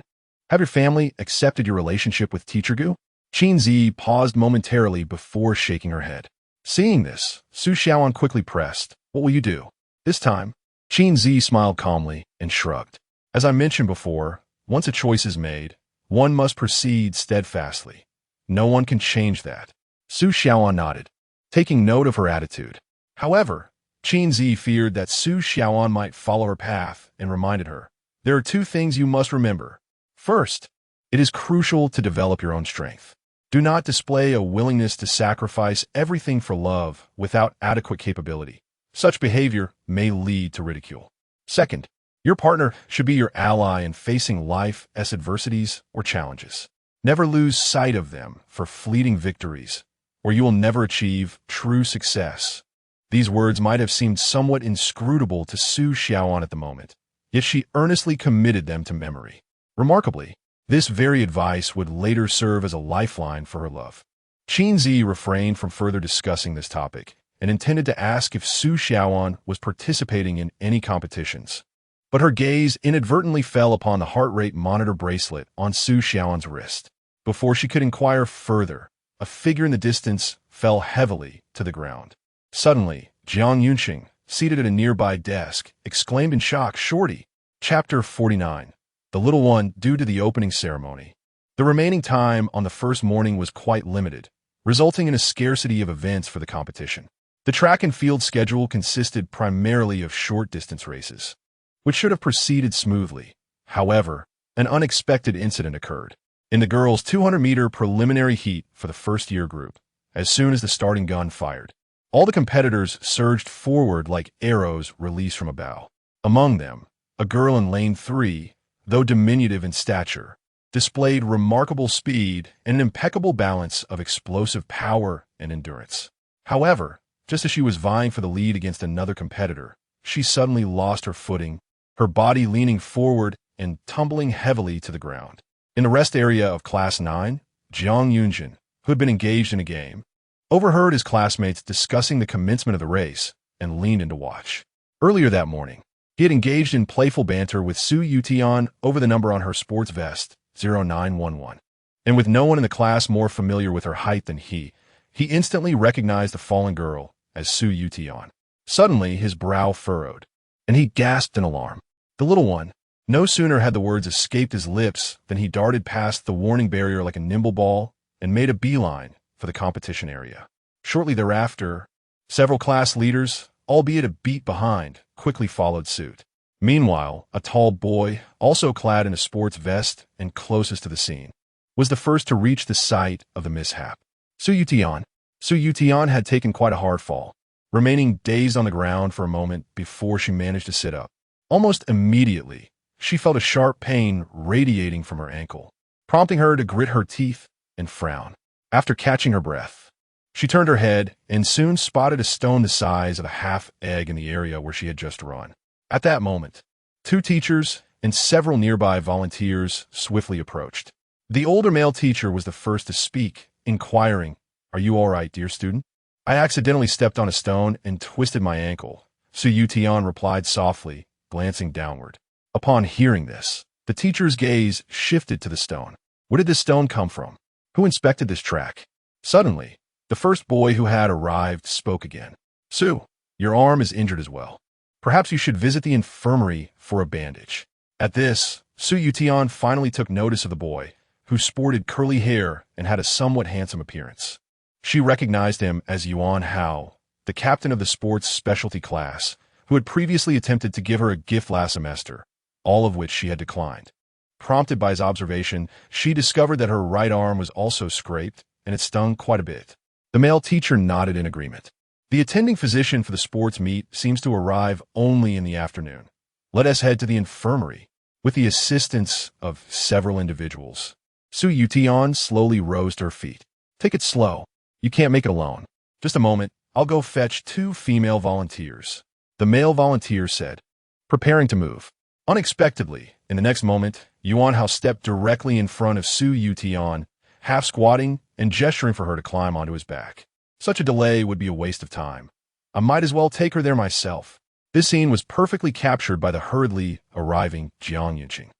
have your family accepted your relationship with Teacher Gu?" Qin Zhiyi paused momentarily before shaking her head. Seeing this, Su Xiaoan quickly pressed, "What will you do?" This time, Qin Zhiyi smiled calmly and shrugged. "As I mentioned before, once a choice is made, one must proceed steadfastly. No one can change that." Su Xiaoan nodded, taking note of her attitude. However, Qin Zhiyi feared that Su Xiaoan might follow her path and reminded her, "There are 2 things you must remember. First, it is crucial to develop your own strength. Do not display a willingness to sacrifice everything for love without adequate capability. Such behavior may lead to ridicule. Second, your partner should be your ally in facing life's adversities or challenges. Never lose sight of them for fleeting victories, or you will never achieve true success." These words might have seemed somewhat inscrutable to Su Xiaoan at the moment, yet she earnestly committed them to memory. Remarkably, this very advice would later serve as a lifeline for her love. Qin Zhiyi refrained from further discussing this topic and intended to ask if Su Xiaoan was participating in any competitions. But her gaze inadvertently fell upon the heart rate monitor bracelet on Su Xiaoan's wrist. Before she could inquire further, a figure in the distance fell heavily to the ground. Suddenly, Jiang Yunxing, seated at a nearby desk, exclaimed in shock, "Shorty!" Chapter 49. The Little One due to the opening ceremony. The remaining time on the first morning was quite limited, resulting in a scarcity of events for the competition. The track and field schedule consisted primarily of short-distance races, which should have proceeded smoothly. However, an unexpected incident occurred. In the girls' 200-meter preliminary heat for the first-year group, as soon as the starting gun fired, all the competitors surged forward like arrows released from a bow. Among them, a girl in lane 3, though diminutive in stature, displayed remarkable speed and an impeccable balance of explosive power and endurance. However, just as she was vying for the lead against another competitor, she suddenly lost her footing, her body leaning forward and tumbling heavily to the ground. In the rest area of Class 9, Jiang Yunjin, who had been engaged in a game, overheard his classmates discussing the commencement of the race and leaned in to watch. Earlier that morning, He had engaged in playful banter with Su Yutian over the number on her sports vest, 0911. And with no one in the class more familiar with her height than he instantly recognized the fallen girl as Su Yutian. Suddenly, his brow furrowed, and he gasped in alarm. The little one. No sooner had the words escaped his lips than he darted past the warning barrier like a nimble ball and made a beeline for the competition area. Shortly thereafter, several class leaders, albeit a beat behind, quickly followed suit. Meanwhile, a tall boy, also clad in a sports vest and closest to the scene, was the first to reach the site of the mishap. Su Yutian. Su Yutian had taken quite a hard fall, remaining dazed on the ground for a moment before she managed to sit up. Almost immediately, she felt a sharp pain radiating from her ankle, prompting her to grit her teeth and frown. After catching her breath, she turned her head and soon spotted a stone the size of a half-egg in the area where she had just run. At that moment, 2 teachers and several nearby volunteers swiftly approached. The older male teacher was the first to speak, inquiring, "Are you all right, dear student?" "I accidentally stepped on a stone and twisted my ankle," Su Yutian replied softly, glancing downward. Upon hearing this, the teacher's gaze shifted to the stone. Where did this stone come from? Who inspected this track? Suddenly, the first boy who had arrived spoke again. "Su, your arm is injured as well. Perhaps you should visit the infirmary for a bandage." At this, Su Yutian finally took notice of the boy, who sported curly hair and had a somewhat handsome appearance. She recognized him as Yuan Hao, the captain of the sports specialty class, who had previously attempted to give her a gift last semester, all of which she had declined. Prompted by his observation, she discovered that her right arm was also scraped, and it stung quite a bit. The male teacher nodded in agreement. "The attending physician for the sports meet seems to arrive only in the afternoon. Let us head to the infirmary." With the assistance of several individuals, Su Yutian slowly rose to her feet. "Take it slow. You can't make it alone. Just a moment, I'll go fetch 2 female volunteers," the male volunteer said, preparing to move. Unexpectedly, in the next moment, Yuan Hao stepped directly in front of Su Yutian, half squatting and gesturing for her to climb onto his back. Such a delay would be a waste of time. I might as well take her there myself. This scene was perfectly captured by the hurriedly arriving Jiang Yunqing.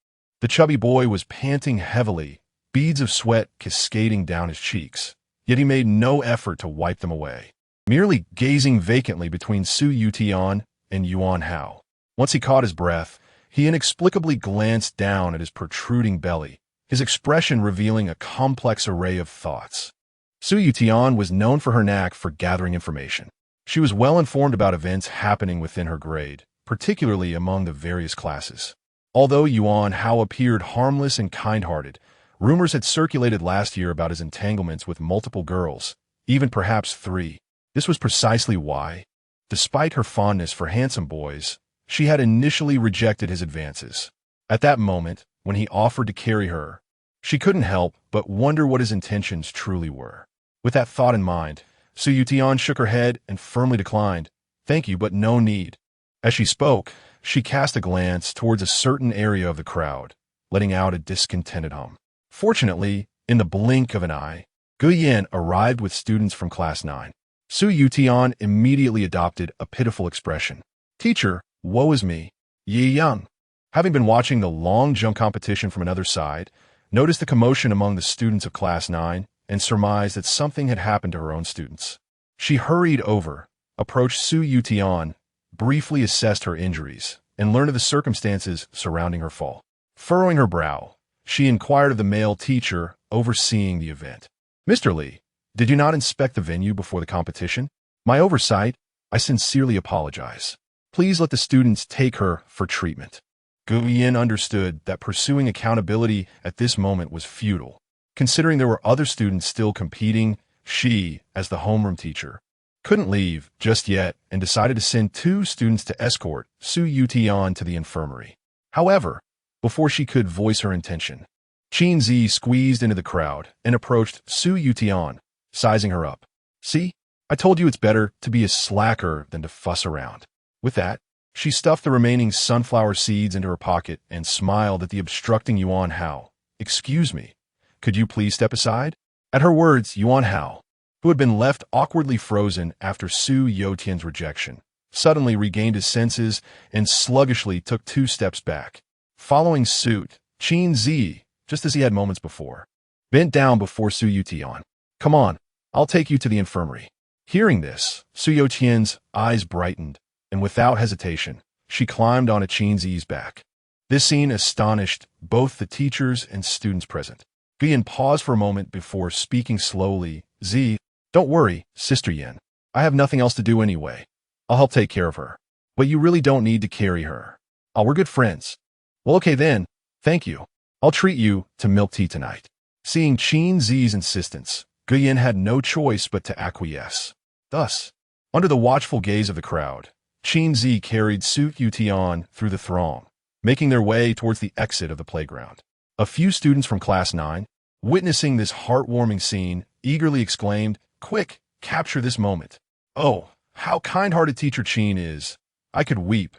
The chubby boy was panting heavily, beads of sweat cascading down his cheeks, yet he made no effort to wipe them away, merely gazing vacantly between Su Yutian and Yuan Hao. Once he caught his breath, he inexplicably glanced down at his protruding belly, his expression revealing a complex array of thoughts. Su Yutian was known for her knack for gathering information. She was well informed about events happening within her grade, particularly among the various classes. Although Yuan Hao appeared harmless and kind-hearted, rumors had circulated last year about his entanglements with multiple girls, even perhaps 3. This was precisely why, despite her fondness for handsome boys, she had initially rejected his advances. At that moment, when he offered to carry her, she couldn't help but wonder what his intentions truly were. With that thought in mind, Su Yutian shook her head and firmly declined, "Thank you, but no need." As she spoke, she cast a glance towards a certain area of the crowd, letting out a discontented hum. Fortunately, in the blink of an eye, Gu Yan arrived with students from Class 9. Su Yutian immediately adopted a pitiful expression. "Teacher, woe is me." Yi Yang, having been watching the long jump competition from another side, noticed the commotion among the students of Class 9 and surmised that something had happened to her own students. She hurried over, approached Su Yutian, briefly assessed her injuries, and learned of the circumstances surrounding her fall. Furrowing her brow, she inquired of the male teacher overseeing the event. "Mr. Li, did you not inspect the venue before the competition? My oversight, I sincerely apologize. Please let the students take her for treatment." Gu Yan understood that pursuing accountability at this moment was futile. Considering there were other students still competing, she, as the homeroom teacher, couldn't leave just yet and decided to send 2 students to escort Su Yutian to the infirmary. However, before she could voice her intention, Qin Zhiyi squeezed into the crowd and approached Su Yutian, sizing her up. "See, I told you it's better to be a slacker than to fuss around." With that, she stuffed the remaining sunflower seeds into her pocket and smiled at the obstructing Yuan Hao. "Excuse me, could you please step aside?" At her words, Yuan Hao, who had been left awkwardly frozen after Su Yotian's rejection, suddenly regained his senses and sluggishly took 2 steps back. Following suit, Qin Zhiyi, just as he had moments before, bent down before Su Yutian. "Come on, I'll take you to the infirmary." Hearing this, Su Yutian's eyes brightened, and without hesitation, she climbed onto Qin Zhiyi's back. This scene astonished both the teachers and students present. Guyan paused for a moment before speaking slowly. "Zhi, don't worry, Sister Yin. I have nothing else to do anyway. I'll help take care of her. But you really don't need to carry her. Oh, we're good friends." "Well, okay then. Thank you. I'll treat you to milk tea tonight." Seeing Qin Zhiyi's insistence, Guyan had no choice but to acquiesce. Thus, under the watchful gaze of the crowd, Qin Zhiyi carried Su Yutian through the throng, making their way towards the exit of the playground. A few students from Class 9, witnessing this heartwarming scene, eagerly exclaimed, "Quick, capture this moment. Oh, how kind-hearted Teacher Qin is. I could weep.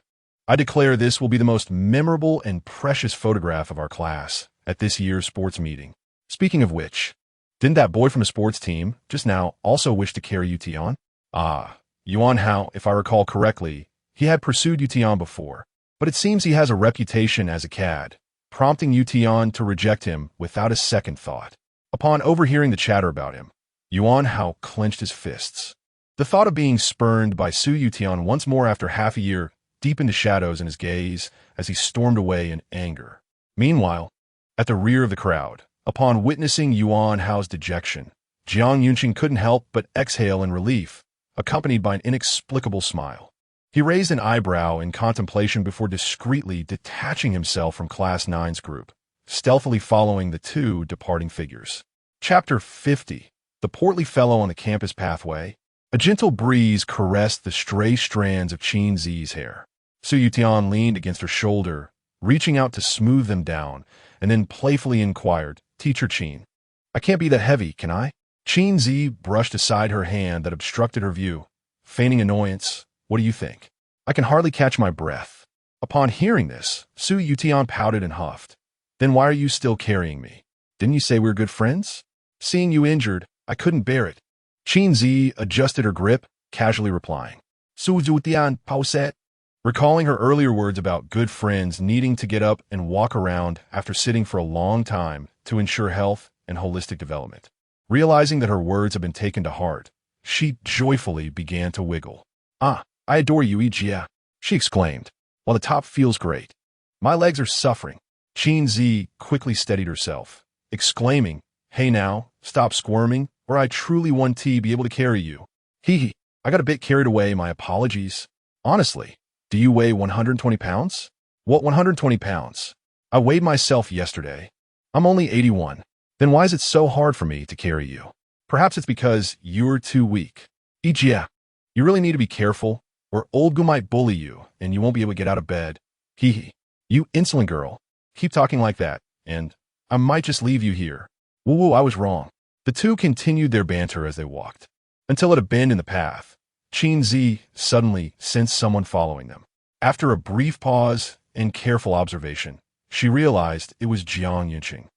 I declare this will be the most memorable and precious photograph of our class at this year's sports meeting. Speaking of which, didn't that boy from the sports team just now also wish to carry Yutian?" Yuan Hao, if I recall correctly, he had pursued Yutian before, but it seems he has a reputation as a cad, prompting Yutian to reject him without a second thought. Upon overhearing the chatter about him, Yuan Hao clenched his fists. The thought of being spurned by Su Yutian once more after half a year deepened the shadows in his gaze as he stormed away in anger. Meanwhile, at the rear of the crowd, upon witnessing Yuan Hao's dejection, Jiang Yunqing couldn't help but exhale in relief, accompanied by an inexplicable smile. He raised an eyebrow in contemplation before discreetly detaching himself from Class 9's group, stealthily following the 2 departing figures. Chapter 50. The portly fellow on the campus pathway. A gentle breeze caressed the stray strands of Qin Zhiyi's hair. Su Yutian leaned against her shoulder, reaching out to smooth them down, and then playfully inquired, "Teacher Qin, I can't be that heavy, can I?" Qin Zhiyi brushed aside her hand that obstructed her view, feigning annoyance. "What do you think? I can hardly catch my breath." Upon hearing this, Su Yutian pouted and huffed. "Then why are you still carrying me? Didn't you say we were good friends? Seeing you injured, I couldn't bear it." Qin Zhiyi adjusted her grip, casually replying, "Su Yutian pauset," recalling her earlier words about good friends needing to get up and walk around after sitting for a long time to ensure health and holistic development. Realizing that her words had been taken to heart, she joyfully began to wiggle. "Ah, I adore you, Ijia," she exclaimed, "while the top feels great. My legs are suffering." Qin Zhiyi quickly steadied herself, exclaiming, "Hey now, stop squirming, or I truly want to be able to carry you." "Hee, I got a bit carried away, my apologies. Honestly, do you weigh 120 pounds? "What 120 pounds? I weighed myself yesterday. I'm only 81. Then why is it so hard for me to carry you?" "Perhaps it's because you're too weak." "Ijia, you really need to be careful, or old Gu might bully you, and you won't be able to get out of bed. Hee, you insolent girl. Keep talking like that, and I might just leave you here." "Woo, I was wrong." The 2 continued their banter as they walked, until at a bend in the path, Qin Zhiyi suddenly sensed someone following them. After a brief pause and careful observation, she realized it was Jiang Yunqing,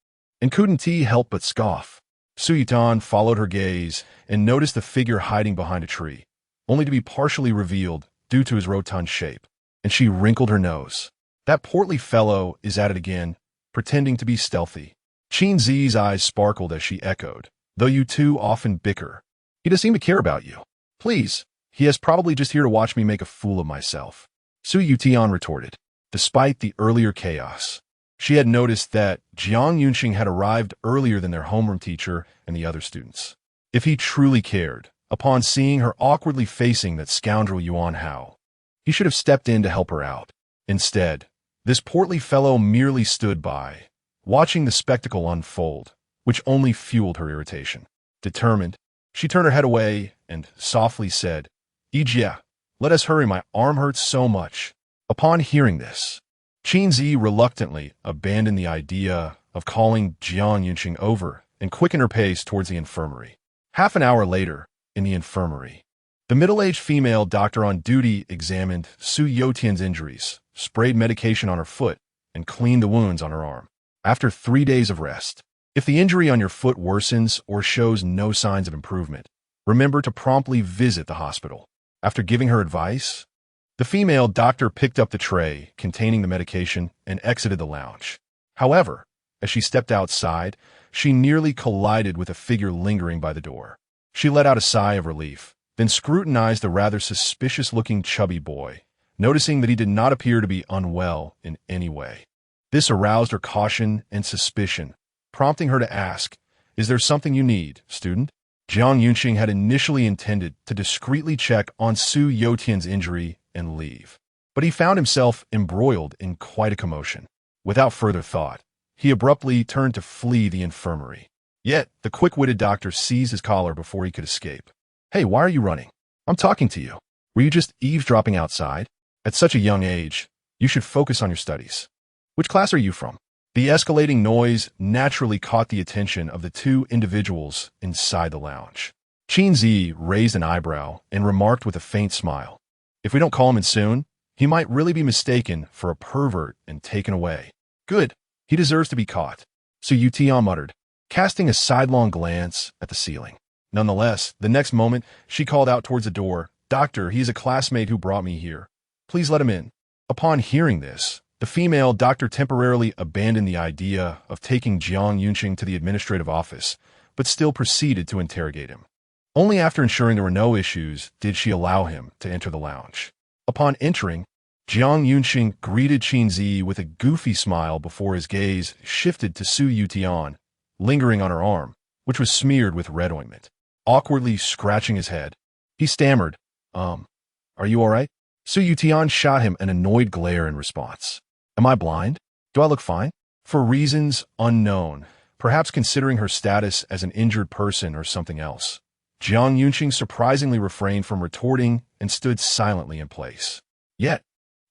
and couldn't help but scoff. Su Yutian followed her gaze and noticed the figure hiding behind a tree, only to be partially revealed due to his rotund shape, and she wrinkled her nose. That portly fellow is at it again, pretending to be stealthy. Qin Zhiyi's eyes sparkled as she echoed, "Though you 2 often bicker, he does seem to care about you." "Please, he is probably just here to watch me make a fool of myself," Su Yutian retorted. Despite the earlier chaos, she had noticed that Jiang Yunqing had arrived earlier than their homeroom teacher and the other students. If he truly cared, upon seeing her awkwardly facing that scoundrel Yuan Hao, he should have stepped in to help her out. Instead, this portly fellow merely stood by, watching the spectacle unfold, which only fueled her irritation. Determined, she turned her head away and softly said, "Ijia, let us hurry, my arm hurts so much." Upon hearing this, Qin Zhiyi reluctantly abandoned the idea of calling Jiang Yunqing over and quickened her pace towards the infirmary. Half an hour later, in the infirmary, the middle-aged female doctor on duty examined Su Yotian's injuries, sprayed medication on her foot, and cleaned the wounds on her arm. After 3 days of rest, if the injury on your foot worsens or shows no signs of improvement, remember to promptly visit the hospital. After giving her advice, The female doctor picked up the tray containing the medication and exited the lounge. However, as she stepped outside, she nearly collided with a figure lingering by the door. She let out a sigh of relief, then scrutinized the rather suspicious-looking chubby boy, noticing that he did not appear to be unwell in any way. This aroused her caution and suspicion, prompting her to ask, "Is there something you need, student?" Jiang Yunqing had initially intended to discreetly check on Su Youtian's injury and leave, but he found himself embroiled in quite a commotion. Without further thought, he abruptly turned to flee the infirmary. Yet, the quick-witted doctor seized his collar before he could escape. "Hey, why are you running? I'm talking to you. Were you just eavesdropping outside? At such a young age, you should focus on your studies. Which class are you from?" The escalating noise naturally caught the attention of the two individuals inside the lounge. Qin Zhiyi raised an eyebrow and remarked with a faint smile, "If we don't call him in soon, he might really be mistaken for a pervert and taken away." "Good. He deserves to be caught," Su Yutian muttered, casting a sidelong glance at the ceiling. Nonetheless, the next moment, she called out towards the door, "Doctor, he is a classmate who brought me here. Please let him in." Upon hearing this, the female doctor temporarily abandoned the idea of taking Jiang Yunqing to the administrative office, but still proceeded to interrogate him. Only after ensuring there were no issues did she allow him to enter the lounge. Upon entering, Jiang Yunqing greeted Qin Zhiyi with a goofy smile before his gaze shifted to Su Yutian, lingering on her arm, which was smeared with red ointment. Awkwardly scratching his head, he stammered, Are you all right?" Su Yutian shot him an annoyed glare in response. "Am I blind? Do I look fine?" For reasons unknown, perhaps considering her status as an injured person or something else, Jiang Yunqing surprisingly refrained from retorting and stood silently in place. Yet,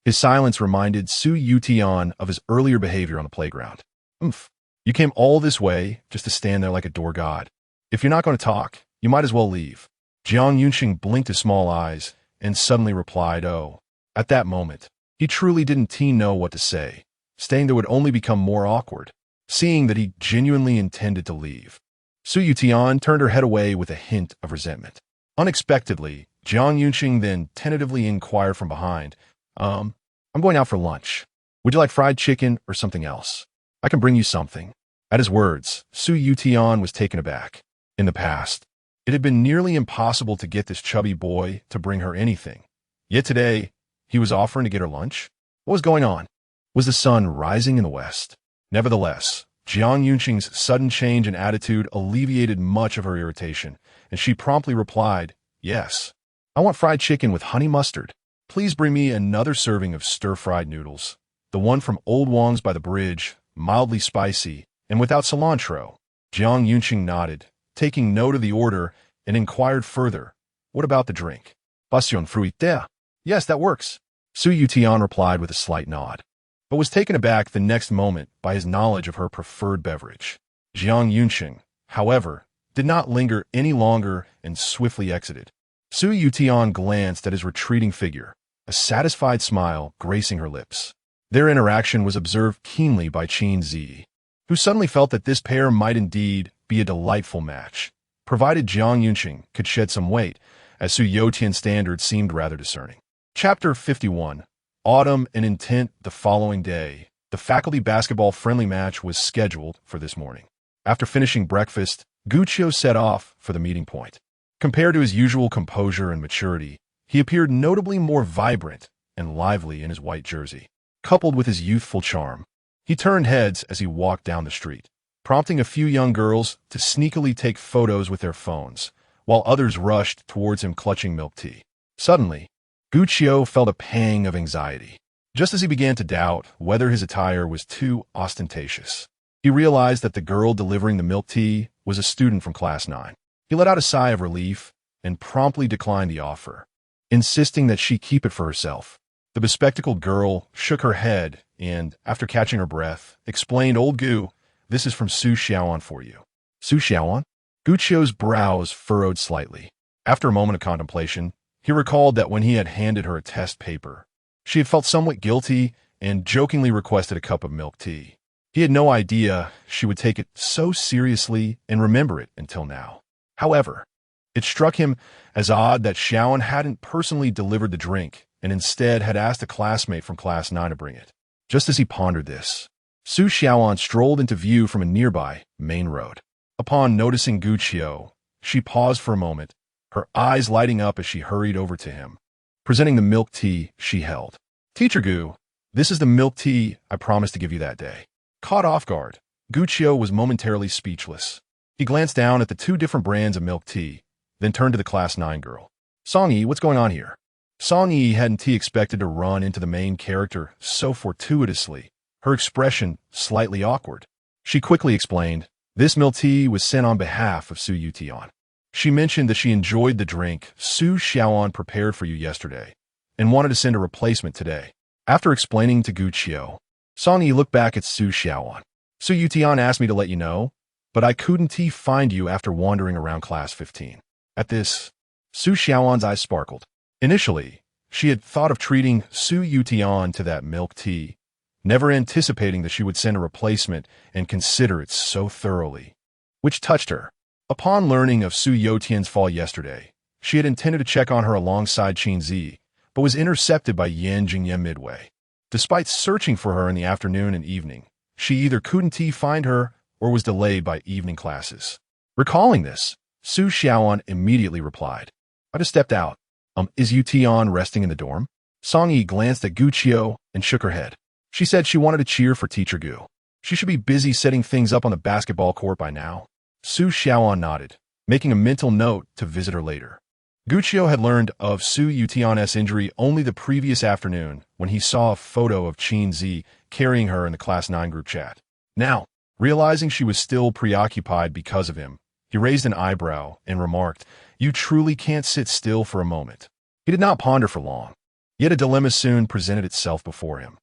his silence reminded Su Yutian of his earlier behavior on the playground. You came all this way just to stand there like a door god. If you're not going to talk, you might as well leave." Jiang Yunqing blinked his small eyes and suddenly replied, "Oh." At that moment, he truly didn't know what to say. Staying there would only become more awkward, seeing that he genuinely intended to leave. Su Yutian turned her head away with a hint of resentment. Unexpectedly, Jiang Yunqing then tentatively inquired from behind, I'm going out for lunch. Would you like fried chicken or something else? I can bring you something." At his words, Su Yutian was taken aback. In the past, it had been nearly impossible to get this chubby boy to bring her anything. Yet today, he was offering to get her lunch? What was going on? Was the sun rising in the west? Nevertheless, Jiang Yunqing's sudden change in attitude alleviated much of her irritation, and she promptly replied, "Yes. I want fried chicken with honey mustard. Please bring me another serving of stir-fried noodles. The one from Old Wong's by the bridge, mildly spicy, and without cilantro." Jiang Yunqing nodded, taking note of the order, and inquired further, "What about the drink? Passion fruitée?" "Yes, that works," Su Yutian replied with a slight nod, but was taken aback the next moment by his knowledge of her preferred beverage. Jiang Yunqing, however, did not linger any longer and swiftly exited. Su Yutian glanced at his retreating figure, a satisfied smile gracing her lips. Their interaction was observed keenly by Qin Zhiyi, who suddenly felt that this pair might indeed be a delightful match, provided Jiang Yunqing could shed some weight, as Su Youtian's standards seemed rather discerning. Chapter 51. Autumn and Intent. The following day, the faculty basketball friendly match was scheduled for this morning. After finishing breakfast, Guqiu set off for the meeting point. Compared to his usual composure and maturity, he appeared notably more vibrant and lively in his white jersey. Coupled with his youthful charm, he turned heads as he walked down the street, prompting a few young girls to sneakily take photos with their phones, while others rushed towards him clutching milk tea. Suddenly, Guqiu felt a pang of anxiety, just as he began to doubt whether his attire was too ostentatious. He realized that the girl delivering the milk tea was a student from Class 9. He let out a sigh of relief and promptly declined the offer, insisting that she keep it for herself. The bespectacled girl shook her head and, after catching her breath, explained, "Old Gu, this is from Su Xiaoan for you." Su Xiaoan? Guqiu's brows furrowed slightly. After a moment of contemplation, he recalled that when he had handed her a test paper, she had felt somewhat guilty and jokingly requested a cup of milk tea. He had no idea she would take it so seriously and remember it until now. However, it struck him as odd that Xiaoan hadn't personally delivered the drink and instead had asked a classmate from Class 9 to bring it. Just as he pondered this, Su Xiaoan strolled into view from a nearby main road. Upon noticing Gu Qiu, she paused for a moment, her eyes lighting up as she hurried over to him, presenting the milk tea she held. "Teacher Gu, this is the milk tea I promised to give you that day." Caught off guard, Gu Qiu was momentarily speechless. He glanced down at the two different brands of milk tea, then turned to the Class 9 girl. "Song Yi, what's going on here?" Song Yi hadn't expected to run into the main character so fortuitously, her expression slightly awkward. She quickly explained, "This milk tea was sent on behalf of Su Yutian. She mentioned that she enjoyed the drink Su Xiaoan prepared for you yesterday and wanted to send a replacement today." After explaining to Gu Qiu, Song Yi looked back at Su Xiaoan. "Su Yutian asked me to let you know, but I couldn't find you after wandering around Class 15. At this, Su Xiaoan's eyes sparkled. Initially, she had thought of treating Su Yutian to that milk tea, never anticipating that she would send a replacement and consider it so thoroughly, which touched her. Upon learning of Su Yutian's fall yesterday, she had intended to check on her alongside Qin Zhiyi, but was intercepted by Yan Jingyan midway. Despite searching for her in the afternoon and evening, she either couldn't find her or was delayed by evening classes. Recalling this, Su Xiaoan immediately replied, "I just stepped out. Is Yutian resting in the dorm?" Song Yi glanced at Gu Qiu and shook her head. She said she wanted to cheer for Teacher Gu. She should be busy setting things up on the basketball court by now. Su Xiaoan nodded, making a mental note to visit her later. Gu Qiu had learned of Su Yutian's injury only the previous afternoon when he saw a photo of Qin Zhiyi carrying her in the Class 9 group chat. Now, realizing she was still preoccupied because of him, he raised an eyebrow and remarked, "You truly can't sit still for a moment." He did not ponder for long, yet a dilemma soon presented itself before him.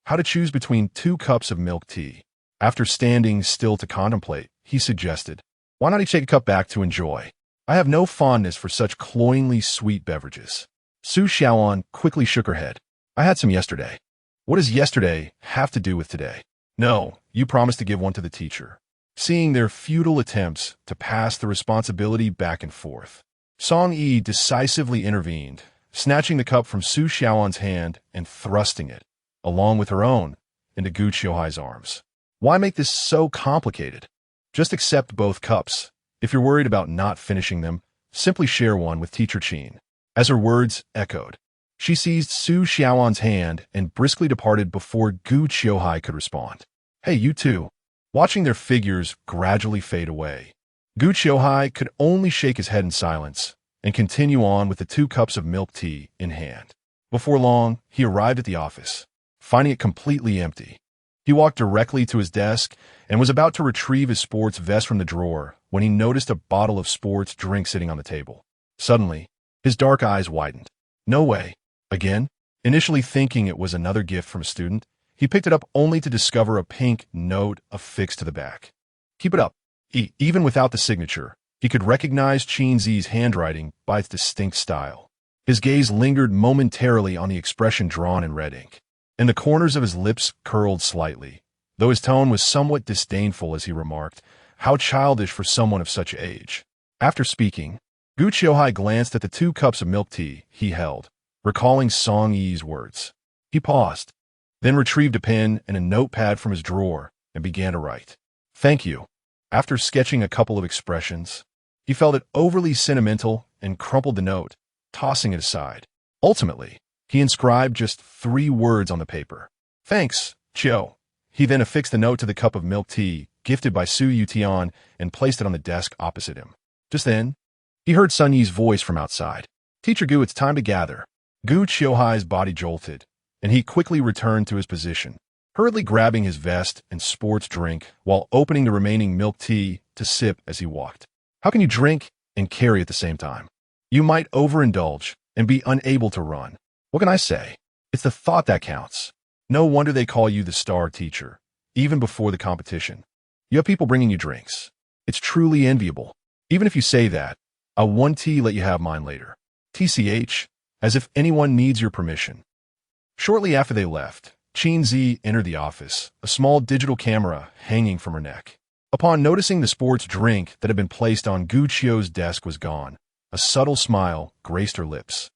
How to choose between 2 cups of milk tea. After standing still to contemplate, he suggested, "Why not take a cup back to enjoy? I have no fondness for such cloyingly sweet beverages." Su Xiaoan quickly shook her head. "I had some yesterday." "What does yesterday have to do with today?" "No, you promised to give one to the teacher." Seeing their futile attempts to pass the responsibility back and forth, Song Yi decisively intervened, snatching the cup from Su Xiaoan's hand and thrusting it, along with her own, into Gu Qiuhai's arms. "Why make this so complicated? Just accept both cups. If you're worried about not finishing them, simply share one with Teacher Qin." As her words echoed, she seized Su Xiaoan's hand and briskly departed before Gu Qiuhai could respond. "Hey, you two." Watching their figures gradually fade away, Gu Qiuhai could only shake his head in silence and continue on with the 2 cups of milk tea in hand. Before long, he arrived at the office, finding it completely empty. He walked directly to his desk and was about to retrieve his sports vest from the drawer when he noticed a bottle of sports drink sitting on the table. Suddenly, his dark eyes widened. "No way." Again, initially thinking it was another gift from a student, he picked it up only to discover a pink note affixed to the back. "Keep it up." Even without the signature, he could recognize Qin Zhiyi's handwriting by its distinct style. His gaze lingered momentarily on the expression drawn in red ink, and the corners of his lips curled slightly, though his tone was somewhat disdainful as he remarked, "How childish for someone of such age." After speaking, Gu Qiuhai glanced at the 2 cups of milk tea he held, recalling Song Yi's words. He paused, then retrieved a pen and a notepad from his drawer and began to write. "Thank you." After sketching a couple of expressions, he felt it overly sentimental and crumpled the note, tossing it aside. Ultimately, he inscribed just 3 words on the paper. "Thanks, Qiu." He then affixed the note to the cup of milk tea gifted by Su Yutian and placed it on the desk opposite him. Just then, he heard Sun Yi's voice from outside. "Teacher Gu, it's time to gather." Gu Qiuhai's body jolted, and he quickly returned to his position, hurriedly grabbing his vest and sports drink while opening the remaining milk tea to sip as he walked. How can you drink and carry at the same time? You might overindulge and be unable to run. What can I say? It's the thought that counts. No wonder they call you the star teacher, even before the competition. You have people bringing you drinks. It's truly enviable. Even if you say that, I'll one tea let you have mine later. TCH, as if anyone needs your permission. Shortly after they left, Qin Zhiyi entered the office, a small digital camera hanging from her neck. Upon noticing the sports drink that had been placed on Gu Qiu's desk was gone, a subtle smile graced her lips.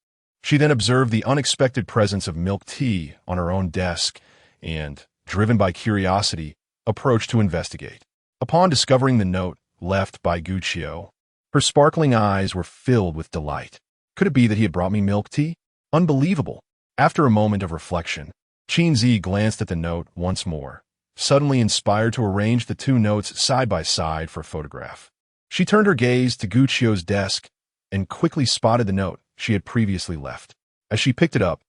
She then observed the unexpected presence of milk tea on her own desk and, driven by curiosity, approached to investigate. Upon discovering the note left by Guccio, her sparkling eyes were filled with delight. Could it be that he had brought me milk tea? Unbelievable! After a moment of reflection, Qin Zhiyi glanced at the note once more, suddenly inspired to arrange the two notes side by side for a photograph. She turned her gaze to Guccio's desk and quickly spotted the note she had previously left. As she picked it up,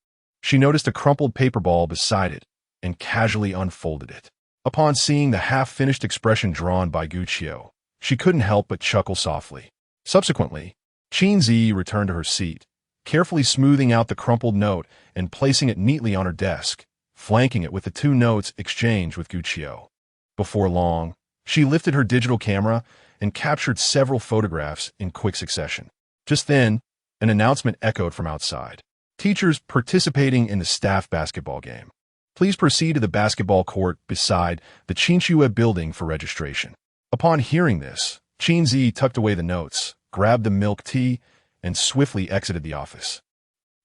she noticed a crumpled paper ball beside it and casually unfolded it. Upon seeing the half-finished expression drawn by Guccio, she couldn't help but chuckle softly. Subsequently, Qin Zhiyi returned to her seat, carefully smoothing out the crumpled note and placing it neatly on her desk, flanking it with the two notes exchanged with Guccio. Before long, she lifted her digital camera and captured several photographs in quick succession. Just then, an announcement echoed from outside. Teachers participating in the staff basketball game. Please proceed to the basketball court beside the Qin Zhiyi building for registration. Upon hearing this, Qin Zhiyi tucked away the notes, grabbed the milk tea, and swiftly exited the office.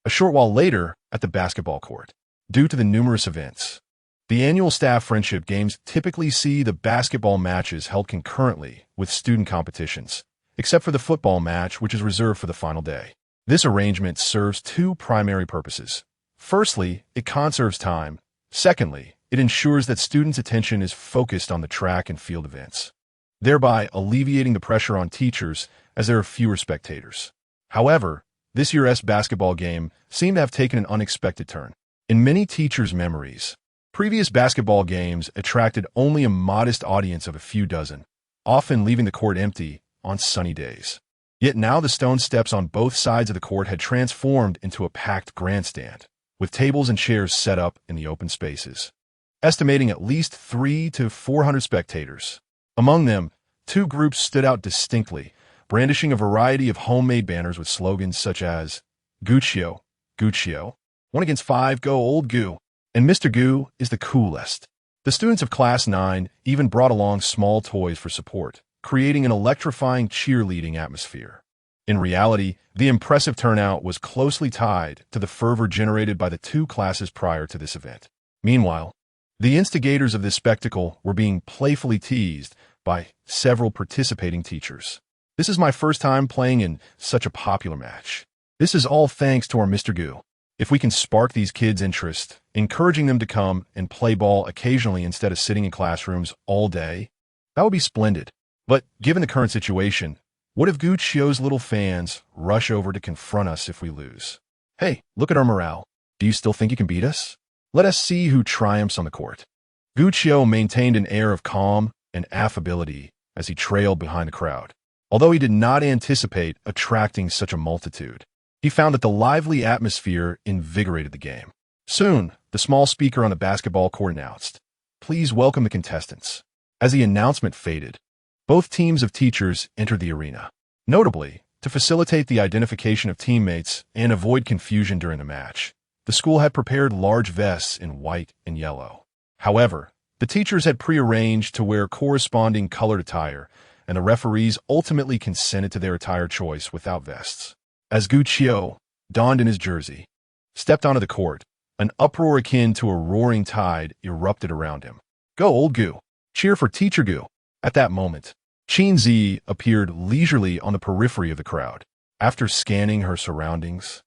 A short while later, at the basketball court, due to the numerous events, the annual staff friendship games typically see the basketball matches held concurrently with student competitions, except for the football match, which is reserved for the final day. This arrangement serves two primary purposes. Firstly, it conserves time. Secondly, it ensures that students' attention is focused on the track and field events, thereby alleviating the pressure on teachers as there are fewer spectators. However, this year's basketball game seemed to have taken an unexpected turn. In many teachers' memories, previous basketball games attracted only a modest audience of a few dozen, often leaving the court empty on sunny days. Yet now the stone steps on both sides of the court had transformed into a packed grandstand, with tables and chairs set up in the open spaces, estimating at least 300 to 400 spectators. Among them, two groups stood out distinctly, brandishing a variety of homemade banners with slogans such as Guccio, Guccio, 1 against 5, go old Gu, and Mr. Gu is the coolest. The students of Class 9 even brought along small toys for support, creating an electrifying cheerleading atmosphere. In reality, the impressive turnout was closely tied to the fervor generated by the two classes prior to this event. Meanwhile, the instigators of this spectacle were being playfully teased by several participating teachers. This is my first time playing in such a popular match. This is all thanks to our Mr. Gu. If we can spark these kids' interest, encouraging them to come and play ball occasionally instead of sitting in classrooms all day, that would be splendid. But given the current situation, what if Guccio's little fans rush over to confront us if we lose? Hey, look at our morale. Do you still think you can beat us? Let us see who triumphs on the court. Guccio maintained an air of calm and affability as he trailed behind the crowd. Although he did not anticipate attracting such a multitude, he found that the lively atmosphere invigorated the game. Soon, the small speaker on the basketball court announced, "Please welcome the contestants." As the announcement faded, both teams of teachers entered the arena. Notably, to facilitate the identification of teammates and avoid confusion during the match, the school had prepared large vests in white and yellow. However, the teachers had prearranged to wear corresponding colored attire, and the referees ultimately consented to their attire choice without vests. As Guccio, donned in his jersey, stepped onto the court, an uproar akin to a roaring tide erupted around him. "Go, old Gu! Cheer for Teacher Gu!" At that moment, Qin Zhiyi appeared leisurely on the periphery of the crowd. After scanning her surroundings,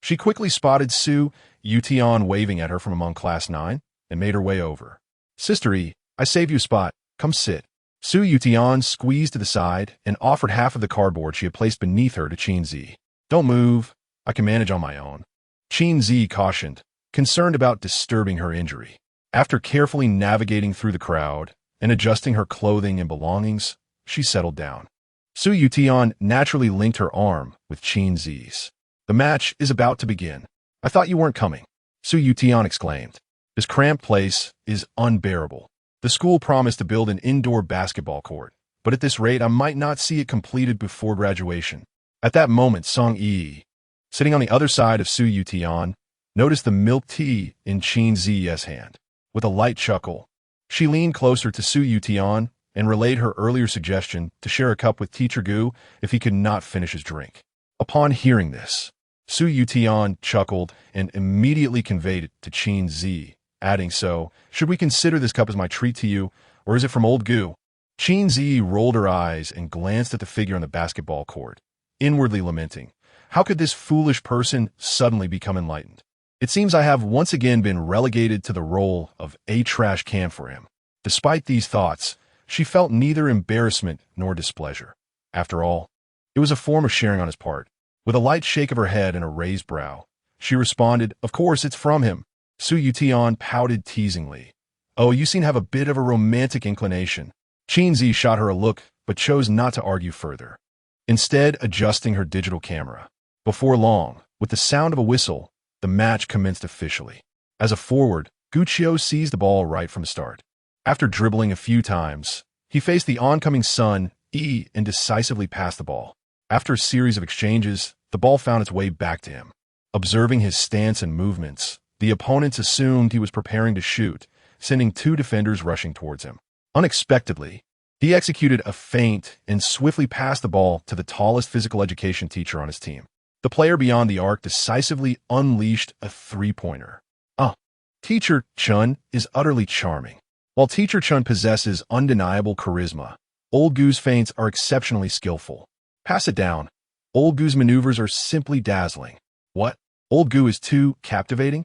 she quickly spotted Su Yutian waving at her from among Class 9 and made her way over. "Sister E, I saved you a spot. Come sit." Su Yutian squeezed to the side and offered half of the cardboard she had placed beneath her to Qin Zhiyi. "Don't move. I can manage on my own," Qin Zhiyi cautioned, concerned about disturbing her injury. After carefully navigating through the crowd and adjusting her clothing and belongings, she settled down. Su Yutian naturally linked her arm with Qin Zhiyi's. "The match is about to begin. I thought you weren't coming," Su Yutian exclaimed. "This cramped place is unbearable. The school promised to build an indoor basketball court, but at this rate I might not see it completed before graduation." At that moment, Song Yi, sitting on the other side of Su Yutian, noticed the milk tea in Qin Zhiyi's hand. With a light chuckle, she leaned closer to Su Yutian and relayed her earlier suggestion to share a cup with Teacher Gu if he could not finish his drink. Upon hearing this, Su Yutian chuckled and immediately conveyed it to Qin Zhiyi, adding, "So, should we consider this cup as my treat to you, or is it from old Gu?" Qin Zhiyi rolled her eyes and glanced at the figure on the basketball court, inwardly lamenting, "How could this foolish person suddenly become enlightened? It seems I have once again been relegated to the role of a trash can for him." Despite these thoughts, she felt neither embarrassment nor displeasure. After all, it was a form of sharing on his part. With a light shake of her head and a raised brow, she responded, "Of course, it's from him." Su Yutian pouted teasingly. "Oh, you seem to have a bit of a romantic inclination." Qin Zhiyi shot her a look, but chose not to argue further, instead adjusting her digital camera. Before long, with the sound of a whistle, the match commenced officially. As a forward, Gu Qiu seized the ball right from the start. After dribbling a few times, he faced the oncoming Sun Yi and decisively passed the ball. After a series of exchanges, the ball found its way back to him. Observing his stance and movements, the opponents assumed he was preparing to shoot, sending two defenders rushing towards him. Unexpectedly, he executed a feint and swiftly passed the ball to the tallest physical education teacher on his team. The player beyond the arc decisively unleashed a three-pointer. Teacher Chun is utterly charming. While Teacher Chun possesses undeniable charisma, Old Gu's feints are exceptionally skillful. Pass it down. Old Gu's maneuvers are simply dazzling. What? Old Gu is too captivating?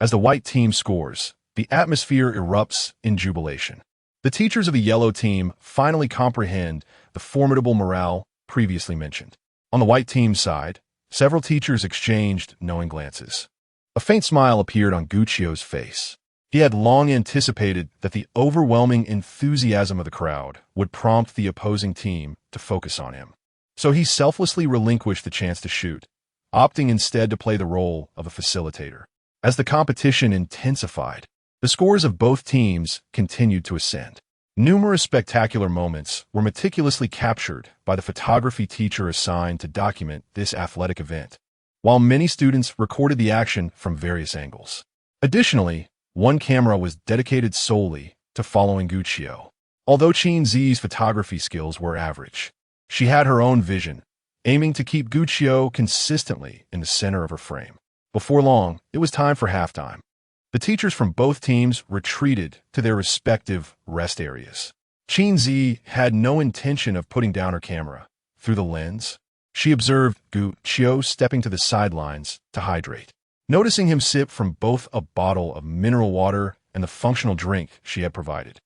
As the white team scores, the atmosphere erupts in jubilation. The teachers of the yellow team finally comprehend the formidable morale previously mentioned. On the white team's side, several teachers exchanged knowing glances. A faint smile appeared on Gu Qiu's face. He had long anticipated that the overwhelming enthusiasm of the crowd would prompt the opposing team to focus on him. So he selflessly relinquished the chance to shoot, opting instead to play the role of a facilitator. As the competition intensified, the scores of both teams continued to ascend. Numerous spectacular moments were meticulously captured by the photography teacher assigned to document this athletic event, while many students recorded the action from various angles. Additionally, one camera was dedicated solely to following Gu Qiu. Although Qin Zhiyi's photography skills were average, she had her own vision, aiming to keep Gu Qiu consistently in the center of her frame. Before long, it was time for halftime. The teachers from both teams retreated to their respective rest areas. Qin Zhiyi had no intention of putting down her camera. Through the lens, she observed Gu Qiu stepping to the sidelines to hydrate. Noticing him sip from both a bottle of mineral water and the functional drink she had provided,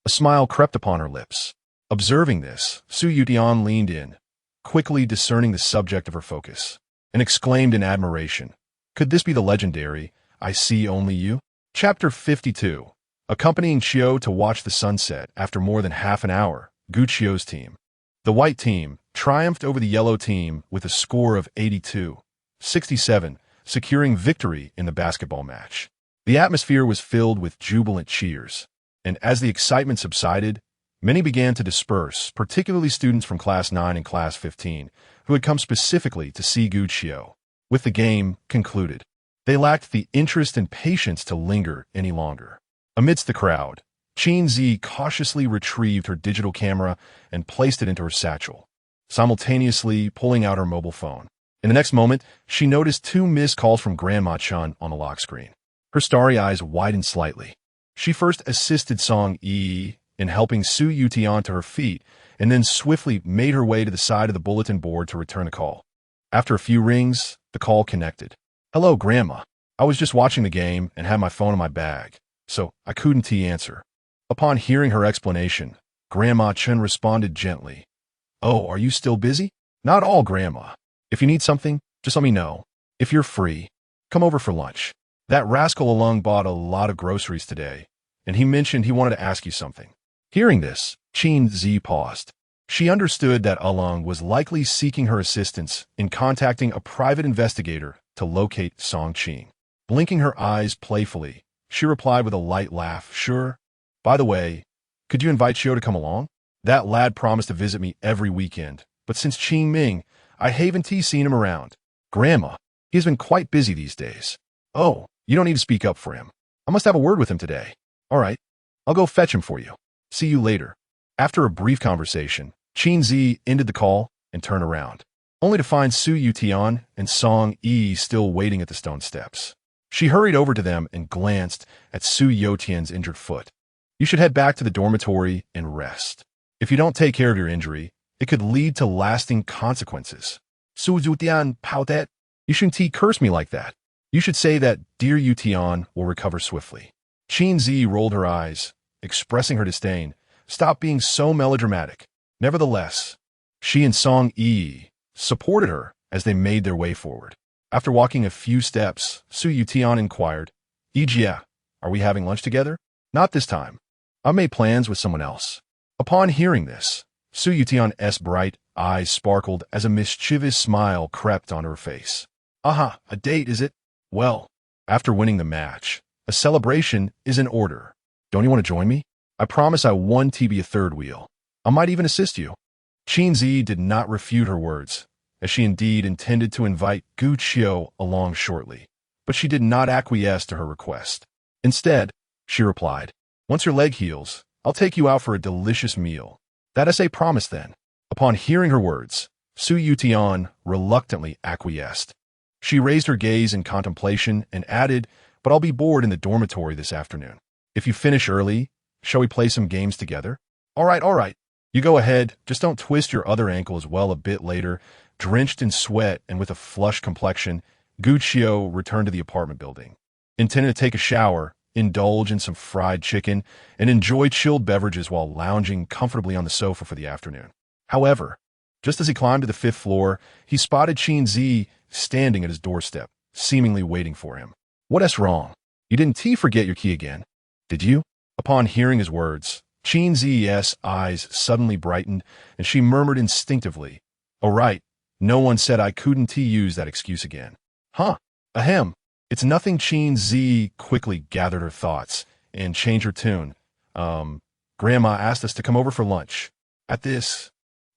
a smile crept upon her lips. Observing this, Su Yutian leaned in, quickly discerning the subject of her focus, and exclaimed in admiration, "Could this be the legendary I See Only You?" Chapter 52. Accompanying Qiu to watch the sunset after more than half an hour, Gu Qiu's team. The white team triumphed over the yellow team with a score of 82-67, securing victory in the basketball match. The atmosphere was filled with jubilant cheers, and as the excitement subsided, many began to disperse, particularly students from Class 9 and Class 15, who had come specifically to see Gu Qiu. With the game concluded, they lacked the interest and patience to linger any longer. Amidst the crowd, Qin Zhiyi cautiously retrieved her digital camera and placed it into her satchel, simultaneously pulling out her mobile phone. In the next moment, she noticed two missed calls from Grandma Chun on the lock screen. Her starry eyes widened slightly. She first assisted Song Yi in helping Su Yutian to her feet, and then swiftly made her way to the side of the bulletin board to return the call. After a few rings, the call connected. "Hello, Grandma. I was just watching the game and had my phone in my bag, so I couldn't answer." Upon hearing her explanation, Grandma Chun responded gently, "Oh, are you still busy?" "Not all, Grandma. If you need something, just let me know. If you're free, come over for lunch. That rascal Alung bought a lot of groceries today, and he mentioned he wanted to ask you something." Hearing this, Qin Zhiyi paused. She understood that Alung was likely seeking her assistance in contacting a private investigator to locate Song Qing. Blinking her eyes playfully, she replied with a light laugh, "Sure. By the way, could you invite Qiu to come along? That lad promised to visit me every weekend, but since Qing Ming, I haven't seen him around." "Grandma, he has been quite busy these days." "Oh, you don't need to speak up for him. I must have a word with him today." "All right, I'll go fetch him for you. See you later." After a brief conversation, Qin Zhiyi ended the call and turned around. only to find Su Yutian and Song Yi still waiting at the stone steps. She hurried over to them and glanced at Su Yotian's injured foot. You should head back to the dormitory and rest. If you don't take care of your injury, it could lead to lasting consequences. Su Yotian, Pautet, you shouldn't curse me like that. You should say that dear Yutian will recover swiftly. Qin Zhiyi rolled her eyes, expressing her disdain. Stop being so melodramatic. Nevertheless, she and Song Yi supported her as they made their way forward. After walking a few steps, Su Yutian inquired, Ijia, are we having lunch together? Not this time. I made plans with someone else. Upon hearing this, Su Yutian's bright eyes sparkled as a mischievous smile crept onto her face. Aha, a date, is it? Well, after winning the match, a celebration is in order. Don't you want to join me? I promise I won TB a third wheel. I might even assist you. Qin Zhiyi did not refute her words, as she indeed intended to invite Gu Qiu along shortly, but she did not acquiesce to her request. Instead, she replied, once your leg heals, I'll take you out for a delicious meal. That is a promise then. Upon hearing her words, Su Yutian reluctantly acquiesced. She raised her gaze in contemplation and added, but I'll be bored in the dormitory this afternoon. If you finish early, shall we play some games together? All right. You go ahead, just don't twist your other ankle as well. A bit later, drenched in sweat and with a flushed complexion, Gu Qiu returned to the apartment building. Intending to take a shower, indulge in some fried chicken, and enjoy chilled beverages while lounging comfortably on the sofa for the afternoon. However, just as he climbed to the 5th floor, he spotted Qin Zhiyi standing at his doorstep, seemingly waiting for him. What's wrong? You didn't forget your key again, did you? Upon hearing his words, Qin Zhiyi's eyes suddenly brightened, and she murmured instinctively, "Oh right, no one said I couldn't use that excuse again." Huh, ahem. It's nothing. Qin Zhiyi quickly gathered her thoughts and changed her tune. Grandma asked us to come over for lunch. At this,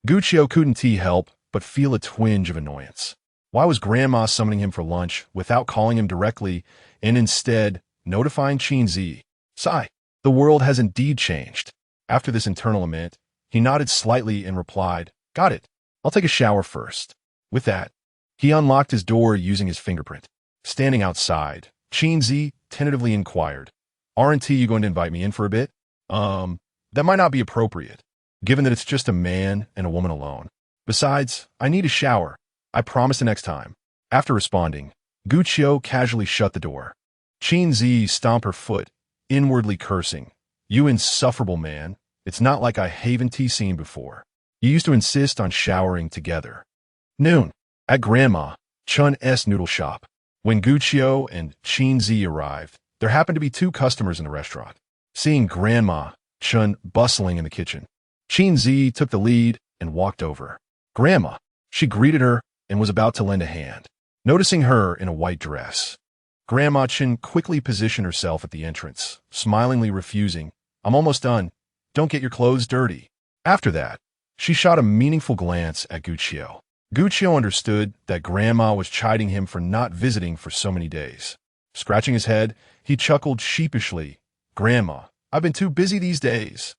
Gu Qiu couldn't help but feel a twinge of annoyance. Why was Grandma summoning him for lunch without calling him directly and instead notifying Qin Zhiyi? Sigh, the world has indeed changed. After this internal lament, he nodded slightly and replied, got it. I'll take a shower first. With that, he unlocked his door using his fingerprint. Standing outside, Qin Zhiyi tentatively inquired, aren't you going to invite me in for a bit? That might not be appropriate, given that it's just a man and a woman alone. Besides, I need a shower. I promise the next time. After responding, Gu Qiu casually shut the door. Qin Zhiyi stomped her foot, inwardly cursing, you insufferable man, it's not like I haven't seen before. You used to insist on showering together. Noon, at Grandma Chun's noodle shop. When Gu Qiu and Qin Zhiyi arrived, there happened to be 2 customers in the restaurant. Seeing Grandma Chun bustling in the kitchen, Qin Zhiyi took the lead and walked over. Grandma, she greeted her and was about to lend a hand. Noticing her in a white dress, Grandma Chun quickly positioned herself at the entrance, smilingly refusing, I'm almost done. Don't get your clothes dirty. After that, she shot a meaningful glance at Gu Qiu. Gu Qiu understood that Grandma was chiding him for not visiting for so many days. Scratching his head, he chuckled sheepishly. Grandma, I've been too busy these days.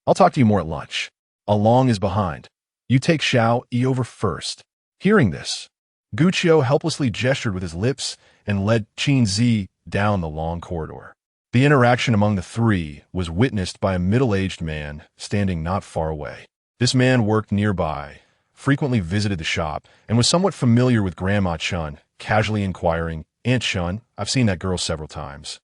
I'll talk to you more at lunch. Along is behind. You take Xiao Yi over first. Hearing this, Gu Qiu helplessly gestured with his lips and led Qin Zhiyi down the long corridor. The interaction among the 3 was witnessed by a middle-aged man standing not far away. This man worked nearby, frequently visited the shop, and was somewhat familiar with Grandma Chun, casually inquiring, Aunt Chun, I've seen that girl several times.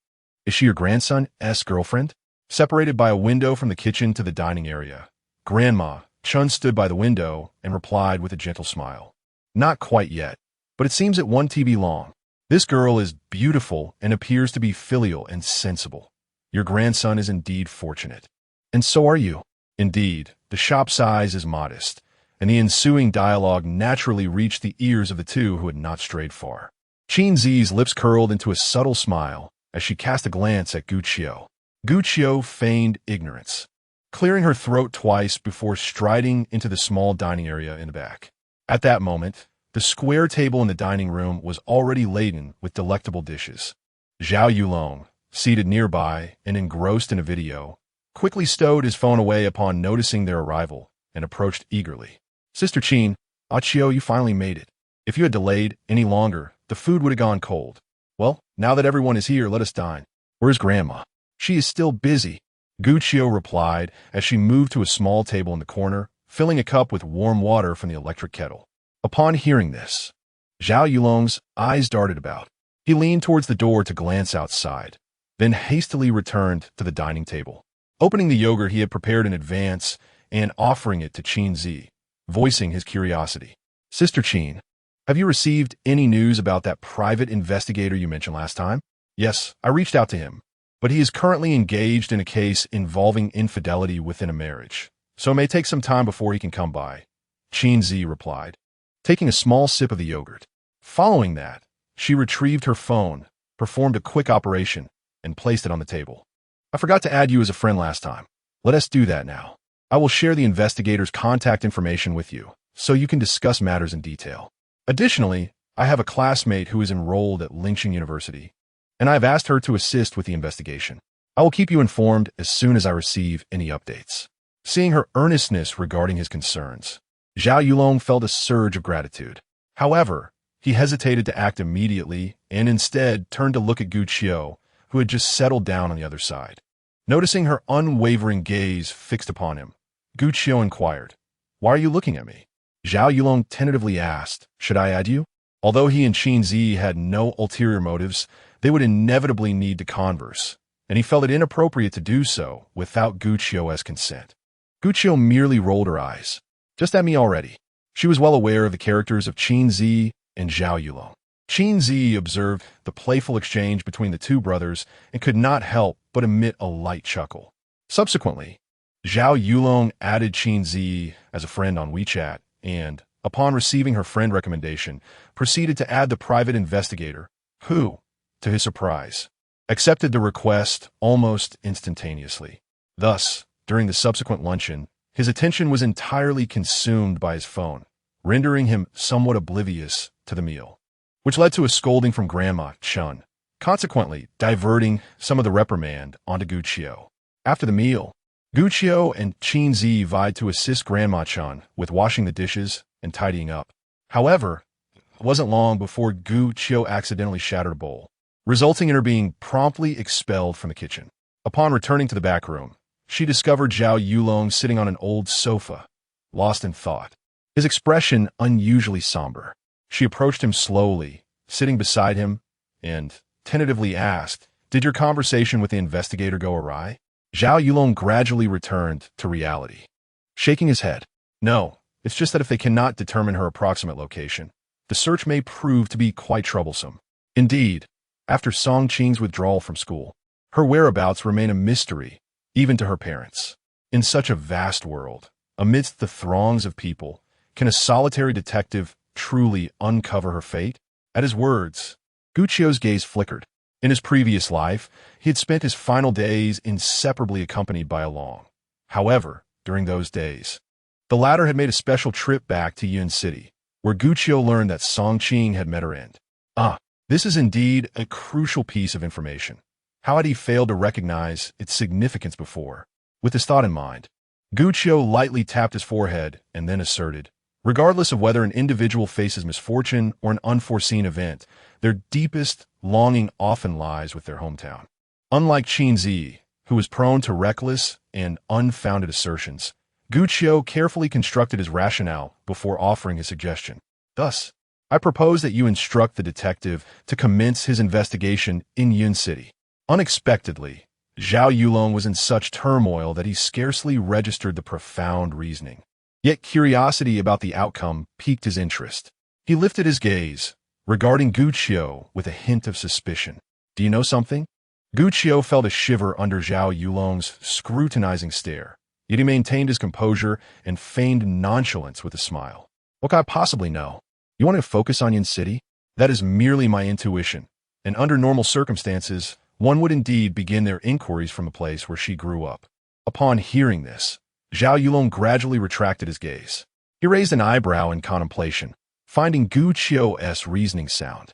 Is she your grandson's girlfriend? Separated by a window from the kitchen to the dining area, Grandma Chun stood by the window and replied with a gentle smile. Not quite yet, but it seems it 1 TB long. This girl is beautiful and appears to be filial and sensible. Your grandson is indeed fortunate. And so are you. Indeed, the shop size is modest, and the ensuing dialogue naturally reached the ears of the 2 who had not strayed far. Qin Zhiyi's lips curled into a subtle smile as she cast a glance at Gu Qiu. Gu Qiu feigned ignorance, clearing her throat twice before striding into the small dining area in the back. At that moment, the square table in the dining room was already laden with delectable dishes. Zhao Yulong, seated nearby and engrossed in a video, quickly stowed his phone away upon noticing their arrival and approached eagerly. Sister Qin, Ah, Chio, you finally made it. If you had delayed any longer, the food would have gone cold. Well, now that everyone is here, let us dine. Where's Grandma? She is still busy. Gu Chio replied as she moved to a small table in the corner, filling a cup with warm water from the electric kettle. Upon hearing this, Zhao Yulong's eyes darted about. He leaned towards the door to glance outside, then hastily returned to the dining table, opening the yogurt he had prepared in advance and offering it to Qin Zhiyi, voicing his curiosity. Sister Qin, have you received any news about that private investigator you mentioned last time? Yes, I reached out to him, but he is currently engaged in a case involving infidelity within a marriage, so it may take some time before he can come by, Qin Zhiyi replied, taking a small sip of the yogurt. Following that, she retrieved her phone, performed a quick operation, and placed it on the table. I forgot to add you as a friend last time. Let us do that now. I will share the investigator's contact information with you, so you can discuss matters in detail. Additionally, I have a classmate who is enrolled at Lingxing University, and I have asked her to assist with the investigation. I will keep you informed as soon as I receive any updates. Seeing her earnestness regarding his concerns, Zhao Yulong felt a surge of gratitude. However, he hesitated to act immediately and instead turned to look at Gu Chio, who had just settled down on the other side. Noticing her unwavering gaze fixed upon him, Gu Chio inquired, "Why are you looking at me?" Zhao Yulong tentatively asked, "Should I add you?" Although he and Qin Zhiyi had no ulterior motives, they would inevitably need to converse, and he felt it inappropriate to do so without Gu Chio's consent. Gu Chio merely rolled her eyes. "Just add me already." She was well aware of the characters of Qin Zhiyi and Zhao Yulong. Qin Zhiyi observed the playful exchange between the two brothers and could not help but emit a light chuckle. Subsequently, Zhao Yulong added Qin Zhiyi as a friend on WeChat and, upon receiving her friend recommendation, proceeded to add the private investigator, who, to his surprise, accepted the request almost instantaneously. Thus, during the subsequent luncheon, his attention was entirely consumed by his phone, rendering him somewhat oblivious to the meal, which led to a scolding from Grandma Chun, consequently diverting some of the reprimand onto Gu Chio. After the meal, Gu Chio and Qin Zhiyi vied to assist Grandma Chun with washing the dishes and tidying up. However, it wasn't long before Gu Chio accidentally shattered a bowl, resulting in her being promptly expelled from the kitchen. Upon returning to the back room, she discovered Zhao Yulong sitting on an old sofa, lost in thought, his expression unusually somber. She approached him slowly, sitting beside him, and tentatively asked, "Did your conversation with the investigator go awry?" Zhao Yulong gradually returned to reality, shaking his head. "No, it's just that if they cannot determine her approximate location, the search may prove to be quite troublesome. Indeed, after Song Qing's withdrawal from school, her whereabouts remain a mystery, even to her parents. In such a vast world, amidst the throngs of people, can a solitary detective truly uncover her fate?" At his words, Gu Chio's gaze flickered. In his previous life, he had spent his final days inseparably accompanied by Along. However, during those days, the latter had made a special trip back to Yun City, where Gu Chio learned that Song Qing had met her end. This is indeed a crucial piece of information. How had he failed to recognize its significance before? With this thought in mind, Gu Chio lightly tapped his forehead and then asserted, "Regardless of whether an individual faces misfortune or an unforeseen event, their deepest longing often lies with their hometown." Unlike Qin Zhiyi, who was prone to reckless and unfounded assertions, Gu Chio carefully constructed his rationale before offering his suggestion. "Thus, I propose that you instruct the detective to commence his investigation in Yun City." Unexpectedly, Zhao Yulong was in such turmoil that he scarcely registered the profound reasoning. Yet curiosity about the outcome piqued his interest. He lifted his gaze, regarding Gu Chio with a hint of suspicion. "Do you know something?" Gu Chio felt a shiver under Zhao Yulong's scrutinizing stare, yet he maintained his composure and feigned nonchalance with a smile. "What could I possibly know? You want to focus on Yun City? That is merely my intuition, and under normal circumstances, one would indeed begin their inquiries from the place where she grew up." Upon hearing this, Zhao Yulong gradually retracted his gaze. He raised an eyebrow in contemplation, finding Gu Chio's reasoning sound.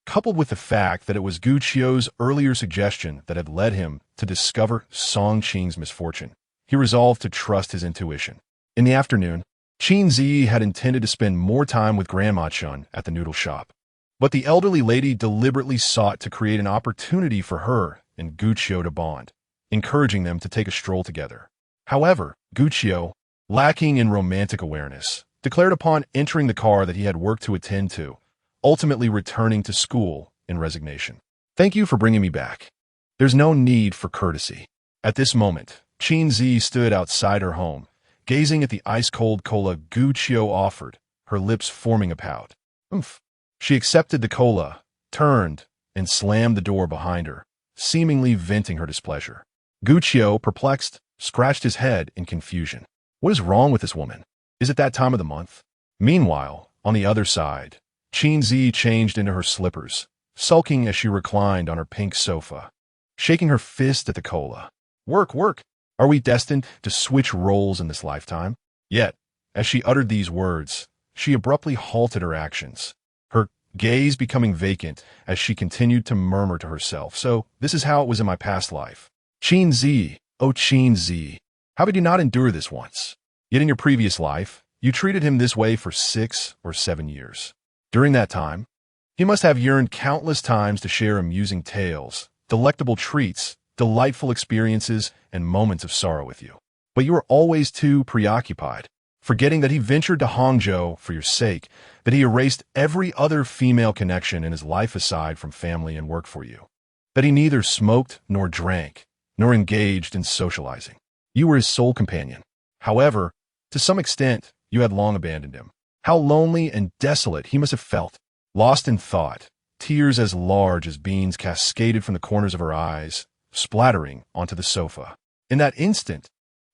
Coupled with the fact that it was Gu Chio's earlier suggestion that had led him to discover Song Qing's misfortune, he resolved to trust his intuition. In the afternoon, Qin Zhiyi had intended to spend more time with Grandma Chun at the noodle shop, but the elderly lady deliberately sought to create an opportunity for her and Guqiu to bond, encouraging them to take a stroll together. However, Guqiu, lacking in romantic awareness, declared upon entering the car that he had work to attend to, ultimately returning to school in resignation. "Thank you for bringing me back. There's no need for courtesy." At this moment, Qin Zhiyi stood outside her home, gazing at the ice-cold cola Guqiu offered, her lips forming a pout. Oomph. She accepted the cola, turned, and slammed the door behind her, seemingly venting her displeasure. Guqiu, perplexed, scratched his head in confusion. What is wrong with this woman? Is it that time of the month? Meanwhile, on the other side, Qin Zhiyi changed into her slippers, sulking as she reclined on her pink sofa, shaking her fist at the cola. Work, work! Are we destined to switch roles in this lifetime? Yet, as she uttered these words, she abruptly halted her actions, her gaze becoming vacant as she continued to murmur to herself. So, this is how it was in my past life. Qin Zhiyi, oh Qin Zhiyi, how could you not endure this once? Yet in your previous life, you treated him this way for 6 or 7 years. During that time, he must have yearned countless times to share amusing tales, delectable treats, delightful experiences, and moments of sorrow with you. But you were always too preoccupied, forgetting that he ventured to Hangzhou for your sake, that he erased every other female connection in his life aside from family and work for you, that he neither smoked nor drank, nor engaged in socializing. You were his sole companion. However, to some extent, you had long abandoned him. How lonely and desolate he must have felt. Lost in thought, tears as large as beans cascaded from the corners of her eyes, splattering onto the sofa. In that instant,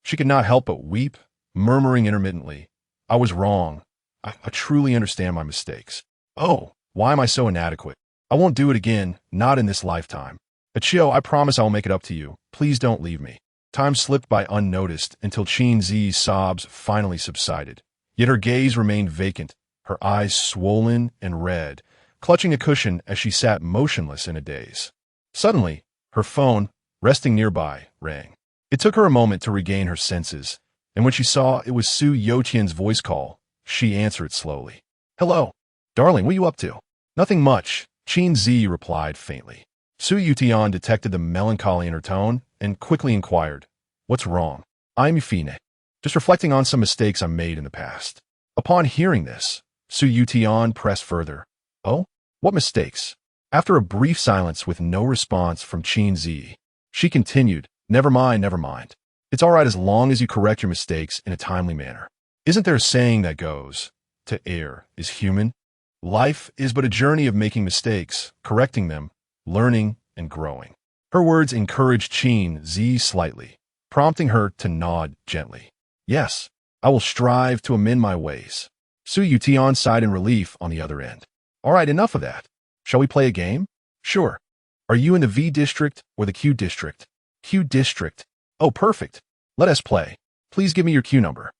she could not help but weep, murmuring intermittently, "I was wrong. I truly understand my mistakes. Oh, why am I so inadequate? I won't do it again, not in this lifetime. Achio, I promise I'll make it up to you. Please don't leave me." Time slipped by unnoticed until Qin Zhiyi's sobs finally subsided. Yet her gaze remained vacant, her eyes swollen and red, clutching a cushion as she sat motionless in a daze. Suddenly, her phone, resting nearby, rang. It took her a moment to regain her senses, and when she saw it was Su Youqian's voice call, she answered slowly. "Hello. Darling, what are you up to?" "Nothing much," Qin Zhiyi replied faintly. Su Youqian detected the melancholy in her tone and quickly inquired, "What's wrong?" "I'm Fine. Just reflecting on some mistakes I made in the past." Upon hearing this, Su Youqian pressed further. "Oh? What mistakes?" After a brief silence with no response from Qin Zhiyi, she continued, Never mind, never mind. It's all right as long as you correct your mistakes in a timely manner. Isn't there a saying that goes, to err is human? Life is but a journey of making mistakes, correcting them, learning, and growing." Her words encouraged Qin Zhiyi slightly, prompting her to nod gently. "Yes, I will strive to amend my ways." Su Youqian sighed in relief on the other end. "All right, enough of that. Shall we play a game?" "Sure. Are you in the V district or the Q district?" "Q district." "Oh, perfect. Let us play. Please give me your Q number."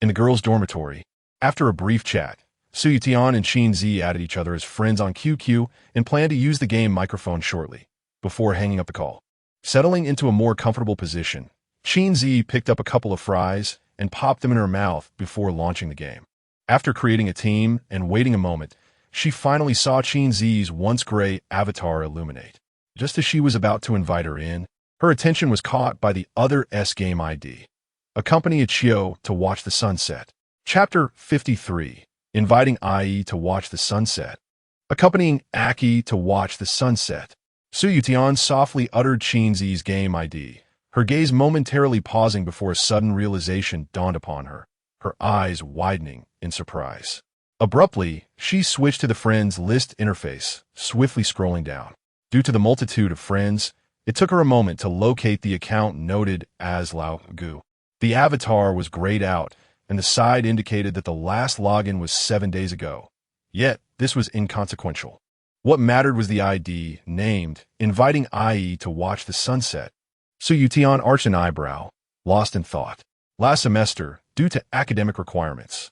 In the girls' dormitory, after a brief chat, Su Youqian and Qin Zhiyi added each other as friends on QQ and planned to use the game microphone shortly, before hanging up the call. Settling into a more comfortable position, Qin Zhiyi picked up a couple of fries and popped them in her mouth before launching the game. After creating a team and waiting a moment, she finally saw Qin Zhiyi's once gray avatar illuminate. Just as she was about to invite her in, her attention was caught by the other S-game ID. Accompany Achio to watch the sunset. Chapter 53. Inviting IE to watch the sunset. Accompanying Aki to watch the sunset. Su Youqian softly uttered Qin Zhiyi's game ID, her gaze momentarily pausing before a sudden realization dawned upon her, her eyes widening in surprise. Abruptly, she switched to the friends list interface, swiftly scrolling down. Due to the multitude of friends, it took her a moment to locate the account noted as Lao Gu. The avatar was grayed out, and the side indicated that the last login was 7 days ago. Yet, this was inconsequential. What mattered was the ID, named, inviting IE to watch the sunset. Su Youqian arched an eyebrow, lost in thought. Last semester, due to academic requirements,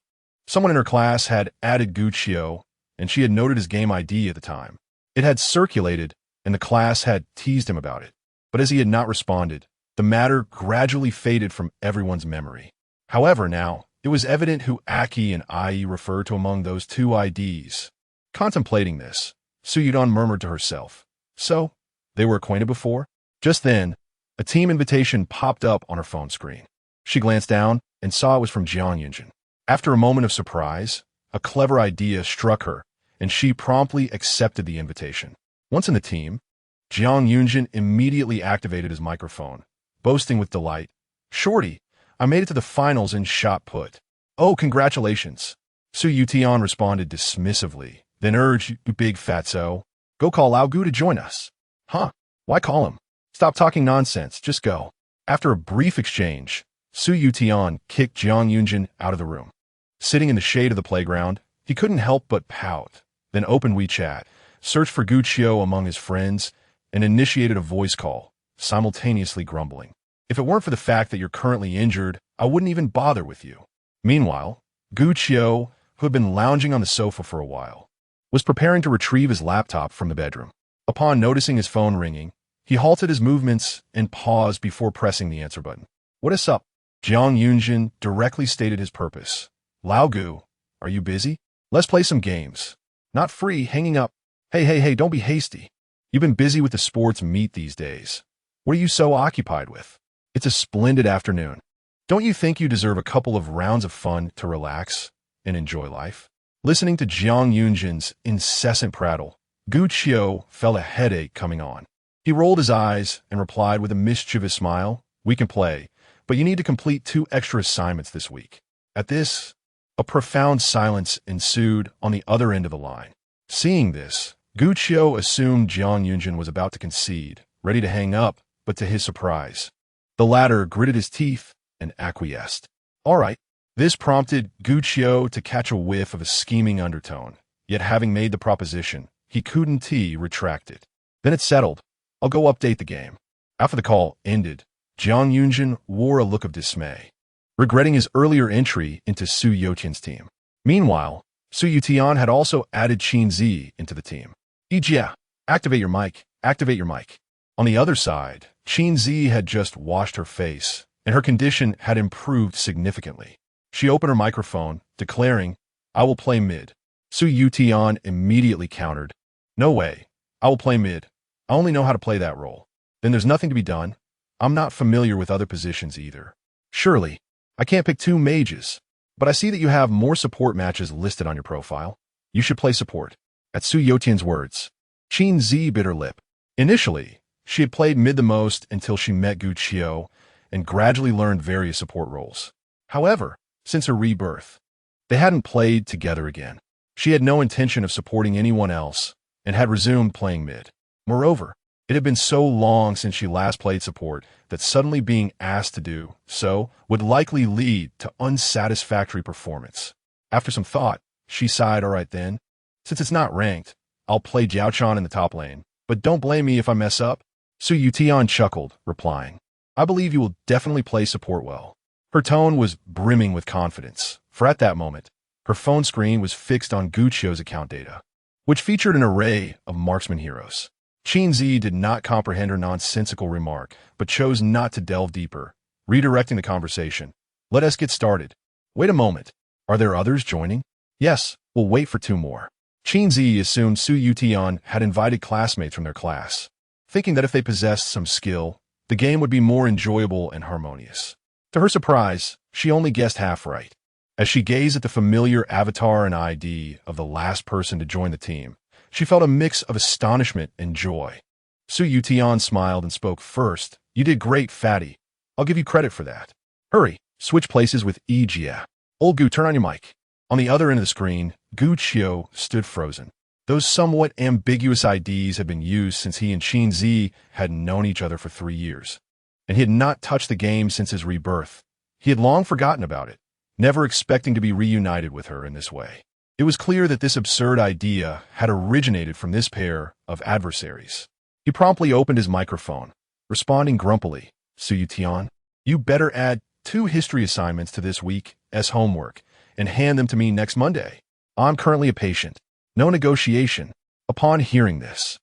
someone in her class had added Guqiu, and she had noted his game ID at the time. It had circulated, and the class had teased him about it. But as he had not responded, the matter gradually faded from everyone's memory. However, now, It was evident who Aki and Ai referred to among those two IDs. Contemplating this, Su Yudon murmured to herself, "So, they were acquainted before?" Just then, a team invitation popped up on her phone screen. She glanced down and saw it was from Jiang Yunjin. After a moment of surprise, a clever idea struck her, and she promptly accepted the invitation. Once in the team, Jiang Yunjin immediately activated his microphone, boasting with delight, "Shorty, I made it to the finals in shot put." "Oh, congratulations." Su Yutian responded dismissively, then urged, "You big fatso, go call Lao Gu to join us." "Huh? Why call him? Stop talking nonsense, just go." After a brief exchange, Su Yutian kicked Jiang Yunjin out of the room. Sitting in the shade of the playground, he couldn't help but pout, then opened WeChat, searched for Gu Qiu among his friends, and initiated a voice call, simultaneously grumbling. "If it weren't for the fact that you're currently injured, I wouldn't even bother with you." Meanwhile, Gu Qiu, who had been lounging on the sofa for a while, was preparing to retrieve his laptop from the bedroom. Upon noticing his phone ringing, he halted his movements and paused before pressing the answer button. "What is up?" Jiang Yunjin directly stated his purpose. "Lao Gu, are you busy? Let's play some games." "Not free, hanging up." Hey, don't be hasty. You've been busy with the sports meet these days. What are you so occupied with? It's a splendid afternoon. Don't you think you deserve a couple of rounds of fun to relax and enjoy life?" Listening to Jiang Yunjin's incessant prattle, Gu Qiu felt a headache coming on. He rolled his eyes and replied with a mischievous smile, "We can play, but you need to complete 2 extra assignments this week." At this, a profound silence ensued on the other end of the line. Seeing this, Gu Qiu assumed Jiang Yunjin was about to concede, ready to hang up, but to his surprise, the latter gritted his teeth and acquiesced. "All right." This prompted Gu Qiu to catch a whiff of a scheming undertone, yet having made the proposition, he couldn't retract it. "Then it's settled. I'll go update the game." After the call ended, Jiang Yunjin wore a look of dismay, regretting his earlier entry into Su Youtian's team. Meanwhile, Su Yutian had also added Qin Zhiyi into the team. "Ejia, activate your mic, activate your mic." On the other side, Qin Zhiyi had just washed her face, and her condition had improved significantly. She opened her microphone, declaring, "I will play mid." Su Yutian immediately countered, "No way, I will play mid. I only know how to play that role." "Then there's nothing to be done. I'm not familiar with other positions either." "Surely, I can't pick 2 mages, but I see that you have more support matches listed on your profile. You should play support." At Su Youtian's words, Qin Zhiyi bit her lip. Initially, she had played mid the most until she met Gu Qiu and gradually learned various support roles. However, since her rebirth, they hadn't played together again. She had no intention of supporting anyone else and had resumed playing mid. Moreover, it had been so long since she last played support that suddenly being asked to do so would likely lead to unsatisfactory performance. After some thought, she sighed, "All right then. Since it's not ranked, I'll play Jiaochan in the top lane, but don't blame me if I mess up." Su Yutian chuckled, replying, "I believe you will definitely play support well." Her tone was brimming with confidence, for at that moment, her phone screen was fixed on Gu Qiu's account data, which featured an array of marksman heroes. Qin Zhiyi did not comprehend her nonsensical remark, but chose not to delve deeper, redirecting the conversation. "Let us get started." "Wait a moment. Are there others joining?" "Yes, we'll wait for 2 more." Qin Zhiyi assumed Su Yutian had invited classmates from their class, thinking that if they possessed some skill, the game would be more enjoyable and harmonious. To her surprise, she only guessed half right. As she gazed at the familiar avatar and ID of the last person to join the team, she felt a mix of astonishment and joy. Su Yutian smiled and spoke first. "You did great, fatty. I'll give you credit for that. Hurry, switch places with Ejia. Old Gu, turn on your mic." On the other end of the screen, Gu Qiu stood frozen. Those somewhat ambiguous IDs had been used since he and Qin Zhiyi had known each other for 3 years, and he had not touched the game since his rebirth. He had long forgotten about it, never expecting to be reunited with her in this way. It was clear that this absurd idea had originated from this pair of adversaries. He promptly opened his microphone, responding grumpily, "Su Yutian, you better add 2 history assignments to this week as homework and hand them to me next Monday. I'm currently a patient. No negotiation." Upon hearing this,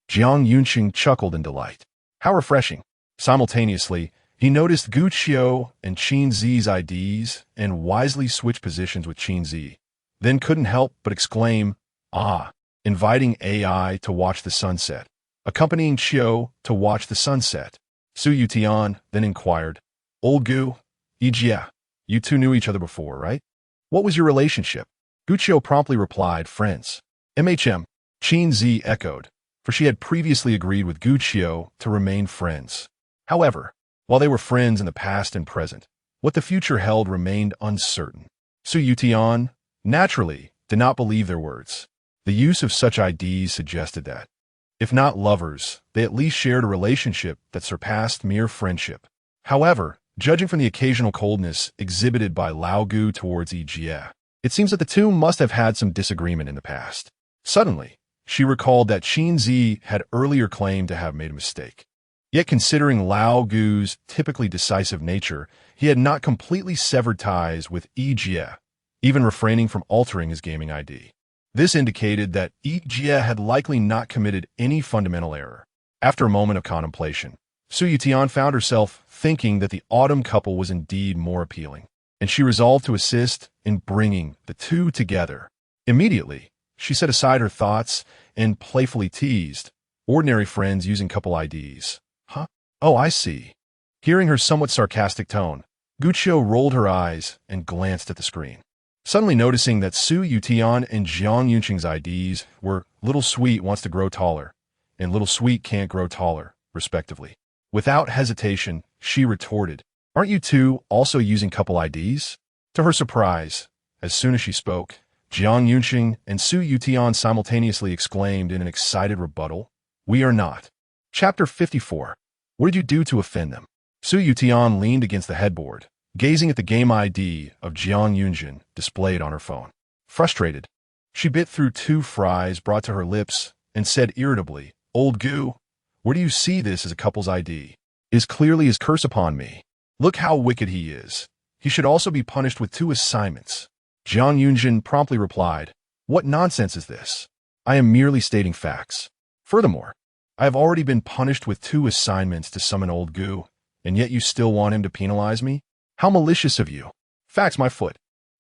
Jiang Yunqing chuckled in delight. How refreshing. Simultaneously, He noticed Gu Qiu and Qin Zhiyi's IDs and wisely switched positions with Qin Zhiyi, then couldn't help but exclaim, "Ah," inviting AI to watch the sunset, accompanying Qiu to watch the sunset. Su Yutian then inquired, "Old Gu, yeah, you two knew each other before, right? What was your relationship?" Gu Qiu promptly replied, "Friends." MHM, Qin Zhiyi echoed, for she had previously agreed with Gu Qiu to remain friends. However, while they were friends in the past and present, what the future held remained uncertain. Su Yutian, naturally, did not believe their words. The use of such IDs suggested that, if not lovers, they at least shared a relationship that surpassed mere friendship. However, judging from the occasional coldness exhibited by Lao Gu towards Jie, it seems that the two must have had some disagreement in the past. Suddenly, she recalled that Qin Zhiyi had earlier claimed to have made a mistake. Yet considering Lao Gu's typically decisive nature, he had not completely severed ties with Jie, even refraining from altering his gaming ID. This indicated that Jie had likely not committed any fundamental error. After a moment of contemplation, Su Yutian found herself thinking that the autumn couple was indeed more appealing, and she resolved to assist in bringing the two together. Immediately, she set aside her thoughts and playfully teased, "Ordinary friends using couple IDs. Huh? Oh, I see." Hearing her somewhat sarcastic tone, Gu Qiu rolled her eyes and glanced at the screen. Suddenly noticing that Su Yutian and Jiang Yunqing's IDs were "Little Sweet wants to grow taller" and "Little Sweet can't grow taller," respectively. Without hesitation, she retorted, "Aren't you two also using couple IDs?" To her surprise, as soon as she spoke, Jiang Yunqing and Su Yutian simultaneously exclaimed in an excited rebuttal, "We are not." Chapter 54. What did you do to offend them? Su Yutian leaned against the headboard, gazing at the game ID of Jiang Yunjin displayed on her phone. Frustrated, she bit through 2 fries brought to her lips and said irritably, "Old Gu, where do you see this as a couple's ID? It is clearly his curse upon me. Look how wicked he is. He should also be punished with 2 assignments." Jiang Yunjin promptly replied, "What nonsense is this? I am merely stating facts. Furthermore, I have already been punished with 2 assignments to summon Old Gu, and yet you still want him to penalize me? How malicious of you. Facts, my foot.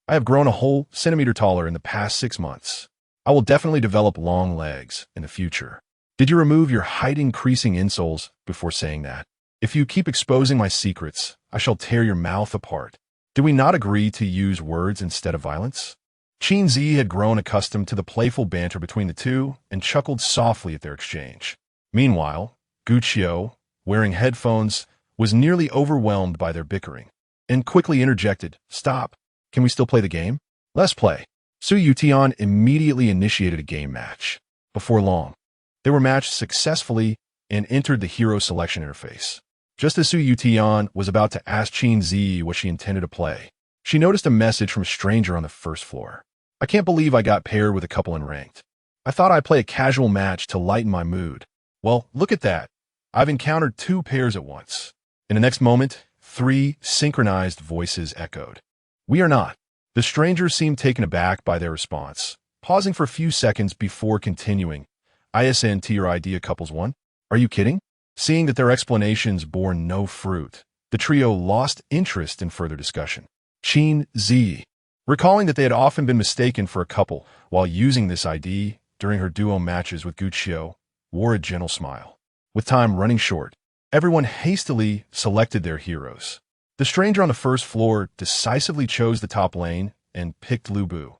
I have grown a whole centimeter taller in the past 6 months. I will definitely develop long legs in the future. Did you remove your height-increasing insoles before saying that? If you keep exposing my secrets, I shall tear your mouth apart. Did we not agree to use words instead of violence?" Qin Zhiyi had grown accustomed to the playful banter between the two and chuckled softly at their exchange. Meanwhile, Gu Qiu, wearing headphones, was nearly overwhelmed by their bickering, and quickly interjected, "Stop. Can we still play the game? Let's play." Su Yutian immediately initiated a game match. Before long, they were matched successfully and entered the hero selection interface. Just as Su Yutian was about to ask Qin Zhiyi what she intended to play, she noticed a message from a stranger on the first floor. "I can't believe I got paired with a couple in ranked. I thought I'd play a casual match to lighten my mood. Well, look at that. I've encountered 2 pairs at once." In the next moment, 3 synchronized voices echoed. "We are not." The stranger seemed taken aback by their response, pausing for a few seconds before continuing. "ISNT your idea couples 1? Are you kidding?" Seeing that their explanations bore no fruit, the trio lost interest in further discussion. Qin Zhiyi, recalling that they had often been mistaken for a couple while using this ID during her duo matches with Gu Qiu, wore a gentle smile. With time running short, everyone hastily selected their heroes. The stranger on the first floor decisively chose the top lane and picked Lu Bu.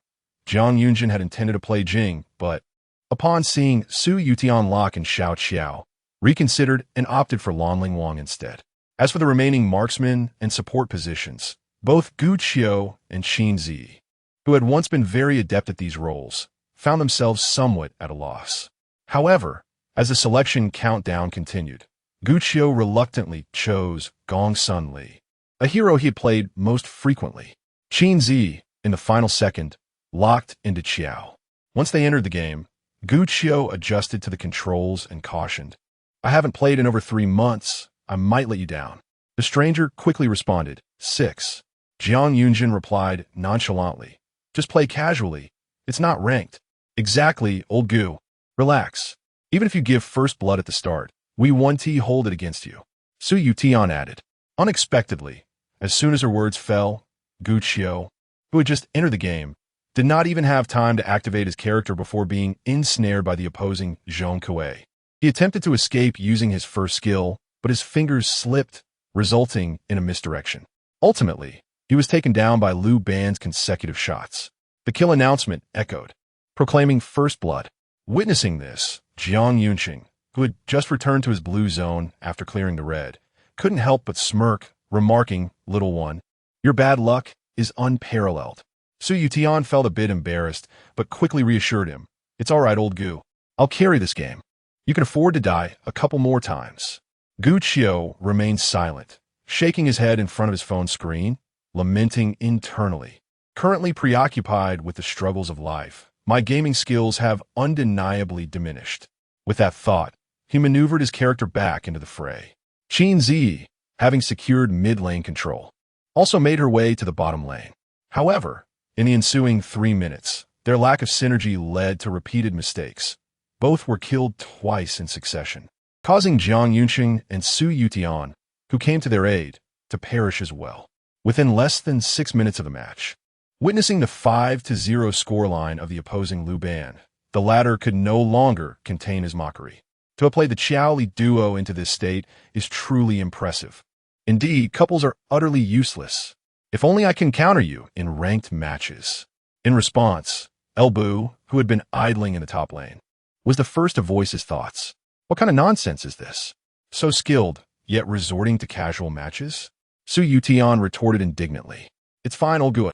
Jiang Yunjin had intended to play Jing, but upon seeing Su Yutian lock and Xiao Qiao, reconsidered and opted for Lanling Wang instead. As for the remaining marksmen and support positions, both Gu Qiu and Qin Zhiyi, who had once been very adept at these roles, found themselves somewhat at a loss. However, as the selection countdown continued, Gu Qiu reluctantly chose Gong Sun Li, a hero he had played most frequently. Qin Zhiyi, in the final second, locked into Qiao. Once they entered the game, Gu Qiu adjusted to the controls and cautioned, "I haven't played in over 3 months. I might let you down." The stranger quickly responded, 6. Jiang Yunjin replied nonchalantly, "Just play casually. It's not ranked." "Exactly, Old Gu. Relax. Even if you give first blood at the start, we 1T hold it against you." Su Yutian added. Unexpectedly, as soon as her words fell, Gu Qiu, who had just entered the game, did not even have time to activate his character before being ensnared by the opposing Zhong Kuei. He attempted to escape using his first skill, but his fingers slipped, resulting in a misdirection. Ultimately, he was taken down by Liu Ban's consecutive shots. The kill announcement echoed, proclaiming first blood. Witnessing this, Jiang Yunqing, who had just returned to his blue zone after clearing the red, couldn't help but smirk, remarking, "Little one, your bad luck is unparalleled." Su Yutian felt a bit embarrassed, but quickly reassured him, "It's all right, old Gu. I'll carry this game. You can afford to die a couple more times." Gu Qiu remained silent, shaking his head in front of his phone screen, lamenting internally. Currently preoccupied with the struggles of life, my gaming skills have undeniably diminished. With that thought, he maneuvered his character back into the fray. Qin Zhiyi, having secured mid-lane control, also made her way to the bottom lane. However, in the ensuing 3 minutes, their lack of synergy led to repeated mistakes. Both were killed twice in succession, causing Jiang Yunqing and Su Yutian, who came to their aid, to perish as well. Within less than 6 minutes of the match, witnessing the 5-0 scoreline of the opposing Liu Ban, the latter could no longer contain his mockery. To have played the Qiaoli duo into this state is truly impressive. Indeed, couples are utterly useless. If only I can counter you in ranked matches. In response, Elbu, who had been idling in the top lane, was the first to voice his thoughts. What kind of nonsense is this? So skilled, yet resorting to casual matches? Su Yutian retorted indignantly. "It's fine, old Gu."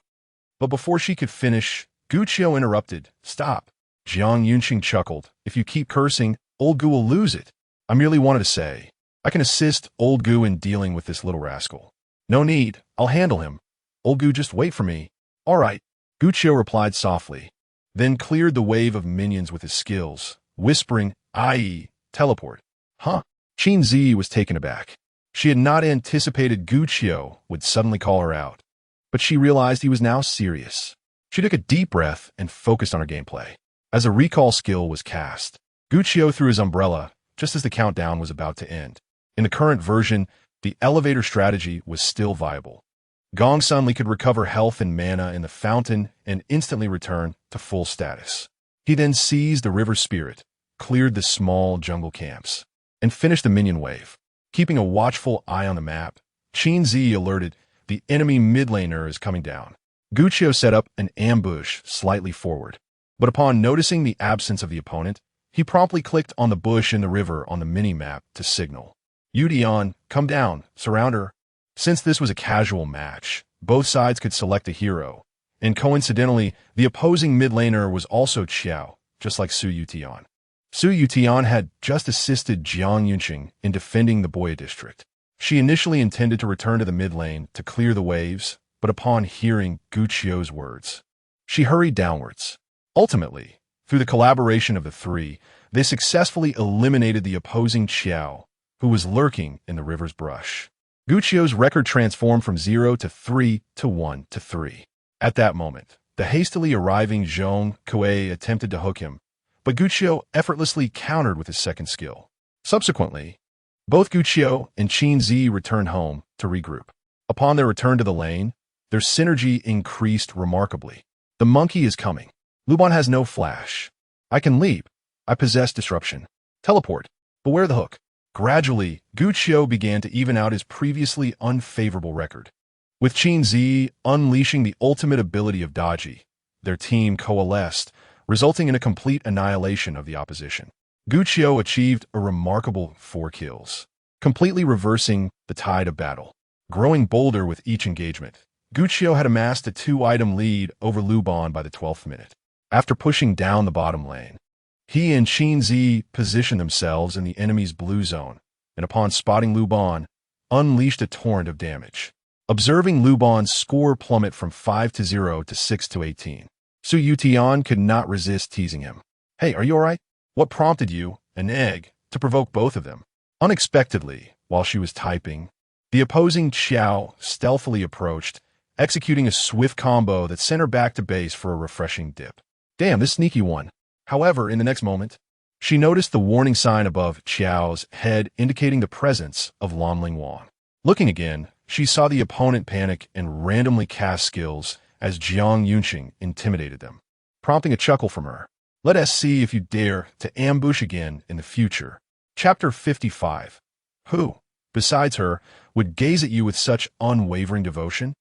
But before she could finish, Gu Qiu interrupted. "Stop." Jiang Yunqing chuckled. "If you keep cursing, old Gu will lose it. I merely wanted to say, I can assist old Gu in dealing with this little rascal." "No need, I'll handle him. Old Gu, just wait for me." "All right," Gu Qiu replied softly, then cleared the wave of minions with his skills, whispering, "i.e., teleport." "Huh?" Qin Zhiyi was taken aback. She had not anticipated Gu Qiu would suddenly call her out, but she realized he was now serious. She took a deep breath and focused on her gameplay. As a recall skill was cast, Gu Qiu threw his umbrella just as the countdown was about to end. In the current version, the elevator strategy was still viable. Gong Sunli could recover health and mana in the fountain and instantly return to full status. He then seized the river spirit, cleared the small jungle camps, and finished the minion wave. Keeping a watchful eye on the map, Qin Zhiyi alerted, "The enemy mid laner is coming down." Gu Qiu set up an ambush slightly forward, but upon noticing the absence of the opponent, he promptly clicked on the bush in the river on the mini-map to signal, "Yudian, come down, surround her." Since this was a casual match, both sides could select a hero, and coincidentally, the opposing mid laner was also Qiao, just like Su Yutian. Su Yutian had just assisted Jiang Yunqing in defending the Boya district. She initially intended to return to the mid lane to clear the waves, but upon hearing Gu Qiu's words, she hurried downwards. Ultimately, through the collaboration of the three, they successfully eliminated the opposing Qiao, who was lurking in the river's brush. Gu Qiu's record transformed from 0 to 3 to 1 to 3. At that moment, the hastily arriving Zhong Kuei attempted to hook him, but Gu Qiu effortlessly countered with his second skill. Subsequently, both Gu Qiu and Qin Zhiyi returned home to regroup. Upon their return to the lane, their synergy increased remarkably. "The monkey is coming. Luban has no flash. I can leap. I possess disruption. Teleport. Beware the hook." Gradually, Gu Qiu began to even out his previously unfavorable record. With Qin Zhiyi unleashing the ultimate ability of Daji, their team coalesced, resulting in a complete annihilation of the opposition. Gu Qiu achieved a remarkable 4 kills, completely reversing the tide of battle. Growing bolder with each engagement, Gu Qiu had amassed a 2-item lead over Liu Ban by the 12th minute. After pushing down the bottom lane, he and Qin Zhiyi positioned themselves in the enemy's blue zone, and upon spotting Liu Ban, unleashed a torrent of damage. Observing Liu Ban's score plummet from 5-0 to 6-18, Su Yutian could not resist teasing him. "Hey, are you alright? What prompted you, an egg, to provoke both of them?" Unexpectedly, while she was typing, the opposing Qiao stealthily approached, executing a swift combo that sent her back to base for a refreshing dip. "Damn, this sneaky one." However, in the next moment, she noticed the warning sign above Qiao's head indicating the presence of Lam Lingwan. Looking again, she saw the opponent panic and randomly cast skills as Jiang Yunqing intimidated them, prompting a chuckle from her. Let us see if you dare to ambush again in the future. Chapter 55. Who, besides her, would gaze at you with such unwavering devotion?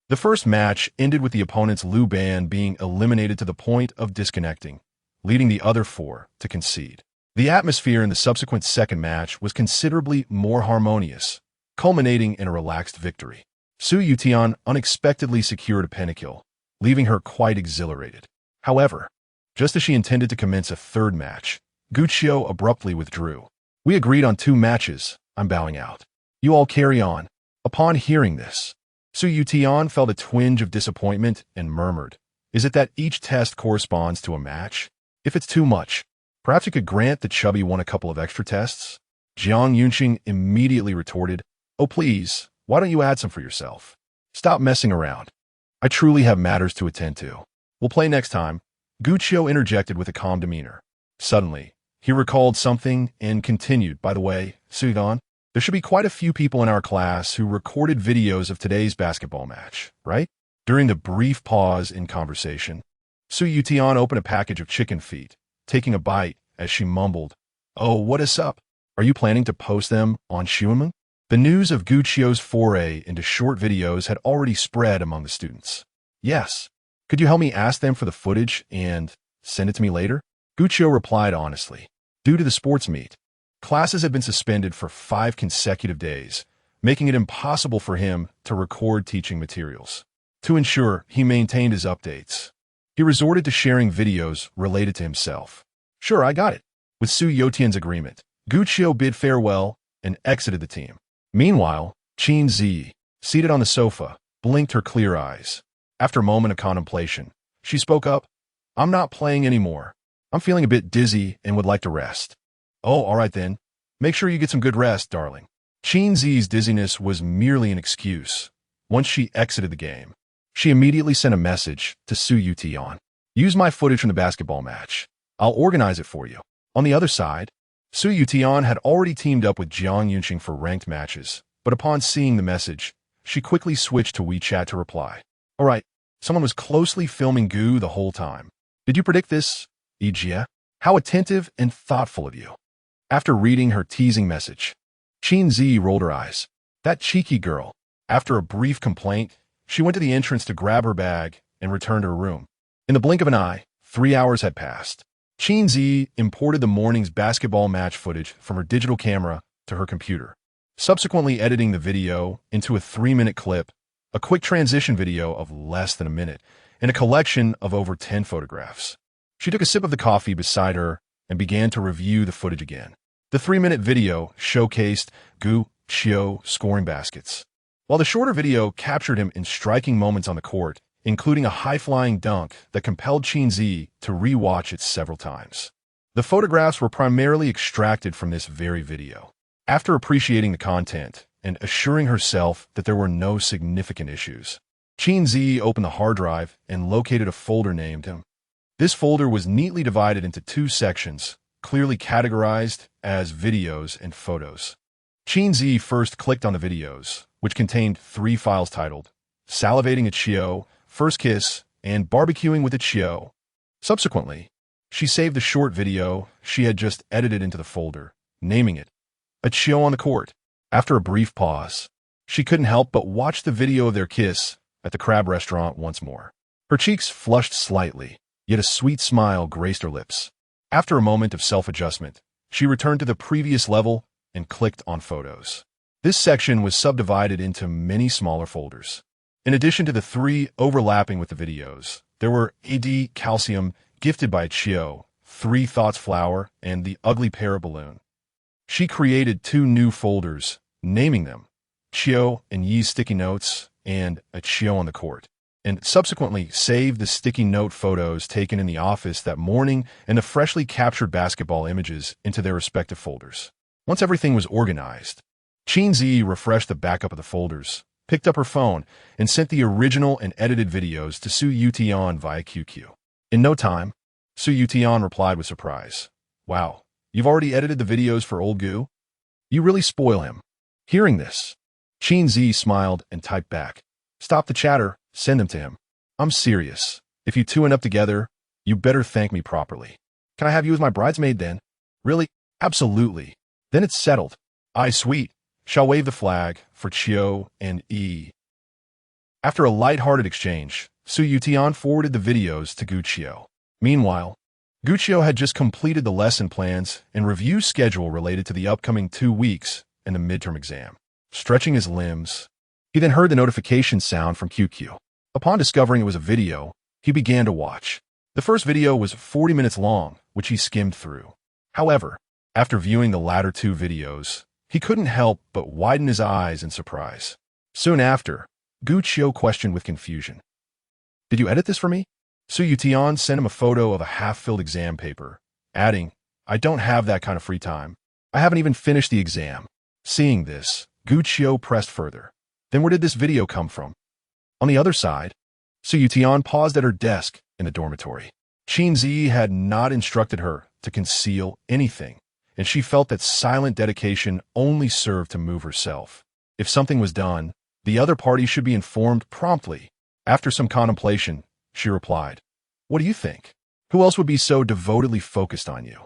The first match ended with the opponent's Liu Ban being eliminated to the point of disconnecting, leading the other four to concede. The atmosphere in the subsequent second match was considerably more harmonious, culminating in a relaxed victory. Su Yutian unexpectedly secured a pentakill, leaving her quite exhilarated. However, just as she intended to commence a third match, Gu Qiu abruptly withdrew. We agreed on 2 matches. I'm bowing out. You all carry on. Upon hearing this, Su Yutian felt a twinge of disappointment and murmured, Is it that each test corresponds to a match? If it's too much, perhaps you could grant the chubby one a couple of extra tests? Jiang Yunqing immediately retorted, Oh please, why don't you add some for yourself? Stop messing around. I truly have matters to attend to. We'll play next time. Gu Qiu interjected with a calm demeanor. Suddenly, he recalled something and continued, By the way, Sudan, there should be quite a few people in our class who recorded videos of today's basketball match, right? During the brief pause in conversation, Su Yutian opened a package of chicken feet, taking a bite as she mumbled, Oh, what is up? Are you planning to post them on Xiumen? The news of Gu Qiu's foray into short videos had already spread among the students. Yes. Could you help me ask them for the footage and send it to me later? Gu Qiu replied honestly. Due to the sports meet, classes had been suspended for 5 consecutive days, making it impossible for him to record teaching materials. To ensure he maintained his updates, he resorted to sharing videos related to himself. Sure, I got it. With Su Yotian's agreement, Gu Qiu bid farewell and exited the team. Meanwhile, Qin Zhiyi, seated on the sofa, blinked her clear eyes. After a moment of contemplation, she spoke up, I'm not playing anymore. I'm feeling a bit dizzy and would like to rest. Oh, all right then. Make sure you get some good rest, darling. Qin Zhiyi's dizziness was merely an excuse. Once she exited the game, she immediately sent a message to Su Yutian. Use my footage from the basketball match. I'll organize it for you. On the other side, Su Yutian had already teamed up with Jiang Yunqing for ranked matches, but upon seeing the message, she quickly switched to WeChat to reply. All right, someone was closely filming Gu the whole time. Did you predict this, Ijie? How attentive and thoughtful of you. After reading her teasing message, Qin Zhiyi rolled her eyes. That cheeky girl. After a brief complaint, she went to the entrance to grab her bag and returned to her room. In the blink of an eye, 3 hours had passed. Qin Zhiyi imported the morning's basketball match footage from her digital camera to her computer, subsequently editing the video into a 3-minute clip, a quick transition video of less than a minute, and a collection of over 10 photographs. She took a sip of the coffee beside her and began to review the footage again. The 3-minute video showcased Gu Qiu scoring baskets, while the shorter video captured him in striking moments on the court, including a high-flying dunk that compelled Qin Zhiyi to re-watch it several times. The photographs were primarily extracted from this very video. After appreciating the content and assuring herself that there were no significant issues, Qin Zhiyi opened the hard drive and located a folder named him. This folder was neatly divided into 2 sections, clearly categorized as videos and photos. Qin Zhiyi first clicked on the videos, which contained 3 files titled Salivating at Qiu, First Kiss, and Barbecuing with a Qiu. Subsequently, she saved the short video she had just edited into the folder, naming it A Qiu on the Court. After a brief pause, she couldn't help but watch the video of their kiss at the crab restaurant once more. Her cheeks flushed slightly, yet a sweet smile graced her lips. After a moment of self-adjustment, she returned to the previous level and clicked on Photos. This section was subdivided into many smaller folders. In addition to the 3 overlapping with the videos, there were AD Calcium, Gifted by Qiu, 3 Thoughts Flower, and The Ugly Parrot Balloon. She created 2 new folders, naming them Qiu and Yi's Sticky Notes and A Qiu on the Court, and subsequently saved the sticky note photos taken in the office that morning and the freshly captured basketball images into their respective folders. Once everything was organized, Qin Zhiyi refreshed the backup of the folders, picked up her phone, and sent the original and edited videos to Su Yutian via QQ. In no time, Su Yutian replied with surprise. Wow, you've already edited the videos for old Gu? You really spoil him. Hearing this, Qin Zhiyi smiled and typed back. Stop the chatter, send them to him. I'm serious. If you two end up together, you better thank me properly. Can I have you as my bridesmaid then? Really? Absolutely. Then it's settled. I, sweet, shall wave the flag for Qiu and Yi. After a light-hearted exchange, Su Yutian forwarded the videos to Gu Qiu. Meanwhile, Gu Qiu had just completed the lesson plans and review schedule related to the upcoming 2 weeks and the midterm exam. Stretching his limbs, he then heard the notification sound from QQ. Upon discovering it was a video, he began to watch. The first video was 40 minutes long, which he skimmed through. However, after viewing the latter 2 videos, he couldn't help but widen his eyes in surprise. Soon after, Gu Qiu questioned with confusion. Did you edit this for me? Su Yutian sent him a photo of a half-filled exam paper, adding, I don't have that kind of free time. I haven't even finished the exam. Seeing this, Gu Qiu pressed further. Then where did this video come from? On the other side, Su Yutian paused at her desk in the dormitory. Qin Zhiyi had not instructed her to conceal anything, and she felt that silent dedication only served to move herself. If something was done, the other party should be informed promptly. After some contemplation, she replied, What do you think? Who else would be so devotedly focused on you?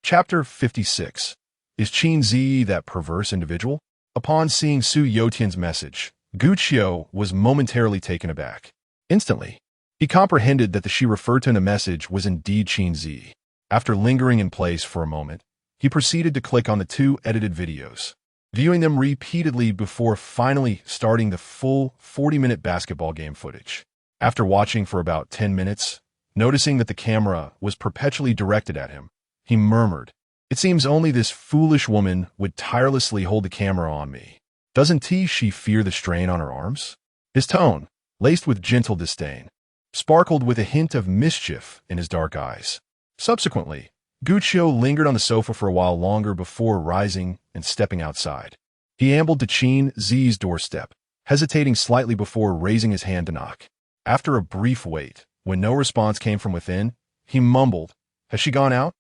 Chapter 56. Is Qin Zhiyi that perverse individual? Upon seeing Su Yotian's message, Gu Qiu was momentarily taken aback. Instantly, he comprehended that the she referred to in the message was indeed Qin Zhiyi. After lingering in place for a moment, he proceeded to click on the 2 edited videos, viewing them repeatedly before finally starting the full 40-minute basketball game footage. After watching for about 10 minutes, noticing that the camera was perpetually directed at him, he murmured, It seems only this foolish woman would tirelessly hold the camera on me. Doesn't she fear the strain on her arms? His tone, laced with gentle disdain, sparkled with a hint of mischief in his dark eyes. Subsequently, Gu Qiu lingered on the sofa for a while longer before rising and stepping outside. He ambled to Qin Zhiyi's doorstep, hesitating slightly before raising his hand to knock. After a brief wait, when no response came from within, he mumbled, Has she gone out?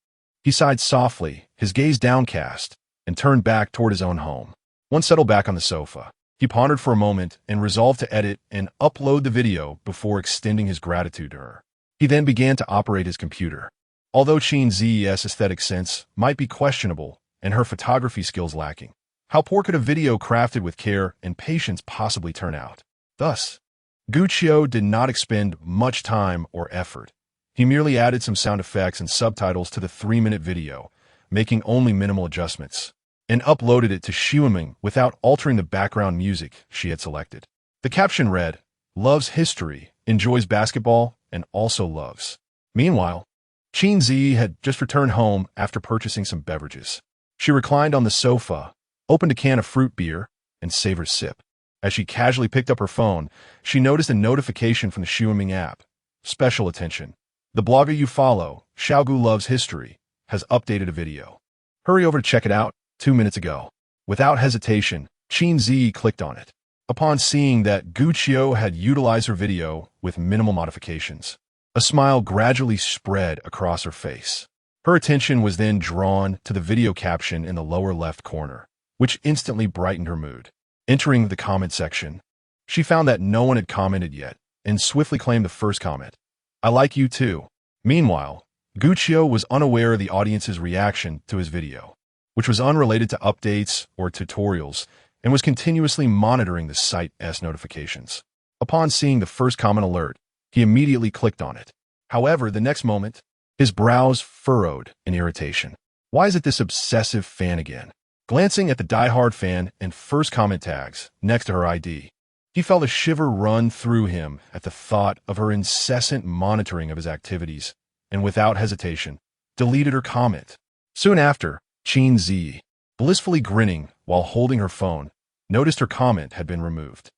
He sighed softly, his gaze downcast, and turned back toward his own home. Once settled back on the sofa, he pondered for a moment and resolved to edit and upload the video before extending his gratitude to her. He then began to operate his computer. Although Qin Zhiyi's aesthetic sense might be questionable and her photography skills lacking, how poor could a video crafted with care and patience possibly turn out? Thus, Gu Qiu did not expend much time or effort. He merely added some sound effects and subtitles to the 3-minute video, making only minimal adjustments, and uploaded it to Xiuming without altering the background music she had selected. The caption read, Loves history, enjoys basketball, and also loves. Meanwhile, Qin Zhiyi had just returned home after purchasing some beverages. She reclined on the sofa, opened a can of fruit beer, and savored a sip. As she casually picked up her phone, she noticed a notification from the Xiuming app. Special attention. The blogger you follow, Xiaogu Loves History, has updated a video. Hurry over to check it out 2 minutes ago. Without hesitation, Qin Zhiyi clicked on it. Upon seeing that Gu Qiu had utilized her video with minimal modifications, a smile gradually spread across her face. Her attention was then drawn to the video caption in the lower left corner, which instantly brightened her mood. Entering the comment section, she found that no one had commented yet and swiftly claimed the first comment. I like you too. Meanwhile, Gu Qiu was unaware of the audience's reaction to his video, which was unrelated to updates or tutorials, and was continuously monitoring the site's notifications. Upon seeing the first comment alert, he immediately clicked on it. However, the next moment, his brows furrowed in irritation. Why is it this obsessive fan again? Glancing at the diehard fan and first comment tags next to her ID, he felt a shiver run through him at the thought of her incessant monitoring of his activities, and without hesitation, deleted her comment. Soon after, Qin Zhiyi, blissfully grinning while holding her phone, noticed her comment had been removed.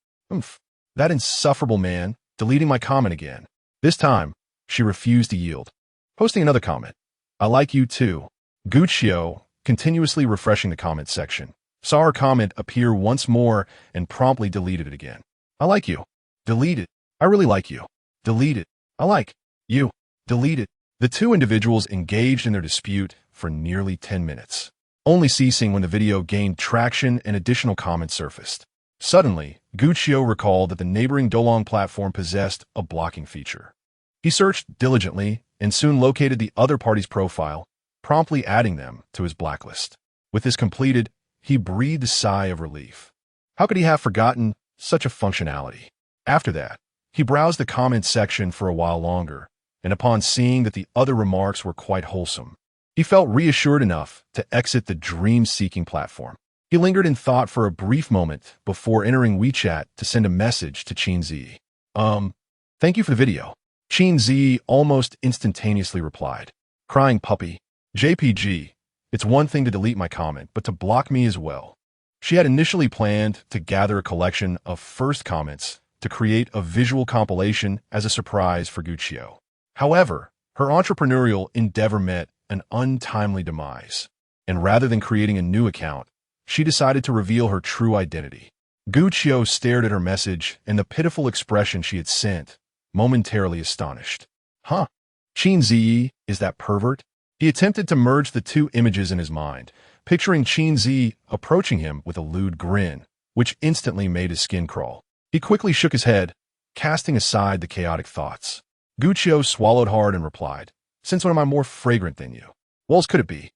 That insufferable man, deleting my comment again. This time, she refused to yield, posting another comment. I like you too. Gu Qiu, continuously refreshing the comment section, saw her comment appear once more and promptly deleted it again. I like you. Delete it. I really like you. Delete it. I like you. Delete it. The two individuals engaged in their dispute for nearly 10 minutes, only ceasing when the video gained traction and additional comments surfaced. Suddenly, Guccio recalled that the neighboring Dolong platform possessed a blocking feature. He searched diligently and soon located the other party's profile, promptly adding them to his blacklist. With this completed, he breathed a sigh of relief. How could he have forgotten such a functionality? After that, he browsed the comments section for a while longer, and upon seeing that the other remarks were quite wholesome, he felt reassured enough to exit the dream-seeking platform. He lingered in thought for a brief moment before entering WeChat to send a message to Qin Zhiyi. Thank you for the video. Qin Zhiyi almost instantaneously replied. Crying puppy. JPG, it's one thing to delete my comment, but to block me as well. She had initially planned to gather a collection of first comments to create a visual compilation as a surprise for Guccio. However, her entrepreneurial endeavor met an untimely demise, and rather than creating a new account, she decided to reveal her true identity. Guccio stared at her message and the pitiful expression she had sent, momentarily astonished. Huh? Qin Zhiyi is that pervert? He attempted to merge the two images in his mind, picturing Qin Zhiyi approaching him with a lewd grin, which instantly made his skin crawl. He quickly shook his head, casting aside the chaotic thoughts. Guccio swallowed hard and replied, Since when am I more fragrant than you? What else could it be?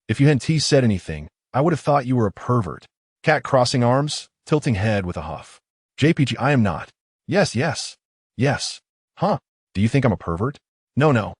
If you hadn't said anything, I would have thought you were a pervert. Cat crossing arms, tilting head with a huff. JPG, I am not. Yes. Huh? Do you think I'm a pervert? No.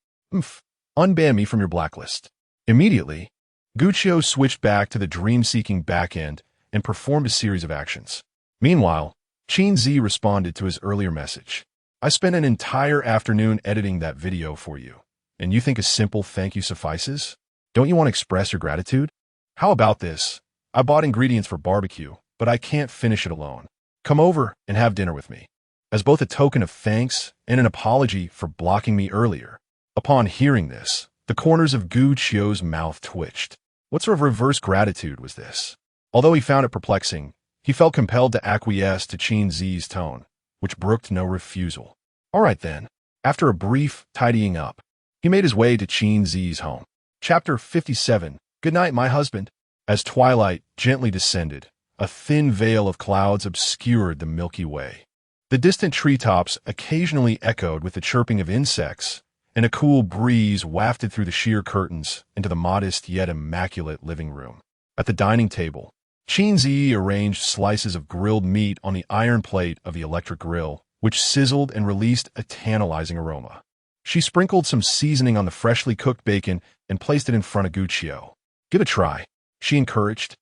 Unban me from your blacklist. Immediately, Guccio switched back to the dream-seeking backend and performed a series of actions. Meanwhile, Qin Zhiyi responded to his earlier message. I spent an entire afternoon editing that video for you, and you think a simple thank you suffices? Don't you want to express your gratitude? How about this? I bought ingredients for barbecue, but I can't finish it alone. Come over and have dinner with me. As both a token of thanks and an apology for blocking me earlier. Upon hearing this, the corners of Guccio's mouth twitched. What sort of reverse gratitude was this? Although he found it perplexing, he felt compelled to acquiesce to Qin Zhiyi's tone, which brooked no refusal. All right then. After a brief tidying up, he made his way to Qin Zhiyi's home. Chapter 57. Good night, my husband. As twilight gently descended, a thin veil of clouds obscured the Milky Way. The distant treetops occasionally echoed with the chirping of insects, and a cool breeze wafted through the sheer curtains into the modest yet immaculate living room. At the dining table, Qin Zhiyi arranged slices of grilled meat on the iron plate of the electric grill, which sizzled and released a tantalizing aroma. She sprinkled some seasoning on the freshly cooked bacon and placed it in front of Guccio. Give it a try, she encouraged,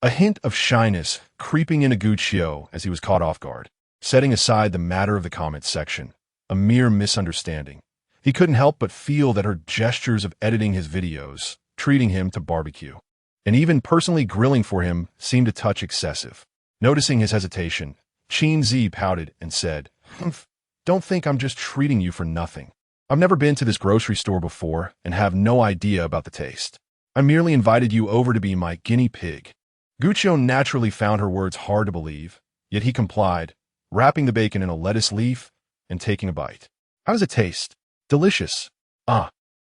a hint of shyness creeping into Guccio as he was caught off guard. Setting aside the matter of the comments section, a mere misunderstanding, he couldn't help but feel that her gestures of editing his videos, treating him to barbecue, and even personally grilling for him seemed a touch excessive. Noticing his hesitation, Qin Zhiyi pouted and said, Don't think I'm just treating you for nothing. I've never been to this grocery store before and have no idea about the taste. I merely invited you over to be my guinea pig. Guccio naturally found her words hard to believe, yet he complied, wrapping the bacon in a lettuce leaf and taking a bite. How does it taste? Delicious.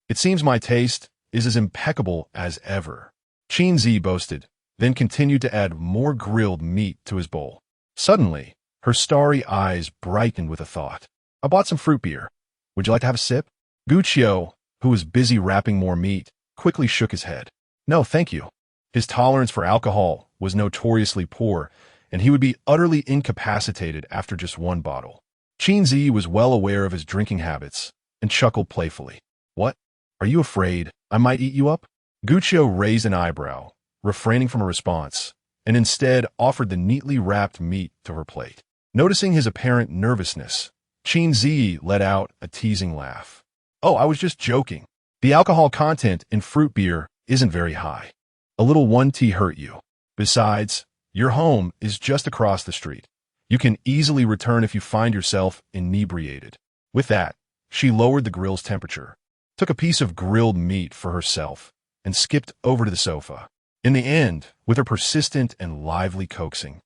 It seems my taste is as impeccable as ever. Qin Zhiyi boasted, then continued to add more grilled meat to his bowl. Suddenly, her starry eyes brightened with a thought. I bought some fruit beer. Would you like to have a sip? Guccio, who was busy wrapping more meat, quickly shook his head. No, thank you. His tolerance for alcohol was notoriously poor, and he would be utterly incapacitated after just one bottle. Qin Zhiyi was well aware of his drinking habits and chuckled playfully. What? Are you afraid I might eat you up? Guccio raised an eyebrow, refraining from a response, and instead offered the neatly wrapped meat to her plate. Noticing his apparent nervousness, Qin Zhiyi let out a teasing laugh. Oh, I was just joking. The alcohol content in fruit beer isn't very high. A little 1T hurt you. Besides, your home is just across the street. You can easily return if you find yourself inebriated. With that, she lowered the grill's temperature, took a piece of grilled meat for herself, and skipped over to the sofa. In the end, with her persistent and lively coaxing,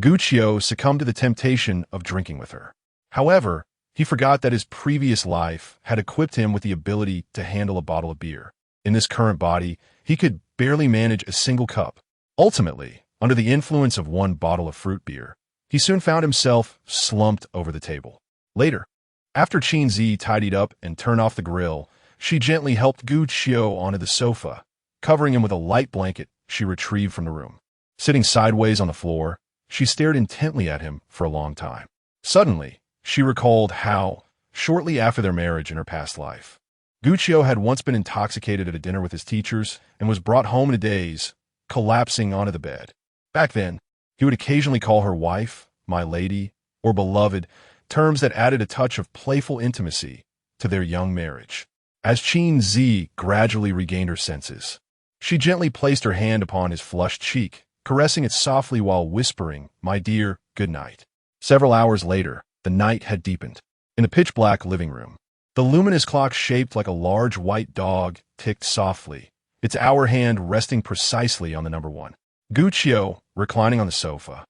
Guccio succumbed to the temptation of drinking with her. However, he forgot that his previous life had equipped him with the ability to handle a bottle of beer. In this current body, he could barely manage a single cup. Ultimately, Under the influence of one bottle of fruit beer, he soon found himself slumped over the table. Later, after Qin Zhiyi tidied up and turned off the grill, she gently helped Gu Qiu onto the sofa, covering him with a light blanket she retrieved from the room. Sitting sideways on the floor, she stared intently at him for a long time. Suddenly, she recalled how, shortly after their marriage in her past life, Gu Qiu had once been intoxicated at a dinner with his teachers and was brought home in a daze, collapsing onto the bed. Back then, he would occasionally call her wife, my lady, or beloved, terms that added a touch of playful intimacy to their young marriage. As Qin Zhiyi gradually regained her senses, she gently placed her hand upon his flushed cheek, caressing it softly while whispering, "My dear, good night." Several hours later, the night had deepened. In the pitch-black living room, the luminous clock shaped like a large white dog ticked softly, its hour hand resting precisely on the number 1. Gu Qiu, reclining on the sofa,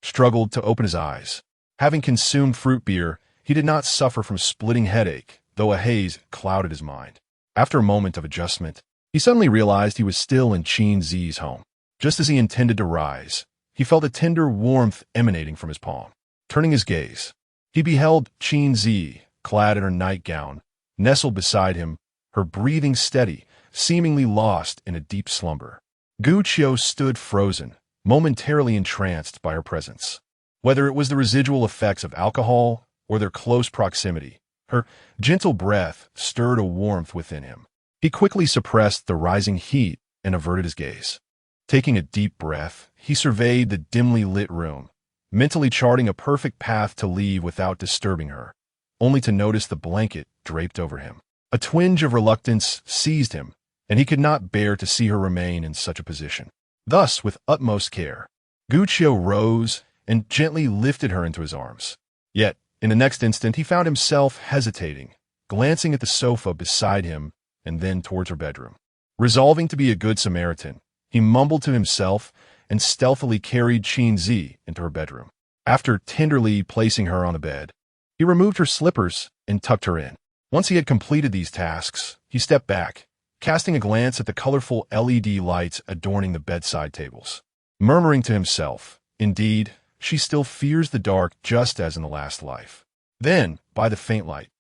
struggled to open his eyes. Having consumed fruit beer, he did not suffer from splitting headache, though a haze clouded his mind. After a moment of adjustment, he suddenly realized he was still in Qin Zhiyi's home. Just as he intended to rise, he felt a tender warmth emanating from his palm. Turning his gaze, he beheld Qin Zhiyi, clad in her nightgown, nestled beside him, her breathing steady, seemingly lost in a deep slumber. Gu Qiu stood frozen, momentarily entranced by her presence. Whether it was the residual effects of alcohol or their close proximity, her gentle breath stirred a warmth within him. He quickly suppressed the rising heat and averted his gaze. Taking a deep breath, he surveyed the dimly lit room, mentally charting a perfect path to leave without disturbing her, only to notice the blanket draped over him. A twinge of reluctance seized him, and he could not bear to see her remain in such a position. Thus, with utmost care, Gu Qiu rose and gently lifted her into his arms. Yet, in the next instant, he found himself hesitating, glancing at the sofa beside him and then towards her bedroom. Resolving to be a good Samaritan, he mumbled to himself and stealthily carried Qin Zhiyi into her bedroom. After tenderly placing her on the bed, he removed her slippers and tucked her in. Once he had completed these tasks, he stepped back, casting a glance at the colorful LED lights adorning the bedside tables. Murmuring to himself, "Indeed, she still fears the dark just as in the last life." Then, by the faint light,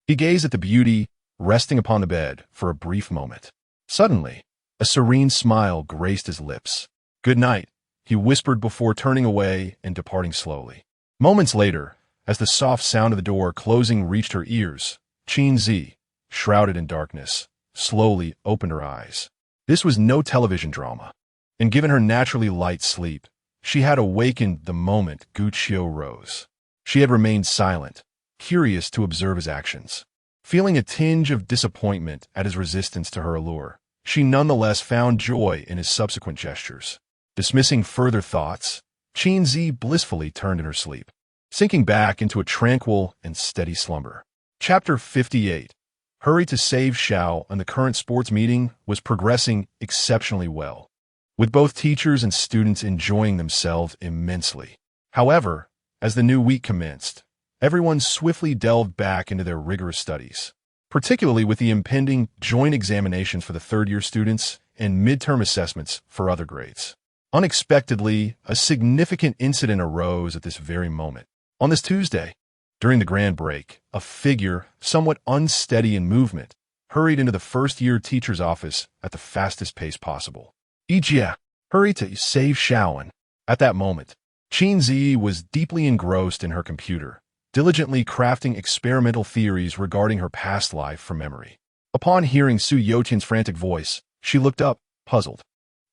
he gazed at the beauty resting upon the bed for a brief moment. Suddenly, a serene smile graced his lips. "Good night," he whispered before turning away and departing slowly. Moments later, as the soft sound of the door closing reached her ears, Qin Zhiyi, shrouded in darkness, slowly opened her eyes. This was no television drama, and given her naturally light sleep, she had awakened the moment Gu Qiu rose. She had remained silent, curious to observe his actions. Feeling a tinge of disappointment at his resistance to her allure, she nonetheless found joy in his subsequent gestures. Dismissing further thoughts, Qin Zhiyi blissfully turned in her sleep, sinking back into a tranquil and steady slumber. Chapter 58. Hurry to save Xiao and the current sports meeting was progressing exceptionally well, with both teachers and students enjoying themselves immensely. However, as the new week commenced, everyone swiftly delved back into their rigorous studies, particularly with the impending joint examinations for the third-year students and midterm assessments for other grades. Unexpectedly, a significant incident arose at this very moment. On this Tuesday, during the grand break, a figure, somewhat unsteady in movement, hurried into the first-year teacher's office at the fastest pace possible. "Yijie, hurry to save Xiaoan." At that moment, Qin Zhiyi was deeply engrossed in her computer, diligently crafting experimental theories regarding her past life from memory. Upon hearing Su Youqian's frantic voice, she looked up, puzzled.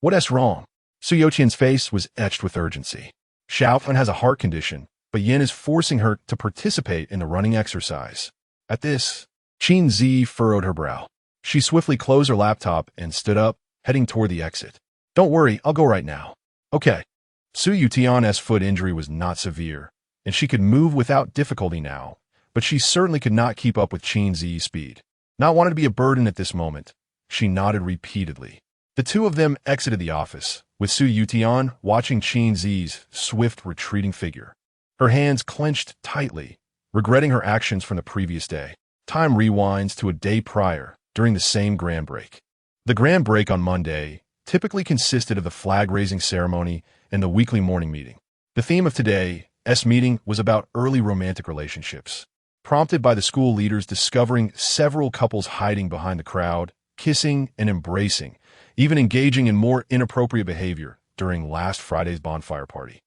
"What's wrong?" Su Youqian's face was etched with urgency. "Xiaoan has a heart condition, but Yin is forcing her to participate in the running exercise." At this, Qin Zhiyi furrowed her brow. She swiftly closed her laptop and stood up, heading toward the exit. "Don't worry, I'll go right now." "Okay." Su Youqian's foot injury was not severe, and she could move without difficulty now, but she certainly could not keep up with Qin Zhiyi's speed. Not wanting to be a burden at this moment, she nodded repeatedly. The two of them exited the office, with Su Youqian watching Qin Zhiyi's swift retreating figure. Her hands clenched tightly, regretting her actions from the previous day. Time rewinds to a day prior, during the same grand break. The grand break on Monday, typically consisted of the flag-raising ceremony and the weekly morning meeting. The theme of today's meeting was about early romantic relationships, prompted by the school leaders discovering several couples hiding behind the crowd, kissing and embracing, even engaging in more inappropriate behavior during last Friday's bonfire party.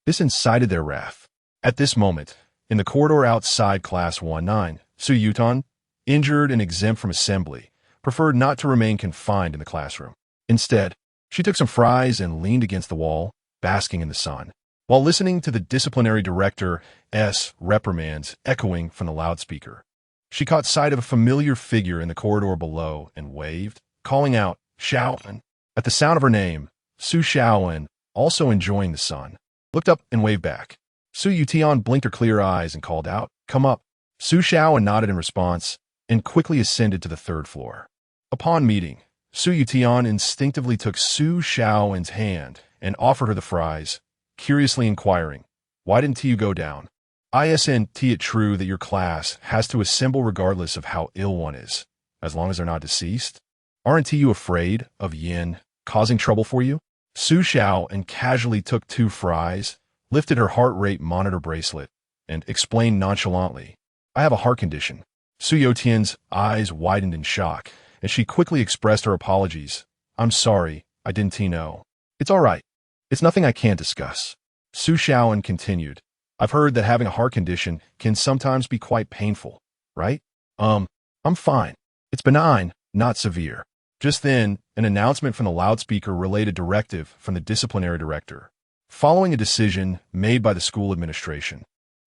This incited their wrath. At this moment, in the corridor outside Class 19, Su Yutan, injured and exempt from assembly, preferred not to remain confined in the classroom. Instead, she took some fries and leaned against the wall, basking in the sun, while listening to the disciplinary director's reprimands echoing from the loudspeaker. She caught sight of a familiar figure in the corridor below and waved, calling out, "Xiaowen." At the sound of her name, Su Xiaowen, also enjoying the sun, looked up and waved back. Su Yutian blinked her clear eyes and called out, "Come up." Su Xiaowen nodded in response and quickly ascended to the third floor. Upon meeting, Su Yutian instinctively took Su Xiaowen's hand and offered her the fries, curiously inquiring, "Why didn't you go down? Isn't it true that your class has to assemble regardless of how ill one is, as long as they're not deceased? Aren't you afraid of Yin causing trouble for you?" Su Xiaowen casually took 2 fries, lifted her heart rate monitor bracelet, and explained nonchalantly, "I have a heart condition." Su Yotian's eyes widened in shock, and she quickly expressed her apologies. "I'm sorry, I didn't know." "It's all right. It's nothing I can't discuss." Su Xiaowen continued, "I've heard that having a heart condition can sometimes be quite painful, right?" I'm fine. It's benign, not severe." Just then, an announcement from the loudspeaker relayed a directive from the disciplinary director, following a decision made by the school administration.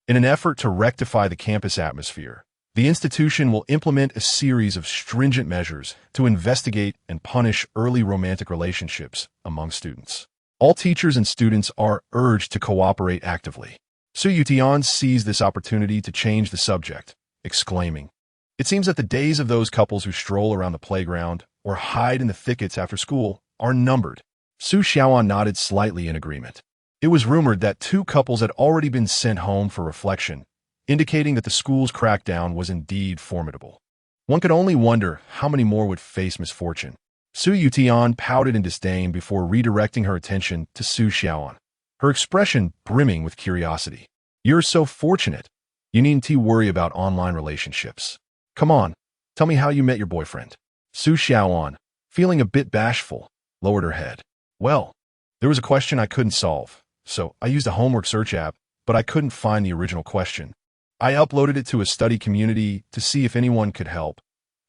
In an effort to rectify the campus atmosphere, the institution will implement a series of stringent measures to investigate and punish early romantic relationships among students. All teachers and students are urged to cooperate actively. Su Yutian seized this opportunity to change the subject, exclaiming, "It seems that the days of those couples who stroll around the playground or hide in the thickets after school are numbered." Su Xiaowen nodded slightly in agreement. It was rumored that 2 couples had already been sent home for reflection, indicating that the school's crackdown was indeed formidable. One could only wonder how many more would face misfortune. Su Yutian pouted in disdain before redirecting her attention to Su Xiaowen, her expression brimming with curiosity. "You're so fortunate. You needn't worry about online relationships. Come on, tell me how you met your boyfriend." Su Xiaowen, feeling a bit bashful, lowered her head. "Well, there was a question I couldn't solve, so I used a homework search app, but I couldn't find the original question. I uploaded it to a study community to see if anyone could help,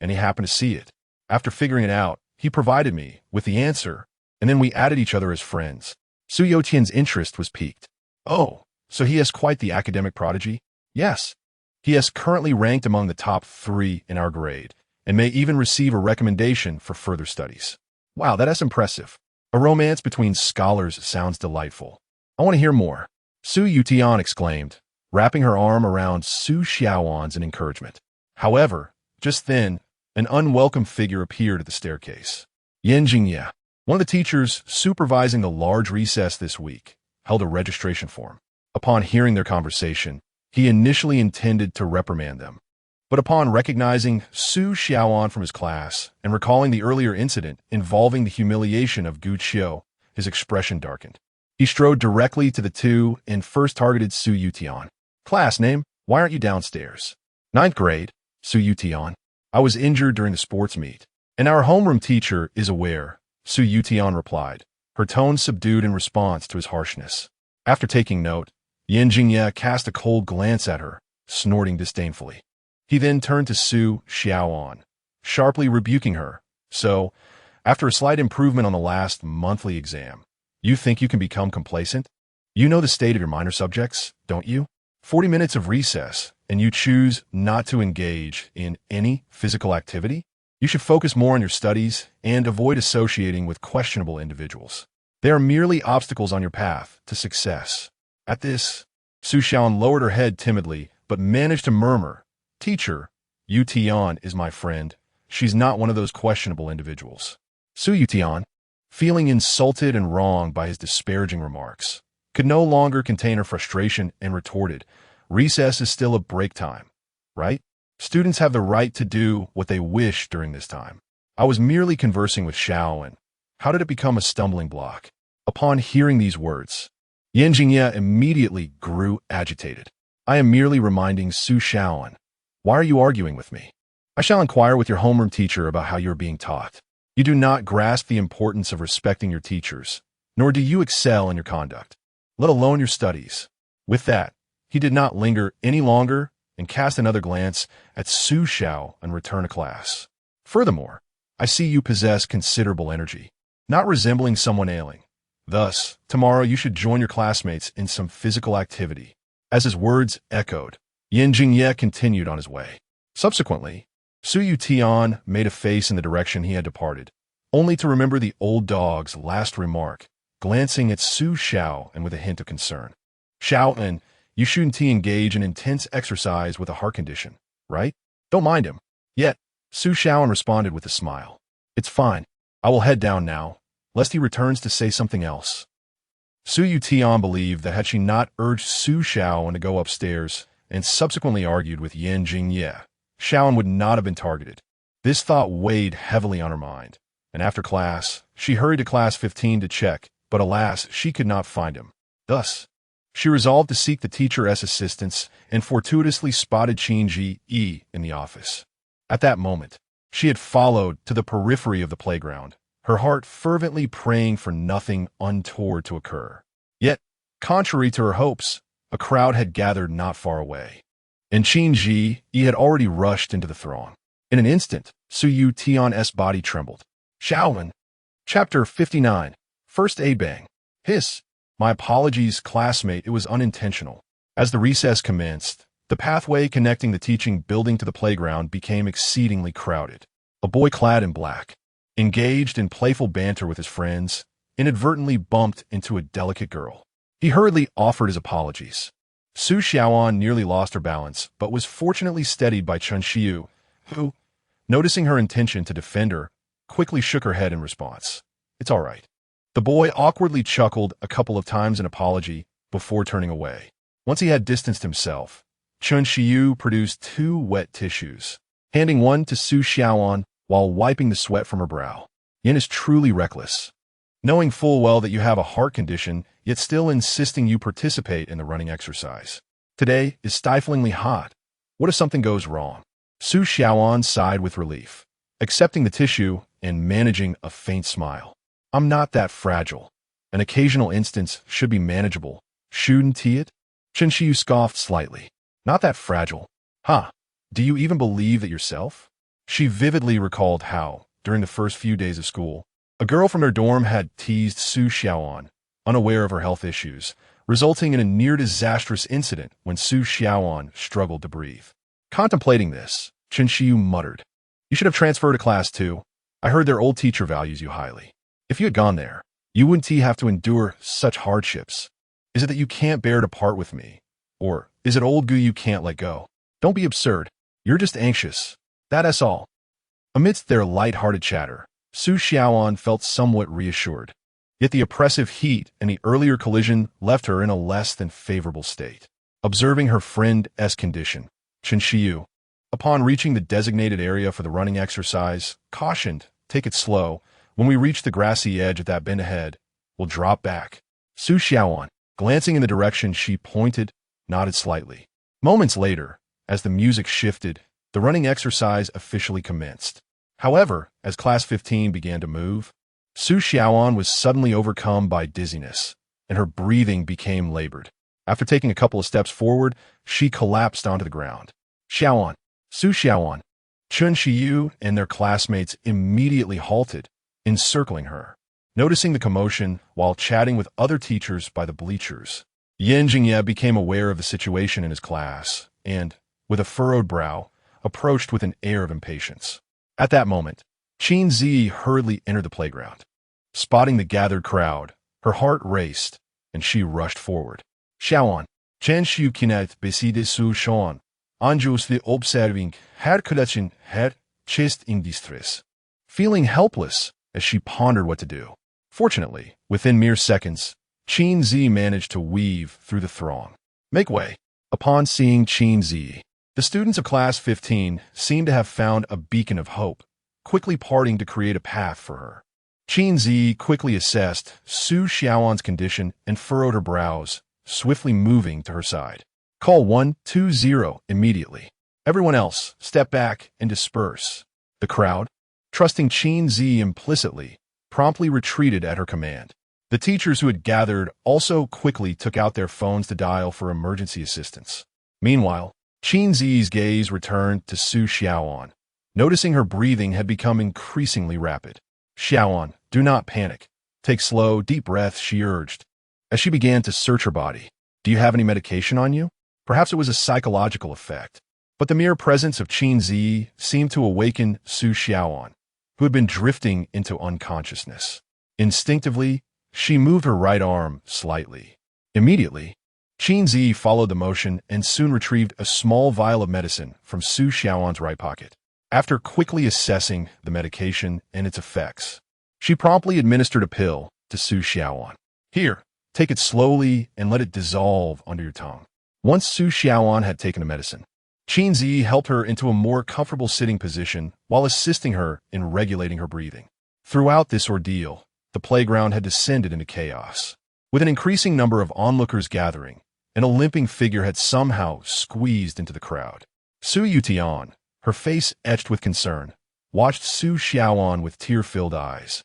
and he happened to see it. After figuring it out, he provided me with the answer, and then we added each other as friends." Su Yotian's interest was piqued. "Oh, so he has quite the academic prodigy?" "Yes. He is currently ranked among the top 3 in our grade, and may even receive a recommendation for further studies." "Wow, that is impressive. A romance between scholars sounds delightful. I want to hear more." Su Yutian exclaimed, wrapping her arm around Su Xiaowen's in encouragement. However, just then, an unwelcome figure appeared at the staircase. Yan Jingye, one of the teachers supervising the large recess this week, held a registration form. Upon hearing their conversation, he initially intended to reprimand them. But upon recognizing Su Xiaowen from his class and recalling the earlier incident involving the humiliation of Gu Qiu, his expression darkened. He strode directly to the 2 and first targeted Su Yutian. "Class name, why aren't you downstairs?" "9th grade, Su Yutian. I was injured during the sports meet, and our homeroom teacher is aware," Su Yutian replied, her tone subdued in response to his harshness. After taking note, Yan Jingye cast a cold glance at her, snorting disdainfully. He then turned to Su Xiaowen, sharply rebuking her. "So, after a slight improvement on the last monthly exam, you think you can become complacent? You know the state of your minor subjects, don't you? 40 minutes of recess, and you choose not to engage in any physical activity? You should focus more on your studies and avoid associating with questionable individuals. They are merely obstacles on your path to success." At this, Su Xiaowen lowered her head timidly, but managed to murmur, "Teacher, Yutian is my friend. She's not one of those questionable individuals." Su Yutian, feeling insulted and wronged by his disparaging remarks, could no longer contain her frustration and retorted, "Recess is still a break time, right? Students have the right to do what they wish during this time. I was merely conversing with Xiaowen. How did it become a stumbling block? Upon hearing these words, Yan Jingye immediately grew agitated. I am merely reminding Su Shaoan. Why are you arguing with me? I shall inquire with your homeroom teacher about how you are being taught. You do not grasp the importance of respecting your teachers, nor do you excel in your conduct, let alone your studies. With that, he did not linger any longer and cast another glance at Su Xiao and returned to class. Furthermore, I see you possess considerable energy, not resembling someone ailing. Thus, tomorrow you should join your classmates in some physical activity. As his words echoed, Yan Jingye continued on his way. Subsequently, Su Yutian made a face in the direction he had departed, only to remember the old dog's last remark, glancing at Su Xiao and with a hint of concern. Xiao, you shouldn't engage in intense exercise with a heart condition, right? Don't mind him. Yet, Su Xiao responded with a smile. It's fine. I will head down now, lest he returns to say something else. Su Yutian believed that had she not urged Su Xiao to go upstairs and subsequently argued with Yan Jingye, Xiaoan would not have been targeted. This thought weighed heavily on her mind, and after class, she hurried to class 15 to check, but alas, she could not find him. Thus, she resolved to seek the teacher's assistance and fortuitously spotted Qin Zhiyi in the office. At that moment, she had followed to the periphery of the playground, her heart fervently praying for nothing untoward to occur. Yet, contrary to her hopes, a crowd had gathered not far away, and Qin Zhiyi had already rushed into the throng. In an instant, Su Yutian's body trembled. Xiaoan. Chapter 59. First A Bang. Hiss. My apologies, classmate, it was unintentional. As the recess commenced, the pathway connecting the teaching building to the playground became exceedingly crowded. A boy clad in black, engaged in playful banter with his friends, inadvertently bumped into a delicate girl. He hurriedly offered his apologies. Su Xiaoan nearly lost her balance, but was fortunately steadied by Qin Zhiyi, who, noticing her intention to defend her, quickly shook her head in response. It's all right. The boy awkwardly chuckled a couple of times in apology before turning away. Once he had distanced himself, Qin Zhiyi produced 2 wet tissues, handing one to Su Xiaoan while wiping the sweat from her brow. Yin is truly reckless, knowing full well that you have a heart condition, yet still insisting you participate in the running exercise. Today is stiflingly hot. What if something goes wrong? Su Xiaoan sighed with relief, accepting the tissue and managing a faint smile. I'm not that fragile. An occasional instance should be manageable. Shouldn't it? Qin Zhiyi scoffed slightly. Not that fragile. Huh. Do you even believe that yourself? She vividly recalled how, during the first few days of school, a girl from her dorm had teased Su Xiaoan, unaware of her health issues, resulting in a near-disastrous incident when Su Xiaoan struggled to breathe. Contemplating this, Qin Zhiyi muttered, You should have transferred to class 2. I heard their old teacher values you highly. If you had gone there, you wouldn't have to endure such hardships. Is it that you can't bear to part with me? Or is it old goo you can't let go? Don't be absurd. You're just anxious. That's all. Amidst their light-hearted chatter, Su Xiaoan felt somewhat reassured. Yet the oppressive heat and the earlier collision left her in a less than favorable state. Observing her friend's condition, Qin Zhiyi, upon reaching the designated area for the running exercise, cautioned, Take it slow. When we reach the grassy edge at that bend ahead, we'll drop back. Su Xiaoan, glancing in the direction she pointed, nodded slightly. Moments later, as the music shifted, the running exercise officially commenced. However, as class 15 began to move, Su Xiaoan was suddenly overcome by dizziness, and her breathing became labored. After taking a couple of steps forward, she collapsed onto the ground. Xiaoan, Su Xiaoan, Qin Zhiyi and their classmates immediately halted, encircling her. Noticing the commotion while chatting with other teachers by the bleachers, Yan Jingye became aware of the situation in his class and, with a furrowed brow, approached with an air of impatience. At that moment, Qin Zhiyi hurriedly entered the playground. Spotting the gathered crowd, her heart raced, and she rushed forward. Xiaoan, Chen Xiu kinet beside Su Xiaoan, anxiously observing her collection had chest in distress, feeling helpless as she pondered what to do. Fortunately, within mere seconds, Qin Zhiyi managed to weave through the throng. Make way. Upon seeing Qin Zhiyi, the students of class 15 seemed to have found a beacon of hope, quickly parting to create a path for her. Qin Zhiyi quickly assessed Su Xiaoan's condition and furrowed her brows, swiftly moving to her side. Call 120 immediately. Everyone else, step back and disperse. The crowd, trusting Qin Zhiyi implicitly, promptly retreated at her command. The teachers who had gathered also quickly took out their phones to dial for emergency assistance. Meanwhile, Qin Zhiyi's gaze returned to Su Xiaoan, noticing her breathing had become increasingly rapid. Xiaoan, do not panic. Take slow, deep breaths, she urged, as she began to search her body. Do you have any medication on you? Perhaps it was a psychological effect. But the mere presence of Qin Zhiyi seemed to awaken Su Xiaoan, who had been drifting into unconsciousness. Instinctively, she moved her right arm slightly. Immediately, Qin Zhiyi followed the motion and soon retrieved a small vial of medicine from Su Xiaoan's right pocket. After quickly assessing the medication and its effects, she promptly administered a pill to Su Xiaoan. Here, take it slowly and let it dissolve under your tongue. Once Su Xiaoan had taken the medicine, Qin Zhiyi helped her into a more comfortable sitting position while assisting her in regulating her breathing. Throughout this ordeal, the playground had descended into chaos. With an increasing number of onlookers gathering, an limping figure had somehow squeezed into the crowd. Su Yutian, her face etched with concern, watched Su Xiaoan with tear-filled eyes.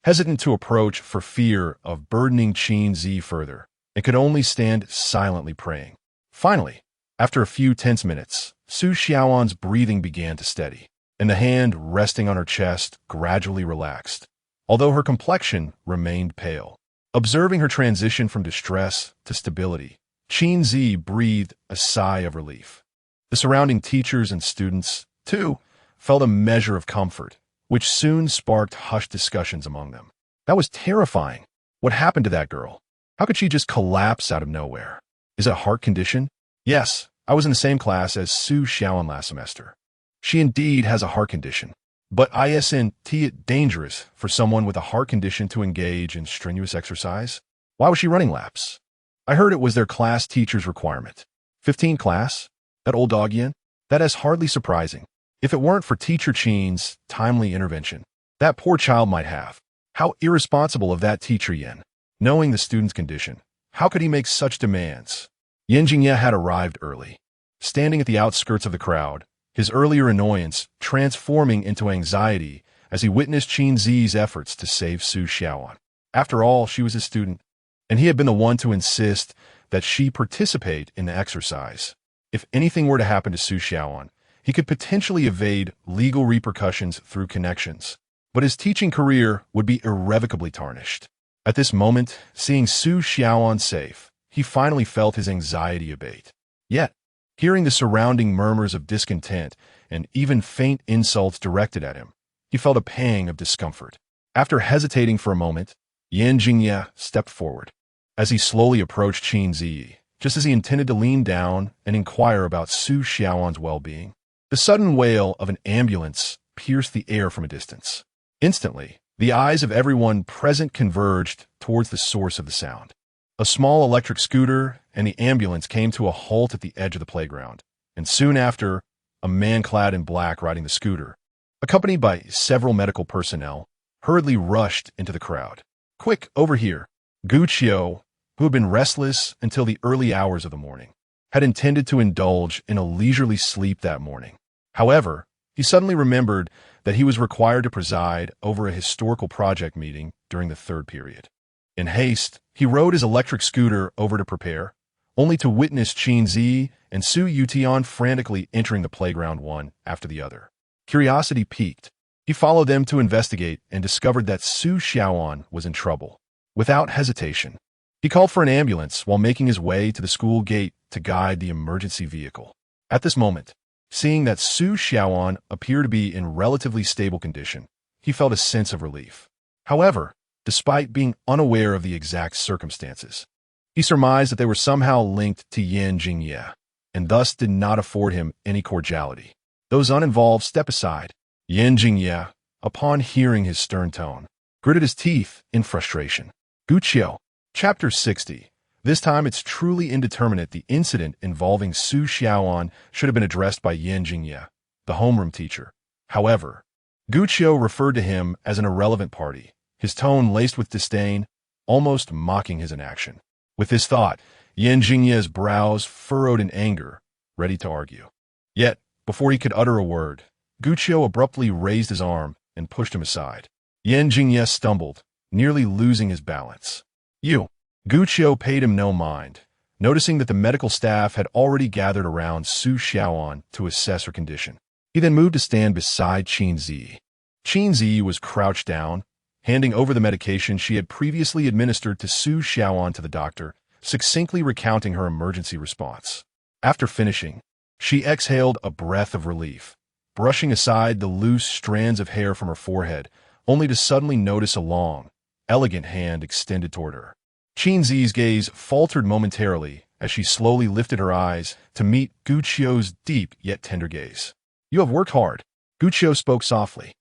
Hesitant to approach for fear of burdening Qin Zhiyi further, and could only stand silently praying. Finally, after a few tense minutes, Su Xiaoan's breathing began to steady, and the hand resting on her chest gradually relaxed, although her complexion remained pale. Observing her transition from distress to stability, Qin Zhiyi breathed a sigh of relief. The surrounding teachers and students, too, felt a measure of comfort, which soon sparked hushed discussions among them. That was terrifying. What happened to that girl? How could she just collapse out of nowhere? Is it a heart condition? Yes, I was in the same class as Su Xiaoan last semester. She indeed has a heart condition. But isn't it dangerous for someone with a heart condition to engage in strenuous exercise? Why was she running laps? I heard it was their class teacher's requirement. 15 class? That old dog Yin? That is hardly surprising. If it weren't for Teacher Qin's timely intervention, that poor child might have. How irresponsible of that teacher Yin. Knowing the student's condition, how could he make such demands? Yan Jingye had arrived early. Standing at the outskirts of the crowd, his earlier annoyance transforming into anxiety as he witnessed Qin Zhiyi's efforts to save Su Xiaoan. After all, she was his student, and he had been the one to insist that she participate in the exercise. If anything were to happen to Su Xiaoan, he could potentially evade legal repercussions through connections, but his teaching career would be irrevocably tarnished. At this moment, seeing Su Xiaoan safe, he finally felt his anxiety abate. Yet, hearing the surrounding murmurs of discontent and even faint insults directed at him, he felt a pang of discomfort. After hesitating for a moment, Yan Jingye stepped forward. As he slowly approached Qin Zhiyi, just as he intended to lean down and inquire about Su Xiaoan's well-being, the sudden wail of an ambulance pierced the air from a distance. Instantly, the eyes of everyone present converged towards the source of the sound. A small electric scooter and the ambulance came to a halt at the edge of the playground, and soon after, a man clad in black riding the scooter, accompanied by several medical personnel, hurriedly rushed into the crowd. Quick, over here! Gu Qiu, who had been restless until the early hours of the morning, had intended to indulge in a leisurely sleep that morning. However, he suddenly remembered that he was required to preside over a historical project meeting during the third period. In haste, he rode his electric scooter over to prepare, only to witness Qin Zhiyi and Su Yutian frantically entering the playground one after the other. Curiosity piqued. He followed them to investigate and discovered that Su Xiaoan was in trouble. Without hesitation, he called for an ambulance while making his way to the school gate to guide the emergency vehicle. At this moment, seeing that Su Xiaoan appeared to be in relatively stable condition, he felt a sense of relief. However, despite being unaware of the exact circumstances, he surmised that they were somehow linked to Yan Jingye, and thus did not afford him any cordiality. Those uninvolved stepped aside. Yan Jingye, upon hearing his stern tone, gritted his teeth in frustration. Gu Qiu, Chapter 60. This time it's truly indeterminate the incident involving Su Xiaoan should have been addressed by Yan Jingye, the homeroom teacher. However, Gu Qiu referred to him as an irrelevant party, his tone laced with disdain, almost mocking his inaction. With this thought, Yan Jingye's brows furrowed in anger, ready to argue. Yet, before he could utter a word, Gu Qiu abruptly raised his arm and pushed him aside. Yan Jingye stumbled, nearly losing his balance. "You!" Gu Qiu paid him no mind, noticing that the medical staff had already gathered around Su Xiaoan to assess her condition. He then moved to stand beside Qin Zhiyi. Qin Zhiyi was crouched down, handing over the medication she had previously administered to Su Xiaoan to the doctor, succinctly recounting her emergency response. After finishing, she exhaled a breath of relief, brushing aside the loose strands of hair from her forehead, only to suddenly notice a long, elegant hand extended toward her. Qin Zhiyi's gaze faltered momentarily as she slowly lifted her eyes to meet Gu Qiu's deep yet tender gaze. "You have worked hard," Gu Qiu spoke softly.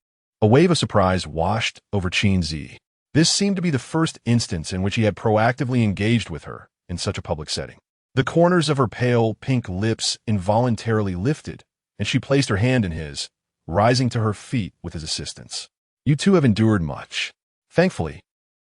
A wave of surprise washed over Qin Zhiyi. This seemed to be the first instance in which he had proactively engaged with her in such a public setting. The corners of her pale pink lips involuntarily lifted, and she placed her hand in his, rising to her feet with his assistance. "You two have endured much." Thankfully,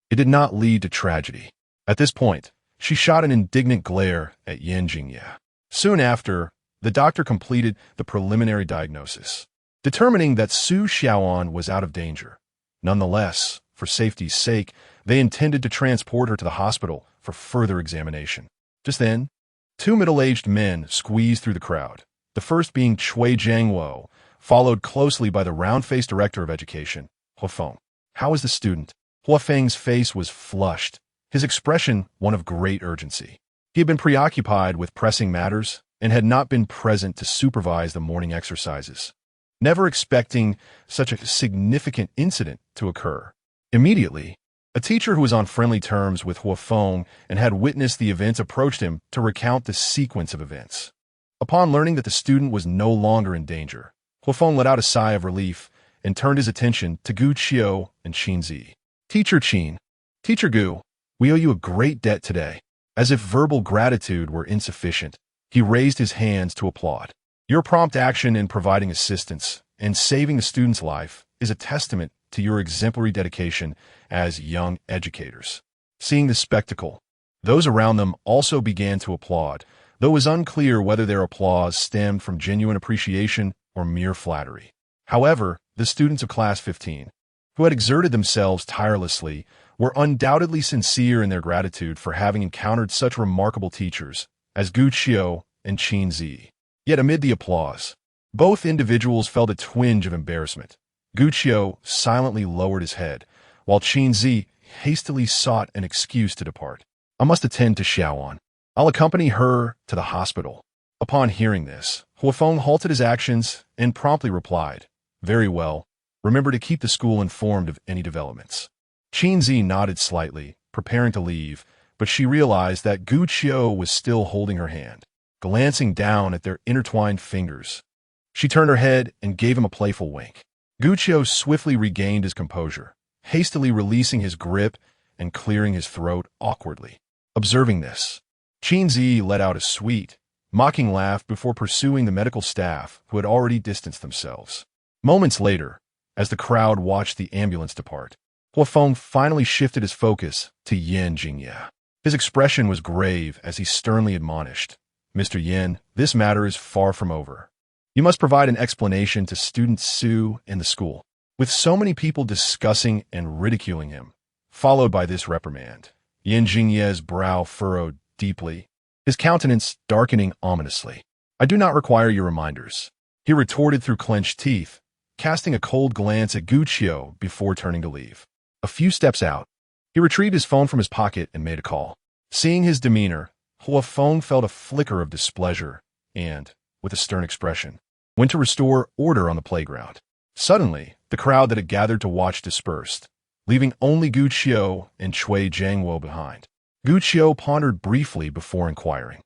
it did not lead to tragedy. At this point, she shot an indignant glare at Yan Jingye. Soon after, the doctor completed the preliminary diagnosis, determining that Su Xiaoan was out of danger. Nonetheless, for safety's sake, they intended to transport her to the hospital for further examination. Just then, two middle-aged men squeezed through the crowd, the first being Cui Jiangwo, followed closely by the round-faced director of education, Huafeng. "How is the student?" Huafeng's face was flushed, his expression one of great urgency. He had been preoccupied with pressing matters and had not been present to supervise the morning exercises, never expecting such a significant incident to occur. Immediately, a teacher who was on friendly terms with Huafeng and had witnessed the events approached him to recount the sequence of events. Upon learning that the student was no longer in danger, Huafeng let out a sigh of relief and turned his attention to Gu Qiu and Qin Zhiyi. "Teacher Qin, Teacher Gu, we owe you a great debt today." As if verbal gratitude were insufficient, he raised his hands to applaud. "Your prompt action in providing assistance and saving the student's life is a testament to your exemplary dedication as young educators." Seeing this spectacle, those around them also began to applaud, though it was unclear whether their applause stemmed from genuine appreciation or mere flattery. However, the students of Class 15, who had exerted themselves tirelessly, were undoubtedly sincere in their gratitude for having encountered such remarkable teachers as Gu Qiu and Qin Zhiyi. Yet amid the applause, both individuals felt a twinge of embarrassment. Gu Qiu silently lowered his head, while Qin Zhiyi hastily sought an excuse to depart. "I must attend to Xiaoan. I'll accompany her to the hospital." Upon hearing this, Huafeng halted his actions and promptly replied, "Very well. Remember to keep the school informed of any developments." Qin Zhiyi nodded slightly, preparing to leave, but she realized that Gu Qiu was still holding her hand. Glancing down at their intertwined fingers, she turned her head and gave him a playful wink. Gu Qiu swiftly regained his composure, hastily releasing his grip and clearing his throat awkwardly. Observing this, Qin Zhiyi let out a sweet, mocking laugh before pursuing the medical staff who had already distanced themselves. Moments later, as the crowd watched the ambulance depart, Huafeng finally shifted his focus to Yan Jingye. His expression was grave as he sternly admonished, "Mr. Yan, this matter is far from over. You must provide an explanation to student Su and the school." With so many people discussing and ridiculing him, followed by this reprimand, Yan Jingye's brow furrowed deeply, his countenance darkening ominously. "I do not require your reminders," he retorted through clenched teeth, casting a cold glance at Gu Qiu before turning to leave. A few steps out, he retrieved his phone from his pocket and made a call. Seeing his demeanor, Huafeng felt a flicker of displeasure and, with a stern expression, went to restore order on the playground. Suddenly, the crowd that had gathered to watch dispersed, leaving only Gu Qiu and Cui Jiangwo behind. Gu Qiu pondered briefly before inquiring,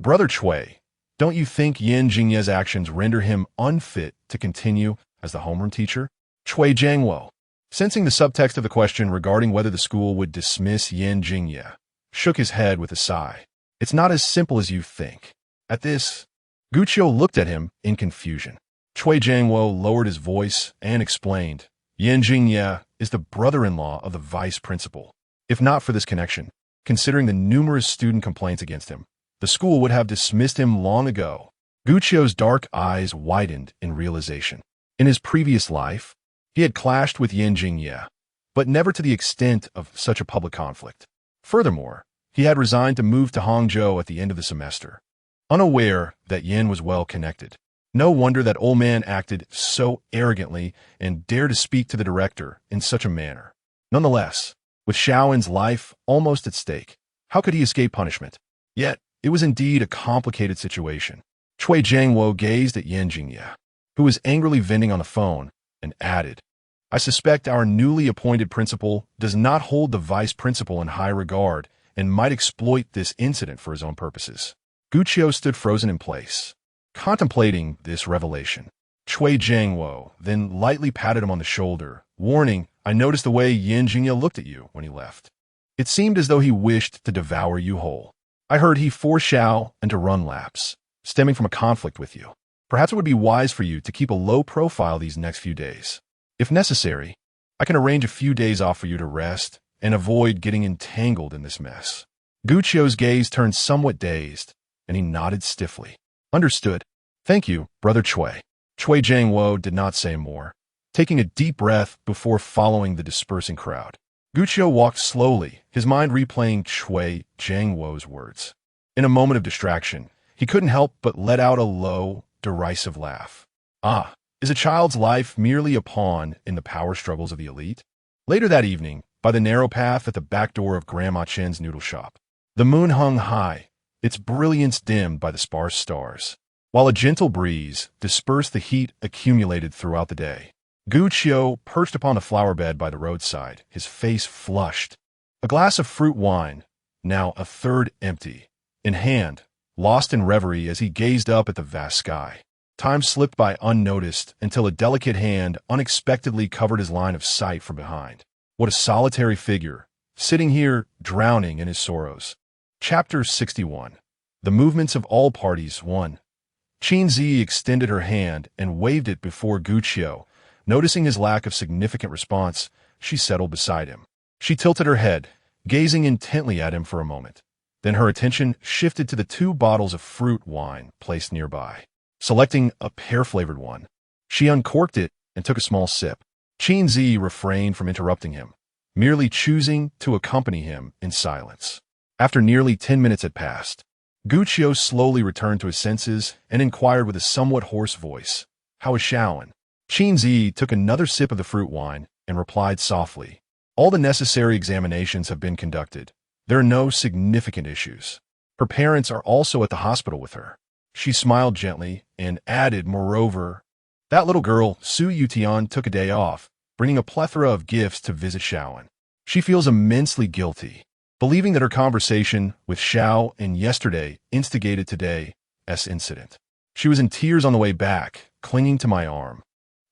"Brother Cui, don't you think Yan Jingye's actions render him unfit to continue as the homeroom teacher?" Cui Jiangwo, sensing the subtext of the question regarding whether the school would dismiss Yan Jingye, shook his head with a sigh. "It's not as simple as you think." At this, Gu Qiu looked at him in confusion. Cui Jiangwo lowered his voice and explained, Qin Zhiyi is the brother-in-law of the vice principal. If not for this connection, considering the numerous student complaints against him, the school would have dismissed him long ago. Guchio's dark eyes widened in realization. In his previous life, he had clashed with Qin Zhiyi, but never to the extent of such a public conflict. Furthermore, he had resigned to move to Hangzhou at the end of the semester, unaware that Yin was well connected. No wonder that old man acted so arrogantly and dared to speak to the director in such a manner. Nonetheless, with Xiaoan's life almost at stake, how could he escape punishment? Yet, it was indeed a complicated situation. Cui Jiangwo gazed at Qin Zhiyi, who was angrily venting on the phone, and added, I suspect our newly appointed principal does not hold the vice principal in high regard and might exploit this incident for his own purposes. Guchio stood frozen in place, contemplating this revelation. Cui Jiangwo then lightly patted him on the shoulder, warning, I noticed the way Qin Zhiyi looked at you when he left. It seemed as though he wished to devour you whole. I heard he forced Xiao into run laps, stemming from a conflict with you. Perhaps it would be wise for you to keep a low profile these next few days. If necessary, I can arrange a few days off for you to rest and avoid getting entangled in this mess. Guchio's gaze turned somewhat dazed, and he nodded stiffly. Understood. Thank you, Brother Cui. Cui Jiangwo did not say more, taking a deep breath before following the dispersing crowd. Guchio walked slowly, his mind replaying Cui Jiangwo's words. In a moment of distraction, he couldn't help but let out a low, derisive laugh. Ah, is a child's life merely a pawn in the power struggles of the elite? Later that evening, by the narrow path at the back door of Grandma Chen's noodle shop, the moon hung high, its brilliance dimmed by the sparse stars, while a gentle breeze dispersed the heat accumulated throughout the day. Guchio perched upon a flower bed by the roadside, his face flushed, a glass of fruit wine, now a third empty, in hand, lost in reverie as he gazed up at the vast sky. Time slipped by unnoticed until a delicate hand unexpectedly covered his line of sight from behind. What a solitary figure, sitting here drowning in his sorrows. Chapter 61. The Movements of All Parties 1. Qin Zhiyi extended her hand and waved it before Guchio. Noticing his lack of significant response, she settled beside him. She tilted her head, gazing intently at him for a moment. Then her attention shifted to the 2 bottles of fruit wine placed nearby. Selecting a pear-flavored one, she uncorked it and took a small sip. Qin Zhiyi refrained from interrupting him, merely choosing to accompany him in silence. After nearly 10 minutes had passed, Guchio slowly returned to his senses and inquired with a somewhat hoarse voice, How is Xiaoan? Qin Zhiyi took another sip of the fruit wine and replied softly, All the necessary examinations have been conducted. There are no significant issues. Her parents are also at the hospital with her. She smiled gently and added, moreover, that little girl, Su Yutian, took a day off, bringing a plethora of gifts to visit Xiaoan. She feels immensely guilty, believing that her conversation with Xiao and yesterday instigated today's incident. She was in tears on the way back, clinging to my arm,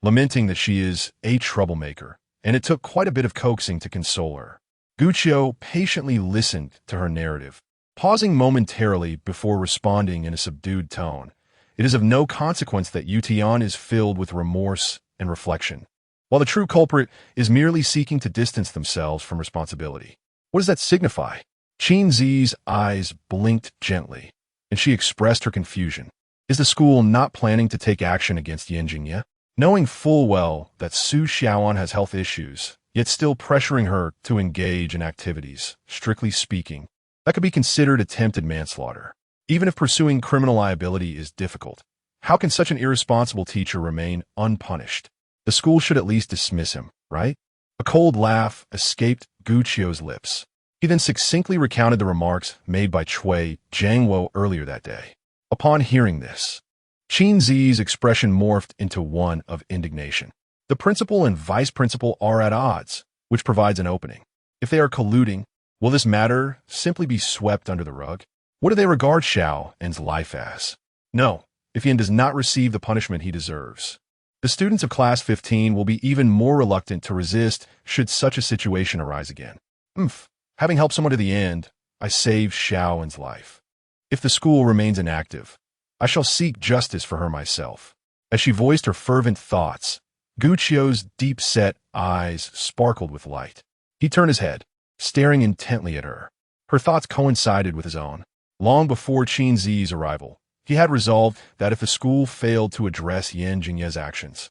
lamenting that she is a troublemaker, and it took quite a bit of coaxing to console her. Guchio patiently listened to her narrative, pausing momentarily before responding in a subdued tone. It is of no consequence that Yutian is filled with remorse and reflection, while the true culprit is merely seeking to distance themselves from responsibility. What does that signify? Qin Zhiyi's eyes blinked gently, and she expressed her confusion. Is the school not planning to take action against Qin Zhiyi? Knowing full well that Su Xiaoan has health issues, yet still pressuring her to engage in activities, strictly speaking, that could be considered attempted manslaughter. Even if pursuing criminal liability is difficult, how can such an irresponsible teacher remain unpunished? The school should at least dismiss him, right? A cold laugh escaped Guchio's lips. He then succinctly recounted the remarks made by Cui Jiangwo earlier that day. Upon hearing this, Qin Zhiyi's expression morphed into one of indignation. The principal and vice principal are at odds, which provides an opening. If they are colluding, will this matter simply be swept under the rug? What do they regard Xiaoan's life as? No, if Yin does not receive the punishment he deserves, the students of Class 15 will be even more reluctant to resist should such a situation arise again. Having helped someone to the end, I saved Xiaoan's life. If the school remains inactive, I shall seek justice for her myself. As she voiced her fervent thoughts, Gu Qiu's deep-set eyes sparkled with light. He turned his head, staring intently at her. Her thoughts coincided with his own. Long before Qin Zhiyi's arrival, he had resolved that if the school failed to address Yan Jingye's actions,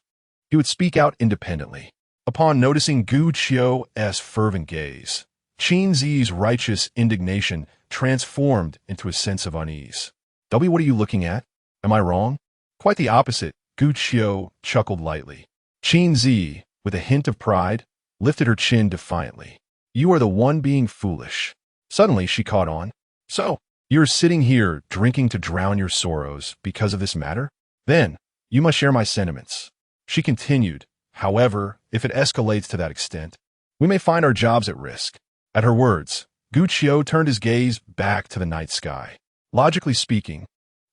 he would speak out independently. Upon noticing Gu Qiu's fervent gaze, Qin Zhiyi's righteous indignation transformed into a sense of unease. "W, what are you looking at? Am I wrong?" "Quite the opposite," Gu Qiu chuckled lightly. Qin Zhiyi, with a hint of pride, lifted her chin defiantly. "You are the one being foolish." Suddenly she caught on. "So, you're sitting here drinking to drown your sorrows because of this matter? Then, you must share my sentiments." She continued, "However, if it escalates to that extent, we may find our jobs at risk." At her words, Gu Qiu turned his gaze back to the night sky. Logically speaking,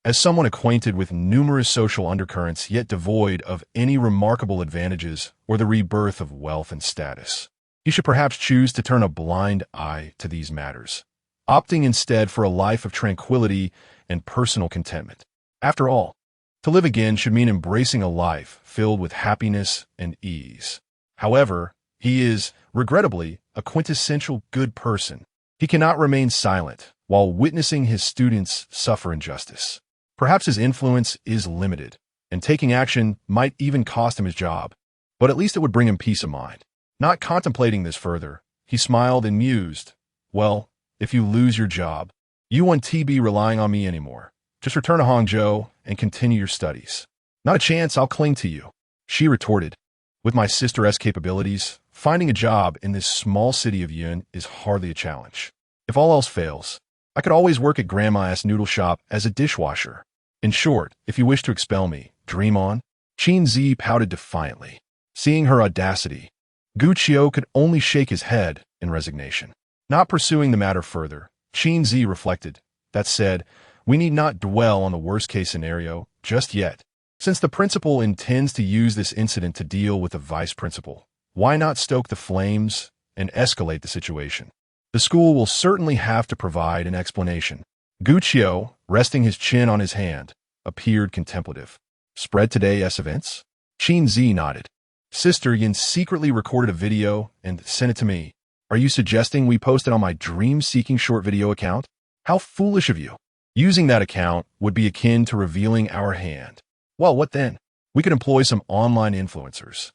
as someone acquainted with numerous social undercurrents yet devoid of any remarkable advantages or the rebirth of wealth and status, he should perhaps choose to turn a blind eye to these matters, opting instead for a life of tranquility and personal contentment. After all, to live again should mean embracing a life filled with happiness and ease. However, he is, regrettably, a quintessential good person. He cannot remain silent while witnessing his students suffer injustice. Perhaps his influence is limited, and taking action might even cost him his job, but at least it would bring him peace of mind. Not contemplating this further, he smiled and mused, "Well, if you lose your job, you won't be relying on me anymore. Just return to Hangzhou and continue your studies." "Not a chance, I'll cling to you," she retorted. "With my sister's capabilities, finding a job in this small city of Yun is hardly a challenge. If all else fails, I could always work at Grandma's noodle shop as a dishwasher. In short, if you wish to expel me, dream on." Qin Zhiyi pouted defiantly. Seeing her audacity, Gu Qiu could only shake his head in resignation. Not pursuing the matter further, Qin Zhiyi reflected, "That said, we need not dwell on the worst-case scenario just yet. Since the principal intends to use this incident to deal with the vice principal, why not stoke the flames and escalate the situation? The school will certainly have to provide an explanation." Gu Qiu, resting his chin on his hand, appeared contemplative. "Spread today's events?" Qin Zhiyi nodded. "Sister Yin secretly recorded a video and sent it to me. Are you suggesting we post it on my dream-seeking short video account? How foolish of you. Using that account would be akin to revealing our hand. Well, what then? We could employ some online influencers.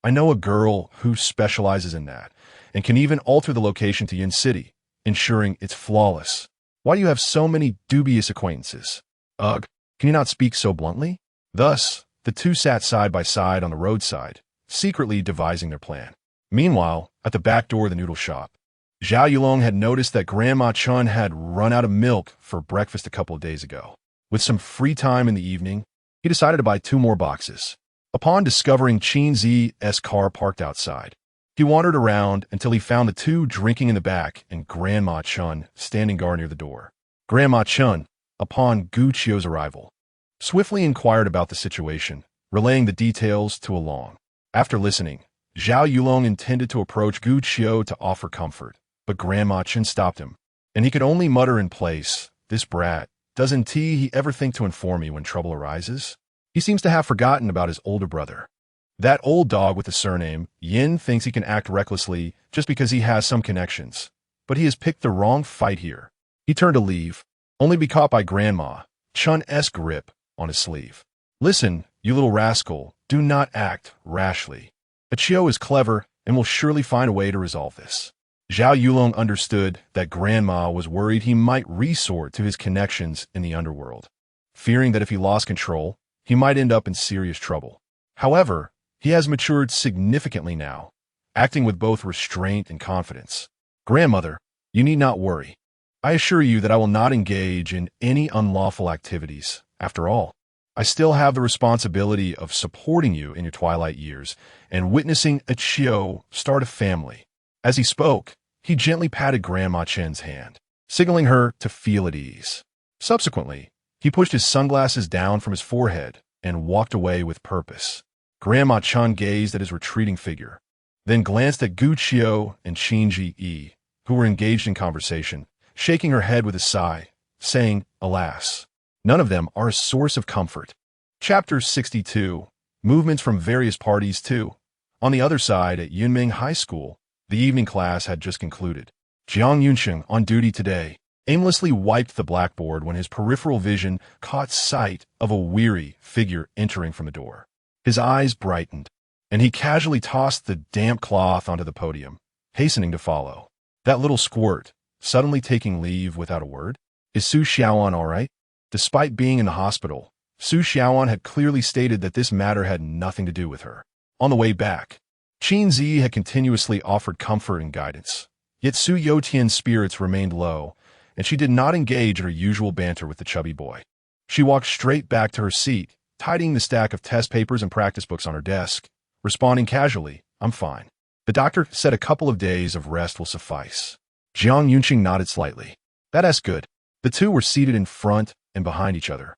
I know a girl who specializes in that and can even alter the location to Yin City, ensuring it's flawless. Why do you have so many dubious acquaintances? Ugh, can you not speak so bluntly?" Thus, the two sat side by side on the roadside, secretly devising their plan. Meanwhile, at the back door of the noodle shop, Zhao Yulong had noticed that Grandma Chun had run out of milk for breakfast a couple of days ago. With some free time in the evening, he decided to buy 2 more boxes. Upon discovering Qin Zhiyi's car parked outside, he wandered around until he found the two drinking in the back and Grandma Chun standing guard near the door. Grandma Chun, upon Gu Qiu's arrival, swiftly inquired about the situation, relaying the details to Along. After listening, Zhao Yulong intended to approach Gu Qiu to offer comfort, but Grandma Chun stopped him, and he could only mutter in place, "This brat, doesn't he ever think to inform me when trouble arises? He seems to have forgotten about his older brother. That old dog with the surname, Yin, thinks he can act recklessly just because he has some connections, but he has picked the wrong fight here." He turned to leave, only to be caught by Grandma Chun's grip on his sleeve. "Listen, you little rascal, do not act rashly. Qiu is clever and will surely find a way to resolve this." Zhao Yulong understood that Grandma was worried he might resort to his connections in the underworld, fearing that if he lost control, he might end up in serious trouble. However, he has matured significantly now, acting with both restraint and confidence. "Grandmother, you need not worry. I assure you that I will not engage in any unlawful activities. After all, I still have the responsibility of supporting you in your twilight years and witnessing Qiu start a family." As he spoke, he gently patted Grandma Chen's hand, signaling her to feel at ease. Subsequently, he pushed his sunglasses down from his forehead and walked away with purpose. Grandma Chun gazed at his retreating figure, then glanced at Gu Qiu and Qin Zhiyi, who were engaged in conversation, shaking her head with a sigh, saying, "Alas, none of them are a source of comfort." Chapter 62. movements from various parties too. On the other side, at Yunming High School, the evening class had just concluded. Jiang Yunqing, on duty today, aimlessly wiped the blackboard when his peripheral vision caught sight of a weary figure entering from the door. His eyes brightened, and he casually tossed the damp cloth onto the podium, hastening to follow. That little squirt, suddenly taking leave without a word? Is Su Xiaoan all right? Despite being in the hospital, Su Xiaoan had clearly stated that this matter had nothing to do with her. On the way back, Qin Zhiyi had continuously offered comfort and guidance. Yet Su Youtian's spirits remained low, and she did not engage in her usual banter with the chubby boy. She walked straight back to her seat, tidying the stack of test papers and practice books on her desk, responding casually, "I'm fine. The doctor said a couple of days of rest will suffice." Jiang Yunqing nodded slightly. "That's good." The two were seated in front and behind each other,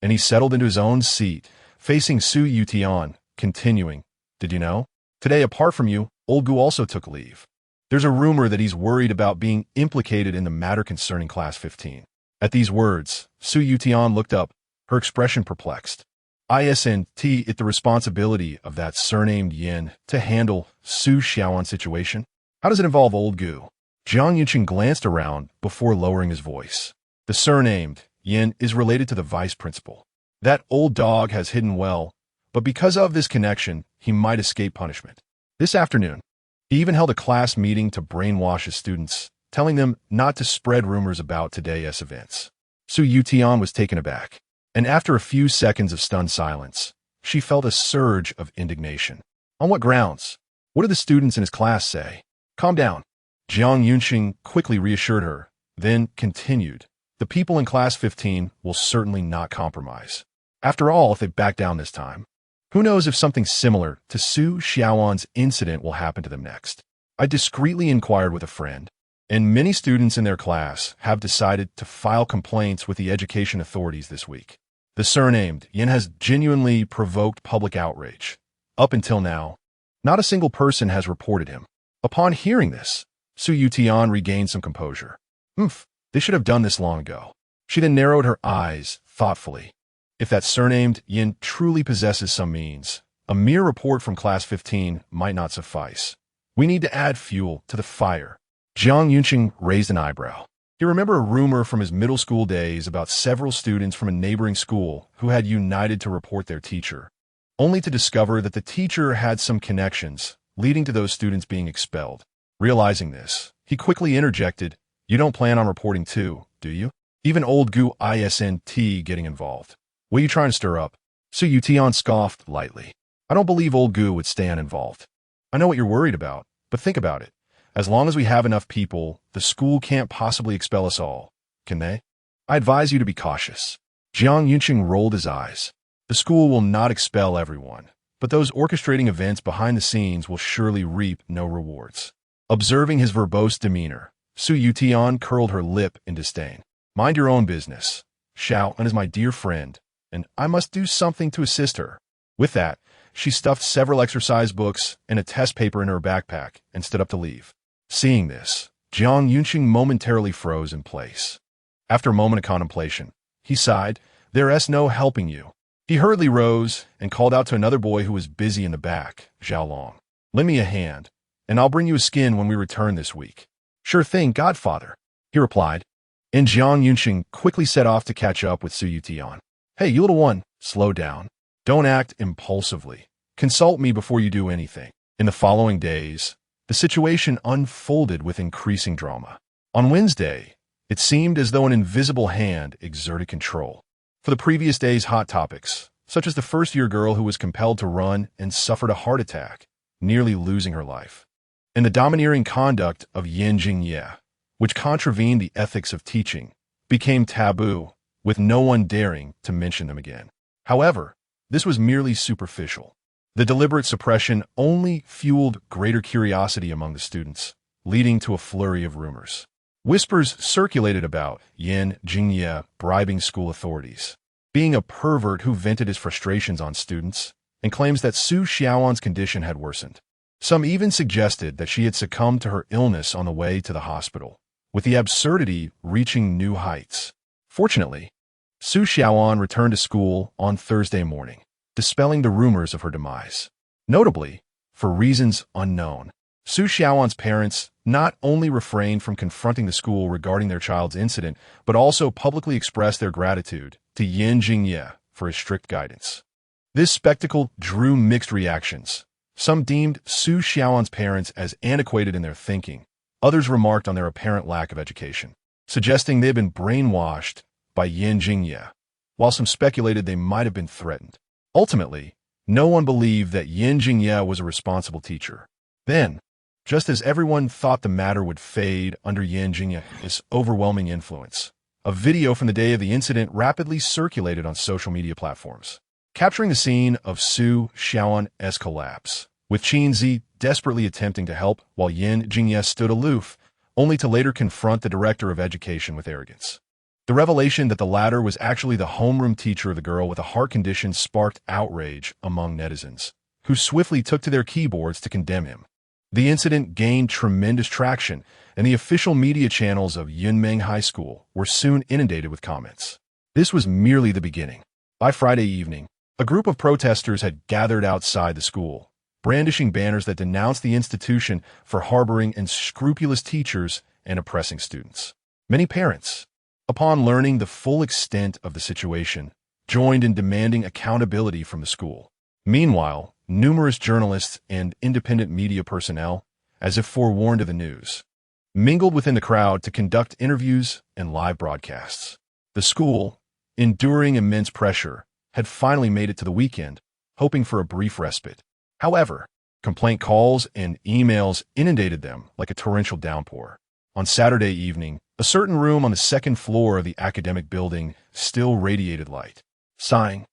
and he settled into his own seat, facing Su Yutian, continuing, "Did you know? Today, apart from you, old Gu also took leave. There's a rumor that he's worried about being implicated in the matter concerning Class 15. At these words, Su Yutian looked up, her expression perplexed. Isn't it the responsibility of that surnamed Yin to handle Su Xiaoan's situation? How does it involve old Gu? Jiang Yunqing glanced around before lowering his voice. The surnamed Yin is related to the vice principal. That old dog has hidden well, but because of this connection, he might escape punishment. This afternoon, he even held a class meeting to brainwash his students, telling them not to spread rumors about today's events. Su Yutian was taken aback, and after a few seconds of stunned silence, she felt a surge of indignation. On what grounds? What did the students in his class say? Calm down. Jiang Yunqing quickly reassured her, then continued. The people in Class 15 will certainly not compromise. After all, if they back down this time, who knows if something similar to Su Xiaoan's incident will happen to them next. I discreetly inquired with a friend, and many students in their class have decided to file complaints with the education authorities this week. The surnamed Yin has genuinely provoked public outrage. Up until now, not a single person has reported him. Upon hearing this, Su Yutian regained some composure. They should have done this long ago. She then narrowed her eyes thoughtfully. If that surnamed Yin truly possesses some means, a mere report from Class 15 might not suffice. We need to add fuel to the fire. Jiang Yunqing raised an eyebrow. He remembered a rumor from his middle school days about several students from a neighboring school who had united to report their teacher, only to discover that the teacher had some connections, leading to those students being expelled. Realizing this, he quickly interjected, "You don't plan on reporting too, do you? Even old Gu isn't getting involved. What are you trying to stir up?" Su Yutian scoffed lightly. "I don't believe old Gu would stay uninvolved. I know what you're worried about, but think about it. As long as we have enough people, the school can't possibly expel us all, can they? I advise you to be cautious." Jiang Yunqing rolled his eyes. "The school will not expel everyone, but those orchestrating events behind the scenes will surely reap no rewards." Observing his verbose demeanor, Su Yutian curled her lip in disdain. "Mind your own business. Xiaoan is my dear friend, and I must do something to assist her." With that, she stuffed several exercise books and a test paper in her backpack and stood up to leave. Seeing this, Jiang Yunqing momentarily froze in place. After a moment of contemplation, he sighed, "There's no helping you." He hurriedly rose and called out to another boy who was busy in the back, Xiaolong. "Lend me a hand, and I'll bring you a skin when we return this week." "Sure thing, godfather," he replied, and Jiang Yunqing quickly set off to catch up with Su Yutian. "Hey, you little one, slow down. Don't act impulsively. Consult me before you do anything." In the following days, the situation unfolded with increasing drama. On Wednesday, it seemed as though an invisible hand exerted control. For the previous day's hot topics, such as the first-year girl who was compelled to run and suffered a heart attack, nearly losing her life, and the domineering conduct of Qin Zhiyi, which contravened the ethics of teaching, became taboo, with no one daring to mention them again. However, this was merely superficial. The deliberate suppression only fueled greater curiosity among the students, leading to a flurry of rumors. Whispers circulated about Qin Zhiyi bribing school authorities, being a pervert who vented his frustrations on students, and claims that Su Xiaoan's condition had worsened. Some even suggested that she had succumbed to her illness on the way to the hospital, with the absurdity reaching new heights. Fortunately, Su Xiaoan returned to school on Thursday morning, dispelling the rumors of her demise. Notably, for reasons unknown, Su Xiaoan's parents not only refrained from confronting the school regarding their child's incident, but also publicly expressed their gratitude to Qin Zhiyi for his strict guidance. This spectacle drew mixed reactions. Some deemed Su Xiaoan's parents as antiquated in their thinking. Others remarked on their apparent lack of education, suggesting they had been brainwashed by Qin Zhiyi, while some speculated they might have been threatened. Ultimately, no one believed that Qin Zhiyi was a responsible teacher. Then, just as everyone thought the matter would fade under Qin Zhiyi's overwhelming influence, a video from the day of the incident rapidly circulated on social media platforms, capturing the scene of Su Xiaoan's collapse, with Qin Zhiyi desperately attempting to help while Qin Zhiyi stood aloof, only to later confront the director of education with arrogance. The revelation that the latter was actually the homeroom teacher of the girl with a heart condition sparked outrage among netizens, who swiftly took to their keyboards to condemn him. The incident gained tremendous traction, and the official media channels of Yunmeng High School were soon inundated with comments. This was merely the beginning. By Friday evening, a group of protesters had gathered outside the school, brandishing banners that denounced the institution for harboring unscrupulous teachers and oppressing students. Many parents, upon learning the full extent of the situation, joined in demanding accountability from the school. Meanwhile, numerous journalists and independent media personnel, as if forewarned of the news, mingled within the crowd to conduct interviews and live broadcasts. The school, enduring immense pressure, had finally made it to the weekend, hoping for a brief respite. However, complaint calls and emails inundated them like a torrential downpour. On Saturday evening, a certain room on the second floor of the academic building still radiated light. Sighing,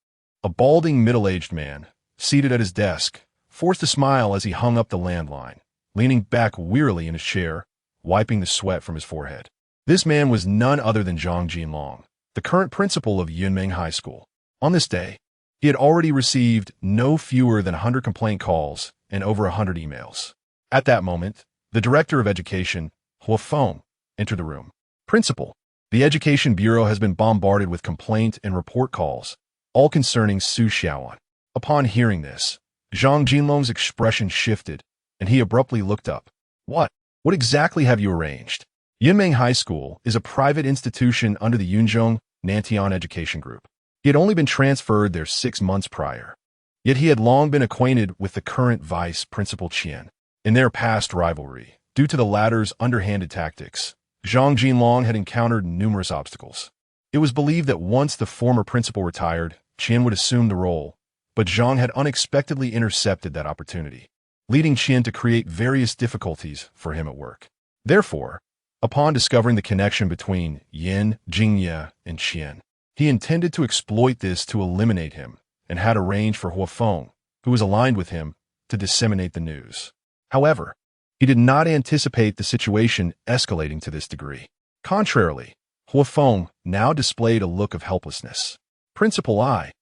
a balding middle-aged man, seated at his desk, forced a smile as he hung up the landline, leaning back wearily in his chair, wiping the sweat from his forehead. This man was none other than Zhang Jinlong, the current principal of Yunmeng High School. On this day, he had already received no fewer than 100 complaint calls and over 100 emails. At that moment, the director of education, Hua Feng, entered the room. Principal, the Education Bureau has been bombarded with complaint and report calls, all concerning Su Xiaoan. Upon hearing this, Zhang Jinlong's expression shifted, and he abruptly looked up. What? What exactly have you arranged? Yunmeng High School is a private institution under the Yunzhong Nantian Education Group. He had only been transferred there 6 months prior. Yet he had long been acquainted with the current vice principal Qian. In their past rivalry, due to the latter's underhanded tactics, Zhang Jinlong had encountered numerous obstacles. It was believed that once the former principal retired, Qian would assume the role, but Zhang had unexpectedly intercepted that opportunity, leading Qian to create various difficulties for him at work. Therefore, upon discovering the connection between Qin Zhiyi and Qian, he intended to exploit this to eliminate him and had arranged for Hua Feng, who was aligned with him, to disseminate the news. However, he did not anticipate the situation escalating to this degree. Contrarily, Hua Feng now displayed a look of helplessness. Principal, I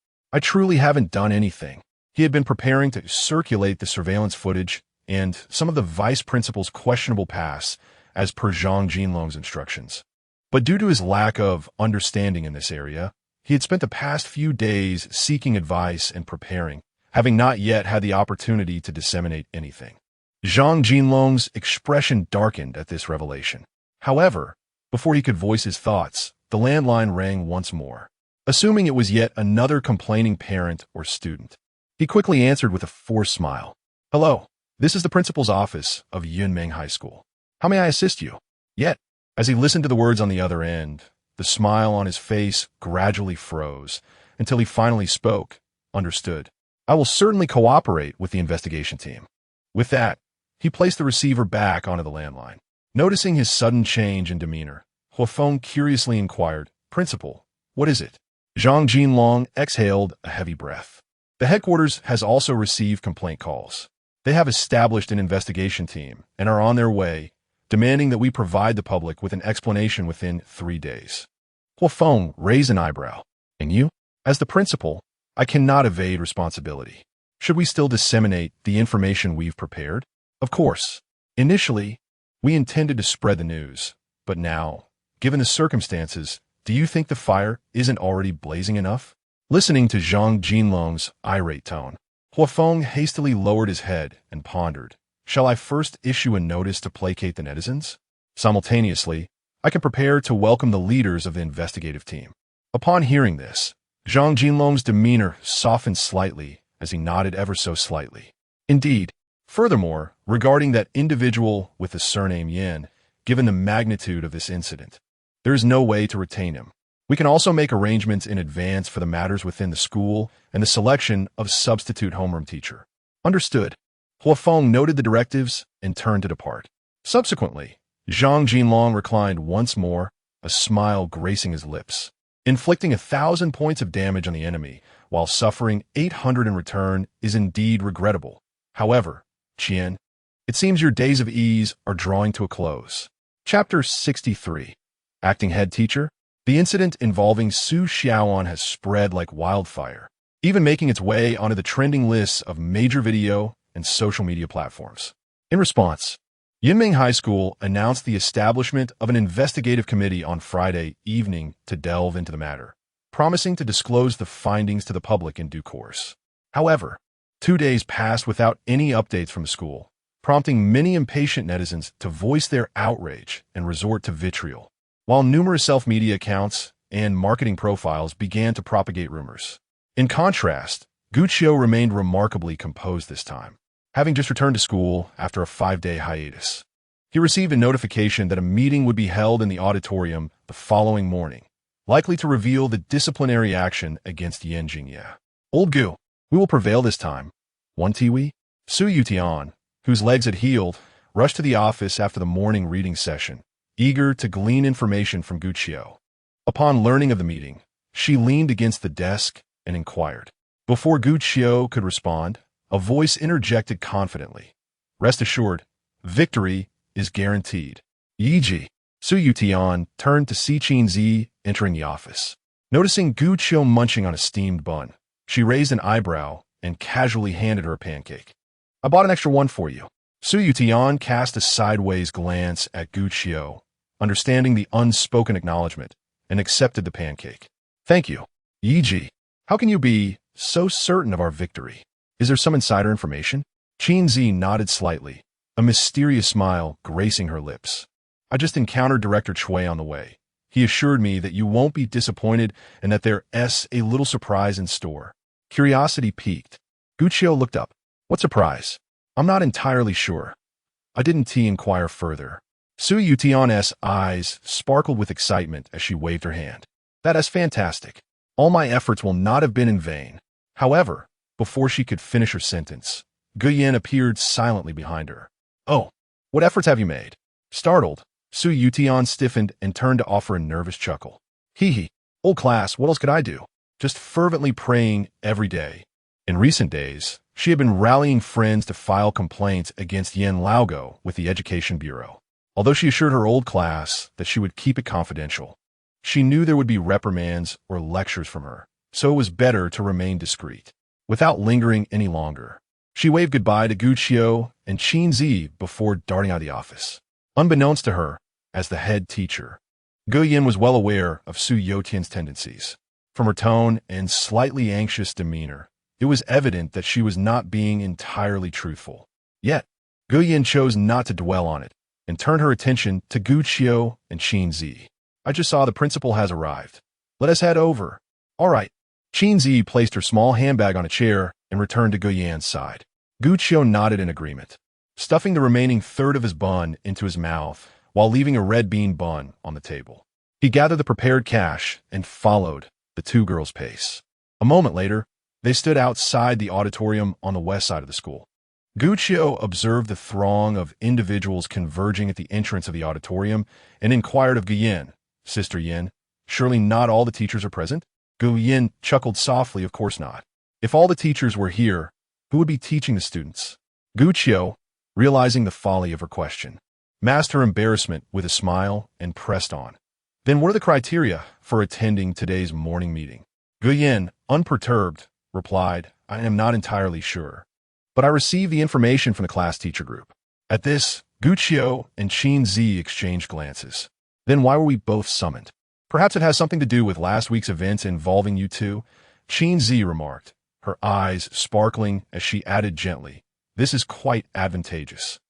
truly haven't done anything. He had been preparing to circulate the surveillance footage and some of the vice principal's questionable past as per Zhang Jinlong's instructions. But due to his lack of understanding in this area, he had spent the past few days seeking advice and preparing, having not yet had the opportunity to disseminate anything. Zhang Jinlong's expression darkened at this revelation. However, before he could voice his thoughts, the landline rang once more. Assuming it was yet another complaining parent or student, he quickly answered with a forced smile. Hello, this is the principal's office of Yunmeng High School. How may I assist you? Yet, as he listened to the words on the other end, the smile on his face gradually froze until he finally spoke. Understood. I will certainly cooperate with the investigation team. With that, he placed the receiver back onto the landline. Noticing his sudden change in demeanor, Hua Feng curiously inquired, Principal, what is it? Zhang Jinlong exhaled a heavy breath. The headquarters has also received complaint calls. They have established an investigation team and are on their way, demanding that we provide the public with an explanation within 3 days. Hua Feng raised an eyebrow. And you? As the principal, I cannot evade responsibility. Should we still disseminate the information we've prepared? Of course. Initially, we intended to spread the news, but now, given the circumstances, do you think the fire isn't already blazing enough? Listening to Zhang Jinlong's irate tone, Huafeng hastily lowered his head and pondered. Shall I first issue a notice to placate the netizens? Simultaneously, I can prepare to welcome the leaders of the investigative team. Upon hearing this, Zhang Jinlong's demeanor softened slightly as he nodded ever so slightly. Indeed, furthermore, regarding that individual with the surname Yin, given the magnitude of this incident, there is no way to retain him. We can also make arrangements in advance for the matters within the school and the selection of substitute homeroom teacher. Understood. Huafeng noted the directives and turned to depart. Subsequently, Zhang Jinlong reclined once more, a smile gracing his lips. Inflicting 1,000 points of damage on the enemy while suffering 800 in return is indeed regrettable. However, Qian, it seems your days of ease are drawing to a close. Chapter 63. Acting Head Teacher. The incident involving Su Xiaoan has spread like wildfire, even making its way onto the trending lists of major video and social media platforms. In response, Yinming High School announced the establishment of an investigative committee on Friday evening to delve into the matter, promising to disclose the findings to the public in due course. However, 2 days passed without any updates from the school, prompting many impatient netizens to voice their outrage and resort to vitriol, while numerous self-media accounts and marketing profiles began to propagate rumors. In contrast, Guqiu remained remarkably composed this time, having just returned to school after a 5-day hiatus. He received a notification that a meeting would be held in the auditorium the following morning, likely to reveal the disciplinary action against Yan Jingye. Old Gu, we will prevail this time. One Tiwi? Su Yutian, whose legs had healed, rushed to the office after the morning reading session, eager to glean information from Guqiu. Upon learning of the meeting, she leaned against the desk and inquired. Before Guqiu could respond, a voice interjected confidently. Rest assured, victory is guaranteed. Yiji. Su Yutian turned to see Qin Zhiyi entering the office. Noticing Guqiu munching on a steamed bun, she raised an eyebrow and casually handed her a pancake. I bought an extra one for you. Su Yutian cast a sideways glance at Guqiu, understanding the unspoken acknowledgement, and accepted the pancake. Thank you. Yiji, how can you be so certain of our victory? Is there some insider information? Qin Zhiyi nodded slightly, a mysterious smile gracing her lips. I just encountered Director Chui on the way. He assured me that you won't be disappointed and that there's a little surprise in store. Curiosity piqued. Guqiu looked up. What surprise? I'm not entirely sure. I didn't inquire further. Su Yutian's eyes sparkled with excitement as she waved her hand. That is fantastic. All my efforts will not have been in vain. However, before she could finish her sentence, Guyan appeared silently behind her. Oh, what efforts have you made? Startled, Su Yutian stiffened and turned to offer a nervous chuckle. Hee hee, old class, what else could I do? Just fervently praying every day. In recent days, she had been rallying friends to file complaints against Yen Laogo with the Education Bureau. Although she assured her old class that she would keep it confidential, she knew there would be reprimands or lectures from her, so it was better to remain discreet. Without lingering any longer, she waved goodbye to Guqiu and Qin Zhiyi before darting out of the office. Unbeknownst to her, as the head teacher, Guyan was well aware of Su Yotian's tendencies. From her tone and slightly anxious demeanor, it was evident that she was not being entirely truthful. Yet, Guyan chose not to dwell on it and turned her attention to Guqiu and Qin Zhiyi. I just saw the principal has arrived. Let us head over. All right. Qin Zhiyi placed her small handbag on a chair and returned to Guyan's side. Guqiu nodded in agreement, stuffing the remaining third of his bun into his mouth while leaving a red bean bun on the table. He gathered the prepared cash and followed the two girls' pace. A moment later, they stood outside the auditorium on the west side of the school. Guqiu observed the throng of individuals converging at the entrance of the auditorium and inquired of Guyan, Sister Yin, surely not all the teachers are present? Guyan chuckled softly, of course not. If all the teachers were here, who would be teaching the students? Guqiu, realizing the folly of her question, masked her embarrassment with a smile and pressed on. Then what are the criteria for attending today's morning meeting? Guyan, unperturbed, replied, I am not entirely sure, but I received the information from the class teacher group. At this, Guqiu and Qin Zhiyi exchanged glances. Then why were we both summoned? Perhaps it has something to do with last week's events involving you two, Qin Zhiyi remarked, her eyes sparkling as she added gently, "This is quite advantageous.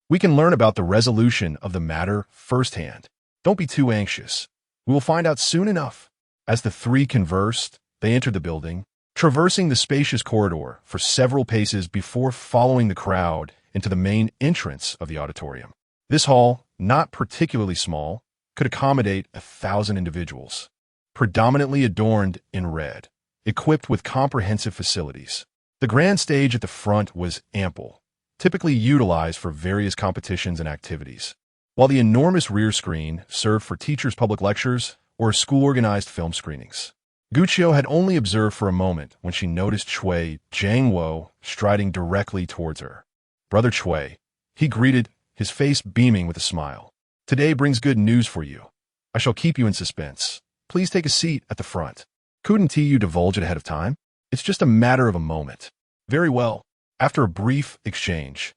We can learn about the resolution of the matter firsthand. Don't be too anxious. We will find out soon enough." As the three conversed, they entered the building, traversing the spacious corridor for several paces before following the crowd into the main entrance of the auditorium. This hall, not particularly small, could accommodate 1,000 individuals, predominantly adorned in red, equipped with comprehensive facilities. The grand stage at the front was ample, typically utilized for various competitions and activities, while the enormous rear screen served for teachers' public lectures or school-organized film screenings. Guqiu had only observed for a moment when she noticed Cui Jiangwo striding directly towards her. "Brother Cui," he greeted, his face beaming with a smile. "Today brings good news for you. I shall keep you in suspense. Please take a seat at the front. Couldn't you divulge it ahead of time? It's just a matter of a moment." "Very well." After a brief exchange,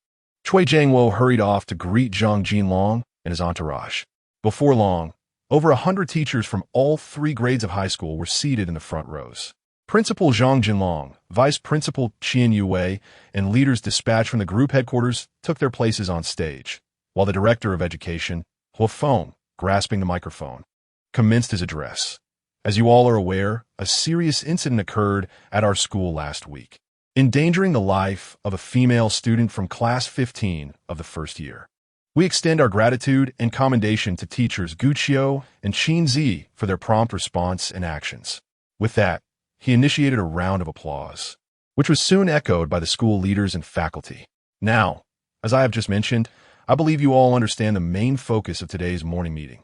Cui Jiangwo hurried off to greet Zhang Jinlong and his entourage. Before long, over 100 teachers from all 3 grades of high school were seated in the front rows. Principal Zhang Jinlong, Vice Principal Qin Zhiyi, and leaders dispatched from the group headquarters took their places on stage, while the Director of Education, Hua Feng, grasping the microphone, commenced his address. "As you all are aware, a serious incident occurred at our school last week, endangering the life of a female student from Class 15 of the first year. We extend our gratitude and commendation to teachers Guqiu and Qin Zhiyi for their prompt response and actions." With that, he initiated a round of applause, which was soon echoed by the school leaders and faculty. Now, as I have just mentioned, I believe you all understand the main focus of today's morning meeting.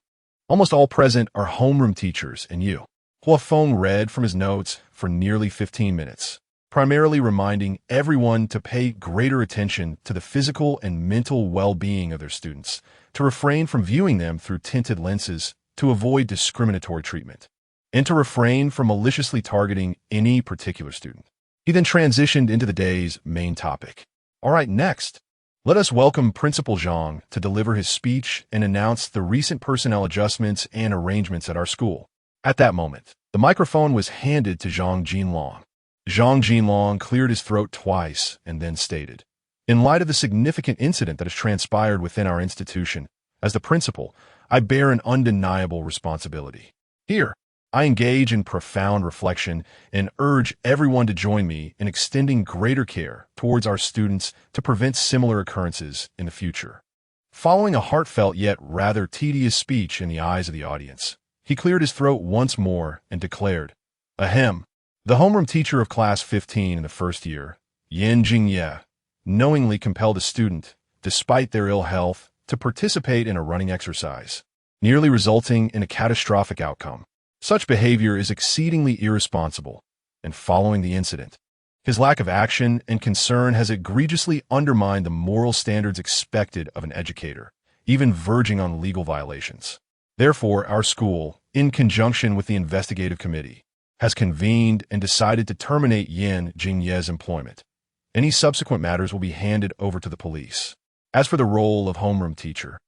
Almost all present are homeroom teachers and you. Hua Feng read from his notes for nearly 15 minutes, primarily reminding everyone to pay greater attention to the physical and mental well-being of their students, to refrain from viewing them through tinted lenses, to avoid discriminatory treatment, and to refrain from maliciously targeting any particular student. He then transitioned into the day's main topic. All right, next, let us welcome Principal Zhang to deliver his speech and announce the recent personnel adjustments and arrangements at our school. At that moment, the microphone was handed to Zhang Jinlong. Zhang Jinlong cleared his throat twice and then stated, "In light of the significant incident that has transpired within our institution, as the principal, I bear an undeniable responsibility. Here, I engage in profound reflection and urge everyone to join me in extending greater care towards our students to prevent similar occurrences in the future." Following a heartfelt yet rather tedious speech in the eyes of the audience, he cleared his throat once more and declared, "Ahem." The homeroom teacher of Class 15 in the first year, Yan Jingye, knowingly compelled a student, despite their ill health, to participate in a running exercise, nearly resulting in a catastrophic outcome. Such behavior is exceedingly irresponsible, and following the incident, his lack of action and concern has egregiously undermined the moral standards expected of an educator, even verging on legal violations. Therefore, our school, in conjunction with the investigative committee, has convened and decided to terminate Yan Jingye's employment. Any subsequent matters will be handed over to the police. As for the role of homeroom teacher,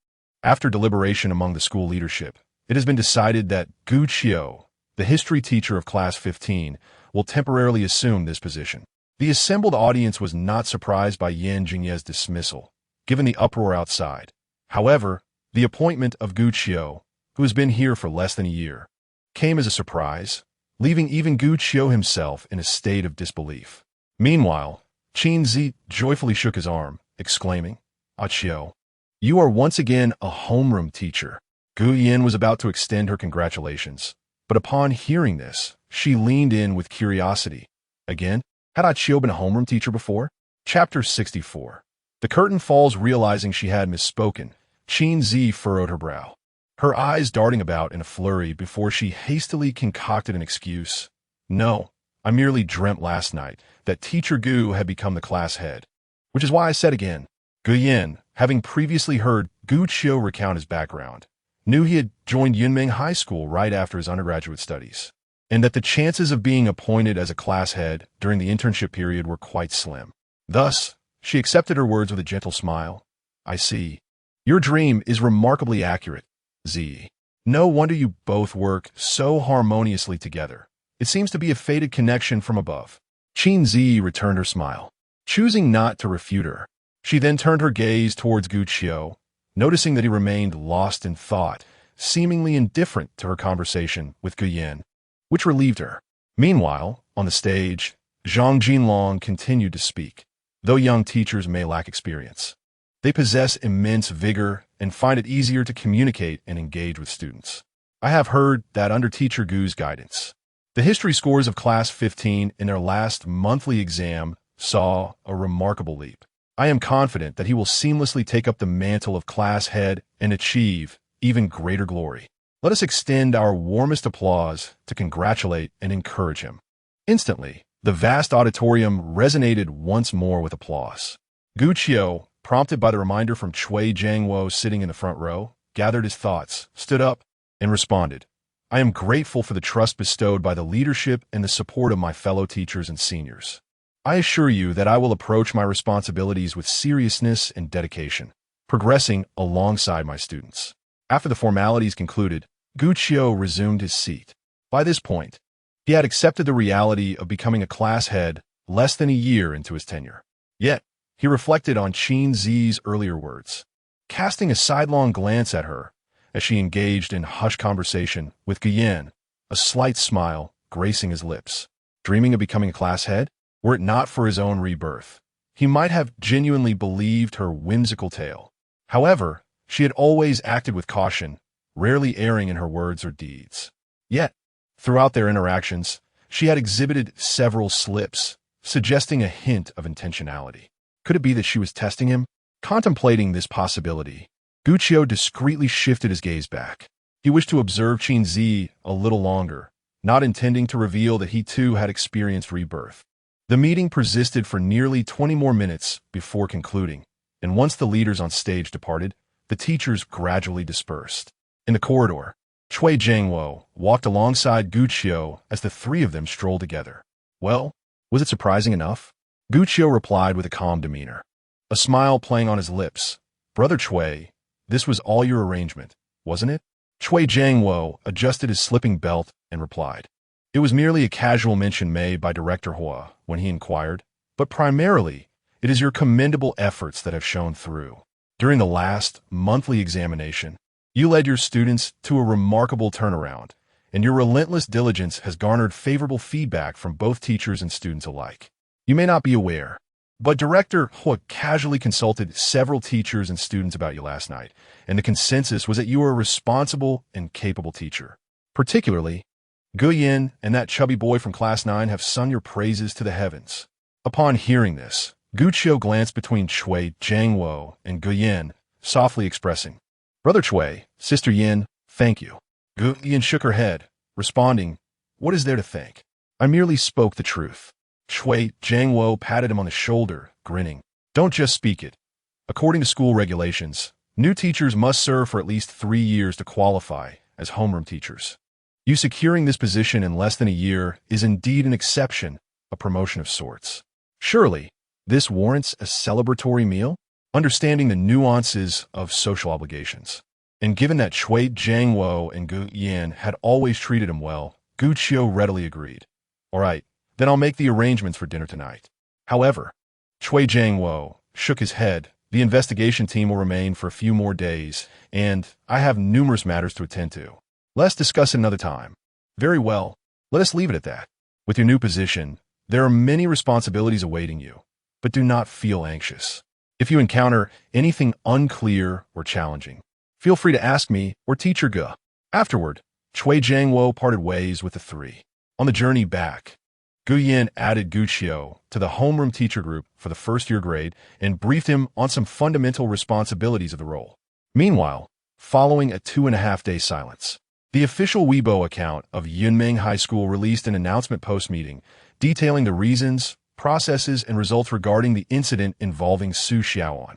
after deliberation among the school leadership, it has been decided that Guqiu, the history teacher of Class 15, will temporarily assume this position. The assembled audience was not surprised by Yan Jingye's dismissal, given the uproar outside. However, the appointment of Guqiu, who has been here for less than a year, came as a surprise, leaving even Guqiu himself in a state of disbelief. Meanwhile, Qin Zhiyi joyfully shook his arm, exclaiming, "Qiu, you are once again a homeroom teacher." Gu Yin was about to extend her congratulations, but upon hearing this, she leaned in with curiosity. Again, had Qiu been a homeroom teacher before? Chapter 64. The curtain falls. Realizing she had misspoken, Qin Zhiyi furrowed her brow, her eyes darting about in a flurry before she hastily concocted an excuse. "No, I merely dreamt last night that Teacher Gu had become the class head, which is why I said again." Gu Yin, having previously heard Guqiu recount his background, knew he had joined Yunming High School right after his undergraduate studies, and that the chances of being appointed as a class head during the internship period were quite slim. Thus, she accepted her words with a gentle smile. "I see. Your dream is remarkably accurate, Zhiyi. No wonder you both work so harmoniously together. It seems to be a fated connection from above. Qin Zhiyi returned her smile, choosing not to refute her. She then turned her gaze towards Gu Qiu, noticing that he remained lost in thought, seemingly indifferent to her conversation with Gu Yin, which relieved her. Meanwhile, on the stage, Zhang Jinlong continued to speak. Though young teachers may lack experience, they possess immense vigor and find it easier to communicate and engage with students. I have heard that under Teacher Gu's guidance, the history scores of Class 15 in their last monthly exam saw a remarkable leap. I am confident that he will seamlessly take up the mantle of class head and achieve even greater glory. Let us extend our warmest applause to congratulate and encourage him. Instantly, the vast auditorium resonated once more with applause. Gu Qiu, prompted by the reminder from Cui Jiangwo sitting in the front row, gathered his thoughts, stood up, and responded, I am grateful for the trust bestowed by the leadership and the support of my fellow teachers and seniors. I assure you that I will approach my responsibilities with seriousness and dedication, progressing alongside my students. After the formalities concluded, Gu Qiu resumed his seat. By this point, he had accepted the reality of becoming a class head less than a year into his tenure. Yet, he reflected on Qin Zhiyi's earlier words, casting a sidelong glance at her as she engaged in hushed conversation with Gu Yin, a slight smile gracing his lips. Dreaming of becoming a class head? Were it not for his own rebirth, he might have genuinely believed her whimsical tale. However, she had always acted with caution, rarely erring in her words or deeds. Yet, throughout their interactions, she had exhibited several slips, suggesting a hint of intentionality. Could it be that she was testing him? Contemplating this possibility, Gu Qiu discreetly shifted his gaze back. He wished to observe Qin Zhiyi a little longer, not intending to reveal that he too had experienced rebirth. The meeting persisted for nearly 20 more minutes before concluding, and once the leaders on stage departed, the teachers gradually dispersed. In the corridor, Cui Jiangwo walked alongside Gu Qiu as the three of them strolled together. Well, was it surprising enough? Gu Qiu replied with a calm demeanor, a smile playing on his lips. Brother Cui, this was all your arrangement, wasn't it? Cui Jiangwo adjusted his slipping belt and replied. It was merely a casual mention made by Director Hua when he inquired, but primarily, it is your commendable efforts that have shown through. During the last monthly examination, you led your students to a remarkable turnaround, and your relentless diligence has garnered favorable feedback from both teachers and students alike. You may not be aware, but Director Hua casually consulted several teachers and students about you last night, and the consensus was that you are a responsible and capable teacher. Particularly, Gu Yin and that chubby boy from Class 9 have sung your praises to the heavens. Upon hearing this, Gu Qiu glanced between Cui Jiangwo and Gu Yin, softly expressing, Brother Cui, Sister Yin, thank you. Gu Yin shook her head, responding, What is there to thank? I merely spoke the truth. Cui Jiangwo patted him on the shoulder, grinning. Don't just speak it. According to school regulations, new teachers must serve for at least 3 years to qualify as homeroom teachers. You securing this position in less than a year is indeed an exception, a promotion of sorts. Surely, this warrants a celebratory meal? Understanding the nuances of social obligations. And given that Cui Jiangwo and Gu Yin had always treated him well, Gu Qiu readily agreed. All right, then I'll make the arrangements for dinner tonight. However, Cui Jiangwo shook his head. The investigation team will remain for a few more days, and I have numerous matters to attend to. Let's discuss it another time. Very well, let us leave it at that. With your new position, there are many responsibilities awaiting you, but do not feel anxious. If you encounter anything unclear or challenging, feel free to ask me or Teacher Gu. Afterward, Cui Jiangwo parted ways with the three. On the journey back, Gu Yin added Gu Qiu to the homeroom teacher group for the first-year grade and briefed him on some fundamental responsibilities of the role. Meanwhile, following a 2.5-day silence, the official Weibo account of Yunmeng High School released an announcement post-meeting detailing the reasons, processes, and results regarding the incident involving Su Xiaoan,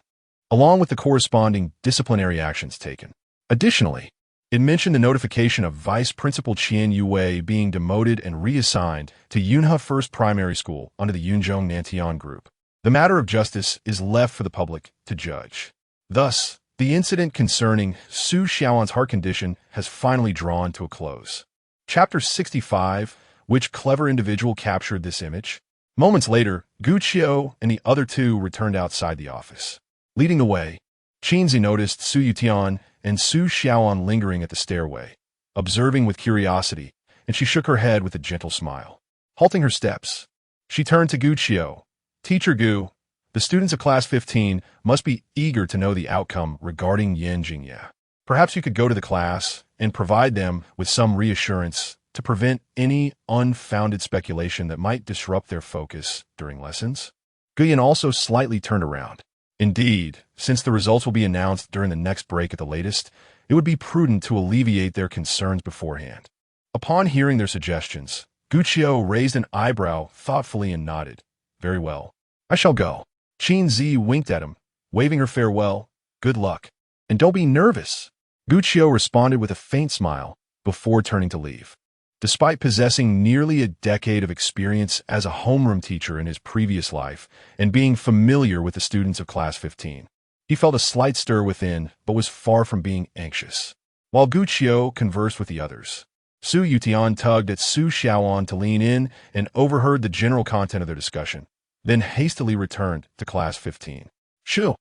along with the corresponding disciplinary actions taken. Additionally, it mentioned the notification of Vice Principal Qian Yue being demoted and reassigned to Yunhe First Primary School under the Yunzhong Nantian Group. The matter of justice is left for the public to judge. Thus, the incident concerning Su Xiaoan's heart condition has finally drawn to a close. Chapter 65 Which clever individual captured this image? Moments later, Gu Qiu and the other two returned outside the office. Leading the way, Qin Zhiyi noticed Su Yutian and Su Xiaoan lingering at the stairway, observing with curiosity, and she shook her head with a gentle smile. Halting her steps, she turned to Gu Qiu. Teacher Gu, the students of Class 15 must be eager to know the outcome regarding Qin Zhiyi. Perhaps you could go to the class and provide them with some reassurance to prevent any unfounded speculation that might disrupt their focus during lessons. Guyan also slightly turned around. Indeed, since the results will be announced during the next break at the latest, it would be prudent to alleviate their concerns beforehand. Upon hearing their suggestions, Gu Qiu raised an eyebrow thoughtfully and nodded. Very well. I shall go. Qin Zhiyi winked at him, waving her farewell. Good luck. And don't be nervous. Gu Qiu responded with a faint smile before turning to leave. Despite possessing nearly a decade of experience as a homeroom teacher in his previous life and being familiar with the students of Class 15, he felt a slight stir within but was far from being anxious. While Gu Qiu conversed with the others, Su Yutian tugged at Su Xiaoan to lean in and overheard the general content of their discussion, then hastily returned to Class 15. Shu,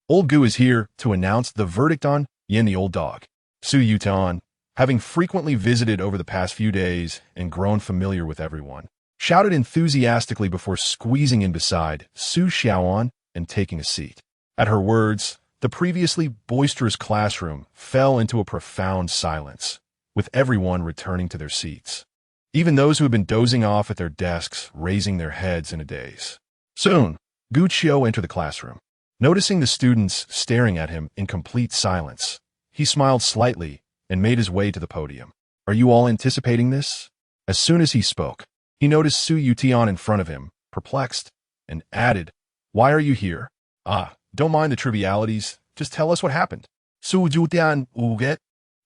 old Gu is here to announce the verdict on Yin the old dog. Su Yutian, having frequently visited over the past few days and grown familiar with everyone, shouted enthusiastically before squeezing in beside Su Xiaoan and taking a seat. At her words, the previously boisterous classroom fell into a profound silence, with everyone returning to their seats. Even those who had been dozing off at their desks raising their heads in a daze. Soon, Gu Qiu entered the classroom. Noticing the students staring at him in complete silence, he smiled slightly and made his way to the podium. Are you all anticipating this? As soon as he spoke, he noticed Su Yutian in front of him, perplexed, and added, Why are you here? Don't mind the trivialities, just tell us what happened. Su Yutian uget?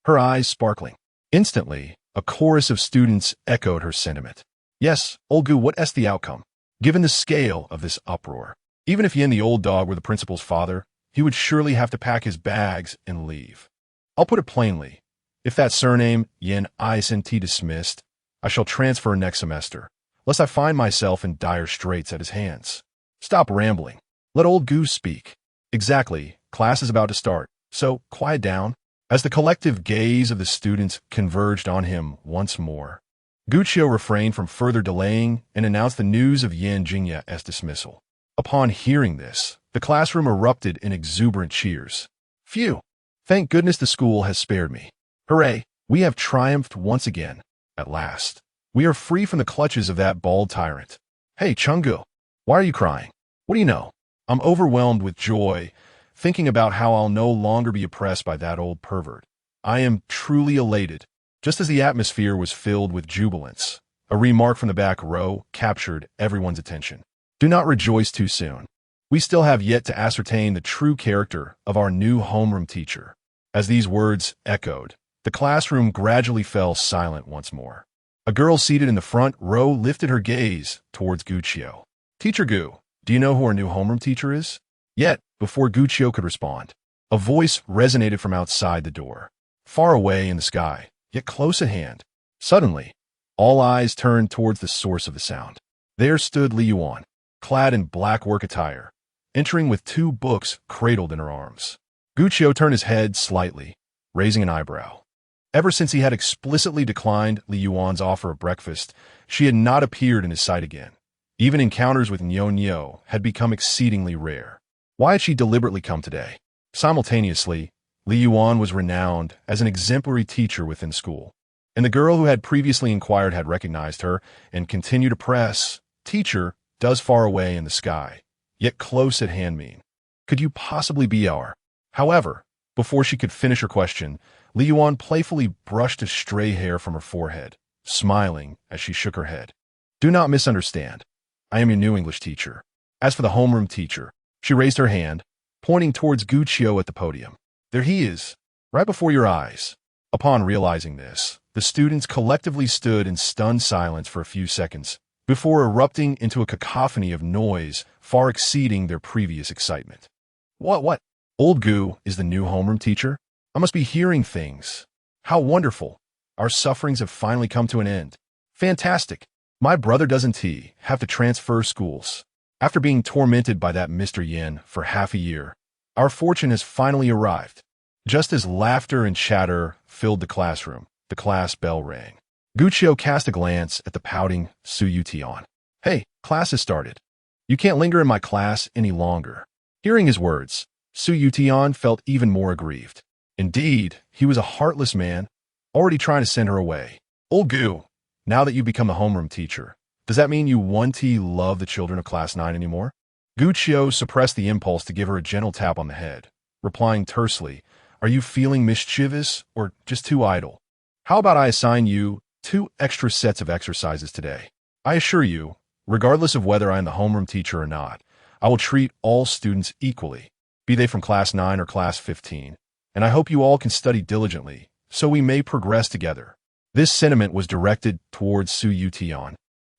Her eyes sparkling. Instantly, a chorus of students echoed her sentiment. Yes, old Gu, what is the outcome? Given the scale of this uproar, even if Yin the old dog were the principal's father, he would surely have to pack his bags and leave. I'll put it plainly. If that surname, Yin isn't dismissed, I shall transfer next semester, lest I find myself in dire straits at his hands. Stop rambling. Let old Gu speak. Exactly, class is about to start, so quiet down. As the collective gaze of the students converged on him once more, Gu Qiu refrained from further delaying and announced the news of Qin Zhiyi's dismissal. Upon hearing this, the classroom erupted in exuberant cheers. Phew! Thank goodness the school has spared me. Hooray! We have triumphed once again. At last, we are free from the clutches of that bald tyrant. Hey, Chenggu, why are you crying? What do you know? I'm overwhelmed with joy, thinking about how I'll no longer be oppressed by that old pervert. I am truly elated. Just as the atmosphere was filled with jubilance, a remark from the back row captured everyone's attention. Do not rejoice too soon. We still have yet to ascertain the true character of our new homeroom teacher. As these words echoed, the classroom gradually fell silent once more. A girl seated in the front row lifted her gaze towards Gu Qiu. Teacher Gu, do you know who our new homeroom teacher is? Yet, before Gu Qiu could respond, a voice resonated from outside the door. Far away in the sky, yet close at hand. Suddenly, all eyes turned towards the source of the sound. There stood Li Yuan, clad in black work attire, entering with 2 books cradled in her arms. Gu Qiu turned his head slightly, raising an eyebrow. Ever since he had explicitly declined Li Yuan's offer of breakfast, she had not appeared in his sight again. Even encounters with Niu had become exceedingly rare. Why had she deliberately come today? Simultaneously, Li Yuan was renowned as an exemplary teacher within school, and the girl who had previously inquired had recognized her and continued to press, Teacher, does far away in the sky, yet close at hand mean? Could you possibly be our? However, before she could finish her question, Li Yuan playfully brushed a stray hair from her forehead, smiling as she shook her head. Do not misunderstand. I am your new English teacher. As for the homeroom teacher, she raised her hand, pointing towards Gu Qiu at the podium. There he is, right before your eyes. Upon realizing this, the students collectively stood in stunned silence for a few seconds, before erupting into a cacophony of noise far exceeding their previous excitement. What? Old Gu is the new homeroom teacher? I must be hearing things. How wonderful. Our sufferings have finally come to an end. Fantastic. My brother doesn't have to transfer schools. After being tormented by that Mr. Yin for half a year, our fortune has finally arrived. Just as laughter and chatter filled the classroom, the class bell rang. Guqiu cast a glance at the pouting Su Yutian. Hey, class has started. You can't linger in my class any longer. Hearing his words, Su Yutian felt even more aggrieved. Indeed, he was a heartless man, already trying to send her away. Old Gu, now that you've become a homeroom teacher, does that mean you won't love the children of Class 9 anymore? Guqiu suppressed the impulse to give her a gentle tap on the head, replying tersely, Are you feeling mischievous or just too idle? How about I assign you 2 extra sets of exercises today? I assure you, regardless of whether I am the homeroom teacher or not, I will treat all students equally, be they from Class 9 or Class 15, and I hope you all can study diligently, so we may progress together. This sentiment was directed towards Su Yutian,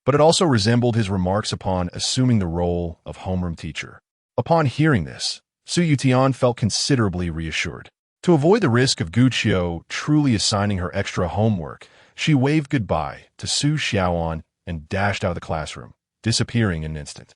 but it also resembled his remarks upon assuming the role of homeroom teacher. Upon hearing this, Su Yutian felt considerably reassured. To avoid the risk of Guqiu truly assigning her extra homework, she waved goodbye to Su Xiaoan and dashed out of the classroom, disappearing in an instant.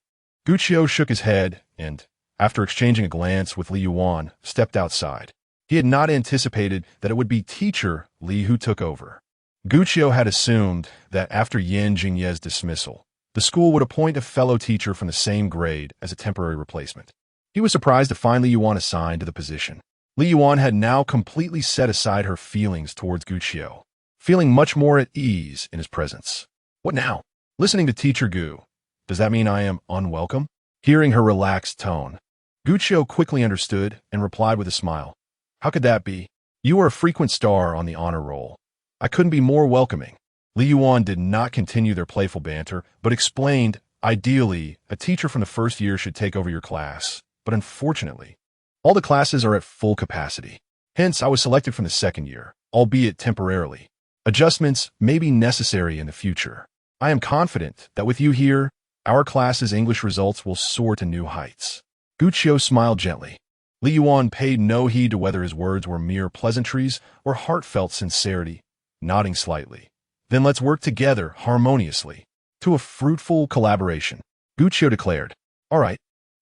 Guqiu shook his head and, after exchanging a glance with Li Yuan, stepped outside. He had not anticipated that it would be teacher Li who took over. Guqiu had assumed that after Yan Jingye's dismissal, the school would appoint a fellow teacher from the same grade as a temporary replacement. He was surprised to find Li Yuan assigned to the position. Li Yuan had now completely set aside her feelings towards Guqiu, feeling much more at ease in his presence. What now? Listening to Teacher Gu, does that mean I am unwelcome? Hearing her relaxed tone, Guqiu quickly understood and replied with a smile. How could that be? You are a frequent star on the honor roll. I couldn't be more welcoming. Li Yuan did not continue their playful banter, but explained, ideally, a teacher from the first year should take over your class. But unfortunately, all the classes are at full capacity. Hence, I was selected from the second year, albeit temporarily. Adjustments may be necessary in the future. I am confident that with you here, our class's English results will soar to new heights. Guqiu smiled gently. Li Yuan paid no heed to whether his words were mere pleasantries or heartfelt sincerity, nodding slightly. Then let's work together harmoniously to a fruitful collaboration. Guqiu declared, All right,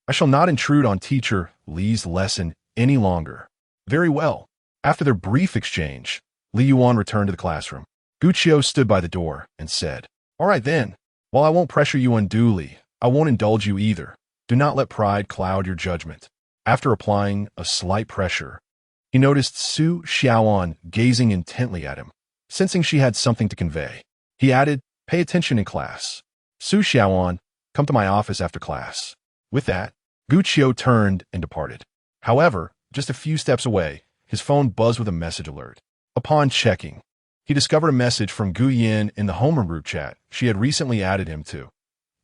I shall not intrude on teacher Li's lesson any longer. Very well. After their brief exchange, Li Yuan returned to the classroom. Guqiu stood by the door and said, All right then, while I won't pressure you unduly, I won't indulge you either. Do not let pride cloud your judgment. After applying a slight pressure, he noticed Su Xiaoan gazing intently at him. Sensing she had something to convey, he added, Pay attention in class. Su Xiaoan, come to my office after class. With that, Guqiu turned and departed. However, just a few steps away, his phone buzzed with a message alert. Upon checking, he discovered a message from Gu Yin in the homeroom group chat she had recently added him to.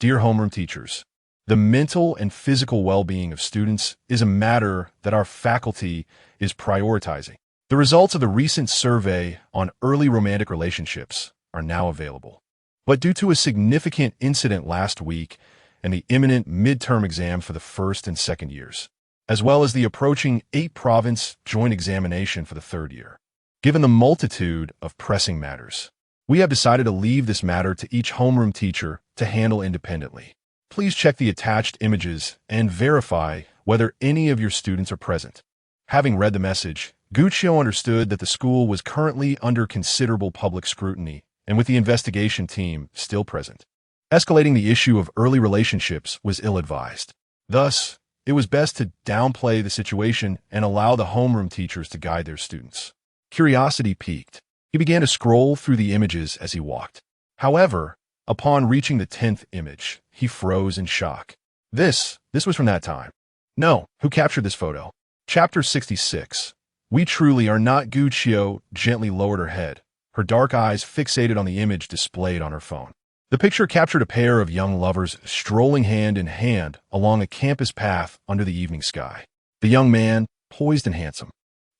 Dear homeroom teachers, the mental and physical well-being of students is a matter that our faculty is prioritizing. The results of the recent survey on early romantic relationships are now available. But due to a significant incident last week and the imminent midterm exam for the first and second years, as well as the approaching 8-province joint examination for the third year, given the multitude of pressing matters, we have decided to leave this matter to each homeroom teacher to handle independently. Please check the attached images and verify whether any of your students are present. Having read the message, Guqiu understood that the school was currently under considerable public scrutiny and with the investigation team still present. Escalating the issue of early relationships was ill-advised. Thus, it was best to downplay the situation and allow the homeroom teachers to guide their students. Curiosity piqued. He began to scroll through the images as he walked. However, upon reaching the 10th image, he froze in shock. This was from that time. No, who captured this photo? Chapter 66. We truly are not. Guqiu gently lowered her head, her dark eyes fixated on the image displayed on her phone. The picture captured a pair of young lovers strolling hand in hand along a campus path under the evening sky. The young man, poised and handsome,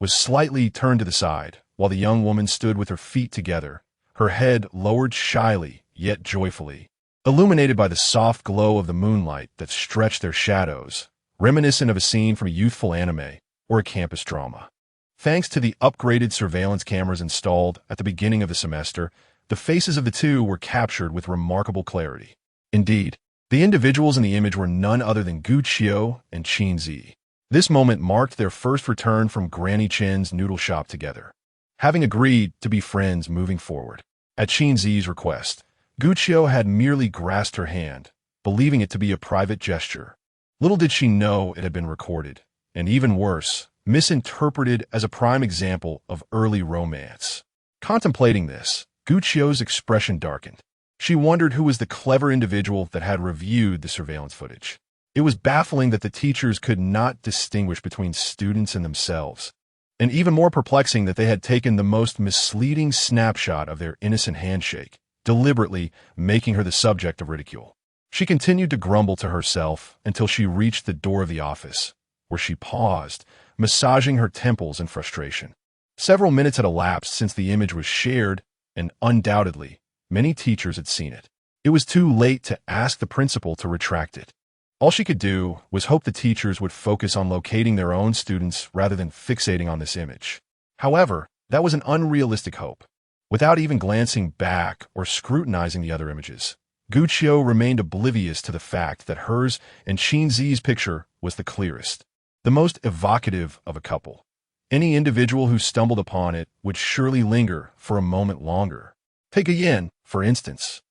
was slightly turned to the side, while the young woman stood with her feet together, her head lowered shyly yet joyfully, illuminated by the soft glow of the moonlight that stretched their shadows, reminiscent of a scene from a youthful anime or a campus drama. Thanks to the upgraded surveillance cameras installed at the beginning of the semester, the faces of the two were captured with remarkable clarity. Indeed, the individuals in the image were none other than Gu Qiu and Qin Zhiyi. This moment marked their first return from Granny Chen's noodle shop together, having agreed to be friends moving forward. At Qin Zhiyi's request, Gu Qiu had merely grasped her hand, believing it to be a private gesture. Little did she know it had been recorded, and even worse, misinterpreted as a prime example of early romance. Contemplating this, Gu Qiu's expression darkened. She wondered who was the clever individual that had reviewed the surveillance footage. It was baffling that the teachers could not distinguish between students and themselves, and even more perplexing that they had taken the most misleading snapshot of their innocent handshake, deliberately making her the subject of ridicule. She continued to grumble to herself until she reached the door of the office, where she paused, massaging her temples in frustration. Several minutes had elapsed since the image was shared, and undoubtedly, many teachers had seen it. It was too late to ask the principal to retract it. All she could do was hope the teachers would focus on locating their own students rather than fixating on this image. However, that was an unrealistic hope. Without even glancing back or scrutinizing the other images, Gu Qiu remained oblivious to the fact that hers and Qin Zhiyi's picture was the clearest, the most evocative of a couple. Any individual who stumbled upon it would surely linger for a moment longer. Take Yin, for instance,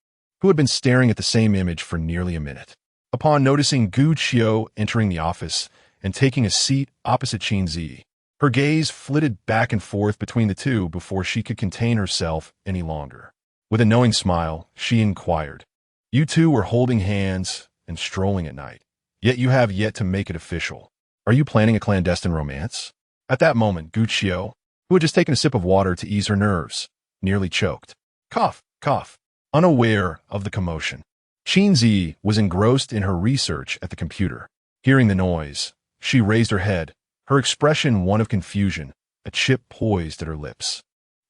who had been staring at the same image for nearly a minute. Upon noticing Gu Qiu entering the office and taking a seat opposite Qin Zhiyi, her gaze flitted back and forth between the two before she could contain herself any longer. With a knowing smile, she inquired, "You two were holding hands and strolling at night, yet you have yet to make it official. Are you planning a clandestine romance?" At that moment, Gu Qiu, who had just taken a sip of water to ease her nerves, nearly choked. Cough, cough, unaware of the commotion. Qin Zhiyi was engrossed in her research at the computer. Hearing the noise, she raised her head, her expression one of confusion, a chip poised at her lips.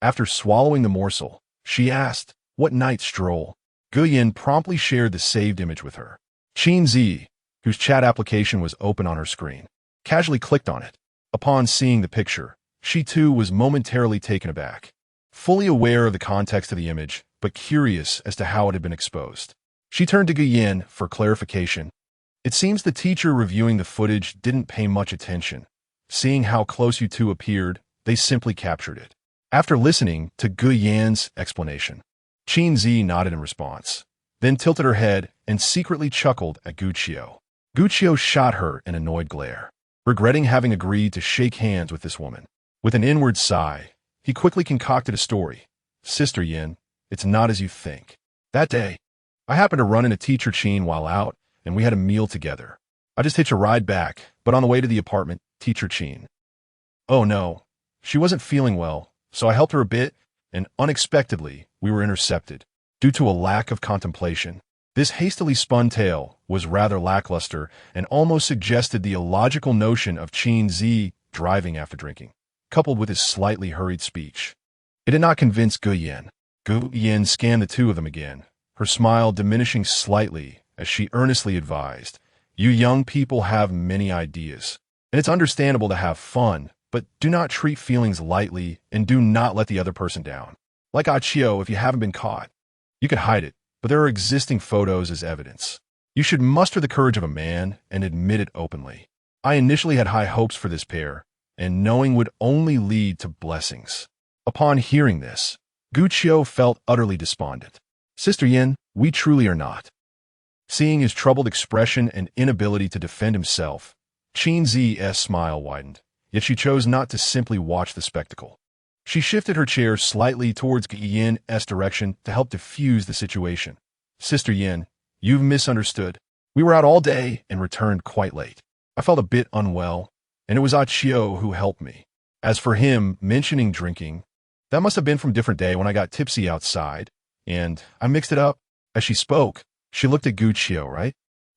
After swallowing the morsel, she asked, "What night stroll?" Gu Yin promptly shared the saved image with her. Qin Zhiyi, whose chat application was open on her screen, casually clicked on it. Upon seeing the picture, she too was momentarily taken aback, fully aware of the context of the image, but curious as to how it had been exposed. She turned to Gu Yin for clarification. It seems the teacher reviewing the footage didn't pay much attention. Seeing how close you two appeared, they simply captured it. After listening to Gu Yin's explanation, Qin Zhiyi nodded in response, then tilted her head and secretly chuckled at Gu Qiu. Gu Qiu shot her an annoyed glare, regretting having agreed to shake hands with this woman. With an inward sigh, he quickly concocted a story. "Sister Yin, it's not as you think. That day, I happened to run into Teacher Qin while out, and we had a meal together. I just hitched a ride back, but on the way to the apartment, Teacher Qin. Oh no, she wasn't feeling well, so I helped her a bit, and unexpectedly, we were intercepted. Due to a lack of contemplation, this hastily spun tale was rather lackluster and almost suggested the illogical notion of Qin Zhiyi driving after drinking, coupled with his slightly hurried speech. It did not convince Gu Yin. Gu Yin scanned the two of them again, her smile diminishing slightly as she earnestly advised, "You young people have many ideas, and it's understandable to have fun, but do not treat feelings lightly and do not let the other person down. Like Qiu, if you haven't been caught, you could hide it, but there are existing photos as evidence. You should muster the courage of a man and admit it openly. I initially had high hopes for this pair, and knowing would only lead to blessings." Upon hearing this, Gu Qiu felt utterly despondent. "Sister Yin, we truly are not." Seeing his troubled expression and inability to defend himself, Qin Zhiyi's smile widened, yet she chose not to simply watch the spectacle. She shifted her chair slightly towards Gu Yin's direction to help diffuse the situation. "Sister Yin, you've misunderstood. We were out all day and returned quite late. I felt a bit unwell, and it was Qiu who helped me. As for him mentioning drinking, that must have been from a different day when I got tipsy outside, and I mixed it up." As she spoke, she looked at Gu Qiu, right?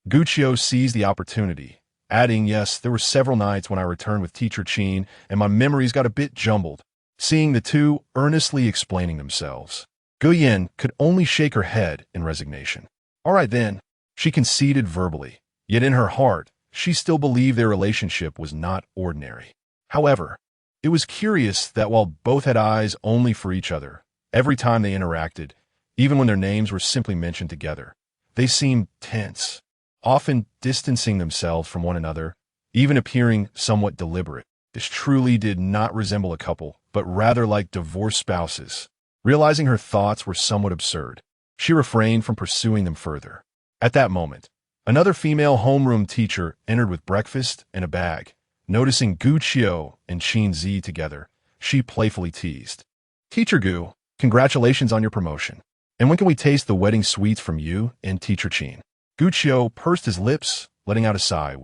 Gu Qiu seized the opportunity, adding, "Yes, there were several nights when I returned with Teacher Qin, and my memories got a bit jumbled." Seeing the two earnestly explaining themselves, Gu Yin could only shake her head in resignation. "All right then," she conceded verbally, yet in her heart, she still believed their relationship was not ordinary. However, it was curious that while both had eyes only for each other, Every time they interacted, even when their names were simply mentioned together, they seemed tense, often distancing themselves from one another, even appearing somewhat deliberate. This truly did not resemble a couple, but rather like divorced spouses. Realizing her thoughts were somewhat absurd, she refrained from pursuing them further. At that moment, another female homeroom teacher entered with breakfast and a bag. Noticing Gu Qiu and Qin Zhiyi together, she playfully teased, "Teacher Gu, congratulations on your promotion. And when can we taste the wedding sweets from you and Teacher Qin?" Gu Qiu pursed his lips, letting out a sigh.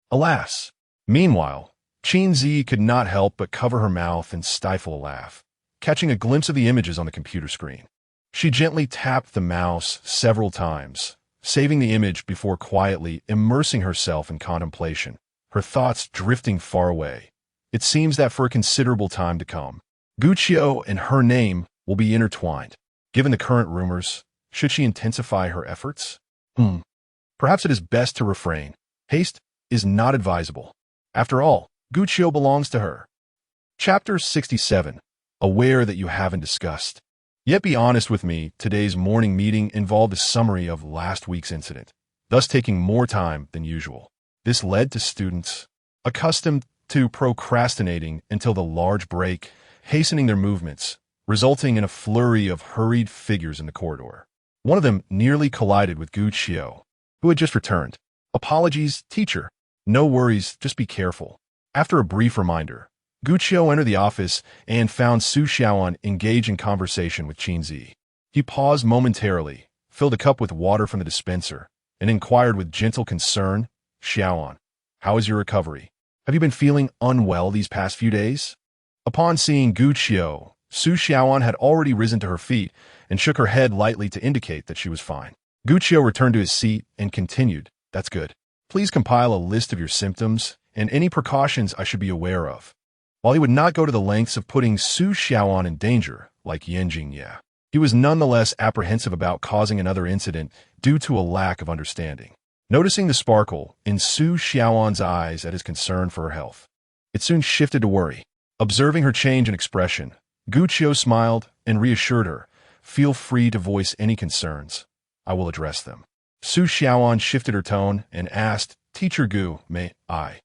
Alas. Meanwhile, Qin Zhiyi could not help but cover her mouth and stifle a laugh, catching a glimpse of the images on the computer screen. She gently tapped the mouse several times, saving the image before quietly immersing herself in contemplation, her thoughts drifting far away. It seems that for a considerable time to come, Gu Qiu and her name will be intertwined. Given the current rumors, should she intensify her efforts? Perhaps it is best to refrain. Haste is not advisable. After all, Gu Qiu belongs to her. Chapter 67. Aware that you haven't discussed. Yet be honest with me, today's morning meeting involved a summary of last week's incident, thus taking more time than usual. This led to students, accustomed to procrastinating until the large break, hastening their movements, resulting in a flurry of hurried figures in the corridor. One of them nearly collided with Gu Qiu, who had just returned. "Apologies, teacher. No worries, just be careful." After a brief reminder, Gu Qiu entered the office and found Su Xiaoan engaged in conversation with Qin Zhiyi. He paused momentarily, filled a cup with water from the dispenser, and inquired with gentle concern, "Xiaoan, how is your recovery? Have you been feeling unwell these past few days?" Upon seeing Gu Qiu, Su Xiaoan had already risen to her feet and shook her head lightly to indicate that she was fine. Gu Qiu returned to his seat and continued, "That's good. Please compile a list of your symptoms and any precautions I should be aware of." While he would not go to the lengths of putting Su Xiaoan in danger, like Yan Jingye, he was nonetheless apprehensive about causing another incident due to a lack of understanding. Noticing the sparkle in Su Xiaoan's eyes at his concern for her health, it soon shifted to worry. Observing her change in expression, Gu Qiu smiled and reassured her, "Feel free to voice any concerns. I will address them." Su Xiaoan shifted her tone and asked, "Teacher Gu, may I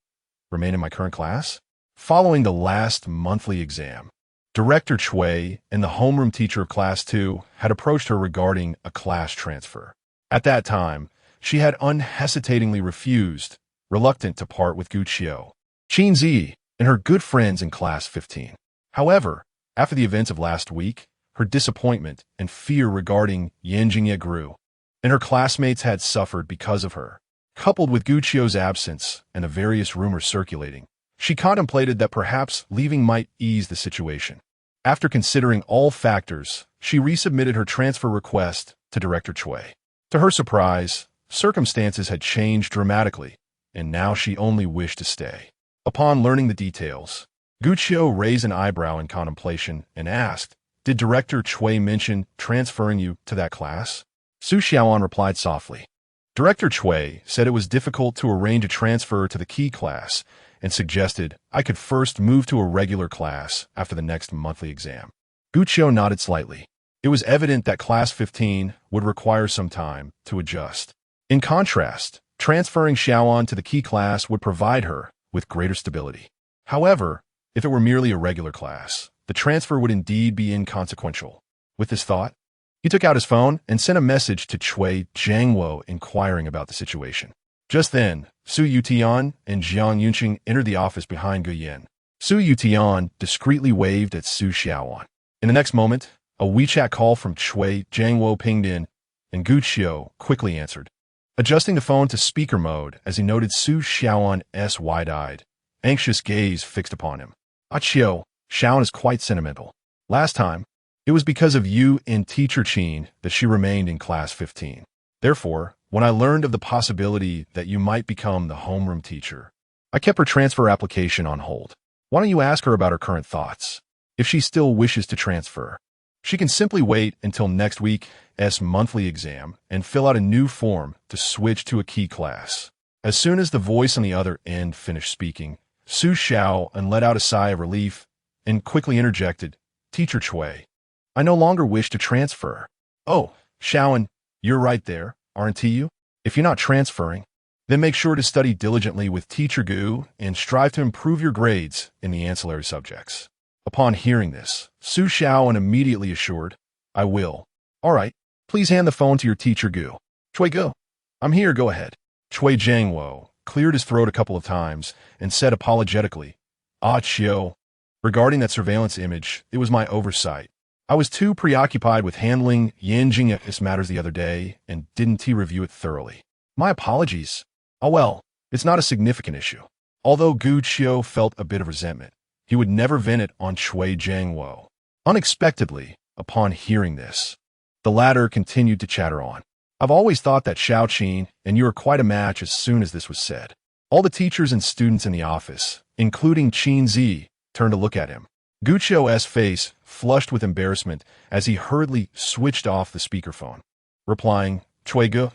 remain in my current class?" Following the last monthly exam, Director Cui and the homeroom teacher of Class 2 had approached her regarding a class transfer. At that time, she had unhesitatingly refused, reluctant to part with Gu Qiu, Qin Zhiyi, and her good friends in Class 15. However, after the events of last week, her disappointment and fear regarding Yan Jingye grew, and her classmates had suffered because of her. Coupled with Gu Qiu's absence and the various rumors circulating, she contemplated that perhaps leaving might ease the situation. After considering all factors, she resubmitted her transfer request to Director Cui. To her surprise, circumstances had changed dramatically, and now she only wished to stay. Upon learning the details, Gu Qiu raised an eyebrow in contemplation and asked, "Did Director Cui mention transferring you to that class?" Su Xiaoan replied softly. Director Cui said it was difficult to arrange a transfer to the key class and suggested I could first move to a regular class after the next monthly exam. Gu Qiu nodded slightly. It was evident that Class 15 would require some time to adjust. In contrast, transferring Xiaoan to the key class would provide her with greater stability. However, if it were merely a regular class, the transfer would indeed be inconsequential. With this thought, he took out his phone and sent a message to Cui Jiangwo inquiring about the situation. Just then, Su Yutian and Jiang Yunqing entered the office behind Gu Yan. Su Yutian discreetly waved at Su Xiaoan. In the next moment, a WeChat call from Cui Jiangwo pinged in, and Gu Qiu quickly answered, adjusting the phone to speaker mode as he noted Su Xiaoan's wide-eyed, anxious gaze fixed upon him. "Ah Qiu, Xiaoan is quite sentimental. Last time, it was because of you and Teacher Qin that she remained in Class 15. Therefore, when I learned of the possibility that you might become the homeroom teacher, I kept her transfer application on hold. Why don't you ask her about her current thoughts? If she still wishes to transfer, she can simply wait until next week's monthly exam and fill out a new form to switch to a key class." As soon as the voice on the other end finished speaking, Su Xiaoan let out a sigh of relief and quickly interjected, "Teacher Cui, I no longer wish to transfer. Oh, Shaoan, you're right there, aren't you? If you're not transferring, then make sure to study diligently with Teacher Gu and strive to improve your grades in the ancillary subjects. Upon hearing this, Su Shaoan immediately assured, I will. All right, please hand the phone to your Teacher Gu. Chui Gu, I'm here, go ahead. Chui Jiangwo cleared his throat a couple of times and said apologetically, Ah, Chiu. Regarding that surveillance image, it was my oversight. I was too preoccupied with handling Yanjing's matters the other day and didn't review it thoroughly. My apologies. Oh well, it's not a significant issue. Although Gu Qiu felt a bit of resentment, he would never vent it on Chui Jiangwo. Unexpectedly, upon hearing this, the latter continued to chatter on. I've always thought that Xiao Qin and you are quite a match. As soon as this was said, all the teachers and students in the office, including Qin Zhiyi, turned to look at him. Gu Qiu's face flushed with embarrassment as he hurriedly switched off the speakerphone, replying, Chui Gu,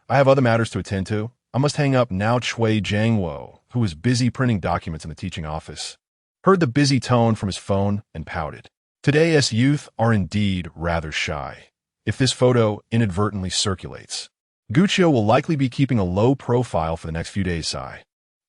I have other matters to attend to. I must hang up now. Chui Jiangwo, who was busy printing documents in the teaching office, heard the busy tone from his phone and pouted. Today's youth are indeed rather shy. If this photo inadvertently circulates, Gu Qiu will likely be keeping a low profile for the next few days.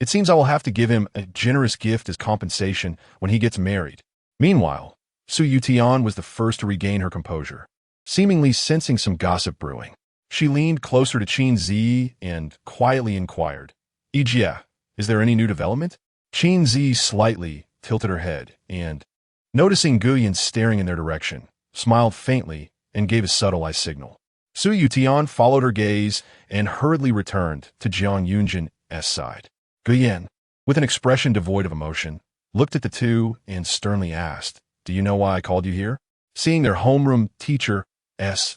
It seems I will have to give him a generous gift as compensation when he gets married. Meanwhile, Su Yutian was the first to regain her composure, seemingly sensing some gossip brewing. She leaned closer to Qin Zhiyi and quietly inquired, Ijia, is there any new development? Qin Zhiyi slightly tilted her head and, noticing Guyan staring in their direction, smiled faintly and gave a subtle eye signal. Su Yutian followed her gaze and hurriedly returned to Jiang Yunjin's side. Guyan, with an expression devoid of emotion, looked at the two and sternly asked, Do you know why I called you here? Seeing their homeroom teacher's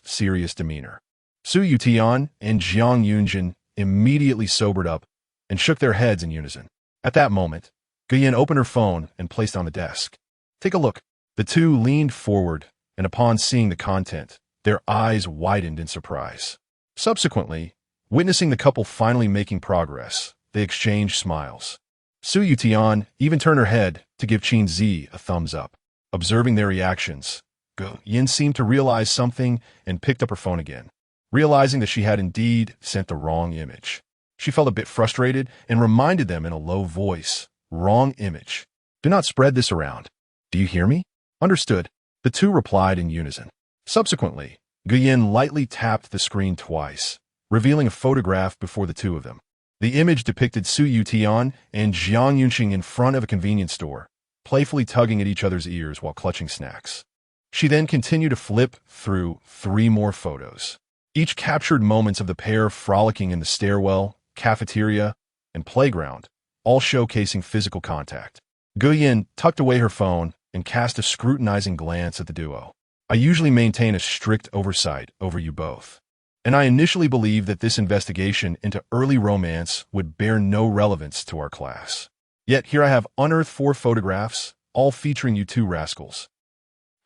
serious demeanor, Su Yutian and Jiang Yunjin immediately sobered up and shook their heads in unison. At that moment, Guyan opened her phone and placed on the desk. Take a look. The two leaned forward, and upon seeing the content, their eyes widened in surprise. Subsequently, witnessing the couple finally making progress, they exchanged smiles. Su Yutian even turned her head to give Qin Zhiyi a thumbs up. Observing their reactions, Guyan seemed to realize something and picked up her phone again, realizing that she had indeed sent the wrong image. She felt a bit frustrated and reminded them in a low voice, Wrong image. Do not spread this around. Do you hear me? Understood. The two replied in unison. Subsequently, Guyan lightly tapped the screen twice, revealing a photograph before the two of them. The image depicted Su Yutian and Jiang Yunqing in front of a convenience store, playfully tugging at each other's ears while clutching snacks. She then continued to flip through 3 more photos. Each captured moments of the pair frolicking in the stairwell, cafeteria, and playground, all showcasing physical contact. Guyan tucked away her phone and cast a scrutinizing glance at the duo. I usually maintain a strict oversight over you both, and I initially believed that this investigation into early romance would bear no relevance to our class. Yet here I have unearthed 4 photographs, all featuring you two rascals.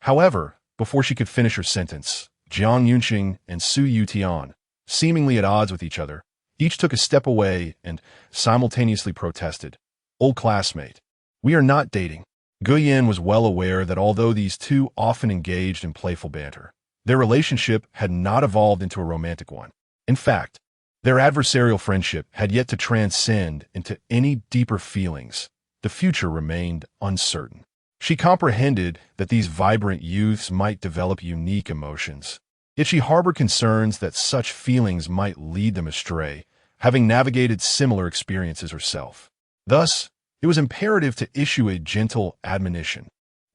However, before she could finish her sentence, Jiang Yunqing and Su Yutian, seemingly at odds with each other, each took a step away and simultaneously protested. Old classmate, we are not dating. Guyan was well aware that although these two often engaged in playful banter, their relationship had not evolved into a romantic one. In fact, their adversarial friendship had yet to transcend into any deeper feelings. The future remained uncertain. She comprehended that these vibrant youths might develop unique emotions, yet she harbored concerns that such feelings might lead them astray, having navigated similar experiences herself. Thus, it was imperative to issue a gentle admonition.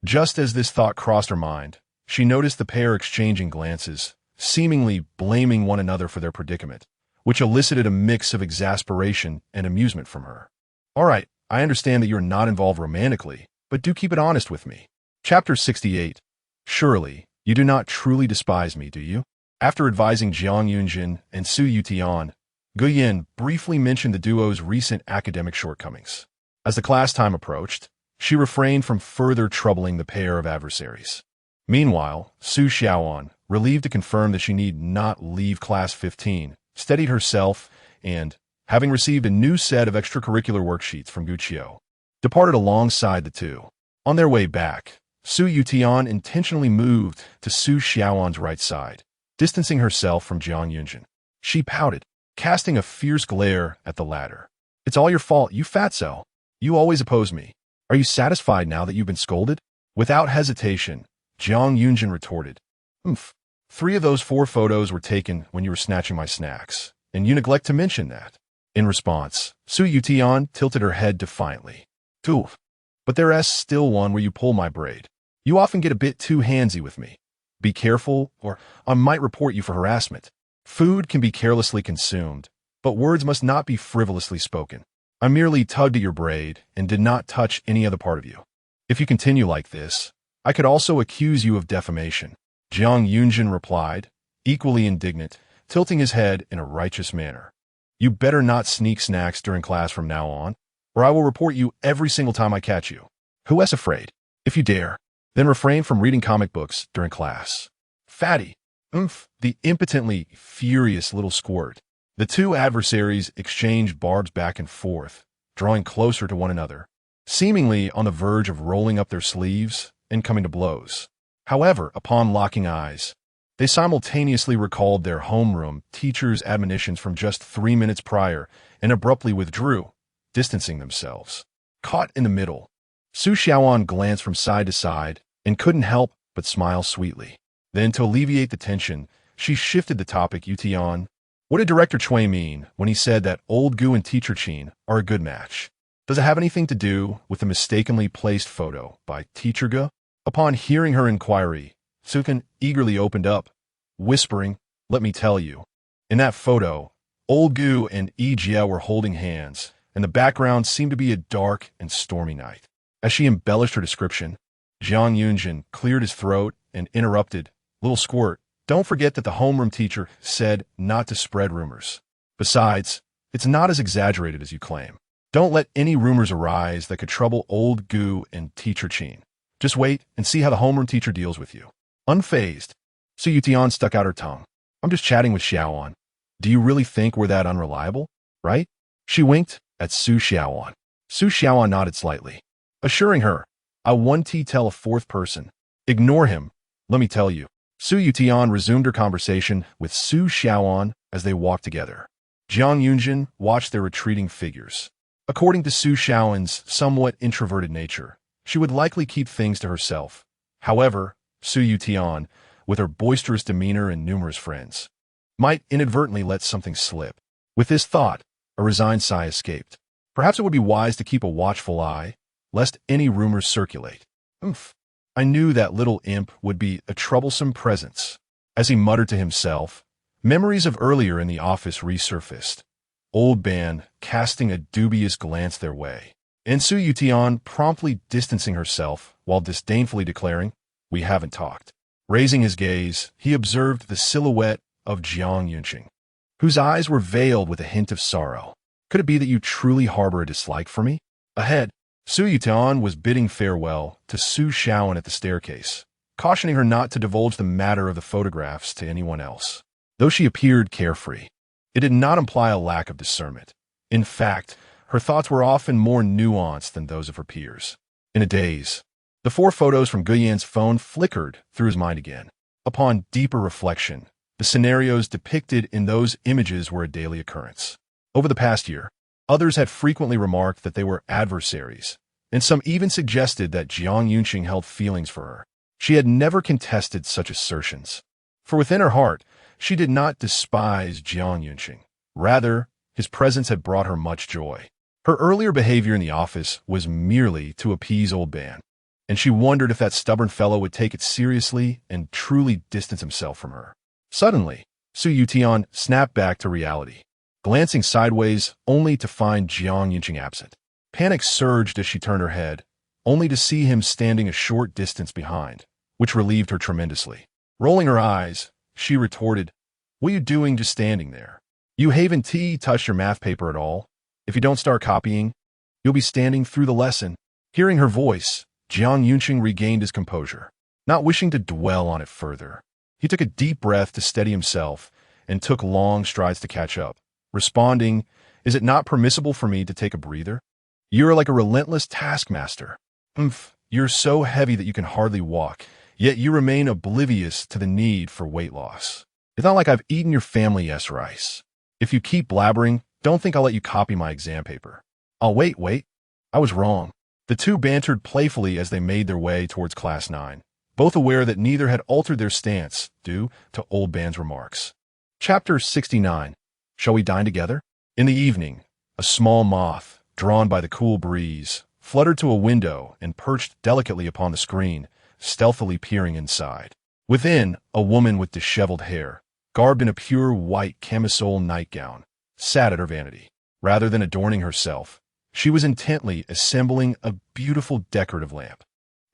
Just as this thought crossed her mind, she noticed the pair exchanging glances, seemingly blaming one another for their predicament, which elicited a mix of exasperation and amusement from her. All right, I understand that you're not involved romantically, but do keep it honest with me. Chapter 68. Surely, you do not truly despise me, do you? After advising Jiang Yunjin and Su Yutian, Guyan briefly mentioned the duo's recent academic shortcomings. As the class time approached, she refrained from further troubling the pair of adversaries. Meanwhile, Su Shaoan, relieved to confirm that she need not leave class 15, steadied herself and, having received a new set of extracurricular worksheets from Gu Qiu, departed alongside the two. On their way back, Su Yutian intentionally moved to Su Xiaoan's right side, distancing herself from Jiang Yunjin. She pouted, casting a fierce glare at the latter. It's all your fault, you fatso. You always oppose me. Are you satisfied now that you've been scolded? Without hesitation, Jiang Yunjin retorted. Oomph. 3 of those 4 photos were taken when you were snatching my snacks, and you neglect to mention that. In response, Su Yutian tilted her head defiantly. Oof. But there's still one where you pull my braid. You often get a bit too handsy with me. Be careful, or I might report you for harassment. Food can be carelessly consumed, but words must not be frivolously spoken. I merely tugged at your braid and did not touch any other part of you. If you continue like this, I could also accuse you of defamation. Jiang Yunjin replied, equally indignant, tilting his head in a righteous manner. You better not sneak snacks during class from now on, or I will report you every single time I catch you. Who is afraid? If you dare, then refrain from reading comic books during class. Fatty. Oomph, the impotently furious little squirt. The 2 adversaries exchanged barbs back and forth, drawing closer to one another, seemingly on the verge of rolling up their sleeves and coming to blows. However, upon locking eyes, they simultaneously recalled their homeroom teacher's admonitions from just 3 minutes prior and abruptly withdrew, distancing themselves. Caught in the middle, Su Xiaoan glanced from side to side and couldn't help but smile sweetly. Then, to alleviate the tension, she shifted the topic. Yutian, what did Director Cui mean when he said that Old Gu and Teacher Qin are a good match? Does it have anything to do with the mistakenly placed photo by Teacher Gu? Upon hearing her inquiry, Sukin eagerly opened up, whispering, let me tell you. In that photo, Old Gu and Yi Jia were holding hands, and the background seemed to be a dark and stormy night. As she embellished her description, Jiang Yunjin cleared his throat and interrupted, Little squirt, don't forget that the homeroom teacher said not to spread rumors. Besides, it's not as exaggerated as you claim. Don't let any rumors arise that could trouble Old Gu and Teacher Qin. Just wait and see how the homeroom teacher deals with you. Unfazed, Su Yutian stuck out her tongue. I'm just chatting with Xiaoan. Do you really think we're that unreliable, right? She winked at Su Xiaoan. Su Xiaoan nodded slightly, assuring her, I won't tell a 4th person. Ignore him, let me tell you. Su Yutian resumed her conversation with Su Xiaoan as they walked together. Jiang Yunjin watched their retreating figures. According to Su Xiaoan's somewhat introverted nature, she would likely keep things to herself. However, Su Yutian, with her boisterous demeanor and numerous friends, might inadvertently let something slip. With this thought, a resigned sigh escaped. Perhaps it would be wise to keep a watchful eye, lest any rumors circulate. Oomph. I knew that little imp would be a troublesome presence. As he muttered to himself, memories of earlier in the office resurfaced. Old Ban casting a dubious glance their way, and Su Yutian promptly distancing herself while disdainfully declaring, we haven't talked. Raising his gaze, he observed the silhouette of Jiang Yunqing, whose eyes were veiled with a hint of sorrow. Could it be that you truly harbor a dislike for me? Ahead, Su Yutian was bidding farewell to Su Xiaoan at the staircase, cautioning her not to divulge the matter of the photographs to anyone else. Though she appeared carefree, it did not imply a lack of discernment. In fact, her thoughts were often more nuanced than those of her peers. In a daze, the 4 photos from Guyan's phone flickered through his mind again. Upon deeper reflection, the scenarios depicted in those images were a daily occurrence. Over the past year, others had frequently remarked that they were adversaries, and some even suggested that Jiang Yunqing held feelings for her. She had never contested such assertions, for within her heart, she did not despise Jiang Yunqing. Rather, his presence had brought her much joy. Her earlier behavior in the office was merely to appease Old Ban, and she wondered if that stubborn fellow would take it seriously and truly distance himself from her. Suddenly, Su Yutian snapped back to reality, glancing sideways only to find Jiang Yunqing absent. Panic surged as she turned her head, only to see him standing a short distance behind, which relieved her tremendously. Rolling her eyes, she retorted, what are you doing just standing there? You haven't touched your math paper at all. If you don't start copying, you'll be standing through the lesson. Hearing her voice, Jiang Yunqing regained his composure, not wishing to dwell on it further. He took a deep breath to steady himself and took long strides to catch up, responding, is it not permissible for me to take a breather? You're like a relentless taskmaster. You're so heavy that you can hardly walk, yet you remain oblivious to the need for weight loss. It's not like I've eaten your family's rice. If you keep blabbering, don't think I'll let you copy my exam paper. I'll wait. I was wrong. The two bantered playfully as they made their way towards Class 9, both aware that neither had altered their stance due to Old Ban's remarks. Chapter 69. Shall we dine together? In the evening, a small moth, drawn by the cool breeze, fluttered to a window and perched delicately upon the screen, stealthily peering inside. Within, a woman with disheveled hair, garbed in a pure white camisole nightgown, sat at her vanity. Rather than adorning herself, she was intently assembling a beautiful decorative lamp.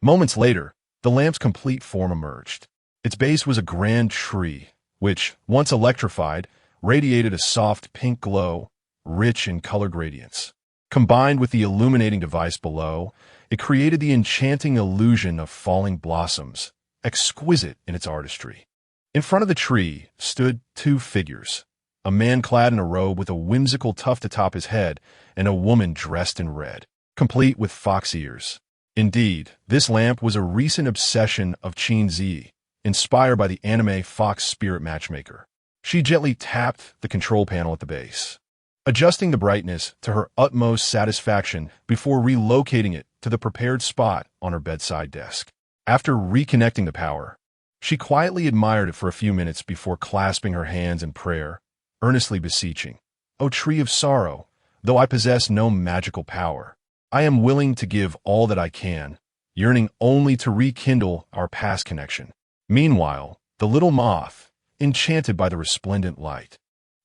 Moments later, the lamp's complete form emerged. Its base was a grand tree, which, once electrified, radiated a soft pink glow, rich in color gradients. Combined with the illuminating device below, it created the enchanting illusion of falling blossoms, exquisite in its artistry. In front of the tree stood two figures, a man clad in a robe with a whimsical tuft atop his head and a woman dressed in red, complete with fox ears. Indeed, this lamp was a recent obsession of Qin Zhiyi, inspired by the anime Fox Spirit Matchmaker. She gently tapped the control panel at the base, adjusting the brightness to her utmost satisfaction before relocating it to the prepared spot on her bedside desk. After reconnecting the power, she quietly admired it for a few minutes before clasping her hands in prayer, earnestly beseeching, "O tree of sorrow, though I possess no magical power, I am willing to give all that I can, yearning only to rekindle our past connection." Meanwhile, the little moth, enchanted by the resplendent light,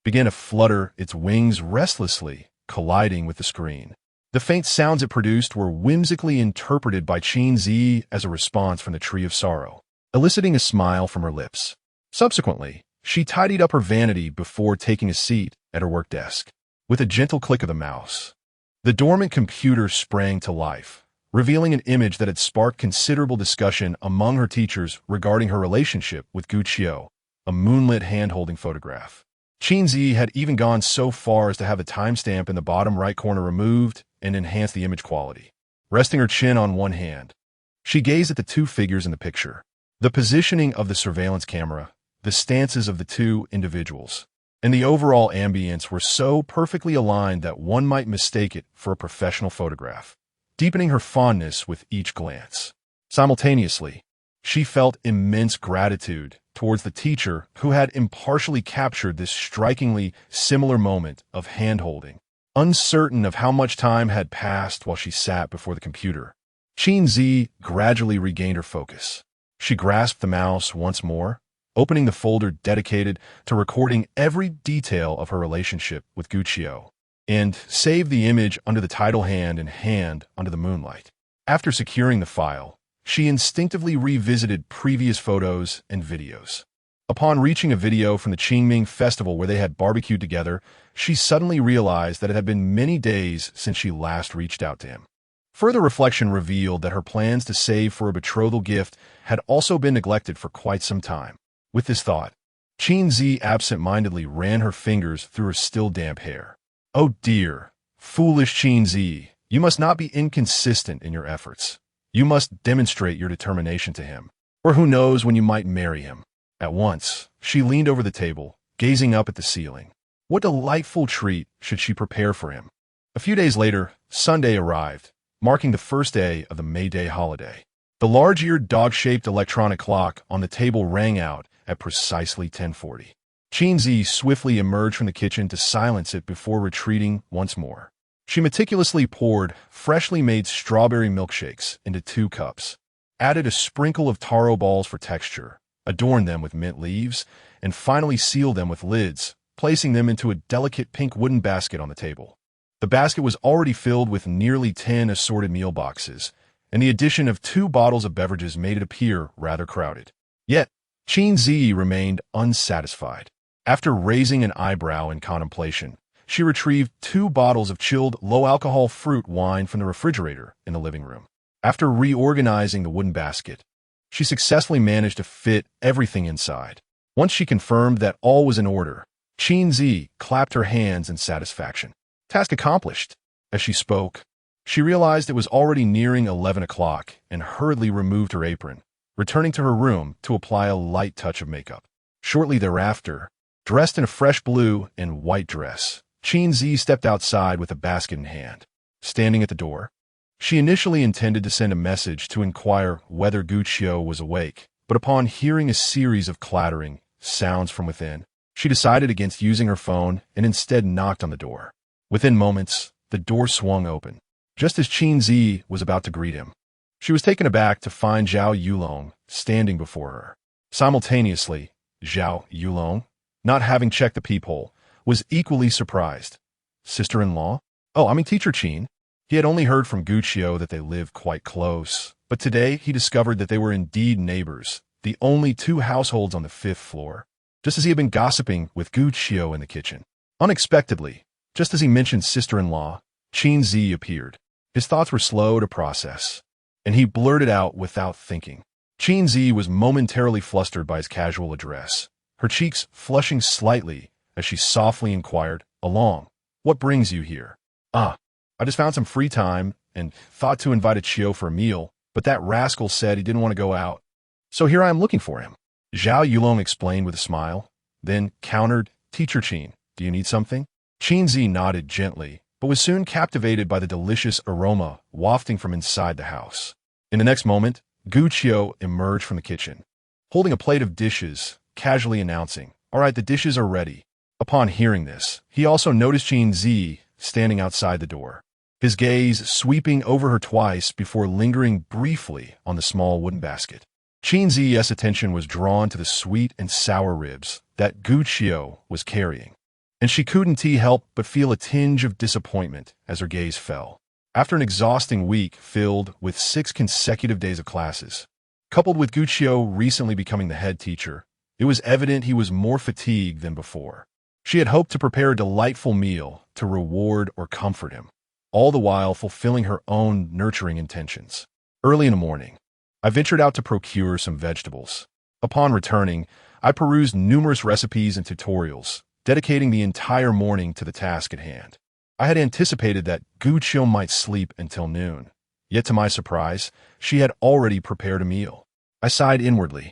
began to flutter its wings restlessly, colliding with the screen. The faint sounds it produced were whimsically interpreted by Qin Zhiyi as a response from the Tree of Sorrow, eliciting a smile from her lips. Subsequently, she tidied up her vanity before taking a seat at her work desk. With a gentle click of the mouse, the dormant computer sprang to life, revealing an image that had sparked considerable discussion among her teachers regarding her relationship with Guqiu, a moonlit hand-holding photograph. Qin Zhiyi had even gone so far as to have the timestamp in the bottom right corner removed and enhance the image quality. Resting her chin on one hand, she gazed at the two figures in the picture. The positioning of the surveillance camera, the stances of the two individuals, and the overall ambience were so perfectly aligned that one might mistake it for a professional photograph, deepening her fondness with each glance. Simultaneously, she felt immense gratitude towards the teacher who had impartially captured this strikingly similar moment of hand-holding. Uncertain of how much time had passed while she sat before the computer, Qin Zhiyi gradually regained her focus. She grasped the mouse once more, opening the folder dedicated to recording every detail of her relationship with Guqiu, and saved the image under the title hand in Hand Under the Moonlight. After securing the file, she instinctively revisited previous photos and videos. Upon reaching a video from the Qingming festival where they had barbecued together, she suddenly realized that it had been many days since she last reached out to him. Further reflection revealed that her plans to save for a betrothal gift had also been neglected for quite some time. With this thought, Qin Zhiyi absent-mindedly ran her fingers through her still damp hair. "Oh dear, foolish Qin Zhiyi, you must not be inconsistent in your efforts. You must demonstrate your determination to him, or who knows when you might marry him." At once, she leaned over the table, gazing up at the ceiling. What delightful treat should she prepare for him? A few days later, Sunday arrived, marking the first day of the May Day holiday. The large-eared dog-shaped electronic clock on the table rang out at precisely 10:40. Qin Zhiyi swiftly emerged from the kitchen to silence it before retreating once more. She meticulously poured freshly made strawberry milkshakes into 2 cups, added a sprinkle of taro balls for texture, adorned them with mint leaves, and finally sealed them with lids, placing them into a delicate pink wooden basket on the table. The basket was already filled with nearly 10 assorted meal boxes, and the addition of 2 bottles of beverages made it appear rather crowded. Yet, Qin Zhiyi remained unsatisfied. After raising an eyebrow in contemplation, she retrieved 2 bottles of chilled, low-alcohol fruit wine from the refrigerator in the living room. After reorganizing the wooden basket, she successfully managed to fit everything inside. Once she confirmed that all was in order, Qin Zhiyi clapped her hands in satisfaction. Task accomplished. As she spoke, She realized it was already nearing 11 o'clock and hurriedly removed her apron, returning to her room to apply a light touch of makeup. Shortly thereafter, dressed in a fresh blue and white dress, Qin Zhiyi stepped outside with a basket in hand. Standing at the door, she initially intended to send a message to inquire whether Gu Qiu was awake, but upon hearing a series of clattering sounds from within, she decided against using her phone and instead knocked on the door. Within moments, the door swung open, just as Qin Zhiyi was about to greet him. She was taken aback to find Zhao Yulong standing before her. Simultaneously, Zhao Yulong, not having checked the peephole, was equally surprised. Sister-in-law? Oh, I mean Teacher Qin. He had only heard from Gu Qiu that they lived quite close, but today he discovered that they were indeed neighbors, the only two households on the 5th floor, just as he had been gossiping with Gu Qiu in the kitchen. Unexpectedly, just as he mentioned sister-in-law, Qin Zhiyi appeared. His thoughts were slow to process, and he blurted out without thinking. Qin Zhiyi was momentarily flustered by his casual address, her cheeks flushing slightly as she softly inquired, "Along, what brings you here?" I just found some free time and thought to invite a Qiu for a meal, but that rascal said he didn't want to go out. So here I am looking for him." Zhao Yulong explained with a smile, then countered, "Teacher Qin, do you need something?" Qin Zhiyi nodded gently, but was soon captivated by the delicious aroma wafting from inside the house. In the next moment, Gu Qiu emerged from the kitchen, holding a plate of dishes, casually announcing, "All right, the dishes are ready." Upon hearing this, he also noticed Qin Zhiyi standing outside the door, his gaze sweeping over her twice before lingering briefly on the small wooden basket. Qin Zhiyi's attention was drawn to the sweet and sour ribs that Gu Qiu was carrying, and she couldn't help but feel a tinge of disappointment as her gaze fell. After an exhausting week filled with 6 consecutive days of classes, coupled with Gu Qiu recently becoming the head teacher, it was evident he was more fatigued than before. She had hoped to prepare a delightful meal to reward or comfort him, all the while fulfilling her own nurturing intentions. Early in the morning, I ventured out to procure some vegetables. Upon returning, I perused numerous recipes and tutorials, dedicating the entire morning to the task at hand. I had anticipated that Gu Qiu might sleep until noon, yet to my surprise, she had already prepared a meal. I sighed inwardly,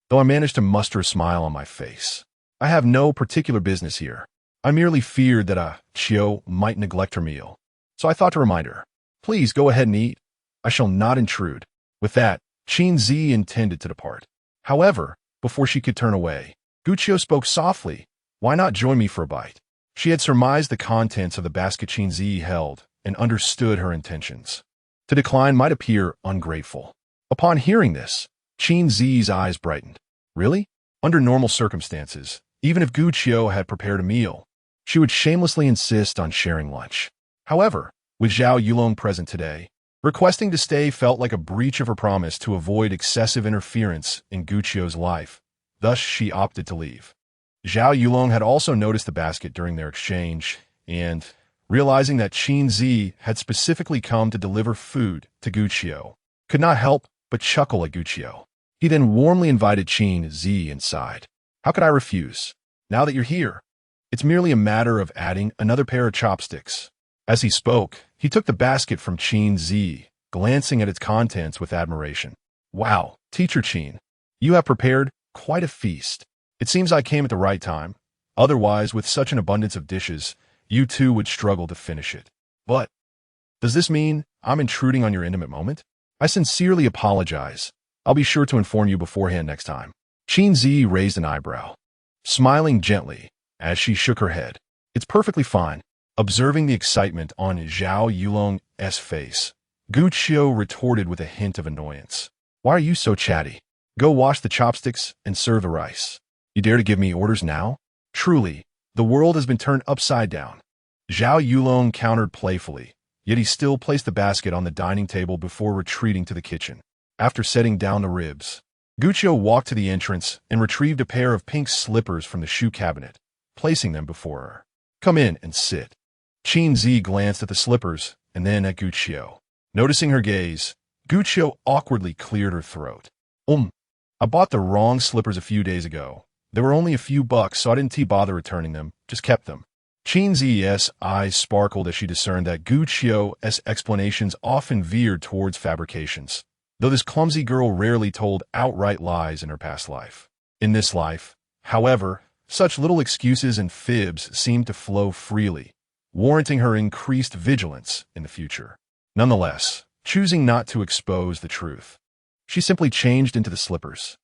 though I managed to muster a smile on my face. I have no particular business here. I merely feared that Qiu might neglect her meal. So I thought to remind her, "Please go ahead and eat. I shall not intrude." With that, Qin Zhiyi intended to depart. However, before she could turn away, Gu Qiu spoke softly, "Why not join me for a bite?" She had surmised the contents of the basket Qin Zhiyi held and understood her intentions. To decline might appear ungrateful. Upon hearing this, Qin Zhiyi's eyes brightened. Really? Under normal circumstances, even if Gu Qiu had prepared a meal, she would shamelessly insist on sharing lunch. However, with Zhao Yulong present today, requesting to stay felt like a breach of her promise to avoid excessive interference in Gu Qiu's life. Thus, she opted to leave. Zhao Yulong had also noticed the basket during their exchange, and, realizing that Qin Zhiyi had specifically come to deliver food to Gu Qiu, could not help but chuckle at Gu Qiu. He then warmly invited Qin Zhiyi inside. "How could I refuse? Now that you're here, it's merely a matter of adding another pair of chopsticks." As he spoke, he took the basket from Qin Zhiyi, glancing at its contents with admiration. "Wow, Teacher Qin, you have prepared quite a feast. It seems I came at the right time. Otherwise, with such an abundance of dishes, you too would struggle to finish it. But does this mean I'm intruding on your intimate moment? I sincerely apologize. I'll be sure to inform you beforehand next time." Qin Zhiyi raised an eyebrow, smiling gently as she shook her head. "It's perfectly fine." Observing the excitement on Zhao Yulong's face, Gu Qiu retorted with a hint of annoyance. "Why are you so chatty? Go wash the chopsticks and serve the rice. You dare to give me orders now? Truly, the world has been turned upside down." Zhao Yulong countered playfully, yet he still placed the basket on the dining table before retreating to the kitchen. After setting down the ribs, Gu Qiu walked to the entrance and retrieved a pair of pink slippers from the shoe cabinet, placing them before her. "Come in and sit." Qin Zhiyi glanced at the slippers and then at Gu Qiu. Noticing her gaze, Gu Qiu awkwardly cleared her throat. I bought the wrong slippers a few days ago. They were only a few bucks, so I didn't bother returning them, just kept them." Qin Zhiyi's eyes sparkled as she discerned that Gu Qiu's explanations often veered towards fabrications, though this clumsy girl rarely told outright lies in her past life. In this life, however, such little excuses and fibs seemed to flow freely, warranting her increased vigilance in the future. Nonetheless, choosing not to expose the truth, she simply changed into the slippers.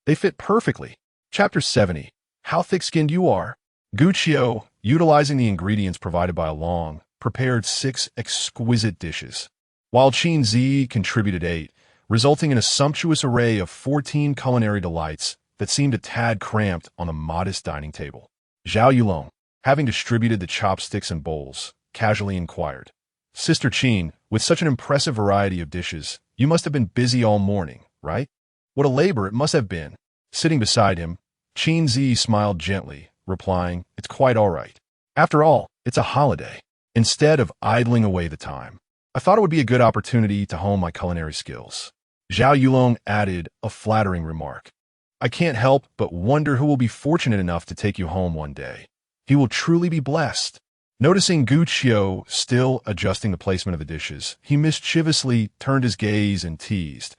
They fit perfectly. Chapter 70. How thick-skinned you are. Gu Qiu, utilizing the ingredients provided by Long, prepared 6 exquisite dishes, while Qin Zhiyi contributed 8, resulting in a sumptuous array of 14 culinary delights that seemed a tad cramped on the modest dining table. Zhao Yulong, having distributed the chopsticks and bowls, casually inquired, "Sister Qin, with such an impressive variety of dishes, you must have been busy all morning, right?" What a labor it must have been. Sitting beside him, Qin Zhiyi smiled gently, replying, "It's quite all right. After all, it's a holiday." Instead of idling away the time, I thought it would be a good opportunity to hone my culinary skills. Zhao Yulong added a flattering remark. "I can't help but wonder who will be fortunate enough to take you home one day. He will truly be blessed." Noticing Gu Qiu still adjusting the placement of the dishes, he mischievously turned his gaze and teased,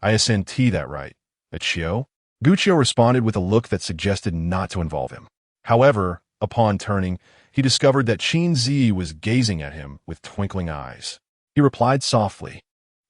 "I ascend tea that right. At Qiu?" Gu Qiu responded with a look that suggested not to involve him. However, upon turning, he discovered that Qin Zhiyi was gazing at him with twinkling eyes. He replied softly,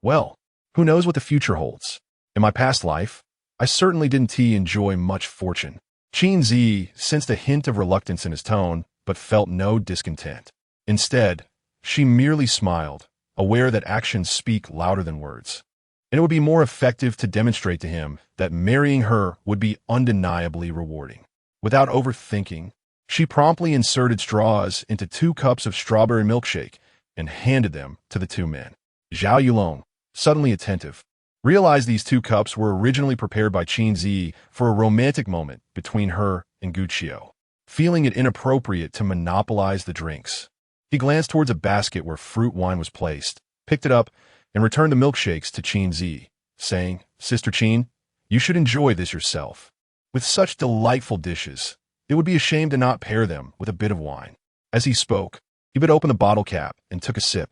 "Well, who knows what the future holds? In my past life, I certainly didn't enjoy much fortune." Qin Zhiyi sensed a hint of reluctance in his tone, but felt no discontent. Instead, she merely smiled, aware that actions speak louder than words, and it would be more effective to demonstrate to him that marrying her would be undeniably rewarding. Without overthinking, she promptly inserted straws into 2 cups of strawberry milkshake and handed them to the 2 men. Zhao Yulong, suddenly attentive, realized these 2 cups were originally prepared by Qin Zhiyi for a romantic moment between her and Gu Qiu. Feeling it inappropriate to monopolize the drinks, he glanced towards a basket where fruit wine was placed, picked it up, and returned the milkshakes to Qin Zhiyi, saying, "Sister Qin, you should enjoy this yourself. With such delightful dishes, it would be a shame to not pair them with a bit of wine." As he spoke, he bit open the bottle cap and took a sip.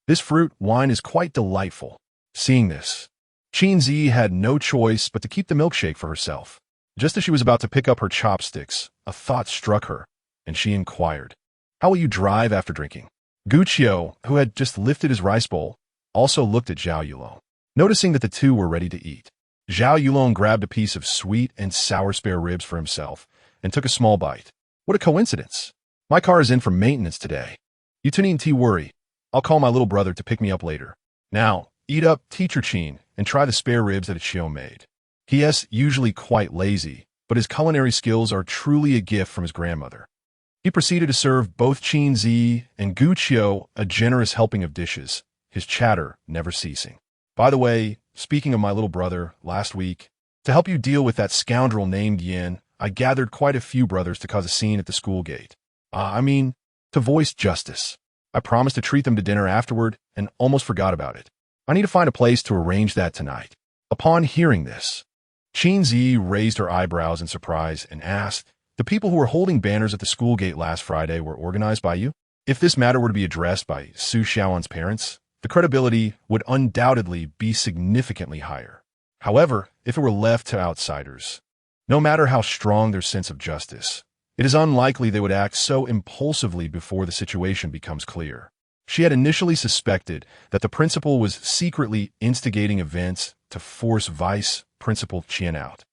This fruit wine is quite delightful." Seeing this, Qin Zhiyi had no choice but to keep the milkshake for herself. Just as she was about to pick up her chopsticks, a thought struck her, and she inquired, "How will you drive after drinking?" Gu Qiu, who had just lifted his rice bowl, also looked at Zhao Yulong. Noticing that the 2 were ready to eat, Zhao Yulong grabbed a piece of sweet and sour spare ribs for himself and took a small bite. "What a coincidence. My car is in for maintenance today. You two needn't worry. I'll call my little brother to pick me up later. Now, eat up, Teacher Qin, and try the spare ribs that Qiu made. He is usually quite lazy, but his culinary skills are truly a gift from his grandmother." He proceeded to serve both Qin Zhiyi and Gu Qiu a generous helping of dishes, his chatter never ceasing. "By the way, speaking of my little brother, last week, to help you deal with that scoundrel named Yin, I gathered quite a few brothers to cause a scene at the school gate. To voice justice. I promised to treat them to dinner afterward and almost forgot about it. I need to find a place to arrange that tonight." Upon hearing this, Qin Zhiyi raised her eyebrows in surprise and asked, "The people who were holding banners at the school gate last Friday were organized by you?" If this matter were to be addressed by Su Xiaoan's parents, the credibility would undoubtedly be significantly higher. However, if it were left to outsiders, no matter how strong their sense of justice, it is unlikely they would act so impulsively before the situation becomes clear. She had initially suspected that the principal was secretly instigating events to force Vice Principal Qian out.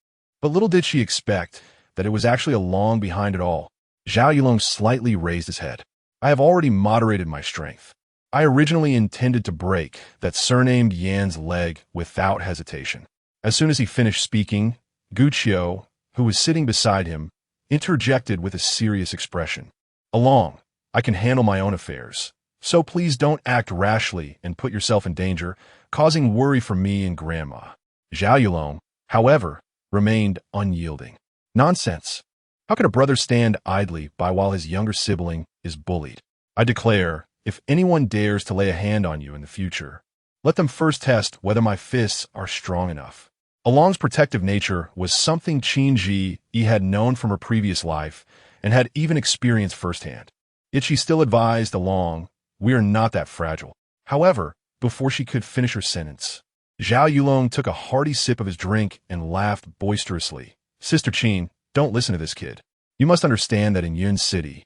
But little did she expect that it was actually along behind it all. Zhao Yulong slightly raised his head. "I have already moderated my strength. I originally intended to break that surnamed Yan's leg without hesitation." As soon as he finished speaking, Gu Qiu, who was sitting beside him, interjected with a serious expression. "Along, I can handle my own affairs. So please don't act rashly and put yourself in danger, causing worry for me and Grandma." Zhao Yulong, however, remained unyielding. "Nonsense. How can a brother stand idly by while his younger sibling is bullied? I declare, if anyone dares to lay a hand on you in the future, let them first test whether my fists are strong enough." Along's protective nature was something Qin Zhiyi had known from her previous life, and had even experienced firsthand. Yet she still advised along, "We are not that fragile." However, before she could finish her sentence, Zhao Yulong took a hearty sip of his drink and laughed boisterously. "Sister Qin, don't listen to this kid. You must understand that in Yun City,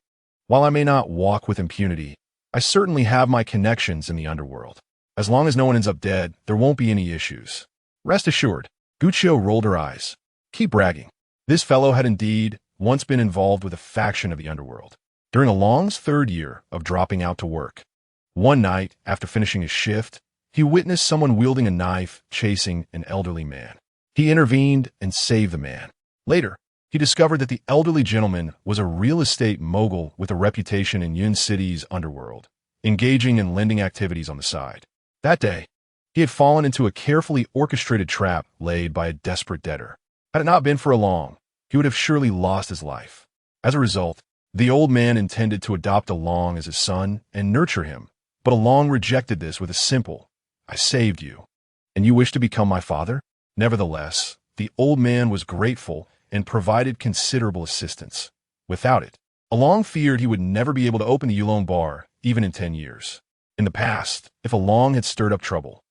while I may not walk with impunity, I certainly have my connections in the underworld. As long as no one ends up dead, there won't be any issues. Rest assured." Guqiu rolled her eyes. "Keep bragging." This fellow had indeed once been involved with a faction of the underworld. During Along's third year of dropping out to work, one night, after finishing his shift, he witnessed someone wielding a knife chasing an elderly man. He intervened and saved the man. Later, he discovered that the elderly gentleman was a real estate mogul with a reputation in Yun City's underworld, engaging in lending activities on the side. That day, he had fallen into a carefully orchestrated trap laid by a desperate debtor. Had it not been for Along, he would have surely lost his life. As a result, the old man intended to adopt Along as his son and nurture him, but Along rejected this with a simple, "I saved you, and you wish to become my father?" Nevertheless, the old man was grateful and provided considerable assistance. Without it, Along feared he would never be able to open the Yulong bar, even in 10 years. In the past, if Along had stirred up trouble,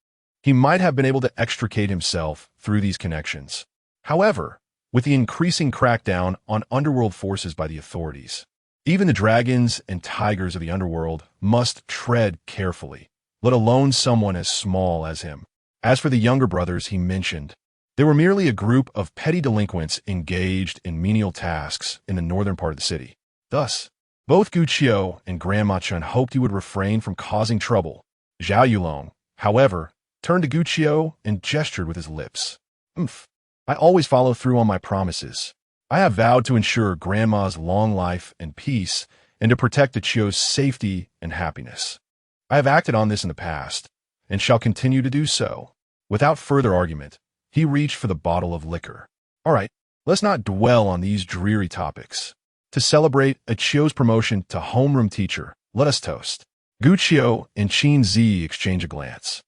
he might have been able to extricate himself through these connections. However, with the increasing crackdown on underworld forces by the authorities, even the dragons and tigers of the underworld must tread carefully, let alone someone as small as him. As for the younger brothers he mentioned, they were merely a group of petty delinquents engaged in menial tasks in the northern part of the city. Thus, both Guqiu and Grandma Chun hoped he would refrain from causing trouble. Zhao Yulong, however, turned to Guqiu and gestured with his lips. I always follow through on my promises. I have vowed to ensure Grandma's long life and peace and to protect Guqiu's safety and happiness. I have acted on this in the past and shall continue to do so." Without further argument, he reached for the bottle of liquor. "All right, let's not dwell on these dreary topics. To celebrate Guqiu's promotion to homeroom teacher, let us toast." Guqiu and Qin Zhiyi exchange a glance,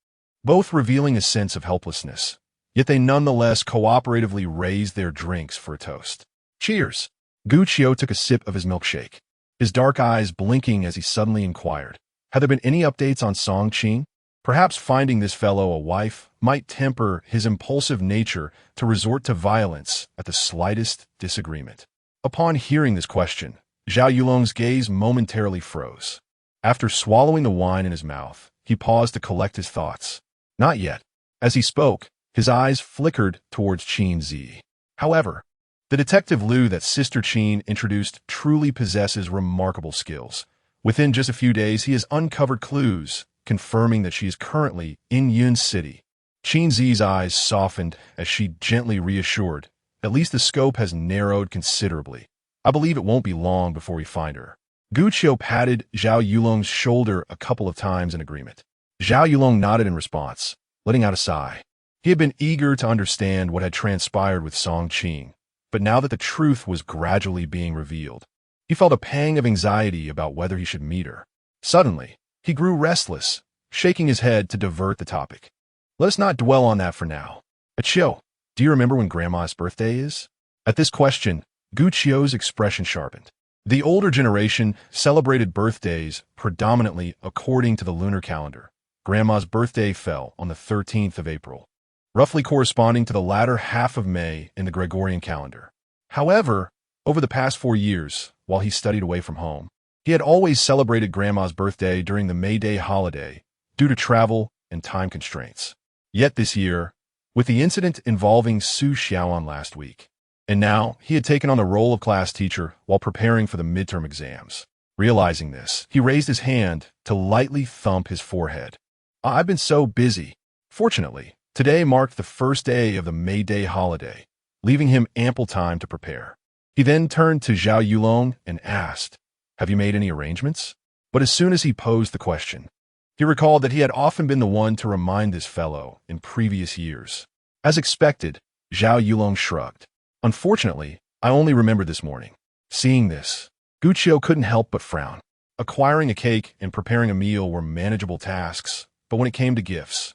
both revealing a sense of helplessness, yet they nonetheless cooperatively raised their drinks for a toast. "Cheers!" Guqiu took a sip of his milkshake, his dark eyes blinking as he suddenly inquired, "Have there been any updates on Song Qin? Perhaps finding this fellow a wife might temper his impulsive nature to resort to violence at the slightest disagreement." Upon hearing this question, Zhao Yulong's gaze momentarily froze. After swallowing the wine in his mouth, he paused to collect his thoughts. Not yet. As he spoke, his eyes flickered towards Qin Zhiyi. However, the detective Liu that Sister Qin introduced truly possesses remarkable skills. Within just a few days, he has uncovered clues, confirming that she is currently in Yun City. Qin Zhiyi's eyes softened as she gently reassured, "At least the scope has narrowed considerably. I believe it won't be long before we find her." Guqiu patted Zhao Yulong's shoulder a couple of times in agreement. Zhao Yulong nodded in response, letting out a sigh. He had been eager to understand what had transpired with Song Qin, but now that the truth was gradually being revealed, he felt a pang of anxiety about whether he should meet her. Suddenly, he grew restless, shaking his head to divert the topic. "Let us not dwell on that for now. Guqiu, do you remember when Grandma's birthday is?" At this question, Guqiu's expression sharpened. The older generation celebrated birthdays predominantly according to the lunar calendar. Grandma's birthday fell on the 13th of April, roughly corresponding to the latter half of May in the Gregorian calendar. However, over the past 4 years, while he studied away from home, he had always celebrated Grandma's birthday during the May Day holiday due to travel and time constraints. Yet this year, with the incident involving Su Xiaoan last week, and now he had taken on the role of class teacher while preparing for the midterm exams. Realizing this, he raised his hand to lightly thump his forehead. "I've been so busy." Fortunately, today marked the first day of the May Day holiday, leaving him ample time to prepare. He then turned to Zhao Yulong and asked, "Have you made any arrangements?" But as soon as he posed the question, he recalled that he had often been the one to remind this fellow in previous years. As expected, Zhao Yulong shrugged. "Unfortunately, I only remembered this morning." Seeing this, Guqiu couldn't help but frown. Acquiring a cake and preparing a meal were manageable tasks, but when it came to gifts,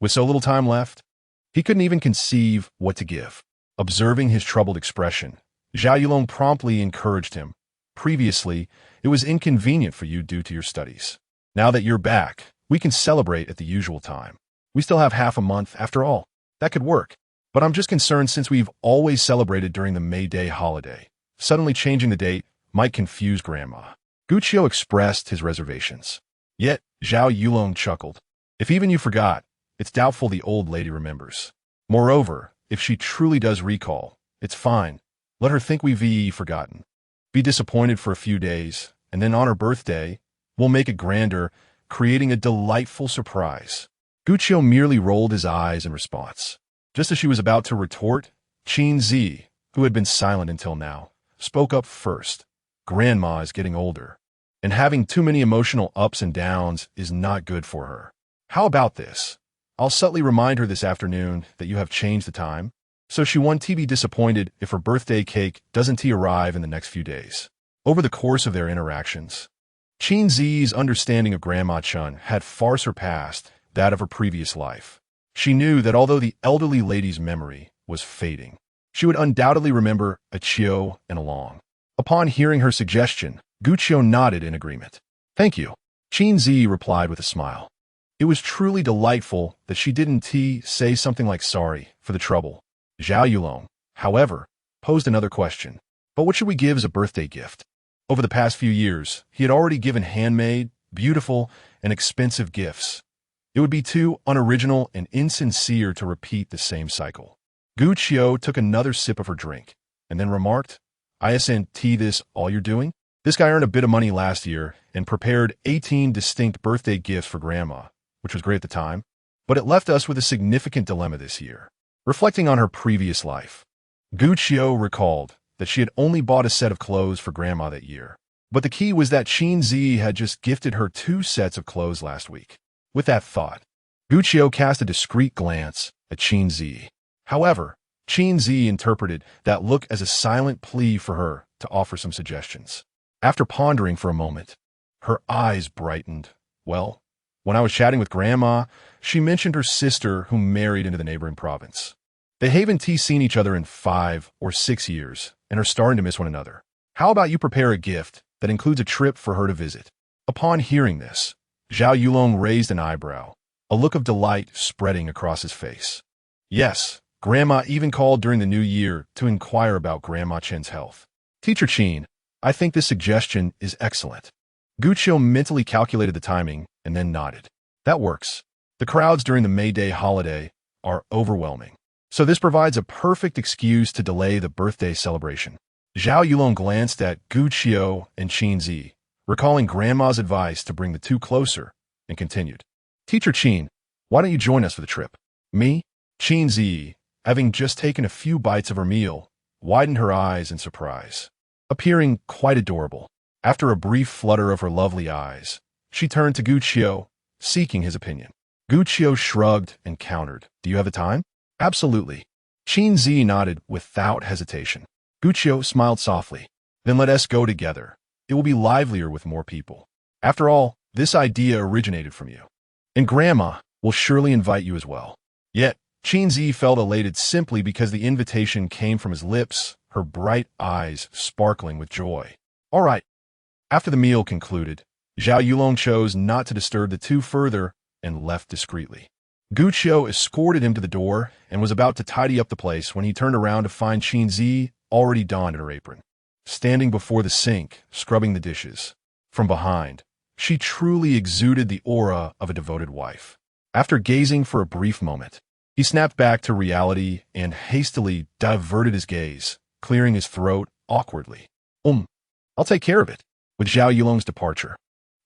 with so little time left, he couldn't even conceive what to give. Observing his troubled expression, Zhao Yulong promptly encouraged him. Previously, it was inconvenient for you due to your studies. Now that you're back, we can celebrate at the usual time. We still have half a month after all. That could work. But I'm just concerned since we've always celebrated during the May Day holiday. Suddenly changing the date might confuse Grandma. Guqiu expressed his reservations. Yet, Zhao Yulong chuckled. If even you forgot, it's doubtful the old lady remembers. Moreover, if she truly does recall, it's fine. Let her think we've forgotten. Be disappointed for a few days, and then on her birthday, we'll make it grander, creating a delightful surprise. Guqiu merely rolled his eyes in response. Just as she was about to retort, Qin Zhiyi, who had been silent until now, spoke up first. Grandma is getting older, and having too many emotional ups and downs is not good for her. How about this? I'll subtly remind her this afternoon that you have changed the time, so she won't be disappointed if her birthday cake doesn't arrive in the next few days. Over the course of their interactions, Qin Zhiyi's understanding of Grandma Chun had far surpassed that of her previous life. She knew that although the elderly lady's memory was fading, she would undoubtedly remember a Qiu and a Long. Upon hearing her suggestion, Guqiu nodded in agreement. Thank you. Qin Zhiyi replied with a smile. It was truly delightful that she didn't say something like sorry for the trouble. Zhao Yulong, however, posed another question. But what should we give as a birthday gift? Over the past few years, he had already given handmade, beautiful, and expensive gifts. It would be too unoriginal and insincere to repeat the same cycle. Guqiu took another sip of her drink, and then remarked, Isn't this all you're doing? This guy earned a bit of money last year and prepared 18 distinct birthday gifts for Grandma, which was great at the time, but it left us with a significant dilemma this year. Reflecting on her previous life, Guqiu recalled that she had only bought a set of clothes for Grandma that year, but the key was that Qin Zhiyi had just gifted her 2 sets of clothes last week. With that thought, Guqiu cast a discreet glance at Qin Zhiyi. However, Qin Zhiyi interpreted that look as a silent plea for her to offer some suggestions. After pondering for a moment, her eyes brightened. Well, when I was chatting with Grandma, she mentioned her sister who married into the neighboring province. They haven't seen each other in 5 or 6 years and are starting to miss one another. How about you prepare a gift that includes a trip for her to visit? Upon hearing this, Zhao Yulong raised an eyebrow, a look of delight spreading across his face. Yes, Grandma even called during the new year to inquire about Grandma Chen's health. Teacher Qin, I think this suggestion is excellent. Guqiu mentally calculated the timing and then nodded. That works. The crowds during the May Day holiday are overwhelming, so this provides a perfect excuse to delay the birthday celebration. Zhao Yulong glanced at Guqiu and Qin Zhiyi, recalling Grandma's advice to bring the two closer, and continued. Teacher Qin, why don't you join us for the trip? Me? Qin Zhiyi, having just taken a few bites of her meal, widened her eyes in surprise, appearing quite adorable. After a brief flutter of her lovely eyes, she turned to Guqiu, seeking his opinion. Guqiu shrugged and countered. Do you have the time? Absolutely. Qin Zhiyi nodded without hesitation. Guqiu smiled softly. Then let us go together. It will be livelier with more people. After all, this idea originated from you. And Grandma will surely invite you as well. Yet, Qin Zhiyi felt elated simply because the invitation came from his lips, her bright eyes sparkling with joy. All right. After the meal concluded, Zhao Yulong chose not to disturb the two further and left discreetly. Guqiu escorted him to the door and was about to tidy up the place when he turned around to find Qin Zhiyi already donned in her apron, standing before the sink, scrubbing the dishes. From behind, she truly exuded the aura of a devoted wife. After gazing for a brief moment, he snapped back to reality and hastily diverted his gaze, clearing his throat awkwardly. I'll take care of it. With Zhao Yulong's departure,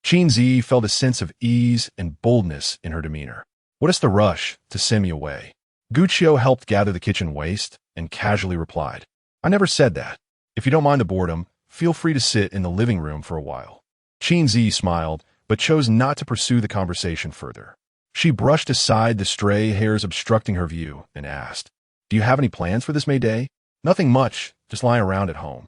Qin Zhiyi felt a sense of ease and boldness in her demeanor. What is the rush to send me away? Guqiu helped gather the kitchen waste and casually replied, I never said that. If you don't mind the boredom, feel free to sit in the living room for a while. Qin Zhiyi smiled, but chose not to pursue the conversation further. She brushed aside the stray hairs obstructing her view and asked, Do you have any plans for this May Day? Nothing much, just lying around at home.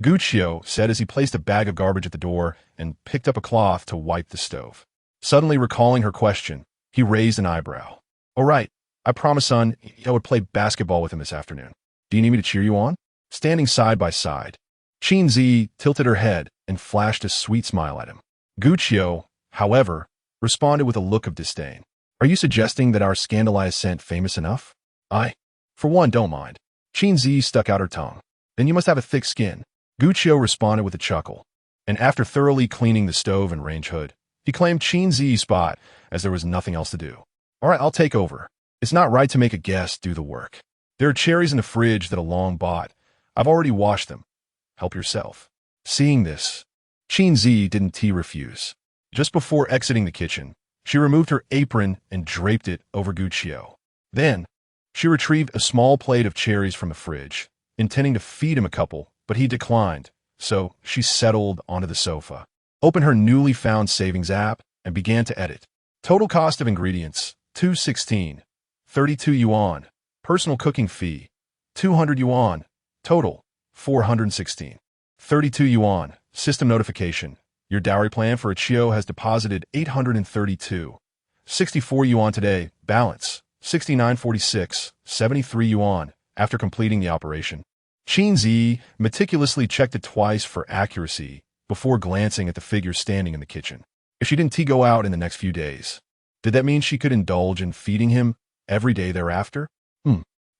Guqiu said as he placed a bag of garbage at the door and picked up a cloth to wipe the stove. Suddenly recalling her question, he raised an eyebrow. All right, I promised son I would play basketball with him this afternoon. Do you need me to cheer you on? Standing side by side, Qin Zhiyi tilted her head and flashed a sweet smile at him. Guqiu, however, responded with a look of disdain. Are you suggesting that our scandalized scent famous enough? I, for one, don't mind. Qin Zhiyi stuck out her tongue. Then you must have a thick skin. Guqiu responded with a chuckle. And after thoroughly cleaning the stove and range hood, he claimed Qin Zhiyi's spot as there was nothing else to do. All right, I'll take over. It's not right to make a guest do the work. There are cherries in the fridge that Along bought. I've already washed them. Help yourself. Seeing this, Qin Zhiyi didn't refuse. Just before exiting the kitchen, she removed her apron and draped it over Guqiu. Then, she retrieved a small plate of cherries from the fridge, intending to feed him a couple, but he declined, so she settled onto the sofa, opened her newly found savings app, and began to edit. Total cost of ingredients, 216. 32 yuan. Personal cooking fee, 200 yuan. Total, 416. 32 yuan. System notification. Your dowry plan for a Chio has deposited 832. 64 yuan today. Balance, 69.46. 73 yuan. After completing the operation, Qin Zhiyi meticulously checked it twice for accuracy before glancing at the figure standing in the kitchen. If she didn't go out in the next few days, did that mean she could indulge in feeding him every day thereafter?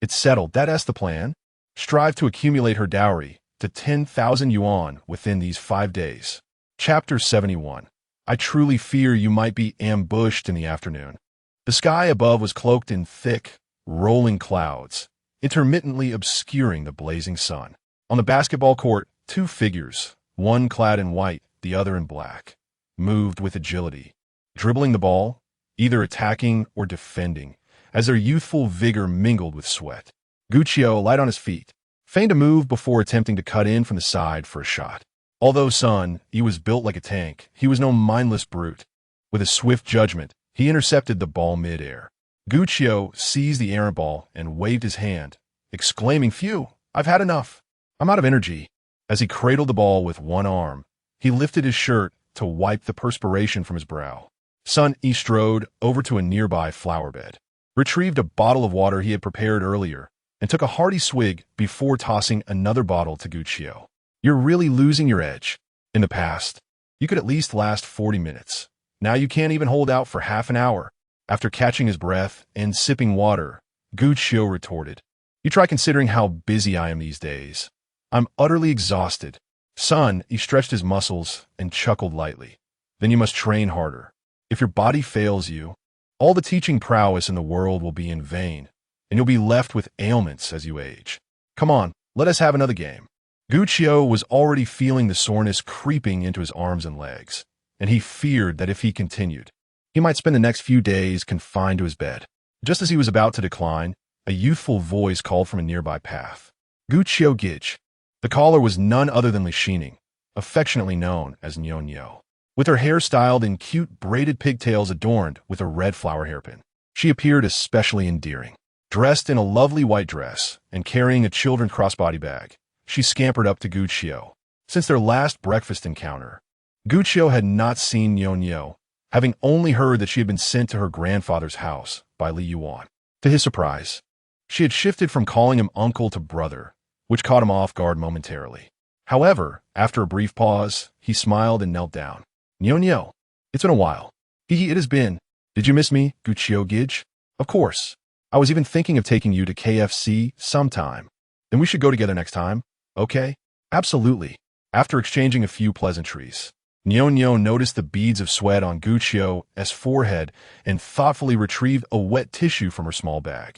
It's settled. That's the plan. Strive to accumulate her dowry to 10,000 yuan within these 5 days. Chapter 71. I truly fear you might be ambushed in the afternoon. The sky above was cloaked in thick, rolling clouds, intermittently obscuring the blazing sun. On the basketball court, two figures, one clad in white, the other in black, moved with agility, dribbling the ball, either attacking or defending, as their youthful vigor mingled with sweat. Guqiu, light on his feet, feigned a move before attempting to cut in from the side for a shot. Although Sun Yi was built like a tank, he was no mindless brute. With a swift judgment, he intercepted the ball mid-air. Guqiu seized the errant ball and waved his hand, exclaiming, "Phew, I've had enough. I'm out of energy." As he cradled the ball with one arm, he lifted his shirt to wipe the perspiration from his brow. Sun Yi strode over to a nearby flower bed, retrieved a bottle of water he had prepared earlier, and took a hearty swig before tossing another bottle to Guqiu. You're really losing your edge. In the past, you could at least last 40 minutes. Now you can't even hold out for half an hour. After catching his breath and sipping water, Guqiu retorted, You try considering how busy I am these days. I'm utterly exhausted. Sun, he stretched his muscles and chuckled lightly. Then you must train harder. If your body fails you, all the teaching prowess in the world will be in vain, and you'll be left with ailments as you age. Come on, let us have another game. Guqiu was already feeling the soreness creeping into his arms and legs, and he feared that if he continued, he might spend the next few days confined to his bed. Just as he was about to decline, a youthful voice called from a nearby path. Guqiu Gij. The caller was none other than Li Xining, affectionately known as Nyo. With her hair styled in cute braided pigtails adorned with a red flower hairpin, she appeared especially endearing. Dressed in a lovely white dress and carrying a children's crossbody bag, she scampered up to Guqiu. Since their last breakfast encounter, Guqiu had not seen Nyo, having only heard that she had been sent to her grandfather's house by Li Yuan. To his surprise, she had shifted from calling him uncle to brother, which caught him off guard momentarily. However, after a brief pause, he smiled and knelt down. Nyo, it's been a while. It has been. Did you miss me, Guqiu Gij? Of course. I was even thinking of taking you to KFC sometime. Then we should go together next time, okay? Absolutely. After exchanging a few pleasantries, Nyo noticed the beads of sweat on Guqiu's forehead and thoughtfully retrieved a wet tissue from her small bag,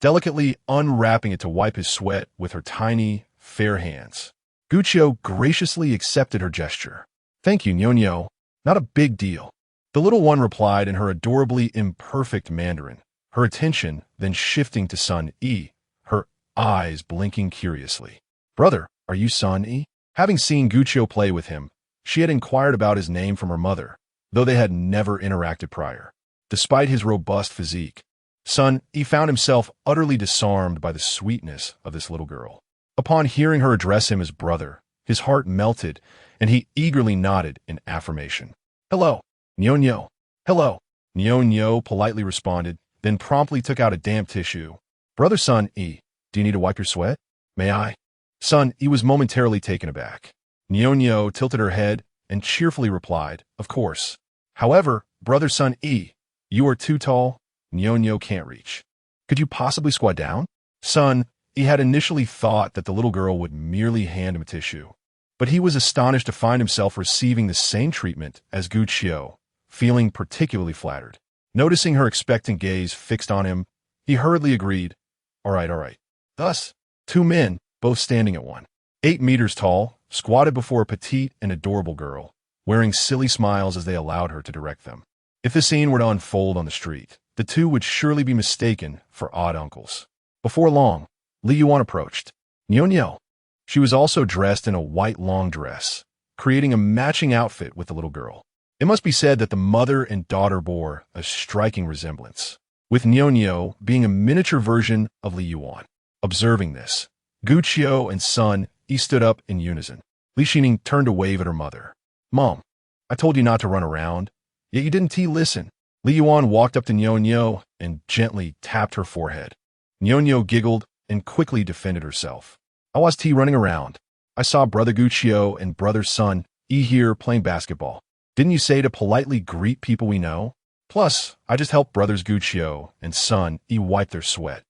delicately unwrapping it to wipe his sweat with her tiny, fair hands. Guqiu graciously accepted her gesture. Thank you, Nyo. Not a big deal. The little one replied in her adorably imperfect Mandarin, her attention then shifting to Sun Yi, her eyes blinking curiously. Brother, are you Sun Yi? Having seen Guqiu play with him, she had inquired about his name from her mother, though they had never interacted prior. Despite his robust physique, Sun Yi found himself utterly disarmed by the sweetness of this little girl. Upon hearing her address him as brother, his heart melted, and he eagerly nodded in affirmation. Hello, Nyo. Hello. Nyo politely responded, then promptly took out a damp tissue. Brother Sun Yi, do you need to wipe your sweat? May I? Sun Yi was momentarily taken aback. Nyo tilted her head and cheerfully replied, "Of course. However, brother Sun Yi, you are too tall. Nyo can't reach. Could you possibly squat down?" Sun Yi had initially thought that the little girl would merely hand him a tissue, but he was astonished to find himself receiving the same treatment as Gu Qiu, feeling particularly flattered. Noticing her expectant gaze fixed on him, he hurriedly agreed, all right. Thus, two men, both standing at 1.8 meters tall, squatted before a petite and adorable girl, wearing silly smiles as they allowed her to direct them. If the scene were to unfold on the street, the two would surely be mistaken for odd uncles. Before long, Li Yuan approached. Nyo. She was also dressed in a white long dress, creating a matching outfit with the little girl. It must be said that the mother and daughter bore a striking resemblance, with Nyo being a miniature version of Li Yuan. Observing this, Gu Qiu and Sun Yi stood up in unison. Li Xining turned to wave at her mother. "Mom, I told you not to run around, yet you didn't listen." Li Yuan walked up to Nyo and gently tapped her forehead. Nyo giggled and quickly defended herself. "I was running around. I saw brother Gu Qiu and brother Sun Yi here playing basketball. Didn't you say to politely greet people we know? Plus, I just helped brothers Gu Qiu and Sun Yi wipe their sweat."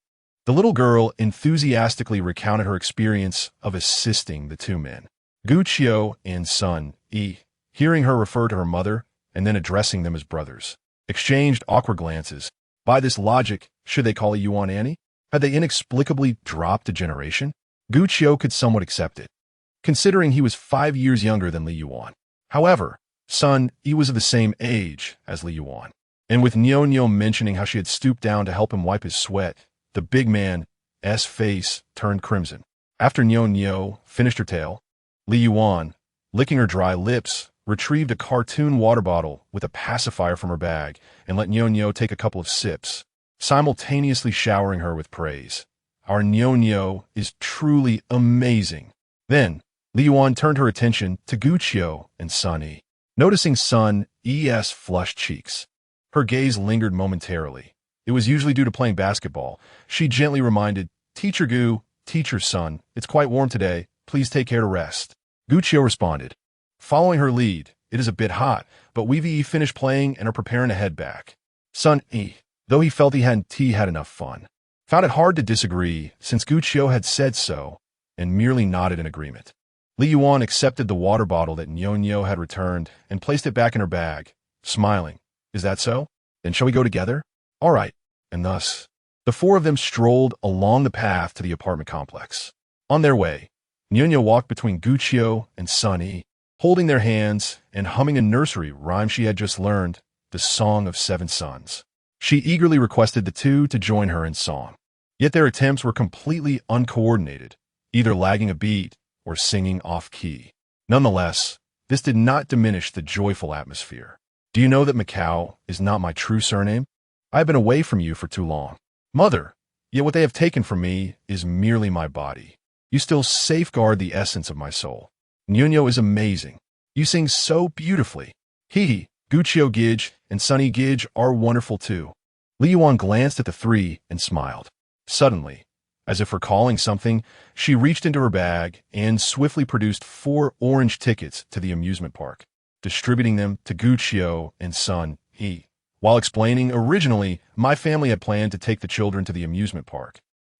The little girl enthusiastically recounted her experience of assisting the two men. Gu Qiu and Sun Yi, hearing her refer to her mother and then addressing them as brothers, exchanged awkward glances. By this logic, should they call Yuan Annie? Had they inexplicably dropped a generation? Gu Qiu could somewhat accept it, considering he was 5 years younger than Li Yuan. However, Sun Yi was of the same age as Li Yuan, and with Nyo mentioning how she had stooped down to help him wipe his sweat, the big man's face turned crimson. After Nyo finished her tale, Li Yuan, licking her dry lips, retrieved a cartoon water bottle with a pacifier from her bag and let Nyo take a couple of sips, simultaneously showering her with praise. "Our Nyo is truly amazing." Then, Li Yuan turned her attention to Gu Qiu and Sun Yi. Noticing Sun Yi's flushed cheeks, her gaze lingered momentarily. It was usually due to playing basketball. She gently reminded, "Teacher Gu, teacher Sun, it's quite warm today. Please take care to rest." Gu Qiu responded, following her lead, "It is a bit hot, but we've finished playing and are preparing to head back." Sun Yi, though he felt he hadn't had enough fun, found it hard to disagree since Gu Qiu had said so and merely nodded in agreement. Li Yuan accepted the water bottle that Nyo had returned and placed it back in her bag, smiling. "Is that so? Then shall we go together?" "All right." And thus, the four of them strolled along the path to the apartment complex. On their way, Nyo walked between Gu Qiu and Sun Yi, holding their hands and humming a nursery rhyme she had just learned, the Song of Seven Sons. She eagerly requested the two to join her in song. Yet their attempts were completely uncoordinated, either lagging a beat or singing off-key. Nonetheless, this did not diminish the joyful atmosphere. "Do you know that Macau is not my true surname? I have been away from you for too long. Mother, yet what they have taken from me is merely my body. You still safeguard the essence of my soul. Nyo is amazing. You sing so beautifully. Gu Qiu Gij and Sunny Gij are wonderful too." Li Yuan glanced at the three and smiled. Suddenly, as if recalling something, she reached into her bag and swiftly produced 4 orange tickets to the amusement park, distributing them to Gu Qiu and Sun Yi, while explaining, "Originally, my family had planned to take the children to the amusement park,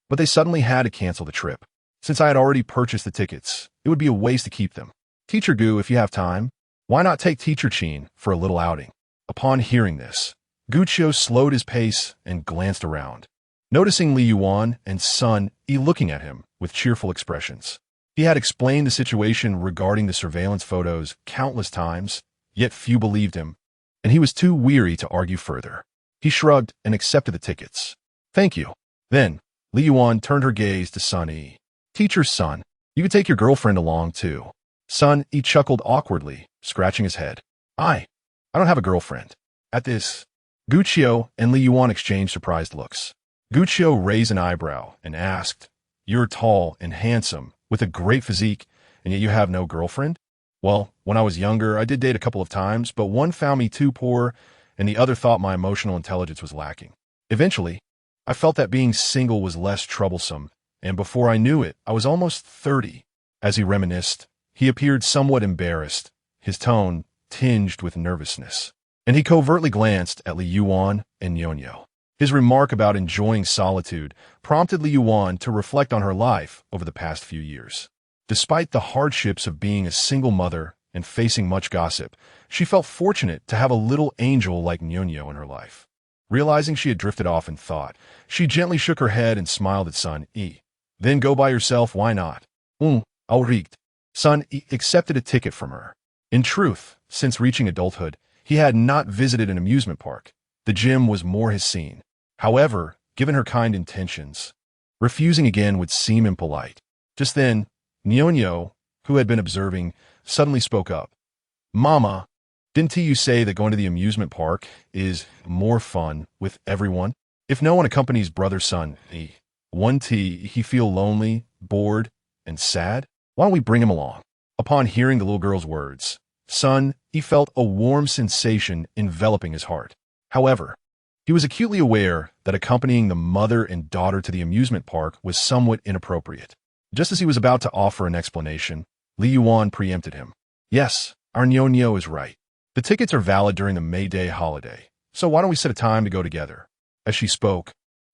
but they suddenly had to cancel the trip. Since I had already purchased the tickets, it would be a waste to keep them. Teacher Gu, if you have time, why not take Teacher Qin for a little outing?" Upon hearing this, Gu Qiu slowed his pace and glanced around, noticing Li Yuan and Sun Yi looking at him with cheerful expressions. He had explained the situation regarding the surveillance photos countless times, yet few believed him, and he was too weary to argue further. He shrugged and accepted the tickets. "Thank you." Then, Li Yuan turned her gaze to Sun Yi. "Teacher Sun, you could take your girlfriend along too." Sun Yi chuckled awkwardly, scratching his head. I don't have a girlfriend." At this, Gu Qiu and Li Yuan exchanged surprised looks. Gu Qiu raised an eyebrow and asked, "You're tall and handsome, with a great physique, and yet you have no girlfriend?" "Well, when I was younger, I did date a couple of times, but one found me too poor, and the other thought my emotional intelligence was lacking. Eventually, I felt that being single was less troublesome, and before I knew it, I was almost 30. As he reminisced, he appeared somewhat embarrassed, his tone tinged with nervousness, and he covertly glanced at Li Yuan and Nyonyo. His remark about enjoying solitude prompted Li Yuan to reflect on her life over the past few years. Despite the hardships of being a single mother and facing much gossip, she felt fortunate to have a little angel like Nyonyo in her life. Realizing she had drifted off in thought, she gently shook her head and smiled at Sun Yi. Then go by yourself, why not? I'll read. Sun Yi accepted a ticket from her. In truth, since reaching adulthood, he had not visited an amusement park. The gym was more his scene. However, given her kind intentions, refusing again would seem impolite. Just then, Nyonyo, who had been observing, suddenly spoke up. Mama, didn't you say that going to the amusement park is more fun with everyone? If no one accompanies brother Sun Yi, he feel lonely, bored, and sad? Why don't we bring him along? Upon hearing the little girl's words, Sun Yi felt a warm sensation enveloping his heart. However, he was acutely aware that accompanying the mother and daughter to the amusement park was somewhat inappropriate. Just as he was about to offer an explanation, Li Yuan preempted him. Yes, our Nyonyo is right. The tickets are valid during the May Day holiday, so why don't we set a time to go together? As she spoke,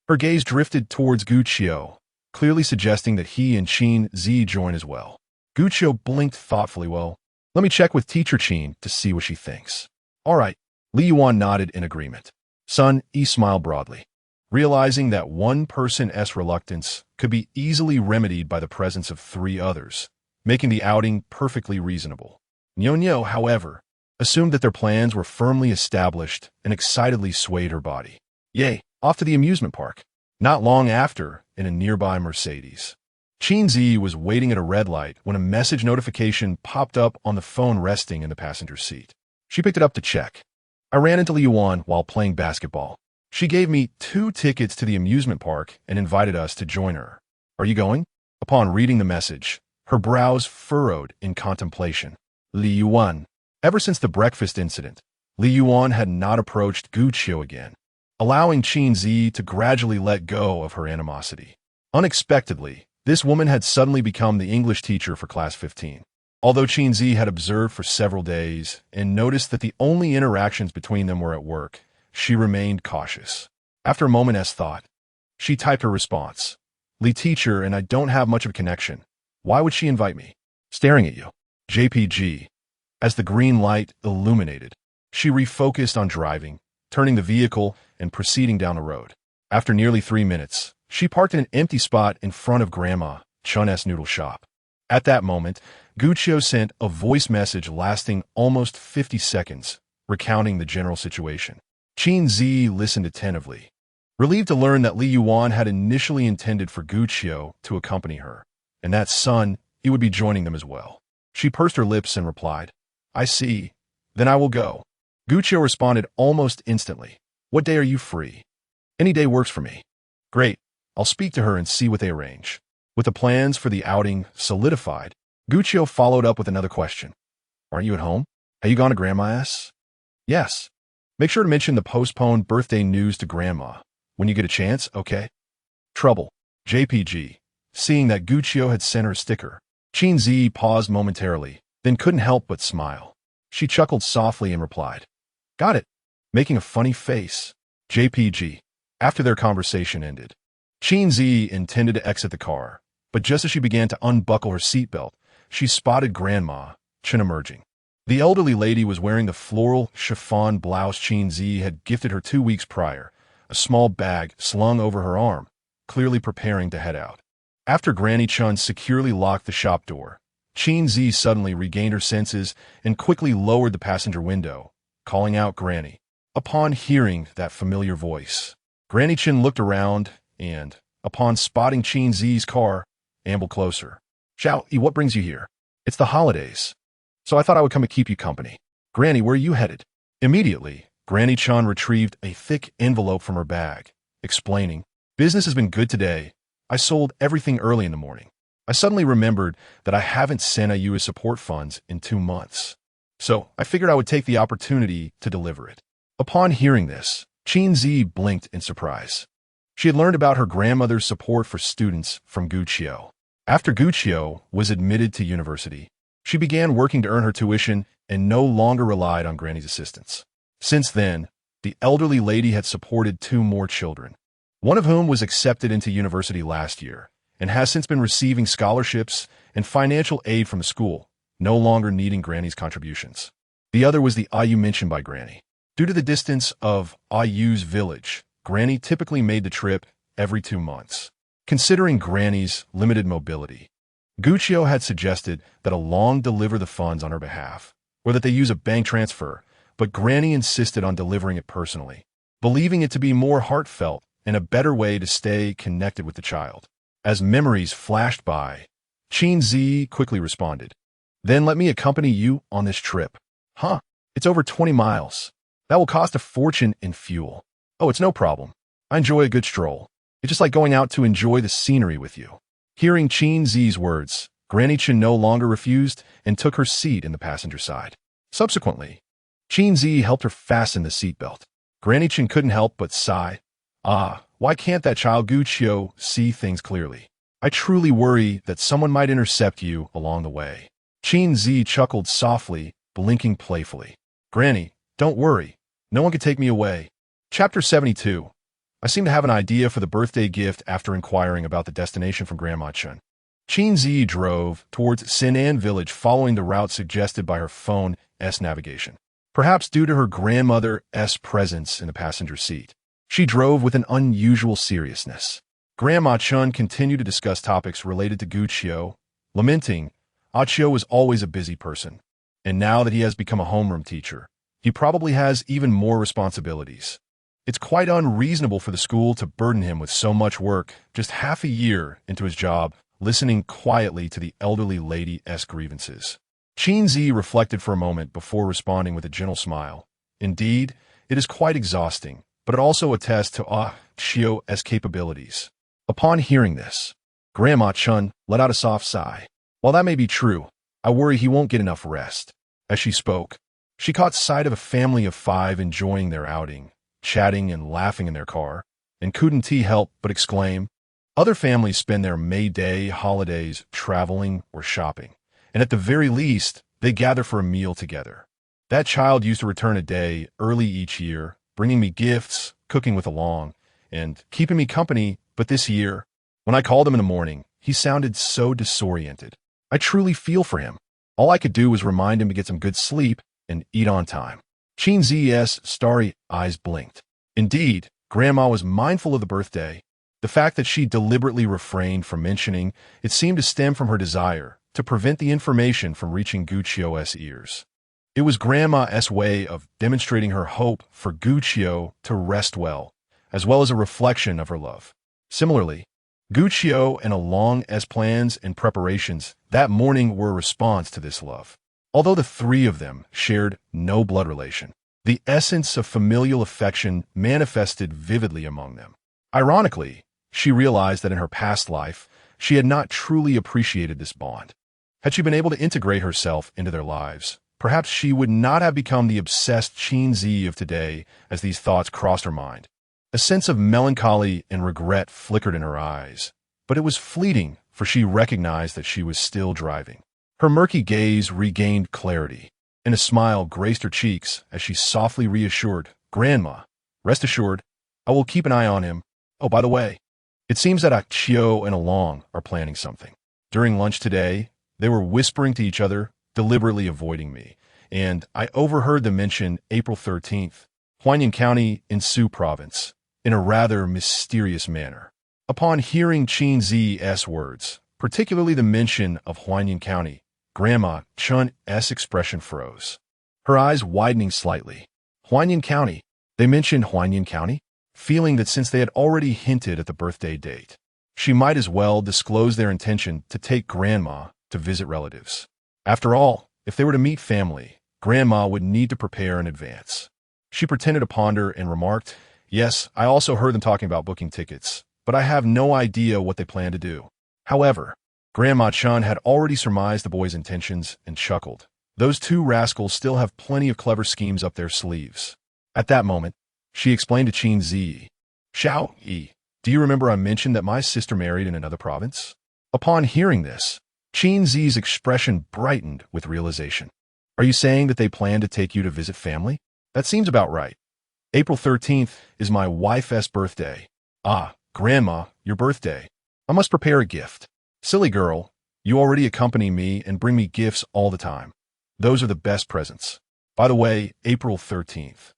her gaze drifted towards Gu Qiu, clearly suggesting that he and Qin Zhiyi join as well. Gu Qiu blinked thoughtfully. Well, let me check with teacher Qin to see what she thinks. All right. Li Yuan nodded in agreement. Sun Yi smiled broadly, realizing that one person's reluctance could be easily remedied by the presence of three others, making the outing perfectly reasonable. Nyonyo, however, assumed that their plans were firmly established and excitedly swayed her body. Yay, off to the amusement park. Not long after, in a nearby Mercedes, Qin Zhiyi was waiting at a red light when a message notification popped up on the phone resting in the passenger seat. She picked it up to check. I ran into Li Yuan while playing basketball. She gave me 2 tickets to the amusement park and invited us to join her. Are you going? Upon reading the message, her brows furrowed in contemplation. Li Yuan. Ever since the breakfast incident, Li Yuan had not approached Gu Qiu again, allowing Qin Zhiyi to gradually let go of her animosity. Unexpectedly, this woman had suddenly become the English teacher for class 15. Although Qin Zhiyi had observed for several days and noticed that the only interactions between them were at work, she remained cautious. After a moment's thought, she typed her response. Li teacher and I don't have much of a connection. Why would she invite me? Staring at you. JPG. As the green light illuminated, she refocused on driving, turning the vehicle and proceeding down the road. After nearly 3 minutes, she parked in an empty spot in front of Grandma Chun's noodle shop. At that moment, Gu Qiu sent a voice message lasting almost 50 seconds, recounting the general situation. Qin Zhiyi listened attentively, relieved to learn that Li Yuan had initially intended for Gu Qiu to accompany her, and that Sun Yi would be joining them as well. She pursed her lips and replied, I see. Then I will go. Gu Qiu responded almost instantly. What day are you free? Any day works for me. Great. I'll speak to her and see what they arrange. With the plans for the outing solidified, Gu Qiu followed up with another question. Aren't you at home? Have you gone to Grandma's? Yes. Make sure to mention the postponed birthday news to Grandma when you get a chance, okay? Trouble. JPG. Seeing that Gu Qiu had sent her a sticker, Qin Zhiyi paused momentarily, then couldn't help but smile. She chuckled softly and replied, Got it. Making a funny face. JPG. After their conversation ended, Qin Zhiyi intended to exit the car, but just as she began to unbuckle her seatbelt, she spotted Grandma Chen emerging. The elderly lady was wearing the floral chiffon blouse Qin Zhiyi had gifted her 2 weeks prior, a small bag slung over her arm, clearly preparing to head out. After Granny Chun securely locked the shop door, Qin Zhiyi suddenly regained her senses and quickly lowered the passenger window, calling out Granny. Upon hearing that familiar voice, Granny Chen looked around and, upon spotting Qin Zhiyi's car, ambled closer. Xiao Yi, what brings you here? It's the holidays, so I thought I would come and keep you company. Granny, where are you headed? Immediately, Granny Chun retrieved a thick envelope from her bag, explaining, Business has been good today. I sold everything early in the morning. I suddenly remembered that I haven't sent you as support funds in 2 months, so I figured I would take the opportunity to deliver it. Upon hearing this, Qin Zhiyi blinked in surprise. She had learned about her grandmother's support for students from Guqiu. After Guqiu was admitted to university, she began working to earn her tuition and no longer relied on Granny's assistance. Since then, the elderly lady had supported 2 more children, one of whom was accepted into university last year and has since been receiving scholarships and financial aid from the school, no longer needing Granny's contributions. The other was the Ayu mentioned by Granny. Due to the distance of Ayu's village, Granny typically made the trip every 2 months. Considering Granny's limited mobility, Guqiu had suggested that Along deliver the funds on her behalf, or that they use a bank transfer, but Granny insisted on delivering it personally, believing it to be more heartfelt and a better way to stay connected with the child. As memories flashed by, Qin Zhiyi quickly responded, "Then let me accompany you on this trip." "Huh? It's over 20 miles. That will cost a fortune in fuel." "Oh, it's no problem. I enjoy a good stroll. It's just like going out to enjoy the scenery with you." Hearing Qin Zhiyi's words, Granny Chen no longer refused and took her seat in the passenger side. Subsequently, Qin Zhiyi helped her fasten the seatbelt. Granny Chen couldn't help but sigh. Why can't that child Guqiu see things clearly? I truly worry that someone might intercept you along the way. Qin Zhiyi chuckled softly, blinking playfully. "Granny, don't worry. No one can take me away." Chapter 72. I seem to have an idea for the birthday gift after inquiring about the destination from Grandma Chen. Qin Zhiyi drove towards Sinan village following the route suggested by her phone's navigation. Perhaps due to her grandmother's presence in the passenger seat, she drove with an unusual seriousness. Grandma Chen continued to discuss topics related to Guqiu, lamenting, "Achio was always a busy person, and now that he has become a homeroom teacher, he probably has even more responsibilities. It's quite unreasonable for the school to burden him with so much work just half a year into his job, listening quietly to the elderly lady's grievances." Qin Zhiyi reflected for a moment before responding with a gentle smile. "Indeed, it is quite exhausting, but it also attests to Achio's capabilities." Upon hearing this, Grandma Chen let out a soft sigh. "While that may be true, I worry he won't get enough rest." As she spoke, she caught sight of a family of 5 enjoying their outing, chatting and laughing in their car, and couldn't help but exclaim, "Other families spend their May Day holidays traveling or shopping, and at the very least, they gather for a meal together. That child used to return a day early each year, bringing me gifts, cooking with Along, and keeping me company, but this year, when I called him in the morning, he sounded so disoriented. I truly feel for him. All I could do was remind him to get some good sleep and eat on time." Qin Zhiyi's starry eyes blinked. Indeed, Grandma was mindful of the birthday. The fact that she deliberately refrained from mentioning it seemed to stem from her desire to prevent the information from reaching Guqiu's ears. It was Grandma's way of demonstrating her hope for Guqiu to rest well as a reflection of her love. Similarly, Guqiu and Along's plans and preparations that morning were a response to this love. Although the 3 of them shared no blood relation, the essence of familial affection manifested vividly among them. Ironically, she realized that in her past life, she had not truly appreciated this bond. Had she been able to integrate herself into their lives, perhaps she would not have become the obsessed Qin Zhiyi of today. As these thoughts crossed her mind, a sense of melancholy and regret flickered in her eyes, but it was fleeting, for she recognized that she was still driving. Her murky gaze regained clarity, and a smile graced her cheeks as she softly reassured, "Grandma, rest assured, I will keep an eye on him. Oh, by the way, it seems that Achio and Along are planning something. During lunch today, they were whispering to each other, deliberately avoiding me, and I overheard them mention April 13th, Huainan County in Su Province, in a rather mysterious manner." Upon hearing Qin Zhiyi's words, particularly the mention of Huainan County, Grandma Chen's expression froze, her eyes widening slightly. Huainan County. They mentioned Huainan County? Feeling that since they had already hinted at the birthday date, she might as well disclose their intention to take Grandma to visit relatives. After all, if they were to meet family, Grandma would need to prepare in advance. She pretended to ponder and remarked, "Yes, I also heard them talking about booking tickets, but I have no idea what they plan to do." However, Grandma Chen had already surmised the boys' intentions and chuckled. Those 2 rascals still have plenty of clever schemes up their sleeves. At that moment, she explained to Qin Zhiyi, "Xiao Yi, Do you remember I mentioned that my sister married in another province? Upon hearing this, Qin Zhiyi's expression brightened with realization. Are you saying that they plan to take you to visit family? That seems about right. April 13th is my wife's birthday. Ah, Grandma, your birthday. I must prepare a gift. Silly girl, you already accompany me and bring me gifts all the time. Those are the best presents. By the way, April 13th.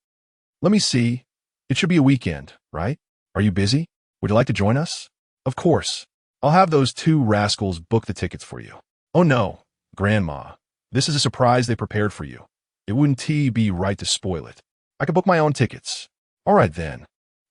Let me see. It should be a weekend, right? Are you busy? Would you like to join us? Of course. I'll have those two rascals book the tickets for you. Oh no, Grandma. This is a surprise they prepared for you. It wouldn't be right to spoil it. I could book my own tickets. All right then.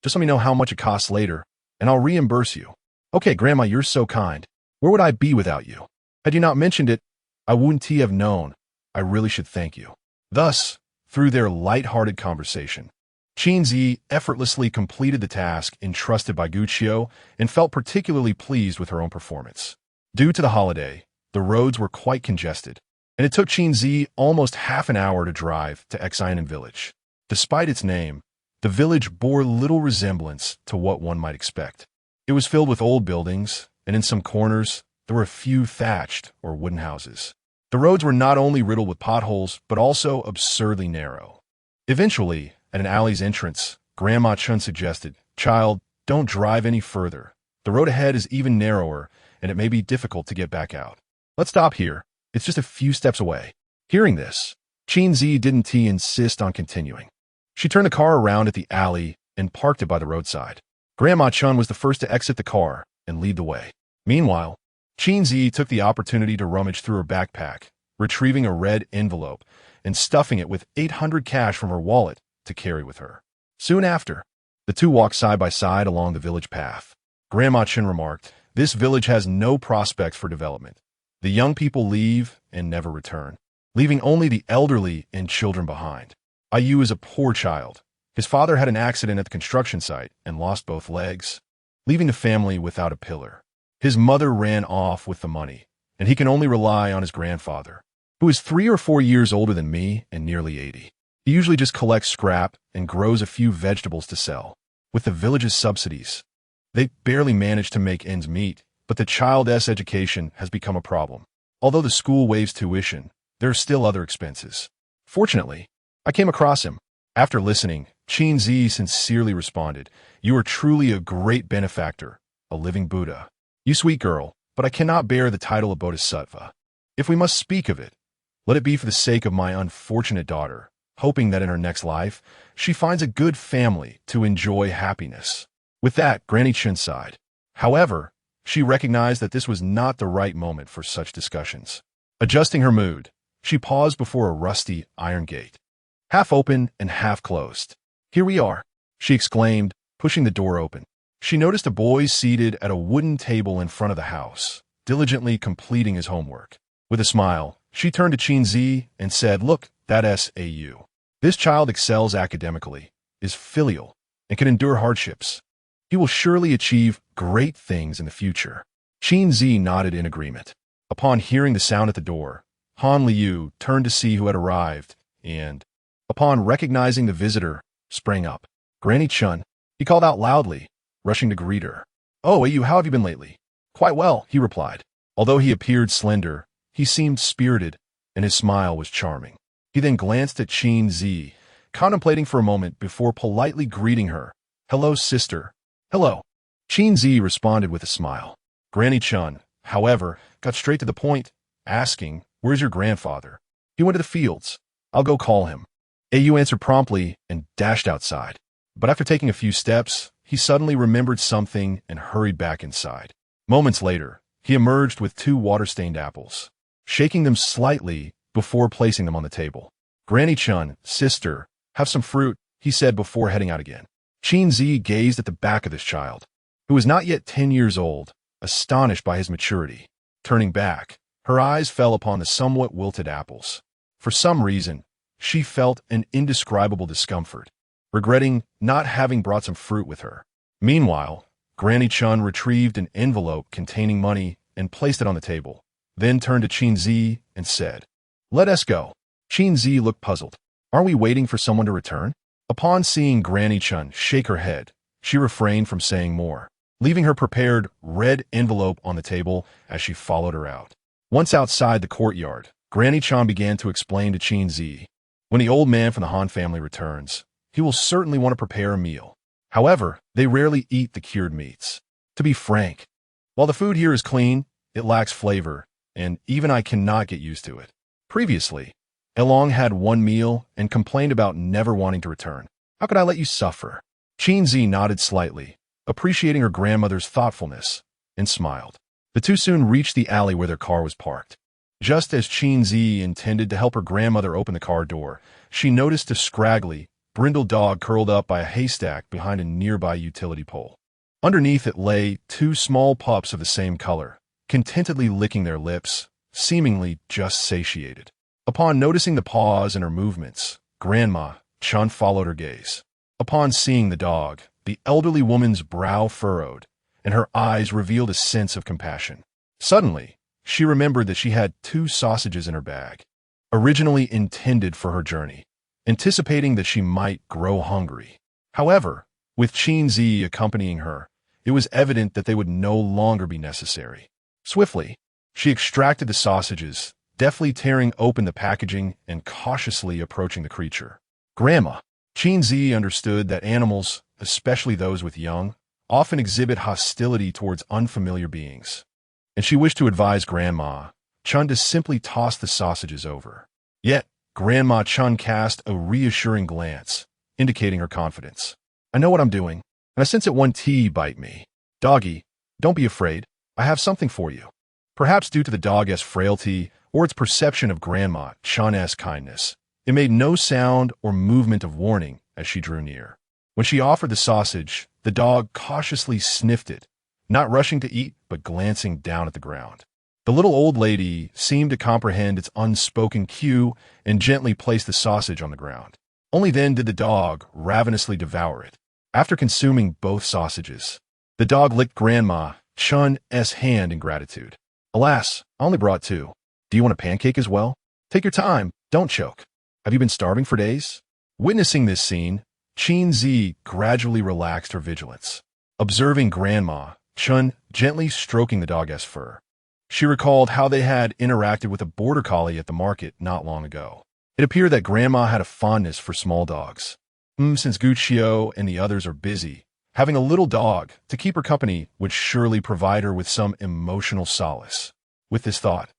Just let me know how much it costs later, and I'll reimburse you. Okay, Grandma, you're so kind. Where would I be without you? Had you not mentioned it, I wouldn't have known. I really should thank you. Thus, through their light-hearted conversation, Qin Zhiyi effortlessly completed the task entrusted by Guqiu and felt particularly pleased with her own performance. Due to the holiday, the roads were quite congested, and it took Qin Zhiyi almost half an hour to drive to Xianan village. Despite its name, the village bore little resemblance to what one might expect. It was filled with old buildings, and in some corners, there were a few thatched or wooden houses. The roads were not only riddled with potholes, but also absurdly narrow. Eventually, at an alley's entrance, Grandma Chun suggested, "Child, don't drive any further. The road ahead is even narrower, and it may be difficult to get back out. Let's stop here. It's just a few steps away." Hearing this, Qin Zhiyi didn't insist on continuing. She turned the car around at the alley and parked it by the roadside. Grandma Chun was the first to exit the car and lead the way. Meanwhile, Qin Zhiyi took the opportunity to rummage through her backpack, retrieving a red envelope and stuffing it with 800 cash from her wallet to carry with her. Soon after, the two walked side by side along the village path. Grandma Chun remarked, "This village has no prospects for development. The young people leave and never return, leaving only the elderly and children behind. Ayu is a poor child. His father had an accident at the construction site and lost both legs, leaving the family without a pillar. His mother ran off with the money, and he can only rely on his grandfather, who is 3 or 4 years older than me and nearly 80. He usually just collects scrap and grows a few vegetables to sell. With the village's subsidies, they barely manage to make ends meet, but the child's education has become a problem. Although the school waives tuition, there are still other expenses. Fortunately, I came across him. After listening, Qin Zhiyi sincerely responded, 'You are truly a great benefactor, a living Buddha. You sweet girl, but I cannot bear the title of Bodhisattva. If we must speak of it, let it be for the sake of my unfortunate daughter, hoping that in her next life, she finds a good family to enjoy happiness.' With that, Granny Chun sighed. However, she recognized that this was not the right moment for such discussions. Adjusting her mood, she paused before a rusty iron gate, half open and half closed. "Here we are," she exclaimed, pushing the door open. She noticed a boy seated at a wooden table in front of the house, diligently completing his homework. With a smile, she turned to Qin Zhiyi and said, "Look, that's Au. This child excels academically, is filial, and can endure hardships. He will surely achieve great things in the future." Qin Zhiyi nodded in agreement. Upon hearing the sound at the door, Han Liu turned to see who had arrived, and, upon recognizing the visitor, sprang up. "Granny Chun," he called out loudly, rushing to greet her. "Oh, Au, how have you been lately?" "Quite well," he replied. Although he appeared slender, he seemed spirited, and his smile was charming. He then glanced at Qin Zhiyi, contemplating for a moment before politely greeting her. "Hello, sister." "Hello." Qin Zhiyi responded with a smile. Granny Chun, however, got straight to the point, asking, "Where's your grandfather?" "He went to the fields. I'll go call him." Au answered promptly and dashed outside. But after taking a few steps, he suddenly remembered something and hurried back inside. Moments later, he emerged with 2 water-stained apples, shaking them slightly before placing them on the table. "Granny Chun, sister, have some fruit," he said before heading out again. Qin Zhiyi gazed at the back of this child, who was not yet 10 years old, astonished by his maturity. Turning back, her eyes fell upon the somewhat wilted apples. For some reason, she felt an indescribable discomfort, regretting not having brought some fruit with her. Meanwhile, Granny Chun retrieved an envelope containing money and placed it on the table, then turned to Qin Zhiyi and said, "Let us go." Qin Zhiyi looked puzzled. "Are we waiting for someone to return?" Upon seeing Granny Chun shake her head, she refrained from saying more. leaving her prepared red envelope on the table as she followed her out. Once outside the courtyard, Granny Chan began to explain to Qin Zhiyi, "When the old man from the Han family returns, he will certainly want to prepare a meal. However, they rarely eat the cured meats. To be frank, while the food here is clean, it lacks flavor, and even I cannot get used to it. Previously, Elong had one meal and complained about never wanting to return. How could I let you suffer?" Qin Zhiyi nodded slightly, appreciating her grandmother's thoughtfulness, and smiled. The two soon reached the alley where their car was parked. Just as Qin Zhiyi intended to help her grandmother open the car door, she noticed a scraggly, brindled dog curled up by a haystack behind a nearby utility pole. Underneath it lay two small pups of the same color, contentedly licking their lips, seemingly just satiated. Upon noticing the pause in her movements, Grandma Chun followed her gaze. Upon seeing the dog, the elderly woman's brow furrowed, and her eyes revealed a sense of compassion. Suddenly, she remembered that she had 2 sausages in her bag, originally intended for her journey, anticipating that she might grow hungry. However, with Qin Zhiyi accompanying her, it was evident that they would no longer be necessary. Swiftly, she extracted the sausages, deftly tearing open the packaging and cautiously approaching the creature. Grandma, Qin Zhiyi understood that animals, especially those with young, often exhibit hostility towards unfamiliar beings, and she wished to advise Grandma Chun to simply toss the sausages over. Yet, Grandma Chun cast a reassuring glance, indicating her confidence. "I know what I'm doing, and I sense it one tea bite me. Doggy, don't be afraid. I have something for you." Perhaps due to the dog's frailty or its perception of Grandma Chun's kindness, it made no sound or movement of warning as she drew near. When she offered the sausage, the dog cautiously sniffed it, not rushing to eat but glancing down at the ground. The little old lady seemed to comprehend its unspoken cue and gently placed the sausage on the ground. Only then did the dog ravenously devour it. After consuming both sausages, the dog licked Grandma Chun's hand in gratitude. "Alas, I only brought 2. Do you want a pancake as well? Take your time, don't choke. Have you been starving for days?" Witnessing this scene, Qin Zhiyi gradually relaxed her vigilance, observing Grandma Chun gently stroking the dog's fur. She recalled how they had interacted with a border collie at the market not long ago. It appeared that Grandma had a fondness for small dogs. Since Guqiu and the others are busy, having a little dog to keep her company would surely provide her with some emotional solace. With this thought,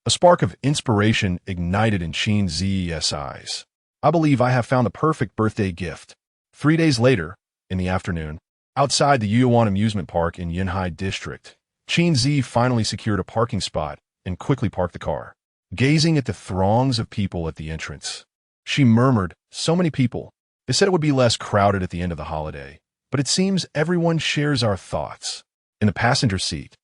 a spark of inspiration ignited in Qin Zhiyi's eyes. "I believe I have found the perfect birthday gift." 3 days later, in the afternoon, outside the Yuan amusement park in Yinhai district, Qin Zhiyi finally secured a parking spot and quickly parked the car. Gazing at the throngs of people at the entrance, she murmured, "So many people. They said it would be less crowded at the end of the holiday, but it seems everyone shares our thoughts." In the passenger seat,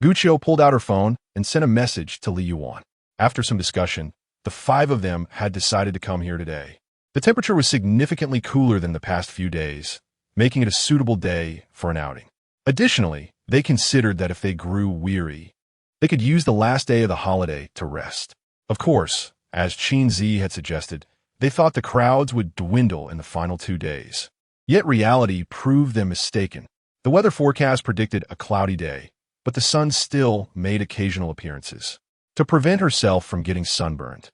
Guqiu pulled out her phone and sent a message to Li Yuan. After some discussion, the 5 of them had decided to come here today. The temperature was significantly cooler than the past few days, making it a suitable day for an outing. Additionally, they considered that if they grew weary, they could use the last day of the holiday to rest. Of course, as Qin Zhiyi had suggested, they thought the crowds would dwindle in the final 2 days. Yet reality proved them mistaken. The weather forecast predicted a cloudy day, but the sun still made occasional appearances. To prevent herself from getting sunburned,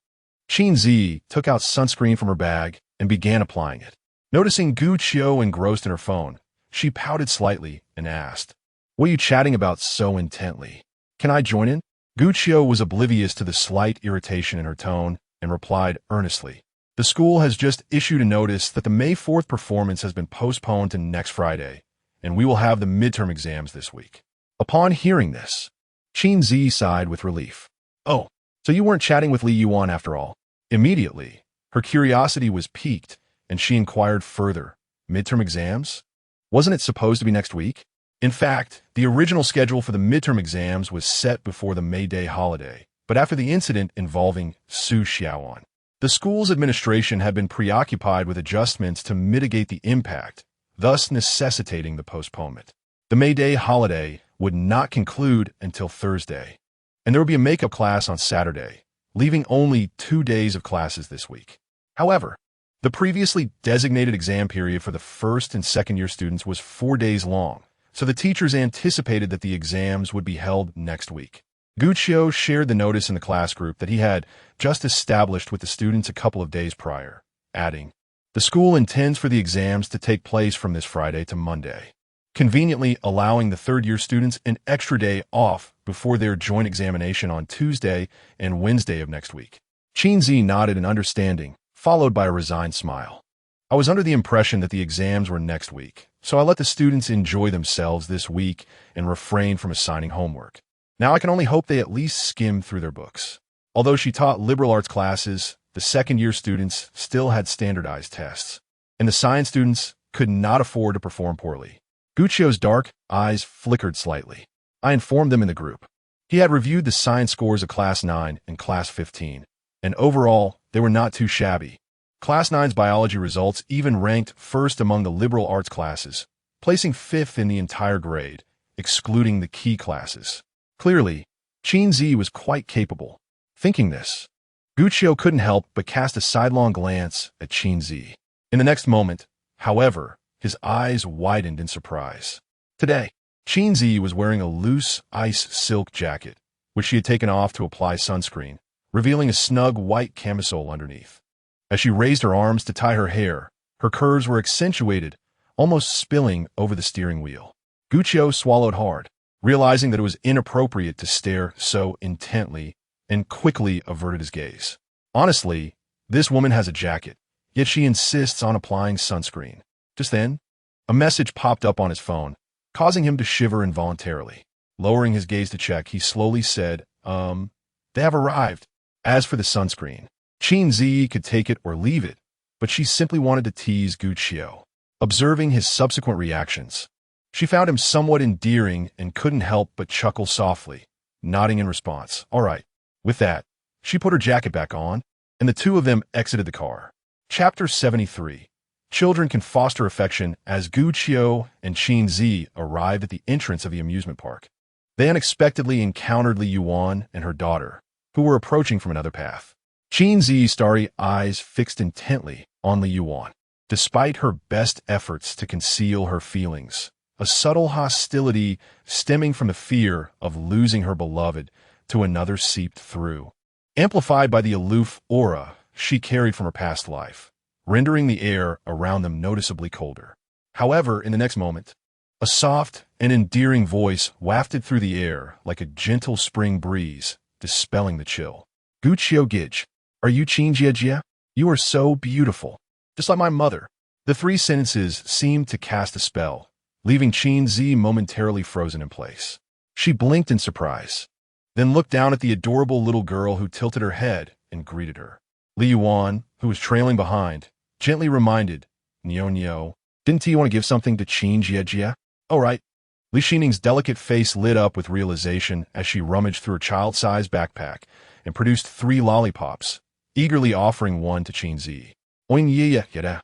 Qin Zhiyi took out sunscreen from her bag and began applying it. Noticing Guqiu engrossed in her phone, she pouted slightly and asked, "What are you chatting about so intently? Can I join in?" Guqiu was oblivious to the slight irritation in her tone and replied earnestly, "The school has just issued a notice that the May 4th performance has been postponed to next Friday, and we will have the midterm exams this week." Upon hearing this, Qin Zhiyi sighed with relief. "Oh, so you weren't chatting with Li Yuan after all?" Immediately, her curiosity was piqued, and she inquired further, "Midterm exams? Wasn't it supposed to be next week?" In fact, the original schedule for the midterm exams was set before the May Day holiday, but after the incident involving Su Xiaoan, the school's administration had been preoccupied with adjustments to mitigate the impact, thus necessitating the postponement. The May Day holiday would not conclude until Thursday, and there would be a makeup class on Saturday, leaving only 2 days of classes this week. However, the previously designated exam period for the first and second year students was 4 days long, so the teachers anticipated that the exams would be held next week. Guqiu shared the notice in the class group that he had just established with the students a couple of days prior, adding, "The school intends for the exams to take place from this Friday to Monday," conveniently allowing the third-year students an extra day off before their joint examination on Tuesday and Wednesday of next week. Qin Zhiyi nodded in understanding, followed by a resigned smile. "I was under the impression that the exams were next week, so I let the students enjoy themselves this week and refrain from assigning homework. Now I can only hope they at least skim through their books." Although she taught liberal arts classes, the second-year students still had standardized tests, and the science students could not afford to perform poorly. Guqiu's dark eyes flickered slightly. "I informed them in the group." He had reviewed the science scores of Class 9 and Class 15, and overall, they were not too shabby. Class 9's biology results even ranked first among the liberal arts classes, placing fifth in the entire grade, excluding the key classes. Clearly, Qin Zhiyi was quite capable. Thinking this, Guqiu couldn't help but cast a sidelong glance at Qin Zhiyi. In the next moment, however, his eyes widened in surprise. Today, Qin Zhiyi was wearing a loose ice silk jacket, which she had taken off to apply sunscreen, revealing a snug white camisole underneath. As she raised her arms to tie her hair, her curves were accentuated, almost spilling over the steering wheel. Guqiu swallowed hard, realizing that it was inappropriate to stare so intently, and quickly averted his gaze. Honestly, this woman has a jacket, yet she insists on applying sunscreen. Just then, a message popped up on his phone, causing him to shiver involuntarily. Lowering his gaze to check, he slowly said, "They have arrived." As for the sunscreen, Qin Zhiyi could take it or leave it, but she simply wanted to tease Guqiu. Observing his subsequent reactions, she found him somewhat endearing and couldn't help but chuckle softly, nodding in response. "All right." With that, she put her jacket back on, and the two of them exited the car. Chapter 73. Children can foster affection. As Guqiu and Qin Zhiyi arrived at the entrance of the amusement park, they unexpectedly encountered Li Yuan and her daughter, who were approaching from another path. Qin Zhiyi's starry eyes fixed intently on Li Yuan. Despite her best efforts to conceal her feelings, a subtle hostility stemming from the fear of losing her beloved to another seeped through, amplified by the aloof aura she carried from her past life, rendering the air around them noticeably colder. However, in the next moment, a soft and endearing voice wafted through the air like a gentle spring breeze, dispelling the chill. "Guqiu Gij, are you Qin Zhiyi? You are so beautiful, just like my mother." The three sentences seemed to cast a spell, leaving Qin Zhiyi momentarily frozen in place. She blinked in surprise, then looked down at the adorable little girl who tilted her head and greeted her. Li Yuan, who was trailing behind, gently reminded, "Nyo, didn't you want to give something to Qin Zhiyi?" "Oh, right." Li Xining's delicate face lit up with realization as she rummaged through her child-sized backpack and produced 3 lollipops, eagerly offering one to Qin Zhiyi. "Oin.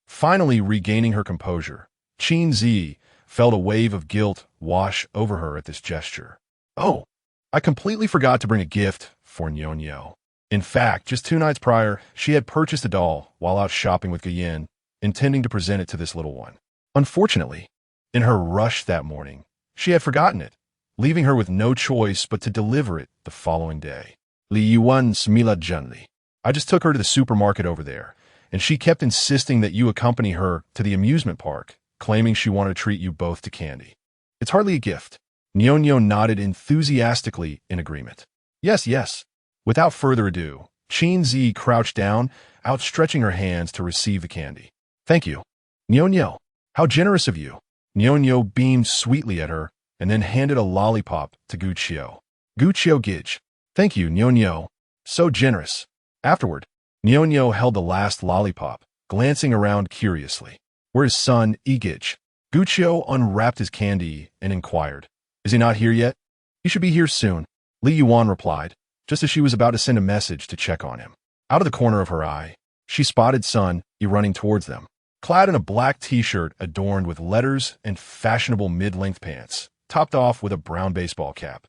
Finally regaining her composure, Qin Zhiyi felt a wave of guilt wash over her at this gesture. "Oh, I completely forgot to bring a gift for Nyo. In fact, just 2 nights prior, she had purchased a doll while out shopping with Guyen, intending to present it to this little one. Unfortunately, in her rush that morning, she had forgotten it, leaving her with no choice but to deliver it the following day. Li Yuan smiled gently. I just took her to the supermarket over there, and she kept insisting that you accompany her to the amusement park, claiming she wanted to treat you both to candy. It's hardly a gift." Nyo nodded enthusiastically in agreement. Yes. Without further ado, Qin Zhiyi crouched down, outstretching her hands to receive the candy. "Thank you. Nyo, how generous of you." Nyo beamed sweetly at her and then handed a lollipop to Guqiu. "Guqiu Gij. Thank you, Nyo. So generous." Afterward, Nyo held the last lollipop, glancing around curiously. "Where's son, Gij?" Guqiu unwrapped his candy and inquired. "Is he not here yet?" "He should be here soon," Li Yuan replied, just as she was about to send a message to check on him. Out of the corner of her eye, she spotted Sun Yi running towards them, clad in a black t-shirt adorned with letters and fashionable mid-length pants, topped off with a brown baseball cap.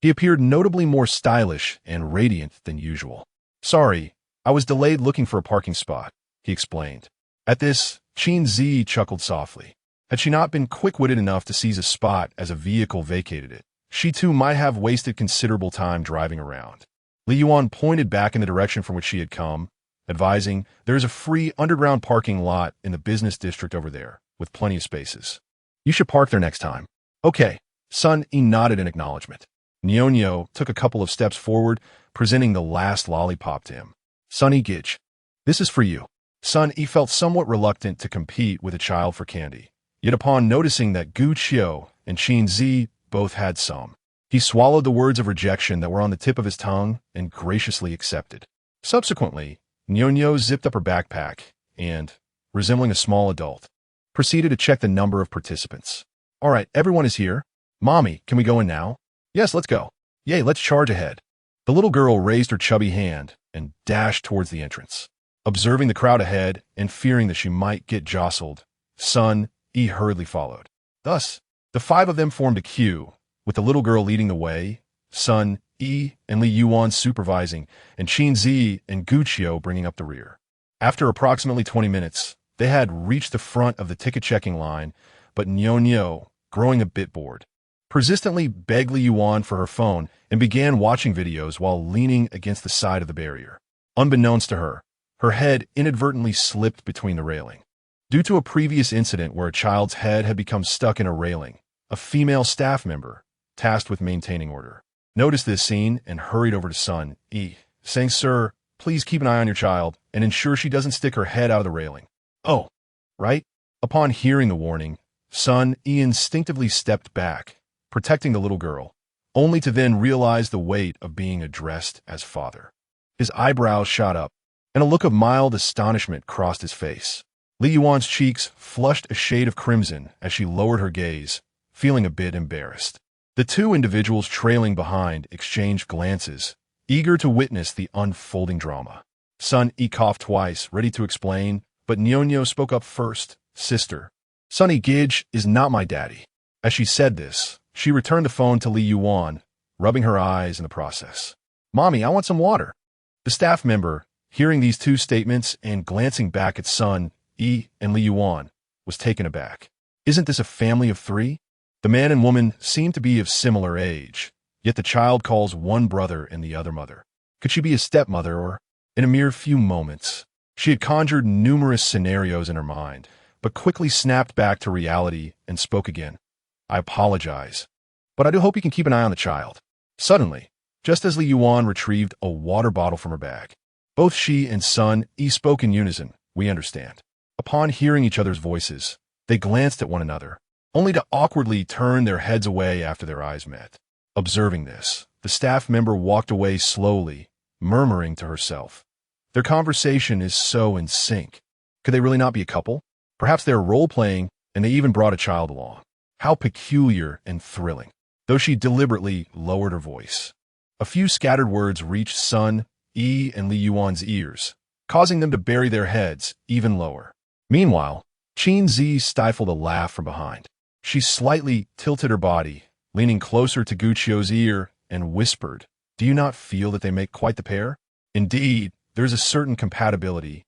He appeared notably more stylish and radiant than usual. "Sorry, I was delayed looking for a parking spot," he explained. At this, Qin Zhiyi chuckled softly. Had she not been quick-witted enough to seize a spot as a vehicle vacated it, she too might have wasted considerable time driving around. Li Yuan pointed back in the direction from which she had come, advising, "There is a free underground parking lot in the business district over there, with plenty of spaces. You should park there next time." "Okay." Sun Yi nodded in acknowledgement. Nyonyo took a couple of steps forward, presenting the last lollipop to him. "Sunny Gidge, this is for you." Sun Yi felt somewhat reluctant to compete with a child for candy. Yet upon noticing that Gu Qiu and Qin Zhiyi both had some, he swallowed the words of rejection that were on the tip of his tongue and graciously accepted. Subsequently, Nyonyo zipped up her backpack and, resembling a small adult, proceeded to check the number of participants. "All right, everyone is here. Mommy, can we go in now?" "Yes, let's go." "Yay, let's charge ahead." The little girl raised her chubby hand and dashed towards the entrance. Observing the crowd ahead and fearing that she might get jostled, Sun Yi hurriedly followed. Thus, the five of them formed a queue, with the little girl leading the way, Sun Yi and Li Yuan supervising, and Qin Zhiyi and Gu Qiu bringing up the rear. After approximately 20 minutes, they had reached the front of the ticket-checking line, but Nyonyo, growing a bit bored, persistently begged Li Yuan for her phone and began watching videos while leaning against the side of the barrier. Unbeknownst to her, her head inadvertently slipped between the railing. Due to a previous incident where a child's head had become stuck in a railing, a female staff member, tasked with maintaining order, noticed this scene and hurried over to Sun Yi, saying, "Sir, please keep an eye on your child and ensure she doesn't stick her head out of the railing." "Oh, right." Upon hearing the warning, Sun Yi instinctively stepped back, protecting the little girl, only to then realize the weight of being addressed as father. His eyebrows shot up, and a look of mild astonishment crossed his face. Li Yuan's cheeks flushed a shade of crimson as she lowered her gaze, feeling a bit embarrassed. The two individuals trailing behind exchanged glances, eager to witness the unfolding drama. Sun Yi coughed twice, ready to explain, but Nyonyo spoke up first. "Sister, Sunny Gidge is not my daddy." As she said this, she returned the phone to Li Yuan, rubbing her eyes in the process. "Mommy, I want some water." The staff member, hearing these two statements and glancing back at Sun Yi and Li Yuan, was taken aback. "Isn't this a family of three?" The man and woman seemed to be of similar age, yet the child calls one brother and the other mother. Could she be a stepmother or, in a mere few moments, she had conjured numerous scenarios in her mind, but quickly snapped back to reality and spoke again. "I apologize, but I do hope you can keep an eye on the child." Suddenly, just as Li Yuan retrieved a water bottle from her bag, both she and Sun Yi spoke in unison, "We understand." Upon hearing each other's voices, they glanced at one another, only to awkwardly turn their heads away after their eyes met. Observing this, the staff member walked away slowly, murmuring to herself, "Their conversation is so in sync. Could they really not be a couple? Perhaps they're role-playing, and they even brought a child along. How peculiar and thrilling." Though she deliberately lowered her voice, a few scattered words reached Sun Yi and Li Yuan's ears, causing them to bury their heads even lower. Meanwhile, Qin Zhiyi stifled a laugh from behind. She slightly tilted her body, leaning closer to Gu Qiu's ear, and whispered, "Do you not feel that they make quite the pair?" "Indeed, there is a certain compatibility,"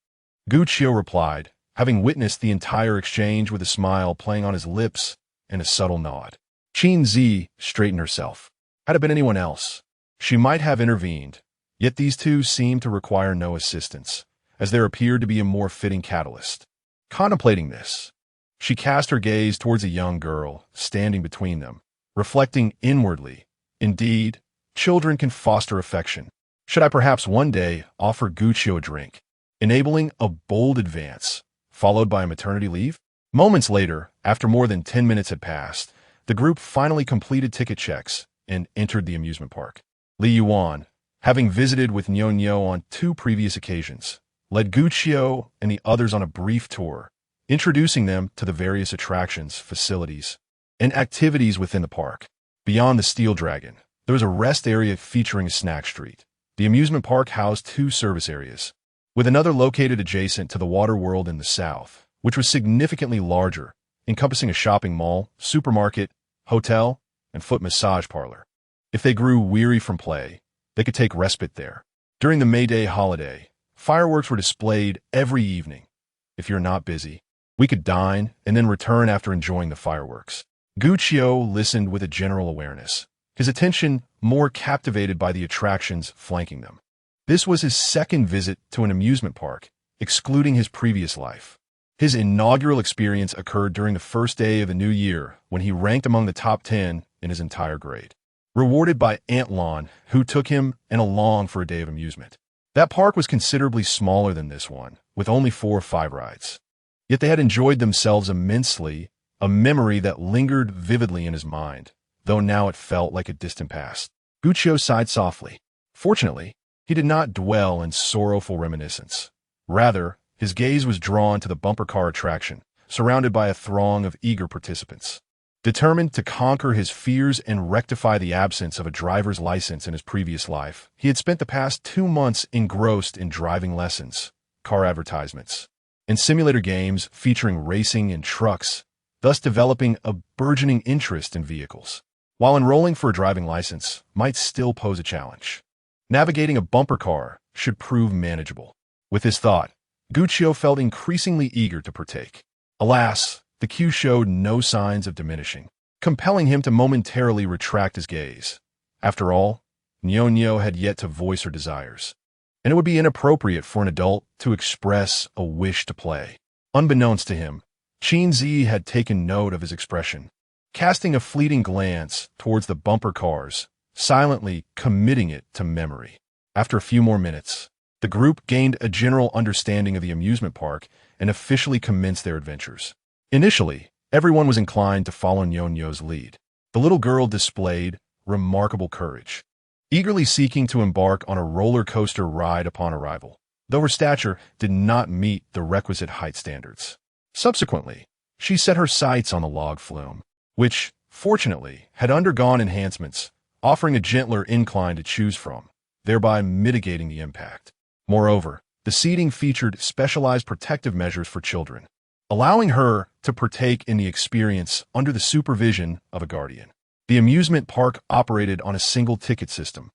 Gu Qiu replied, having witnessed the entire exchange with a smile playing on his lips and a subtle nod. Qin Zhiyi straightened herself. Had it been anyone else, she might have intervened, yet these two seemed to require no assistance, as there appeared to be a more fitting catalyst. Contemplating this, she cast her gaze towards a young girl standing between them, reflecting inwardly, "Indeed, children can foster affection. Should I perhaps one day offer Gu Qiu a drink?" Enabling a bold advance, followed by a maternity leave? Moments later, after more than 10 minutes had passed, the group finally completed ticket checks and entered the amusement park. Li Yuan, having visited with Nyonyo on 2 previous occasions, led Gu Qiu and the others on a brief tour, introducing them to the various attractions, facilities, and activities within the park. Beyond the Steel Dragon, there was a rest area featuring a snack street. The amusement park housed 2 service areas, with another located adjacent to the water world in the south, which was significantly larger, encompassing a shopping mall, supermarket, hotel, and foot massage parlor. If they grew weary from play, they could take respite there. During the May Day holiday, fireworks were displayed every evening. If you're not busy, We could dine and then return after enjoying the fireworks. Guccio listened with a general awareness, his attention more captivated by the attractions flanking them. This was his second visit to an amusement park, excluding his previous life. His inaugural experience occurred during the first day of the new year when he ranked among the top 10 in his entire grade. Rewarded by Aunt Lon, who took him and along for a day of amusement. That park was considerably smaller than this one, with only 4 or 5 rides. Yet they had enjoyed themselves immensely, a memory that lingered vividly in his mind, though now it felt like a distant past. Guccio sighed softly. Fortunately, he did not dwell in sorrowful reminiscence. Rather, his gaze was drawn to the bumper car attraction, surrounded by a throng of eager participants. Determined to conquer his fears and rectify the absence of a driver's license in his previous life, he had spent the past 2 months engrossed in driving lessons, car advertisements, and simulator games featuring racing and trucks, thus developing a burgeoning interest in vehicles. While enrolling for a driving license might still pose a challenge, navigating a bumper car should prove manageable. With this thought, Guccio felt increasingly eager to partake. Alas, the queue showed no signs of diminishing, compelling him to momentarily retract his gaze. After all, Nyonyo had yet to voice her desires, and it would be inappropriate for an adult to express a wish to play. Unbeknownst to him, Qin Zhiyi had taken note of his expression, casting a fleeting glance towards the bumper cars, silently committing it to memory. After a few more minutes, the group gained a general understanding of the amusement park and officially commenced their adventures. Initially, everyone was inclined to follow Nyonyo's lead. The little girl displayed remarkable courage, eagerly seeking to embark on a roller coaster ride upon arrival, though her stature did not meet the requisite height standards. Subsequently, she set her sights on the log flume, which, fortunately, had undergone enhancements, offering a gentler incline to choose from, thereby mitigating the impact. Moreover, the seating featured specialized protective measures for children, allowing her to partake in the experience under the supervision of a guardian. The amusement park operated on a single ticket system,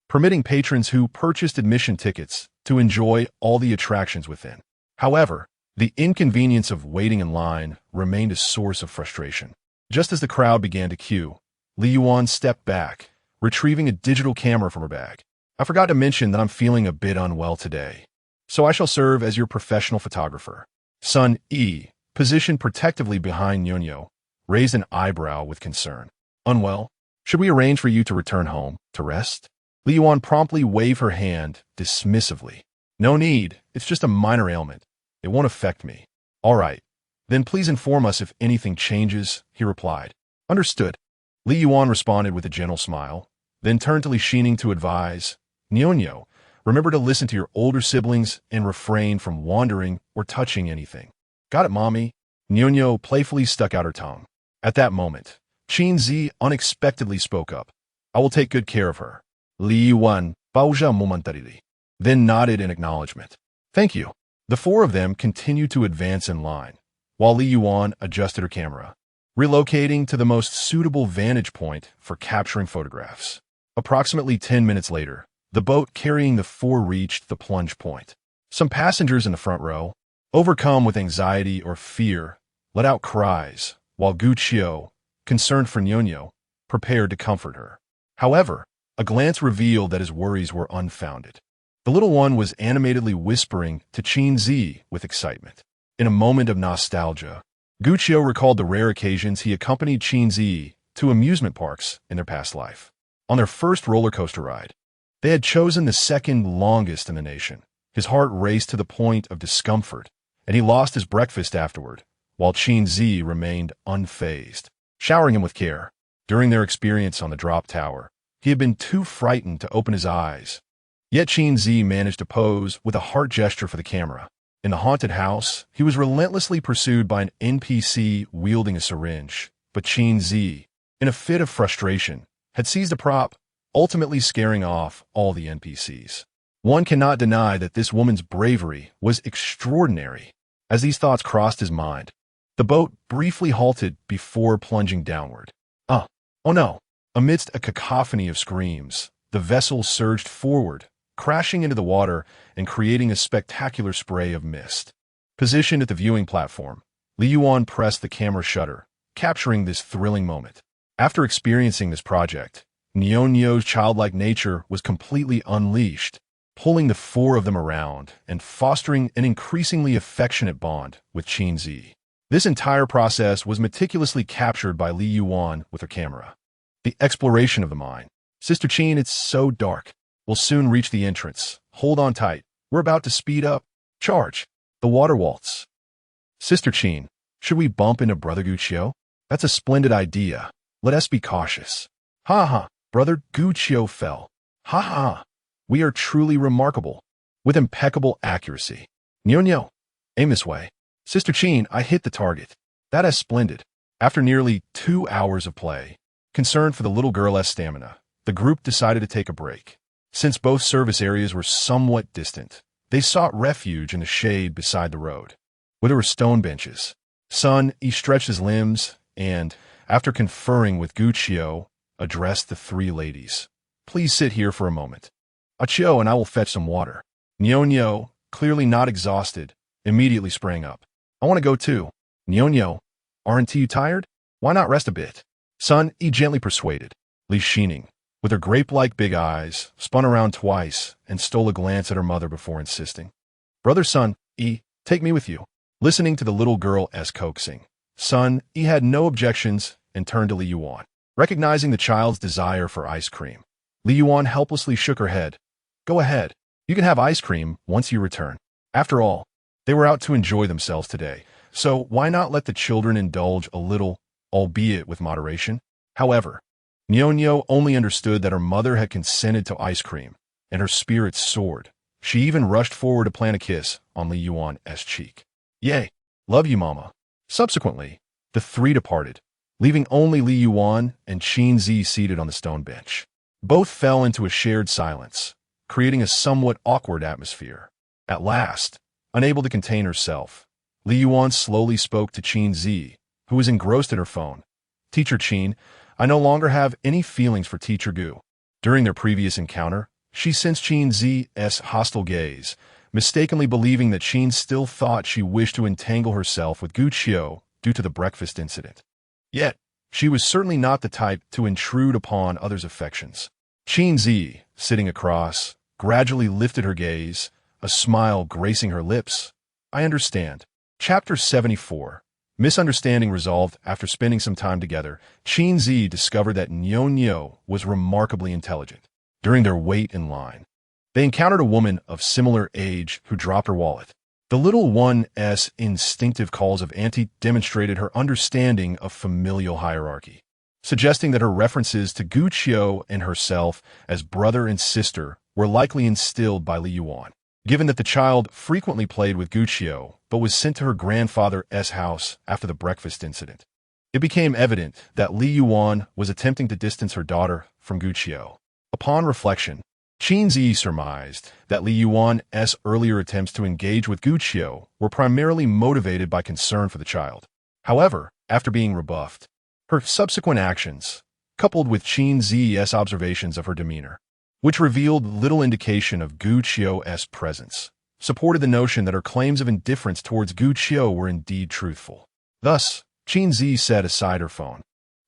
permitting patrons who purchased admission tickets to enjoy all the attractions within. However, the inconvenience of waiting in line remained a source of frustration. Just as the crowd began to queue, Li Yuan stepped back, retrieving a digital camera from her bag. I forgot to mention that I'm feeling a bit unwell today, so I shall serve as your professional photographer. Sun Yi, positioned protectively behind Nyonyo, raised an eyebrow with concern. Unwell? Should we arrange for you to return home, to rest? Li Yuan promptly waved her hand dismissively. No need, it's just a minor ailment. It won't affect me. All right, then please inform us if anything changes, he replied. Understood. Li Yuan responded with a gentle smile, then turned to Li Xining to advise, Nyonyo, remember to listen to your older siblings and refrain from wandering or touching anything. Got it, Mommy? Nyonyo playfully stuck out her tongue. At that moment, Qin Zhiyi unexpectedly spoke up. I will take good care of her. Li Yuan baozha momentarily, then nodded in acknowledgement. Thank you. The 4 of them continued to advance in line, while Li Yuan adjusted her camera, relocating to the most suitable vantage point for capturing photographs. Approximately 10 minutes later, the boat carrying the 4 reached the plunge point. Some passengers in the front row, overcome with anxiety or fear, let out cries, while Guccio, concerned for Nyonyo, prepared to comfort her. However, a glance revealed that his worries were unfounded. The little one was animatedly whispering to Qin Zhiyi with excitement. In a moment of nostalgia, Guccio recalled the rare occasions he accompanied Qin Zhiyi to amusement parks in their past life. On their first roller coaster ride, they had chosen the second longest in the nation. His heart raced to the point of discomfort, and he lost his breakfast afterward, while Qin Zhiyi remained unfazed, showering him with care. During their experience on the drop tower, he had been too frightened to open his eyes. Yet Qin Zhiyi managed to pose with a heart gesture for the camera. In the haunted house, he was relentlessly pursued by an NPC wielding a syringe, but Qin Zhiyi, in a fit of frustration, had seized a prop, ultimately scaring off all the NPCs. One cannot deny that this woman's bravery was extraordinary. As these thoughts crossed his mind, the boat briefly halted before plunging downward. Oh no! Amidst a cacophony of screams, the vessel surged forward, crashing into the water and creating a spectacular spray of mist. Positioned at the viewing platform, Li Yuan pressed the camera shutter, capturing this thrilling moment. After experiencing this project, Nionyou's childlike nature was completely unleashed, pulling the four of them around and fostering an increasingly affectionate bond with Qin Zhiyi. This entire process was meticulously captured by Li Yuan with her camera. The exploration of the mine. Sister Qin, it's so dark. We'll soon reach the entrance. Hold on tight. We're about to speed up. Charge. The water waltz. Sister Qin, should we bump into Brother Guqiu? That's a splendid idea. Let us be cautious. Ha ha. Brother Guqiu fell. Ha ha. We are truly remarkable. With impeccable accuracy. Nionyou, aim this way. Sister Qin, I hit the target. That is splendid. After nearly 2 hours of play, concerned for the little girl's stamina, the group decided to take a break. Since both service areas were somewhat distant, they sought refuge in the shade beside the road, where there were stone benches. Sun, he stretched his limbs and, after conferring with Guqiu, addressed the three ladies. Please sit here for a moment. Achio and I will fetch some water. Nionyou, clearly not exhausted, immediately sprang up. I want to go too. Nionyou, aren't you tired? Why not rest a bit? Sun, he gently persuaded. Li Xining, with her grape-like big eyes, spun around twice and stole a glance at her mother before insisting. Brother Sun, take me with you. Listening to the little girl's coaxing, Sun, he had no objections and turned to Li Yuan. Recognizing the child's desire for ice cream, Li Yuan helplessly shook her head. Go ahead. You can have ice cream once you return. After all, they were out to enjoy themselves today, so why not let the children indulge a little, albeit with moderation? However, Nionyou only understood that her mother had consented to ice cream, and her spirits soared. She even rushed forward to plant a kiss on Li Yuan's cheek. Yay! Love you, Mama. Subsequently, the three departed, leaving only Li Yuan and Qin Zhiyi seated on the stone bench. Both fell into a shared silence, creating a somewhat awkward atmosphere. At last, unable to contain herself, Li Yuan slowly spoke to Qin Zhiyi, who was engrossed in her phone. Teacher Qin, I no longer have any feelings for Teacher Gu. During their previous encounter, she sensed Qin Zhiyi's hostile gaze, mistakenly believing that Qin still thought she wished to entangle herself with Guqiu due to the breakfast incident. Yet, she was certainly not the type to intrude upon others' affections. Qin Zhiyi, sitting across, gradually lifted her gaze, a smile gracing her lips. I understand. Chapter 74. Misunderstanding resolved. After spending some time together, Qin Zhiyi discovered that Nionyou was remarkably intelligent. During their wait in line, they encountered a woman of similar age who dropped her wallet. The little one's instinctive calls of auntie demonstrated her understanding of familial hierarchy, suggesting that her references to Guqiu and herself as brother and sister were likely instilled by Li Yuan. Given that the child frequently played with Guqiu but was sent to her grandfather's house after the breakfast incident, it became evident that Li Yuan was attempting to distance her daughter from Guqiu. Upon reflection, Qin Zhiyi surmised that Li Yuan's earlier attempts to engage with Guqiu were primarily motivated by concern for the child. However, after being rebuffed, her subsequent actions, coupled with Qin Zhiyi's observations of her demeanor, which revealed little indication of Guqiu's presence, supported the notion that her claims of indifference towards Guqiu were indeed truthful. Thus, Qin Zhiyi set aside her phone,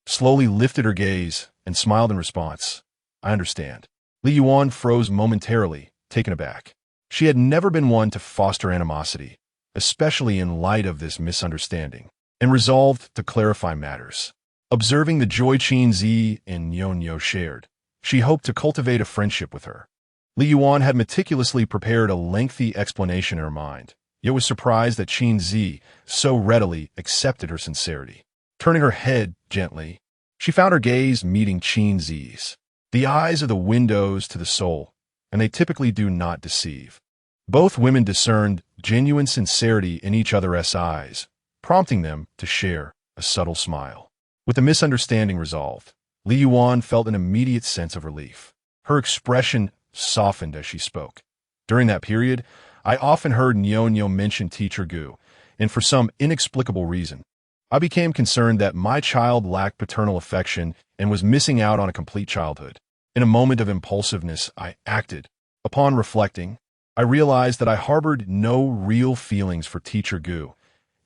slowly lifted her gaze, and smiled in response. I understand. Li Yuan froze momentarily, taken aback. She had never been one to foster animosity, especially in light of this misunderstanding, and resolved to clarify matters. Observing the joy Qin Zhiyi and Nionyou shared, she hoped to cultivate a friendship with her. Li Yuan had meticulously prepared a lengthy explanation in her mind, yet was surprised that Qin Zhiyi so readily accepted her sincerity. Turning her head gently, she found her gaze meeting Qin Zhiyi's. The eyes are the windows to the soul, and they typically do not deceive. Both women discerned genuine sincerity in each other's eyes, prompting them to share a subtle smile. With the misunderstanding resolved, Li Yuan felt an immediate sense of relief. Her expression softened as she spoke. During that period, I often heard Nionyou mention Teacher Gu, and for some inexplicable reason, I became concerned that my child lacked paternal affection and was missing out on a complete childhood. In a moment of impulsiveness, I acted. Upon reflecting, I realized that I harbored no real feelings for Teacher Gu,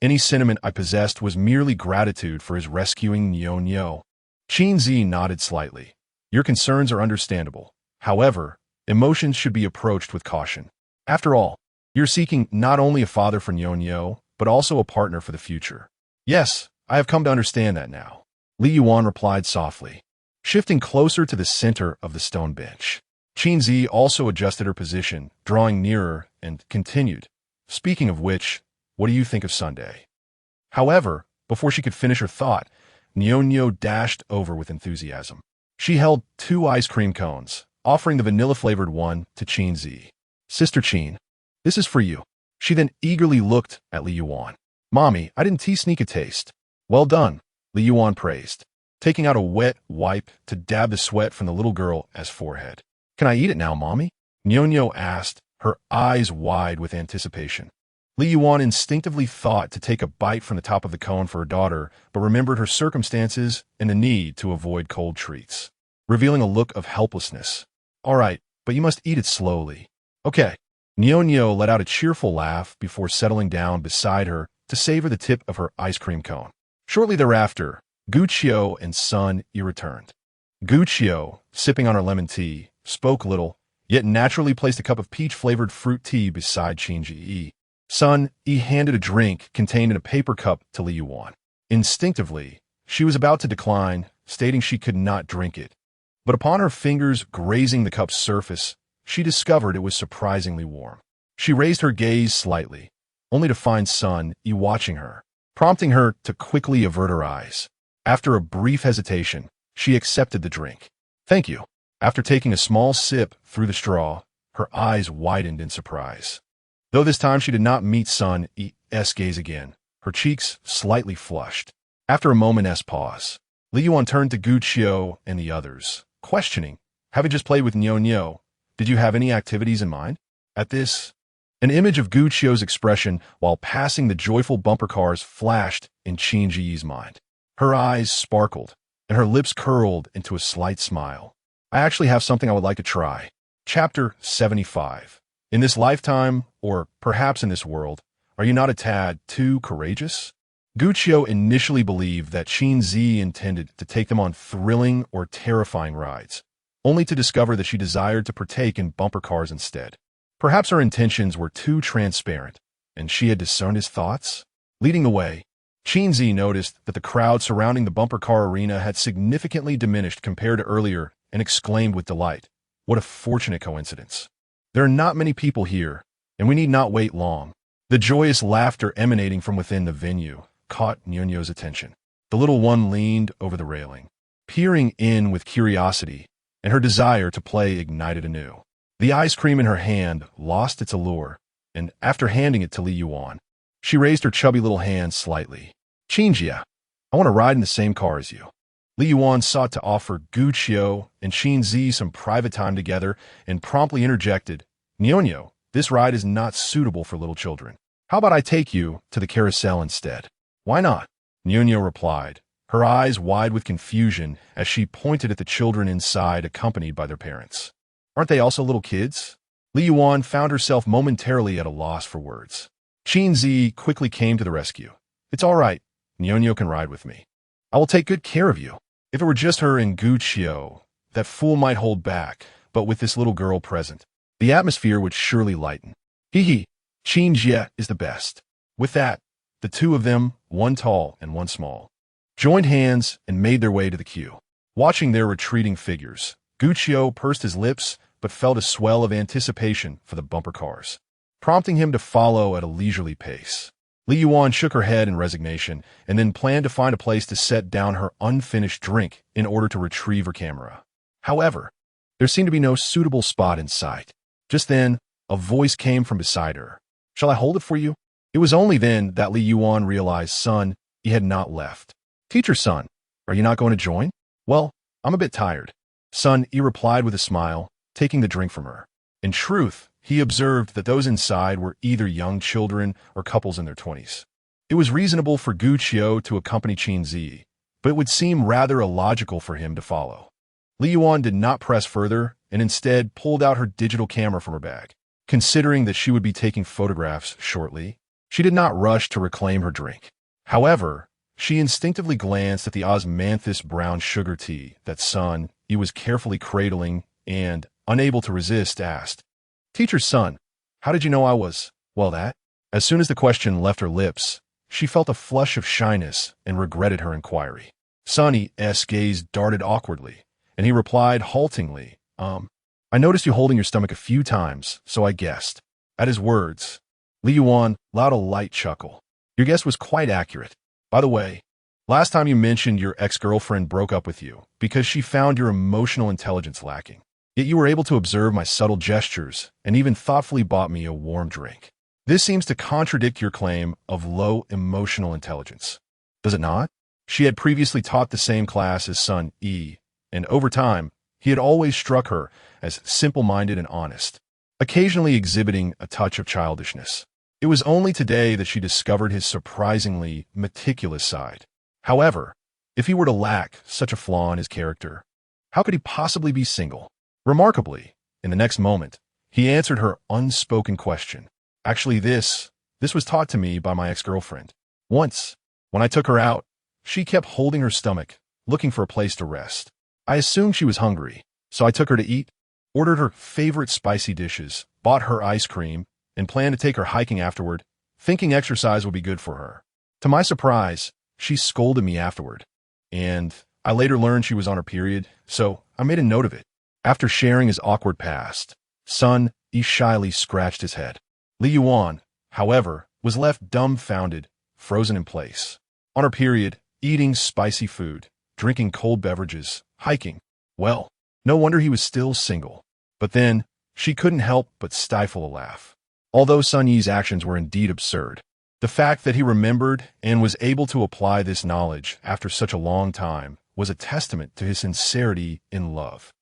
Any sentiment I possessed was merely gratitude for his rescuing Nyo. Qin Zhiyi nodded slightly. Your concerns are understandable. However, emotions should be approached with caution. After all, you're seeking not only a father for Nyo, but also a partner for the future. Yes, I have come to understand that now, Li Yuan replied softly, shifting closer to the center of the stone bench. Qin Zhiyi also adjusted her position, drawing nearer, and continued, speaking of which, what do you think of Sunday? However, before she could finish her thought, Nyo dashed over with enthusiasm. She held 2 ice cream cones, offering the vanilla-flavored one to Qin Zhiyi. Sister Qin, this is for you. She then eagerly looked at Li Yuan. Mommy, I didn't sneak a taste. Well done, Li Yuan praised, taking out a wet wipe to dab the sweat from the little girl's forehead. Can I eat it now, Mommy? Nyo asked, her eyes wide with anticipation. Li Yuan instinctively thought to take a bite from the top of the cone for her daughter, but remembered her circumstances and the need to avoid cold treats, revealing a look of helplessness. All right, but you must eat it slowly. Okay. Nyo let out a cheerful laugh before settling down beside her to savor the tip of her ice cream cone. Shortly thereafter, Guqiu and Sun Yi returned. Guqiu, sipping on her lemon tea, spoke little, yet naturally placed a cup of peach-flavored fruit tea beside Qin Zhiyi. Sun Yi handed a drink contained in a paper cup to Li Yuan. Instinctively, she was about to decline, stating she could not drink it. But upon her fingers grazing the cup's surface, she discovered it was surprisingly warm. She raised her gaze slightly, only to find Sun Yi watching her, prompting her to quickly avert her eyes. After a brief hesitation, she accepted the drink. Thank you. After taking a small sip through the straw, her eyes widened in surprise. Though this time she did not meet Sun Yi's gaze again, her cheeks slightly flushed. After a moment's pause, Li Yuan turned to Guqiu and the others, questioning, having just played with Nyo, did you have any activities in mind? At this, an image of Guqiu's expression while passing the joyful bumper cars flashed in Qin Zhiyi's mind. Her eyes sparkled, and her lips curled into a slight smile. I actually have something I would like to try. Chapter 75. In this lifetime, or perhaps in this world, are you not a tad too courageous? Guqiu initially believed that Qin Zhiyi intended to take them on thrilling or terrifying rides, only to discover that she desired to partake in bumper cars instead. Perhaps her intentions were too transparent, and she had discerned his thoughts? Leading the way, Qin Zhiyi noticed that the crowd surrounding the bumper car arena had significantly diminished compared to earlier and exclaimed with delight, what a fortunate coincidence. There are not many people here, and we need not wait long. The joyous laughter emanating from within the venue caught Nyo's attention. The little one leaned over the railing, peering in with curiosity, and her desire to play ignited anew. The ice cream in her hand lost its allure, and after handing it to Li Yuan, she raised her chubby little hand slightly. Qin Zhiyi, I want to ride in the same car as you. Li Yuan sought to offer Guqiu and Qin Zhiyi some private time together and promptly interjected, Nyo, this ride is not suitable for little children. How about I take you to the carousel instead? Why not? Nyo replied, her eyes wide with confusion as she pointed at the children inside accompanied by their parents. Aren't they also little kids? Li Yuan found herself momentarily at a loss for words. Qin Zhiyi quickly came to the rescue. It's all right. Nyo can ride with me. I will take good care of you. If it were just her and Guqiu, that fool might hold back, but with this little girl present, the atmosphere would surely lighten. Qin Zhiyi is the best. With that, the two of them, one tall and one small, joined hands and made their way to the queue. Watching their retreating figures, Guqiu pursed his lips but felt a swell of anticipation for the bumper cars, prompting him to follow at a leisurely pace. Li Yuan shook her head in resignation and then planned to find a place to set down her unfinished drink in order to retrieve her camera. However, there seemed to be no suitable spot in sight. Just then, a voice came from beside her. Shall I hold it for you? It was only then that Li Yuan realized Sun Yi had not left. Teacher Sun, are you not going to join? Well, I'm a bit tired. Sun Yi replied with a smile, taking the drink from her. In truth, he observed that those inside were either young children or couples in their 20s. It was reasonable for Guqiu to accompany Qin Zhiyi, but it would seem rather illogical for him to follow. Li Yuan did not press further and instead pulled out her digital camera from her bag. Considering that she would be taking photographs shortly, She did not rush to reclaim her drink. However, she instinctively glanced at the osmanthus brown sugar tea that Sun Yi was carefully cradling and, unable to resist, asked, "Teacher's son, how did you know I was, well, that?" As soon as the question left her lips, she felt a flush of shyness and regretted her inquiry. Sun Yi's gaze darted awkwardly, and he replied haltingly, I noticed you holding your stomach a few times, so I guessed." At his words, Li Yuan allowed a light chuckle. "Your guess was quite accurate. By the way, last time you mentioned your ex-girlfriend broke up with you because she found your emotional intelligence lacking. Yet you were able to observe my subtle gestures and even thoughtfully bought me a warm drink. This seems to contradict your claim of low emotional intelligence. Does it not?" She had previously taught the same class as Sun Yi, and over time, he had always struck her as simple-minded and honest, occasionally exhibiting a touch of childishness. It was only today that she discovered his surprisingly meticulous side. However, if he were to lack such a flaw in his character, how could he possibly be single? Remarkably, in the next moment, he answered her unspoken question. "Actually, this was taught to me by my ex-girlfriend. Once, when I took her out, she kept holding her stomach, looking for a place to rest. I assumed she was hungry, so I took her to eat, ordered her favorite spicy dishes, bought her ice cream, and planned to take her hiking afterward, thinking exercise would be good for her. To my surprise, she scolded me afterward, and I later learned she was on her period, so I made a note of it." After sharing his awkward past, Sun Yi shyly scratched his head. Li Yuan, however, was left dumbfounded, frozen in place. On her period, eating spicy food, drinking cold beverages, hiking. Well, no wonder he was still single. But then, she couldn't help but stifle a laugh. Although Sun Yi's actions were indeed absurd, the fact that he remembered and was able to apply this knowledge after such a long time was a testament to his sincerity in love.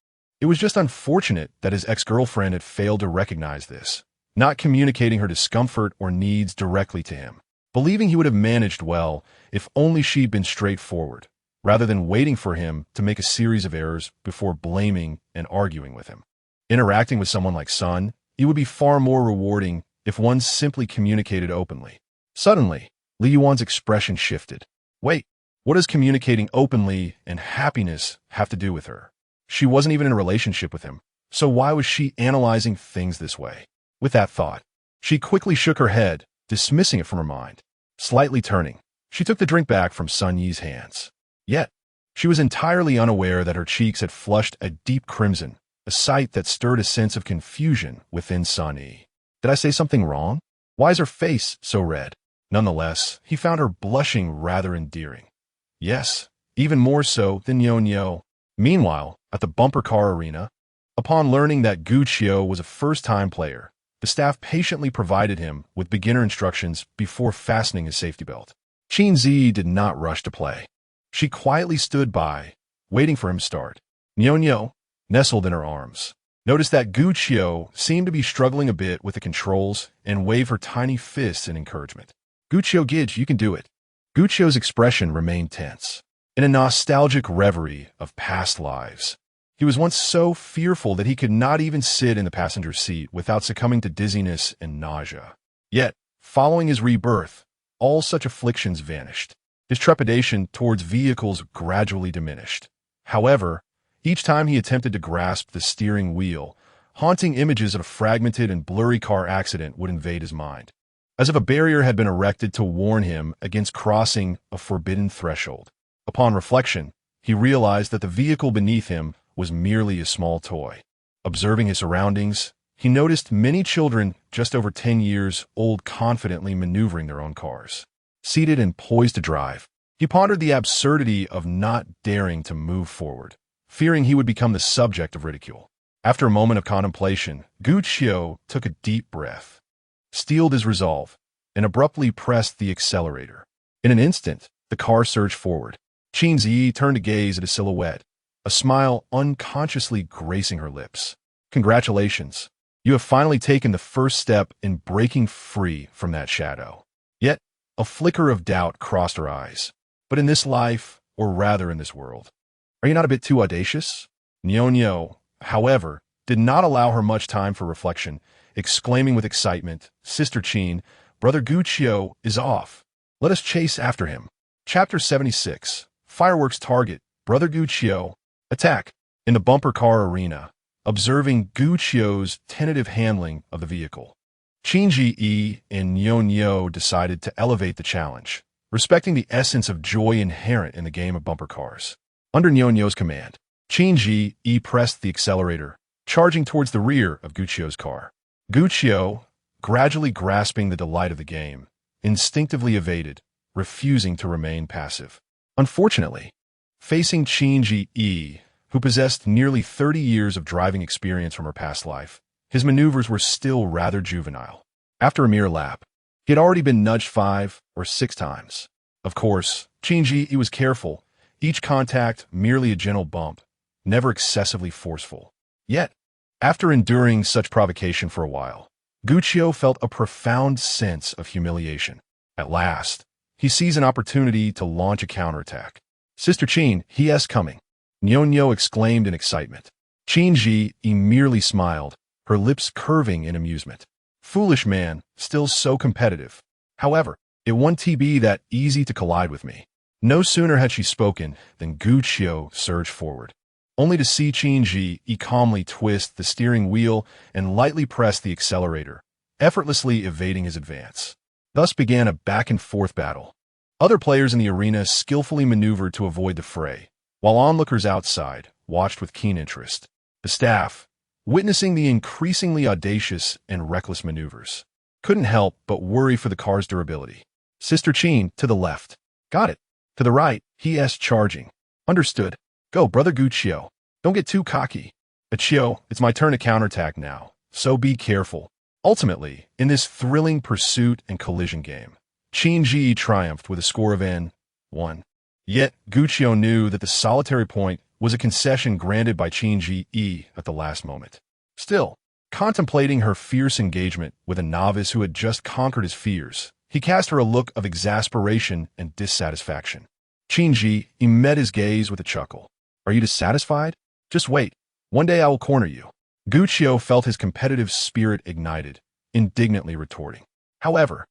It was just unfortunate that his ex-girlfriend had failed to recognize this, not communicating her discomfort or needs directly to him, believing he would have managed well if only she'd been straightforward, rather than waiting for him to make a series of errors before blaming and arguing with him. Interacting with someone like Sun, it would be far more rewarding if one simply communicated openly. Suddenly, Li Yuan's expression shifted. Wait, what does communicating openly and happiness have to do with her? She wasn't even in a relationship with him, so why was she analyzing things this way? With that thought, she quickly shook her head, dismissing it from her mind. Slightly turning, she took the drink back from Sun Yi's hands. Yet, she was entirely unaware that her cheeks had flushed a deep crimson, a sight that stirred a sense of confusion within Sun Yi. Did I say something wrong? Why is her face so red? Nonetheless, he found her blushing rather endearing. Yes, even more so than Nyo. Meanwhile, at the bumper car arena, upon learning that Gu Qiu was a first-time player, the staff patiently provided him with beginner instructions before fastening his safety belt. Qin Zhiyi did not rush to play. She quietly stood by, waiting for him to start. Nyo, nestled in her arms, noticed that Gu Qiu seemed to be struggling a bit with the controls and waved her tiny fists in encouragement. "Gu Qiu Gij, you can do it." Gu Qiu's expression remained tense, in a nostalgic reverie of past lives. He was once so fearful that he could not even sit in the passenger seat without succumbing to dizziness and nausea. Yet, following his rebirth, all such afflictions vanished. His trepidation towards vehicles gradually diminished. However, each time he attempted to grasp the steering wheel, haunting images of a fragmented and blurry car accident would invade his mind, as if a barrier had been erected to warn him against crossing a forbidden threshold. Upon reflection, he realized that the vehicle beneath him was merely a small toy. Observing his surroundings, he noticed many children just over 10 years old confidently maneuvering their own cars. Seated and poised to drive, he pondered the absurdity of not daring to move forward, fearing he would become the subject of ridicule. After a moment of contemplation, Gu Qiu took a deep breath, steeled his resolve, and abruptly pressed the accelerator. In an instant, the car surged forward. Qin Zhiyi turned to gaze at his silhouette, a smile unconsciously gracing her lips. "Congratulations. You have finally taken the first step in breaking free from that shadow." Yet, a flicker of doubt crossed her eyes. "But in this life, or rather in this world, are you not a bit too audacious?" Nyo, however, did not allow her much time for reflection, exclaiming with excitement, "Sister Qin, Brother Guqiu is off. Let us chase after him. Chapter 76. Fireworks target. Brother Guqiu. Attack. In the bumper car arena, observing Guqiu's tentative handling of the vehicle, Qin Zhiyi and Niu decided to elevate the challenge, respecting the essence of joy inherent in the game of bumper cars. Under Niu's command, Qin Zhiyi pressed the accelerator, charging towards the rear of Guqiu's car. Guqiu, gradually grasping the delight of the game, instinctively evaded, refusing to remain passive. Unfortunately, facing Qin Zhiyi, who possessed nearly 30 years of driving experience from her past life, his maneuvers were still rather juvenile. After a mere lap, he had already been nudged 5 or 6 times. Of course, Qin Zhiyi was careful, each contact merely a gentle bump, never excessively forceful. Yet, after enduring such provocation for a while, Guqiu felt a profound sense of humiliation. At last, he seized an opportunity to launch a counterattack. "Sister Qin, he is coming," Niu exclaimed in excitement. Qin Zhiyi merely smiled, her lips curving in amusement. "Foolish man, still so competitive. However, it won't be that easy to collide with me." No sooner had she spoken than Guqiu surged forward, only to see Qin Zhiyi calmly twist the steering wheel and lightly press the accelerator, effortlessly evading his advance. Thus began a back-and-forth battle. Other players in the arena skillfully maneuvered to avoid the fray, while onlookers outside watched with keen interest. The staff, witnessing the increasingly audacious and reckless maneuvers, couldn't help but worry for the car's durability. "Sister Qin, to the left." "Got it." "To the right, he is charging." "Understood." "Go, Brother Guqiu. Don't get too cocky." "Achio, it's my turn to counterattack now, so be careful." Ultimately, in this thrilling pursuit and collision game, Qin Zhiyi triumphed with a score of N1. Yet, Guqiu knew that the solitary point was a concession granted by Qin Zhiyi at the last moment. Still, contemplating her fierce engagement with a novice who had just conquered his fears, he cast her a look of exasperation and dissatisfaction. Qin Zhiyi met his gaze with a chuckle. "Are you dissatisfied? Just wait. One day I will corner you." Guqiu felt his competitive spirit ignited, indignantly retorting. However,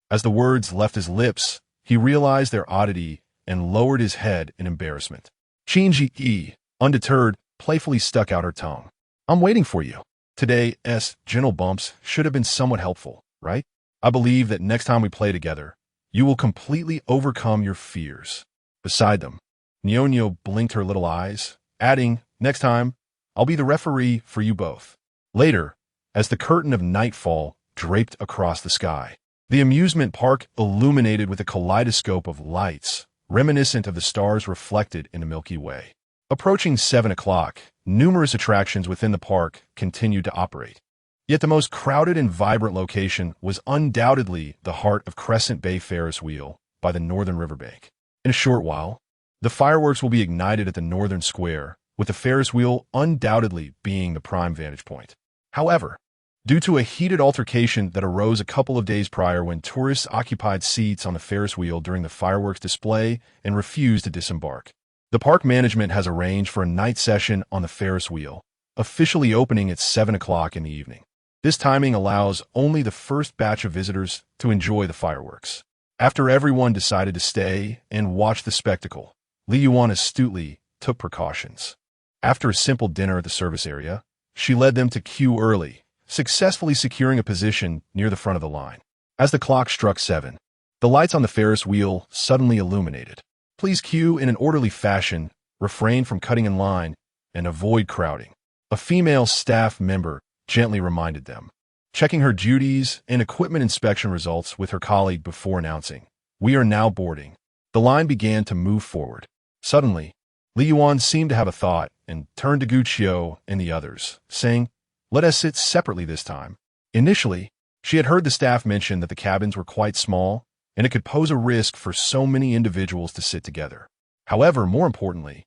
as the words left his lips, he realized their oddity and lowered his head in embarrassment. Qin Zhiyi, undeterred, playfully stuck out her tongue. "I'm waiting for you. Today's gentle bumps should have been somewhat helpful, right? I believe that next time we play together, you will completely overcome your fears." Beside them, Niu blinked her little eyes, adding, "Next time, I'll be the referee for you both." Later, as the curtain of nightfall draped across the sky, the amusement park illuminated with a kaleidoscope of lights, reminiscent of the stars reflected in the Milky Way. Approaching 7 o'clock, numerous attractions within the park continued to operate. Yet the most crowded and vibrant location was undoubtedly the heart of Crescent Bay Ferris wheel by the northern riverbank. In a short while, the fireworks will be ignited at the northern square, with the Ferris wheel undoubtedly being the prime vantage point. However, due to a heated altercation that arose a couple of days prior when tourists occupied seats on the Ferris wheel during the fireworks display and refused to disembark, the park management has arranged for a night session on the Ferris wheel, officially opening at 7 o'clock in the evening. This timing allows only the first batch of visitors to enjoy the fireworks. After everyone decided to stay and watch the spectacle, Li Yuan astutely took precautions. After a simple dinner at the service area, she led them to queue early, successfully securing a position near the front of the line. As the clock struck 7, the lights on the Ferris wheel suddenly illuminated. "Please queue in an orderly fashion, refrain from cutting in line, and avoid crowding," a female staff member gently reminded them, checking her duties and equipment inspection results with her colleague before announcing, "We are now boarding." The line began to move forward. Suddenly, Li Yuan seemed to have a thought and turned to Guqiu and the others, saying, "Let us sit separately this time." Initially, she had heard the staff mention that the cabins were quite small and it could pose a risk for so many individuals to sit together. However, more importantly,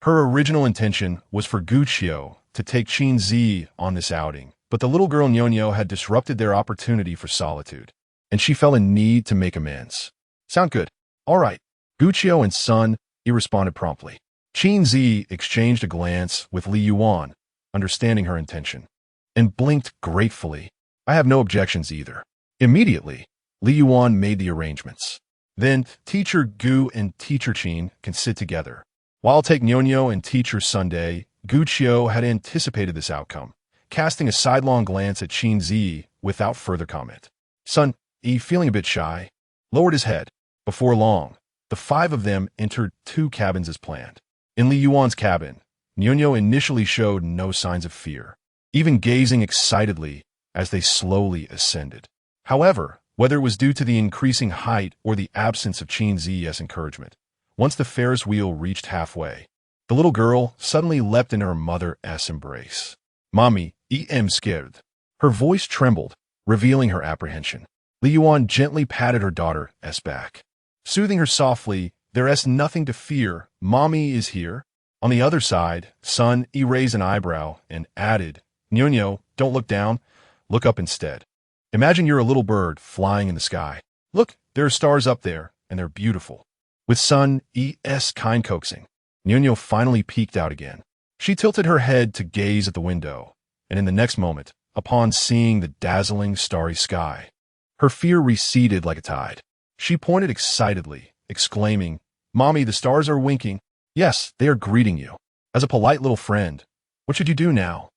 her original intention was for Guqiu to take Qin Zhiyi on this outing, but the little girl Niu had disrupted their opportunity for solitude, and she felt a need to make amends. "Sound good. All right." Guqiu and Sun, he responded promptly. Qin Zhiyi exchanged a glance with Li Yuan, understanding her intention, and blinked gratefully. "I have no objections either." Immediately, Li Yuan made the arrangements. Then, Teacher Gu and Teacher Qin can sit together. While take Nyonyo and Teacher Sunday, Gu Qiu had anticipated this outcome, casting a sidelong glance at Qin Zhiyi without further comment. Sun Yi, feeling a bit shy, lowered his head. Before long, the five of them entered two cabins as planned. In Li Yuan's cabin, Nyonyo initially showed no signs of fear, even gazing excitedly as they slowly ascended. However, whether it was due to the increasing height or the absence of Qin Zhiyi's encouragement, once the Ferris wheel reached halfway, the little girl suddenly leapt into her mother's embrace. "Mommy, I am scared." Her voice trembled, revealing her apprehension. Li Yuan gently patted her daughter's back, soothing her softly, "There's nothing to fear. Mommy is here." On the other side, Sun Yi raised an eyebrow and added, "Nyonyo, don't look down. Look up instead. Imagine you're a little bird flying in the sky. Look, there are stars up there, and they're beautiful." With Sun Yi's kind coaxing, Nyonyo finally peeked out again. She tilted her head to gaze at the window, and in the next moment, upon seeing the dazzling starry sky, her fear receded like a tide. She pointed excitedly, exclaiming, "Mommy, the stars are winking. Yes, they are greeting you. As a polite little friend, what should you do now?"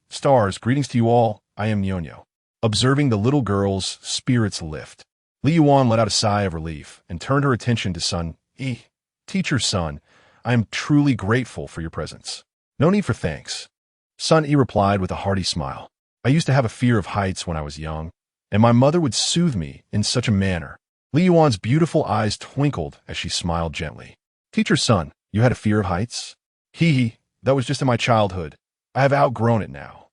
"Stars, greetings to you all. I am Nyonyo." Observing the little girl's spirits lift, Li Yuan let out a sigh of relief and turned her attention to Sun Yi. "Teacher Sun, I am truly grateful for your presence." "No need for thanks." Sun Yi replied with a hearty smile. "I used to have a fear of heights when I was young, and my mother would soothe me in such a manner." Li Yuan's beautiful eyes twinkled as she smiled gently. "Teacher Sun, you had a fear of heights?" That was just in my childhood. I have outgrown it now."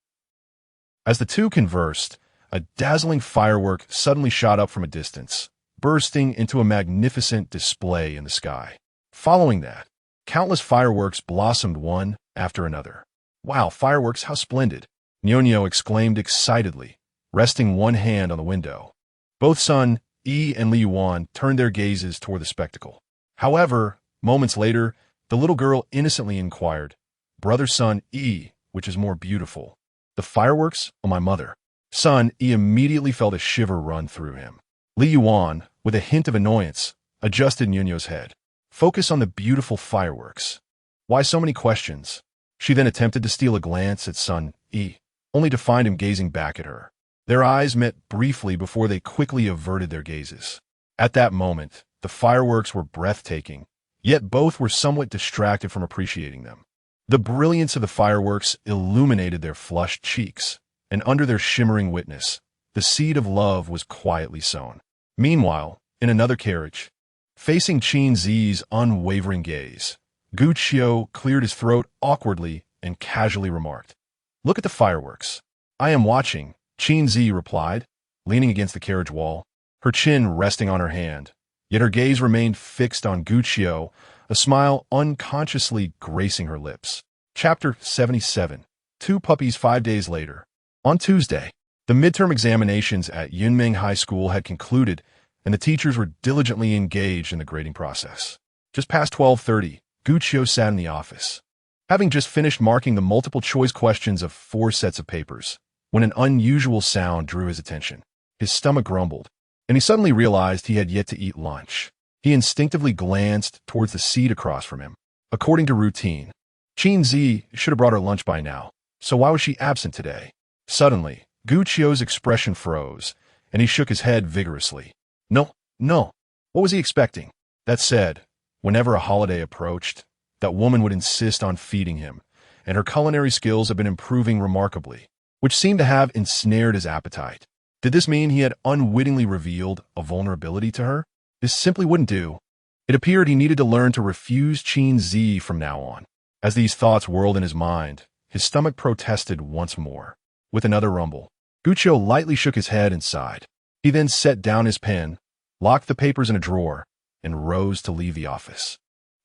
As the two conversed, a dazzling firework suddenly shot up from a distance, bursting into a magnificent display in the sky. Following that, countless fireworks blossomed one after another. "Wow, fireworks, how splendid!" Nyonyo exclaimed excitedly, resting one hand on the window. Both Sun Yi and Li Yuan turned their gazes toward the spectacle. However, moments later, the little girl innocently inquired, "Brother Sun Yi, which is more beautiful, the fireworks or my mother?" Sun Yi immediately felt a shiver run through him. Li Yuan, with a hint of annoyance, adjusted Nyonyo's head. "Focus on the beautiful fireworks. Why so many questions?" She then attempted to steal a glance at Sun Yi, only to find him gazing back at her. Their eyes met briefly before they quickly averted their gazes. At that moment, the fireworks were breathtaking, yet both were somewhat distracted from appreciating them. The brilliance of the fireworks illuminated their flushed cheeks, and under their shimmering witness, the seed of love was quietly sown. Meanwhile, in another carriage, facing Qin Zhiyi's unwavering gaze, Gu Qiu cleared his throat awkwardly and casually remarked, "Look at the fireworks." "I am watching," Qin Zhiyi replied, leaning against the carriage wall, her chin resting on her hand, yet her gaze remained fixed on Gu Qiu, a smile unconsciously gracing her lips. Chapter 77. 2 puppies 5 days later. On Tuesday, the midterm examinations at Yunming High School had concluded, and the teachers were diligently engaged in the grading process. Just past 12:30, Gu Qiu sat in the office, having just finished marking the multiple-choice questions of 4 sets of papers, when an unusual sound drew his attention. His stomach grumbled, and he suddenly realized he had yet to eat lunch. He instinctively glanced towards the seat across from him. According to routine, Qin Zhiyi should have brought her lunch by now, so why was she absent today? Suddenly, Gu Qiu's expression froze, and he shook his head vigorously. No. What was he expecting? That said, whenever a holiday approached, that woman would insist on feeding him, and her culinary skills had been improving remarkably, which seemed to have ensnared his appetite. Did this mean he had unwittingly revealed a vulnerability to her? This simply wouldn't do. It appeared he needed to learn to refuse Qin Zhiyi from now on. As these thoughts whirled in his mind, his stomach protested once more. With another rumble, Gu Qiu lightly shook his head and sighed. He then set down his pen, locked the papers in a drawer, and rose to leave the office.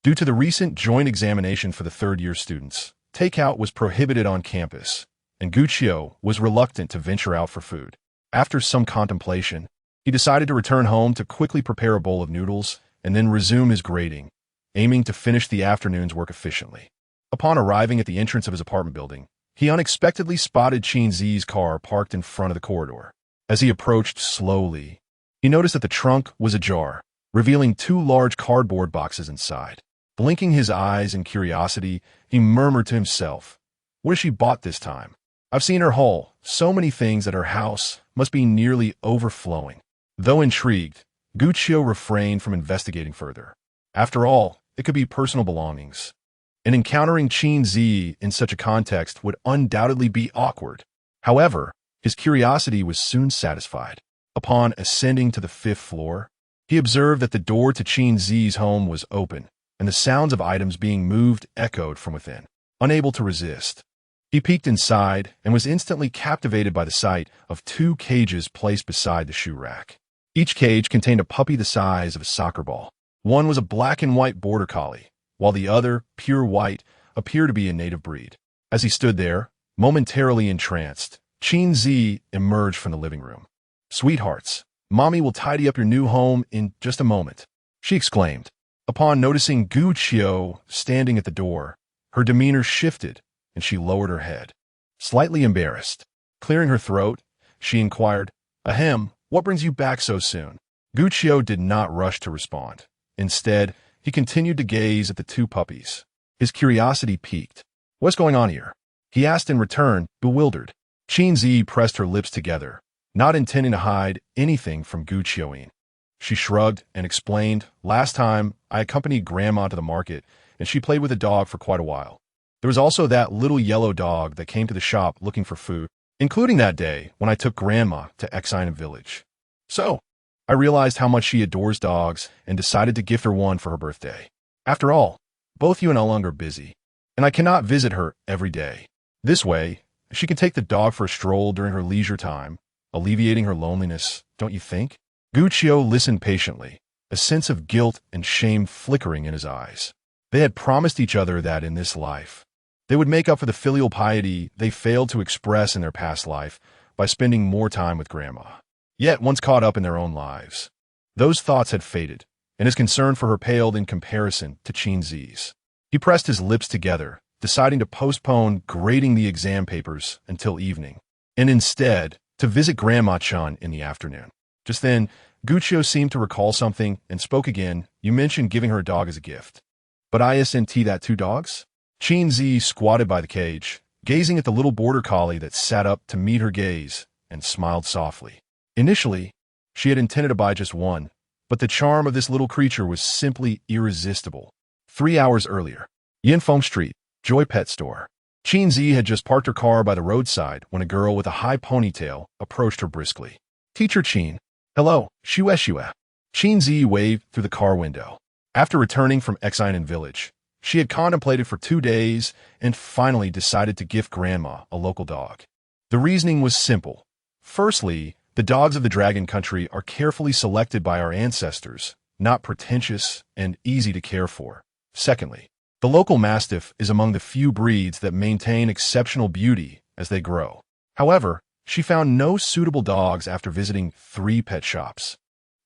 Due to the recent joint examination for the third-year students, takeout was prohibited on campus, and Gu Qiu was reluctant to venture out for food. After some contemplation, he decided to return home to quickly prepare a bowl of noodles and then resume his grading, aiming to finish the afternoon's work efficiently. Upon arriving at the entrance of his apartment building, he unexpectedly spotted Qin Zhiyi's car parked in front of the corridor. As he approached slowly, He noticed that the trunk was ajar, revealing two large cardboard boxes inside. Blinking his eyes in curiosity, he murmured to himself, "What has she bought this time? I've seen her haul so many things that her house must be nearly overflowing." Though intrigued, Guccio refrained from investigating further. After all, it could be personal belongings. And encountering Qin Zhiyi in such a context would undoubtedly be awkward. However, his curiosity was soon satisfied. Upon ascending to the 5th floor, he observed that the door to Qin Zhiyi's home was open, and the sounds of items being moved echoed from within. Unable to resist, he peeked inside and was instantly captivated by the sight of two cages placed beside the shoe rack. Each cage contained a puppy the size of a soccer ball. One was a black and white border collie, while the other, pure white, appeared to be a native breed. As he stood there, momentarily entranced, Qin Zhiyi emerged from the living room. "Sweethearts, Mommy will tidy up your new home in just a moment," she exclaimed. Upon noticing Guccio standing at the door, her demeanor shifted and she lowered her head. Slightly embarrassed, clearing her throat, she inquired, "Ahem, what brings you back so soon?" Guccio did not rush to respond. Instead, he continued to gaze at the two puppies. His curiosity piqued. "What's going on here?" he asked in return, bewildered. Qin Zhiyi pressed her lips together, not intending to hide anything from Guccio. She shrugged and explained, "Last time, I accompanied Grandma to the market, and she played with the dog for quite a while. There was also that little yellow dog that came to the shop looking for food, including that day when I took Grandma to Qin Village. So, I realized how much she adores dogs and decided to gift her one for her birthday. After all, both you and Elung are busy, and I cannot visit her every day. This way, she can take the dog for a stroll during her leisure time, alleviating her loneliness, don't you think?" Guccio listened patiently, a sense of guilt and shame flickering in his eyes. They had promised each other that in this life, they would make up for the filial piety they failed to express in their past life by spending more time with Grandma. Yet, once caught up in their own lives, those thoughts had faded, and his concern for her paled in comparison to Qin Zhiyi's. He pressed his lips together, deciding to postpone grading the exam papers until evening, and instead to visit Grandma Chun in the afternoon. Just then, Guccio seemed to recall something and spoke again. "You mentioned giving her a dog as a gift. But isn't that two dogs?" Qin Zhiyi squatted by the cage, gazing at the little border collie that sat up to meet her gaze, and smiled softly. Initially, she had intended to buy just one, but the charm of this little creature was simply irresistible. 3 hours earlier, Yinfeng Street, Joy Pet Store. Qin Zhiyi had just parked her car by the roadside when a girl with a high ponytail approached her briskly. "Teacher Qin." "Hello, Shue." Qin Zhiyi waved through the car window. After returning from Qin Village, she had contemplated for 2 days and finally decided to gift Grandma a local dog. The reasoning was simple. Firstly, the dogs of the Dragon Country are carefully selected by our ancestors, not pretentious and easy to care for. Secondly, the local Mastiff is among the few breeds that maintain exceptional beauty as they grow. However, she found no suitable dogs after visiting 3 pet shops.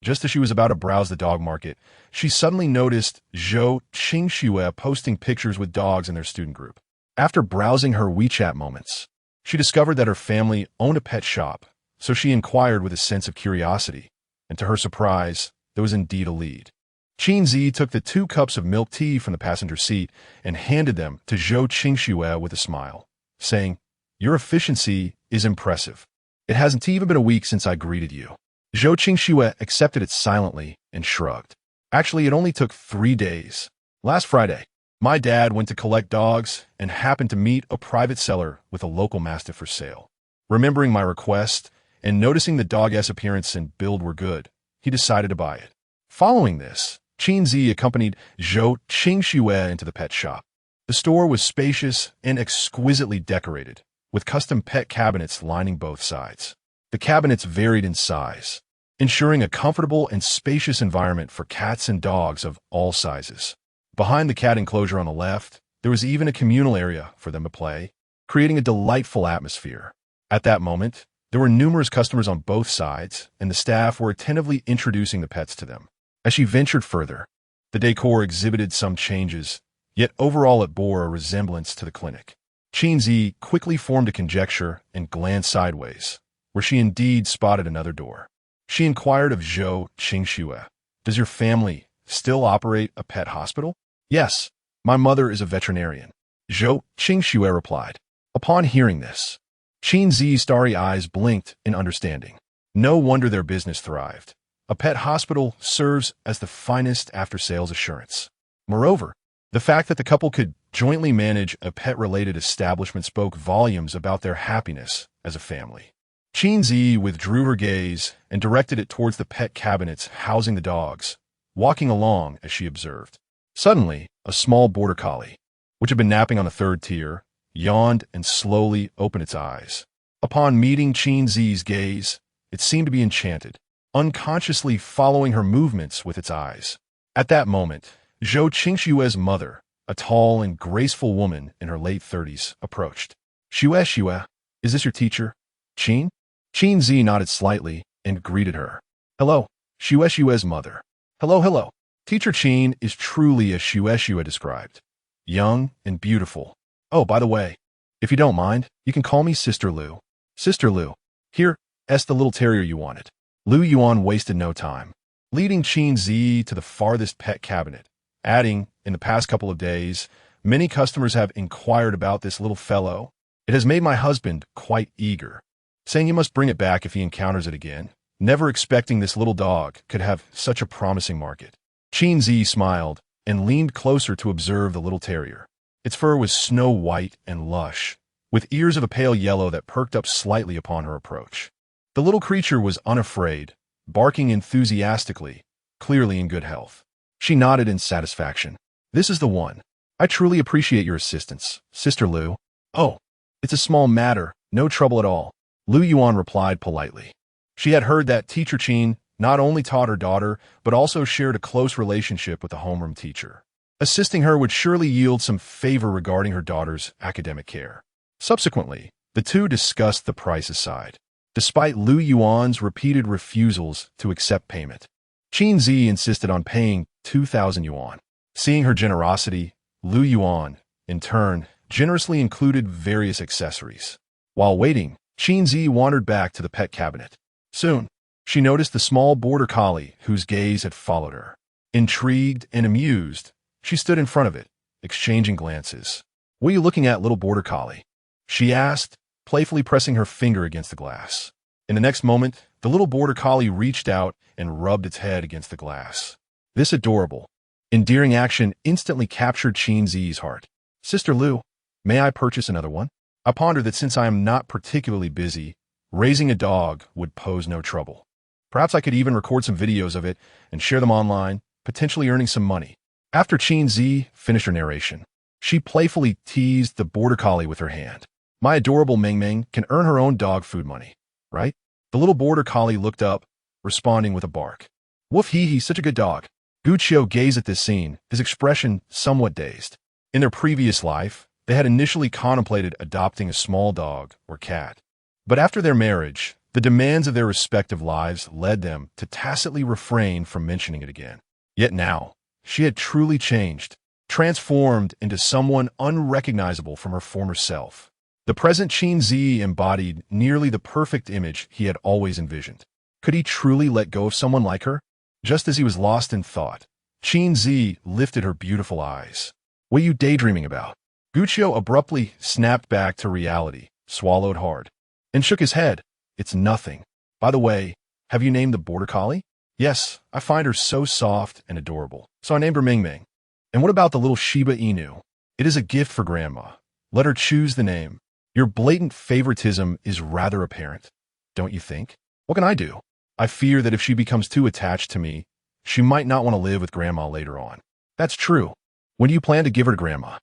Just as she was about to browse the dog market, she suddenly noticed Zhou Qingxue posting pictures with dogs in their student group. After browsing her WeChat moments, she discovered that her family owned a pet shop, so she inquired with a sense of curiosity, and to her surprise, there was indeed a lead. Qin Zhiyi took the 2 cups of milk tea from the passenger seat and handed them to Zhou Qingxue with a smile, saying, "Your efficiency is impressive. It hasn't even been a week since I greeted you." Zhou Qingxue accepted it silently and shrugged. "Actually, it only took 3 days. Last Friday, my dad went to collect dogs and happened to meet a private seller with a local Mastiff for sale. Remembering my request and noticing the dog's appearance and build were good, he decided to buy it." Following this, Qin Zhiyi accompanied Zhou Qingxue into the pet shop. The store was spacious and exquisitely decorated, with custom pet cabinets lining both sides. The cabinets varied in size, ensuring a comfortable and spacious environment for cats and dogs of all sizes. Behind the cat enclosure on the left, there was even a communal area for them to play, creating a delightful atmosphere. At that moment, there were numerous customers on both sides, and the staff were attentively introducing the pets to them. As she ventured further, the decor exhibited some changes, yet overall it bore a resemblance to the clinic. Qin Zhiyi quickly formed a conjecture and glanced sideways, where she indeed spotted another door. She inquired of Zhou Qingxue. Does your family still operate a pet hospital? Yes, my mother is a veterinarian, Zhou Qingxue replied. Upon hearing this, Qin Zhiyi's starry eyes blinked in understanding. No wonder their business thrived. A pet hospital serves as the finest after-sales assurance. Moreover, the fact that the couple could jointly manage a pet-related establishment spoke volumes about their happiness as a family. Qin Zhiyi withdrew her gaze and directed it towards the pet cabinets housing the dogs, walking along as she observed. Suddenly, a small border collie, which had been napping on the third tier, yawned and slowly opened its eyes. Upon meeting Qin Zhiyi's gaze, it seemed to be enchanted, unconsciously following her movements with its eyes. At that moment, Zhou Qingxue's mother, a tall and graceful woman in her late 30s, approached. Xue, is this your teacher, Qin? Qin Zhiyi nodded slightly and greeted her. Hello, Xue's mother. Hello. Teacher Qin is truly as Xue described. Young and beautiful. Oh, by the way, if you don't mind, you can call me Sister Lu. Sister Lu. Here's the little terrier you wanted. Lu Yuan wasted no time, leading Qin Zhiyi to the farthest pet cabinet, adding, in the past couple of days, many customers have inquired about this little fellow. It has made my husband quite eager, saying you must bring it back if he encounters it again, never expecting this little dog could have such a promising market. Qin Zhiyi smiled and leaned closer to observe the little terrier. Its fur was snow white and lush, with ears of a pale yellow that perked up slightly upon her approach. The little creature was unafraid, barking enthusiastically, clearly in good health. She nodded in satisfaction. This is the one. I truly appreciate your assistance, Sister Lu. Oh, it's a small matter, no trouble at all, Lu Yuan replied politely. She had heard that Teacher Qin not only taught her daughter, but also shared a close relationship with the homeroom teacher. Assisting her would surely yield some favor regarding her daughter's academic care. Subsequently, the two discussed the price aside. Despite Lu Yuan's repeated refusals to accept payment, Qin Zhiyi insisted on paying 2,000 yuan. Seeing her generosity, Lu Yuan, in turn, generously included various accessories. While waiting, Qin Zhiyi wandered back to the pet cabinet. Soon, she noticed the small border collie whose gaze had followed her. Intrigued and amused, she stood in front of it, exchanging glances. What are you looking at, little border collie? She asked, playfully pressing her finger against the glass. In the next moment, the little border collie reached out and rubbed its head against the glass. This adorable, endearing action instantly captured Qin Zhiyi's heart. Sister Lu, may I purchase another one? I ponder that since I am not particularly busy, raising a dog would pose no trouble. Perhaps I could even record some videos of it and share them online, potentially earning some money. After Qin Zhiyi finished her narration, she playfully teased the border collie with her hand. My adorable Meng Meng can earn her own dog food money, right? The little border collie looked up, responding with a bark. Woof hee, such a good dog. Guqiu gazed at this scene, his expression somewhat dazed. In their previous life, they had initially contemplated adopting a small dog or cat. But after their marriage, the demands of their respective lives led them to tacitly refrain from mentioning it again. Yet now, she had truly changed, transformed into someone unrecognizable from her former self. The present Qin Zhiyi embodied nearly the perfect image he had always envisioned. Could he truly let go of someone like her? Just as he was lost in thought, Qin Zhiyi lifted her beautiful eyes. What are you daydreaming about? Guqiu abruptly snapped back to reality, swallowed hard, and shook his head. It's nothing. By the way, have you named the border collie? Yes, I find her so soft and adorable, so I named her Ming Ming. And what about the little Shiba Inu? It is a gift for Grandma. Let her choose the name. Your blatant favoritism is rather apparent, don't you think? What can I do? I fear that if she becomes too attached to me, she might not want to live with Grandma later on. That's true. When do you plan to give her to Grandma?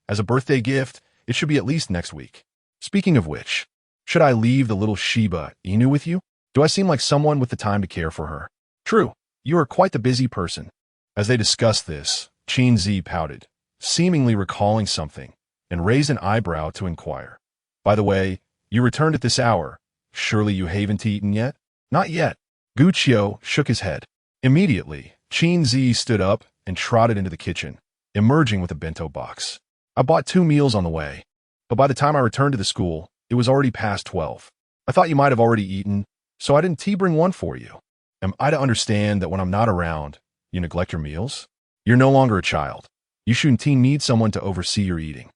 As a birthday gift, it should be at least next week. Speaking of which, should I leave the little Shiba Inu with you? Do I seem like someone with the time to care for her? True, you are quite the busy person. As they discussed this, Qin Zhiyi pouted, seemingly recalling something, and raised an eyebrow to inquire. By the way, you returned at this hour. Surely you haven't eaten yet? Not yet. Guqiu shook his head. Immediately, Qin Zhiyi stood up and trotted into the kitchen, emerging with a bento box. I bought 2 meals on the way, but by the time I returned to the school, it was already past 12. I thought you might have already eaten, So I didn't bring one for you. Am I to understand that when I'm not around, you neglect your meals? You're no longer a child. You shouldn't need someone to oversee your eating.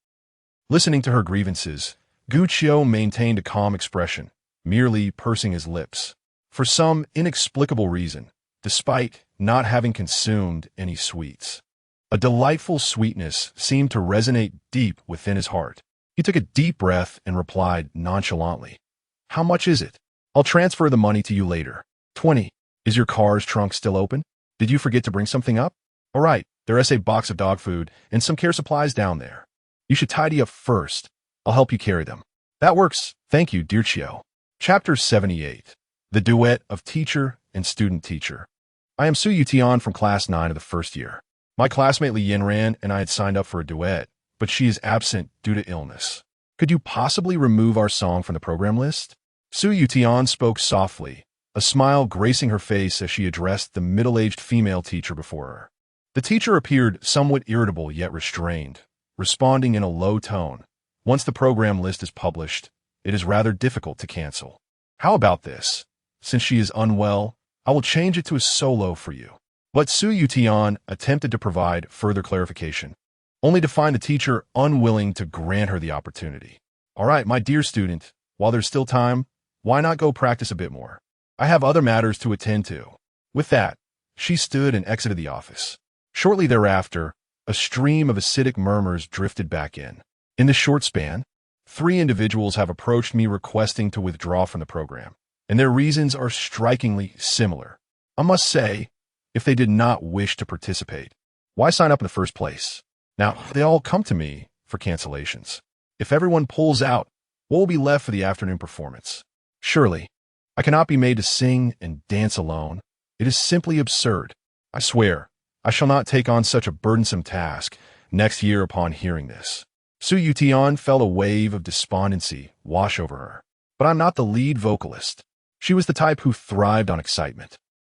Listening to her grievances, Gu Qiu maintained a calm expression, merely pursing his lips. For some inexplicable reason, despite not having consumed any sweets, a delightful sweetness seemed to resonate deep within his heart. He took a deep breath and replied nonchalantly, "How much is it? I'll transfer the money to you later." 20. Is your car's trunk still open? Did you forget to bring something up? All right, there's a box of dog food and some care supplies down there. You should tidy up first. I'll help you carry them. That works. Thank you, dear Qiu. Chapter 78. The Duet of Teacher and Student Teacher. I am Su Yutian from Class 9 of the first year. My classmate Li Yinran and I had signed up for a duet, but she is absent due to illness. Could you possibly remove our song from the program list? Su Yutian spoke softly, a smile gracing her face as she addressed the middle-aged female teacher before her. The teacher appeared somewhat irritable yet restrained, responding in a low tone. Once the program list is published, it is rather difficult to cancel. How about this? Since she is unwell, I will change it to a solo for you. But Su Yutian attempted to provide further clarification, only to find the teacher unwilling to grant her the opportunity. All right, my dear student, while there's still time, why not go practice a bit more? I have other matters to attend to. With that, she stood and exited the office. Shortly thereafter, a stream of acidic murmurs drifted back in. In the short span, 3 individuals have approached me requesting to withdraw from the program, and their reasons are strikingly similar. I must say, if they did not wish to participate, why sign up in the first place? Now, they all come to me for cancellations. If everyone pulls out, what will be left for the afternoon performance? Surely, I cannot be made to sing and dance alone. It is simply absurd. I swear, I shall not take on such a burdensome task next year upon hearing this. Su Yutian felt a wave of despondency wash over her. But I'm not the lead vocalist. She was the type who thrived on excitement.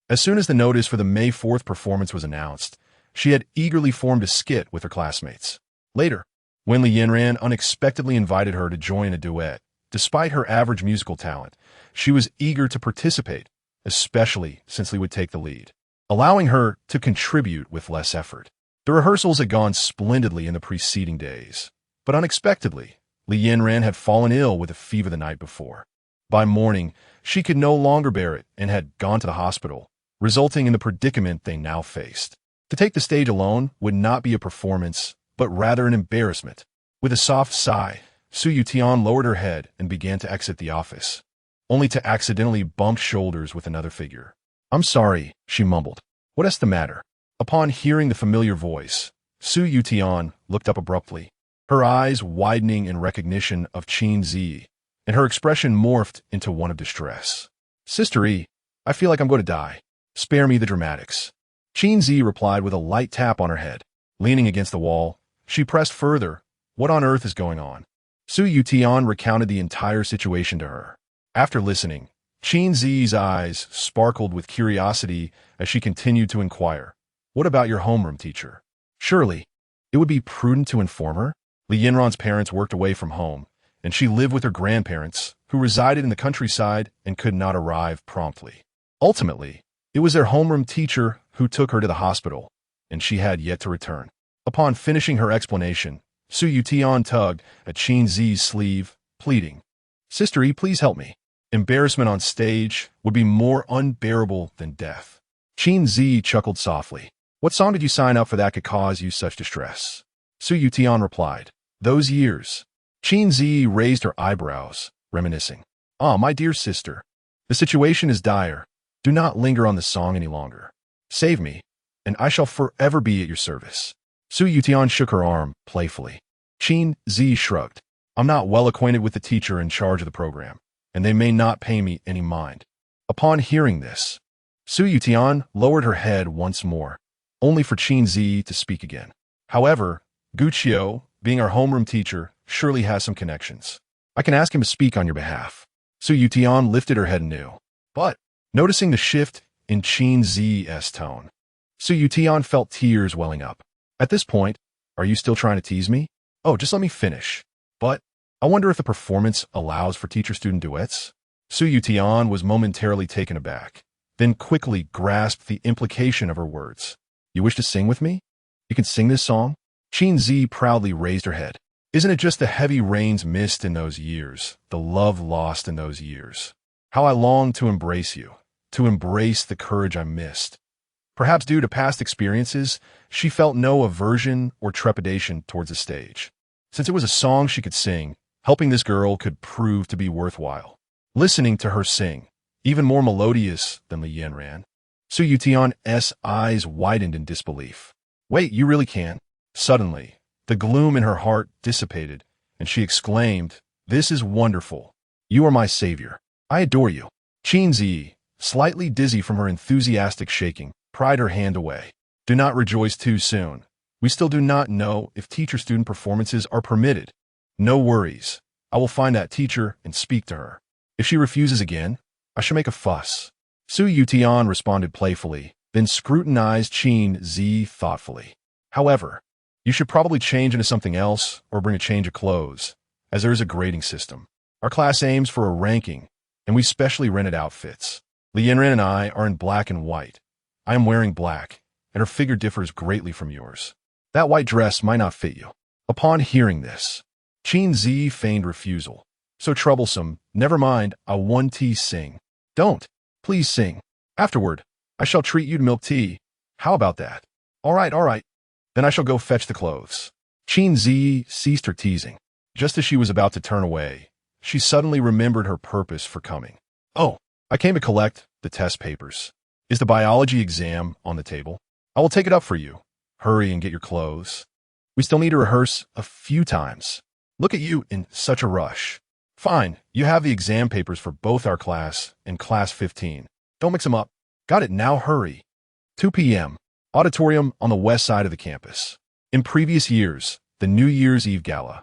As soon as the notice for the May 4th performance was announced, she had eagerly formed a skit with her classmates. Later, when Li Yinran unexpectedly invited her to join a duet, despite her average musical talent, she was eager to participate, especially since Li would take the lead, allowing her to contribute with less effort. The rehearsals had gone splendidly in the preceding days, but unexpectedly, Li Yinran had fallen ill with a fever the night before. By morning, she could no longer bear it and had gone to the hospital, resulting in the predicament they now faced. To take the stage alone would not be a performance, but rather an embarrassment. With a soft sigh, Su Yutian lowered her head and began to exit the office, only to accidentally bump shoulders with another figure. "I'm sorry," she mumbled. "What is the matter?" Upon hearing the familiar voice, Su Yutian looked up abruptly, her eyes widening in recognition of Qin Zhiyi, and her expression morphed into one of distress. "Sister E, I feel like I'm going to die. Spare me the dramatics." Qin Zhiyi replied with a light tap on her head. Leaning against the wall, she pressed further. "What on earth is going on?" Su Yutian recounted the entire situation to her. After listening, Qin Zhiyi's eyes sparkled with curiosity as she continued to inquire, "What about your homeroom teacher?" Surely, it would be prudent to inform her. Li Yinran's parents worked away from home, and she lived with her grandparents, who resided in the countryside and could not arrive promptly. Ultimately, it was their homeroom teacher who took her to the hospital, and she had yet to return. Upon finishing her explanation, Su Yutian tugged at Qin Zhiyi's sleeve, pleading, "Sister E, please help me. Embarrassment on stage would be more unbearable than death." Qin Zhiyi chuckled softly. "What song did you sign up for that could cause you such distress?" Su Yutian replied, "Those years." Qin Zhiyi raised her eyebrows, reminiscing. "Ah, my dear sister, the situation is dire. Do not linger on the song any longer. Save me, and I shall forever be at your service." Su Yutian shook her arm playfully. Qin Zhiyi shrugged. "I'm not well acquainted with the teacher in charge of the program, and they may not pay me any mind." Upon hearing this, Su Yutian lowered her head once more, only for Qin Zhiyi to speak again. "However, Gu Qiu, being our homeroom teacher, surely has some connections. I can ask him to speak on your behalf." Su Yutian lifted her head anew. But, noticing the shift in Qin Zhiyi's tone, Su Yutian felt tears welling up. "At this point, are you still trying to tease me? Oh, just let me finish. But, I wonder if the performance allows for teacher-student duets?" Su Yutian was momentarily taken aback, then quickly grasped the implication of her words. You wish to sing with me? You can sing this song? Qin Zhiyi proudly raised her head. Isn't it just the heavy rains missed in those years, the love lost in those years? How I long to embrace you, to embrace the courage I missed. Perhaps due to past experiences, she felt no aversion or trepidation towards the stage. Since it was a song she could sing, helping this girl could prove to be worthwhile. Listening to her sing, even more melodious than Li Yanran, Su Yutian's eyes widened in disbelief. Wait, you really can? Suddenly, the gloom in her heart dissipated, and she exclaimed, This is wonderful. You are my savior. I adore you. Qin Zhiyi, slightly dizzy from her enthusiastic shaking, pried her hand away. Do not rejoice too soon. We still do not know if teacher-student performances are permitted. No worries. I will find that teacher and speak to her. If she refuses again, I shall make a fuss. Su Yutian responded playfully, then scrutinized Qin Zhiyi thoughtfully. However, you should probably change into something else or bring a change of clothes, as there is a grading system. Our class aims for a ranking, and we specially rented outfits. Li Yanran and I are in black and white. I am wearing black, and her figure differs greatly from yours. That white dress might not fit you. Upon hearing this, Qin Zhiyi feigned refusal. So troublesome, never mind, I want tea sing. Don't. Please sing. Afterward, I shall treat you to milk tea. How about that? All right. Then I shall go fetch the clothes. Qin Zhiyi ceased her teasing. Just as she was about to turn away, she suddenly remembered her purpose for coming. Oh, I came to collect the test papers. Is the biology exam on the table? I will take it up for you. Hurry and get your clothes. We still need to rehearse a few times. Look at you in such a rush. Fine, you have the exam papers for both our class and class 15. Don't mix them up. Got it, now hurry. 2 p.m. Auditorium on the west side of the campus. In previous years, the New Year's Eve Gala,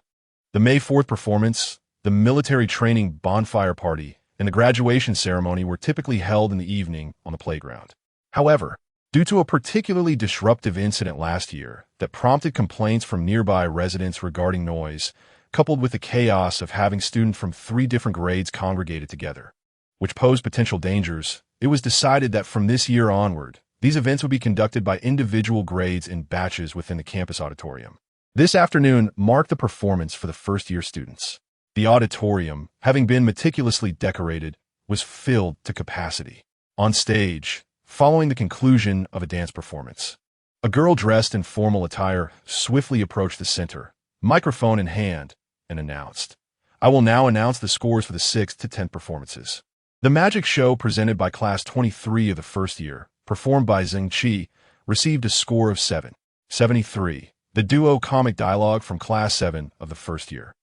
the May 4th performance, the military training bonfire party, and the graduation ceremony were typically held in the evening on the playground. However, due to a particularly disruptive incident last year that prompted complaints from nearby residents regarding noise, coupled with the chaos of having students from 3 different grades congregated together, which posed potential dangers, it was decided that from this year onward, these events would be conducted by individual grades in batches within the campus auditorium. This afternoon marked the performance for the first-year students. The auditorium, having been meticulously decorated, was filled to capacity. On stage, following the conclusion of a dance performance, a girl dressed in formal attire swiftly approached the center, microphone in hand, and announced, I will now announce the scores for the 6th to 10th performances. The magic show presented by Class 23 of the first year, performed by Zheng Qi, received a score of 773. The duo comic dialogue from Class 7 of the first year.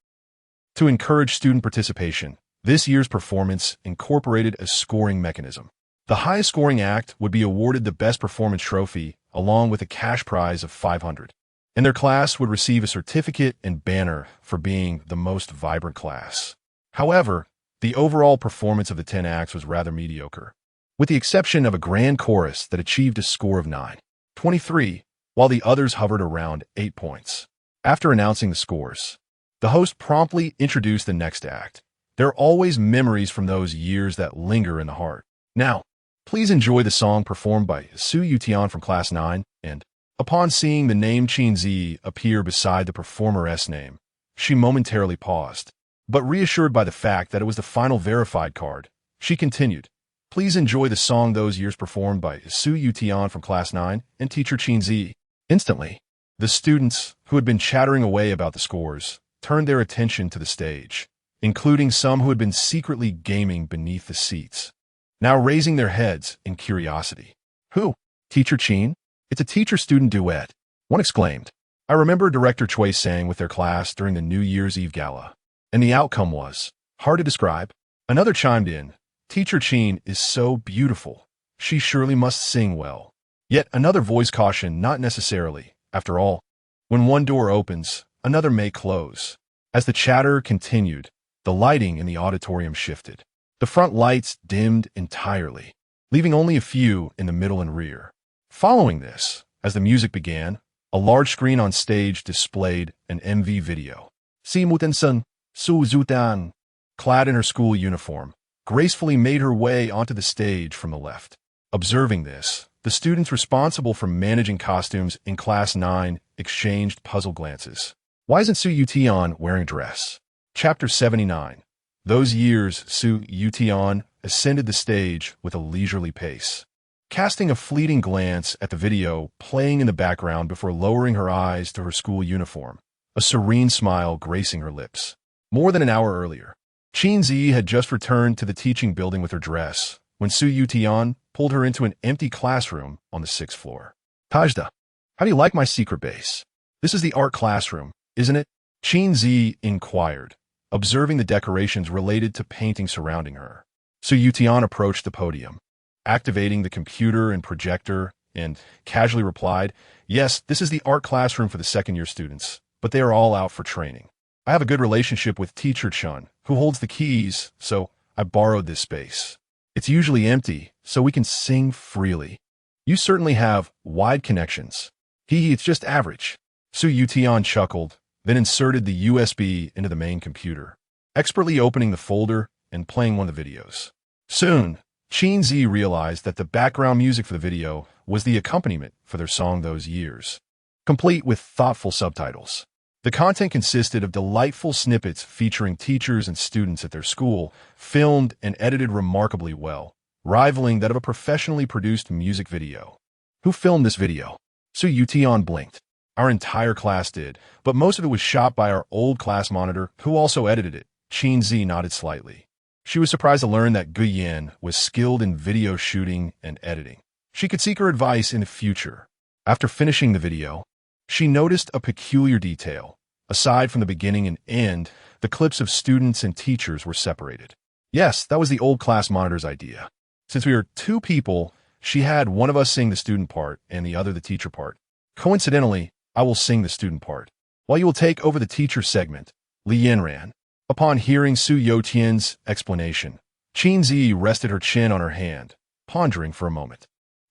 To encourage student participation, this year's performance incorporated a scoring mechanism. The highest scoring act would be awarded the Best Performance Trophy along with a cash prize of 500. And their class would receive a certificate and banner for being the most vibrant class. However, the overall performance of the 10 acts was rather mediocre, with the exception of a grand chorus that achieved a score of 923, while the others hovered around 8 points. After announcing the scores, the host promptly introduced the next act. There are always memories from those years that linger in the heart. Now, please enjoy the song performed by Su Yutian from Class 9, and upon seeing the name Qin Zhiyi appear beside the performer's name, she momentarily paused. But reassured by the fact that it was the final verified card, she continued, Please enjoy the song those years performed by Su Yutian from Class 9 and teacher Qin Zhiyi. Instantly, the students, who had been chattering away about the scores, turned their attention to the stage, including some who had been secretly gaming beneath the seats, now raising their heads in curiosity. Who? Teacher Qin? It's a teacher-student duet, one exclaimed. I remember Director Cui sang with their class during the New Year's Eve Gala, and the outcome was hard to describe. Another chimed in, Teacher Qin is so beautiful. She surely must sing well. Yet another voice cautioned not necessarily. After all, when one door opens, another may close. As the chatter continued, the lighting in the auditorium shifted. The front lights dimmed entirely, leaving only a few in the middle and rear. Following this, as the music began, a large screen on stage displayed an MV video. Si Mutensen, Su Zutan, clad in her school uniform, gracefully made her way onto the stage from the left. Observing this, the students responsible for managing costumes in Class 9 exchanged puzzled glances. Why isn't Su Yutian wearing a dress? Chapter 79. Those years, Su Yutian ascended the stage with a leisurely pace, casting a fleeting glance at the video playing in the background before lowering her eyes to her school uniform, a serene smile gracing her lips. More than an hour earlier, Qin Zhiyi had just returned to the teaching building with her dress when Su Yutian pulled her into an empty classroom on the 6th floor. Tajda, how do you like my secret base? This is the art classroom, isn't it? Qin Zhiyi inquired, observing the decorations related to paintings surrounding her. Su Yutian approached the podium, activating the computer and projector, and casually replied, "Yes, this is the art classroom for the second-year students, but they are all out for training. I have a good relationship with Teacher Chun, who holds the keys, so I borrowed this space. It's usually empty, so we can sing freely. You certainly have wide connections. It's just average." Su Yutian chuckled, then inserted the USB into the main computer, expertly opening the folder and playing one of the videos. Soon, Qin Zhiyi realized that the background music for the video was the accompaniment for their song Those Years, complete with thoughtful subtitles. The content consisted of delightful snippets featuring teachers and students at their school, filmed and edited remarkably well, rivaling that of a professionally produced music video. Who filmed this video? Su Yutian blinked. Our entire class did, but most of it was shot by our old class monitor, who also edited it. Qin Zhiyi nodded slightly. She was surprised to learn that Guyan was skilled in video shooting and editing. She could seek her advice in the future. After finishing the video, she noticed a peculiar detail. Aside from the beginning and end, the clips of students and teachers were separated. Yes, that was the old class monitor's idea. Since we are two people, she had one of us sing the student part and the other the teacher part. Coincidentally, I will sing the student part, while you will take over the teacher segment. Li Yanran. Upon hearing Su Yotian's explanation, Qin Zhiyi rested her chin on her hand, pondering for a moment.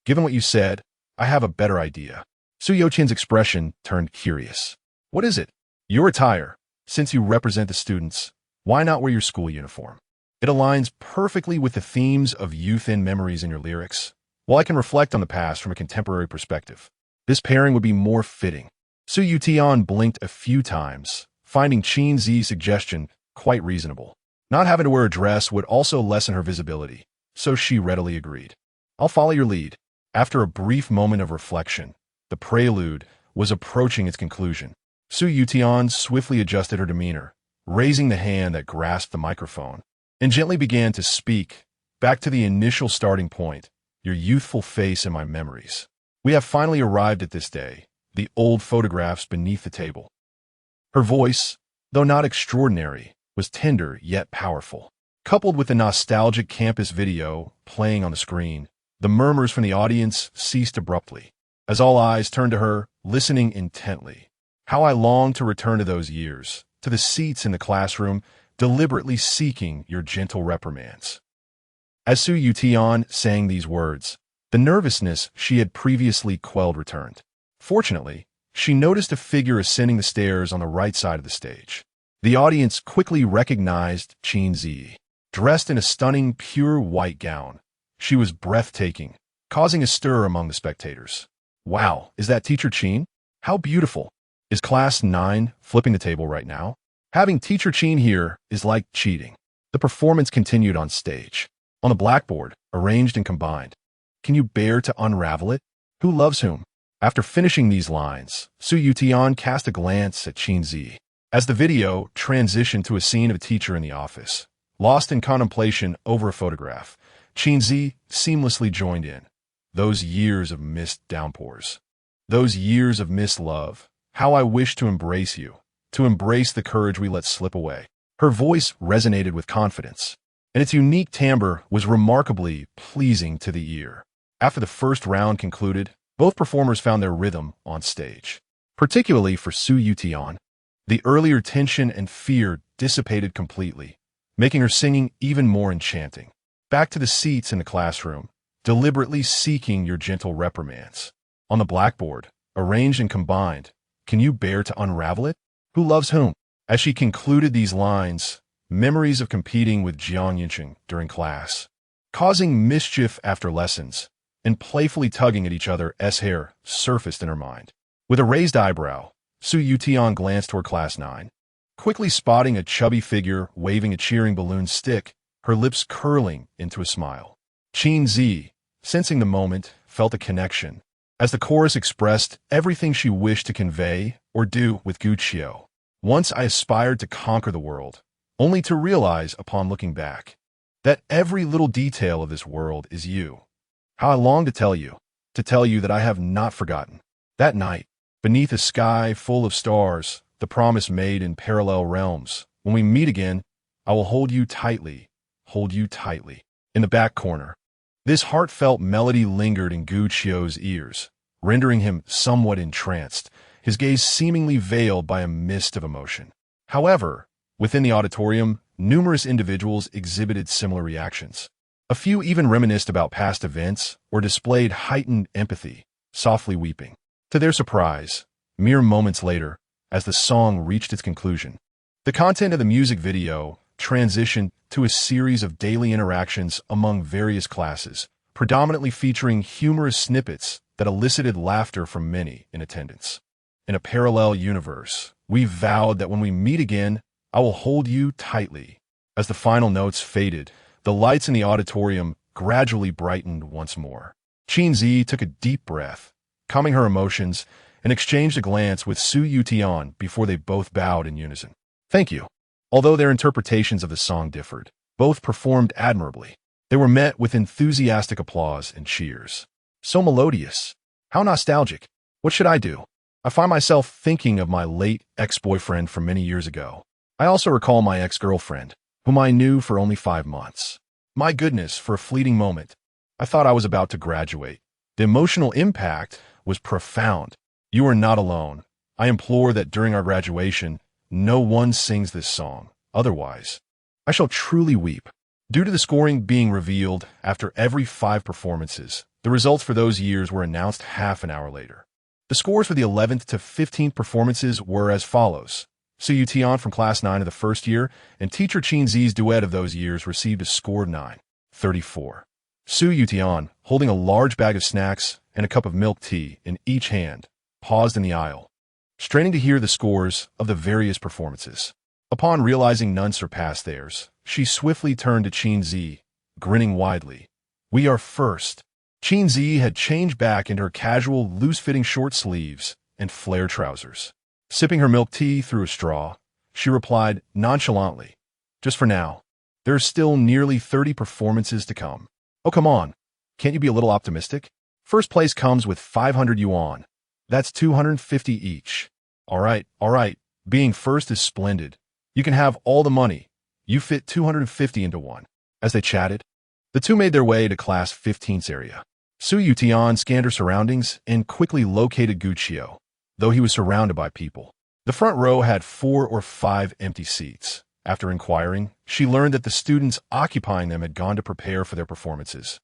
Given what you said, I have a better idea. Su Yotian's expression turned curious. What is it? Your attire. Since you represent the students, why not wear your school uniform? It aligns perfectly with the themes of youth and memories in your lyrics. While I can reflect on the past from a contemporary perspective, this pairing would be more fitting. Su Yutian blinked a few times, finding Qin Zhiyi's suggestion quite reasonable. Not having to wear a dress would also lessen her visibility, so she readily agreed. I'll follow your lead. After a brief moment of reflection, the prelude was approaching its conclusion. Su Yutian swiftly adjusted her demeanor, raising the hand that grasped the microphone, and gently began to speak, back to the initial starting point, your youthful face in my memories. We have finally arrived at this day, the old photographs beneath the table. Her voice, though not extraordinary, was tender yet powerful. Coupled with the nostalgic campus video playing on the screen, the murmurs from the audience ceased abruptly, as all eyes turned to her, listening intently. How I longed to return to those years, to the seats in the classroom, deliberately seeking your gentle reprimands. As Su Yutian sang these words, the nervousness she had previously quelled returned. Fortunately, she noticed a figure ascending the stairs on the right side of the stage. The audience quickly recognized Qin Zhiyi. Dressed in a stunning, pure white gown, she was breathtaking, causing a stir among the spectators. Wow, is that Teacher Qin? How beautiful. Is Class 9 flipping the table right now? Having Teacher Qin here is like cheating. The performance continued on stage. On the blackboard, arranged and combined. Can you bear to unravel it? Who loves whom? After finishing these lines, Su Yutian cast a glance at Qin Zhiyi. As the video transitioned to a scene of a teacher in the office, lost in contemplation over a photograph, Qin Zhiyi seamlessly joined in. Those years of missed downpours. Those years of missed love. How I wish to embrace you, to embrace the courage we let slip away. Her voice resonated with confidence, and its unique timbre was remarkably pleasing to the ear. After the first round concluded, both performers found their rhythm on stage. Particularly for Su Yutian, the earlier tension and fear dissipated completely, making her singing even more enchanting. Back to the seats in the classroom, deliberately seeking your gentle reprimands. On the blackboard, arranged and combined, can you bear to unravel it? Who loves whom? As she concluded these lines, memories of competing with Jiang Yincheng during class, causing mischief after lessons, and playfully tugging at each other's hair surfaced in her mind. With a raised eyebrow, Su Yutian glanced toward Class 9. Quickly spotting a chubby figure waving a cheering balloon stick, her lips curling into a smile. Qin Zhiyi, sensing the moment, felt a connection, as the chorus expressed everything she wished to convey or do with Gu Qiu. Once I aspired to conquer the world, only to realize upon looking back that every little detail of this world is you. How I long to tell you that I have not forgotten. That night, beneath a sky full of stars, the promise made in parallel realms, when we meet again, I will hold you tightly. In the back corner, this heartfelt melody lingered in Gu Qiu's ears, rendering him somewhat entranced, his gaze seemingly veiled by a mist of emotion. However, within the auditorium, numerous individuals exhibited similar reactions. A few even reminisced about past events or displayed heightened empathy, softly weeping. To their surprise, mere moments later, as the song reached its conclusion, the content of the music video transitioned to a series of daily interactions among various classes, predominantly featuring humorous snippets that elicited laughter from many in attendance. In a parallel universe, we vowed that when we meet again, I will hold you tightly. As the final notes faded, the lights in the auditorium gradually brightened once more. Qin Zhiyi took a deep breath, calming her emotions, and exchanged a glance with Su Yutian before they both bowed in unison. Thank you. Although their interpretations of the song differed, both performed admirably. They were met with enthusiastic applause and cheers. So melodious. How nostalgic. What should I do? I find myself thinking of my late ex-boyfriend from many years ago. I also recall my ex-girlfriend, whom I knew for only 5 months. My goodness, for a fleeting moment, I thought I was about to graduate. The emotional impact was profound. You are not alone. I implore that during our graduation, no one sings this song. Otherwise, I shall truly weep. Due to the scoring being revealed after every 5 performances, the results for those years were announced half an hour later. The scores for the 11th to 15th performances were as follows. Su Yutian from Class 9 of the first year and teacher Qin Zhiyi's duet of those years received a score 9.34. Su Yutian, holding a large bag of snacks and a cup of milk tea in each hand, paused in the aisle, straining to hear the scores of the various performances. Upon realizing none surpassed theirs, she swiftly turned to Qin Zhiyi, grinning widely. We are first. Qin Zhiyi had changed back into her casual, loose-fitting short sleeves and flare trousers. Sipping her milk tea through a straw, she replied nonchalantly, just for now. There are still nearly 30 performances to come. Oh, come on. Can't you be a little optimistic? First place comes with 500 yuan. That's 250 each. All right. Being first is splendid. You can have all the money. You fit 250 into one. As they chatted, the two made their way to Class 15's area. Su Yutian scanned her surroundings and quickly located Gu Qiu, though he was surrounded by people. The front row had 4 or 5 empty seats. After inquiring, she learned that the students occupying them had gone to prepare for their performances.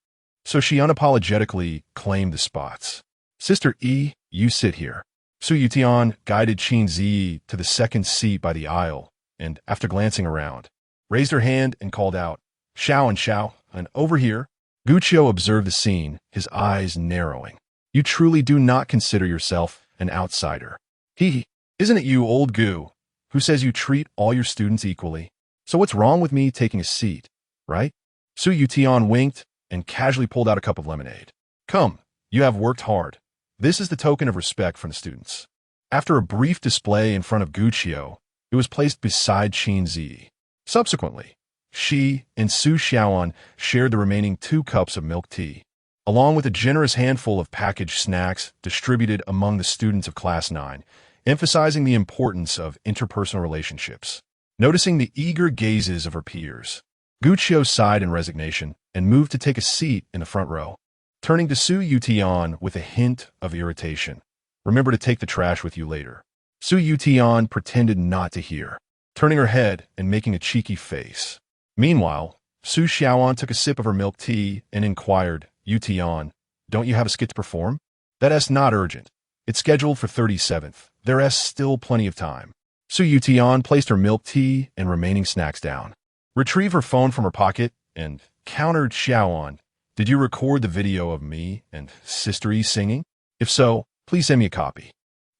So she unapologetically claimed the spots. Sister E, you sit here. Su Yutian guided Qin Zhiyi to the second seat by the aisle, and, after glancing around, raised her hand and called out, Xiao, and over here. Gu Qiu observed the scene, his eyes narrowing. You truly do not consider yourself an outsider. Isn't it you, old Gu, who says you treat all your students equally? So what's wrong with me taking a seat, right? Su Yutian winked and casually pulled out a cup of lemonade. Come, you have worked hard. This is the token of respect from the students. After a brief display in front of Gu Qiu, it was placed beside Qin Zhiyi. Subsequently, she and Su Xiaoan shared the remaining 2 cups of milk tea, along with a generous handful of packaged snacks distributed among the students of Class 9, emphasizing the importance of interpersonal relationships. Noticing the eager gazes of her peers, Gu Qiu sighed in resignation and moved to take a seat in the front row, turning to Su Yutian with a hint of irritation. Remember to take the trash with you later. Su Yutian pretended not to hear, turning her head and making a cheeky face. Meanwhile, Su Xiaoan took a sip of her milk tea and inquired, Yutian, don't you have a skit to perform? That's not urgent. It's scheduled for 37th. There's still plenty of time. Su Yutian placed her milk tea and remaining snacks down, retrieved her phone from her pocket, and countered Xiaoan. Did you record the video of me and Sister Yi singing? If so, please send me a copy.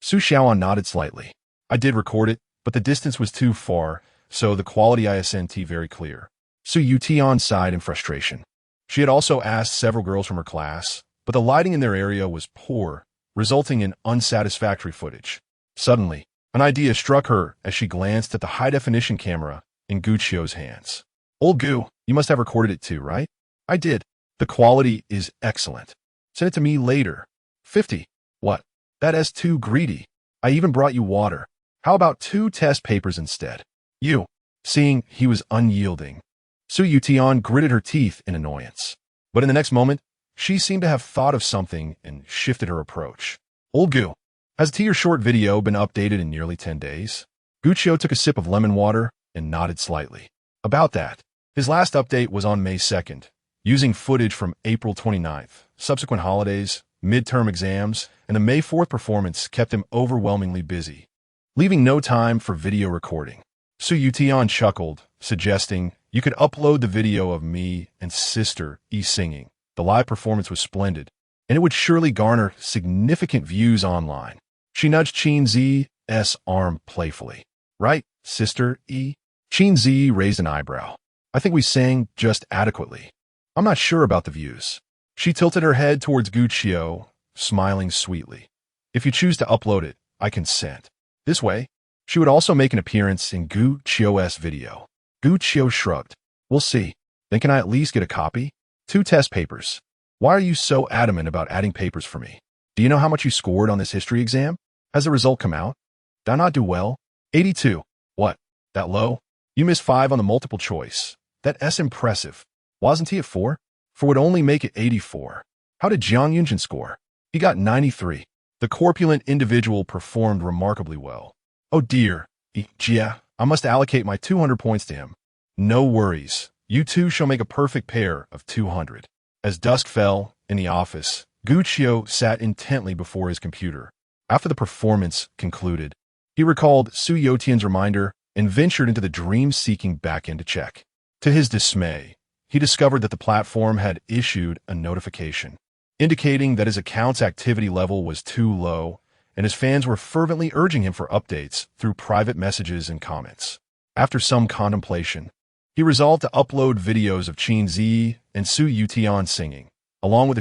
Su Xiaoan nodded slightly. I did record it, but the distance was too far, so the quality isn't very clear. Su Yutian sighed in frustration. She had also asked several girls from her class, but the lighting in their area was poor, resulting in unsatisfactory footage. Suddenly, an idea struck her as she glanced at the high-definition camera in Gu Qiu's hands. Old Gu, you must have recorded it too, right? I did. The quality is excellent. Send it to me later. 50. What? That is too greedy. I even brought you water. How about 2 test papers instead? You. Seeing he was unyielding, Su Yutian gritted her teeth in annoyance. But in the next moment, she seemed to have thought of something and shifted her approach. Old Gu, has your short video been updated in nearly 10 days? Gu Qiu took a sip of lemon water and nodded slightly. About that. His last update was on May 2nd, using footage from April 29th. Subsequent holidays, midterm exams, and the May 4th performance kept him overwhelmingly busy, leaving no time for video recording. Su Yutian chuckled, suggesting, you could upload the video of me and Sister Yi singing. The live performance was splendid, and it would surely garner significant views online. She nudged Qin Zhiyi's arm playfully. Right, Sister Yi? Qin Zhiyi raised an eyebrow. I think we sang just adequately. I'm not sure about the views. She tilted her head towards Gu Qiu, smiling sweetly. If you choose to upload it, I consent. This way, she would also make an appearance in Gu Qiu's video. Gu Qiu shrugged. We'll see. Then can I at least get a copy? 2 test papers. Why are you so adamant about adding papers for me? Do you know how much you scored on this history exam? Has the result come out? Did I not do well? 82. What? That low? You missed 5 on the multiple choice. That's impressive. Wasn't he at 4? 4 would only make it 84. How did Jiang Yunjin score? He got 93. The corpulent individual performed remarkably well. Oh dear, Jia, I must allocate my 200 points to him. No worries. You two shall make a perfect pair of 200. As dusk fell in the office, Gu Qiu sat intently before his computer. After the performance concluded, he recalled Su Yotian's reminder and ventured into the dream-seeking backend to check. To his dismay, he discovered that the platform had issued a notification, indicating that his account's activity level was too low, and his fans were fervently urging him for updates through private messages and comments. After some contemplation, he resolved to upload videos of Qin Zhiyi and Su Yutian singing, along with a